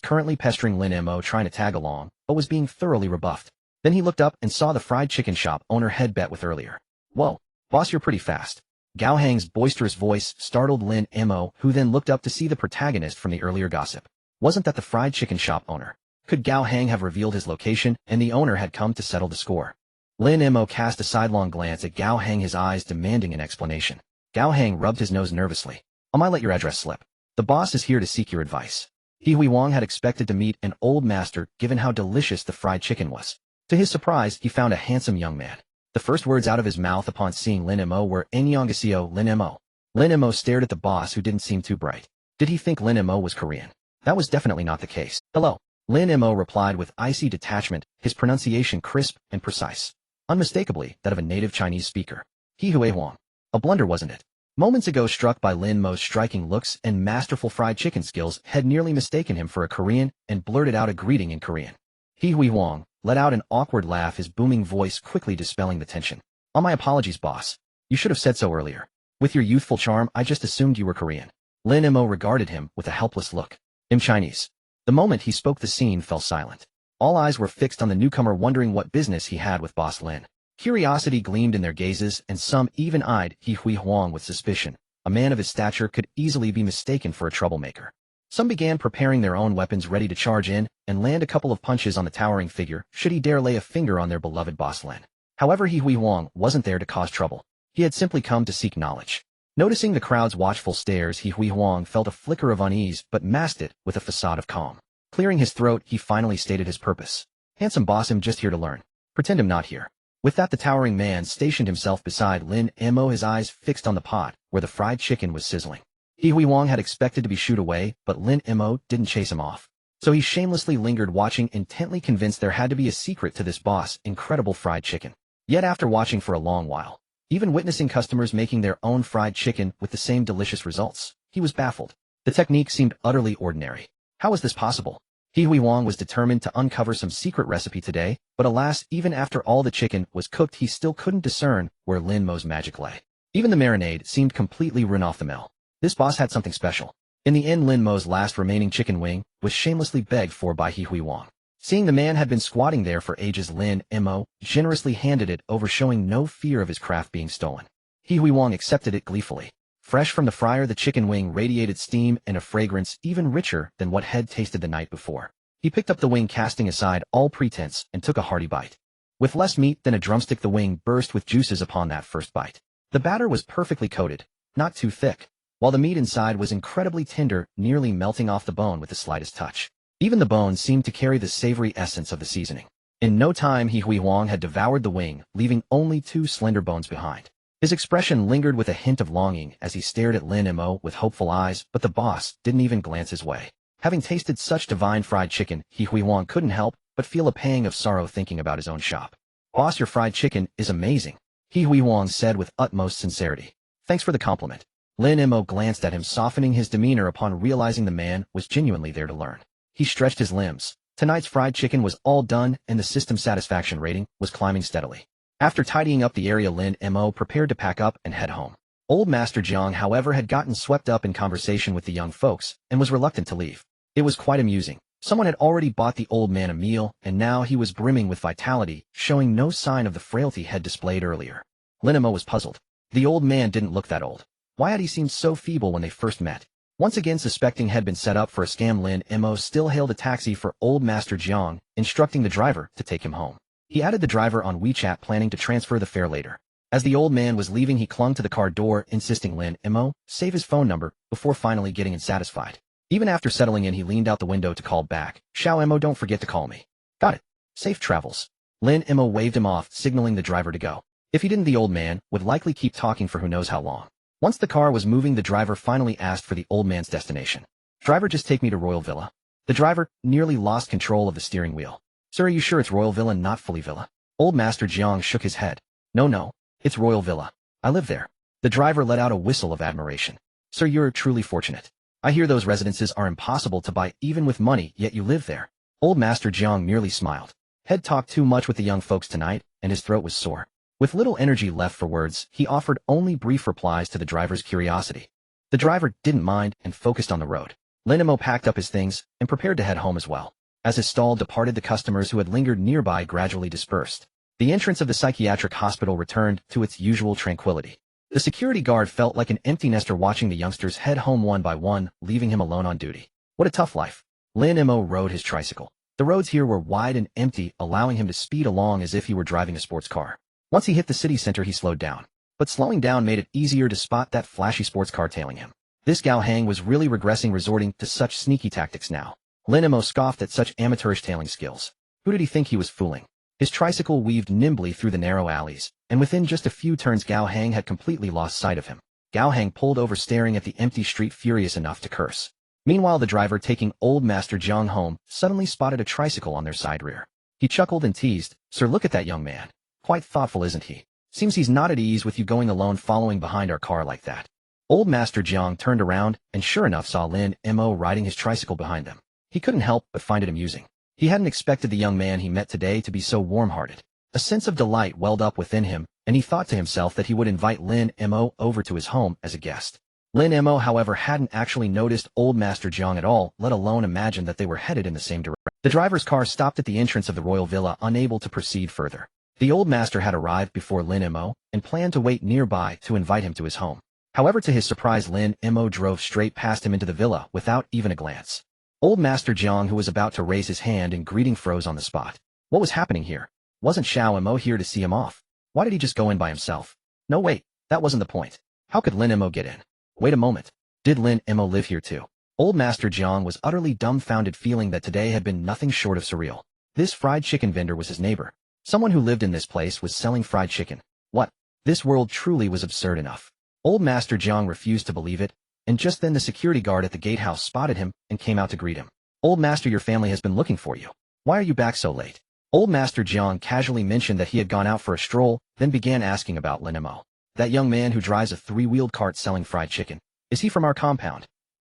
S1: currently pestering Lin Mo, trying to tag along, but was being thoroughly rebuffed. Then he looked up and saw the fried chicken shop owner had bet with earlier. Whoa, boss, you're pretty fast. Gao Hang's boisterous voice startled Lin Mo, who then looked up to see the protagonist from the earlier gossip. Wasn't that the fried chicken shop owner? Could Gao Hang have revealed his location, and the owner had come to settle the score? Lin Mo cast a sidelong glance at Gao Hang, his eyes demanding an explanation. Gao Hang rubbed his nose nervously. I might let your address slip. The boss is here to seek your advice. He Hui Huang had expected to meet an old master, given how delicious the fried chicken was. To his surprise, he found a handsome young man. The first words out of his mouth upon seeing Lin Mo were, "Annyeonghaseyo, Lin Mo." Lin Mo stared at the boss, who didn't seem too bright. Did he think Lin Mo was Korean? That was definitely not the case. Hello. Lin Mo replied with icy detachment, his pronunciation crisp and precise. Unmistakably that of a native Chinese speaker. He Hui Huang. A blunder, wasn't it? Moments ago, struck by Lin Mo's striking looks and masterful fried chicken skills, had nearly mistaken him for a Korean and blurted out a greeting in Korean. He Hui Huang let out an awkward laugh, his booming voice quickly dispelling the tension. All my apologies, boss. You should have said so earlier. With your youthful charm, I just assumed you were Korean. Lin Mo regarded him with a helpless look. I'm Chinese. The moment he spoke, the scene fell silent. All eyes were fixed on the newcomer, wondering what business he had with Boss Lin. Curiosity gleamed in their gazes, and some even eyed He Hui Huang with suspicion. A man of his stature could easily be mistaken for a troublemaker. Some began preparing their own weapons, ready to charge in and land a couple of punches on the towering figure, should he dare lay a finger on their beloved Boss Lin. However, He Hui Huang wasn't there to cause trouble. He had simply come to seek knowledge. Noticing the crowd's watchful stares, He Hui Huang felt a flicker of unease, but masked it with a facade of calm. Clearing his throat, he finally stated his purpose. Handsome boss, I'm just here to learn. Pretend I'm not here. With that, the towering man stationed himself beside Lin Mo, his eyes fixed on the pot where the fried chicken was sizzling. He Hui Huang had expected to be shooed away, but Lin Mo didn't chase him off. So he shamelessly lingered, watching, intently convinced there had to be a secret to this boss' incredible fried chicken. Yet after watching for a long while, even witnessing customers making their own fried chicken with the same delicious results, he was baffled. The technique seemed utterly ordinary. How was this possible? He Hui Huang was determined to uncover some secret recipe today, but alas, even after all the chicken was cooked, he still couldn't discern where Lin Mo's magic lay. Even the marinade seemed completely run off the mill. This boss had something special. In the end, Lin Mo's last remaining chicken wing was shamelessly begged for by He Hui Huang. Seeing the man had been squatting there for ages, Lin Mo generously handed it over, showing no fear of his craft being stolen. He Hui Huang accepted it gleefully. Fresh from the fryer, the chicken wing radiated steam and a fragrance even richer than what had tasted the night before. He picked up the wing, casting aside all pretense, and took a hearty bite. With less meat than a drumstick, the wing burst with juices upon that first bite. The batter was perfectly coated, not too thick, while the meat inside was incredibly tender, nearly melting off the bone with the slightest touch. Even the bone seemed to carry the savory essence of the seasoning. In no time, He Hui Huang had devoured the wing, leaving only 2 slender bones behind. His expression lingered with a hint of longing as he stared at Lin Mo with hopeful eyes, but the boss didn't even glance his way. Having tasted such divine fried chicken, He Hui Huang couldn't help but feel a pang of sorrow thinking about his own shop. Boss, your fried chicken is amazing, He Hui Huang said with utmost sincerity. Thanks for the compliment. Lin Mo glanced at him, softening his demeanor upon realizing the man was genuinely there to learn. He stretched his limbs. Tonight's fried chicken was all done, and the system satisfaction rating was climbing steadily. After tidying up the area, Lin Mo prepared to pack up and head home. Old Master Jiang, however, had gotten swept up in conversation with the young folks and was reluctant to leave. It was quite amusing. Someone had already bought the old man a meal, and now he was brimming with vitality, showing no sign of the frailty had displayed earlier. Lin Mo was puzzled. The old man didn't look that old. Why had he seemed so feeble when they first met? Once again suspecting had been set up for a scam, Lin Mo still hailed a taxi for old Master Jiang, instructing the driver to take him home. He added the driver on WeChat, planning to transfer the fare later. As the old man was leaving, he clung to the car door, insisting Lin Mo save his phone number, before finally getting unsatisfied. Even after settling in, he leaned out the window to call back. Xiao Mo, don't forget to call me. Got it. Safe travels. Lin Mo waved him off, signaling the driver to go. If he didn't, the old man would likely keep talking for who knows how long. Once the car was moving, the driver finally asked for the old man's destination. Driver, just take me to Royal Villa. The driver nearly lost control of the steering wheel. Sir, are you sure it's Royal Villa, not Fully Villa? Old Master Jiang shook his head. No, it's Royal Villa. I live there. The driver let out a whistle of admiration. Sir, you're truly fortunate. I hear those residences are impossible to buy even with money, yet you live there. Old Master Jiang merely smiled. Had talked too much with the young folks tonight, and his throat was sore. With little energy left for words, he offered only brief replies to the driver's curiosity. The driver didn't mind and focused on the road. Lin Mo packed up his things and prepared to head home as well. As his stall departed, the customers who had lingered nearby gradually dispersed. The entrance of the psychiatric hospital returned to its usual tranquility. The security guard felt like an empty nester watching the youngsters head home one by one, leaving him alone on duty. What a tough life. Lin Mo rode his tricycle. The roads here were wide and empty, allowing him to speed along as if he were driving a sports car. Once he hit the city center, he slowed down. But slowing down made it easier to spot that flashy sports car tailing him. This Gao Hang was really regressing, resorting to such sneaky tactics now. Lin Mo scoffed at such amateurish tailing skills. Who did he think he was fooling? His tricycle weaved nimbly through the narrow alleys, and within just a few turns Gao Hang had completely lost sight of him. Gao Hang pulled over, staring at the empty street, furious enough to curse. Meanwhile, the driver taking old Master Jiang home suddenly spotted a tricycle on their side rear. He chuckled and teased, Sir, look at that young man. Quite thoughtful, isn't he? Seems he's not at ease with you going alone following behind our car like that. Old Master Jiang turned around and sure enough saw Lin Mo riding his tricycle behind them. He couldn't help but find it amusing. He hadn't expected the young man he met today to be so warm-hearted. A sense of delight welled up within him, and he thought to himself that he would invite Lin Mo over to his home as a guest. Lin Mo, however, hadn't actually noticed old Master Jiang at all, let alone imagine that they were headed in the same direction. The driver's car stopped at the entrance of the royal villa, unable to proceed further. The old master had arrived before Lin Mo and planned to wait nearby to invite him to his home. However, to his surprise, Lin Mo drove straight past him into the villa without even a glance. Old Master Jiang, who was about to raise his hand in greeting, froze on the spot. What was happening here? Wasn't Xiao Mo here to see him off? Why did he just go in by himself? No, wait, that wasn't the point. How could Lin Mo get in? Wait a moment. Did Lin Mo live here too? Old Master Jiang was utterly dumbfounded, feeling that today had been nothing short of surreal. This fried chicken vendor was his neighbor. Someone who lived in this place was selling fried chicken. What? This world truly was absurd enough. Old Master Jiang refused to believe it, and just then the security guard at the gatehouse spotted him and came out to greet him. Old Master, your family has been looking for you. Why are you back so late? Old Master Jiang casually mentioned that he had gone out for a stroll, then began asking about Lin Mo. That young man who drives a three-wheeled cart selling fried chicken. Is he from our compound?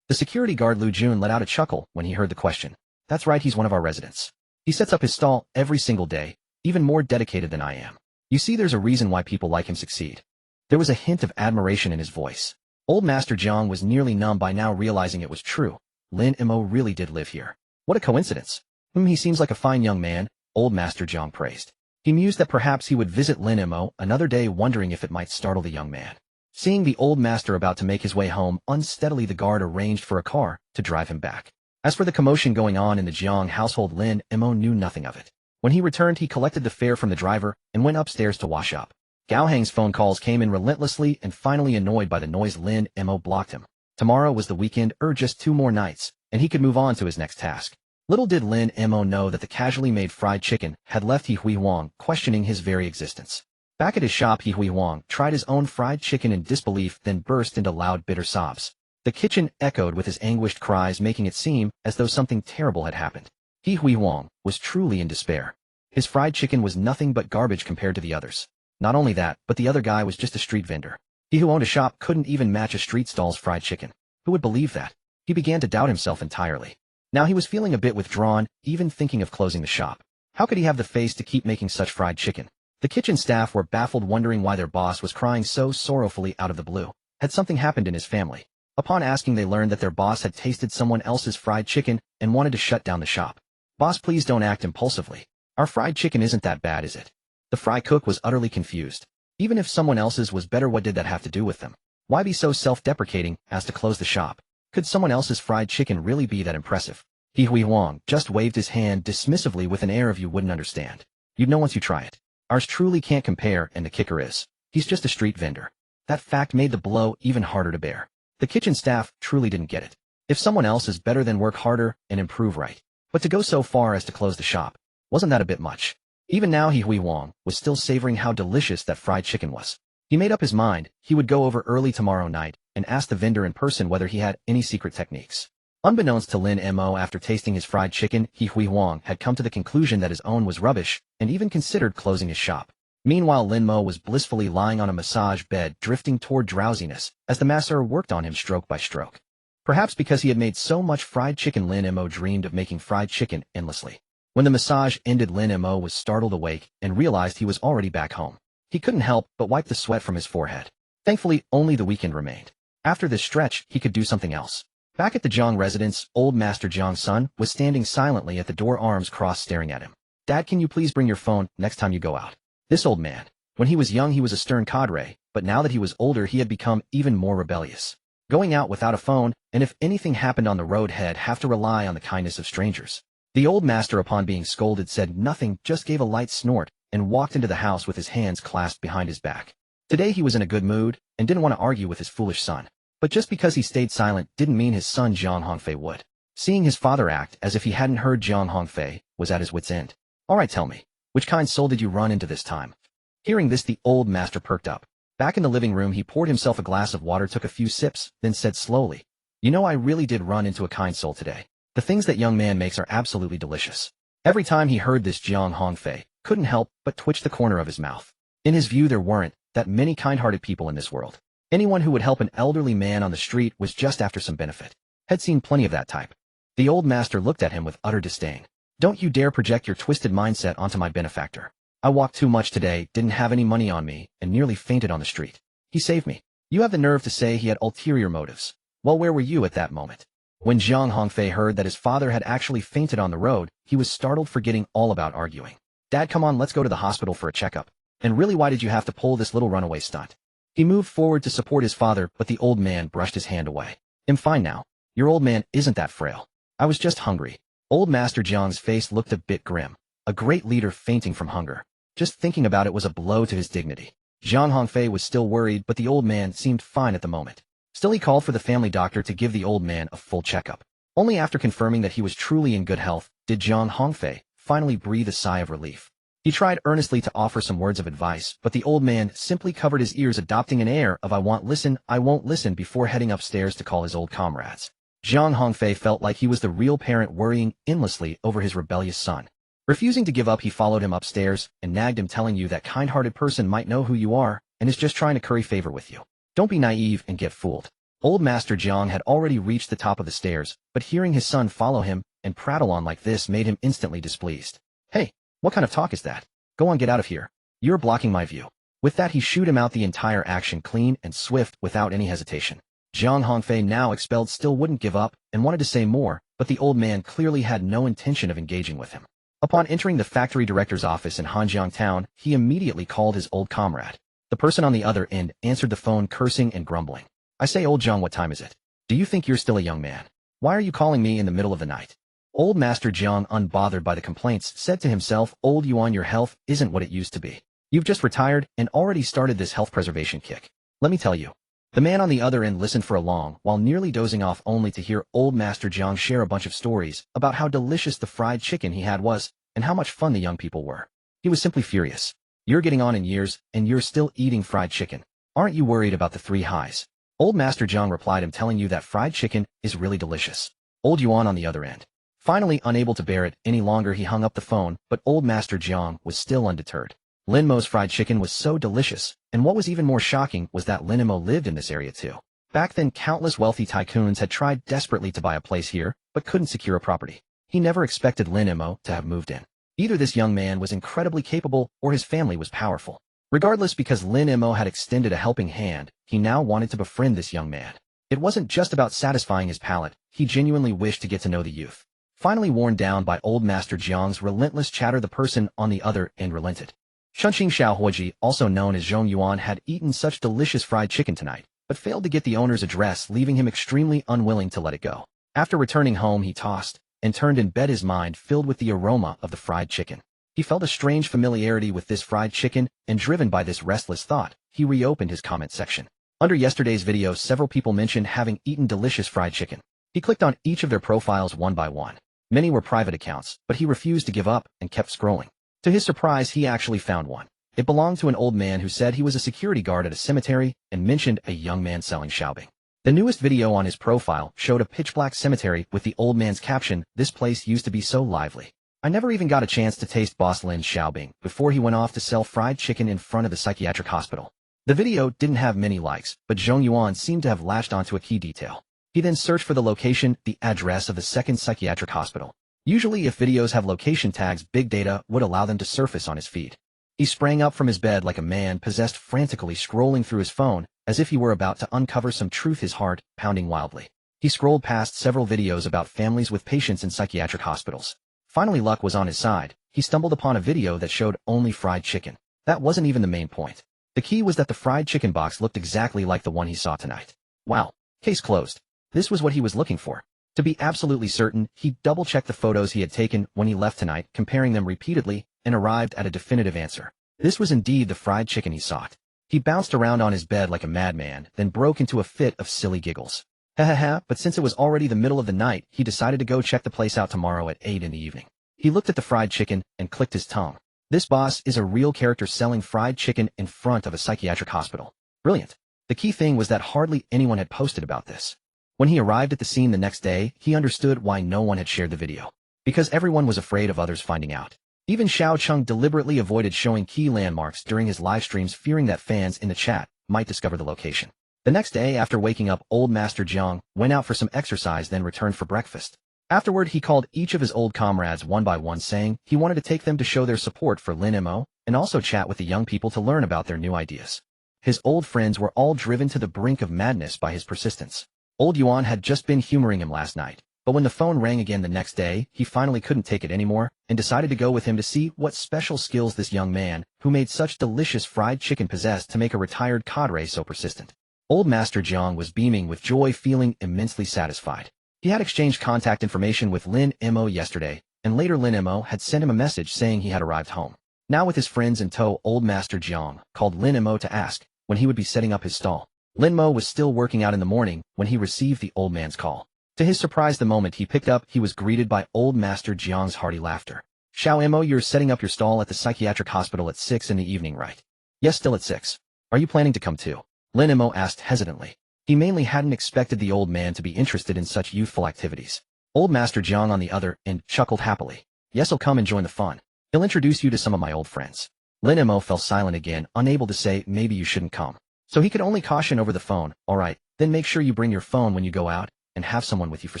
S1: The security guard Lu Jun let out a chuckle when he heard the question. That's right, he's one of our residents. He sets up his stall every single day, even more dedicated than I am. You see, there's a reason why people like him succeed. There was a hint of admiration in his voice. Old Master Jiang was nearly numb by now, realizing it was true. Lin Mo really did live here. What a coincidence. He seems like a fine young man, Old Master Jiang praised. He mused that perhaps he would visit Lin Mo another day, wondering if it might startle the young man. Seeing the old master about to make his way home, unsteadily the guard arranged for a car to drive him back. As for the commotion going on in the Jiang household, Lin Mo knew nothing of it. When he returned, he collected the fare from the driver and went upstairs to wash up. Gao Hang's phone calls came in relentlessly, and finally, annoyed by the noise, Lin Mo blocked him. Tomorrow was the weekend, just 2 more nights, and he could move on to his next task. Little did Lin Mo know that the casually made fried chicken had left He Hui Huang questioning his very existence. Back at his shop, He Hui Huang tried his own fried chicken in disbelief, then burst into loud, bitter sobs. The kitchen echoed with his anguished cries, making it seem as though something terrible had happened. He Hui Huang was truly in despair. His fried chicken was nothing but garbage compared to the others. Not only that, but the other guy was just a street vendor. He who owned a shop couldn't even match a street stall's fried chicken. Who would believe that? He began to doubt himself entirely. Now he was feeling a bit withdrawn, even thinking of closing the shop. How could he have the face to keep making such fried chicken? The kitchen staff were baffled, wondering why their boss was crying so sorrowfully out of the blue. Had something happened in his family? Upon asking, they learned that their boss had tasted someone else's fried chicken and wanted to shut down the shop. Boss, please don't act impulsively. Our fried chicken isn't that bad, is it? The fry cook was utterly confused. Even if someone else's was better, what did that have to do with them? Why be so self-deprecating as to close the shop? Could someone else's fried chicken really be that impressive? He Hui Huang just waved his hand dismissively with an air of you wouldn't understand. You'd know once you try it. Ours truly can't compare, and the kicker is, he's just a street vendor. That fact made the blow even harder to bear. The kitchen staff truly didn't get it. If someone else is better, then work harder and improve right. But to go so far as to close the shop, wasn't that a bit much? Even now He Hui Huang was still savoring how delicious that fried chicken was. He made up his mind he would go over early tomorrow night and ask the vendor in person whether he had any secret techniques. Unbeknownst to Lin Mo, after tasting his fried chicken, He Hui Huang had come to the conclusion that his own was rubbish and even considered closing his shop. Meanwhile, Lin Mo was blissfully lying on a massage bed, drifting toward drowsiness as the masseur worked on him stroke by stroke. Perhaps because he had made so much fried chicken, Lin Mo dreamed of making fried chicken endlessly. When the massage ended, Lin Mo was startled awake and realized he was already back home. He couldn't help but wipe the sweat from his forehead. Thankfully, only the weekend remained. After this stretch, he could do something else. Back at the Zhang residence, old Master Zhang's son was standing silently at the door, arms crossed, staring at him. Dad, can you please bring your phone next time you go out? This old man. When he was young, he was a stern cadre, but now that he was older, he had become even more rebellious. Going out without a phone, and if anything happened on the road, he'd have to rely on the kindness of strangers. The old master, upon being scolded, said nothing, just gave a light snort, and walked into the house with his hands clasped behind his back. Today he was in a good mood, and didn't want to argue with his foolish son. But just because he stayed silent didn't mean his son Zhang Hongfei would. Seeing his father act as if he hadn't heard, Zhang Hongfei was at his wit's end. All right, tell me, which kind soul did you run into this time? Hearing this, the old master perked up. Back in the living room, he poured himself a glass of water, took a few sips, then said slowly, "You know, I really did run into a kind soul today. The things that young man makes are absolutely delicious." Every time he heard this, Zhang Hongfei couldn't help but twitch the corner of his mouth. In his view, there weren't that many kind-hearted people in this world. Anyone who would help an elderly man on the street was just after some benefit. Had seen plenty of that type. The old master looked at him with utter disdain. "Don't you dare project your twisted mindset onto my benefactor. I walked too much today, didn't have any money on me, and nearly fainted on the street. He saved me. You have the nerve to say he had ulterior motives. Well, where were you at that moment?" When Zhang Hongfei heard that his father had actually fainted on the road, he was startled, forgetting all about arguing. "Dad, come on, let's go to the hospital for a checkup. And really, why did you have to pull this little runaway stunt?" He moved forward to support his father, but the old man brushed his hand away. "I'm fine now. Your old man isn't that frail. I was just hungry." Old Master Zhang's face looked a bit grim. A great leader fainting from hunger. Just thinking about it was a blow to his dignity. Zhang Hongfei was still worried, but the old man seemed fine at the moment. Still, he called for the family doctor to give the old man a full checkup. Only after confirming that he was truly in good health did Zhang Hongfei finally breathe a sigh of relief. He tried earnestly to offer some words of advice, but the old man simply covered his ears, adopting an air of "I won't listen" before heading upstairs to call his old comrades. Zhang Hongfei felt like he was the real parent, worrying endlessly over his rebellious son. Refusing to give up, he followed him upstairs and nagged him, telling you that kind-hearted person might know who you are and is just trying to curry favor with you. Don't be naive and get fooled. Old Master Zhang had already reached the top of the stairs, but hearing his son follow him and prattle on like this made him instantly displeased. "Hey, what kind of talk is that? Go on, get out of here. You're blocking my view." With that, he shooed him out, the entire action clean and swift without any hesitation. Zhang Hongfei, now expelled, still wouldn't give up and wanted to say more, but the old man clearly had no intention of engaging with him. Upon entering the factory director's office in Hanjiang Town, he immediately called his old comrade. The person on the other end answered the phone, cursing and grumbling. "I say, old Zhang, what time is it? Do you think you're still a young man? Why are you calling me in the middle of the night?" Old Master Zhang, unbothered by the complaints, said to himself, "Old Yuan, your health isn't what it used to be. You've just retired and already started this health preservation kick. Let me tell you." The man on the other end listened for a long while, nearly dozing off, only to hear old Master Zhang share a bunch of stories about how delicious the fried chicken he had was and how much fun the young people were. He was simply furious. "You're getting on in years and you're still eating fried chicken. Aren't you worried about the 3 highs?" Old Master Zhang replied, "I'm telling you that fried chicken is really delicious." Old Yuan on the other end. Finally, unable to bear it any longer, he hung up the phone, but old Master Zhang was still undeterred. Lin Mo's fried chicken was so delicious, and what was even more shocking was that Lin Mo lived in this area too. Back then, countless wealthy tycoons had tried desperately to buy a place here, but couldn't secure a property. He never expected Lin Mo to have moved in. Either this young man was incredibly capable or his family was powerful. Regardless, because Lin Mo had extended a helping hand, he now wanted to befriend this young man. It wasn't just about satisfying his palate, he genuinely wished to get to know the youth. Finally worn down by old Master Zhang's relentless chatter, the person on the other end relented. Chunqing Xiaohuoji, also known as Zhong Yuan, had eaten such delicious fried chicken tonight, but failed to get the owner's address, leaving him extremely unwilling to let it go. After returning home, he tossed and turned in bed, his mind filled with the aroma of the fried chicken. He felt a strange familiarity with this fried chicken, and driven by this restless thought, he reopened his comment section. Under yesterday's video, several people mentioned having eaten delicious fried chicken. He clicked on each of their profiles one by one. Many were private accounts, but he refused to give up and kept scrolling. To his surprise, he actually found one. It belonged to an old man who said he was a security guard at a cemetery and mentioned a young man selling xiaobing. The newest video on his profile showed a pitch-black cemetery with the old man's caption, "This place used to be so lively. I never even got a chance to taste Boss Lin's xiaobing before he went off to sell fried chicken in front of the psychiatric hospital." The video didn't have many likes, but Zhong Yuan seemed to have latched onto a key detail. He then searched for the location, the address of the second psychiatric hospital. Usually if videos have location tags, big data would allow them to surface on his feed. He sprang up from his bed like a man possessed, frantically scrolling through his phone, as if he were about to uncover some truth, his heart pounding wildly. He scrolled past several videos about families with patients in psychiatric hospitals. Finally, luck was on his side. He stumbled upon a video that showed only fried chicken. That wasn't even the main point. The key was that the fried chicken box looked exactly like the one he saw tonight. Wow. Case closed. This was what he was looking for. To be absolutely certain, he double-checked the photos he had taken when he left tonight, comparing them repeatedly, and arrived at a definitive answer. This was indeed the fried chicken he sought. He bounced around on his bed like a madman, then broke into a fit of silly giggles. But since it was already the middle of the night, he decided to go check the place out tomorrow at 8 in the evening. He looked at the fried chicken and clicked his tongue. This boss is a real character selling fried chicken in front of a psychiatric hospital. Brilliant. The key thing was that hardly anyone had posted about this. When he arrived at the scene the next day, he understood why no one had shared the video. Because everyone was afraid of others finding out. Even Xiao Cheng deliberately avoided showing key landmarks during his live streams, fearing that fans in the chat might discover the location. The next day, after waking up, old Master Jiang went out for some exercise, then returned for breakfast. Afterward, he called each of his old comrades one by one, saying he wanted to take them to show their support for Lin Mo, and also chat with the young people to learn about their new ideas. His old friends were all driven to the brink of madness by his persistence. Old Yuan had just been humoring him last night, but when the phone rang again the next day, he finally couldn't take it anymore, and decided to go with him to see what special skills this young man, who made such delicious fried chicken, possessed to make a retired cadre so persistent. Old Master Jiang was beaming with joy, feeling immensely satisfied. He had exchanged contact information with Lin Mo yesterday, and later Lin Mo had sent him a message saying he had arrived home. Now with his friends in tow, old Master Jiang called Lin Mo to ask when he would be setting up his stall. Lin Mo was still working out in the morning when he received the old man's call. To his surprise, the moment he picked up, he was greeted by old Master Jiang's hearty laughter. "Xiao Mo, you're setting up your stall at the psychiatric hospital at 6 in the evening, right?" "Yes, still at 6. Are you planning to come too?" Lin Mo asked hesitantly. He mainly hadn't expected the old man to be interested in such youthful activities. Old Master Jiang, on the other end, chuckled happily. "Yes, I'll come and join the fun. He'll introduce you to some of my old friends." Lin Mo fell silent again, unable to say maybe you shouldn't come. So he could only caution over the phone, "All right, then make sure you bring your phone when you go out, and have someone with you for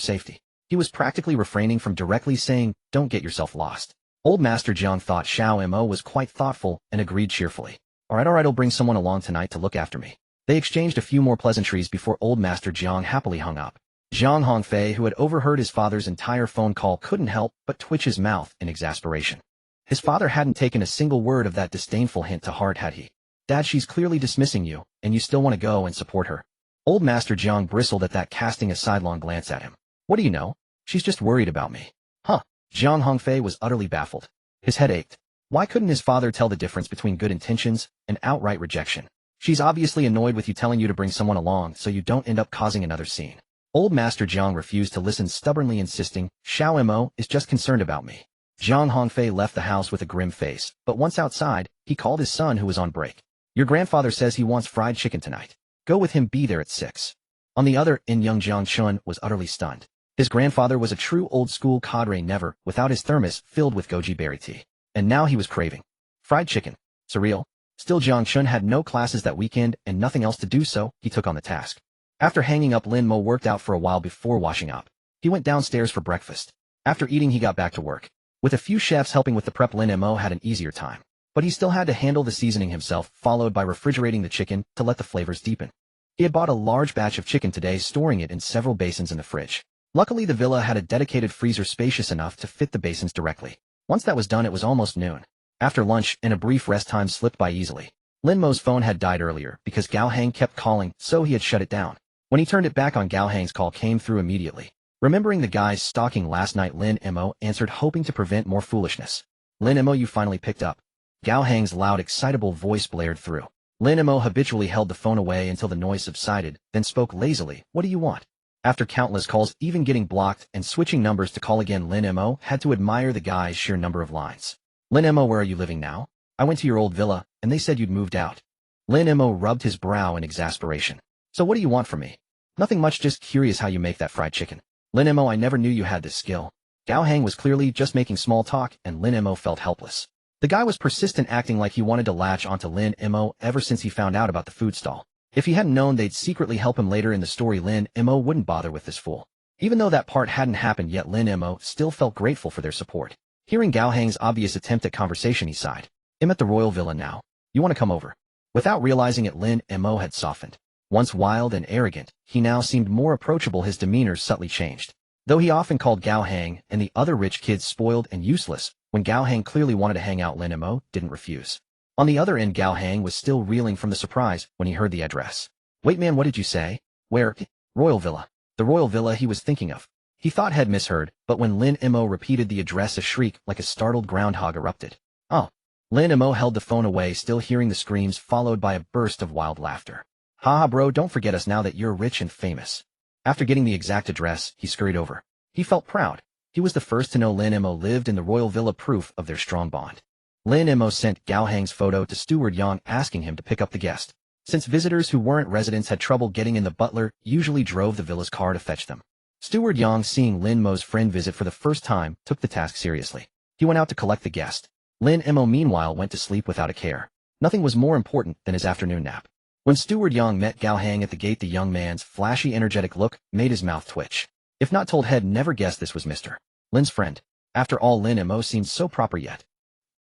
S1: safety." He was practically refraining from directly saying, "Don't get yourself lost." Old Master Jiang thought Xiao Mo was quite thoughtful and agreed cheerfully. All right, I'll bring someone along tonight to look after me." They exchanged a few more pleasantries before old Master Jiang happily hung up. Zhang Hongfei, who had overheard his father's entire phone call, couldn't help but twitch his mouth in exasperation. His father hadn't taken a single word of that disdainful hint to heart, had he? "Dad, she's clearly dismissing you, and you still want to go and support her." Old Master Jiang bristled at that, casting a sidelong glance at him. "What do you know? She's just worried about me." "Huh?" Zhang Hongfei was utterly baffled. His head ached. Why couldn't his father tell the difference between good intentions and outright rejection? "She's obviously annoyed with you telling you to bring someone along so you don't end up causing another scene." Old Master Jiang refused to listen, stubbornly insisting, "Xiao Mo is just concerned about me." Zhang Hongfei left the house with a grim face, but once outside, he called his son, who was on break. "Your grandfather says he wants fried chicken tonight. Go with him, be there at 6. On the other end, young Jiang Chun was utterly stunned. His grandfather was a true old-school cadre, never without his thermos filled with goji berry tea. And now he was craving fried chicken. Surreal. Still, Jiang Chun had no classes that weekend and nothing else to do, so he took on the task. After hanging up, Lin Mo worked out for a while before washing up. He went downstairs for breakfast. After eating, he got back to work. With a few chefs helping with the prep, Lin Mo had an easier time. But he still had to handle the seasoning himself, followed by refrigerating the chicken to let the flavors deepen. He had bought a large batch of chicken today, storing it in several basins in the fridge. Luckily, the villa had a dedicated freezer spacious enough to fit the basins directly. Once that was done, it was almost noon. After lunch and a brief rest time slipped by easily. Lin Mo's phone had died earlier because Gao Hang kept calling, so he had shut it down. When he turned it back on, Gao Hang's call came through immediately. Remembering the guys stalking last night, Lin Mo answered, hoping to prevent more foolishness. Lin Mo, you finally picked up. Gao Hang's loud, excitable voice blared through. Lin Mo habitually held the phone away until the noise subsided, then spoke lazily. What do you want? After countless calls, even getting blocked and switching numbers to call again, Lin Mo had to admire the guy's sheer number of lines. Lin Mo, where are you living now? I went to your old villa, and they said you'd moved out. Lin Mo rubbed his brow in exasperation. So what do you want from me? Nothing much, just curious how you make that fried chicken. Lin Mo, I never knew you had this skill. Gao Hang was clearly just making small talk, and Lin Mo felt helpless. The guy was persistent, acting like he wanted to latch onto Lin Mo ever since he found out about the food stall. If he hadn't known they'd secretly help him later in the story, Lin Mo wouldn't bother with this fool. Even though that part hadn't happened yet, Lin Mo still felt grateful for their support. Hearing Gao Hang's obvious attempt at conversation, he sighed. I'm at the royal villa now. You want to come over? Without realizing it, Lin Mo had softened. Once wild and arrogant, he now seemed more approachable. His demeanor subtly changed. Though he often called Gao Hang and the other rich kids spoiled and useless, when Gao Hang clearly wanted to hang out, Lin Mo didn't refuse. On the other end, Gao Hang was still reeling from the surprise when he heard the address. Wait man, what did you say? Where? Royal Villa. The royal villa he was thinking of. He thought had misheard, but when Lin Mo repeated the address, a shriek like a startled groundhog erupted. Oh. Lin Mo held the phone away, still hearing the screams, followed by a burst of wild laughter. Haha bro, don't forget us now that you're rich and famous. After getting the exact address, he scurried over. He felt proud. He was the first to know Lin Mo lived in the royal villa, proof of their strong bond. Lin Mo sent Gao Hang's photo to Steward Yang, asking him to pick up the guest. Since visitors who weren't residents had trouble getting in, the butler usually drove the villa's car to fetch them. Steward Yang, seeing Lin Mo's friend visit for the first time, took the task seriously. He went out to collect the guest. Lin Mo meanwhile went to sleep without a care. Nothing was more important than his afternoon nap. When Steward Yang met Gao Hang at the gate, the young man's flashy, energetic look made his mouth twitch. If not told, had never guessed this was Mr. Lin's friend. After all, Lin Mo seemed so proper, yet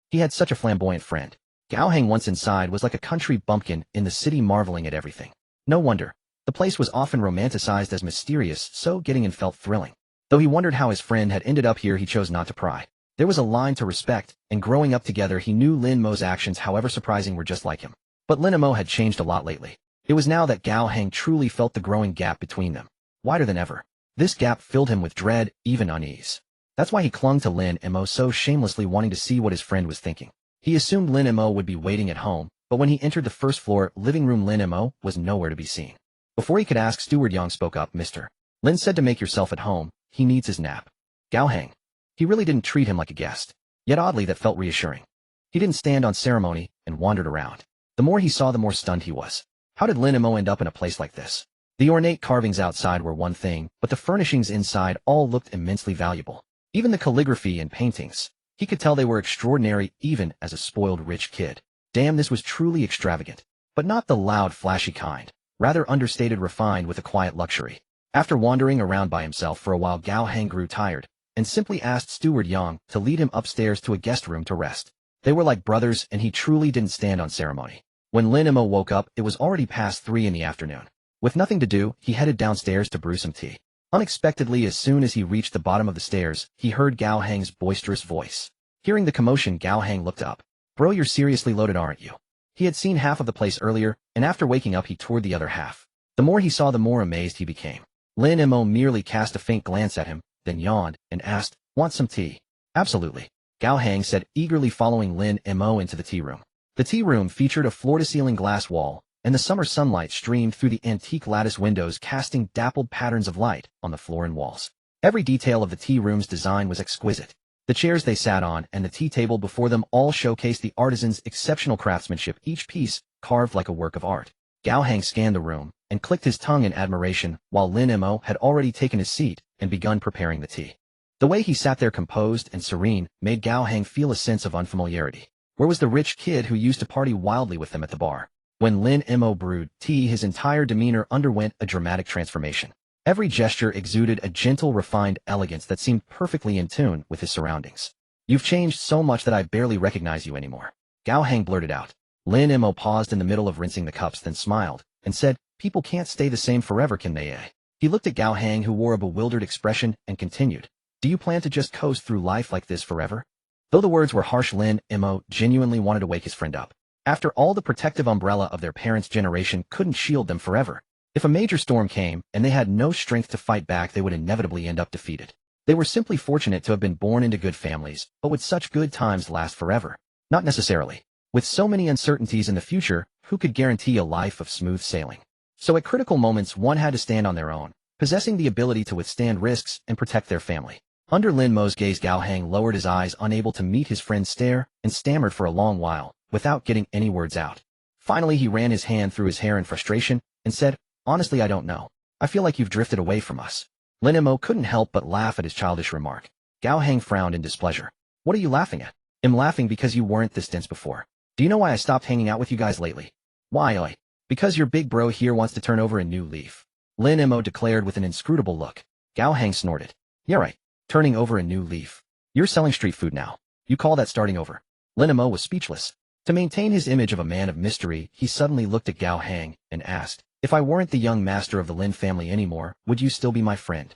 S1: he had such a flamboyant friend. Gao Hang, once inside, was like a country bumpkin in the city, marveling at everything. No wonder. The place was often romanticized as mysterious, so getting in felt thrilling. Though he wondered how his friend had ended up here, he chose not to pry. There was a line to respect, and growing up together, he knew Lin Mo's actions, however surprising, were just like him. But Lin Mo had changed a lot lately. It was now that Gao Hang truly felt the growing gap between them, wider than ever. This gap filled him with dread, even unease. That's why he clung to Lin Mo so shamelessly, wanting to see what his friend was thinking. He assumed Lin Mo would be waiting at home, but when he entered the first floor living room, Lin Mo was nowhere to be seen. Before he could ask, Steward Yang spoke up. Mr. Lin said to make yourself at home. He needs his nap. Gao Hang. He really didn't treat him like a guest. Yet oddly, that felt reassuring. He didn't stand on ceremony and wandered around. The more he saw, the more stunned he was. How did Lin Mo end up in a place like this? The ornate carvings outside were one thing, but the furnishings inside all looked immensely valuable. Even the calligraphy and paintings. He could tell they were extraordinary, even as a spoiled rich kid. Damn, this was truly extravagant. But not the loud, flashy kind. Rather understated, refined with a quiet luxury. After wandering around by himself for a while, Gao Hang grew tired, and simply asked Steward Yang to lead him upstairs to a guest room to rest. They were like brothers, and he truly didn't stand on ceremony. When Lin Mo woke up, it was already past 3 in the afternoon. With nothing to do, he headed downstairs to brew some tea. Unexpectedly, as soon as he reached the bottom of the stairs, he heard Gao Hang's boisterous voice. Hearing the commotion, Gao Hang looked up. Bro, you're seriously loaded, aren't you? He had seen half of the place earlier, and after waking up he toured the other half. The more he saw, the more amazed he became. Lin Mo merely cast a faint glance at him, then yawned, and asked, want some tea? Absolutely. Gao Hang said, eagerly following Lin Mo into the tea room. The tea room featured a floor-to-ceiling glass wall, and the summer sunlight streamed through the antique lattice windows, casting dappled patterns of light on the floor and walls. Every detail of the tea room's design was exquisite. The chairs they sat on and the tea table before them all showcased the artisan's exceptional craftsmanship, each piece carved like a work of art. Gao Hang scanned the room and clicked his tongue in admiration, while Lin Mo had already taken his seat and begun preparing the tea. The way he sat there, composed and serene, made Gao Hang feel a sense of unfamiliarity. Where was the rich kid who used to party wildly with them at the bar? When Lin Mo brewed tea, his entire demeanor underwent a dramatic transformation. Every gesture exuded a gentle, refined elegance that seemed perfectly in tune with his surroundings. You've changed so much that I barely recognize you anymore. Gao Hang blurted out. Lin Mo paused in the middle of rinsing the cups, then smiled, and said, people can't stay the same forever, can they? He looked at Gao Hang, who wore a bewildered expression, and continued. Do you plan to just coast through life like this forever? Though the words were harsh, Lin Mo genuinely wanted to wake his friend up. After all, the protective umbrella of their parents' generation couldn't shield them forever. If a major storm came and they had no strength to fight back, they would inevitably end up defeated. They were simply fortunate to have been born into good families, but would such good times last forever? Not necessarily. With so many uncertainties in the future, who could guarantee a life of smooth sailing? So at critical moments, one had to stand on their own, possessing the ability to withstand risks and protect their family. Under Lin Mo's gaze, Gao Hang lowered his eyes, unable to meet his friend's stare, and stammered for a long while, without getting any words out. Finally, he ran his hand through his hair in frustration, and said, "Honestly, I don't know. I feel like you've drifted away from us." Lin Mo couldn't help but laugh at his childish remark. Gao Hang frowned in displeasure. "What are you laughing at?" "I'm laughing because you weren't this dense before. Do you know why I stopped hanging out with you guys lately?" "Why? Because your big bro here wants to turn over a new leaf," Lin Mo declared with an inscrutable look. Gao Hang snorted. "Yeah, right. Turning over a new leaf. You're selling street food now. You call that starting over?" Lin Mo was speechless. To maintain his image of a man of mystery, he suddenly looked at Gao Hang and asked, "If I weren't the young master of the Lin family anymore, would you still be my friend?"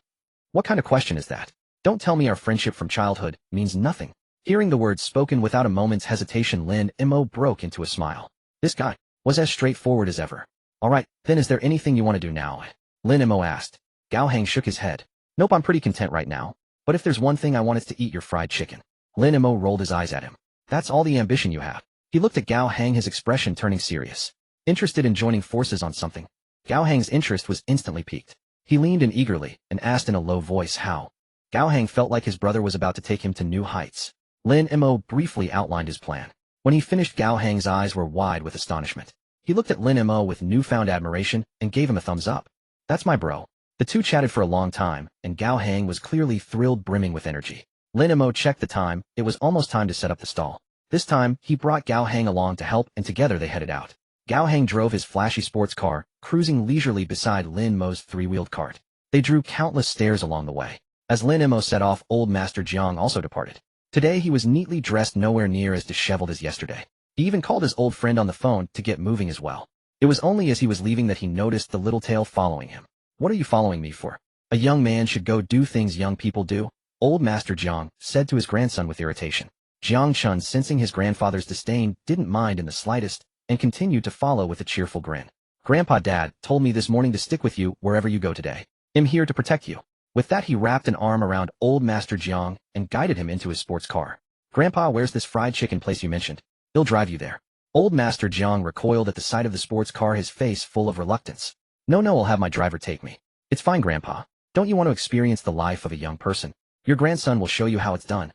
S1: "What kind of question is that? Don't tell me our friendship from childhood means nothing." Hearing the words spoken without a moment's hesitation, Lin Mo broke into a smile. This guy was as straightforward as ever. "All right, then is there anything you want to do now?" Lin Mo asked. Gao Hang shook his head. "Nope, I'm pretty content right now. But if there's one thing I want, it's to eat your fried chicken." Lin Mo rolled his eyes at him. "That's all the ambition you have?" He looked at Gao Hang, his expression turning serious. Interested in joining forces on something? Gao Hang's interest was instantly piqued. He leaned in eagerly and asked in a low voice how. Gao Hang felt like his brother was about to take him to new heights. Lin Mo briefly outlined his plan. When he finished, Gao Hang's eyes were wide with astonishment. He looked at Lin Mo with newfound admiration and gave him a thumbs up. "That's my bro." The two chatted for a long time, and Gao Hang was clearly thrilled, brimming with energy. Lin Mo checked the time. It was almost time to set up the stall. This time, he brought Gao Hang along to help, and together they headed out. Gao Hang drove his flashy sports car, cruising leisurely beside Lin Mo's three-wheeled cart. They drew countless stares along the way. As Lin Mo set off, old Master Jiang also departed. Today he was neatly dressed, nowhere near as disheveled as yesterday. He even called his old friend on the phone to get moving as well. It was only as he was leaving that he noticed the little tail following him. "What are you following me for? A young man should go do things young people do," old Master Jiang said to his grandson with irritation. Jiang Chun, sensing his grandfather's disdain, didn't mind in the slightest, and continued to follow with a cheerful grin. "Grandpa, Dad told me this morning to stick with you wherever you go today. I'm here to protect you." With that, he wrapped an arm around old Master Jiang and guided him into his sports car. "Grandpa, where's this fried chicken place you mentioned? He'll drive you there." Old Master Jiang recoiled at the sight of the sports car, his face full of reluctance. No, I'll have my driver take me." "It's fine, Grandpa. Don't you want to experience the life of a young person? Your grandson will show you how it's done."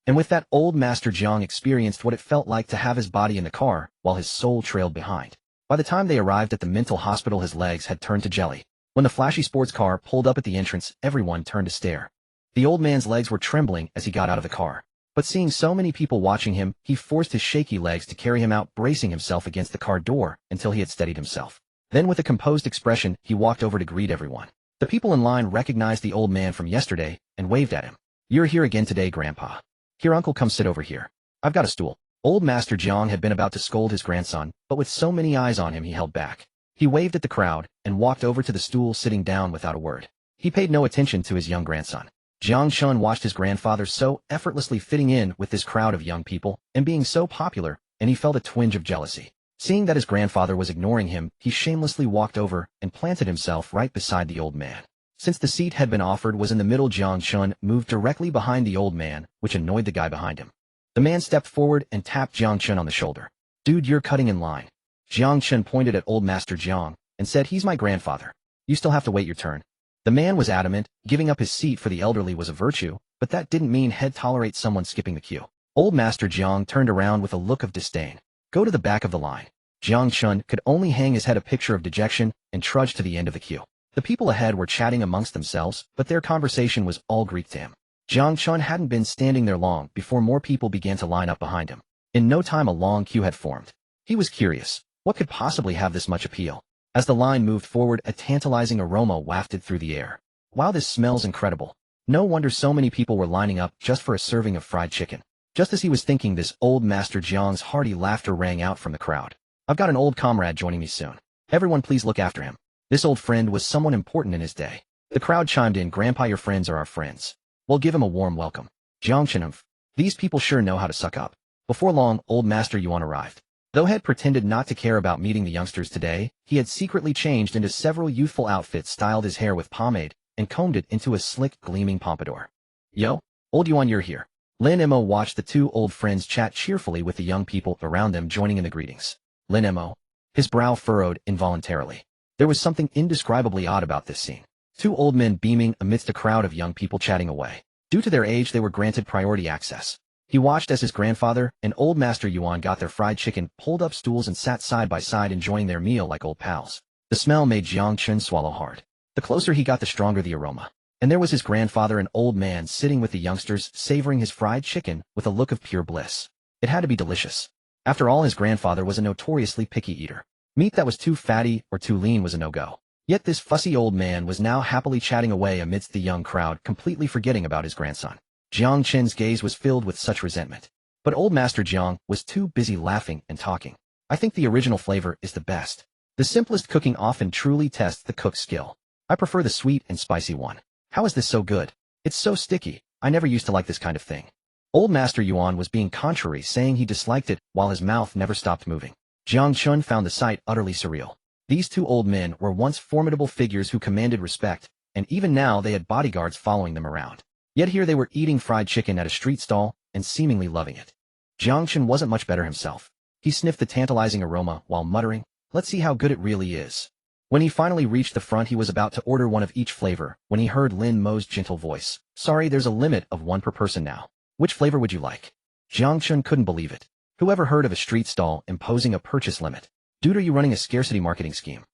S1: And with that, old Master Jiang experienced what it felt like to have his body in the car, while his soul trailed behind. By the time they arrived at the mental hospital, his legs had turned to jelly. When the flashy sports car pulled up at the entrance, everyone turned to stare. The old man's legs were trembling as he got out of the car. But seeing so many people watching him, he forced his shaky legs to carry him out, bracing himself against the car door until he had steadied himself. Then, with a composed expression, he walked over to greet everyone. The people in line recognized the old man from yesterday and waved at him. "You're here again today, Grandpa. Here, Uncle, come sit over here. I've got a stool." Old Master Jiang had been about to scold his grandson, but with so many eyes on him, he held back. He waved at the crowd and walked over to the stool, sitting down without a word. He paid no attention to his young grandson. Jiang Chun watched his grandfather so effortlessly fitting in with this crowd of young people and being so popular, and he felt a twinge of jealousy. Seeing that his grandfather was ignoring him, he shamelessly walked over and planted himself right beside the old man. Since the seat had been offered was in the middle, Jiang Chun moved directly behind the old man, which annoyed the guy behind him. The man stepped forward and tapped Jiang Chun on the shoulder. "Dude, you're cutting in line." Jiang Chun pointed at old Master Jiang and said, "He's my grandfather. You still have to wait your turn." The man was adamant. Giving up his seat for the elderly was a virtue, but that didn't mean he'd tolerate someone skipping the queue. Old Master Jiang turned around with a look of disdain. "Go to the back of the line." Jiang Chun could only hang his head, a picture of dejection, and trudged to the end of the queue. The people ahead were chatting amongst themselves, but their conversation was all Greek to him. Jiang Chun hadn't been standing there long before more people began to line up behind him. In no time, a long queue had formed. He was curious. What could possibly have this much appeal? As the line moved forward, a tantalizing aroma wafted through the air. "Wow, this smells incredible. No wonder so many people were lining up just for a serving of fried chicken." Just as he was thinking this, old Master Jiang's hearty laughter rang out from the crowd. "I've got an old comrade joining me soon. Everyone please look after him." This old friend was someone important in his day. The crowd chimed in. "Grandpa, your friends are our friends. We'll give him a warm welcome." Jiang Chun These people sure know how to suck up. Before long, old Master Yuan arrived. Though Head pretended not to care about meeting the youngsters today, he had secretly changed into several youthful outfits, styled his hair with pomade, and combed it into a slick, gleaming pompadour. Yo, old Yuan, you're here. Lin Mo watched the two old friends chat cheerfully with the young people around them, joining in the greetings. Lin Mo. His brow furrowed involuntarily. There was something indescribably odd about this scene. Two old men beaming amidst a crowd of young people chatting away. Due to their age, they were granted priority access. He watched as his grandfather and old Master Yuan got their fried chicken, pulled up stools and sat side by side enjoying their meal like old pals. The smell made Jiang Chun swallow hard. The closer he got, the stronger the aroma. And there was his grandfather, an old man, sitting with the youngsters, savoring his fried chicken with a look of pure bliss. It had to be delicious. After all, his grandfather was a notoriously picky eater. Meat that was too fatty or too lean was a no-go. Yet this fussy old man was now happily chatting away amidst the young crowd, completely forgetting about his grandson. Jiang Chen's gaze was filled with such resentment. But old Master Jiang was too busy laughing and talking. I think the original flavor is the best. The simplest cooking often truly tests the cook's skill. I prefer the sweet and spicy one. How is this so good? It's so sticky. I never used to like this kind of thing. Old Master Yuan was being contrary, saying he disliked it, while his mouth never stopped moving. Jiang Chun found the sight utterly surreal. These two old men were once formidable figures who commanded respect, and even now they had bodyguards following them around. Yet here they were eating fried chicken at a street stall, and seemingly loving it. Jiang Chun wasn't much better himself. He sniffed the tantalizing aroma while muttering, "Let's see how good it really is." When he finally reached the front, he was about to order one of each flavor, when he heard Lin Mo's gentle voice. "Sorry, there's a limit of one per person now. Which flavor would you like?" Jiang Chun couldn't believe it. Who ever heard of a street stall imposing a purchase limit? Dude, are you running a scarcity marketing scheme?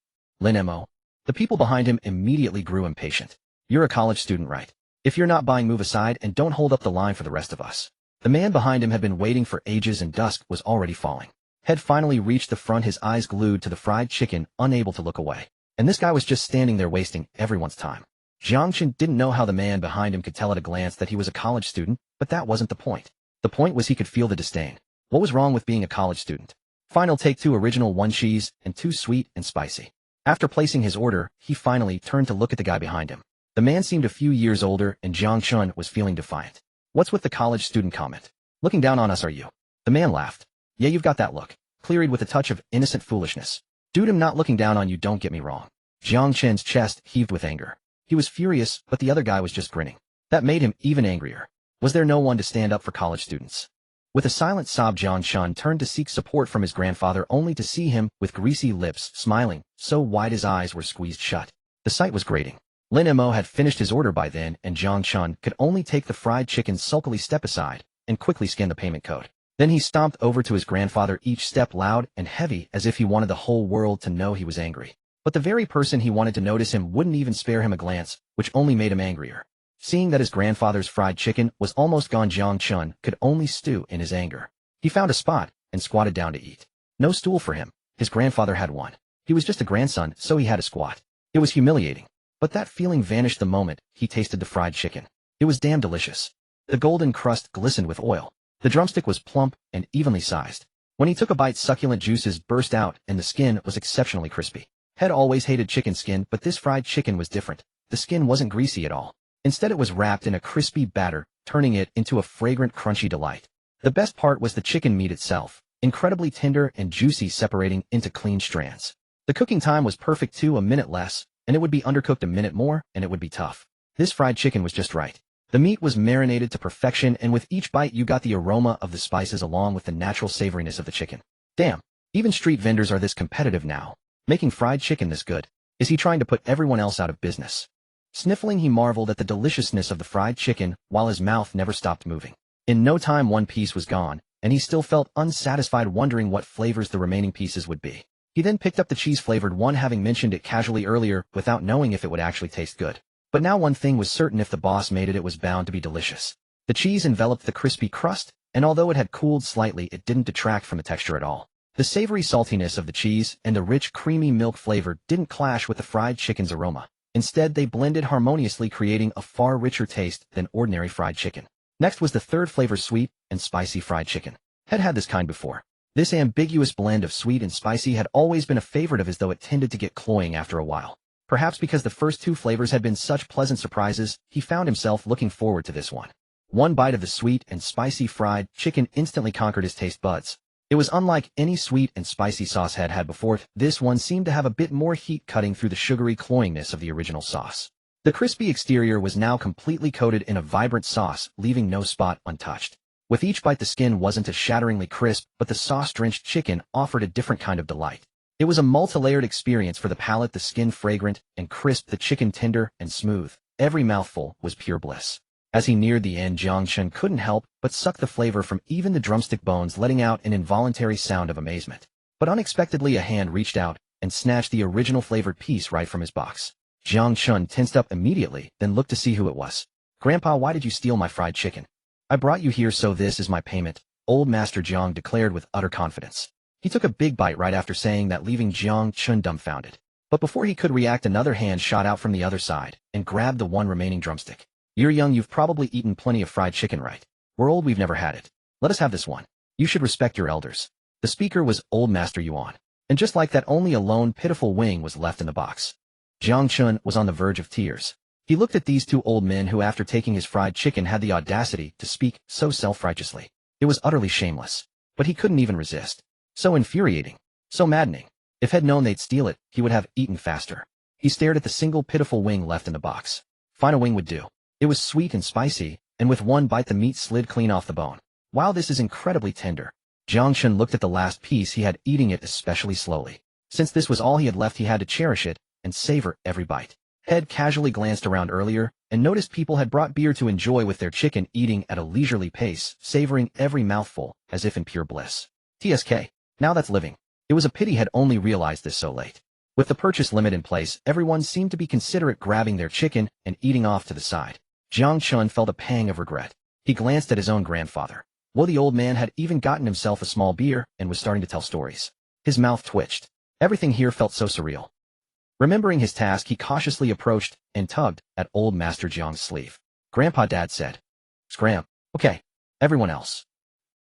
S1: Lin Mo. The people behind him immediately grew impatient. "You're a college student, right? If you're not buying, move aside and don't hold up the line for the rest of us." The man behind him had been waiting for ages and dusk was already falling. Head finally reached the front, his eyes glued to the fried chicken, unable to look away. And this guy was just standing there wasting everyone's time. Jiang Chun didn't know how the man behind him could tell at a glance that he was a college student, but that wasn't the point. The point was he could feel the disdain. What was wrong with being a college student? Final take 2 original, 1 cheese, and 2 sweet and spicy. After placing his order, he finally turned to look at the guy behind him. The man seemed a few years older, and Jiang Chun was feeling defiant. "What's with the college student comment? Looking down on us, are you?" The man laughed. "Yeah, you've got that look." Cleared with a touch of innocent foolishness. "Dude, I'm not looking down on you, don't get me wrong." Jiang Chen's chest heaved with anger. He was furious, but the other guy was just grinning. That made him even angrier. Was there no one to stand up for college students? With a silent sob, Jiang Chun turned to seek support from his grandfather, only to see him, with greasy lips, smiling, so wide his eyes were squeezed shut. The sight was grating. Lin Mo had finished his order by then, and Jiang Chun could only take the fried chicken, sulkily step aside, and quickly scan the payment code. Then he stomped over to his grandfather, each step loud and heavy, as if he wanted the whole world to know he was angry. But the very person he wanted to notice him wouldn't even spare him a glance, which only made him angrier. Seeing that his grandfather's fried chicken was almost gone, Jiang Chun could only stew in his anger. He found a spot and squatted down to eat. No stool for him. His grandfather had one. He was just a grandson, so he had to squat. It was humiliating. But that feeling vanished the moment he tasted the fried chicken. It was damn delicious. The golden crust glistened with oil. The drumstick was plump and evenly sized. When he took a bite, succulent juices burst out and the skin was exceptionally crispy. Head always hated chicken skin, but this fried chicken was different. The skin wasn't greasy at all. Instead, it was wrapped in a crispy batter, turning it into a fragrant, crunchy delight. The best part was the chicken meat itself, incredibly tender and juicy, separating into clean strands. The cooking time was perfect too, a minute less, and it would be undercooked a minute more, and it would be tough. This fried chicken was just right. The meat was marinated to perfection, and with each bite you got the aroma of the spices along with the natural savoriness of the chicken. Damn, even street vendors are this competitive now. Making fried chicken this good. Is he trying to put everyone else out of business? Sniffling, he marveled at the deliciousness of the fried chicken, while his mouth never stopped moving. In no time, one piece was gone, and he still felt unsatisfied, wondering what flavors the remaining pieces would be. He then picked up the cheese-flavored one, having mentioned it casually earlier, without knowing if it would actually taste good. But now one thing was certain: if the boss made it, it was bound to be delicious. The cheese enveloped the crispy crust, and although it had cooled slightly, it didn't detract from the texture at all. The savory saltiness of the cheese and the rich, creamy milk flavor didn't clash with the fried chicken's aroma. Instead, they blended harmoniously, creating a far richer taste than ordinary fried chicken. Next was the third flavor, sweet and spicy fried chicken. Had this kind before. This ambiguous blend of sweet and spicy had always been a favorite of his, though it tended to get cloying after a while. Perhaps because the first two flavors had been such pleasant surprises, he found himself looking forward to this one. One bite of the sweet and spicy fried chicken instantly conquered his taste buds. It was unlike any sweet and spicy sauce had before. This one seemed to have a bit more heat cutting through the sugary cloyingness of the original sauce. The crispy exterior was now completely coated in a vibrant sauce, leaving no spot untouched. With each bite the skin wasn't as shatteringly crisp, but the sauce-drenched chicken offered a different kind of delight. It was a multi-layered experience for the palate, the skin fragrant and crisp, the chicken tender and smooth. Every mouthful was pure bliss. As he neared the end, Jiang Chun couldn't help but suck the flavor from even the drumstick bones, letting out an involuntary sound of amazement. But unexpectedly a hand reached out and snatched the original flavored piece right from his box. Jiang Chun tensed up immediately, then looked to see who it was. "Grandpa, why did you steal my fried chicken?" "I brought you here, so this is my payment," Old Master Jiang declared with utter confidence. He took a big bite right after saying that, leaving Jiang Chun dumbfounded. But before he could react, another hand shot out from the other side and grabbed the one remaining drumstick. "You're young, you've probably eaten plenty of fried chicken, right? We're old, we've never had it. Let us have this one. You should respect your elders." The speaker was Old Master Yuan. And just like that, only a lone pitiful wing was left in the box. Jiang Chun was on the verge of tears. He looked at these two old men who, after taking his fried chicken, had the audacity to speak so self-righteously. It was utterly shameless. But he couldn't even resist. So infuriating. So maddening. If he'd known they'd steal it, he would have eaten faster. He stared at the single pitiful wing left in the box. Fine, a wing would do. It was sweet and spicy, and with one bite the meat slid clean off the bone. Wow, this is incredibly tender. Jiang Chun looked at the last piece he had, eating it especially slowly. Since this was all he had left, he had to cherish it and savor every bite. Head casually glanced around earlier and noticed people had brought beer to enjoy with their chicken, eating at a leisurely pace, savoring every mouthful as if in pure bliss. TSK. Now that's living. It was a pity he'd only realized this so late. With the purchase limit in place, everyone seemed to be considerate, grabbing their chicken and eating off to the side. Jiang Chun felt a pang of regret. He glanced at his own grandfather. Well, the old man had even gotten himself a small beer and was starting to tell stories. His mouth twitched. Everything here felt so surreal. Remembering his task, he cautiously approached and tugged at Old Master Jiang's sleeve. "Grandpa," Dad said. "Scram." "Okay. Everyone else."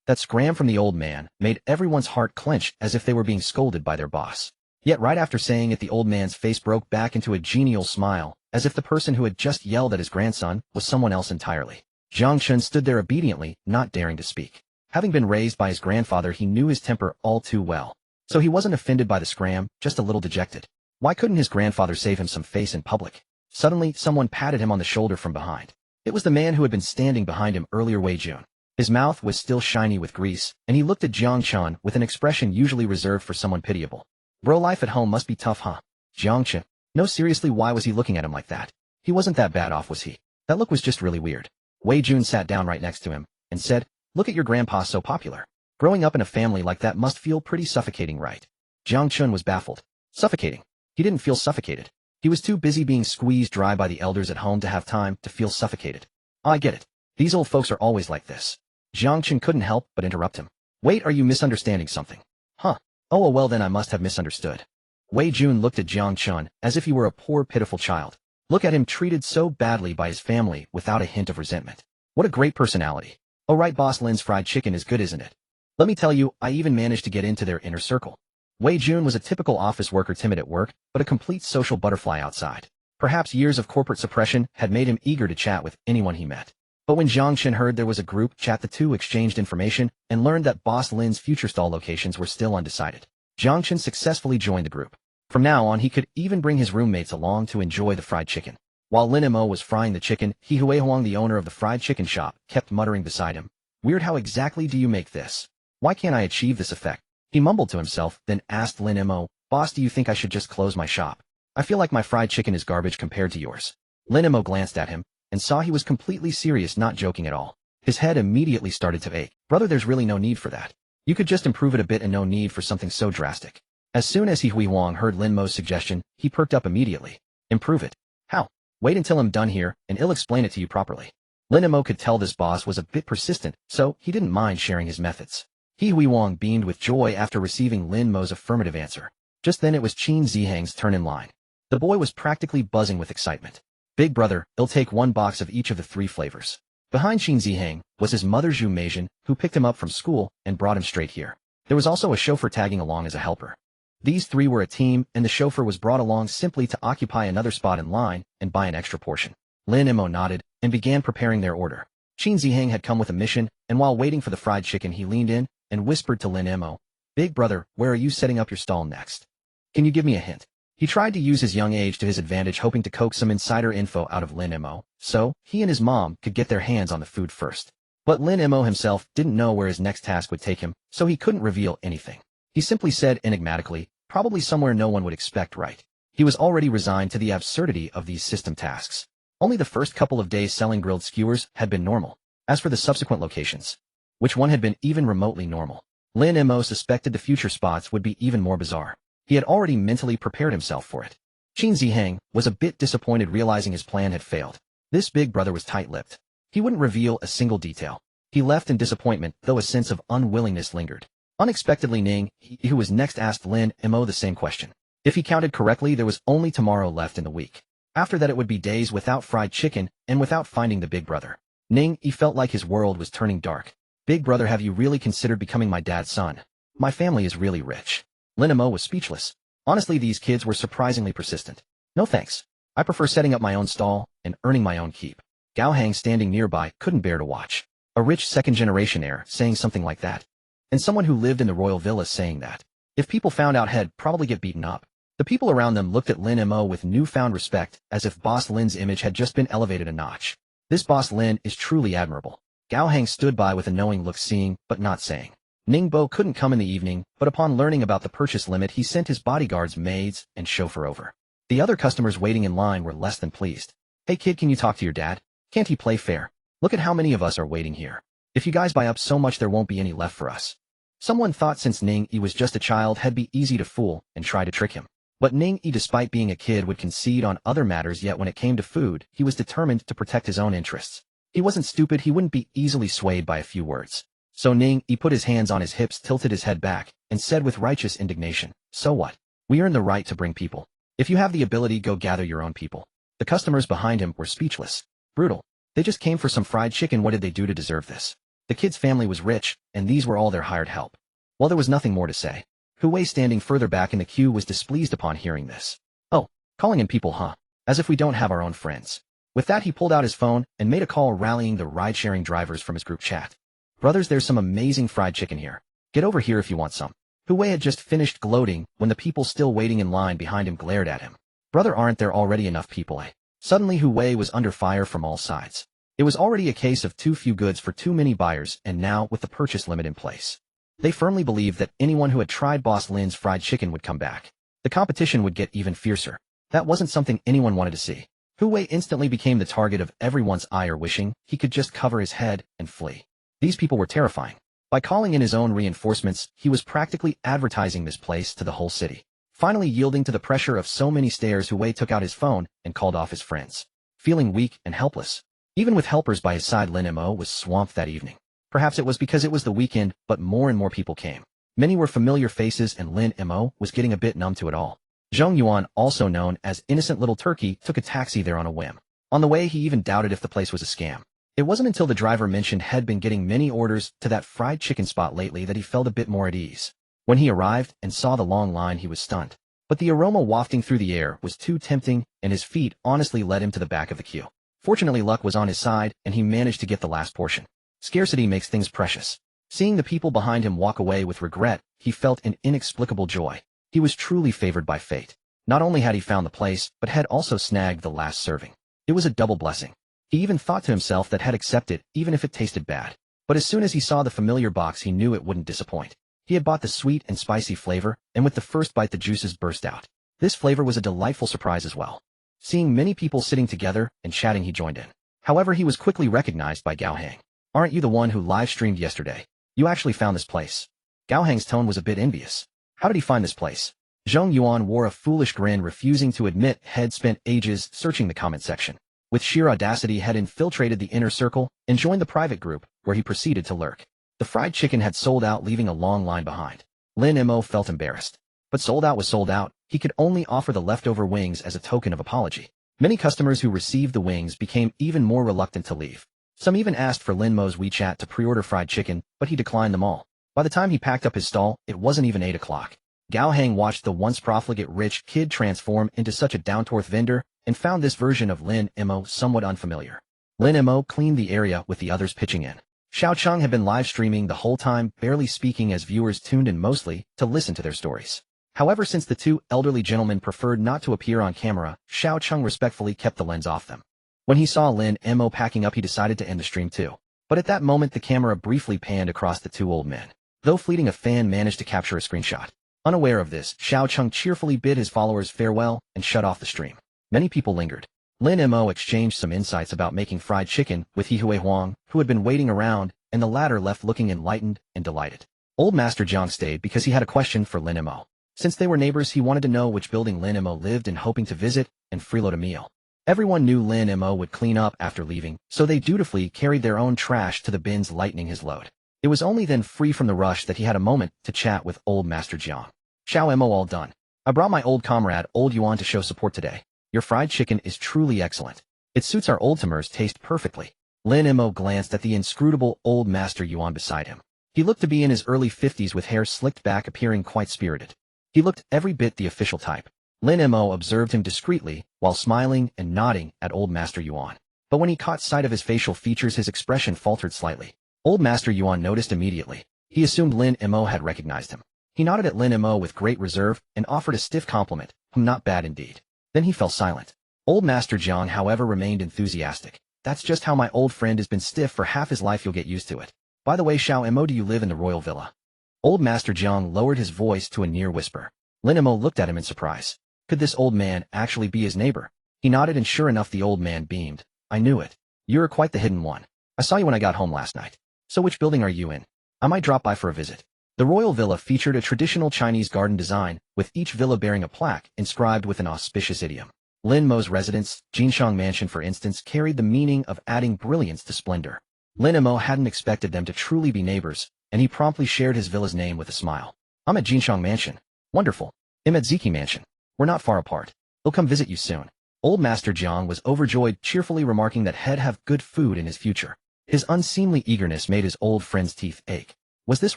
S1: That scram from the old man made everyone's heart clench, as if they were being scolded by their boss. Yet right after saying it, the old man's face broke back into a genial smile, as if the person who had just yelled at his grandson was someone else entirely. Jiang Chun stood there obediently, not daring to speak. Having been raised by his grandfather, he knew his temper all too well. So he wasn't offended by the scram, just a little dejected. Why couldn't his grandfather save him some face in public? Suddenly, someone patted him on the shoulder from behind. It was the man who had been standing behind him earlier, Wei Jun. His mouth was still shiny with grease, and he looked at Jiang Chun with an expression usually reserved for someone pitiable. "Bro, life at home must be tough, huh?" Jiang Chun. No, seriously, why was he looking at him like that? He wasn't that bad off, was he? That look was just really weird. Wei Jun sat down right next to him and said, "Look at your grandpa, so popular. Growing up in a family like that must feel pretty suffocating, right?" Jiang Chun was baffled. Suffocating? He didn't feel suffocated. He was too busy being squeezed dry by the elders at home to have time to feel suffocated. "I get it. These old folks are always like this." Jiang Chun couldn't help but interrupt him. "Wait, are you misunderstanding something?" "Huh. Oh, well then I must have misunderstood." Wei Jun looked at Jiang Chun as if he were a poor, pitiful child. Look at him, treated so badly by his family without a hint of resentment. What a great personality. "Oh right, boss, Lin's fried chicken is good, isn't it? Let me tell you, I even managed to get into their inner circle." Wei Jun was a typical office worker, timid at work, but a complete social butterfly outside. Perhaps years of corporate suppression had made him eager to chat with anyone he met. But when Jiang Chun heard there was a group chat, the two exchanged information and learned that Boss Lin's future stall locations were still undecided. Jiang Chun successfully joined the group. From now on, he could even bring his roommates along to enjoy the fried chicken. While Lin Mo was frying the chicken, He Huang, the owner of the fried chicken shop, kept muttering beside him. "Weird, how exactly do you make this? Why can't I achieve this effect?" He mumbled to himself, then asked Lin Mo, "Boss, do you think I should just close my shop? I feel like my fried chicken is garbage compared to yours." Lin Mo glanced at him and saw he was completely serious, not joking at all. His head immediately started to ache. "Brother, there's really no need for that. You could just improve it a bit, and no need for something so drastic." As soon as He Huang heard Lin Mo's suggestion, he perked up immediately. "Improve it? How?" "Wait until I'm done here, and I'll explain it to you properly." Lin Mo could tell this boss was a bit persistent, so he didn't mind sharing his methods. He Huang beamed with joy after receiving Lin Mo's affirmative answer. Just then it was Qin Zihang's turn in line. The boy was practically buzzing with excitement. "Big brother, I'll take one box of each of the 3 flavors." Behind Qin Zihang was his mother Zhu Meijin, who picked him up from school and brought him straight here. There was also a chauffeur tagging along as a helper. These 3 were a team, and the chauffeur was brought along simply to occupy another spot in line and buy an extra portion. Lin Mo nodded and began preparing their order. Qin Zihang had come with a mission, and while waiting for the fried chicken he leaned in and whispered to Lin Mo, "Big brother, where are you setting up your stall next? Can you give me a hint?" He tried to use his young age to his advantage, hoping to coax some insider info out of Lin Mo, so he and his mom could get their hands on the food first. But Lin Mo himself didn't know where his next task would take him, so he couldn't reveal anything. He simply said enigmatically, "Probably somewhere no one would expect, right?" He was already resigned to the absurdity of these system tasks. Only the first couple of days selling grilled skewers had been normal. As for the subsequent locations, which one had been even remotely normal? Lin Mo suspected the future spots would be even more bizarre. He had already mentally prepared himself for it. Qin Zihang was a bit disappointed realizing his plan had failed. This big brother was tight-lipped. He wouldn't reveal a single detail. He left in disappointment, though a sense of unwillingness lingered. Unexpectedly, Ning, who was next, asked Lin Mo the same question. If he counted correctly, there was only tomorrow left in the week. After that it would be days without fried chicken and without finding the big brother. Ning felt like his world was turning dark. "Big brother, have you really considered becoming my dad's son? My family is really rich." Lin Mo was speechless. Honestly, these kids were surprisingly persistent. "No thanks. I prefer setting up my own stall and earning my own keep." Gao Hang, standing nearby, couldn't bear to watch. A rich second-generation heir saying something like that. And someone who lived in the royal villa saying that. If people found out, he'd probably get beaten up. The people around them looked at Lin Mo with newfound respect, as if Boss Lin's image had just been elevated a notch. This Boss Lin is truly admirable. Gao Hang stood by with a knowing look, seeing, but not saying. Ningbo couldn't come in the evening, but upon learning about the purchase limit he sent his bodyguards, maids, and chauffeur over. The other customers waiting in line were less than pleased. "Hey kid, can you talk to your dad? Can't he play fair? Look at how many of us are waiting here. If you guys buy up so much there won't be any left for us." Someone thought since Ning was just a child it'd be easy to fool and try to trick him. But Ning, despite being a kid, would concede on other matters, yet when it came to food, he was determined to protect his own interests. He wasn't stupid, he wouldn't be easily swayed by a few words. So Ning put his hands on his hips, tilted his head back, and said with righteous indignation, "So what? We earn the right to bring people. If you have the ability, go gather your own people." The customers behind him were speechless. Brutal. They just came for some fried chicken. What did they do to deserve this? The kid's family was rich, and these were all their hired help. Well, there was nothing more to say. Hu Wei, standing further back in the queue, was displeased upon hearing this. "Oh, calling in people, huh? As if we don't have our own friends." With that he pulled out his phone and made a call, rallying the ride-sharing drivers from his group chat. "Brothers, there's some amazing fried chicken here. Get over here if you want some." Hu Wei had just finished gloating when the people still waiting in line behind him glared at him. "Brother, aren't there already enough people, eh?" Suddenly Hu Wei was under fire from all sides. It was already a case of too few goods for too many buyers, and now, with the purchase limit in place, they firmly believed that anyone who had tried Boss Lin's fried chicken would come back. The competition would get even fiercer. That wasn't something anyone wanted to see. Hu Wei instantly became the target of everyone's ire, wishing he could just cover his head and flee. These people were terrifying. By calling in his own reinforcements, he was practically advertising this place to the whole city. Finally, yielding to the pressure of so many stares, Hu Wei took out his phone and called off his friends. Feeling weak and helpless, even with helpers by his side, Lin Mo was swamped that evening. Perhaps it was because it was the weekend, but more and more people came. Many were familiar faces, and Lin Mo was getting a bit numb to it all. Zhong Yuan, also known as Innocent Little Turkey, took a taxi there on a whim. On the way he even doubted if the place was a scam. It wasn't until the driver mentioned had been getting many orders to that fried chicken spot lately that he felt a bit more at ease. When he arrived and saw the long line, he was stunned. But the aroma wafting through the air was too tempting, and his feet honestly led him to the back of the queue. Fortunately, luck was on his side, and he managed to get the last portion. Scarcity makes things precious. Seeing the people behind him walk away with regret, he felt an inexplicable joy. He was truly favored by fate. Not only had he found the place, but had also snagged the last serving. It was a double blessing. He even thought to himself that had accepted, even if it tasted bad. But as soon as he saw the familiar box, he knew it wouldn't disappoint. He had bought the sweet and spicy flavor, and with the first bite the juices burst out. This flavor was a delightful surprise as well. Seeing many people sitting together and chatting, he joined in. However, he was quickly recognized by Gao Hang. "Aren't you the one who live-streamed yesterday? You actually found this place." Gao Hang's tone was a bit envious. How did he find this place? Zhong Yuan wore a foolish grin, refusing to admit had spent ages searching the comment section. With sheer audacity, had infiltrated the inner circle and joined the private group, where he proceeded to lurk. The fried chicken had sold out, leaving a long line behind. Lin Mo felt embarrassed. But sold out was sold out. He could only offer the leftover wings as a token of apology. Many customers who received the wings became even more reluctant to leave. Some even asked for Lin Mo's WeChat to pre-order fried chicken, but he declined them all. By the time he packed up his stall, it wasn't even 8 o'clock. Gao Hang watched the once profligate rich kid transform into such a down-to-earth vendor, and found this version of Lin Mo somewhat unfamiliar. Lin Mo cleaned the area with the others pitching in. Xiao Cheng had been live streaming the whole time, barely speaking as viewers tuned in mostly to listen to their stories. However, since the two elderly gentlemen preferred not to appear on camera, Xiao Cheng respectfully kept the lens off them. When he saw Lin Mo packing up, he decided to end the stream too. But at that moment the camera briefly panned across the two old men. Though fleeting, a fan managed to capture a screenshot. Unaware of this, Xiao Cheng cheerfully bid his followers farewell and shut off the stream. Many people lingered. Lin Mo exchanged some insights about making fried chicken with Hui Huang, who had been waiting around, and the latter left looking enlightened and delighted. Old Master Jiang stayed because he had a question for Lin Mo. Since they were neighbors, he wanted to know which building Lin Mo lived in, hoping to visit and freeload a meal. Everyone knew Lin Mo would clean up after leaving, so they dutifully carried their own trash to the bins, lightening his load. It was only then, free from the rush, that he had a moment to chat with Old Master Jiang. Xiao Mo, all done. I brought my old comrade Old Yuan to show support today. Your fried chicken is truly excellent. It suits our old-timers taste perfectly. Lin Mo glanced at the inscrutable Old Master Yuan beside him. He looked to be in his early 50s with hair slicked back, appearing quite spirited. He looked every bit the official type. Lin Mo observed him discreetly, while smiling and nodding at Old Master Yuan. But when he caught sight of his facial features, his expression faltered slightly. Old Master Yuan noticed immediately. He assumed Lin Mo had recognized him. He nodded at Lin Mo with great reserve and offered a stiff compliment. Not bad indeed. Then he fell silent. Old Master Jiang, however, remained enthusiastic. That's just how my old friend has been stiff for half his life. You'll get used to it. By the way, Xiao Mo, do you live in the royal villa? Old Master Jiang lowered his voice to a near whisper. Lin Mo looked at him in surprise. Could this old man actually be his neighbor? He nodded, and sure enough the old man beamed. I knew it. You're quite the hidden one. I saw you when I got home last night. So which building are you in? I might drop by for a visit. The royal villa featured a traditional Chinese garden design, with each villa bearing a plaque inscribed with an auspicious idiom. Lin Mo's residence, Jinshang Mansion for instance, carried the meaning of adding brilliance to splendor. Lin Mo hadn't expected them to truly be neighbors, and he promptly shared his villa's name with a smile. I'm at Jinshang Mansion. Wonderful. I'm at Ziki Mansion. We're not far apart. We'll come visit you soon. Old Master Jiang was overjoyed, cheerfully remarking that he'd have good food in his future. His unseemly eagerness made his old friend's teeth ache. Was this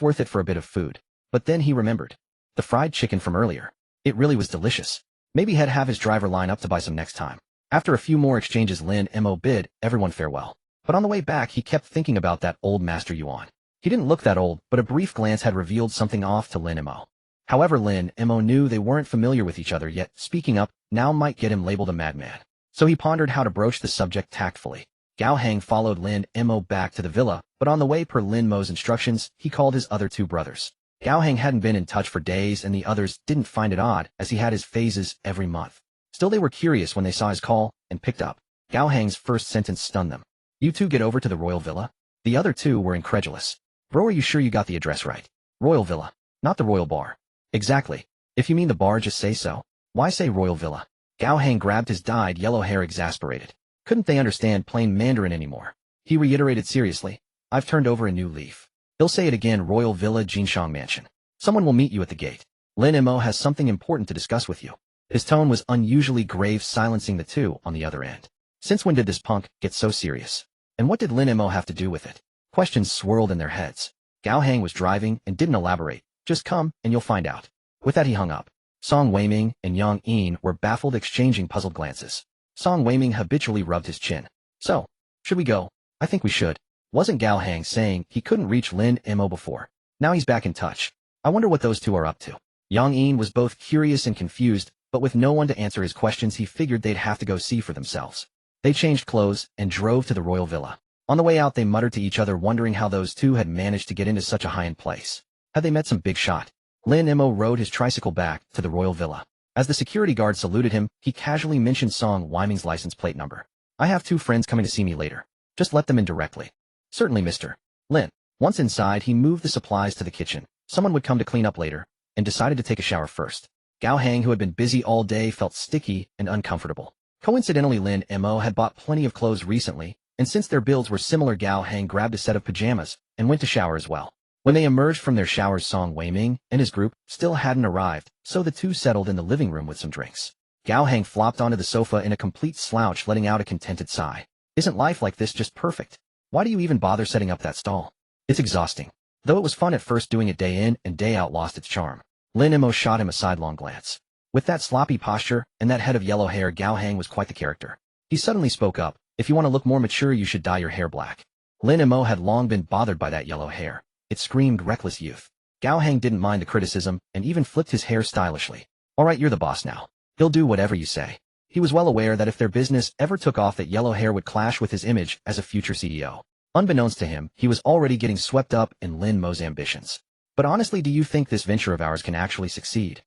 S1: worth it for a bit of food? But then he remembered. The fried chicken from earlier. It really was delicious. Maybe he'd have his driver line up to buy some next time. After a few more exchanges, Lin Mo bid everyone farewell. But on the way back he kept thinking about that Old Master Yuan. He didn't look that old, but a brief glance had revealed something off to Lin Mo. However, Lin Mo knew they weren't familiar with each other yet. Speaking up now might get him labeled a madman. So he pondered how to broach the subject tactfully. Gao Hang followed Lin Mo back to the villa, but on the way, per Lin Mo's instructions, he called his other two brothers. Gao Hang hadn't been in touch for days, and the others didn't find it odd, as he had his phases every month. Still, they were curious when they saw his call and picked up. Gao Hang's first sentence stunned them. You two get over to the royal villa? The other two were incredulous. Bro, are you sure you got the address right? Royal villa, not the royal bar. Exactly. If you mean the bar, just say so. Why say royal villa? Gao Hang grabbed his dyed yellow hair, exasperated. Couldn't they understand plain Mandarin anymore? He reiterated seriously. I've turned over a new leaf. He'll say it again. Royal Villa, Jinshang Mansion. Someone will meet you at the gate. Lin Mo has something important to discuss with you. His tone was unusually grave, silencing the two on the other end. Since when did this punk get so serious? And what did Lin Mo have to do with it? Questions swirled in their heads. Gao Hang was driving and didn't elaborate. Just come, and you'll find out. With that he hung up. Song Weiming and Yang Yin were baffled, exchanging puzzled glances. Song Weiming habitually rubbed his chin. So, should we go? I think we should. Wasn't Gao Hang saying he couldn't reach Lin Mo before? Now he's back in touch. I wonder what those two are up to. Yang Yin was both curious and confused, but with no one to answer his questions he figured they'd have to go see for themselves. They changed clothes and drove to the royal villa. On the way out they muttered to each other, wondering how those two had managed to get into such a high-end place. Had they met some big shot? Lin Mo rode his tricycle back to the royal villa. As the security guard saluted him, he casually mentioned Song Weiming's license plate number. I have two friends coming to see me later. Just let them in directly. Certainly, Mr. Lin. Once inside, he moved the supplies to the kitchen. Someone would come to clean up later, and decided to take a shower first. Gao Hang, who had been busy all day, felt sticky and uncomfortable. Coincidentally, Lin Mo had bought plenty of clothes recently, and since their builds were similar, Gao Hang grabbed a set of pajamas and went to shower as well. When they emerged from their showers, Song Weiming and his group still hadn't arrived, so the two settled in the living room with some drinks. Gao Hang flopped onto the sofa in a complete slouch, letting out a contented sigh. Isn't life like this just perfect? Why do you even bother setting up that stall? It's exhausting. Though it was fun at first, doing it day in and day out lost its charm. Lin Mo shot him a sidelong glance. With that sloppy posture and that head of yellow hair, Gao Hang was quite the character. He suddenly spoke up. If you want to look more mature, you should dye your hair black. Lin Mo had long been bothered by that yellow hair. It screamed reckless youth. Gao Hang didn't mind the criticism and even flipped his hair stylishly. All right, you're the boss now. He'll do whatever you say. He was well aware that if their business ever took off, that yellow hair would clash with his image as a future CEO. Unbeknownst to him, he was already getting swept up in Lin Mo's ambitions. But honestly, do you think this venture of ours can actually succeed?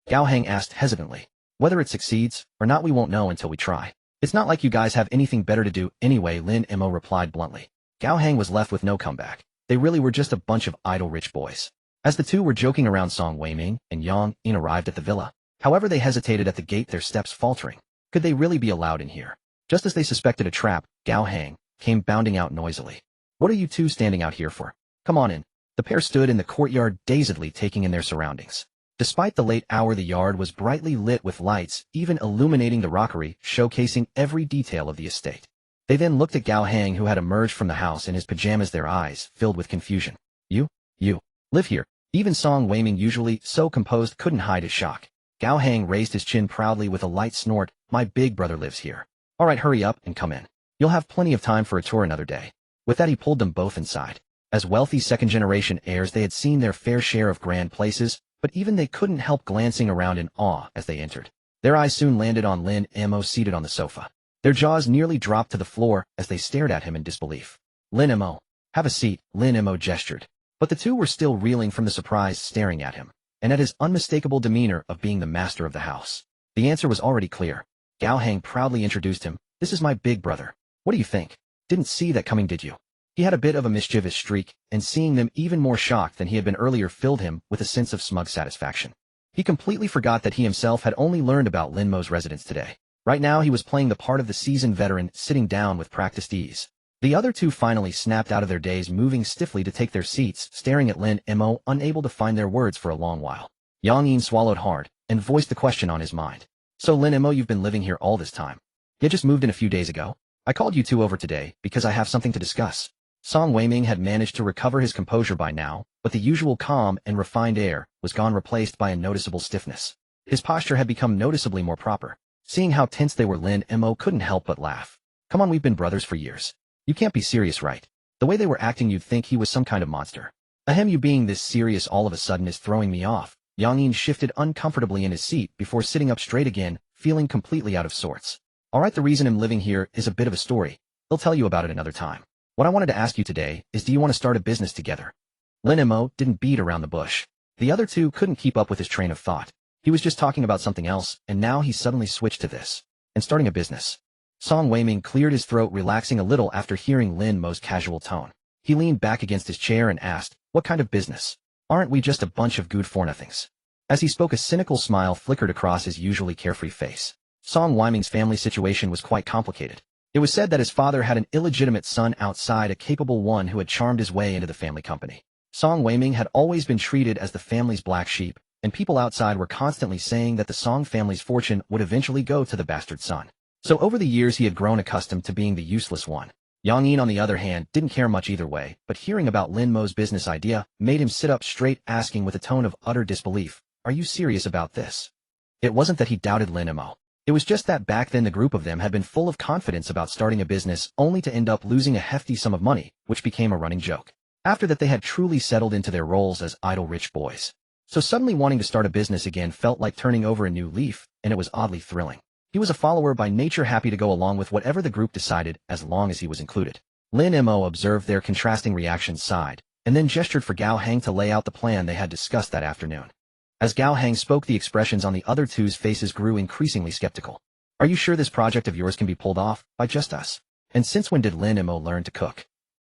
S1: Gao Hang asked hesitantly. Whether it succeeds or not, we won't know until we try. It's not like you guys have anything better to do anyway, Lin Mo replied bluntly. Gao Hang was left with no comeback. They really were just a bunch of idle rich boys. As the two were joking around, Song Weiming and Yang Yin arrived at the villa. However, they hesitated at the gate, their steps faltering. Could they really be allowed in here? Just as they suspected a trap, Gao Hang came bounding out noisily. What are you two standing out here for? Come on in. The pair stood in the courtyard dazedly taking in their surroundings. Despite the late hour, the yard was brightly lit with lights, even illuminating the rockery, showcasing every detail of the estate. They then looked at Gao Hang, who had emerged from the house in his pajamas, their eyes filled with confusion. You live here? Even Song Weiming, usually so composed, couldn't hide his shock. Gao Hang raised his chin proudly with a light snort. My big brother lives here. All right, hurry up and come in. You'll have plenty of time for a tour another day. With that, he pulled them both inside. As wealthy second-generation heirs, they had seen their fair share of grand places, but even they couldn't help glancing around in awe as they entered. Their eyes soon landed on Lin Mo seated on the sofa. Their jaws nearly dropped to the floor as they stared at him in disbelief. Lin Mo, have a seat, Lin Mo gestured. But the two were still reeling from the surprise, staring at him, and at his unmistakable demeanor of being the master of the house. The answer was already clear. Gao Hang proudly introduced him. This is my big brother. What do you think? Didn't see that coming, did you? He had a bit of a mischievous streak, and seeing them even more shocked than he had been earlier filled him with a sense of smug satisfaction. He completely forgot that he himself had only learned about Lin Mo's residence today. Right now he was playing the part of the seasoned veteran, sitting down with practiced ease. The other two finally snapped out of their daze, moving stiffly to take their seats, staring at Lin Mo, unable to find their words for a long while. Yang Yin swallowed hard, and voiced the question on his mind. So Lin Mo, you've been living here all this time? You just moved in a few days ago? I called you two over today because I have something to discuss. Song Weiming had managed to recover his composure by now, but the usual calm and refined air was gone, replaced by a noticeable stiffness. His posture had become noticeably more proper. Seeing how tense they were, Lin Mo couldn't help but laugh. Come on, we've been brothers for years. You can't be serious, right? The way they were acting, you'd think he was some kind of monster. Ahem, you being this serious all of a sudden is throwing me off. Yang Yin shifted uncomfortably in his seat before sitting up straight again, feeling completely out of sorts. Alright, the reason I'm living here is a bit of a story. He'll tell you about it another time. What I wanted to ask you today is, do you want to start a business together? Lin Mo didn't beat around the bush. The other two couldn't keep up with his train of thought. He was just talking about something else, and now he suddenly switched to this. And starting a business. Song Weiming cleared his throat, relaxing a little after hearing Lin Mo's casual tone. He leaned back against his chair and asked, what kind of business? Aren't we just a bunch of good for-nothings? As he spoke, a cynical smile flickered across his usually carefree face. Song Weiming's family situation was quite complicated. It was said that his father had an illegitimate son outside, a capable one who had charmed his way into the family company. Song Weiming had always been treated as the family's black sheep, and people outside were constantly saying that the Song family's fortune would eventually go to the bastard son. So over the years he had grown accustomed to being the useless one. Yang Yin, on the other hand, didn't care much either way, but hearing about Lin Mo's business idea made him sit up straight, asking with a tone of utter disbelief, are you serious about this? It wasn't that he doubted Lin Mo. It was just that back then the group of them had been full of confidence about starting a business, only to end up losing a hefty sum of money, which became a running joke. After that, they had truly settled into their roles as idle rich boys. So suddenly wanting to start a business again felt like turning over a new leaf, and it was oddly thrilling. He was a follower by nature, happy to go along with whatever the group decided as long as he was included. Lin Mo observed their contrasting reactions, sighed, and then gestured for Gao Hang to lay out the plan they had discussed that afternoon. As Gao Hang spoke, the expressions on the other two's faces grew increasingly skeptical. Are you sure this project of yours can be pulled off by just us? And since when did Lin Mo learn to cook?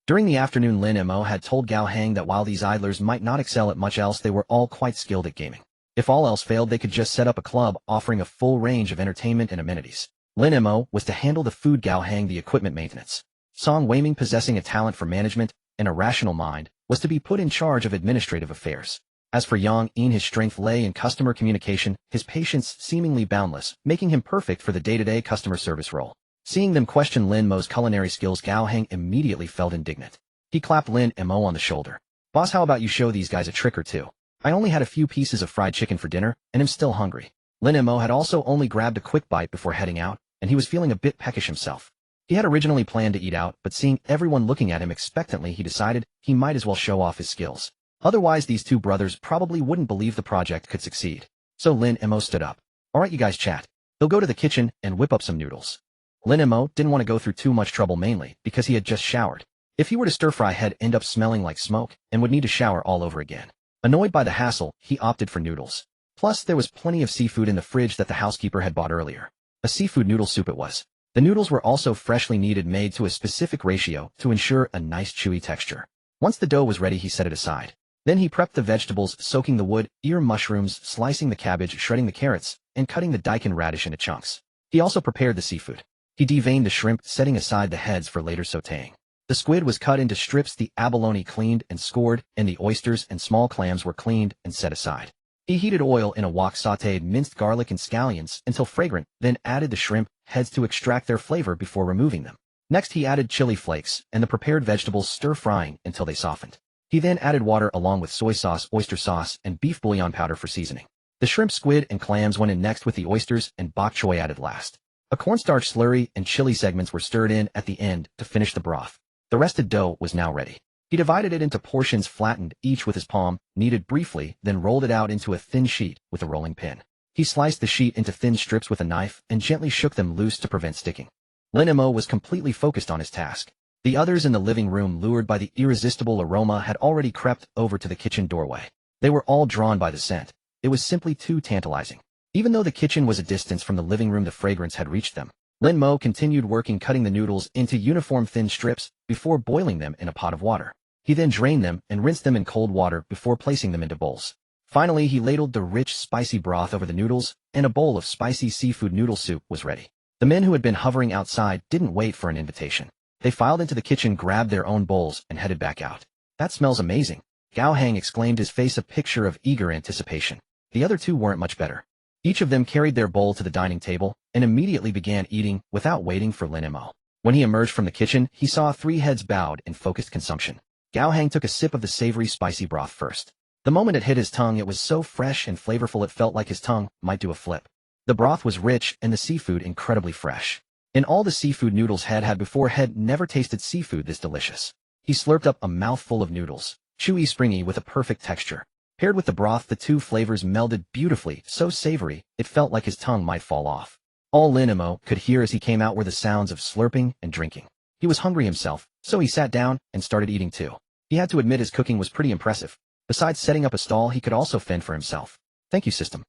S1: During the afternoon, Lin Mo had told Gao Hang that while these idlers might not excel at much else, they were all quite skilled at gaming. If all else failed, they could just set up a club offering a full range of entertainment and amenities. Lin Mo was to handle the food, Gao Hang the equipment maintenance. Song Weiming, possessing a talent for management and a rational mind, was to be put in charge of administrative affairs. As for Yang Yin, his strength lay in customer communication, his patience seemingly boundless, making him perfect for the day-to-day customer service role. Seeing them question Lin Mo's culinary skills, Gao Hang immediately felt indignant. He clapped Lin Mo on the shoulder. Boss, how about you show these guys a trick or two? I only had a few pieces of fried chicken for dinner, and am still hungry. Lin Mo had also only grabbed a quick bite before heading out, and he was feeling a bit peckish himself. He had originally planned to eat out, but seeing everyone looking at him expectantly, he decided he might as well show off his skills. Otherwise, these two brothers probably wouldn't believe the project could succeed. So Lin Mo stood up. Alright, you guys chat. They'll go to the kitchen and whip up some noodles. Lin Mo didn't want to go through too much trouble, mainly because he had just showered. If he were to stir-fry, he'd end up smelling like smoke and would need to shower all over again. Annoyed by the hassle, he opted for noodles. Plus, there was plenty of seafood in the fridge that the housekeeper had bought earlier. A seafood noodle soup it was. The noodles were also freshly kneaded, made to a specific ratio to ensure a nice chewy texture. Once the dough was ready, he set it aside. Then he prepped the vegetables, soaking the wood, ear mushrooms, slicing the cabbage, shredding the carrots, and cutting the daikon radish into chunks. He also prepared the seafood. He deveined the shrimp, setting aside the heads for later sautéing. The squid was cut into strips, the abalone cleaned and scored, and the oysters and small clams were cleaned and set aside. He heated oil in a wok, sautéed minced garlic and scallions until fragrant, then added the shrimp heads to extract their flavor before removing them. Next, he added chili flakes and the prepared vegetables, stir-frying until they softened. He then added water along with soy sauce, oyster sauce, and beef bouillon powder for seasoning. The shrimp, squid, and clams went in next, with the oysters and bok choy added last. A cornstarch slurry and chili segments were stirred in at the end to finish the broth. The rested dough was now ready. He divided it into portions, flattened each with his palm, kneaded briefly, then rolled it out into a thin sheet with a rolling pin. He sliced the sheet into thin strips with a knife and gently shook them loose to prevent sticking. Lin Mo was completely focused on his task. The others in the living room, lured by the irresistible aroma, had already crept over to the kitchen doorway. They were all drawn by the scent. It was simply too tantalizing. Even though the kitchen was a distance from the living room, the fragrance had reached them. Lin Mo continued working, cutting the noodles into uniform thin strips before boiling them in a pot of water. He then drained them and rinsed them in cold water before placing them into bowls. Finally, he ladled the rich, spicy broth over the noodles, and a bowl of spicy seafood noodle soup was ready. The men who had been hovering outside didn't wait for an invitation. They filed into the kitchen, grabbed their own bowls, and headed back out. "That smells amazing," Gao Hang exclaimed, his face a picture of eager anticipation. The other two weren't much better. Each of them carried their bowl to the dining table and immediately began eating without waiting for Lin Mo. When he emerged from the kitchen, he saw 3 heads bowed in focused consumption. Gao Hang took a sip of the savory, spicy broth first. The moment it hit his tongue, it was so fresh and flavorful it felt like his tongue might do a flip. The broth was rich and the seafood incredibly fresh. In all the seafood noodles had before, had never tasted seafood this delicious. He slurped up a mouthful of noodles, chewy, springy, with a perfect texture. Paired with the broth, the two flavors melded beautifully, so savory, it felt like his tongue might fall off. All Lin Mo could hear as he came out were the sounds of slurping and drinking. He was hungry himself, so he sat down and started eating too. He had to admit his cooking was pretty impressive. Besides setting up a stall, he could also fend for himself. "Thank you, system."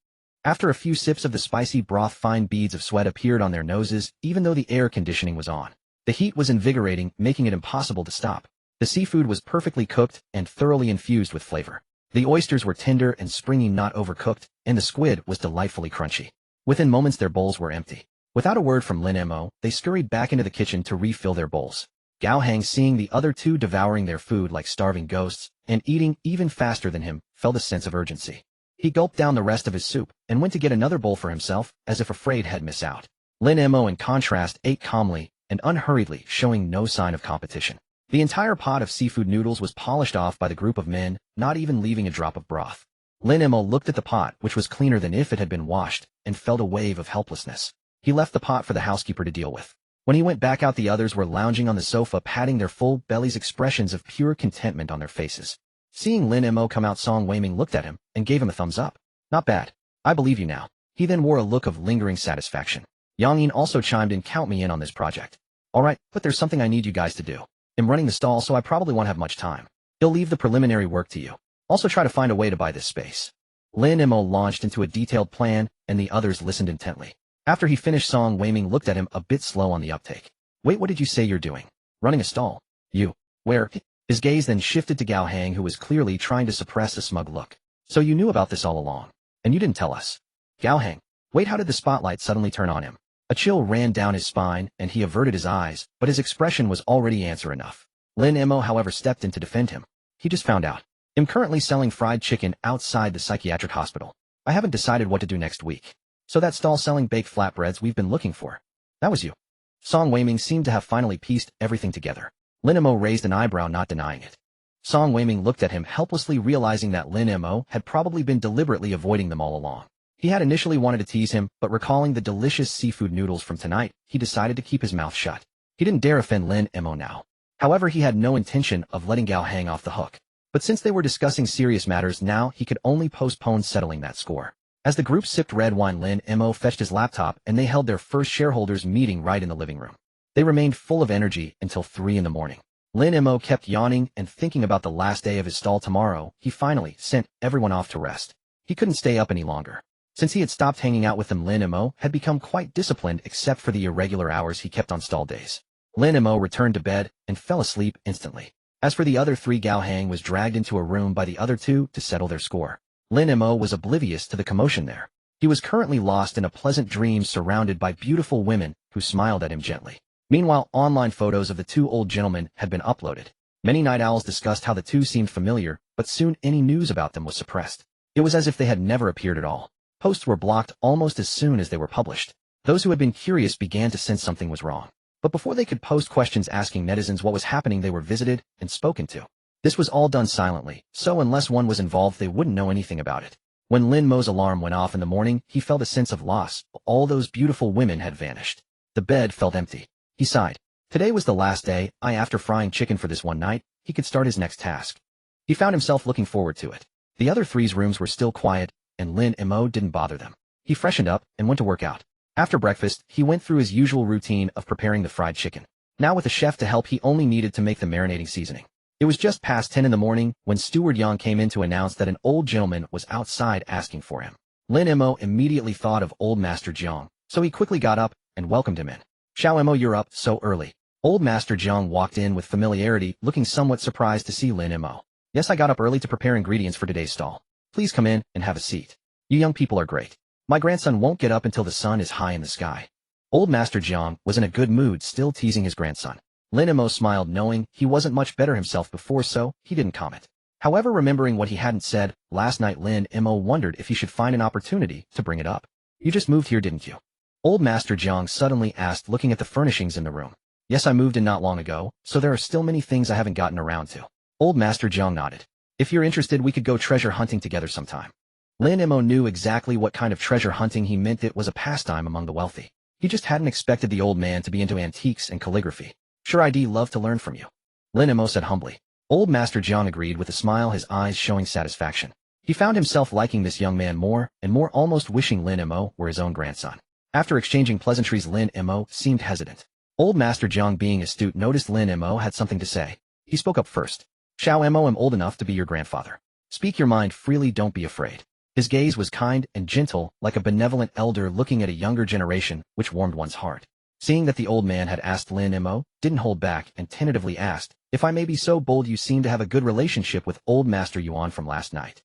S1: After a few sips of the spicy broth, fine beads of sweat appeared on their noses, even though the air conditioning was on. The heat was invigorating, making it impossible to stop. The seafood was perfectly cooked and thoroughly infused with flavor. The oysters were tender and springy, not overcooked, and the squid was delightfully crunchy. Within moments, their bowls were empty. Without a word from Lin Mo, they scurried back into the kitchen to refill their bowls. Gao Hang, seeing the other two devouring their food like starving ghosts, and eating even faster than him, felt a sense of urgency. He gulped down the rest of his soup, and went to get another bowl for himself, as if afraid he'd miss out. Lin Mo, in contrast, ate calmly and unhurriedly, showing no sign of competition. The entire pot of seafood noodles was polished off by the group of men, not even leaving a drop of broth. Lin Mo looked at the pot, which was cleaner than if it had been washed, and felt a wave of helplessness. He left the pot for the housekeeper to deal with. When he went back out, the others were lounging on the sofa, patting their full bellies, expressions of pure contentment on their faces. Seeing Lin Mo come out, Song Weiming looked at him and gave him a thumbs up. "Not bad. I believe you now." He then wore a look of lingering satisfaction. Yang Yin also chimed in, "Count me in on this project." "Alright, but there's something I need you guys to do. I'm running the stall, so I probably won't have much time. He'll leave the preliminary work to you. Also try to find a way to buy this space." Lin Mo launched into a detailed plan, and the others listened intently. After he finished, Song Weiming looked at him, a bit slow on the uptake. "Wait, what did you say you're doing? Running a stall? You? Where?" His gaze then shifted to Gao Hang, who was clearly trying to suppress a smug look. "So you knew about this all along, and you didn't tell us?" Gao Hang. Wait, how did the spotlight suddenly turn on him? A chill ran down his spine, and he averted his eyes, but his expression was already answer enough. Lin Mo, however, stepped in to defend him. "He just found out. I'm currently selling fried chicken outside the psychiatric hospital. I haven't decided what to do next week. So that stall selling baked flatbreads we've been looking for. That was you." Song Weiming seemed to have finally pieced everything together. Lin Mo raised an eyebrow, not denying it. Song Weiming looked at him helplessly, realizing that Lin Mo had probably been deliberately avoiding them all along. He had initially wanted to tease him, but recalling the delicious seafood noodles from tonight, he decided to keep his mouth shut. He didn't dare offend Lin Mo now. However, he had no intention of letting Gao hang off the hook. But since they were discussing serious matters now, he could only postpone settling that score. As the group sipped red wine, Lin Mo fetched his laptop and they held their first shareholders meeting right in the living room. They remained full of energy until 3 in the morning. Lin Mo kept yawning and thinking about the last day of his stall tomorrow. He finally sent everyone off to rest. He couldn't stay up any longer. Since he had stopped hanging out with them, Lin Mo had become quite disciplined except for the irregular hours he kept on stall days. Lin Mo returned to bed and fell asleep instantly. As for the other 3, Gao Hang was dragged into a room by the other 2 to settle their score. Lin Mo was oblivious to the commotion there. He was currently lost in a pleasant dream surrounded by beautiful women who smiled at him gently. Meanwhile, online photos of the 2 old gentlemen had been uploaded. Many night owls discussed how the 2 seemed familiar, but soon any news about them was suppressed. It was as if they had never appeared at all. Posts were blocked almost as soon as they were published. Those who had been curious began to sense something was wrong. But before they could post questions asking netizens what was happening, they were visited and spoken to. This was all done silently, so unless one was involved they wouldn't know anything about it. When Lin Mo's alarm went off in the morning, he felt a sense of loss. All those beautiful women had vanished. The bed felt empty. He sighed. Today was the last day. After frying chicken for this one night, he could start his next task. He found himself looking forward to it. The other 3's rooms were still quiet, and Lin Mo didn't bother them. He freshened up and went to work out. After breakfast, he went through his usual routine of preparing the fried chicken. Now with a chef to help, he only needed to make the marinating seasoning. It was just past 10 in the morning when Steward Yang came in to announce that an old gentleman was outside asking for him. Lin Mo immediately thought of Old Master Jiang, so he quickly got up and welcomed him in. "Xiao Mo, you're up so early." Old Master Jiang walked in with familiarity, looking somewhat surprised to see Lin Mo. "Yes, I got up early to prepare ingredients for today's stall. Please come in and have a seat. You young people are great. My grandson won't get up until the sun is high in the sky." Old Master Jiang was in a good mood, still teasing his grandson. Lin Mo smiled, knowing he wasn't much better himself before, so he didn't comment. However, remembering what he hadn't said last night, Lin Mo wondered if he should find an opportunity to bring it up. "You just moved here, didn't you?" Old Master Jiang suddenly asked, looking at the furnishings in the room. "Yes, I moved in not long ago, so there are still many things I haven't gotten around to." Old Master Jiang nodded. "If you're interested, we could go treasure hunting together sometime." Lin Mo knew exactly what kind of treasure hunting he meant. It was a pastime among the wealthy. He just hadn't expected the old man to be into antiques and calligraphy. "Sure, I'd love to learn from you," Lin Mo said humbly. Old Master Jiang agreed with a smile, his eyes showing satisfaction. He found himself liking this young man more and more, almost wishing Lin Mo were his own grandson. After exchanging pleasantries, Lin Mo seemed hesitant. Old Master Jiang, being astute, noticed Lin Mo had something to say. He spoke up first. "Xiao Mo, I'm old enough to be your grandfather. Speak your mind freely, don't be afraid." His gaze was kind and gentle, like a benevolent elder looking at a younger generation, which warmed one's heart. Seeing that the old man had asked, Lin Mo didn't hold back and tentatively asked, "If I may be so bold, you seem to have a good relationship with Old Master Yuan from last night."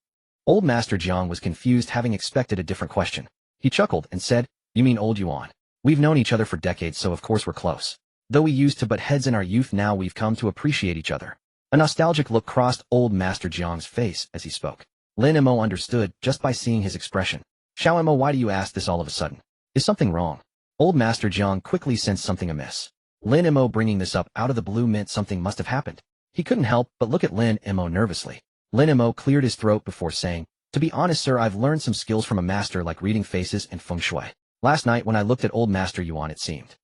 S1: Old Master Jiang was confused, having expected a different question. He chuckled and said, "You mean Old Yuan? We've known each other for decades, so of course we're close. Though we used to butt heads in our youth, now we've come to appreciate each other." A nostalgic look crossed Old Master Jiang's face as he spoke. Lin Mo understood just by seeing his expression. "Xiao Mo, why do you ask this all of a sudden? Is something wrong?" Old Master Jiang quickly sensed something amiss. Lin Mo bringing this up out of the blue meant something must have happened. He couldn't help but look at Lin Mo nervously. Lin Mo cleared his throat before saying, "To be honest, sir, I've learned some skills from a master like reading faces and feng shui. Last night when I looked at Old Master Yuan, it seemed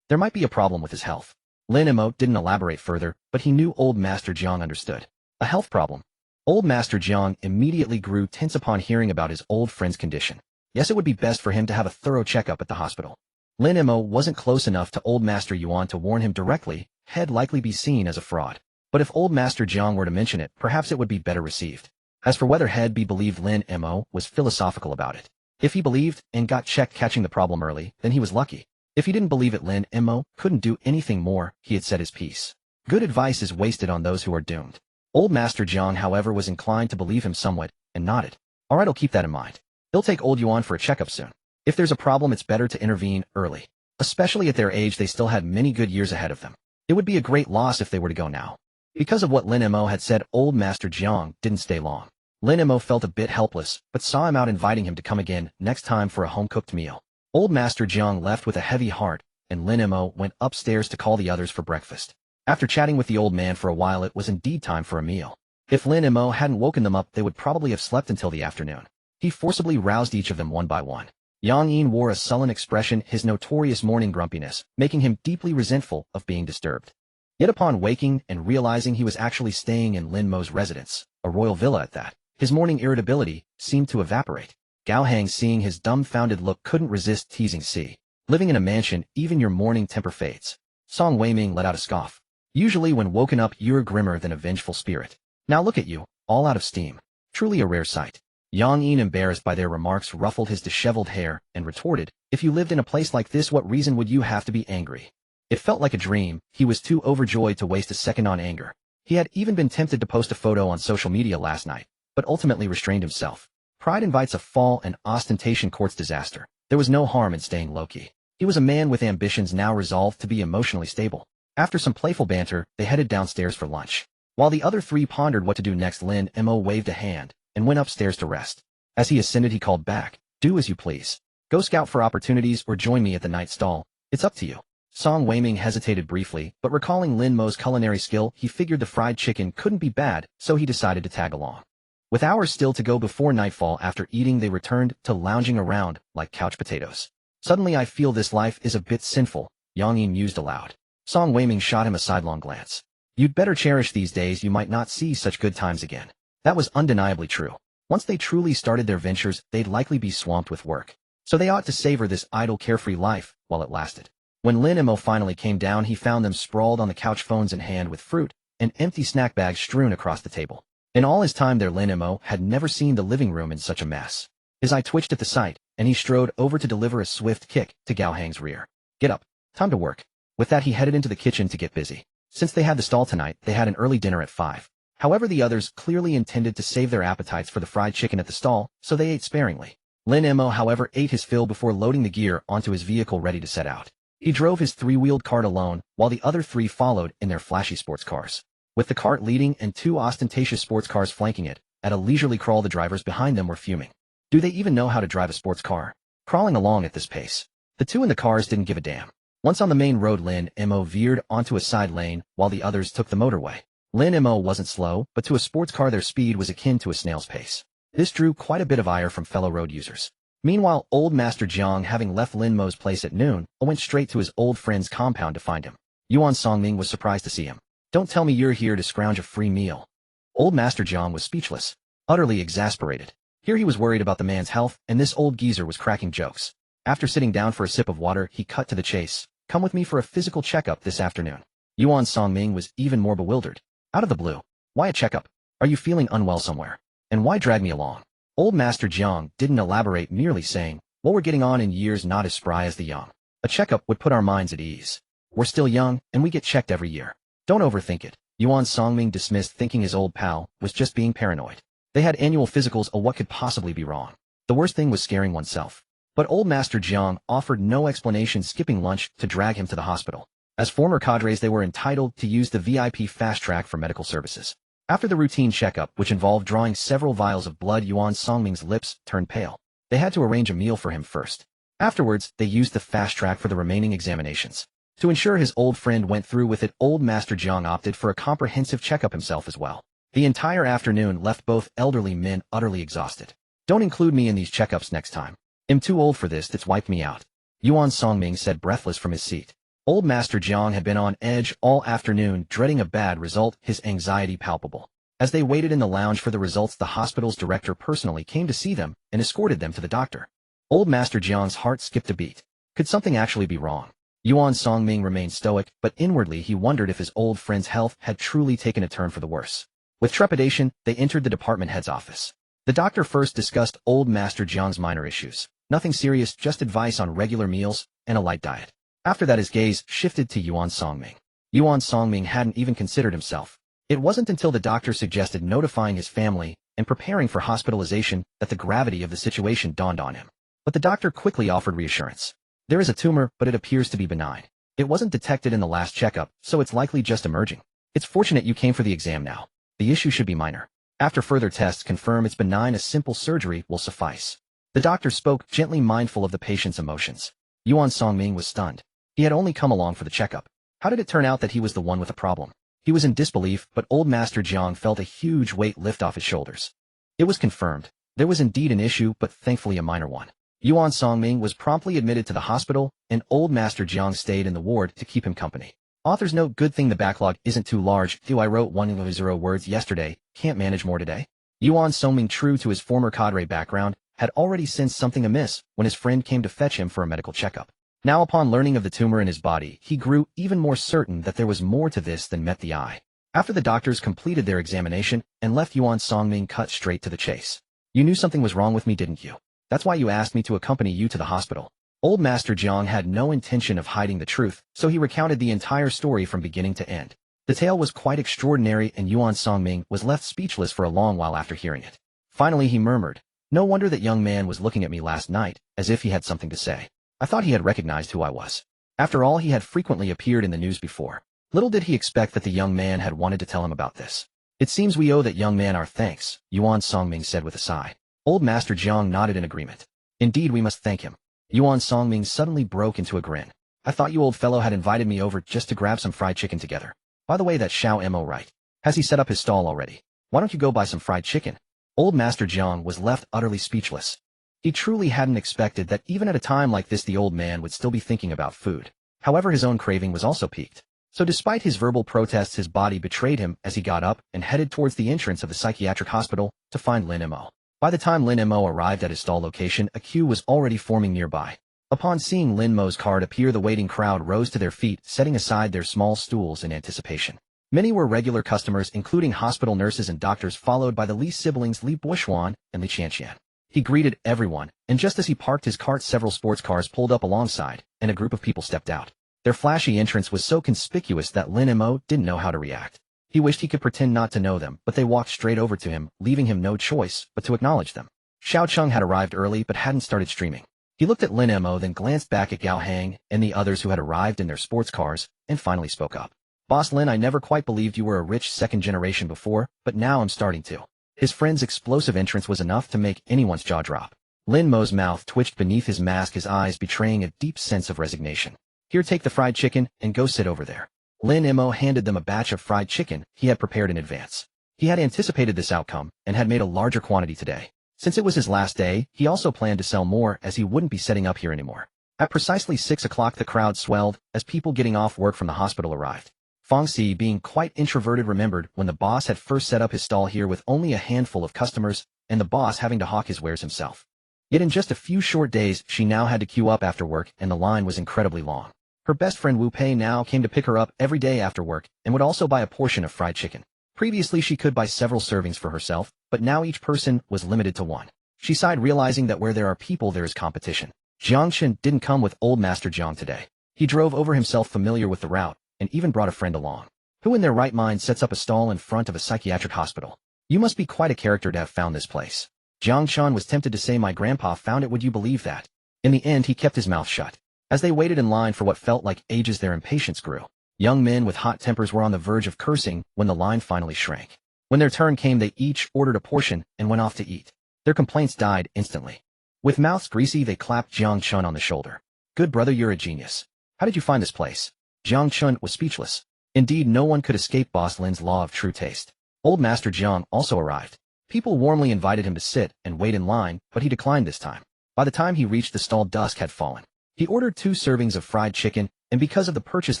S1: there might be a problem with his health." Lin Mo didn't elaborate further, but he knew Old Master Jiang understood. A health problem? Old Master Jiang immediately grew tense upon hearing about his old friend's condition. Yes, it would be best for him to have a thorough checkup at the hospital. Lin Mo wasn't close enough to Old Master Yuan to warn him directly. He'd likely be seen as a fraud. But if Old Master Jiang were to mention it, perhaps it would be better received. As for whether he'd be believed, Lin Mo was philosophical about it. If he believed and got checked catching the problem early, then he was lucky. If he didn't believe it, Lin Mo couldn't do anything more. He had said his piece. Good advice is wasted on those who are doomed. Old Master Jiang, however, was inclined to believe him somewhat, and nodded. "All right, I'll keep that in mind. He'll take Old Yuan for a checkup soon. If there's a problem, it's better to intervene early. Especially at their age, they still had many good years ahead of them. It would be a great loss if they were to go now." Because of what Lin Mo had said, Old Master Jiang didn't stay long. Lin Mo felt a bit helpless, but saw him out, inviting him to come again next time for a home-cooked meal. Old Master Jiang left with a heavy heart, and Lin Mo went upstairs to call the others for breakfast. After chatting with the old man for a while, it was indeed time for a meal. If Lin Mo hadn't woken them up, they would probably have slept until the afternoon. He forcibly roused each of them one by one. Yang Yin wore a sullen expression, his notorious morning grumpiness, making him deeply resentful of being disturbed. Yet upon waking and realizing he was actually staying in Lin Mo's residence, a royal villa at that, his morning irritability seemed to evaporate. Gao Hang, seeing his dumbfounded look, couldn't resist teasing. See, living in a mansion, even your morning temper fades. Song Weiming let out a scoff. Usually when woken up you're grimmer than a vengeful spirit. Now look at you, all out of steam. Truly a rare sight. Yang Yin, embarrassed by their remarks, ruffled his disheveled hair and retorted, if you lived in a place like this, what reason would you have to be angry? It felt like a dream. He was too overjoyed to waste a second on anger. He had even been tempted to post a photo on social media last night, but ultimately restrained himself. Pride invites a fall and ostentation courts disaster. There was no harm in staying low-key. He was a man with ambitions, now resolved to be emotionally stable. After some playful banter, they headed downstairs for lunch. While the other three pondered what to do next, Lin Mo waved a hand and went upstairs to rest. As he ascended, he called back, do as you please. Go scout for opportunities or join me at the night stall. It's up to you. Song Weiming hesitated briefly, but recalling Lin Mo's culinary skill, he figured the fried chicken couldn't be bad, so he decided to tag along. With hours still to go before nightfall, after eating they returned to lounging around like couch potatoes. Suddenly I feel this life is a bit sinful, Yang Yin mused aloud. Song Weiming shot him a sidelong glance. You'd better cherish these days, you might not see such good times again. That was undeniably true. Once they truly started their ventures, they'd likely be swamped with work. So they ought to savor this idle, carefree life while it lasted. When Lin Mo finally came down, he found them sprawled on the couch, phones in hand, with fruit and empty snack bags strewn across the table. In all his time there, Lin Mo had never seen the living room in such a mess. His eye twitched at the sight, and he strode over to deliver a swift kick to Gao Hang's rear. Get up. Time to work. With that he headed into the kitchen to get busy. Since they had the stall tonight, they had an early dinner at 5. However, the others clearly intended to save their appetites for the fried chicken at the stall, so they ate sparingly. Lin Mo, however, ate his fill before loading the gear onto his vehicle ready to set out. He drove his three-wheeled cart alone, while the other three followed in their flashy sports cars. With the cart leading and 2 ostentatious sports cars flanking it, at a leisurely crawl the drivers behind them were fuming. Do they even know how to drive a sports car? Crawling along at this pace. The 2 in the cars didn't give a damn. Once on the main road, Lin Mo veered onto a side lane, while the others took the motorway. Lin Mo wasn't slow, but to a sports car their speed was akin to a snail's pace. This drew quite a bit of ire from fellow road users. Meanwhile, old Master Jiang, having left Lin Mo's place at noon, went straight to his old friend's compound to find him. Yuan Songming was surprised to see him. Don't tell me you're here to scrounge a free meal. Old Master Jiang was speechless, utterly exasperated. Here he was worried about the man's health, and this old geezer was cracking jokes. After sitting down for a sip of water, he cut to the chase. Come with me for a physical checkup this afternoon. Yuan Songming was even more bewildered. Out of the blue. Why a checkup? Are you feeling unwell somewhere? And why drag me along? Old Master Jiang didn't elaborate, merely saying, well, we're getting on in years, not as spry as the young. A checkup would put our minds at ease. We're still young, and we get checked every year. Don't overthink it. Yuan Songming dismissed, thinking his old pal was just being paranoid. They had annual physicals, what could possibly be wrong? The worst thing was scaring oneself. But old Master Jiang offered no explanation, skipping lunch to drag him to the hospital. As former cadres, they were entitled to use the VIP fast track for medical services. After the routine checkup, which involved drawing several vials of blood, Yuan Songming's lips turned pale. They had to arrange a meal for him first. Afterwards, they used the fast track for the remaining examinations. To ensure his old friend went through with it, old Master Jiang opted for a comprehensive checkup himself as well. The entire afternoon left both elderly men utterly exhausted. Don't include me in these checkups next time. I'm too old for this, that's wiped me out. Yuan Songming said, breathless from his seat. Old Master Jiang had been on edge all afternoon, dreading a bad result, his anxiety palpable. As they waited in the lounge for the results, the hospital's director personally came to see them and escorted them to the doctor. Old Master Jiang's heart skipped a beat. Could something actually be wrong? Yuan Songming remained stoic, but inwardly he wondered if his old friend's health had truly taken a turn for the worse. With trepidation, they entered the department head's office. The doctor first discussed old Master Jiang's minor issues. Nothing serious, just advice on regular meals and a light diet. After that his gaze shifted to Yuan Songming. Yuan Songming hadn't even considered himself. It wasn't until the doctor suggested notifying his family and preparing for hospitalization that the gravity of the situation dawned on him. But the doctor quickly offered reassurance. There is a tumor, but it appears to be benign. It wasn't detected in the last checkup, so it's likely just emerging. It's fortunate you came for the exam now. The issue should be minor. After further tests confirm it's benign, a simple surgery will suffice. The doctor spoke, gently mindful of the patient's emotions. Yuan Songming was stunned. He had only come along for the checkup. How did it turn out that he was the one with a problem? He was in disbelief, but old Master Jiang felt a huge weight lift off his shoulders. It was confirmed. There was indeed an issue, but thankfully a minor one. Yuan Songming was promptly admitted to the hospital, and old Master Jiang stayed in the ward to keep him company. Author's note: good thing the backlog isn't too large. I wrote 100 words yesterday, can't manage more today. Yuan Songming, true to his former cadre background, had already sensed something amiss when his friend came to fetch him for a medical checkup. Now, upon learning of the tumor in his body, he grew even more certain that there was more to this than met the eye. After the doctors completed their examination and left, Yuan Songming cut straight to the chase. You knew something was wrong with me, didn't you? That's why you asked me to accompany you to the hospital. Old Master Jiang had no intention of hiding the truth, so he recounted the entire story from beginning to end. The tale was quite extraordinary, and Yuan Songming was left speechless for a long while after hearing it. Finally he murmured, "No wonder that young man was looking at me last night, as if he had something to say. I thought he had recognized who I was. After all, he had frequently appeared in the news before." Little did he expect that the young man had wanted to tell him about this. "It seems we owe that young man our thanks," Yuan Songming said with a sigh. Old Master Jiang nodded in agreement. "Indeed, we must thank him." Yuan Songming suddenly broke into a grin. "I thought you old fellow had invited me over just to grab some fried chicken together. By the way, that Xiao Mo right? Has he set up his stall already? Why don't you go buy some fried chicken?" Old Master Jiang was left utterly speechless. He truly hadn't expected that even at a time like this the old man would still be thinking about food. However, his own craving was also piqued. So despite his verbal protests, his body betrayed him as he got up and headed towards the entrance of the psychiatric hospital to find Lin Mo. By the time Lin Mo arrived at his stall location, a queue was already forming nearby. Upon seeing Lin Mo's card appear, the waiting crowd rose to their feet, setting aside their small stools in anticipation. Many were regular customers, including hospital nurses and doctors, followed by the Li siblings Li Buoxuan and Li Qianqian. He greeted everyone, and just as he parked his cart, several sports cars pulled up alongside, and a group of people stepped out. Their flashy entrance was so conspicuous that Lin Mo didn't know how to react. He wished he could pretend not to know them, but they walked straight over to him, leaving him no choice but to acknowledge them. Xiao Cheng had arrived early but hadn't started streaming. He looked at Lin Mo, then glanced back at Gao Hang and the others who had arrived in their sports cars, and finally spoke up. "Boss Lin, I never quite believed you were a rich second generation before, but now I'm starting to." His friend's explosive entrance was enough to make anyone's jaw drop. Lin Mo's mouth twitched beneath his mask, his eyes betraying a deep sense of resignation. "Here, take the fried chicken, and go sit over there." Lin Mo handed them a batch of fried chicken he had prepared in advance. He had anticipated this outcome, and had made a larger quantity today. Since it was his last day, he also planned to sell more, as he wouldn't be setting up here anymore. At precisely 6 o'clock the crowd swelled, as people getting off work from the hospital arrived. Fong Si, being quite introverted, remembered when the boss had first set up his stall here with only a handful of customers, and the boss having to hawk his wares himself. Yet in just a few short days, she now had to queue up after work, and the line was incredibly long. Her best friend Wu Pei now came to pick her up every day after work, and would also buy a portion of fried chicken. Previously she could buy several servings for herself, but now each person was limited to one. She sighed, realizing that where there are people there is competition. Jiang Chen didn't come with old Master Jiang today. He drove over himself, familiar with the route, and even brought a friend along. Who in their right mind sets up a stall in front of a psychiatric hospital? You must be quite a character to have found this place. Jiang Chen was tempted to say, "My grandpa found it, would you believe that?" In the end he kept his mouth shut. As they waited in line for what felt like ages, their impatience grew. Young men with hot tempers were on the verge of cursing when the line finally shrank. When their turn came, they each ordered a portion and went off to eat. Their complaints died instantly. With mouths greasy, they clapped Jiang Chun on the shoulder. "Good brother, you're a genius. How did you find this place?" Jiang Chun was speechless. Indeed, no one could escape Boss Lin's law of true taste. Old Master Jiang also arrived. People warmly invited him to sit and wait in line, but he declined this time. By the time he reached the stall, dusk had fallen. He ordered 2 servings of fried chicken, and because of the purchase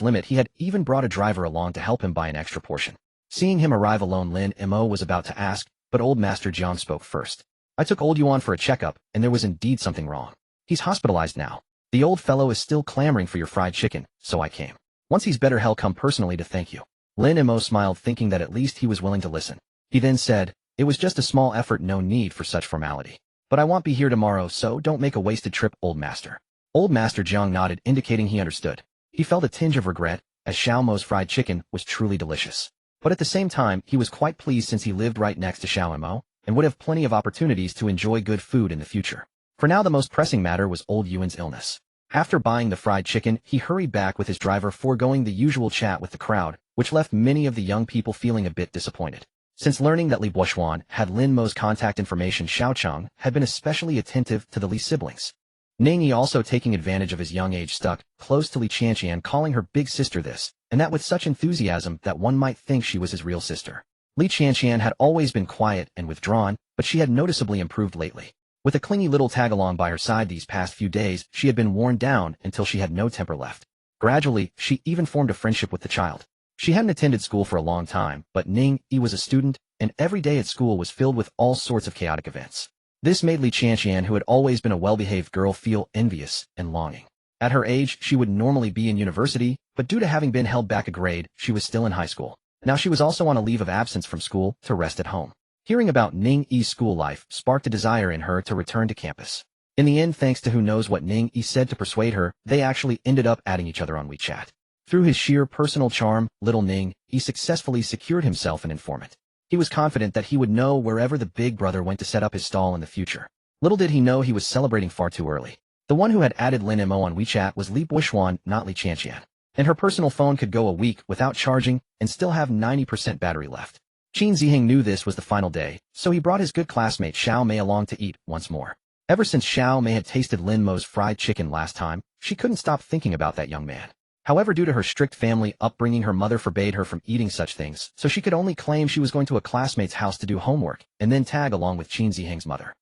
S1: limit, he had even brought a driver along to help him buy an extra portion. Seeing him arrive alone, Lin Mo was about to ask, but old Master Jiang spoke first. "I took old Yuan for a checkup, and there was indeed something wrong. He's hospitalized now. The old fellow is still clamoring for your fried chicken, so I came. Once he's better, he'll come personally to thank you." Lin Mo smiled, thinking that at least he was willing to listen. He then said, "It was just a small effort, no need for such formality. But I won't be here tomorrow, so don't make a wasted trip, old master." Old Master Jiang nodded, indicating he understood. He felt a tinge of regret, as Xiao Mo's fried chicken was truly delicious. But at the same time, he was quite pleased, since he lived right next to Xiao Mo, and would have plenty of opportunities to enjoy good food in the future. For now, the most pressing matter was old Yuan's illness. After buying the fried chicken, he hurried back with his driver, foregoing the usual chat with the crowd, which left many of the young people feeling a bit disappointed. Since learning that Li Buoxuan had Lin Mo's contact information, Xiao Cheng had been especially attentive to the Li siblings. Ning Yi, also taking advantage of his young age, stuck close to Li Qianqian, calling her big sister this, and that with such enthusiasm that one might think she was his real sister. Li Qianqian had always been quiet and withdrawn, but she had noticeably improved lately. With a clingy little tag-along by her side these past few days, she had been worn down until she had no temper left. Gradually, she even formed a friendship with the child. She hadn't attended school for a long time, but Ning Yi was a student, and every day at school was filled with all sorts of chaotic events. This made Li Qianqian, who had always been a well-behaved girl, feel envious and longing. At her age, she would normally be in university, but due to having been held back a grade, she was still in high school. Now she was also on a leave of absence from school to rest at home. Hearing about Ning Yi's school life sparked a desire in her to return to campus. In the end, thanks to who knows what Ning Yi said to persuade her, they actually ended up adding each other on WeChat. Through his sheer personal charm, little Ning Yi successfully secured himself an informant. He was confident that he would know wherever the big brother went to set up his stall in the future. Little did he know he was celebrating far too early. The one who had added Lin Mo on WeChat was Li Buishuan, not Li Qianqian. And her personal phone could go a week without charging and still have 90% battery left. Qin Ziheng knew this was the final day, so he brought his good classmate Xiao Mei along to eat once more. Ever since Xiao Mei had tasted Lin Mo's fried chicken last time, she couldn't stop thinking about that young man. However, due to her strict family upbringing, her mother forbade her from eating such things, so she could only claim she was going to a classmate's house to do homework, and then tag along with Qin Ziheng's mother.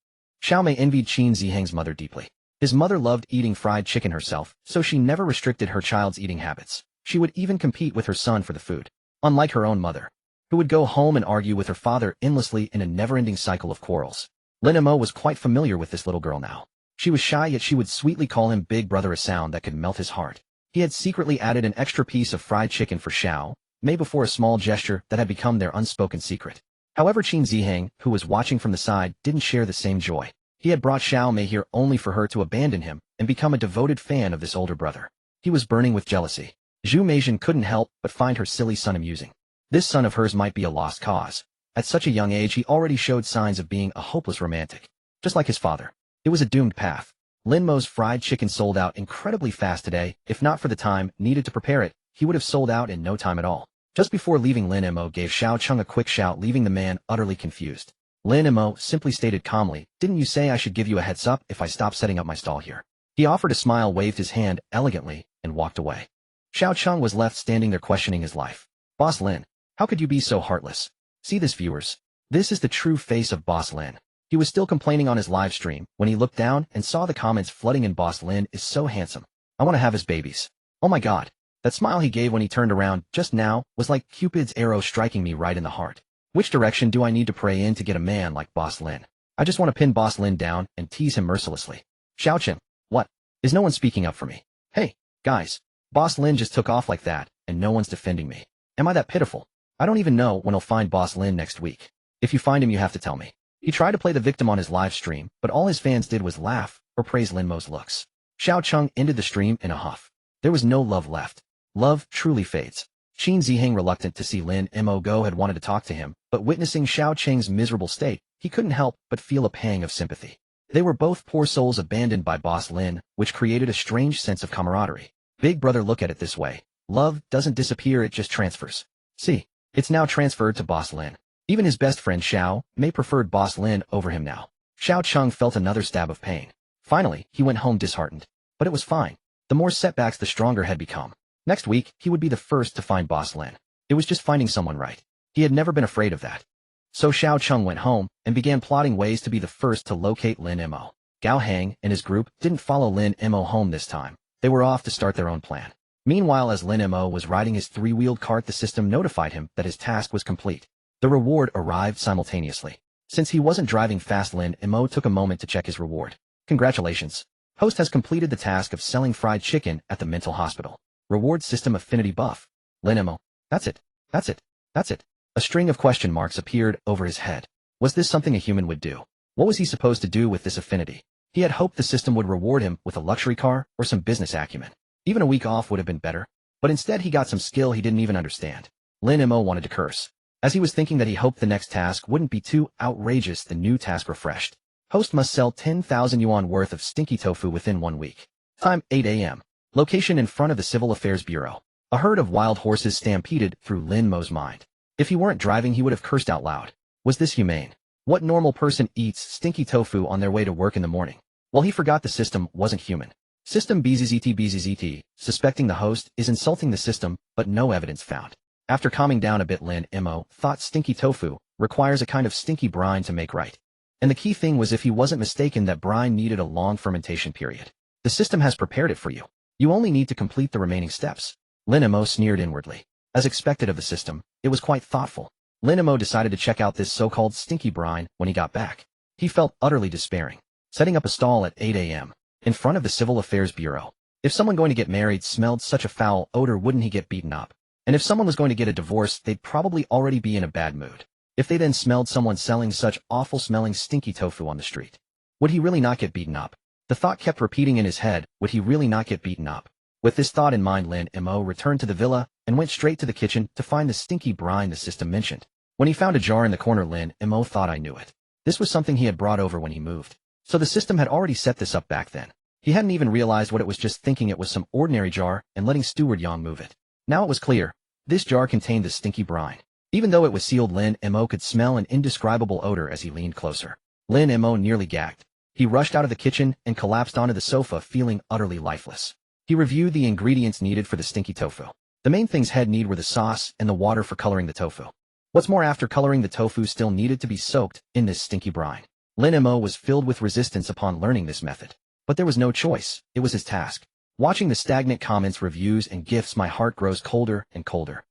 S1: Xiao Mei envied Qin Ziheng's mother deeply. His mother loved eating fried chicken herself, so she never restricted her child's eating habits. She would even compete with her son for the food. Unlike her own mother, who would go home and argue with her father endlessly in a never-ending cycle of quarrels. Lin Mo was quite familiar with this little girl now. She was shy, yet she would sweetly call him Big Brother, a sound that could melt his heart. He had secretly added an extra piece of fried chicken for Xiao Mei before a small gesture that had become their unspoken secret. However, Qin Ziheng, who was watching from the side, didn't share the same joy. He had brought Xiao Mei here only for her to abandon him and become a devoted fan of this older brother. He was burning with jealousy. Zhu Meizhen couldn't help but find her silly son amusing. This son of hers might be a lost cause. At such a young age, he already showed signs of being a hopeless romantic. Just like his father. It was a doomed path. Lin Mo's fried chicken sold out incredibly fast today. If not for the time needed to prepare it, he would have sold out in no time at all. Just before leaving, Lin Mo gave Xiao Cheng a quick shout, leaving the man utterly confused. Lin Mo simply stated calmly, "Didn't you say I should give you a heads up if I stop setting up my stall here?" He offered a smile, waved his hand elegantly, and walked away. Xiao Cheng was left standing there questioning his life. Boss Lin, how could you be so heartless? See this, viewers. This is the true face of Boss Lin. He was still complaining on his live stream when he looked down and saw the comments flooding in. Boss Lin is so handsome. I want to have his babies. Oh my god. That smile he gave when he turned around just now was like Cupid's arrow striking me right in the heart. Which direction do I need to pray in to get a man like Boss Lin? I just want to pin Boss Lin down and tease him mercilessly. Xiao Chen, what? Is no one speaking up for me? Hey, guys. Boss Lin just took off like that, and no one's defending me. Am I that pitiful? I don't even know when I'll find Boss Lin next week. If you find him, you have to tell me. He tried to play the victim on his live stream, but all his fans did was laugh or praise Lin Mo's looks. Xiao Cheng ended the stream in a huff. There was no love left. Love truly fades. Qin Ziheng, reluctant to see Lin Mo go, had wanted to talk to him, but witnessing Xiao Cheng's miserable state, he couldn't help but feel a pang of sympathy. They were both poor souls abandoned by Boss Lin, which created a strange sense of camaraderie. Big brother, look at it this way. Love doesn't disappear, it just transfers. See, it's now transferred to Boss Lin. Even his best friend Xiao Mei preferred Boss Lin over him now. Xiao Cheng felt another stab of pain. Finally, he went home disheartened. But it was fine. The more setbacks, the stronger had become. Next week, he would be the first to find Boss Lin. It was just finding someone right. He had never been afraid of that. So Xiao Cheng went home and began plotting ways to be the first to locate Lin Mo. Gao Hang and his group didn't follow Lin Mo home this time. They were off to start their own plan. Meanwhile, as Lin Mo was riding his three-wheeled cart, the system notified him that his task was complete. The reward arrived simultaneously. Since he wasn't driving fast, Lin Mo took a moment to check his reward. Congratulations. Host has completed the task of selling fried chicken at the mental hospital. Reward system affinity buff. Lin Mo. That's it. That's it. That's it. A string of question marks appeared over his head. Was this something a human would do? What was he supposed to do with this affinity? He had hoped the system would reward him with a luxury car or some business acumen. Even a week off would have been better. But instead he got some skill he didn't even understand. Lin Mo wanted to curse. As he was thinking that, he hoped the next task wouldn't be too outrageous. The new task refreshed. Host must sell 10,000 yuan worth of stinky tofu within 1 week. Time 8 a.m. Location in front of the Civil Affairs Bureau. A herd of wild horses stampeded through Lin Mo's mind. If he weren't driving, he would have cursed out loud. Was this humane? What normal person eats stinky tofu on their way to work in the morning? Well, he forgot the system wasn't human. System BZZT, suspecting the host is insulting the system, but no evidence found. After calming down a bit, Lin Mo thought stinky tofu requires a kind of stinky brine to make right. And the key thing was if he wasn't mistaken that brine needed a long fermentation period. The system has prepared it for you. You only need to complete the remaining steps. Lin Mo sneered inwardly. As expected of the system, it was quite thoughtful. Lin Mo decided to check out this so-called stinky brine when he got back. He felt utterly despairing. Setting up a stall at 8 a.m. in front of the Civil Affairs Bureau. If someone going to get married smelled such a foul odor, wouldn't he get beaten up? And if someone was going to get a divorce, they'd probably already be in a bad mood. If they then smelled someone selling such awful-smelling stinky tofu on the street, would he really not get beaten up? The thought kept repeating in his head, would he really not get beaten up? With this thought in mind, Lin Mo returned to the villa and went straight to the kitchen to find the stinky brine the system mentioned. When he found a jar in the corner, Lin Mo thought, I knew it. This was something he had brought over when he moved. So the system had already set this up back then. He hadn't even realized what it was, just thinking it was some ordinary jar and letting Steward Yang move it. Now it was clear. This jar contained the stinky brine. Even though it was sealed, Lin Mo could smell an indescribable odor as he leaned closer. Lin Mo nearly gagged. He rushed out of the kitchen and collapsed onto the sofa, feeling utterly lifeless. He reviewed the ingredients needed for the stinky tofu. The main things he'd need were the sauce and the water for coloring the tofu. What's more, after coloring, the tofu still needed to be soaked in this stinky brine. Lin Mo was filled with resistance upon learning this method. But there was no choice. It was his task. Watching the stagnant comments, reviews, and gifts, my heart grows colder and colder.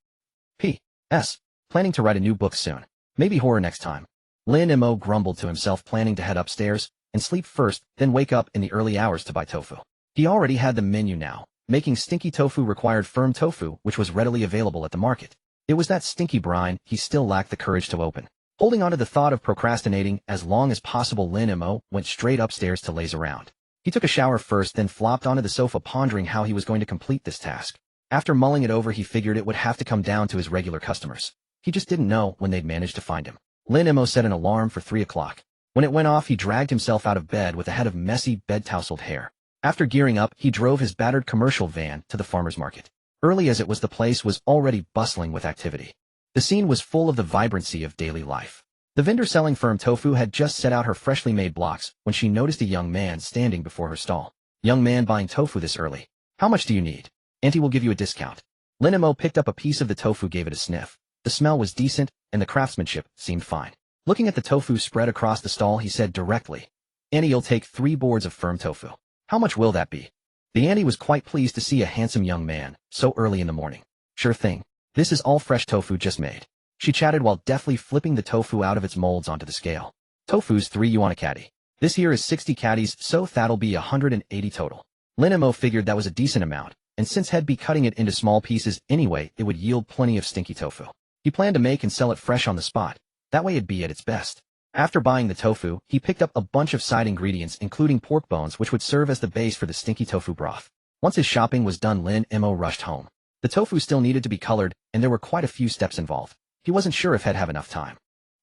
S1: P.S. Planning to write a new book soon. Maybe horror next time. Lin Mo grumbled to himself, planning to head upstairs and sleep first, then wake up in the early hours to buy tofu. He already had the menu now. Making stinky tofu required firm tofu, which was readily available at the market. It was that stinky brine he still lacked the courage to open. Holding on to the thought of procrastinating as long as possible, Lin Mo went straight upstairs to laze around. He took a shower first, then flopped onto the sofa, pondering how he was going to complete this task. After mulling it over, he figured it would have to come down to his regular customers. He just didn't know when they'd manage to find him. Lin Mo set an alarm for 3 o'clock. When it went off, he dragged himself out of bed with a head of messy, bed-tousled hair. After gearing up, he drove his battered commercial van to the farmer's market. Early as it was, the place was already bustling with activity. The scene was full of the vibrancy of daily life. The vendor selling firm tofu had just set out her freshly made blocks when she noticed a young man standing before her stall. Young man buying tofu this early. How much do you need? Auntie will give you a discount. Lin Mo picked up a piece of the tofu, gave it a sniff. The smell was decent, and the craftsmanship seemed fine. Looking at the tofu spread across the stall, he said directly, Auntie, you'll take 3 boards of firm tofu. How much will that be? The auntie was quite pleased to see a handsome young man so early in the morning. Sure thing. This is all fresh tofu just made. She chatted while deftly flipping the tofu out of its molds onto the scale. Tofu's 3 yuan a caddy. This here is 60 caddies, so that'll be 180 total. Lin Mo figured that was a decent amount, and since he'd be cutting it into small pieces anyway, it would yield plenty of stinky tofu. He planned to make and sell it fresh on the spot. That way it'd be at its best. After buying the tofu, he picked up a bunch of side ingredients, including pork bones, which would serve as the base for the stinky tofu broth. Once his shopping was done, Lin Mo rushed home. The tofu still needed to be colored, and there were quite a few steps involved. He wasn't sure if he'd have enough time.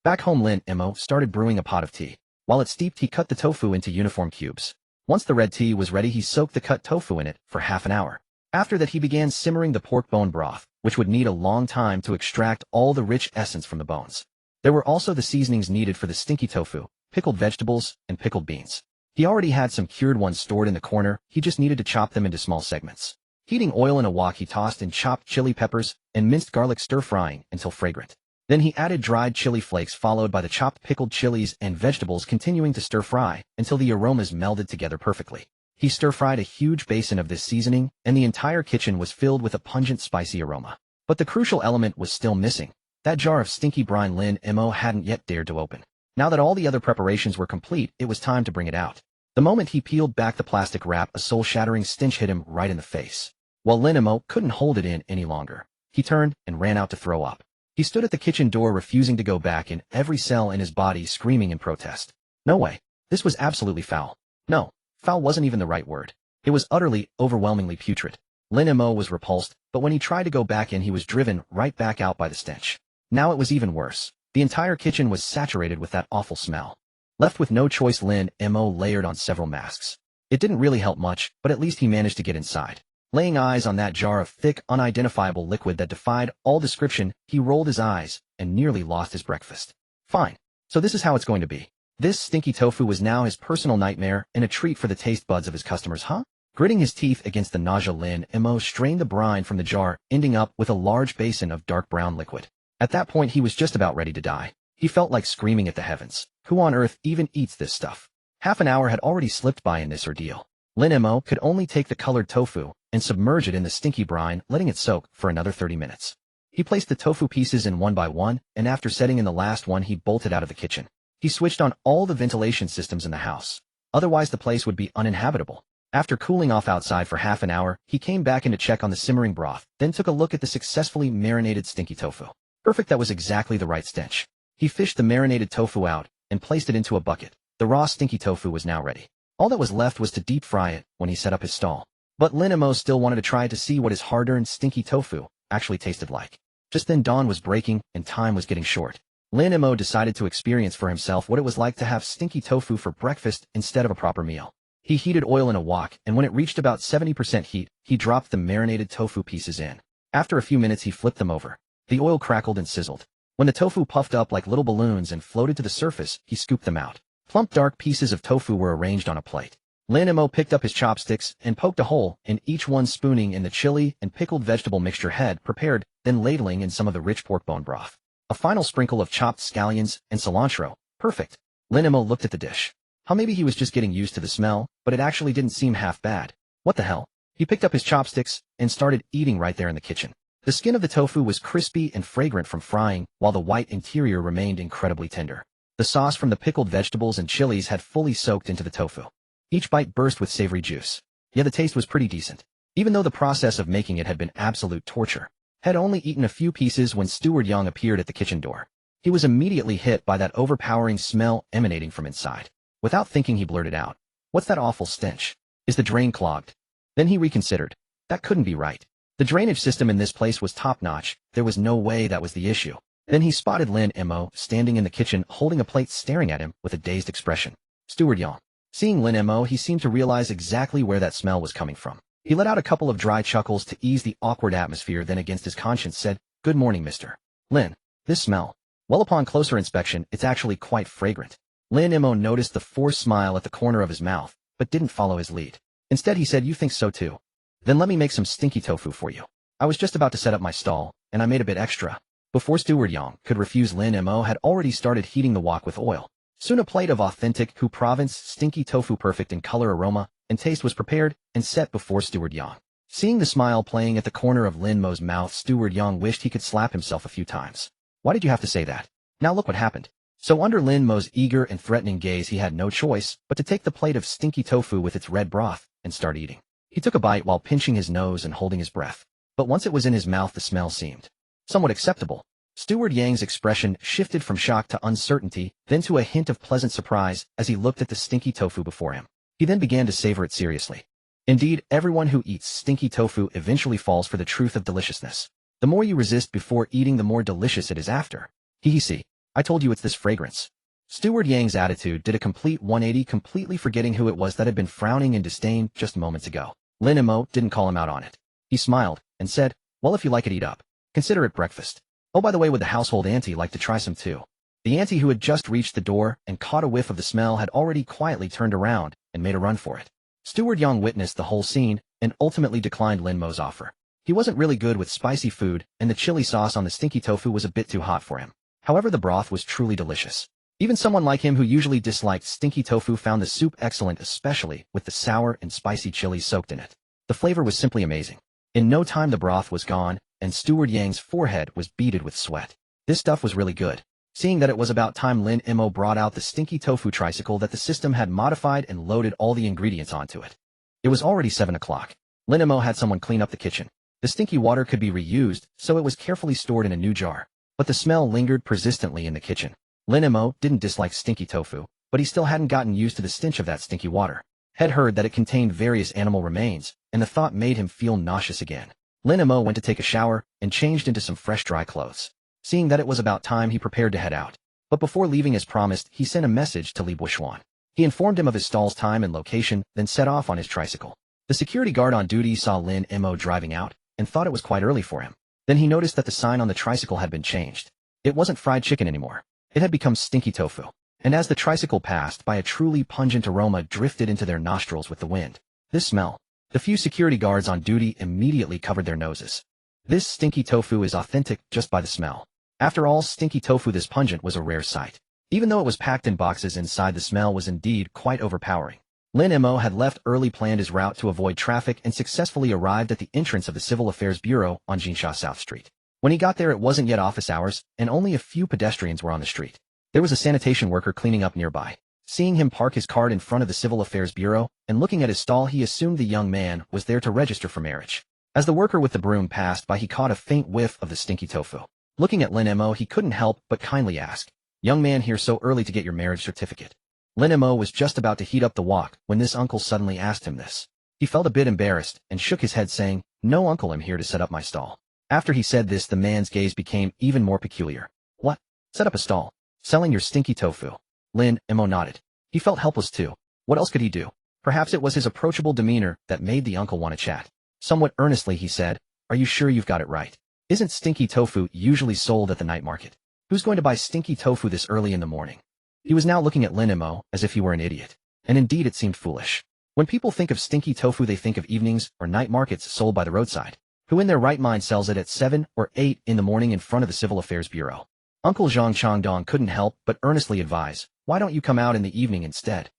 S1: Back home, Lin Mo started brewing a pot of tea. While it steeped, he cut the tofu into uniform cubes. Once the red tea was ready, he soaked the cut tofu in it for half an hour. After that, he began simmering the pork bone broth, which would need a long time to extract all the rich essence from the bones. There were also the seasonings needed for the stinky tofu, pickled vegetables, and pickled beans. He already had some cured ones stored in the corner, he just needed to chop them into small segments. Heating oil in a wok, he tossed in chopped chili peppers and minced garlic, stir-frying until fragrant. Then he added dried chili flakes, followed by the chopped pickled chilies and vegetables, continuing to stir-fry until the aromas melded together perfectly. He stir-fried a huge basin of this seasoning, and the entire kitchen was filled with a pungent, spicy aroma. But the crucial element was still missing. That jar of stinky brine Lin Mo hadn't yet dared to open. Now that all the other preparations were complete, it was time to bring it out. The moment he peeled back the plastic wrap, a soul-shattering stench hit him right in the face. While Lin Mo couldn't hold it in any longer, he turned and ran out to throw up. He stood at the kitchen door, refusing to go back in, every cell in his body screaming in protest. No way. This was absolutely foul. No, foul wasn't even the right word. It was utterly, overwhelmingly putrid. Lin Mo was repulsed, but when he tried to go back in, he was driven right back out by the stench. Now it was even worse. The entire kitchen was saturated with that awful smell. Left with no choice, Lin Mo layered on several masks. It didn't really help much, but at least he managed to get inside. Laying eyes on that jar of thick, unidentifiable liquid that defied all description, he rolled his eyes and nearly lost his breakfast. Fine. So this is how it's going to be. This stinky tofu was now his personal nightmare and a treat for the taste buds of his customers, huh? Gritting his teeth against the nausea, Lin Mo strained the brine from the jar, ending up with a large basin of dark brown liquid. At that point, he was just about ready to die. He felt like screaming at the heavens. Who on earth even eats this stuff? Half an hour had already slipped by in this ordeal. Lin Mo could only take the colored tofu and submerge it in the stinky brine, letting it soak for another 30 minutes. He placed the tofu pieces in one by one, and after setting in the last one he bolted out of the kitchen. He switched on all the ventilation systems in the house. Otherwise the place would be uninhabitable. After cooling off outside for half an hour, he came back in to check on the simmering broth, then took a look at the successfully marinated stinky tofu. Perfect, that was exactly the right stench. He fished the marinated tofu out and placed it into a bucket. The raw stinky tofu was now ready. All that was left was to deep fry it when he set up his stall. But Lin Mo still wanted to try to see what his hard-earned stinky tofu actually tasted like. Just then dawn was breaking and time was getting short. Lin Mo decided to experience for himself what it was like to have stinky tofu for breakfast instead of a proper meal. He heated oil in a wok, and when it reached about 70% heat, he dropped the marinated tofu pieces in. After a few minutes he flipped them over. The oil crackled and sizzled. When the tofu puffed up like little balloons and floated to the surface, he scooped them out. Plump dark pieces of tofu were arranged on a plate. Lin Mo picked up his chopsticks and poked a hole in each one, spooning in the chili and pickled vegetable mixture had prepared, then ladling in some of the rich pork bone broth. A final sprinkle of chopped scallions and cilantro. Perfect. Lin Mo looked at the dish. How maybe he was just getting used to the smell, but it actually didn't seem half bad. What the hell? He picked up his chopsticks and started eating right there in the kitchen. The skin of the tofu was crispy and fragrant from frying, while the white interior remained incredibly tender. The sauce from the pickled vegetables and chilies had fully soaked into the tofu. Each bite burst with savory juice. Yeah, the taste was pretty decent. Even though the process of making it had been absolute torture. Had only eaten a few pieces when Steward Young appeared at the kitchen door. He was immediately hit by that overpowering smell emanating from inside. Without thinking he blurted out, "What's that awful stench? Is the drain clogged?" Then he reconsidered. That couldn't be right. The drainage system in this place was top-notch. There was no way that was the issue. Then he spotted Lin Mo standing in the kitchen holding a plate, staring at him with a dazed expression. Steward Young. Seeing Lin Mo, he seemed to realize exactly where that smell was coming from. He let out a couple of dry chuckles to ease the awkward atmosphere, then against his conscience said, "Good morning, Mr. Lin. This smell. Well, upon closer inspection, it's actually quite fragrant." Lin Mo noticed the forced smile at the corner of his mouth, but didn't follow his lead. Instead, he said, "You think so too? Then let me make some stinky tofu for you. I was just about to set up my stall, and I made a bit extra." Before Steward Yang could refuse, Lin Mo had already started heating the wok with oil. Soon a plate of authentic Hu Province stinky tofu, perfect in color, aroma, and taste, was prepared and set before Steward Yang. Seeing the smile playing at the corner of Lin Mo's mouth, Steward Yang wished he could slap himself a few times. Why did you have to say that? Now look what happened. So under Lin Mo's eager and threatening gaze, he had no choice but to take the plate of stinky tofu with its red broth and start eating. He took a bite while pinching his nose and holding his breath. But once it was in his mouth, the smell seemed somewhat acceptable. Steward Yang's expression shifted from shock to uncertainty, then to a hint of pleasant surprise as he looked at the stinky tofu before him. He then began to savor it seriously. Indeed, everyone who eats stinky tofu eventually falls for the truth of deliciousness. The more you resist before eating, the more delicious it is after. See, I told you it's this fragrance. Steward Yang's attitude did a complete 180, completely forgetting who it was that had been frowning in disdain just moments ago. Lin Mo didn't call him out on it. He smiled and said, "Well, if you like it, eat up. Consider it breakfast. Oh, by the way, would the household auntie like to try some too?" The auntie, who had just reached the door and caught a whiff of the smell, had already quietly turned around and made a run for it. Steward Yang witnessed the whole scene and ultimately declined Lin Mo's offer. He wasn't really good with spicy food, and the chili sauce on the stinky tofu was a bit too hot for him. However, the broth was truly delicious. Even someone like him who usually disliked stinky tofu found the soup excellent, especially with the sour and spicy chili soaked in it. The flavor was simply amazing. In no time the broth was gone, and Steward Yang's forehead was beaded with sweat. This stuff was really good. Seeing that it was about time, Lin Mo brought out the stinky tofu tricycle that the system had modified and loaded all the ingredients onto it. It was already 7 o'clock. Lin Mo had someone clean up the kitchen. The stinky water could be reused, so it was carefully stored in a new jar. But the smell lingered persistently in the kitchen. Lin Mo didn't dislike stinky tofu, but he still hadn't gotten used to the stench of that stinky water. Had heard that it contained various animal remains, and the thought made him feel nauseous again. Lin Mo went to take a shower and changed into some fresh dry clothes. Seeing that it was about time, he prepared to head out. But before leaving as promised, he sent a message to Li Buishuan. He informed him of his stall's time and location, then set off on his tricycle. The security guard on duty saw Lin Mo driving out and thought it was quite early for him. Then he noticed that the sign on the tricycle had been changed. It wasn't fried chicken anymore. It had become stinky tofu. And as the tricycle passed by, a truly pungent aroma drifted into their nostrils with the wind. This smell. The few security guards on duty immediately covered their noses. This stinky tofu is authentic just by the smell. After all, stinky tofu this pungent was a rare sight. Even though it was packed in boxes inside, the smell was indeed quite overpowering. Lin Mo had left early, planned his route to avoid traffic, and successfully arrived at the entrance of the Civil Affairs Bureau on Jinsha South Street. When he got there, it wasn't yet office hours, and only a few pedestrians were on the street. There was a sanitation worker cleaning up nearby. Seeing him park his cart in front of the Civil Affairs Bureau, and looking at his stall, he assumed the young man was there to register for marriage. As the worker with the broom passed by, he caught a faint whiff of the stinky tofu. Looking at Lin Mo, he couldn't help but kindly ask, "Young man, here so early to get your marriage certificate?" Lin Mo was just about to heat up the wok when this uncle suddenly asked him this. He felt a bit embarrassed and shook his head, saying, "No, uncle, I'm here to set up my stall." After he said this, the man's gaze became even more peculiar. "What? Set up a stall? Selling your stinky tofu?" Lin Mo nodded. He felt helpless too. What else could he do? Perhaps it was his approachable demeanor that made the uncle want to chat. Somewhat earnestly he said, "Are you sure you've got it right? Isn't stinky tofu usually sold at the night market? Who's going to buy stinky tofu this early in the morning?" He was now looking at Lin Mo as if he were an idiot. And indeed it seemed foolish. When people think of stinky tofu, they think of evenings or night markets sold by the roadside. Who in their right mind sells it at 7 or 8 in the morning in front of the Civil Affairs Bureau? Uncle Zhang Changdong couldn't help but earnestly advise, "Why don't you come out in the evening instead?"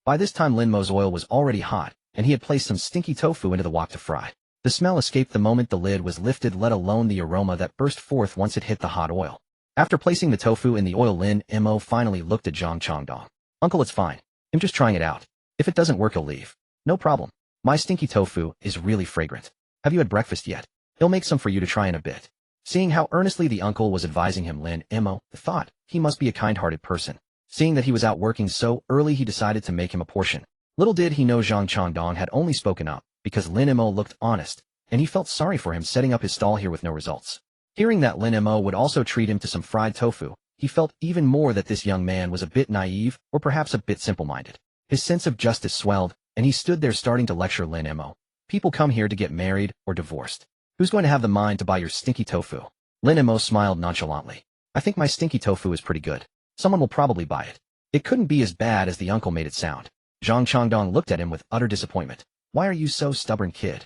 S1: By this time Lin Mo's oil was already hot, and he had placed some stinky tofu into the wok to fry. The smell escaped the moment the lid was lifted, let alone the aroma that burst forth once it hit the hot oil. After placing the tofu in the oil, Lin Mo finally looked at Zhang Changdong. "Uncle, it's fine. I'm just trying it out. If it doesn't work, he'll leave. No problem. My stinky tofu is really fragrant. Have you had breakfast yet? He'll make some for you to try in a bit." Seeing how earnestly the uncle was advising him, Lin Mo thought he must be a kind-hearted person. Seeing that he was out working so early, he decided to make him a portion. Little did he know Zhang Changdong had only spoken up because Lin Mo looked honest, and he felt sorry for him setting up his stall here with no results. Hearing that Lin Mo would also treat him to some fried tofu, he felt even more that this young man was a bit naive or perhaps a bit simple-minded. His sense of justice swelled, and he stood there starting to lecture Lin Mo. "People come here to get married or divorced. Who's going to have the mind to buy your stinky tofu?" Lin Mo smiled nonchalantly. "I think my stinky tofu is pretty good. Someone will probably buy it." It couldn't be as bad as the uncle made it sound. Zhang Changdong looked at him with utter disappointment. "Why are you so stubborn, kid?"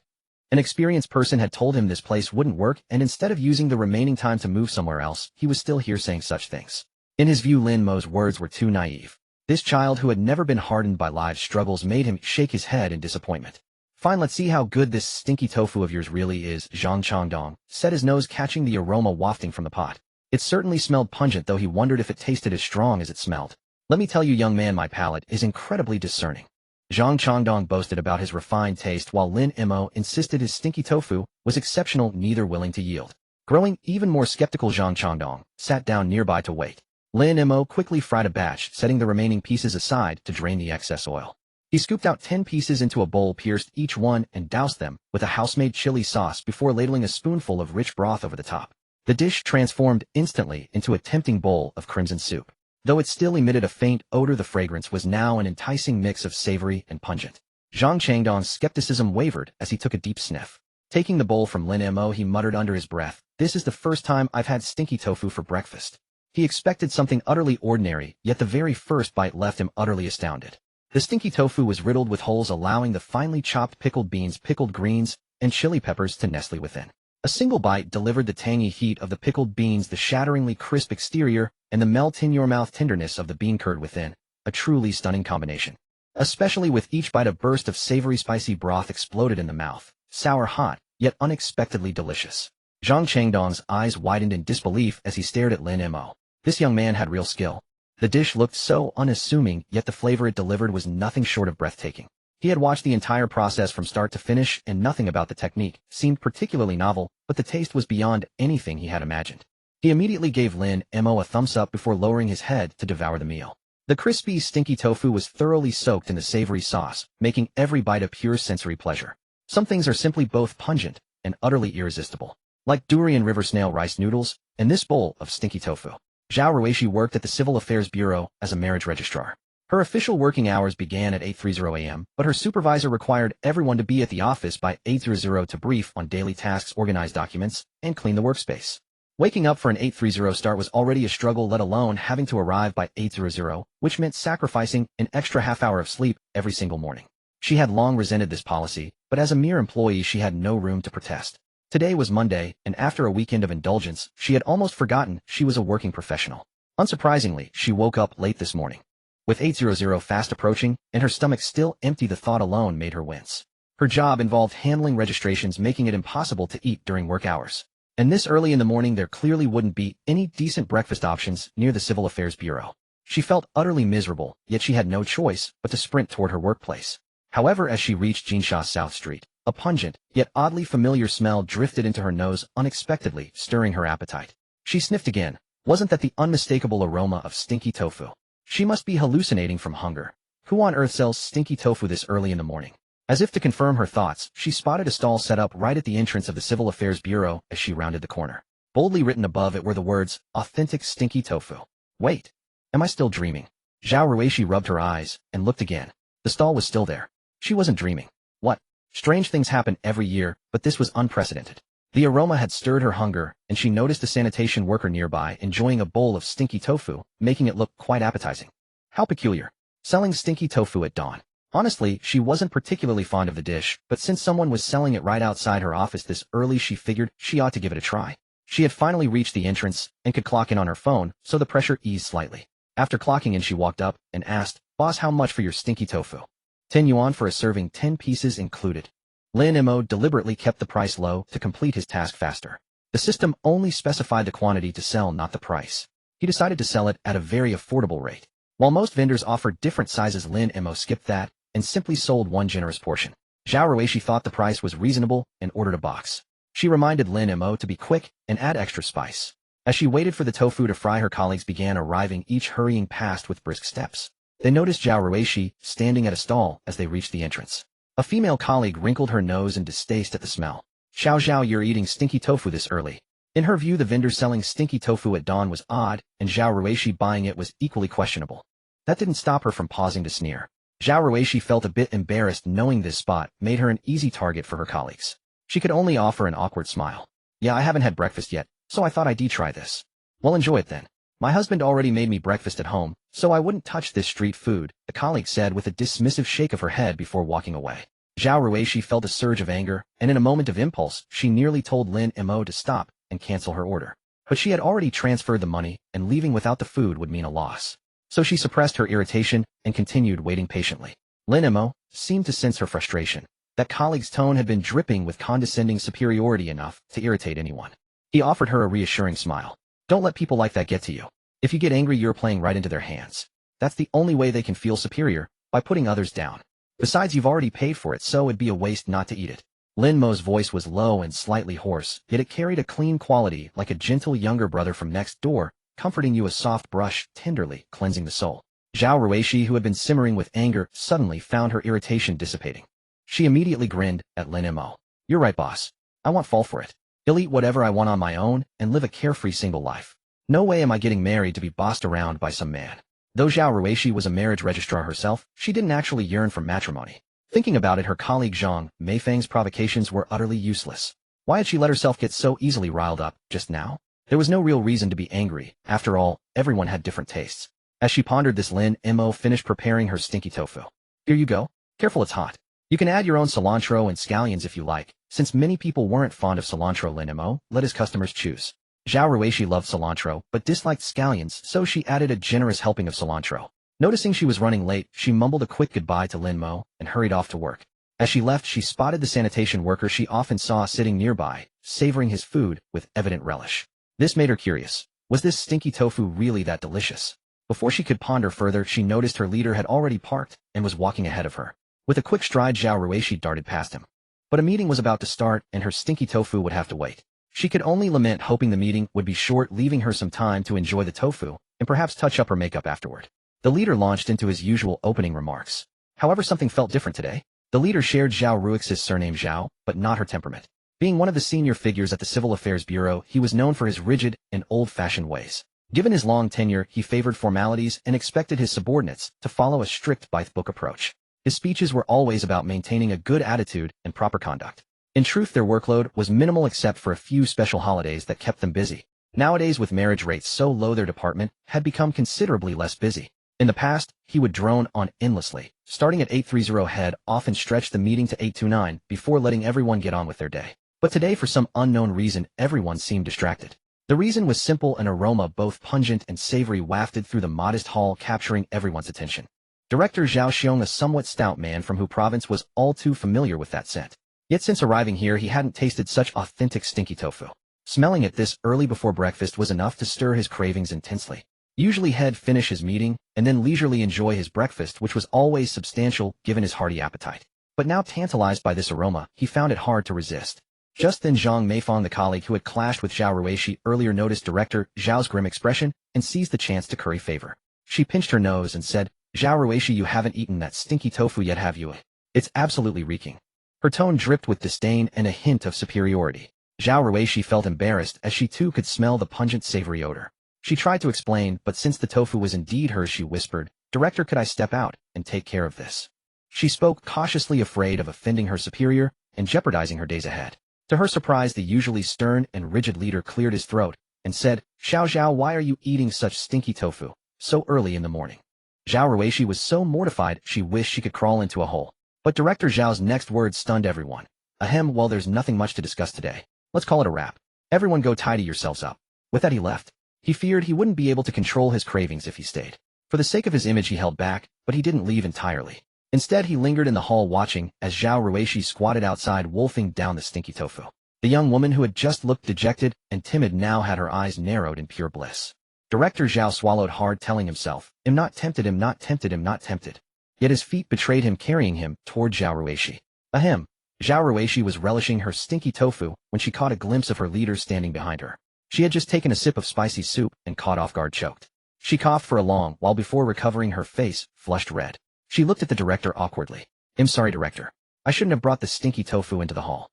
S1: An experienced person had told him this place wouldn't work, and instead of using the remaining time to move somewhere else, he was still here saying such things. In his view, Lin Mo's words were too naive. This child who had never been hardened by life's struggles made him shake his head in disappointment. "Fine, let's see how good this stinky tofu of yours really is," Zhang Changdong said, his nose catching the aroma wafting from the pot. It certainly smelled pungent, though he wondered if it tasted as strong as it smelled. "Let me tell you, young man, my palate is incredibly discerning." Zhang Changdong boasted about his refined taste, while Lin Mo insisted his stinky tofu was exceptional, neither willing to yield. Growing even more skeptical, Zhang Changdong sat down nearby to wait. Lin Mo quickly fried a batch, setting the remaining pieces aside to drain the excess oil. He scooped out 10 pieces into a bowl, pierced each one, and doused them with a house-made chili sauce before ladling a spoonful of rich broth over the top. The dish transformed instantly into a tempting bowl of crimson soup. Though it still emitted a faint odor, the fragrance was now an enticing mix of savory and pungent. Zhang Changdong's skepticism wavered as he took a deep sniff. Taking the bowl from Lin Mo, he muttered under his breath, "This is the first time I've had stinky tofu for breakfast." He expected something utterly ordinary, yet the very first bite left him utterly astounded. The stinky tofu was riddled with holes, allowing the finely chopped pickled beans, pickled greens, and chili peppers to nestle within. A single bite delivered the tangy heat of the pickled beans, the shatteringly crisp exterior, and the melt-in-your-mouth tenderness of the bean curd within, a truly stunning combination. Especially with each bite, a burst of savory spicy broth exploded in the mouth, sour hot, yet unexpectedly delicious. Zhang Changdong's eyes widened in disbelief as he stared at Lin Mo. This young man had real skill. The dish looked so unassuming, yet the flavor it delivered was nothing short of breathtaking. He had watched the entire process from start to finish, and nothing about the technique seemed particularly novel, but the taste was beyond anything he had imagined. He immediately gave Lin Mo a thumbs up before lowering his head to devour the meal. The crispy, stinky tofu was thoroughly soaked in the savory sauce, making every bite a pure sensory pleasure. Some things are simply both pungent and utterly irresistible, like durian river snail rice noodles and this bowl of stinky tofu. Zhao Ruishi worked at the Civil Affairs Bureau as a marriage registrar. Her official working hours began at 8:30 a.m., but her supervisor required everyone to be at the office by 8:00 to brief on daily tasks, organize documents, and clean the workspace. Waking up for an 8:30 start was already a struggle, let alone having to arrive by 8:00, which meant sacrificing an extra half-hour of sleep every single morning. She had long resented this policy, but as a mere employee she had no room to protest. Today was Monday, and after a weekend of indulgence, she had almost forgotten she was a working professional. Unsurprisingly, she woke up late this morning. With 8:00 fast approaching, and her stomach still empty, the thought alone made her wince. Her job involved handling registrations, making it impossible to eat during work hours. And this early in the morning there clearly wouldn't be any decent breakfast options near the Civil Affairs Bureau. She felt utterly miserable, yet she had no choice but to sprint toward her workplace. However, as she reached Jinshaw's South Street, a pungent, yet oddly familiar smell drifted into her nose unexpectedly, stirring her appetite. She sniffed again. Wasn't that the unmistakable aroma of stinky tofu? She must be hallucinating from hunger. Who on earth sells stinky tofu this early in the morning? As if to confirm her thoughts, she spotted a stall set up right at the entrance of the Civil Affairs Bureau as she rounded the corner. Boldly written above it were the words, "Authentic Stinky Tofu." Wait. Am I still dreaming? Zhao Ruishi rubbed her eyes and looked again. The stall was still there. She wasn't dreaming. What? Strange things happen every year, but this was unprecedented. The aroma had stirred her hunger, and she noticed a sanitation worker nearby enjoying a bowl of stinky tofu, making it look quite appetizing. How peculiar. Selling stinky tofu at dawn. Honestly, she wasn't particularly fond of the dish, but since someone was selling it right outside her office this early, she figured she ought to give it a try. She had finally reached the entrance and could clock in on her phone, so the pressure eased slightly. After clocking in, she walked up and asked, "Boss, how much for your stinky tofu?" 10 yuan for a serving, 10 pieces included. Lin Mo deliberately kept the price low to complete his task faster. The system only specified the quantity to sell, not the price. He decided to sell it at a very affordable rate. While most vendors offered different sizes, Lin Mo skipped that and simply sold one generous portion. Zhao Ruishi thought the price was reasonable and ordered a box. She reminded Lin Mo to be quick and add extra spice. As she waited for the tofu to fry, her colleagues began arriving, each hurrying past with brisk steps. They noticed Zhao Ruishi standing at a stall as they reached the entrance. A female colleague wrinkled her nose in distaste at the smell. "Xiao Zhao, you're eating stinky tofu this early." In her view, the vendor selling stinky tofu at dawn was odd, and Zhao Ruishi buying it was equally questionable. That didn't stop her from pausing to sneer. Zhao Ruishi felt a bit embarrassed, knowing this spot made her an easy target for her colleagues. She could only offer an awkward smile. "Yeah, I haven't had breakfast yet, so I thought I'd try this." "Well, enjoy it then. My husband already made me breakfast at home, so I wouldn't touch this street food," the colleague said with a dismissive shake of her head before walking away. Zhao Ruishi felt a surge of anger, and in a moment of impulse, she nearly told Lin Mo to stop and cancel her order. But she had already transferred the money, and leaving without the food would mean a loss. So she suppressed her irritation and continued waiting patiently. Lin Mo seemed to sense her frustration. That colleague's tone had been dripping with condescending superiority enough to irritate anyone. He offered her a reassuring smile. "Don't let people like that get to you. If you get angry, you're playing right into their hands. That's the only way they can feel superior, by putting others down. Besides, you've already paid for it, so it'd be a waste not to eat it." Lin Mo's voice was low and slightly hoarse, yet it carried a clean quality, like a gentle younger brother from next door, comforting you, a soft brush, tenderly cleansing the soul. Zhao Ruishi, who had been simmering with anger, suddenly found her irritation dissipating. She immediately grinned at Lin Mo. "You're right, boss. I won't fall for it. I'll eat whatever I want on my own and live a carefree single life. No way am I getting married to be bossed around by some man." Though Zhao Ruishi was a marriage registrar herself, she didn't actually yearn for matrimony. Thinking about it, her colleague Zhang Meifeng's provocations were utterly useless. Why had she let herself get so easily riled up just now? There was no real reason to be angry. After all, everyone had different tastes. As she pondered this, Lin Mo finished preparing her stinky tofu. "Here you go. Careful, it's hot. You can add your own cilantro and scallions if you like." Since many people weren't fond of cilantro, Lin Mo let his customers choose. Zhao Ruishi loved cilantro, but disliked scallions, so she added a generous helping of cilantro. Noticing she was running late, she mumbled a quick goodbye to Lin Mo and hurried off to work. As she left, she spotted the sanitation worker she often saw sitting nearby, savoring his food with evident relish. This made her curious. Was this stinky tofu really that delicious? Before she could ponder further, she noticed her leader had already parked and was walking ahead of her. With a quick stride, Zhao Ruishi darted past him. But a meeting was about to start, and her stinky tofu would have to wait. She could only lament hoping the meeting would be short, leaving her some time to enjoy the tofu and perhaps touch up her makeup afterward. The leader launched into his usual opening remarks. However, something felt different today. The leader shared Zhao Ruix's surname Zhao, but not her temperament. Being one of the senior figures at the Civil Affairs Bureau, he was known for his rigid and old-fashioned ways. Given his long tenure, he favored formalities and expected his subordinates to follow a strict by-the-book approach. His speeches were always about maintaining a good attitude and proper conduct. In truth, their workload was minimal except for a few special holidays that kept them busy. Nowadays, with marriage rates so low, their department had become considerably less busy. In the past, he would drone on endlessly, starting at 8:30 head, often stretched the meeting to 8:29 before letting everyone get on with their day. But today for some unknown reason everyone seemed distracted. The reason was simple: an aroma both pungent and savory wafted through the modest hall, capturing everyone's attention. Director Zhao Xiong, a somewhat stout man from Hu province, was all too familiar with that scent. Yet since arriving here he hadn't tasted such authentic stinky tofu. Smelling it this early before breakfast was enough to stir his cravings intensely. Usually he'd finish his meeting and then leisurely enjoy his breakfast, which was always substantial given his hearty appetite. But now, tantalized by this aroma, he found it hard to resist. Just then Zhang Meifang, the colleague who had clashed with Zhao Ruishi earlier, noticed Director Zhao's grim expression and seized the chance to curry favor. She pinched her nose and said, "Zhao Ruishi, you haven't eaten that stinky tofu yet, have you? It's absolutely reeking." Her tone dripped with disdain and a hint of superiority. Zhao Ruishi felt embarrassed as she too could smell the pungent savory odor. She tried to explain, but since the tofu was indeed hers, she whispered, "Director, could I step out and take care of this?" She spoke cautiously, afraid of offending her superior and jeopardizing her days ahead. To her surprise, the usually stern and rigid leader cleared his throat and said, "Xiao Zhao, why are you eating such stinky tofu so early in the morning?" Zhao Ruishi was so mortified she wished she could crawl into a hole. But Director Zhao's next words stunned everyone. "Ahem, well, there's nothing much to discuss today. Let's call it a wrap. Everyone go tidy yourselves up." With that he left. He feared he wouldn't be able to control his cravings if he stayed. For the sake of his image he held back, but he didn't leave entirely. Instead he lingered in the hall, watching as Zhao Ruishi squatted outside wolfing down the stinky tofu. The young woman who had just looked dejected and timid now had her eyes narrowed in pure bliss. Director Zhao swallowed hard, telling himself, "I'm not tempted, I'm not tempted, I'm not tempted." Yet his feet betrayed him, carrying him toward Zhao Ruishi. Ahem. Zhao Ruishi was relishing her stinky tofu when she caught a glimpse of her leader standing behind her. She had just taken a sip of spicy soup and, caught off guard, choked. She coughed for a long while before recovering, her face flushed red. She looked at the director awkwardly. "I'm sorry, Director. I shouldn't have brought the stinky tofu into the hall."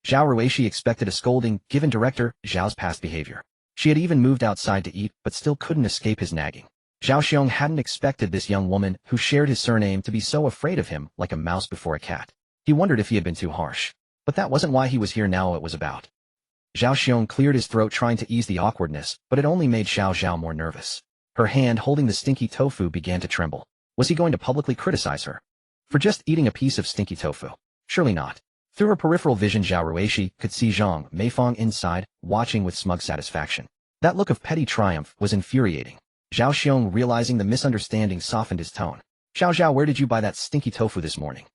S1: Zhao Ruishi expected a scolding given Director Zhao's past behavior. She had even moved outside to eat, but still couldn't escape his nagging. Zhao Xiong hadn't expected this young woman, who shared his surname, to be so afraid of him, like a mouse before a cat. He wondered if he had been too harsh. But that wasn't why he was here now, it was about. Zhao Xiong cleared his throat, trying to ease the awkwardness, but it only made Xiao Zhao more nervous. Her hand holding the stinky tofu began to tremble. Was he going to publicly criticize her for just eating a piece of stinky tofu? Surely not. Through her peripheral vision, Zhao Ruishi could see Zhang Meifang inside, watching with smug satisfaction. That look of petty triumph was infuriating. Zhao Xiong, realizing the misunderstanding, softened his tone. "Xiao Zhao, where did you buy that stinky tofu this morning?"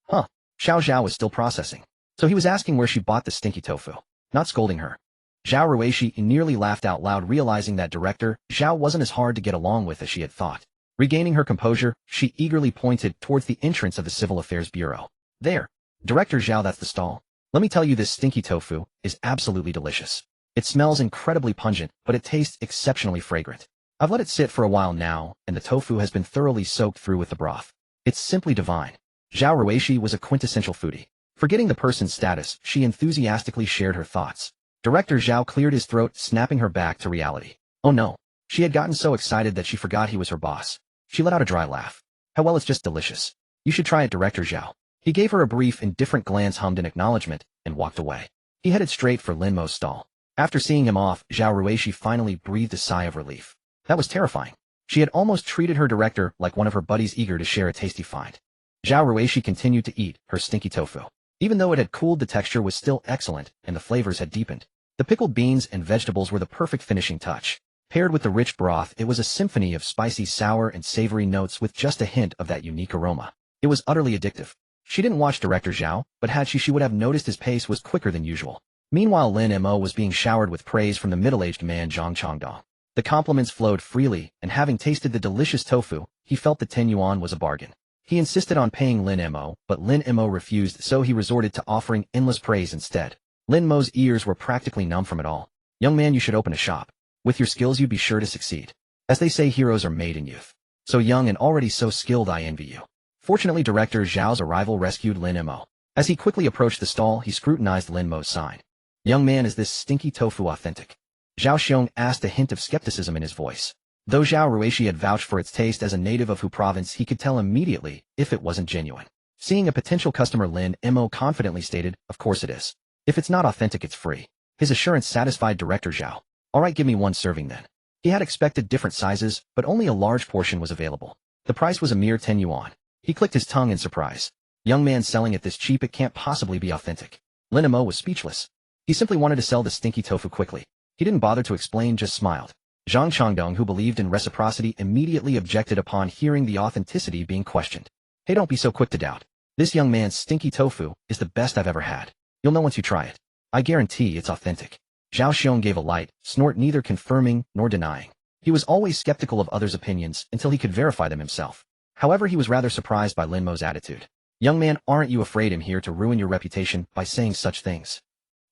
S1: Huh. Xiao Zhao was still processing. So he was asking where she bought the stinky tofu, not scolding her. Zhao Ruishi nearly laughed out loud, realizing that Director Zhao wasn't as hard to get along with as she had thought. Regaining her composure, she eagerly pointed towards the entrance of the Civil Affairs Bureau. "There. Director Zhao, that's the stall. Let me tell you, this stinky tofu is absolutely delicious. It smells incredibly pungent, but it tastes exceptionally fragrant. I've let it sit for a while now, and the tofu has been thoroughly soaked through with the broth. It's simply divine." Zhao Ruishi was a quintessential foodie. Forgetting the person's status, she enthusiastically shared her thoughts. Director Zhao cleared his throat, snapping her back to reality. Oh no. She had gotten so excited that she forgot he was her boss. She let out a dry laugh. "How well, it's just delicious. You should try it, Director Zhao." He gave her a brief, indifferent glance, hummed in acknowledgement, and walked away. He headed straight for Lin Mo's stall. After seeing him off, Zhao Ruishi finally breathed a sigh of relief. That was terrifying. She had almost treated her director like one of her buddies, eager to share a tasty find. Zhao Ruishi continued to eat her stinky tofu. Even though it had cooled, the texture was still excellent, and the flavors had deepened. The pickled beans and vegetables were the perfect finishing touch. Paired with the rich broth, it was a symphony of spicy, sour, and savory notes with just a hint of that unique aroma. It was utterly addictive. She didn't watch Director Zhao, but had she would have noticed his pace was quicker than usual. Meanwhile, Lin Mo was being showered with praise from the middle-aged man Zhang Changdong. The compliments flowed freely, and having tasted the delicious tofu, he felt the 10 yuan was a bargain. He insisted on paying Lin Mo, but Lin Mo refused, so he resorted to offering endless praise instead. Lin Mo's ears were practically numb from it all. "Young man, you should open a shop. With your skills you'd be sure to succeed. As they say, heroes are made in youth. So young and already so skilled, I envy you." Fortunately, Director Zhao's arrival rescued Lin Mo. As he quickly approached the stall, he scrutinized Lin Mo's sign. "Young man, is this stinky tofu authentic?" Zhao Xiong asked, a hint of skepticism in his voice. Though Zhao Ruishi had vouched for its taste, as a native of Hu province he could tell immediately if it wasn't genuine. Seeing a potential customer, Lin Mo confidently stated, "Of course it is. If it's not authentic, it's free." His assurance satisfied Director Zhao. "All right, give me one serving then." He had expected different sizes, but only a large portion was available. The price was a mere 10 yuan. He clicked his tongue in surprise. "Young man, selling it this cheap, it can't possibly be authentic." Lin Mo was speechless. He simply wanted to sell the stinky tofu quickly. He didn't bother to explain, just smiled. Zhang Changdong, who believed in reciprocity, immediately objected upon hearing the authenticity being questioned. Hey, don't be so quick to doubt. This young man's stinky tofu is the best I've ever had. You'll know once you try it. I guarantee it's authentic. Zhao Xiong gave a light snort, neither confirming nor denying. He was always skeptical of others' opinions until he could verify them himself. However, he was rather surprised by Lin Mo's attitude. Young man, aren't you afraid I'm here to ruin your reputation by saying such things?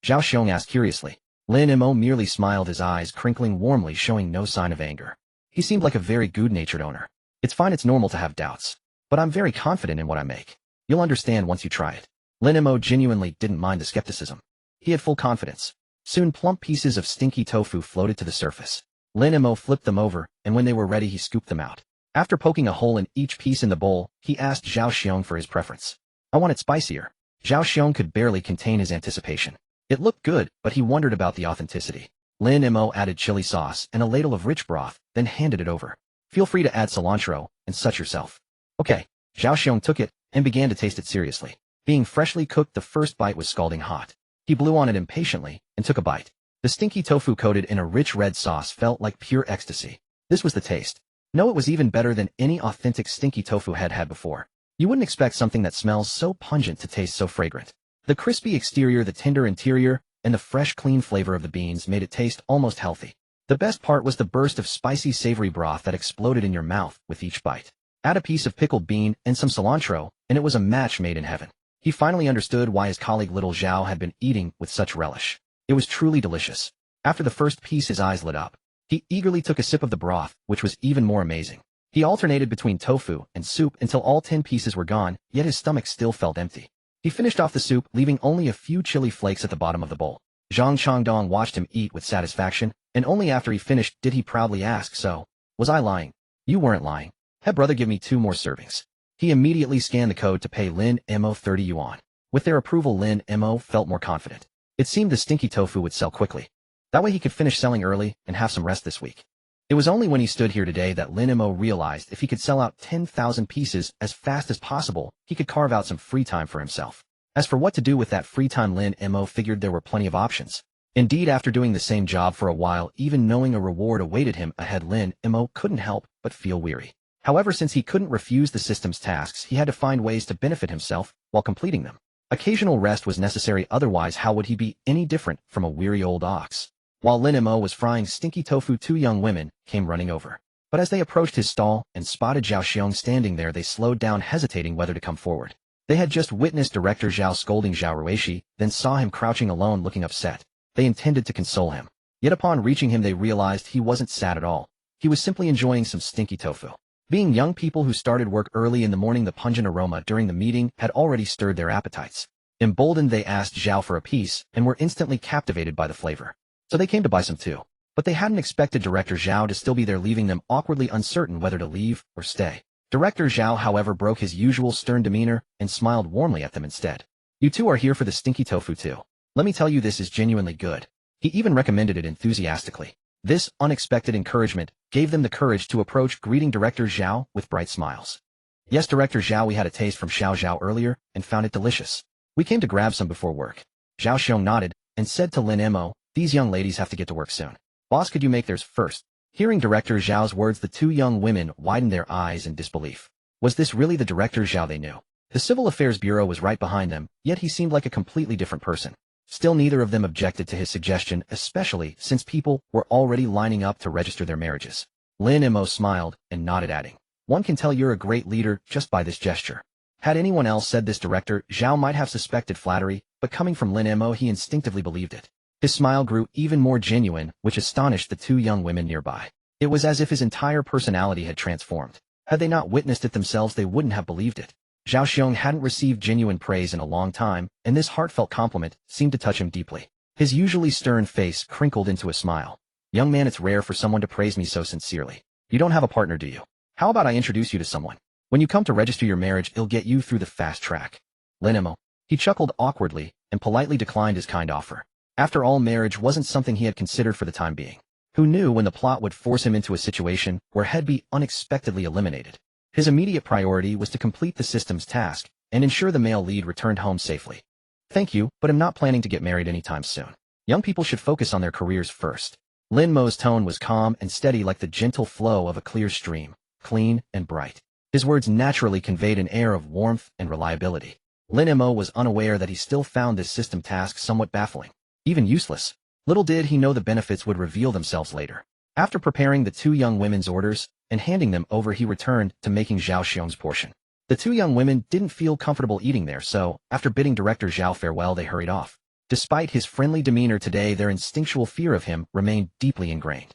S1: Zhao Xiong asked curiously. Lin Mo merely smiled, his eyes crinkling warmly, showing no sign of anger. He seemed like a very good-natured owner. It's fine, it's normal to have doubts. But I'm very confident in what I make. You'll understand once you try it. Lin Mo genuinely didn't mind the skepticism. He had full confidence. Soon plump pieces of stinky tofu floated to the surface. Lin Mo flipped them over, and when they were ready he scooped them out. After poking a hole in each piece in the bowl, he asked Zhao Xiong for his preference. I want it spicier. Zhao Xiong could barely contain his anticipation. It looked good, but he wondered about the authenticity. Lin Mo added chili sauce and a ladle of rich broth, then handed it over. Feel free to add cilantro, and such yourself. Okay. Zhao Xiong took it, and began to taste it seriously. Being freshly cooked, the first bite was scalding hot. He blew on it impatiently, and took a bite. The stinky tofu coated in a rich red sauce felt like pure ecstasy. This was the taste. No, it was even better than any authentic stinky tofu had before. You wouldn't expect something that smells so pungent to taste so fragrant. The crispy exterior, the tender interior, and the fresh, clean flavor of the beans made it taste almost healthy. The best part was the burst of spicy, savory broth that exploded in your mouth with each bite. Add a piece of pickled bean and some cilantro, and it was a match made in heaven. He finally understood why his colleague Little Zhao had been eating with such relish. It was truly delicious. After the first piece, his eyes lit up. He eagerly took a sip of the broth, which was even more amazing. He alternated between tofu and soup until all 10 pieces were gone, yet his stomach still felt empty. He finished off the soup, leaving only a few chili flakes at the bottom of the bowl. Zhang Changdong watched him eat with satisfaction, and only after he finished did he proudly ask, so, was I lying? You weren't lying. Hey brother, give me 2 more servings. He immediately scanned the code to pay Lin Mo 30 yuan. With their approval, Lin Mo felt more confident. It seemed the stinky tofu would sell quickly. That way he could finish selling early and have some rest this week. It was only when he stood here today that Lin Mo realized if he could sell out 10,000 pieces as fast as possible, he could carve out some free time for himself. As for what to do with that free time, Lin Mo figured there were plenty of options. Indeed, after doing the same job for a while, even knowing a reward awaited him ahead, Lin Mo couldn't help but feel weary. However, since he couldn't refuse the system's tasks, he had to find ways to benefit himself while completing them. Occasional rest was necessary, otherwise how would he be any different from a weary old ox? While Lin Mo was frying stinky tofu, 2 young women came running over. But as they approached his stall and spotted Zhao Xiong standing there, they slowed down, hesitating whether to come forward. They had just witnessed Director Zhao scolding Zhao Ruishi, then saw him crouching alone looking upset. They intended to console him. Yet upon reaching him they realized he wasn't sad at all. He was simply enjoying some stinky tofu. Being young people who started work early in the morning, the pungent aroma during the meeting had already stirred their appetites. Emboldened, they asked Zhao for a piece and were instantly captivated by the flavor. So they came to buy some too. But they hadn't expected Director Zhao to still be there, leaving them awkwardly uncertain whether to leave or stay. Director Zhao, however, broke his usual stern demeanor and smiled warmly at them instead. You two are here for the stinky tofu too. Let me tell you, this is genuinely good. He even recommended it enthusiastically. This unexpected encouragement gave them the courage to approach, greeting Director Zhao with bright smiles. Yes, Director Zhao, we had a taste from Xiao Zhao earlier and found it delicious. We came to grab some before work. Zhao Xiong nodded and said to Lin Mo, these young ladies have to get to work soon. Boss, could you make theirs first? Hearing Director Zhao's words, the 2 young women widened their eyes in disbelief. Was this really the Director Zhao they knew? The Civil Affairs Bureau was right behind them, yet he seemed like a completely different person. Still, neither of them objected to his suggestion, especially since people were already lining up to register their marriages. Lin Mo smiled and nodded, adding, one can tell you're a great leader just by this gesture. Had anyone else said this, Director Zhao might have suspected flattery, but coming from Lin Mo, he instinctively believed it. His smile grew even more genuine, which astonished the 2 young women nearby. It was as if his entire personality had transformed. Had they not witnessed it themselves, they wouldn't have believed it. Zhao Xiong hadn't received genuine praise in a long time, and this heartfelt compliment seemed to touch him deeply. His usually stern face crinkled into a smile. Young man, it's rare for someone to praise me so sincerely. You don't have a partner, do you? How about I introduce you to someone? When you come to register your marriage, it'll get you through the fast track. Lin Mo. He chuckled awkwardly and politely declined his kind offer. After all, marriage wasn't something he had considered for the time being. Who knew when the plot would force him into a situation where he'd be unexpectedly eliminated? His immediate priority was to complete the system's task and ensure the male lead returned home safely. Thank you, but I'm not planning to get married anytime soon. Young people should focus on their careers first. Lin Mo's tone was calm and steady like the gentle flow of a clear stream, clean and bright. His words naturally conveyed an air of warmth and reliability. Lin Mo was unaware that he still found this system task somewhat baffling, even useless. Little did he know the benefits would reveal themselves later. After preparing the two young women's orders and handing them over, he returned to making Zhao Xiong's portion. The two young women didn't feel comfortable eating there, so, after bidding Director Zhao farewell, they hurried off. Despite his friendly demeanor today, their instinctual fear of him remained deeply ingrained.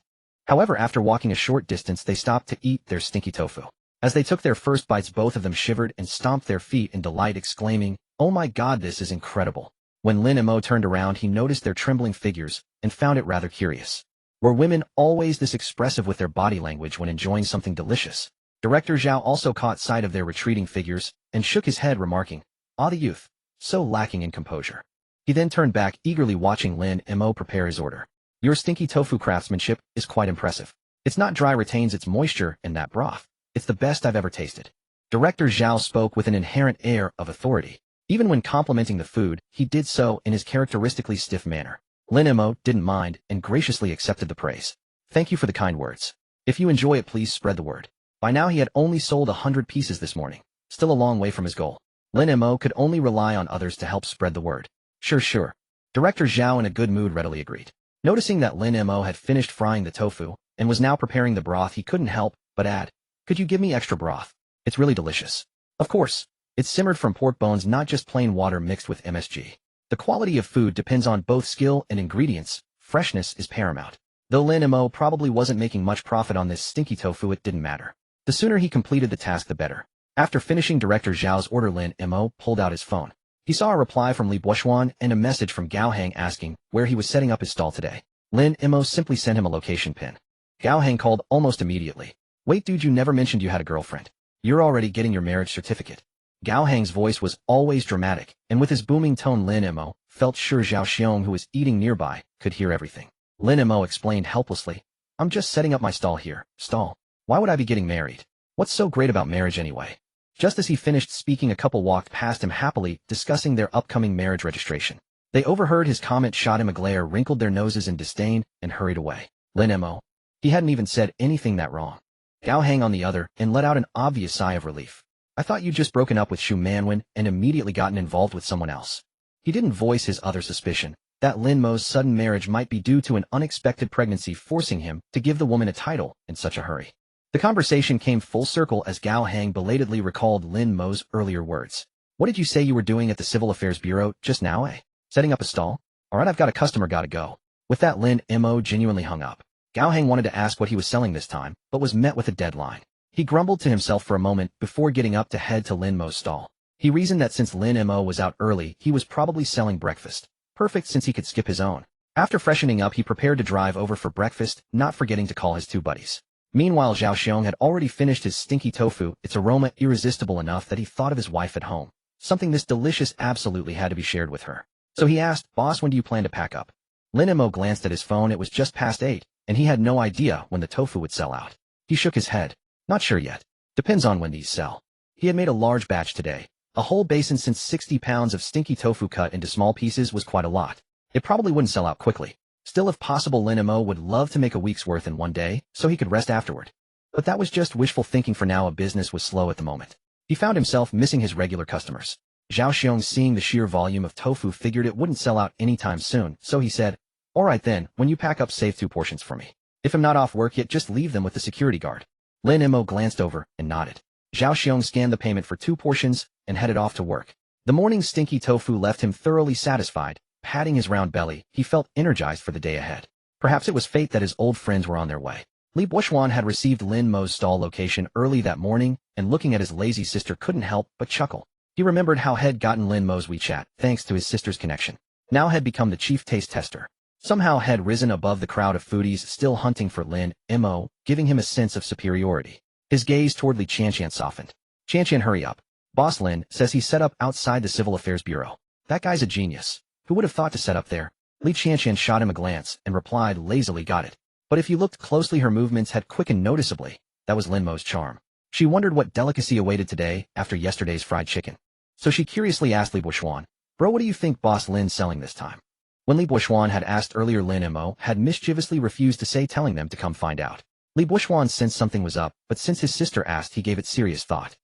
S1: However, after walking a short distance, they stopped to eat their stinky tofu. As they took their first bites, both of them shivered and stomped their feet in delight, exclaiming, "Oh my God, this is incredible." When Lin Mo turned around, he noticed their trembling figures and found it rather curious. Were women always this expressive with their body language when enjoying something delicious? Director Zhao also caught sight of their retreating figures and shook his head, remarking, "Ah, the youth, so lacking in composure." He then turned back, eagerly watching Lin Mo prepare his order. "Your stinky tofu craftsmanship is quite impressive. It's not dry, retains its moisture in that broth. It's the best I've ever tasted." Director Zhao spoke with an inherent air of authority. Even when complimenting the food, he did so in his characteristically stiff manner. Lin Mo didn't mind and graciously accepted the praise. "Thank you for the kind words. If you enjoy it, please spread the word." By now he had only sold 100 pieces this morning, still a long way from his goal. Lin Mo could only rely on others to help spread the word. Sure. Director Zhao, in a good mood, readily agreed. Noticing that Lin Mo had finished frying the tofu and was now preparing the broth, he couldn't help but add, "Could you give me extra broth? It's really delicious." Of course. It's simmered from pork bones, not just plain water mixed with MSG. The quality of food depends on both skill and ingredients. Freshness is paramount. Though Lin Mo probably wasn't making much profit on this stinky tofu, it didn't matter. The sooner he completed the task, the better. After finishing Director Zhao's order, Lin Mo pulled out his phone. He saw a reply from Li Buoxuan and a message from Gao Hang asking where he was setting up his stall today. Lin Mo simply sent him a location pin. Gao Hang called almost immediately. "Wait, dude, you never mentioned you had a girlfriend. You're already getting your marriage certificate." Gao Hang's voice was always dramatic, and with his booming tone, Lin Mo felt sure Zhao Xiong, who was eating nearby, could hear everything. Lin Mo explained helplessly, "I'm just setting up my stall here." "Stall? Why would I be getting married? What's so great about marriage anyway?" Just as he finished speaking, a couple walked past him happily, discussing their upcoming marriage registration. They overheard his comment, shot him a glare, wrinkled their noses in disdain, and hurried away. Lin Mo. He hadn't even said anything that wrong. Gao Hang, on the other, and let out an obvious sigh of relief. "I thought you'd just broken up with Shu Manwen and immediately gotten involved with someone else." He didn't voice his other suspicion, that Lin Mo's sudden marriage might be due to an unexpected pregnancy forcing him to give the woman a title in such a hurry. The conversation came full circle as Gao Hang belatedly recalled Lin Mo's earlier words. "What did you say you were doing at the Civil Affairs Bureau just now, eh? Setting up a stall? Alright, I've got a customer, gotta go." With that, Lin Mo genuinely hung up. Gao Hang wanted to ask what he was selling this time, but was met with a deadline. He grumbled to himself for a moment before getting up to head to Lin Mo's stall. He reasoned that since Lin Mo was out early, he was probably selling breakfast. Perfect, since he could skip his own. After freshening up, he prepared to drive over for breakfast, not forgetting to call his two buddies. Meanwhile, Zhao Xiong had already finished his stinky tofu, its aroma irresistible enough that he thought of his wife at home. Something this delicious absolutely had to be shared with her. So he asked, "Boss, when do you plan to pack up?" Lin Mo glanced at his phone. It was just past 8, and he had no idea when the tofu would sell out. He shook his head. "Not sure yet. Depends on when these sell." He had made a large batch today. A whole basin, since 60 pounds of stinky tofu cut into small pieces was quite a lot. It probably wouldn't sell out quickly. Still, if possible, Lin Mo would love to make a week's worth in one day, so he could rest afterward. But that was just wishful thinking for now. Business was slow at the moment. He found himself missing his regular customers. Zhao Xiong, seeing the sheer volume of tofu, figured it wouldn't sell out anytime soon, so he said, "Alright then, when you pack up, save 2 portions for me. If I'm not off work yet, just leave them with the security guard." Lin Mo glanced over and nodded. Zhao Xiong scanned the payment for 2 portions and headed off to work. The morning's stinky tofu left him thoroughly satisfied. Patting his round belly, he felt energized for the day ahead. Perhaps it was fate that his old friends were on their way. Li Buoxuan had received Lin Mo's stall location early that morning, and looking at his lazy sister couldn't help but chuckle. He remembered how Head gotten Lin Mo's WeChat, thanks to his sister's connection. Now Head become the chief taste tester. Somehow Head risen above the crowd of foodies still hunting for Lin Mo, giving him a sense of superiority. His gaze toward Li Qianqian softened. "Qianqian, hurry up. Boss Lin says he's set up outside the Civil Affairs Bureau. That guy's a genius. Who would have thought to set up there?" Li Qianqian shot him a glance and replied lazily, "Got it." But if you looked closely, her movements had quickened noticeably. That was Lin Mo's charm. She wondered what delicacy awaited today after yesterday's fried chicken. So she curiously asked Li Buoxuan, Bro, what do you think Boss Lin's selling this time? When Li Buishuan had asked earlier, Lin Mo had mischievously refused to say, telling them to come find out. Li Buishuan sensed something was up, but since his sister asked, he gave it serious thought.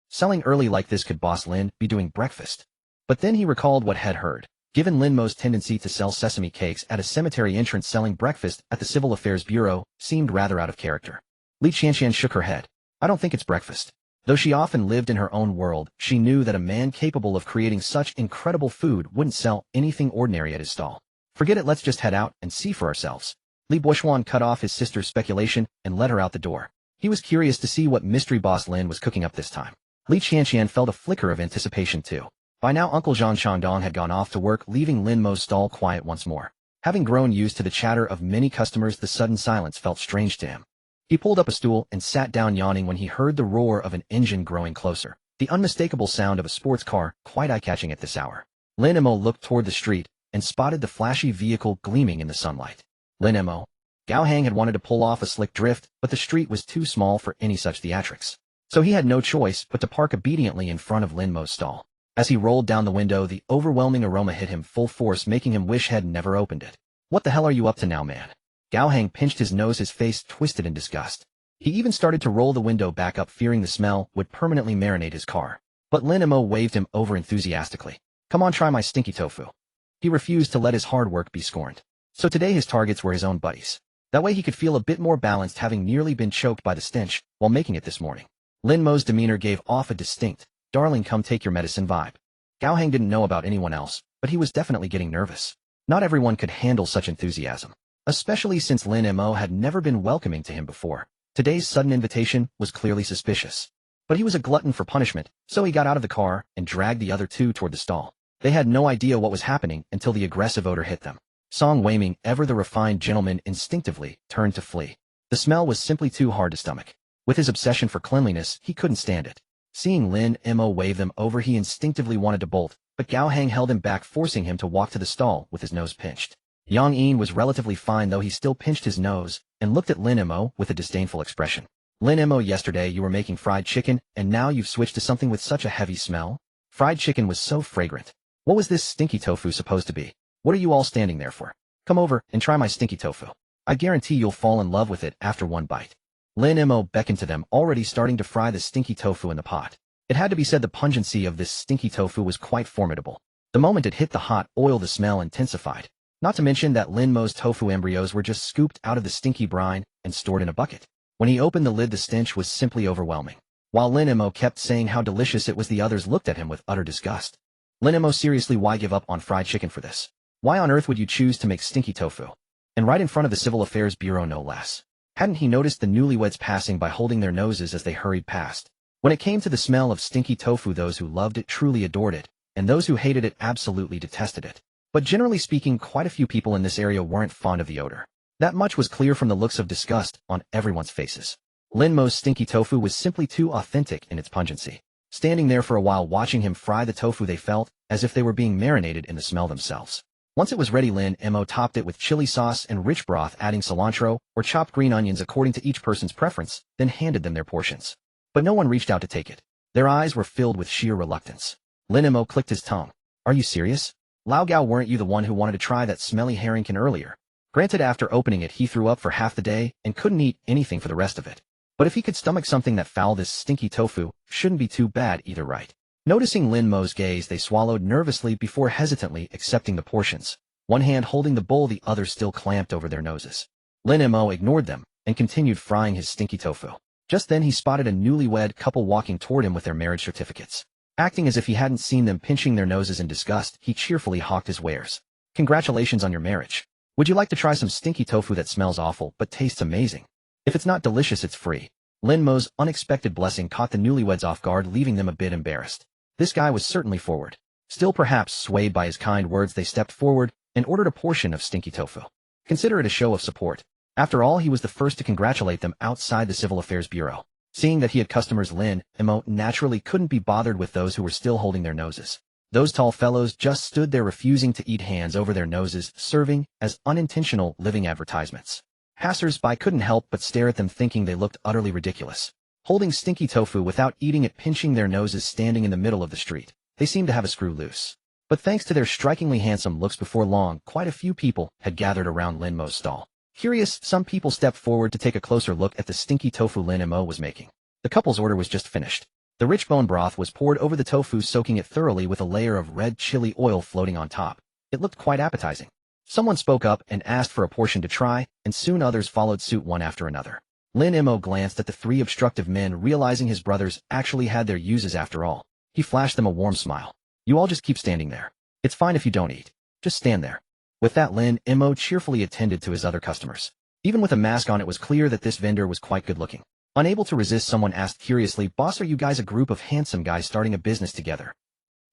S1: Selling early like this, could Boss Lin be doing breakfast? But then he recalled what had heard. Given Lin Mo's tendency to sell sesame cakes at a cemetery entrance, selling breakfast at the Civil Affairs Bureau seemed rather out of character. Li Qianqian shook her head. I don't think it's breakfast. Though she often lived in her own world, she knew that a man capable of creating such incredible food wouldn't sell anything ordinary at his stall. Forget it, let's just head out and see for ourselves. Li Buishuan cut off his sister's speculation and led her out the door. He was curious to see what mystery Boss Lin was cooking up this time. Li Qianqian felt a flicker of anticipation too. By now Uncle Zhang Changdong had gone off to work, leaving Lin Mo's stall quiet once more. Having grown used to the chatter of many customers, the sudden silence felt strange to him. He pulled up a stool and sat down, yawning when he heard the roar of an engine growing closer. The unmistakable sound of a sports car, quite eye-catching at this hour. Lin Mo looked toward the street and spotted the flashy vehicle gleaming in the sunlight. Lin Mo. Gao Hang had wanted to pull off a slick drift, but the street was too small for any such theatrics. So he had no choice but to park obediently in front of Lin Mo's stall. As he rolled down the window, the overwhelming aroma hit him full force, making him wish he'd never opened it. What the hell are you up to now, man? Gao Hang pinched his nose, his face twisted in disgust. He even started to roll the window back up, fearing the smell would permanently marinate his car. But Lin Mo waved him over enthusiastically. Come on, try my stinky tofu. He refused to let his hard work be scorned. So today his targets were his own buddies. That way he could feel a bit more balanced, having nearly been choked by the stench while making it this morning. Lin Mo's demeanor gave off a distinct, darling come take your medicine vibe. Gao Hang didn't know about anyone else, but he was definitely getting nervous. Not everyone could handle such enthusiasm, especially since Lin Mo had never been welcoming to him before. Today's sudden invitation was clearly suspicious. But he was a glutton for punishment, so he got out of the car and dragged the other two toward the stall. They had no idea what was happening until the aggressive odor hit them. Song Weiming, ever the refined gentleman, instinctively turned to flee. The smell was simply too hard to stomach. With his obsession for cleanliness, he couldn't stand it. Seeing Lin Mo wave them over, he instinctively wanted to bolt, but Gao Hang held him back, forcing him to walk to the stall with his nose pinched. Yang Yin was relatively fine, though he still pinched his nose and looked at Lin Mo with a disdainful expression. Lin Mo, yesterday you were making fried chicken, and now you've switched to something with such a heavy smell? Fried chicken was so fragrant. What was this stinky tofu supposed to be? What are you all standing there for? Come over and try my stinky tofu. I guarantee you'll fall in love with it after one bite. Lin Mo beckoned to them, already starting to fry the stinky tofu in the pot. It had to be said the pungency of this stinky tofu was quite formidable. The moment it hit the hot oil, the smell intensified. Not to mention that Lin Mo's tofu embryos were just scooped out of the stinky brine and stored in a bucket. When he opened the lid, the stench was simply overwhelming. While Lin Mo kept saying how delicious it was, the others looked at him with utter disgust. Lin Mo, seriously, why give up on fried chicken for this? Why on earth would you choose to make stinky tofu? And right in front of the Civil Affairs Bureau, no less. Hadn't he noticed the newlyweds passing by, holding their noses as they hurried past? When it came to the smell of stinky tofu, those who loved it truly adored it, and those who hated it absolutely detested it. But generally speaking, quite a few people in this area weren't fond of the odor. That much was clear from the looks of disgust on everyone's faces. Lin Mo's stinky tofu was simply too authentic in its pungency. Standing there for a while watching him fry the tofu, they felt as if they were being marinated in the smell themselves. Once it was ready, Lin Mo topped it with chili sauce and rich broth, adding cilantro or chopped green onions according to each person's preference, then handed them their portions. But no one reached out to take it. Their eyes were filled with sheer reluctance. Lin Mo clicked his tongue. Are you serious? Lao Gao, weren't you the one who wanted to try that smelly herringkin earlier? Granted, after opening it he threw up for half the day and couldn't eat anything for the rest of it. But if he could stomach something that foul, this stinky tofu shouldn't be too bad either, right? Noticing Lin Mo's gaze, they swallowed nervously before hesitantly accepting the portions. One hand holding the bowl, the other still clamped over their noses. Lin Mo ignored them and continued frying his stinky tofu. Just then he spotted a newlywed couple walking toward him with their marriage certificates. Acting as if he hadn't seen them pinching their noses in disgust, he cheerfully hawked his wares. Congratulations on your marriage. Would you like to try some stinky tofu that smells awful but tastes amazing? If it's not delicious, it's free. Lin Mo's unexpected blessing caught the newlyweds off guard, leaving them a bit embarrassed. This guy was certainly forward. Still, perhaps swayed by his kind words, they stepped forward and ordered a portion of stinky tofu. Consider it a show of support. After all, he was the first to congratulate them outside the Civil Affairs Bureau. Seeing that he had customers, Lin Mo naturally couldn't be bothered with those who were still holding their noses. Those tall fellows just stood there refusing to eat, hands over their noses, serving as unintentional living advertisements. Passers-by couldn't help but stare at them, thinking they looked utterly ridiculous. Holding stinky tofu without eating it, pinching their noses, standing in the middle of the street. They seemed to have a screw loose. But thanks to their strikingly handsome looks before long, quite a few people had gathered around Lin Mo's stall. Curious, some people stepped forward to take a closer look at the stinky tofu Lin Mo was making. The couple's order was just finished. The rich bone broth was poured over the tofu, soaking it thoroughly with a layer of red chili oil floating on top. It looked quite appetizing. Someone spoke up and asked for a portion to try, and soon others followed suit one after another. Lin Mo glanced at the three obstructive men, realizing his brothers actually had their uses after all. He flashed them a warm smile. You all just keep standing there. It's fine if you don't eat. Just stand there. With that, Lin Mo cheerfully attended to his other customers. Even with a mask on, it was clear that this vendor was quite good-looking. Unable to resist, someone asked curiously, "Boss, are you guys a group of handsome guys starting a business together?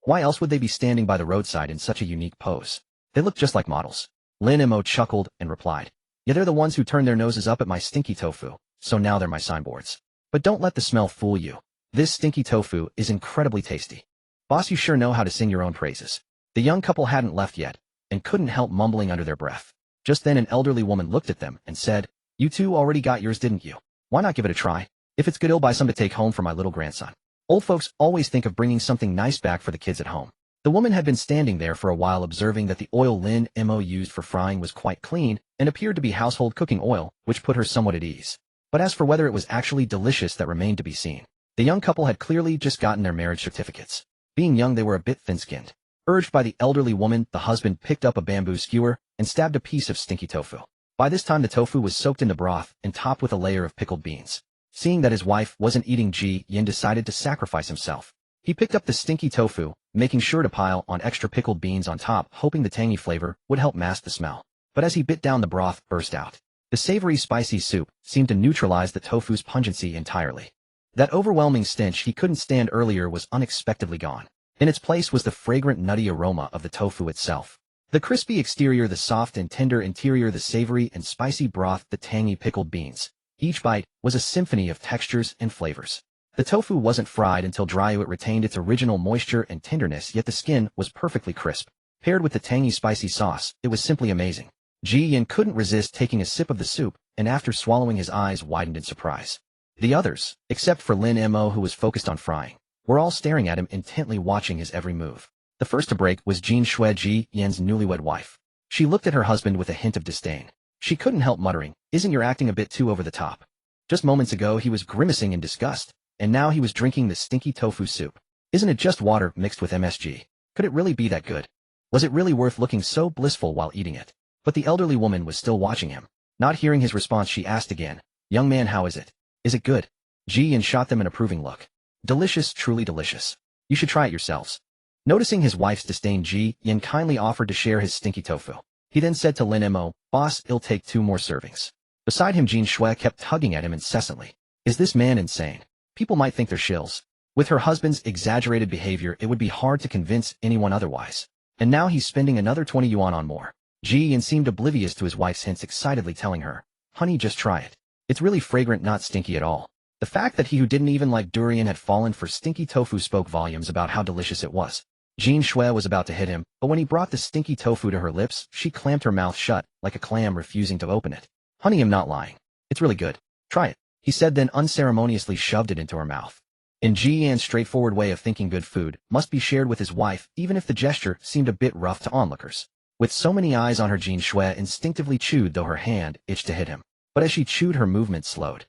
S1: Why else would they be standing by the roadside in such a unique pose? They look just like models." Lin Mo chuckled and replied, "Yeah, they're the ones who turned their noses up at my stinky tofu, so now they're my signboards. But don't let the smell fool you. This stinky tofu is incredibly tasty. Boss, you sure know how to sing your own praises." The young couple hadn't left yet, and couldn't help mumbling under their breath. Just then an elderly woman looked at them and said, "You two already got yours, didn't you? Why not give it a try? If it's good, I'll buy some to take home for my little grandson." Old folks always think of bringing something nice back for the kids at home. The woman had been standing there for a while, observing that the oil Lin Mo used for frying was quite clean and appeared to be household cooking oil, which put her somewhat at ease. But as for whether it was actually delicious, that remained to be seen. The young couple had clearly just gotten their marriage certificates. Being young, they were a bit thin-skinned. Urged by the elderly woman, the husband picked up a bamboo skewer and stabbed a piece of stinky tofu. By this time, the tofu was soaked in the broth and topped with a layer of pickled beans. Seeing that his wife wasn't eating, Ji Yin decided to sacrifice himself. He picked up the stinky tofu, making sure to pile on extra pickled beans on top, hoping the tangy flavor would help mask the smell. But as he bit down, the broth burst out. The savory, spicy soup seemed to neutralize the tofu's pungency entirely. That overwhelming stench he couldn't stand earlier was unexpectedly gone. In its place was the fragrant, nutty aroma of the tofu itself. The crispy exterior, the soft and tender interior, the savory and spicy broth, the tangy pickled beans. Each bite was a symphony of textures and flavors. The tofu wasn't fried until dry. It retained its original moisture and tenderness, yet the skin was perfectly crisp. Paired with the tangy, spicy sauce, it was simply amazing. Ji Yin couldn't resist taking a sip of the soup, and after swallowing, his eyes widened in surprise. The others, except for Lin Mo, who was focused on frying, were all staring at him, intently watching his every move. The first to break was Jin Shui, Ji Yin's newlywed wife. She looked at her husband with a hint of disdain. She couldn't help muttering, "Isn't your acting a bit too over the top? Just moments ago he was grimacing in disgust, and now he was drinking the stinky tofu soup. Isn't it just water mixed with MSG? Could it really be that good? Was it really worth looking so blissful while eating it?" But the elderly woman was still watching him. Not hearing his response, she asked again, "Young man, how is it? Is it good?" Ji Yin shot them an approving look. "Delicious, truly delicious. You should try it yourselves." Noticing his wife's disdain, Ji Yin kindly offered to share his stinky tofu. He then said to Lin Mo, "Boss, it'll take 2 more servings." Beside him, Jin Shui kept tugging at him incessantly. Is this man insane? People might think they're shills. With her husband's exaggerated behavior, it would be hard to convince anyone otherwise. And now he's spending another 20 yuan on more. Ji Yin seemed oblivious to his wife's hints, excitedly telling her, "Honey, just try it. It's really fragrant, not stinky at all." The fact that he who didn't even like durian had fallen for stinky tofu spoke volumes about how delicious it was. Jin Shui was about to hit him, but when he brought the stinky tofu to her lips, she clamped her mouth shut, like a clam refusing to open it. "Honey, I'm not lying. It's really good. Try it," he said, then unceremoniously shoved it into her mouth. In Ji Yan's straightforward way of thinking, good food must be shared with his wife, even if the gesture seemed a bit rough to onlookers. With so many eyes on her, Jin Shui instinctively chewed, though her hand itched to hit him. But as she chewed, her movement slowed.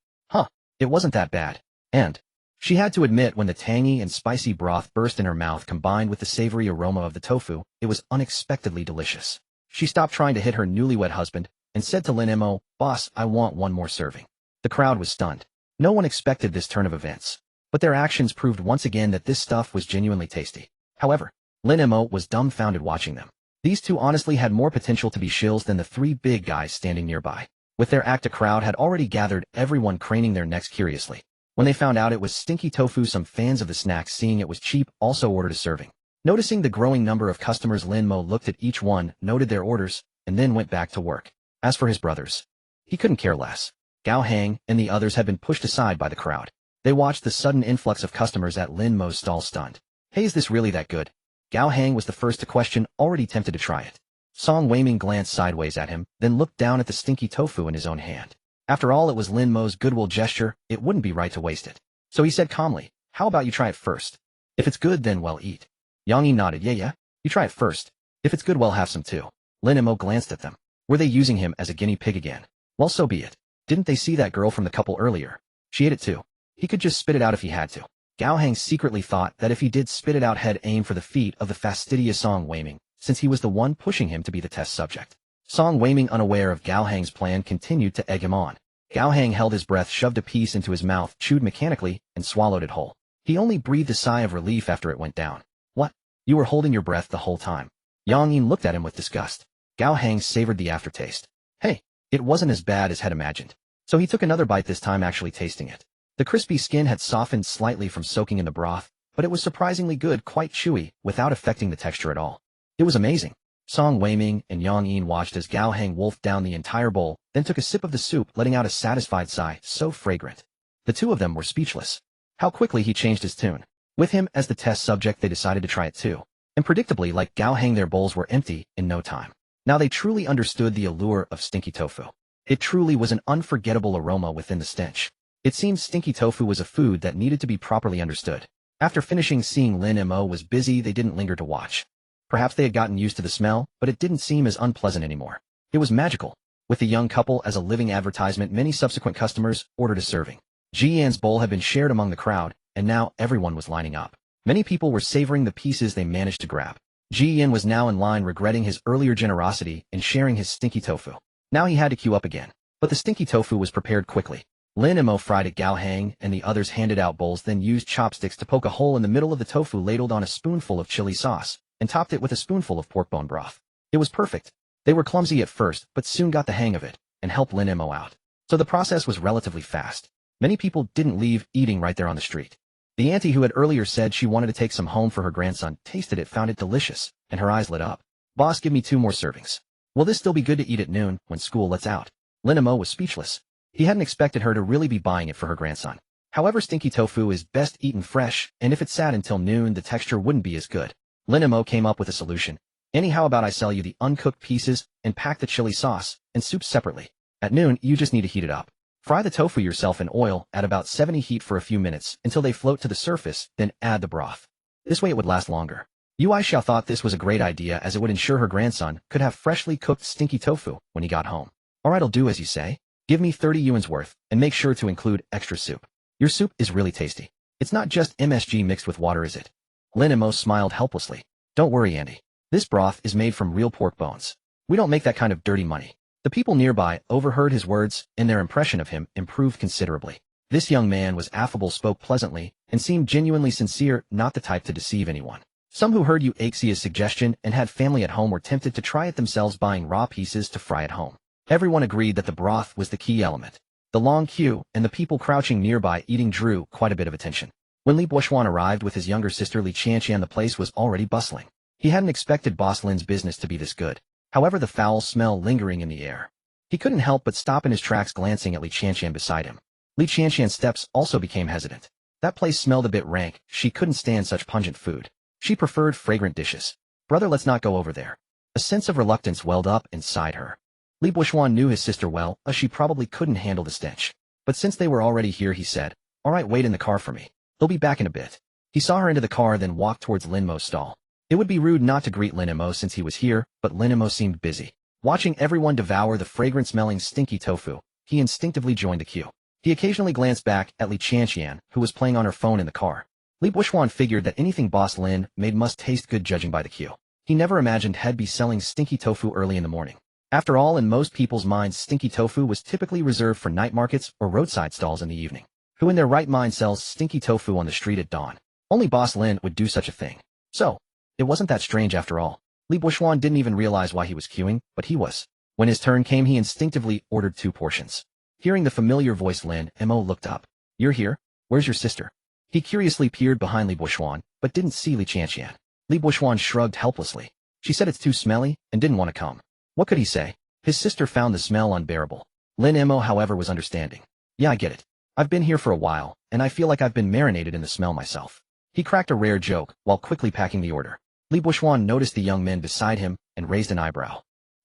S1: It wasn't that bad. And she had to admit, when the tangy and spicy broth burst in her mouth combined with the savory aroma of the tofu, it was unexpectedly delicious. She stopped trying to hit her newlywed husband and said to Lin Mo, "Boss, I want 1 more serving." The crowd was stunned. No one expected this turn of events. But their actions proved once again that this stuff was genuinely tasty. However, Lin Mo was dumbfounded watching them. These two honestly had more potential to be shills than the 3 big guys standing nearby. With their act, a crowd had already gathered, everyone craning their necks curiously. When they found out it was stinky tofu, some fans of the snack, seeing it was cheap, also ordered a serving. Noticing the growing number of customers, Lin Mo looked at each one, noted their orders, and then went back to work. As for his brothers, he couldn't care less. Gao Hang and the others had been pushed aside by the crowd. They watched the sudden influx of customers at Lin Mo's stall stunned. "Hey, is this really that good?" Gao Hang was the first to question, already tempted to try it. Song Weiming glanced sideways at him, then looked down at the stinky tofu in his own hand. After all, it was Lin Mo's goodwill gesture, it wouldn't be right to waste it. So he said calmly, "How about you try it first? If it's good, then well, eat." Yang Yi nodded, "Yeah. You try it first. If it's good, we'll have some too. Lin Mo glanced at them. Were they using him as a guinea pig again? Well, so be it. Didn't they see that girl from the couple earlier? She ate it too. He could just spit it out if he had to. Gao Hang secretly thought that if he did spit it out, he'd aim for the feet of the fastidious Song Weiming, since he was the one pushing him to be the test subject. Song Weiming, unaware of Gao Hang's plan, continued to egg him on. Gao Hang held his breath, shoved a piece into his mouth, chewed mechanically, and swallowed it whole. He only breathed a sigh of relief after it went down. What? You were holding your breath the whole time? Yang Yin looked at him with disgust. Gao Hang savored the aftertaste. Hey, it wasn't as bad as had imagined. So he took another bite, this time actually tasting it. The crispy skin had softened slightly from soaking in the broth, but it was surprisingly good, quite chewy, without affecting the texture at all. It was amazing. Song Weiming and Yang Yin watched as Gao Hang wolfed down the entire bowl, then took a sip of the soup, letting out a satisfied sigh, so fragrant. The two of them were speechless. How quickly he changed his tune. With him as the test subject, they decided to try it too. And predictably, like Gao Hang, their bowls were empty in no time. Now they truly understood the allure of stinky tofu. It truly was an unforgettable aroma within the stench. It seemed stinky tofu was a food that needed to be properly understood. After finishing, seeing Lin Mo was busy, they didn't linger to watch. Perhaps they had gotten used to the smell, but it didn't seem as unpleasant anymore. It was magical. With the young couple as a living advertisement, many subsequent customers ordered a serving. Ji Yan's bowl had been shared among the crowd, and now everyone was lining up. Many people were savoring the pieces they managed to grab. Ji Yan was now in line, regretting his earlier generosity in sharing his stinky tofu. Now he had to queue up again. But the stinky tofu was prepared quickly. Lin Mo fried it. Gao Hang and the others handed out bowls, then used chopsticks to poke a hole in the middle of the tofu, ladled on a spoonful of chili sauce, and topped it with a spoonful of pork bone broth. It was perfect. They were clumsy at first, but soon got the hang of it, and helped Lin Mo out. So the process was relatively fast. Many people didn't leave eating right there on the street. The auntie who had earlier said she wanted to take some home for her grandson tasted it, found it delicious, and her eyes lit up. Boss, give me 2 more servings. Will this still be good to eat at noon, when school lets out? Lin Mo was speechless. He hadn't expected her to really be buying it for her grandson. However, stinky tofu is best eaten fresh, and if it sat until noon, the texture wouldn't be as good. Lin Mo came up with a solution. Annie, how about I sell you the uncooked pieces and pack the chili sauce and soup separately? At noon, you just need to heat it up. Fry the tofu yourself in oil at about 70 heat for a few minutes until they float to the surface, then add the broth. This way it would last longer. Yui Xiao thought this was a great idea, as it would ensure her grandson could have freshly cooked stinky tofu when he got home. Alright, I'll do as you say. Give me 30 yuan's worth, and make sure to include extra soup. Your soup is really tasty. It's not just MSG mixed with water, is it? Lin Mo smiled helplessly. Don't worry, Andy. This broth is made from real pork bones. We don't make that kind of dirty money. The people nearby overheard his words, and their impression of him improved considerably. This young man was affable, spoke pleasantly, and seemed genuinely sincere, not the type to deceive anyone. Some who heard Yu Aixia's suggestion and had family at home were tempted to try it themselves, buying raw pieces to fry at home. Everyone agreed that the broth was the key element. The long queue and the people crouching nearby eating drew quite a bit of attention. When Li Buoxuan arrived with his younger sister Li Qianqian, the place was already bustling. He hadn't expected Boss Lin's business to be this good. However, the foul smell lingering in the air. He couldn't help but stop in his tracks, glancing at Li Qianqian beside him. Li Qianqian's steps also became hesitant. That place smelled a bit rank. She couldn't stand such pungent food. She preferred fragrant dishes. Brother, let's not go over there. A sense of reluctance welled up inside her. Li Buoxuan knew his sister well, as she probably couldn't handle the stench. But since they were already here, he said, "Alright, wait in the car for me. They'll be back in a bit." He saw her into the car, then walked towards Lin Mo's stall. It would be rude not to greet Lin Mo since he was here, but Lin Mo seemed busy. Watching everyone devour the fragrant-smelling stinky tofu, he instinctively joined the queue. He occasionally glanced back at Li Qianqian, who was playing on her phone in the car. Li Buoxuan figured that anything Boss Lin made must taste good, judging by the queue. He never imagined he'd be selling stinky tofu early in the morning. After all, in most people's minds, stinky tofu was typically reserved for night markets or roadside stalls in the evening. Who in their right mind sells stinky tofu on the street at dawn? Only Boss Lin would do such a thing. So, it wasn't that strange after all. Li Buoxuan didn't even realize why he was queuing, but he was. When his turn came, he instinctively ordered 2 portions. Hearing the familiar voice, Lin Mo looked up. "You're here? Where's your sister?" He curiously peered behind Li Buoxuan, but didn't see Li Qianqian. Li Buoxuan shrugged helplessly. She said it's too smelly, and didn't want to come. What could he say? His sister found the smell unbearable. Lin Mo, however, was understanding. "Yeah, I get it. I've been here for a while, and I feel like I've been marinated in the smell myself." He cracked a rare joke, while quickly packing the order. Li Buoxuan noticed the young men beside him, and raised an eyebrow.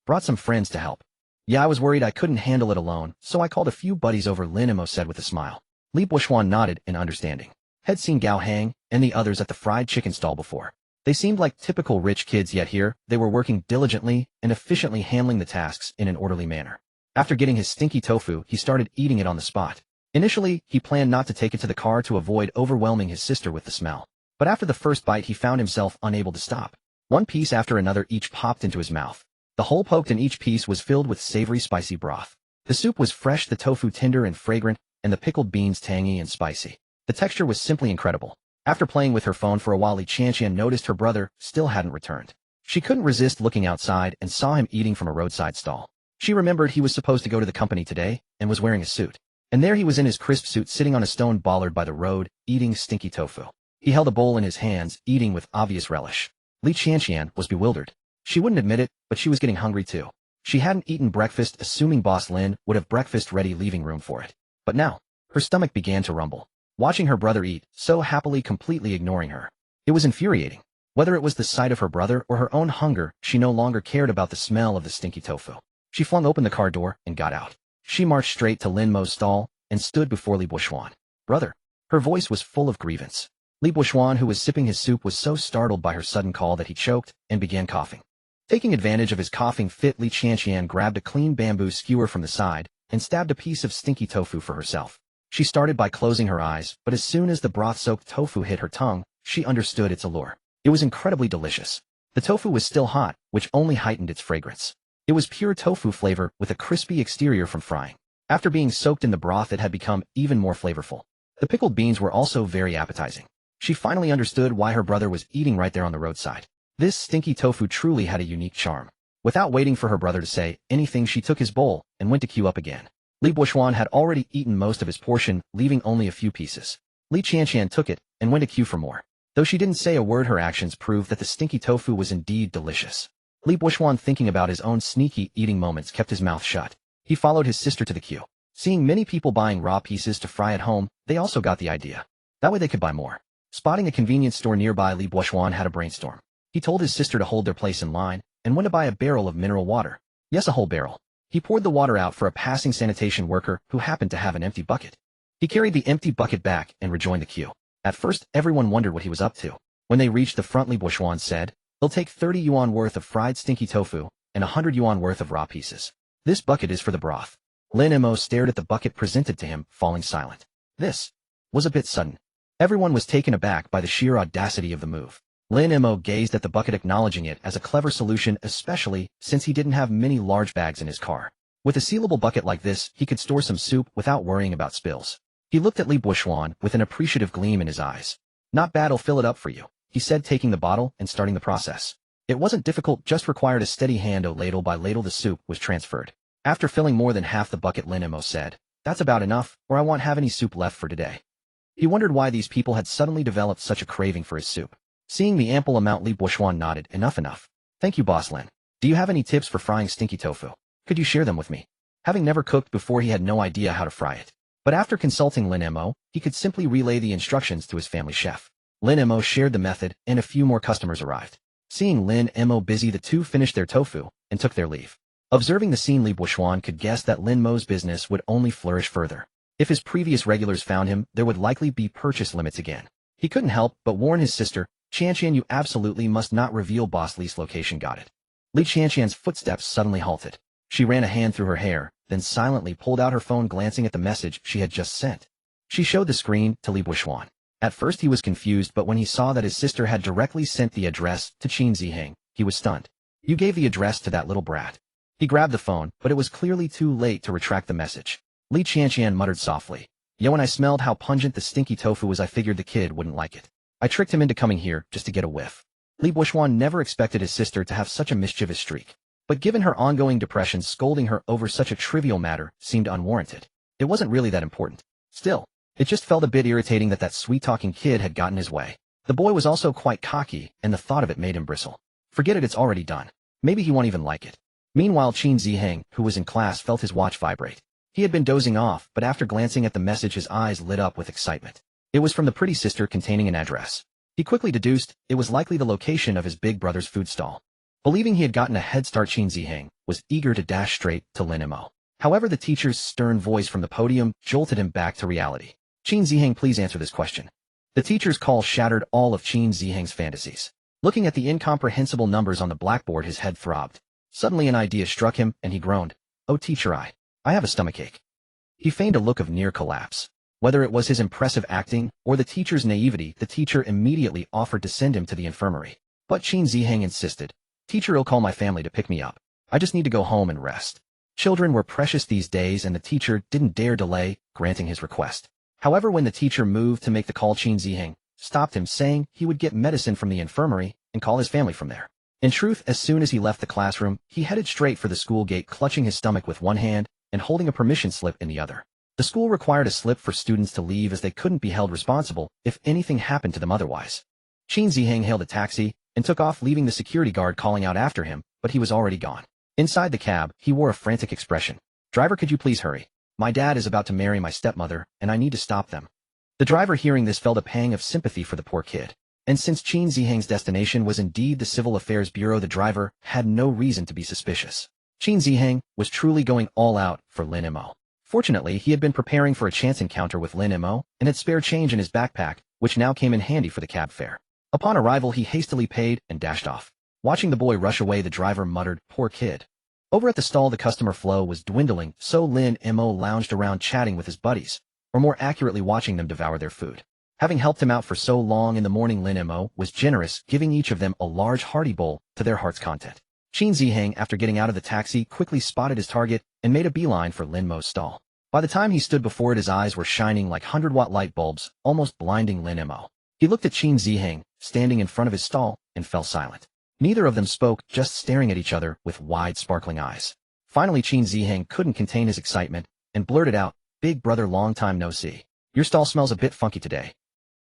S1: "Brought some friends to help." "Yeah, I was worried I couldn't handle it alone, so I called a few buddies over," Lin Mo said with a smile. Li Buoxuan nodded in understanding. Had seen Gao Hang and the others at the fried chicken stall before. They seemed like typical rich kids, yet here, they were working diligently and efficiently handling the tasks in an orderly manner. After getting his stinky tofu, he started eating it on the spot. Initially, he planned not to take it to the car to avoid overwhelming his sister with the smell. But after the first bite, he found himself unable to stop. One piece after another each popped into his mouth. The hole poked in each piece was filled with savory, spicy broth. The soup was fresh, the tofu tender and fragrant, and the pickled beans tangy and spicy. The texture was simply incredible. After playing with her phone for a while, Li Qianqian noticed her brother still hadn't returned. She couldn't resist looking outside and saw him eating from a roadside stall. She remembered he was supposed to go to the company today and was wearing a suit. And there he was in his crisp suit sitting on a stone bollard by the road, eating stinky tofu. He held a bowl in his hands, eating with obvious relish. Li Qianqian was bewildered. She wouldn't admit it, but she was getting hungry too. She hadn't eaten breakfast, assuming Boss Lin would have breakfast ready, leaving room for it. But now, her stomach began to rumble. Watching her brother eat, so happily, completely ignoring her. It was infuriating. Whether it was the sight of her brother or her own hunger, she no longer cared about the smell of the stinky tofu. She flung open the car door and got out. She marched straight to Lin Mo's stall and stood before Li Buoxuan. Brother. Her voice was full of grievance. Li Buoxuan, who was sipping his soup, was so startled by her sudden call that he choked and began coughing. Taking advantage of his coughing fit, Li Qianqian grabbed a clean bamboo skewer from the side and stabbed a piece of stinky tofu for herself. She started by closing her eyes, but as soon as the broth-soaked tofu hit her tongue, she understood its allure. It was incredibly delicious. The tofu was still hot, which only heightened its fragrance. It was pure tofu flavor with a crispy exterior from frying. After being soaked in the broth, it had become even more flavorful. The pickled beans were also very appetizing. She finally understood why her brother was eating right there on the roadside. This stinky tofu truly had a unique charm. Without waiting for her brother to say anything, she took his bowl and went to queue up again. Li Buoxuan had already eaten most of his portion, leaving only a few pieces. Li Qianqian took it and went to queue for more. Though she didn't say a word, her actions proved that the stinky tofu was indeed delicious. Li Buoxuan, thinking about his own sneaky eating moments, kept his mouth shut. He followed his sister to the queue. Seeing many people buying raw pieces to fry at home, they also got the idea. That way they could buy more. Spotting a convenience store nearby, Li Buoxuan had a brainstorm. He told his sister to hold their place in line and went to buy a barrel of mineral water. Yes, a whole barrel. He poured the water out for a passing sanitation worker who happened to have an empty bucket. He carried the empty bucket back and rejoined the queue. At first, everyone wondered what he was up to. When they reached the front, Li Buoxuan said, "They'll take 30 yuan worth of fried stinky tofu and 100 yuan worth of raw pieces. This bucket is for the broth." Lin Mo stared at the bucket presented to him, falling silent. This was a bit sudden. Everyone was taken aback by the sheer audacity of the move. Lin Mo gazed at the bucket, acknowledging it as a clever solution, especially since he didn't have many large bags in his car. With a sealable bucket like this, he could store some soup without worrying about spills. He looked at Li Buoxuan with an appreciative gleam in his eyes. "Not bad, I'll fill it up for you," he said, taking the bottle and starting the process. It wasn't difficult, just required a steady hand. Ladle by ladle the soup was transferred. After filling more than half the bucket, Lin Mo said, "That's about enough, or I won't have any soup left for today." He wondered why these people had suddenly developed such a craving for his soup. Seeing the ample amount, Li Buoxuan nodded. Enough. Thank you, Boss Lin. Do you have any tips for frying stinky tofu? Could you share them with me?" Having never cooked before, he had no idea how to fry it. But after consulting Lin Mo, he could simply relay the instructions to his family chef. Lin Mo shared the method, and a few more customers arrived. Seeing Lin Mo busy, the two finished their tofu and took their leave. Observing the scene, Li Buoxuan could guess that Lin Mo's business would only flourish further. If his previous regulars found him, there would likely be purchase limits again. He couldn't help but warn his sister, "Qianqian, you absolutely must not reveal Boss Li's location." Got it. Li Qianqian's footsteps suddenly halted. She ran a hand through her hair, then silently pulled out her phone, glancing at the message she had just sent. She showed the screen to Li Buoxuan. At first he was confused, but when he saw that his sister had directly sent the address to Qin Ziheng, he was stunned. "You gave the address to that little brat." He grabbed the phone, but it was clearly too late to retract the message. Li Qianqian muttered softly, "Yo, when I smelled how pungent the stinky tofu was, I figured the kid wouldn't like it. I tricked him into coming here just to get a whiff." Li Buoxuan never expected his sister to have such a mischievous streak. But given her ongoing depression, scolding her over such a trivial matter seemed unwarranted. It wasn't really that important. Still, it just felt a bit irritating that that sweet-talking kid had gotten his way. The boy was also quite cocky, and the thought of it made him bristle. Forget it, it's already done. Maybe he won't even like it. Meanwhile, Qin Ziheng, who was in class, felt his watch vibrate. He had been dozing off, but after glancing at the message, his eyes lit up with excitement. It was from the pretty sister, containing an address. He quickly deduced it was likely the location of his big brother's food stall. Believing he had gotten a head start, Qin Ziheng was eager to dash straight to Lin Mo. However, the teacher's stern voice from the podium jolted him back to reality. "Qin Ziheng, please answer this question." The teacher's call shattered all of Qin Ziheng's fantasies. Looking at the incomprehensible numbers on the blackboard, his head throbbed. Suddenly an idea struck him, and he groaned. "Oh, teacher, I have a stomachache." He feigned a look of near collapse. Whether it was his impressive acting or the teacher's naivety, the teacher immediately offered to send him to the infirmary. But Qin Ziheng insisted. "Teacher, I'll call my family to pick me up. I just need to go home and rest." Children were precious these days, and the teacher didn't dare delay, granting his request. However, when the teacher moved to make the call, Qin Ziheng stopped him, saying he would get medicine from the infirmary and call his family from there. In truth, as soon as he left the classroom, he headed straight for the school gate, clutching his stomach with one hand and holding a permission slip in the other. The school required a slip for students to leave, as they couldn't be held responsible if anything happened to them otherwise. Qin Ziheng hailed a taxi and took off, leaving the security guard calling out after him, but he was already gone. Inside the cab, he wore a frantic expression. "Driver, could you please hurry? My dad is about to marry my stepmother, and I need to stop them." The driver, hearing this, felt a pang of sympathy for the poor kid. And since Qin Ziheng's destination was indeed the Civil Affairs Bureau, the driver had no reason to be suspicious. Qin Ziheng was truly going all out for Lin Mo. Fortunately, he had been preparing for a chance encounter with Lin Mo and had spare change in his backpack, which now came in handy for the cab fare. Upon arrival, he hastily paid and dashed off. Watching the boy rush away, the driver muttered, "Poor kid." Over at the stall, the customer flow was dwindling, so Lin Mo lounged around chatting with his buddies, or more accurately watching them devour their food. Having helped him out for so long in the morning, Lin Mo was generous, giving each of them a large hearty bowl to their heart's content. Qin Ziheng, after getting out of the taxi, quickly spotted his target and made a beeline for Lin Mo's stall. By the time he stood before it, his eyes were shining like 100-watt light bulbs, almost blinding Lin Mo. He looked at Qin Ziheng, standing in front of his stall, and fell silent. Neither of them spoke, just staring at each other with wide, sparkling eyes. Finally, Qin Ziheng couldn't contain his excitement and blurted out, "Big brother, long time no see. Your stall smells a bit funky today."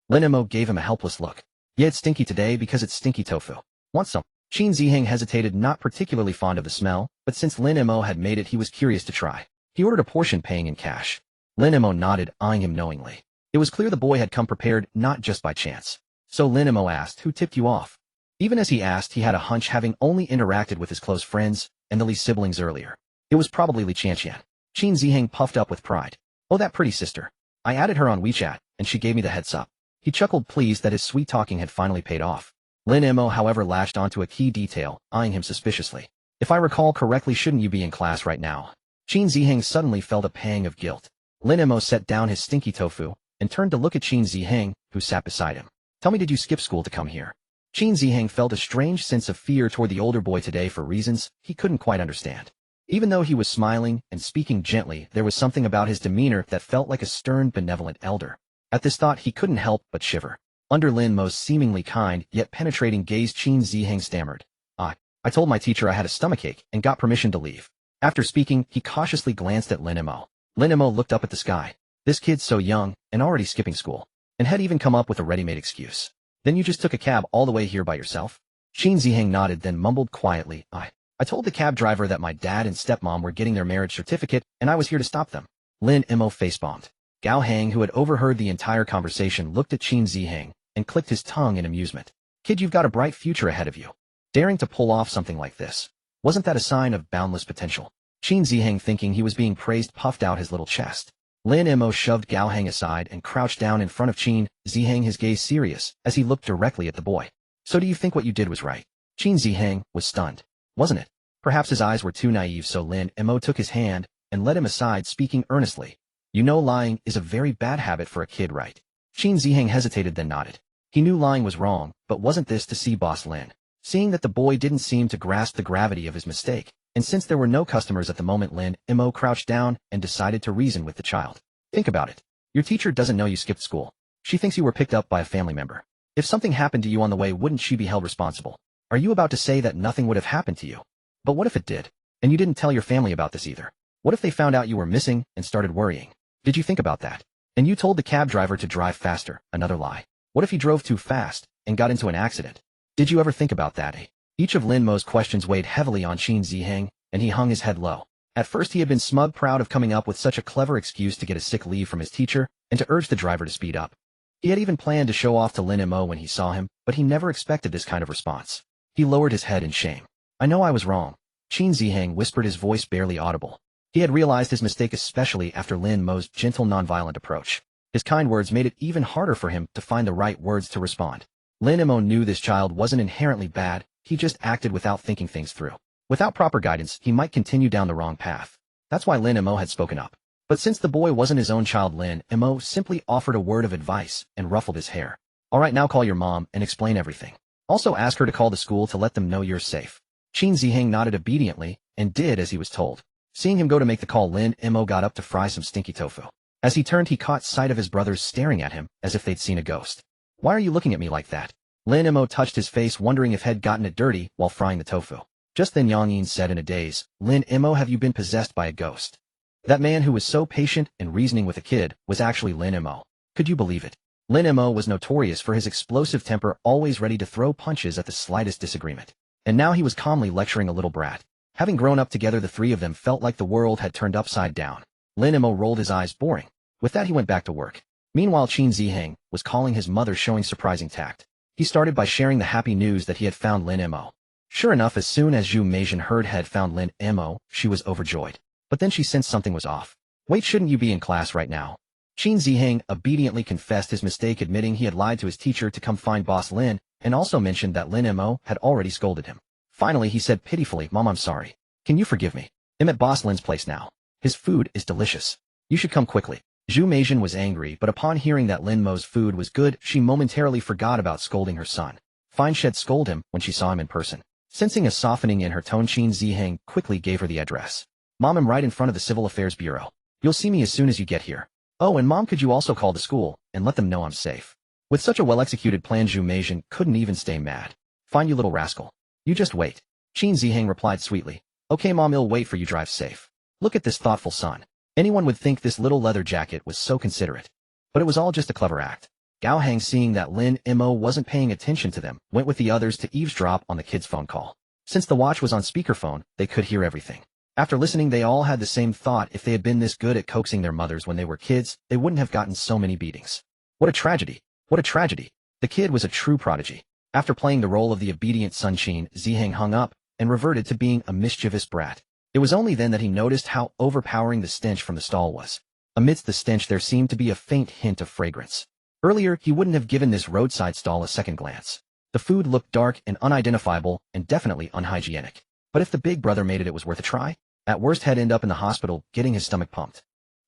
S1: Lin Mo gave him a helpless look. "Yeah, it's stinky today because it's stinky tofu. Want some?" Qin Ziheng hesitated, not particularly fond of the smell, but since Lin Mo had made it, he was curious to try. He ordered a portion, paying in cash. Lin Mo nodded, eyeing him knowingly. It was clear the boy had come prepared, not just by chance. So Lin Mo asked, "Who tipped you off?" Even as he asked, he had a hunch, having only interacted with his close friends and the Li siblings earlier. It was probably Li Qianqian. Qin Ziheng puffed up with pride. "Oh, that pretty sister. I added her on WeChat, and she gave me the heads up." He chuckled, pleased that his sweet talking had finally paid off. Lin Mo, however, latched onto a key detail, eyeing him suspiciously. "If I recall correctly, shouldn't you be in class right now?" Qin Ziheng suddenly felt a pang of guilt. Lin Mo set down his stinky tofu and turned to look at Qin Ziheng, who sat beside him. "Tell me, did you skip school to come here?" Qin Ziheng felt a strange sense of fear toward the older boy today for reasons he couldn't quite understand. Even though he was smiling and speaking gently, there was something about his demeanor that felt like a stern, benevolent elder. At this thought, he couldn't help but shiver. Under Lin Mo's seemingly kind yet penetrating gaze, Qin Ziheng stammered, I told my teacher I had a stomachache and got permission to leave." After speaking, he cautiously glanced at Lin Mo. Lin Mo looked up at the sky. This kid's so young and already skipping school, and had even come up with a ready-made excuse. "Then you just took a cab all the way here by yourself?" Qin Ziheng nodded, then mumbled quietly, I told the cab driver that my dad and stepmom were getting their marriage certificate, and I was here to stop them." Lin Mo face-bombed. Gao Hang, who had overheard the entire conversation, looked at Qin Ziheng and clicked his tongue in amusement. "Kid, you've got a bright future ahead of you. Daring to pull off something like this. Wasn't that a sign of boundless potential?" Qin Ziheng, thinking he was being praised, puffed out his little chest. Lin Mo shoved Gao Hang aside and crouched down in front of Qin Ziheng, his gaze serious as he looked directly at the boy. "So do you think what you did was right?" Qin Ziheng was stunned. Wasn't it? Perhaps his eyes were too naive, so Lin Mo took his hand and led him aside, speaking earnestly. "You know, lying is a very bad habit for a kid, right?" Qin Ziheng hesitated, then nodded. He knew lying was wrong, but wasn't this to see Boss Lin? Seeing that the boy didn't seem to grasp the gravity of his mistake, and since there were no customers at the moment, Lin Mo crouched down and decided to reason with the child. "Think about it. Your teacher doesn't know you skipped school. She thinks you were picked up by a family member. If something happened to you on the way, wouldn't she be held responsible? Are you about to say that nothing would have happened to you? But what if it did? And you didn't tell your family about this either? What if they found out you were missing and started worrying? Did you think about that? And you told the cab driver to drive faster, another lie. What if he drove too fast and got into an accident? Did you ever think about that?" Each of Lin Mo's questions weighed heavily on Qin Ziheng, and he hung his head low. At first, he had been smug, proud of coming up with such a clever excuse to get a sick leave from his teacher and to urge the driver to speed up. He had even planned to show off to Lin Mo when he saw him, but he never expected this kind of response. He lowered his head in shame. "I know I was wrong," Qin Ziheng whispered, his voice barely audible. He had realized his mistake, especially after Lin Mo's gentle, nonviolent approach. His kind words made it even harder for him to find the right words to respond. Lin Mo knew this child wasn't inherently bad, he just acted without thinking things through. Without proper guidance, he might continue down the wrong path. That's why Lin Mo had spoken up. But since the boy wasn't his own child, Lin Mo simply offered a word of advice and ruffled his hair. Alright, now call your mom and explain everything. Also ask her to call the school to let them know you're safe. Qin Ziheng nodded obediently and did as he was told. Seeing him go to make the call, Lin Mo got up to fry some stinky tofu. As he turned, he caught sight of his brothers staring at him as if they'd seen a ghost. Why are you looking at me like that? Lin Mo touched his face, wondering if he'd gotten it dirty while frying the tofu. Just then Yang Yin said in a daze, Lin Mo, have you been possessed by a ghost? That man who was so patient and reasoning with a kid was actually Lin Mo. Could you believe it? Lin Mo was notorious for his explosive temper, always ready to throw punches at the slightest disagreement. And now he was calmly lecturing a little brat. Having grown up together, the three of them felt like the world had turned upside down. Lin Mo rolled his eyes, boring. With that he went back to work. Meanwhile, Qin Ziheng was calling his mother, showing surprising tact. He started by sharing the happy news that he had found Lin Mo. Sure enough, as soon as Zhu Meizhen heard had found Lin Mo, she was overjoyed. But then she sensed something was off. Wait, shouldn't you be in class right now? Qin Ziheng obediently confessed his mistake, admitting he had lied to his teacher to come find Boss Lin, and also mentioned that Lin Mo had already scolded him. Finally, he said pitifully, Mom, I'm sorry. Can you forgive me? I'm at Boss Lin's place now. His food is delicious. You should come quickly. Zhu Meizhen was angry, but upon hearing that Lin Mo's food was good, she momentarily forgot about scolding her son. Fine, she'd scold him when she saw him in person. Sensing a softening in her tone, Qin Ziheng quickly gave her the address. Mom, I'm right in front of the Civil Affairs Bureau. You'll see me as soon as you get here. Oh, and Mom, could you also call the school and let them know I'm safe? With such a well-executed plan, Zhu Meizhen couldn't even stay mad. Fine, you little rascal. You just wait. Qin Ziheng replied sweetly. Okay, Mom, I'll wait for you. Drive safe. Look at this thoughtful son. Anyone would think this little leather jacket was so considerate. But it was all just a clever act. Gao Hang, seeing that Lin Mo wasn't paying attention to them, went with the others to eavesdrop on the kid's phone call. Since the watch was on speakerphone, they could hear everything. After listening, they all had the same thought: if they had been this good at coaxing their mothers when they were kids, they wouldn't have gotten so many beatings. What a tragedy! What a tragedy! The kid was a true prodigy. After playing the role of the obedient son, Qin Ziheng hung up and reverted to being a mischievous brat. It was only then that he noticed how overpowering the stench from the stall was. Amidst the stench there seemed to be a faint hint of fragrance. Earlier, he wouldn't have given this roadside stall a second glance. The food looked dark and unidentifiable and definitely unhygienic. But if the big brother made it, it was worth a try. At worst, he'd end up in the hospital getting his stomach pumped.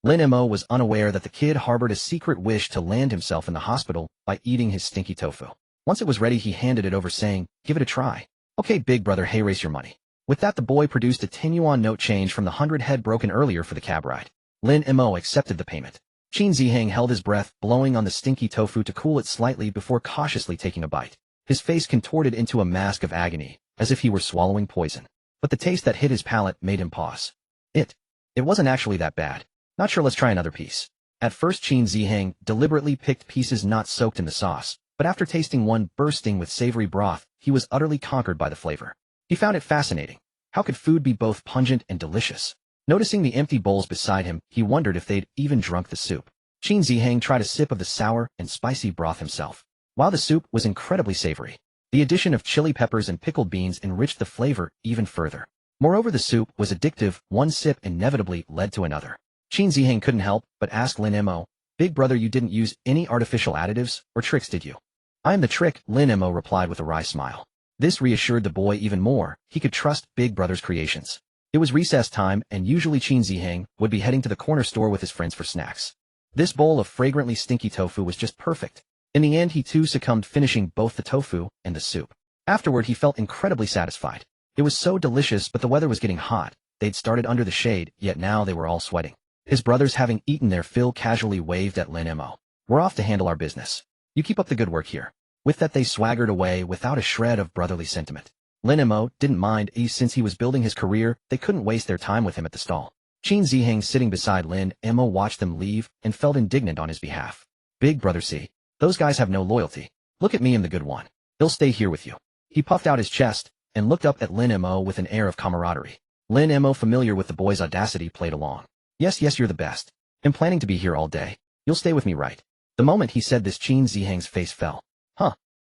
S1: Lin Mo was unaware that the kid harbored a secret wish to land himself in the hospital by eating his stinky tofu. Once it was ready, he handed it over, saying, give it a try. Okay, big brother, hey, raise your money. With that, the boy produced a 10 yuan note change from the 100 head broken earlier for the cab ride. Lin Mo accepted the payment. Qin Ziheng held his breath, blowing on the stinky tofu to cool it slightly before cautiously taking a bite. His face contorted into a mask of agony, as if he were swallowing poison. But the taste that hit his palate made him pause. It wasn't actually that bad. Not sure, let's try another piece. At first, Qin Ziheng deliberately picked pieces not soaked in the sauce, but after tasting one bursting with savory broth, he was utterly conquered by the flavor. He found it fascinating. How could food be both pungent and delicious? Noticing the empty bowls beside him, he wondered if they'd even drunk the soup. Qin Ziheng tried a sip of the sour and spicy broth himself. While the soup was incredibly savory, the addition of chili peppers and pickled beans enriched the flavor even further. Moreover, the soup was addictive. One sip inevitably led to another. Qin Ziheng couldn't help but ask Lin Mo, big brother, you didn't use any artificial additives or tricks, did you? I am the trick, Lin Mo replied with a wry smile. This reassured the boy even more. He could trust big brother's creations. It was recess time, and usually Qin Ziheng would be heading to the corner store with his friends for snacks. This bowl of fragrantly stinky tofu was just perfect. In the end, he too succumbed, finishing both the tofu and the soup. Afterward, he felt incredibly satisfied. It was so delicious, but the weather was getting hot. They'd started under the shade, yet now they were all sweating. His brothers, having eaten their fill, casually waved at Lin Mo. We're off to handle our business. You keep up the good work here. With that, they swaggered away without a shred of brotherly sentiment. Lin Mo didn't mind, since he was building his career, they couldn't waste their time with him at the stall. Qin Ziheng, sitting beside Lin Mo, watched them leave and felt indignant on his behalf. Big brother, see? Those guys have no loyalty. Look at me, I'm the good one. They'll stay here with you. He puffed out his chest and looked up at Lin Mo with an air of camaraderie. Lin Mo, familiar with the boy's audacity, played along. Yes, you're the best. I'm planning to be here all day. You'll stay with me, right? The moment he said this, Qin Ziheng's face fell.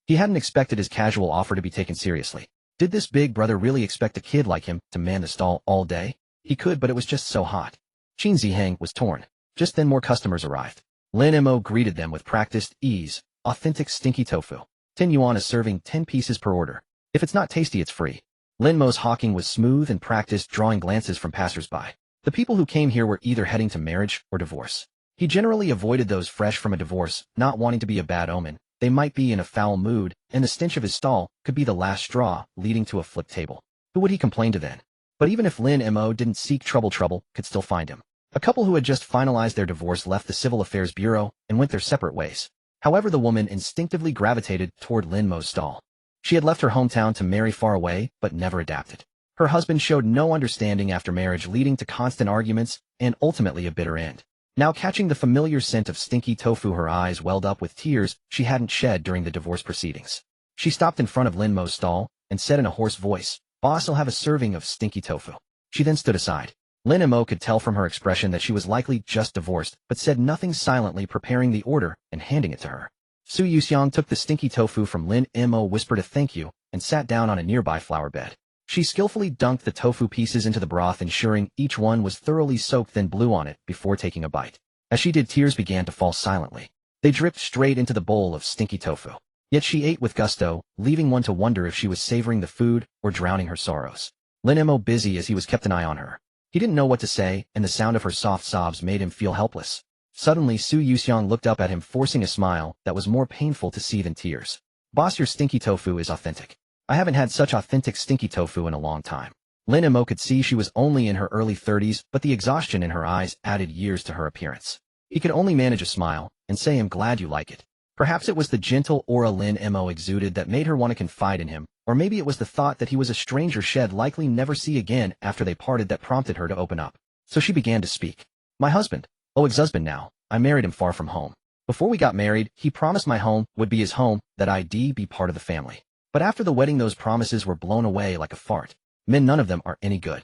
S1: He hadn't expected his casual offer to be taken seriously. Did this big brother really expect a kid like him to man the stall all day? He could, but it was just so hot. Qin Ziheng was torn. Just then more customers arrived. Lin Mo greeted them with practiced ease. Authentic stinky tofu. 10 yuan is serving 10 pieces per order. If it's not tasty, it's free. Lin Mo's hawking was smooth and practiced, drawing glances from passers-by. The people who came here were either heading to marriage or divorce. He generally avoided those fresh from a divorce, not wanting to be a bad omen. They might be in a foul mood, and the stench of his stall could be the last straw, leading to a flipped table. Who would he complain to then? But even if Lin Mo didn't seek trouble could still find him. A couple who had just finalized their divorce left the Civil Affairs Bureau and went their separate ways. However, the woman instinctively gravitated toward Lin Mo's stall. She had left her hometown to marry far away, but never adapted. Her husband showed no understanding after marriage, leading to constant arguments and ultimately a bitter end. Now catching the familiar scent of stinky tofu, her eyes welled up with tears she hadn't shed during the divorce proceedings. She stopped in front of Lin Mo's stall and said in a hoarse voice, "Boss, I'll have a serving of stinky tofu." She then stood aside. Lin Mo could tell from her expression that she was likely just divorced, but said nothing, silently preparing the order and handing it to her. Su Yuxiang took the stinky tofu from Lin Mo, whispered a thank you, and sat down on a nearby flower bed. She skillfully dunked the tofu pieces into the broth, ensuring each one was thoroughly soaked, then blew on it before taking a bite. As she did, tears began to fall silently. They dripped straight into the bowl of stinky tofu. Yet she ate with gusto, leaving one to wonder if she was savoring the food or drowning her sorrows. Lin Mo busy as he was kept an eye on her. He didn't know what to say, and the sound of her soft sobs made him feel helpless. Suddenly, Su Yuxiang looked up at him, forcing a smile that was more painful to see than tears. "Boss, your stinky tofu is authentic. I haven't had such authentic stinky tofu in a long time." Lin Mo could see she was only in her early 30s, but the exhaustion in her eyes added years to her appearance. He could only manage a smile and say, "I'm glad you like it." Perhaps it was the gentle aura Lin Mo exuded that made her want to confide in him, or maybe it was the thought that he was a stranger she'd likely never see again after they parted that prompted her to open up. So she began to speak. "My husband, ex-husband now, I married him far from home. Before we got married, he promised my home would be his home, that I'd be part of the family. But after the wedding, those promises were blown away like a fart. Men, none of them are any good."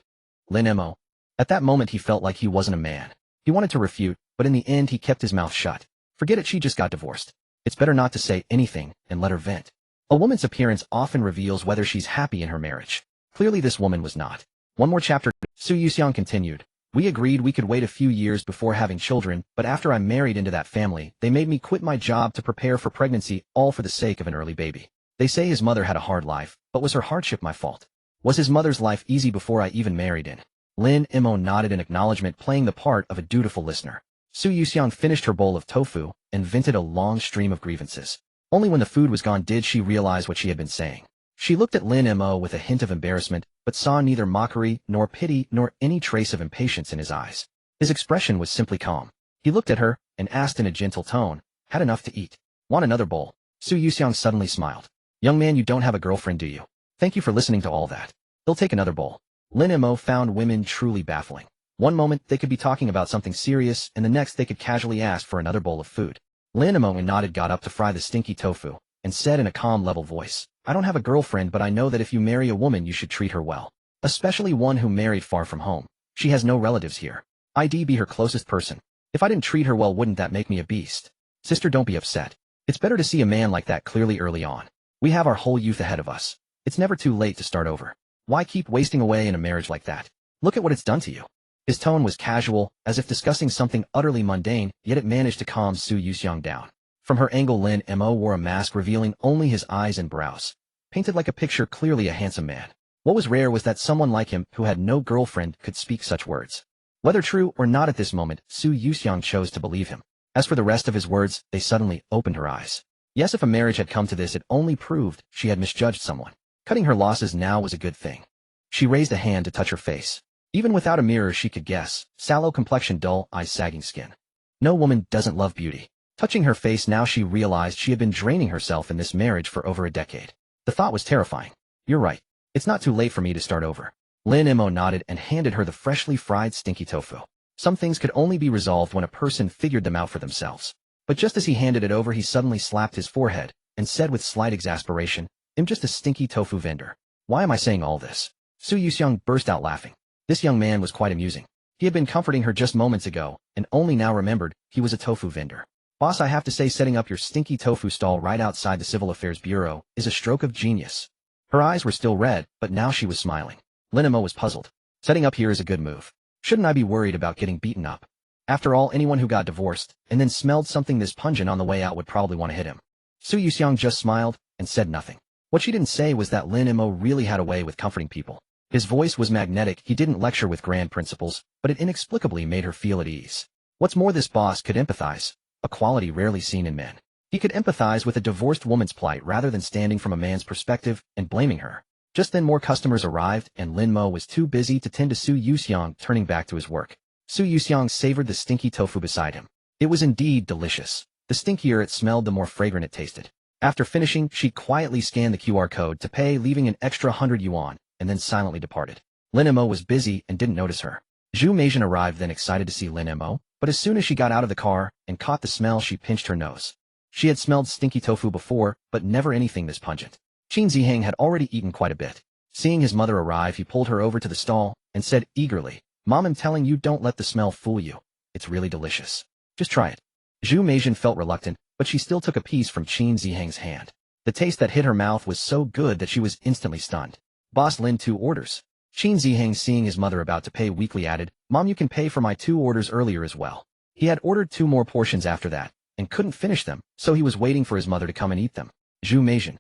S1: Lin Mo. At that moment, he felt like he wasn't a man. He wanted to refute, but in the end he kept his mouth shut. Forget it, she just got divorced. It's better not to say anything and let her vent. A woman's appearance often reveals whether she's happy in her marriage. Clearly this woman was not. One more chapter. Su Yuxiang continued. "We agreed we could wait a few years before having children, but after I married into that family, they made me quit my job to prepare for pregnancy, all for the sake of an early baby. They say his mother had a hard life, but was her hardship my fault? Was his mother's life easy before I even married in?" Lin Mo nodded in acknowledgement, playing the part of a dutiful listener. Su Yuxiang finished her bowl of tofu and vented a long stream of grievances. Only when the food was gone did she realize what she had been saying. She looked at Lin Mo with a hint of embarrassment, but saw neither mockery nor pity nor any trace of impatience in his eyes. His expression was simply calm. He looked at her and asked in a gentle tone, "Had enough to eat? Want another bowl?" Su Yuxiang suddenly smiled. "Young man, you don't have a girlfriend, do you? Thank you for listening to all that. He'll take another bowl." Lin Mo found women truly baffling. One moment they could be talking about something serious, and the next they could casually ask for another bowl of food. Lin Mo nodded, got up to fry the stinky tofu, and said in a calm, level voice, "I don't have a girlfriend, but I know that if you marry a woman you should treat her well. Especially one who married far from home. She has no relatives here. I'd be her closest person. If I didn't treat her well, wouldn't that make me a beast? Sister, don't be upset. It's better to see a man like that clearly early on. We have our whole youth ahead of us. It's never too late to start over. Why keep wasting away in a marriage like that? Look at what it's done to you." His tone was casual, as if discussing something utterly mundane, yet it managed to calm Su Yuxiang down. From her angle, Lin Mo wore a mask revealing only his eyes and brows. Painted like a picture, clearly a handsome man. What was rare was that someone like him, who had no girlfriend, could speak such words. Whether true or not at this moment, Su Yuxiang chose to believe him. As for the rest of his words, they suddenly opened her eyes. Yes, if a marriage had come to this, it only proved she had misjudged someone. Cutting her losses now was a good thing. She raised a hand to touch her face. Even without a mirror she could guess. Sallow complexion, dull eyes, sagging skin. No woman doesn't love beauty. Touching her face now, she realized she had been draining herself in this marriage for over a decade. The thought was terrifying. "You're right. It's not too late for me to start over." Lin Mo nodded and handed her the freshly fried stinky tofu. Some things could only be resolved when a person figured them out for themselves. But just as he handed it over, he suddenly slapped his forehead and said with slight exasperation, "I'm just a stinky tofu vendor. Why am I saying all this?" Su Yuxiang burst out laughing. This young man was quite amusing. He had been comforting her just moments ago, and only now remembered he was a tofu vendor. "Boss, I have to say, setting up your stinky tofu stall right outside the Civil Affairs Bureau is a stroke of genius." Her eyes were still red, but now she was smiling. Lin Mo was puzzled. "Setting up here is a good move. Shouldn't I be worried about getting beaten up? After all, anyone who got divorced and then smelled something this pungent on the way out would probably want to hit him." Su Yuxiang just smiled, and said nothing. What she didn't say was that Lin Mo really had a way with comforting people. His voice was magnetic. He didn't lecture with grand principles, but it inexplicably made her feel at ease. What's more, this boss could empathize, a quality rarely seen in men. He could empathize with a divorced woman's plight rather than standing from a man's perspective and blaming her. Just then more customers arrived, and Lin Mo was too busy to tend to Su Yuxiang, turning back to his work. Su Yuxiang savored the stinky tofu beside him. It was indeed delicious. The stinkier it smelled, the more fragrant it tasted. After finishing, she quietly scanned the QR code to pay, leaving an extra 100 yuan, and then silently departed. Lin Mo was busy and didn't notice her. Zhu Meijin arrived then, excited to see Lin Mo, but as soon as she got out of the car and caught the smell, she pinched her nose. She had smelled stinky tofu before, but never anything this pungent. Qin Ziheng had already eaten quite a bit. Seeing his mother arrive, he pulled her over to the stall and said eagerly, "Mom, I'm telling you, don't let the smell fool you. It's really delicious. Just try it." Zhu Meijin felt reluctant, but she still took a piece from Qin Ziheng's hand. The taste that hit her mouth was so good that she was instantly stunned. "Boss Lin, 2 orders." Qin Ziheng, seeing his mother about to pay weakly, added, "Mom, you can pay for my 2 orders earlier as well." He had ordered 2 more portions after that, and couldn't finish them, so he was waiting for his mother to come and eat them. Zhu Meijin.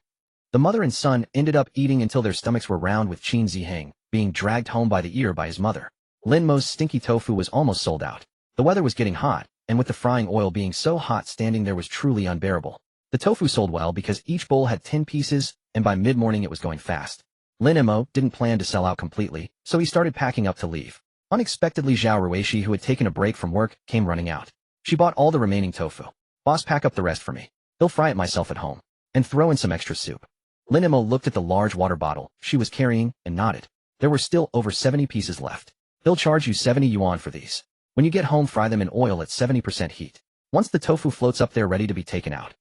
S1: The mother and son ended up eating until their stomachs were round, with Qin Ziheng being dragged home by the ear by his mother. Lin Mo's stinky tofu was almost sold out. The weather was getting hot, and with the frying oil being so hot, standing there was truly unbearable. The tofu sold well because each bowl had 10 pieces, and by mid-morning it was going fast. Lin Mo didn't plan to sell out completely, so he started packing up to leave. Unexpectedly, Zhao Ruishi, who had taken a break from work, came running out. She bought all the remaining tofu. "Boss, pack up the rest for me. I'll fry it myself at home. And throw in some extra soup." Lin Mo looked at the large water bottle she was carrying and nodded. There were still over 70 pieces left. "They'll charge you 70 yuan for these. When you get home, fry them in oil at 70% heat. Once the tofu floats up, they're ready to be taken out."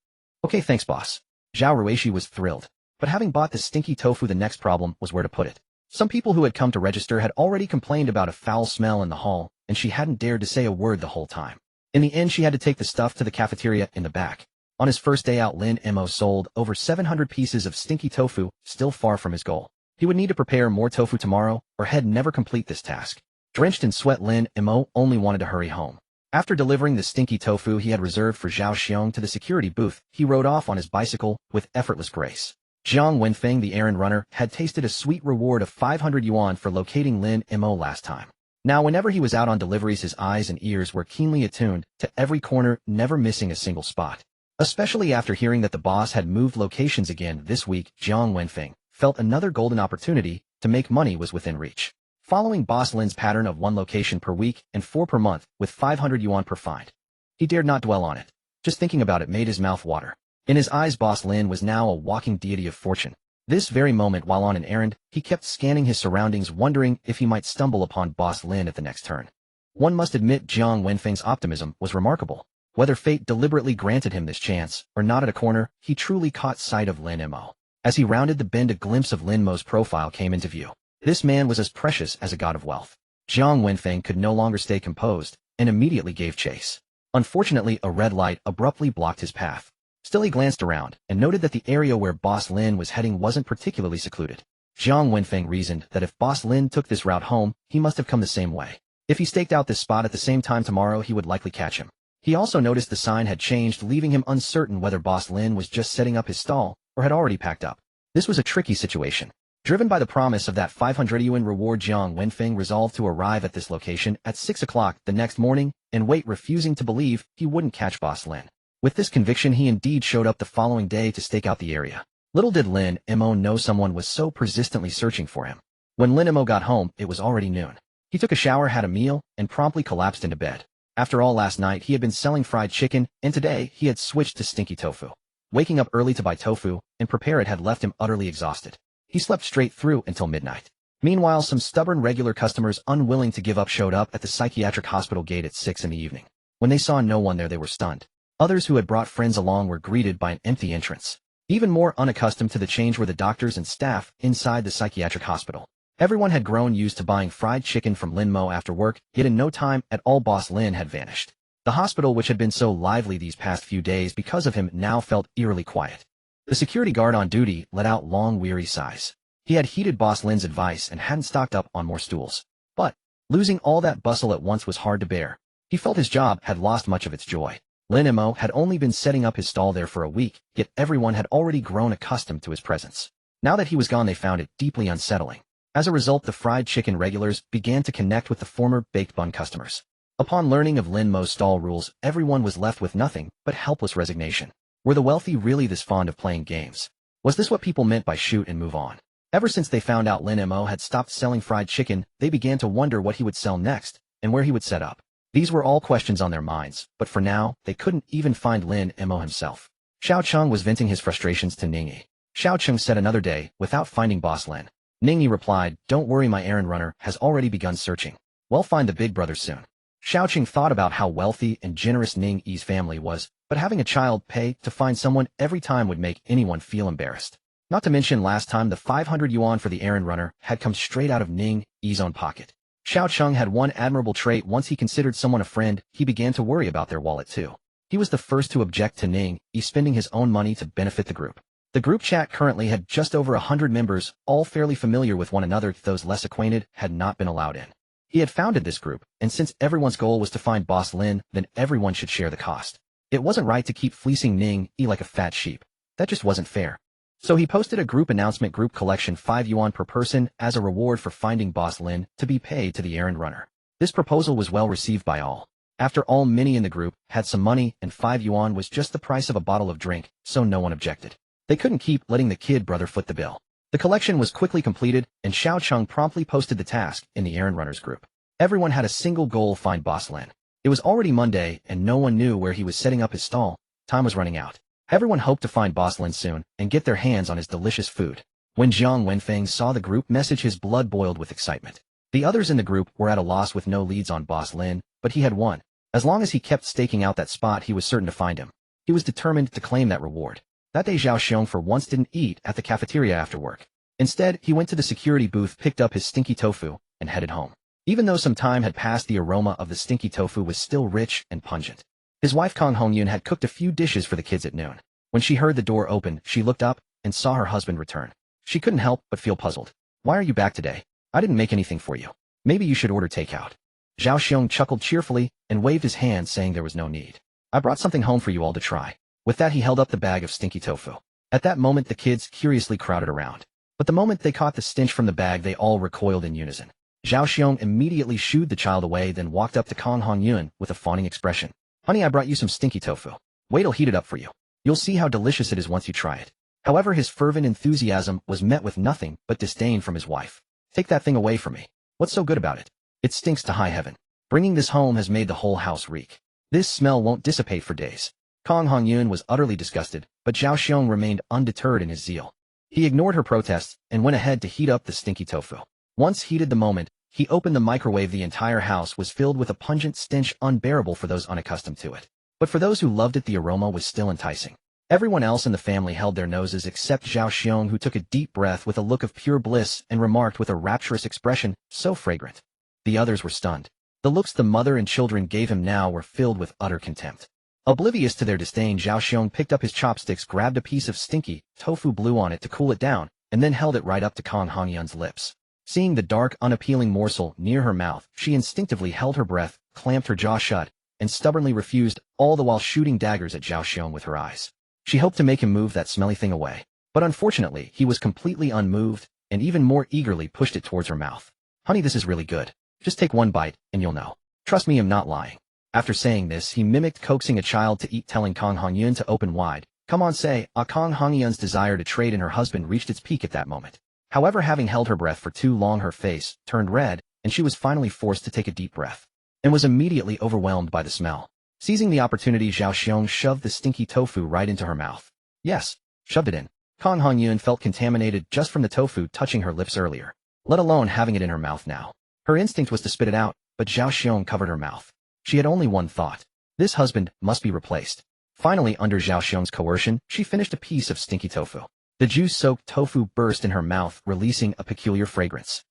S1: "Okay, thanks, boss." Zhao Ruishi was thrilled. But having bought the stinky tofu, the next problem was where to put it. Some people who had come to register had already complained about a foul smell in the hall, and she hadn't dared to say a word the whole time. In the end, she had to take the stuff to the cafeteria in the back. On his first day out, Lin Mo sold over 700 pieces of stinky tofu, still far from his goal. He would need to prepare more tofu tomorrow, or he'd never complete this task. Drenched in sweat, Lin Mo only wanted to hurry home. After delivering the stinky tofu he had reserved for Zhao Xiong to the security booth, he rode off on his bicycle with effortless grace. Jiang Wenfeng, the errand runner, had tasted a sweet reward of 500 yuan for locating Lin Mo last time. Now, whenever he was out on deliveries, his eyes and ears were keenly attuned to every corner, never missing a single spot. Especially after hearing that the boss had moved locations again this week, Jiang Wenfeng felt another golden opportunity to make money was within reach. Following Boss Lin's pattern of 1 location per week and 4 per month with 500 yuan per find, he dared not dwell on it. Just thinking about it made his mouth water. In his eyes, Boss Lin was now a walking deity of fortune. This very moment, while on an errand, he kept scanning his surroundings, wondering if he might stumble upon Boss Lin at the next turn. One must admit Jiang Wenfeng's optimism was remarkable. Whether fate deliberately granted him this chance or not, at a corner, he truly caught sight of Lin Mo. As he rounded the bend, a glimpse of Lin Mo's profile came into view. This man was as precious as a god of wealth. Jiang Wenfeng could no longer stay composed and immediately gave chase. Unfortunately, a red light abruptly blocked his path. Still, he glanced around and noted that the area where Boss Lin was heading wasn't particularly secluded. Jiang Wenfeng reasoned that if Boss Lin took this route home, he must have come the same way. If he staked out this spot at the same time tomorrow, he would likely catch him. He also noticed the sign had changed, leaving him uncertain whether Boss Lin was just setting up his stall or had already packed up. This was a tricky situation. Driven by the promise of that 500 yuan reward, Jiang Wenfeng resolved to arrive at this location at 6 o'clock the next morning and wait, refusing to believe he wouldn't catch Boss Lin. With this conviction, he indeed showed up the following day to stake out the area. Little did Lin Mo know someone was so persistently searching for him. When Lin Mo got home, it was already noon. He took a shower, had a meal, and promptly collapsed into bed. After all, last night he had been selling fried chicken, and today he had switched to stinky tofu. Waking up early to buy tofu and prepare it had left him utterly exhausted. He slept straight through until midnight. Meanwhile, some stubborn regular customers unwilling to give up showed up at the psychiatric hospital gate at 6 in the evening. When they saw no one there, they were stunned. Others who had brought friends along were greeted by an empty entrance. Even more unaccustomed to the change were the doctors and staff inside the psychiatric hospital. Everyone had grown used to buying fried chicken from Lin Mo after work, yet in no time at all Boss Lin had vanished. The hospital, which had been so lively these past few days because of him, now felt eerily quiet. The security guard on duty let out long, weary sighs. He had heeded Boss Lin's advice and hadn't stocked up on more stools. But losing all that bustle at once was hard to bear. He felt his job had lost much of its joy. Lin Mo had only been setting up his stall there for a week, yet everyone had already grown accustomed to his presence. Now that he was gone, they found it deeply unsettling. As a result, the fried chicken regulars began to connect with the former baked bun customers. Upon learning of Lin Mo's stall rules, everyone was left with nothing but helpless resignation. Were the wealthy really this fond of playing games? Was this what people meant by shoot and move on? Ever since they found out Lin Mo had stopped selling fried chicken, they began to wonder what he would sell next, and where he would set up. These were all questions on their minds, but for now, they couldn't even find Lin Mo himself. Xiao Cheng was venting his frustrations to Ningyi. Xiao Cheng said another day, without finding Boss Lin. Ningyi replied, "Don't worry, my errand runner has already begun searching. We'll find the big brother soon." Xiao Cheng thought about how wealthy and generous Ningyi's family was, but having a child pay to find someone every time would make anyone feel embarrassed. Not to mention last time the 500 yuan for the errand runner had come straight out of Ningyi's own pocket. Xiao Cheng had one admirable trait: once he considered someone a friend, he began to worry about their wallet too. He was the first to object to Ningyi spending his own money to benefit the group. The group chat currently had just over 100 members, all fairly familiar with one another. Those less acquainted had not been allowed in. He had founded this group, and since everyone's goal was to find Boss Lin, then everyone should share the cost. It wasn't right to keep fleecing Ningyi like a fat sheep. That just wasn't fair. So he posted a group announcement: group collection 5 yuan per person as a reward for finding Boss Lin, to be paid to the errand runner. This proposal was well received by all. After all, many in the group had some money, and 5 yuan was just the price of a bottle of drink, so no one objected. They couldn't keep letting the kid brother foot the bill. The collection was quickly completed, and Xiao Cheng promptly posted the task in the errand runners group. Everyone had a single goal: find Boss Lin. It was already Monday, and no one knew where he was setting up his stall. Time was running out. Everyone hoped to find Boss Lin soon and get their hands on his delicious food. When Jiang Wenfeng saw the group message, his blood boiled with excitement. The others in the group were at a loss with no leads on Boss Lin, but he had one. As long as he kept staking out that spot, he was certain to find him. He was determined to claim that reward. That day, Zhao Xiong for once didn't eat at the cafeteria after work. Instead, he went to the security booth, picked up his stinky tofu, and headed home. Even though some time had passed, the aroma of the stinky tofu was still rich and pungent. His wife Kang Hongyun had cooked a few dishes for the kids at noon. When she heard the door open, she looked up and saw her husband return. She couldn't help but feel puzzled. "Why are you back today? I didn't make anything for you. Maybe you should order takeout." Zhao Xiong chuckled cheerfully and waved his hand, saying there was no need. "I brought something home for you all to try." With that, he held up the bag of stinky tofu. At that moment, the kids curiously crowded around. But the moment they caught the stench from the bag, they all recoiled in unison. Zhao Xiong immediately shooed the child away, then walked up to Kang Hongyun with a fawning expression. "Honey, I brought you some stinky tofu. Wait, I'll heat it up for you. You'll see how delicious it is once you try it." However, his fervent enthusiasm was met with nothing but disdain from his wife. "Take that thing away from me. What's so good about it? It stinks to high heaven. Bringing this home has made the whole house reek. This smell won't dissipate for days." Kang Hongyun was utterly disgusted, but Zhao Xiong remained undeterred in his zeal. He ignored her protests and went ahead to heat up the stinky tofu. Once heated, the moment he opened the microwave, the entire house was filled with a pungent stench unbearable for those unaccustomed to it. But for those who loved it, the aroma was still enticing. Everyone else in the family held their noses except Zhao Xiong, who took a deep breath with a look of pure bliss and remarked with a rapturous expression, "So fragrant." The others were stunned. The looks the mother and children gave him now were filled with utter contempt. Oblivious to their disdain, Zhao Xiong picked up his chopsticks, grabbed a piece of stinky tofu, blew on it to cool it down, and then held it right up to Kang Hongyun's lips. Seeing the dark, unappealing morsel near her mouth, she instinctively held her breath, clamped her jaw shut, and stubbornly refused, all the while shooting daggers at Zhao Xiong with her eyes. She hoped to make him move that smelly thing away. But unfortunately, he was completely unmoved, and even more eagerly pushed it towards her mouth. "Honey, this is really good. Just take one bite, and you'll know. Trust me, I'm not lying." After saying this, he mimicked coaxing a child to eat, telling Kang Hongyun to open wide. "Come on, say." Kang Hongyun's desire to trade in her husband reached its peak at that moment. However, having held her breath for too long, her face turned red, and she was finally forced to take a deep breath, and was immediately overwhelmed by the smell. Seizing the opportunity, Zhao Xiong shoved the stinky tofu right into her mouth. Yes, shoved it in. Kang Hongyun felt contaminated just from the tofu touching her lips earlier, let alone having it in her mouth now. Her instinct was to spit it out, but Zhao Xiong covered her mouth. She had only one thought. This husband must be replaced. Finally, under Zhao Xiong's coercion, she finished a piece of stinky tofu. The juice-soaked tofu burst in her mouth, releasing a peculiar fragrance.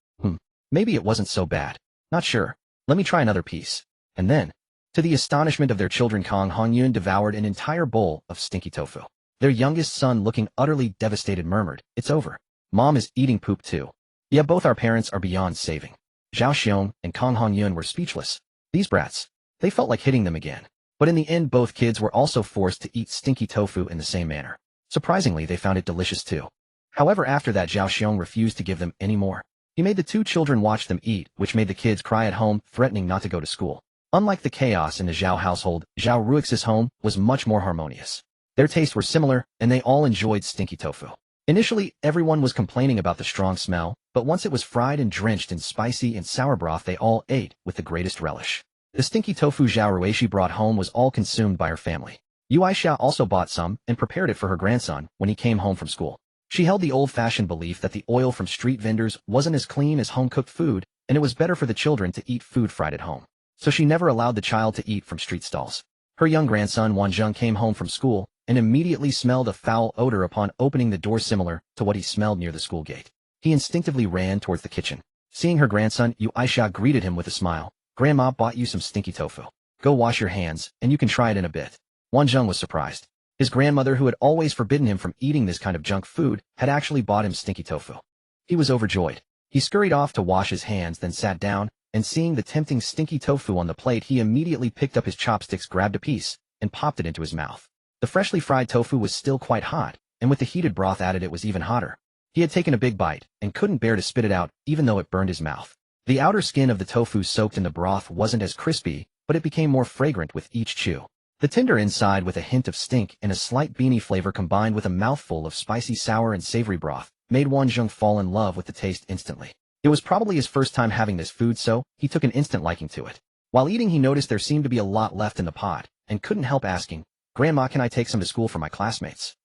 S1: Maybe it wasn't so bad. Not sure. Let me try another piece. And then, to the astonishment of their children, Kang Hongyun devoured an entire bowl of stinky tofu. Their youngest son, looking utterly devastated, murmured, "It's over. Mom is eating poop too." Yeah, both our parents are beyond saving. Zhao Xiong and Kang Hongyun were speechless. These brats. They felt like hitting them again. But in the end, both kids were also forced to eat stinky tofu in the same manner. Surprisingly, they found it delicious too. However, after that, Zhao Xiong refused to give them any more. He made the two children watch them eat, which made the kids cry at home, threatening not to go to school. Unlike the chaos in the Zhao household, Zhao Ruix's home was much more harmonious. Their tastes were similar, and they all enjoyed stinky tofu. Initially, everyone was complaining about the strong smell, but once it was fried and drenched in spicy and sour broth, they all ate with the greatest relish. The stinky tofu Zhao Ruixi brought home was all consumed by her family. Yu Aixia also bought some and prepared it for her grandson when he came home from school. She held the old-fashioned belief that the oil from street vendors wasn't as clean as home-cooked food, and it was better for the children to eat food fried at home. So she never allowed the child to eat from street stalls. Her young grandson Wanzheng came home from school and immediately smelled a foul odor upon opening the door similar to what he smelled near the school gate. He instinctively ran towards the kitchen. Seeing her grandson, Yu Aixia greeted him with a smile. "Grandma bought you some stinky tofu. Go wash your hands, and you can try it in a bit." Wanzheng was surprised. His grandmother, who had always forbidden him from eating this kind of junk food, had actually bought him stinky tofu. He was overjoyed. He scurried off to wash his hands, then sat down, and seeing the tempting stinky tofu on the plate, he immediately picked up his chopsticks, grabbed a piece, and popped it into his mouth. The freshly fried tofu was still quite hot, and with the heated broth added, it was even hotter. He had taken a big bite, and couldn't bear to spit it out, even though it burned his mouth. The outer skin of the tofu soaked in the broth wasn't as crispy, but it became more fragrant with each chew. The tender inside, with a hint of stink and a slight beanie flavor combined with a mouthful of spicy sour and savory broth, made Wanzheng fall in love with the taste instantly. It was probably his first time having this food, so he took an instant liking to it. While eating, he noticed there seemed to be a lot left in the pot, and couldn't help asking, "Grandma, can I take some to school for my classmates?"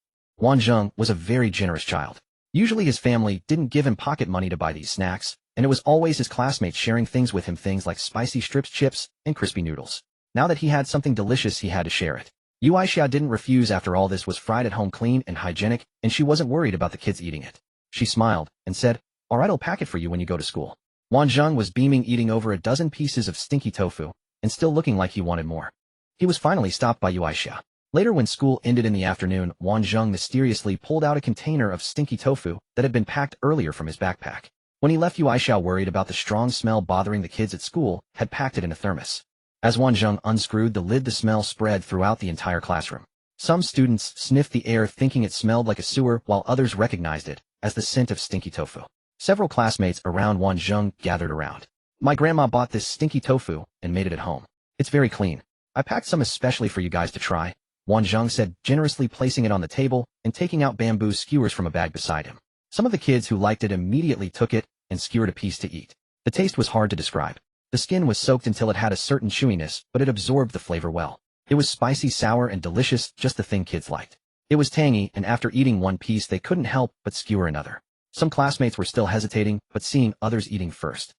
S1: Wanzheng was a very generous child. Usually his family didn't give him pocket money to buy these snacks, and it was always his classmates sharing things with him, things like spicy strips, chips, and crispy noodles. Now that he had something delicious, he had to share it. Yu Aixia didn't refuse. After all, this was fried at home, clean and hygienic, and she wasn't worried about the kids eating it. She smiled and said, "All right, I'll pack it for you when you go to school." Wanzheng was beaming, eating over a dozen pieces of stinky tofu, and still looking like he wanted more. He was finally stopped by Yu Aixia. Later, when school ended in the afternoon, Wanzheng mysteriously pulled out a container of stinky tofu that had been packed earlier from his backpack. When he left, Yu Aixia, worried about the strong smell bothering the kids at school, had packed it in a thermos. As Wanzheng unscrewed the lid, the smell spread throughout the entire classroom. Some students sniffed the air thinking it smelled like a sewer, while others recognized it as the scent of stinky tofu. Several classmates around Wanzheng gathered around. "My grandma bought this stinky tofu and made it at home. It's very clean. I packed some especially for you guys to try," Wanzheng said, generously placing it on the table and taking out bamboo skewers from a bag beside him. Some of the kids who liked it immediately took it and skewered a piece to eat. The taste was hard to describe. The skin was soaked until it had a certain chewiness, but it absorbed the flavor well. It was spicy, sour, and delicious, just the thing kids liked. It was tangy, and after eating one piece, they couldn't help but skewer another. Some classmates were still hesitating, but seeing others eating first,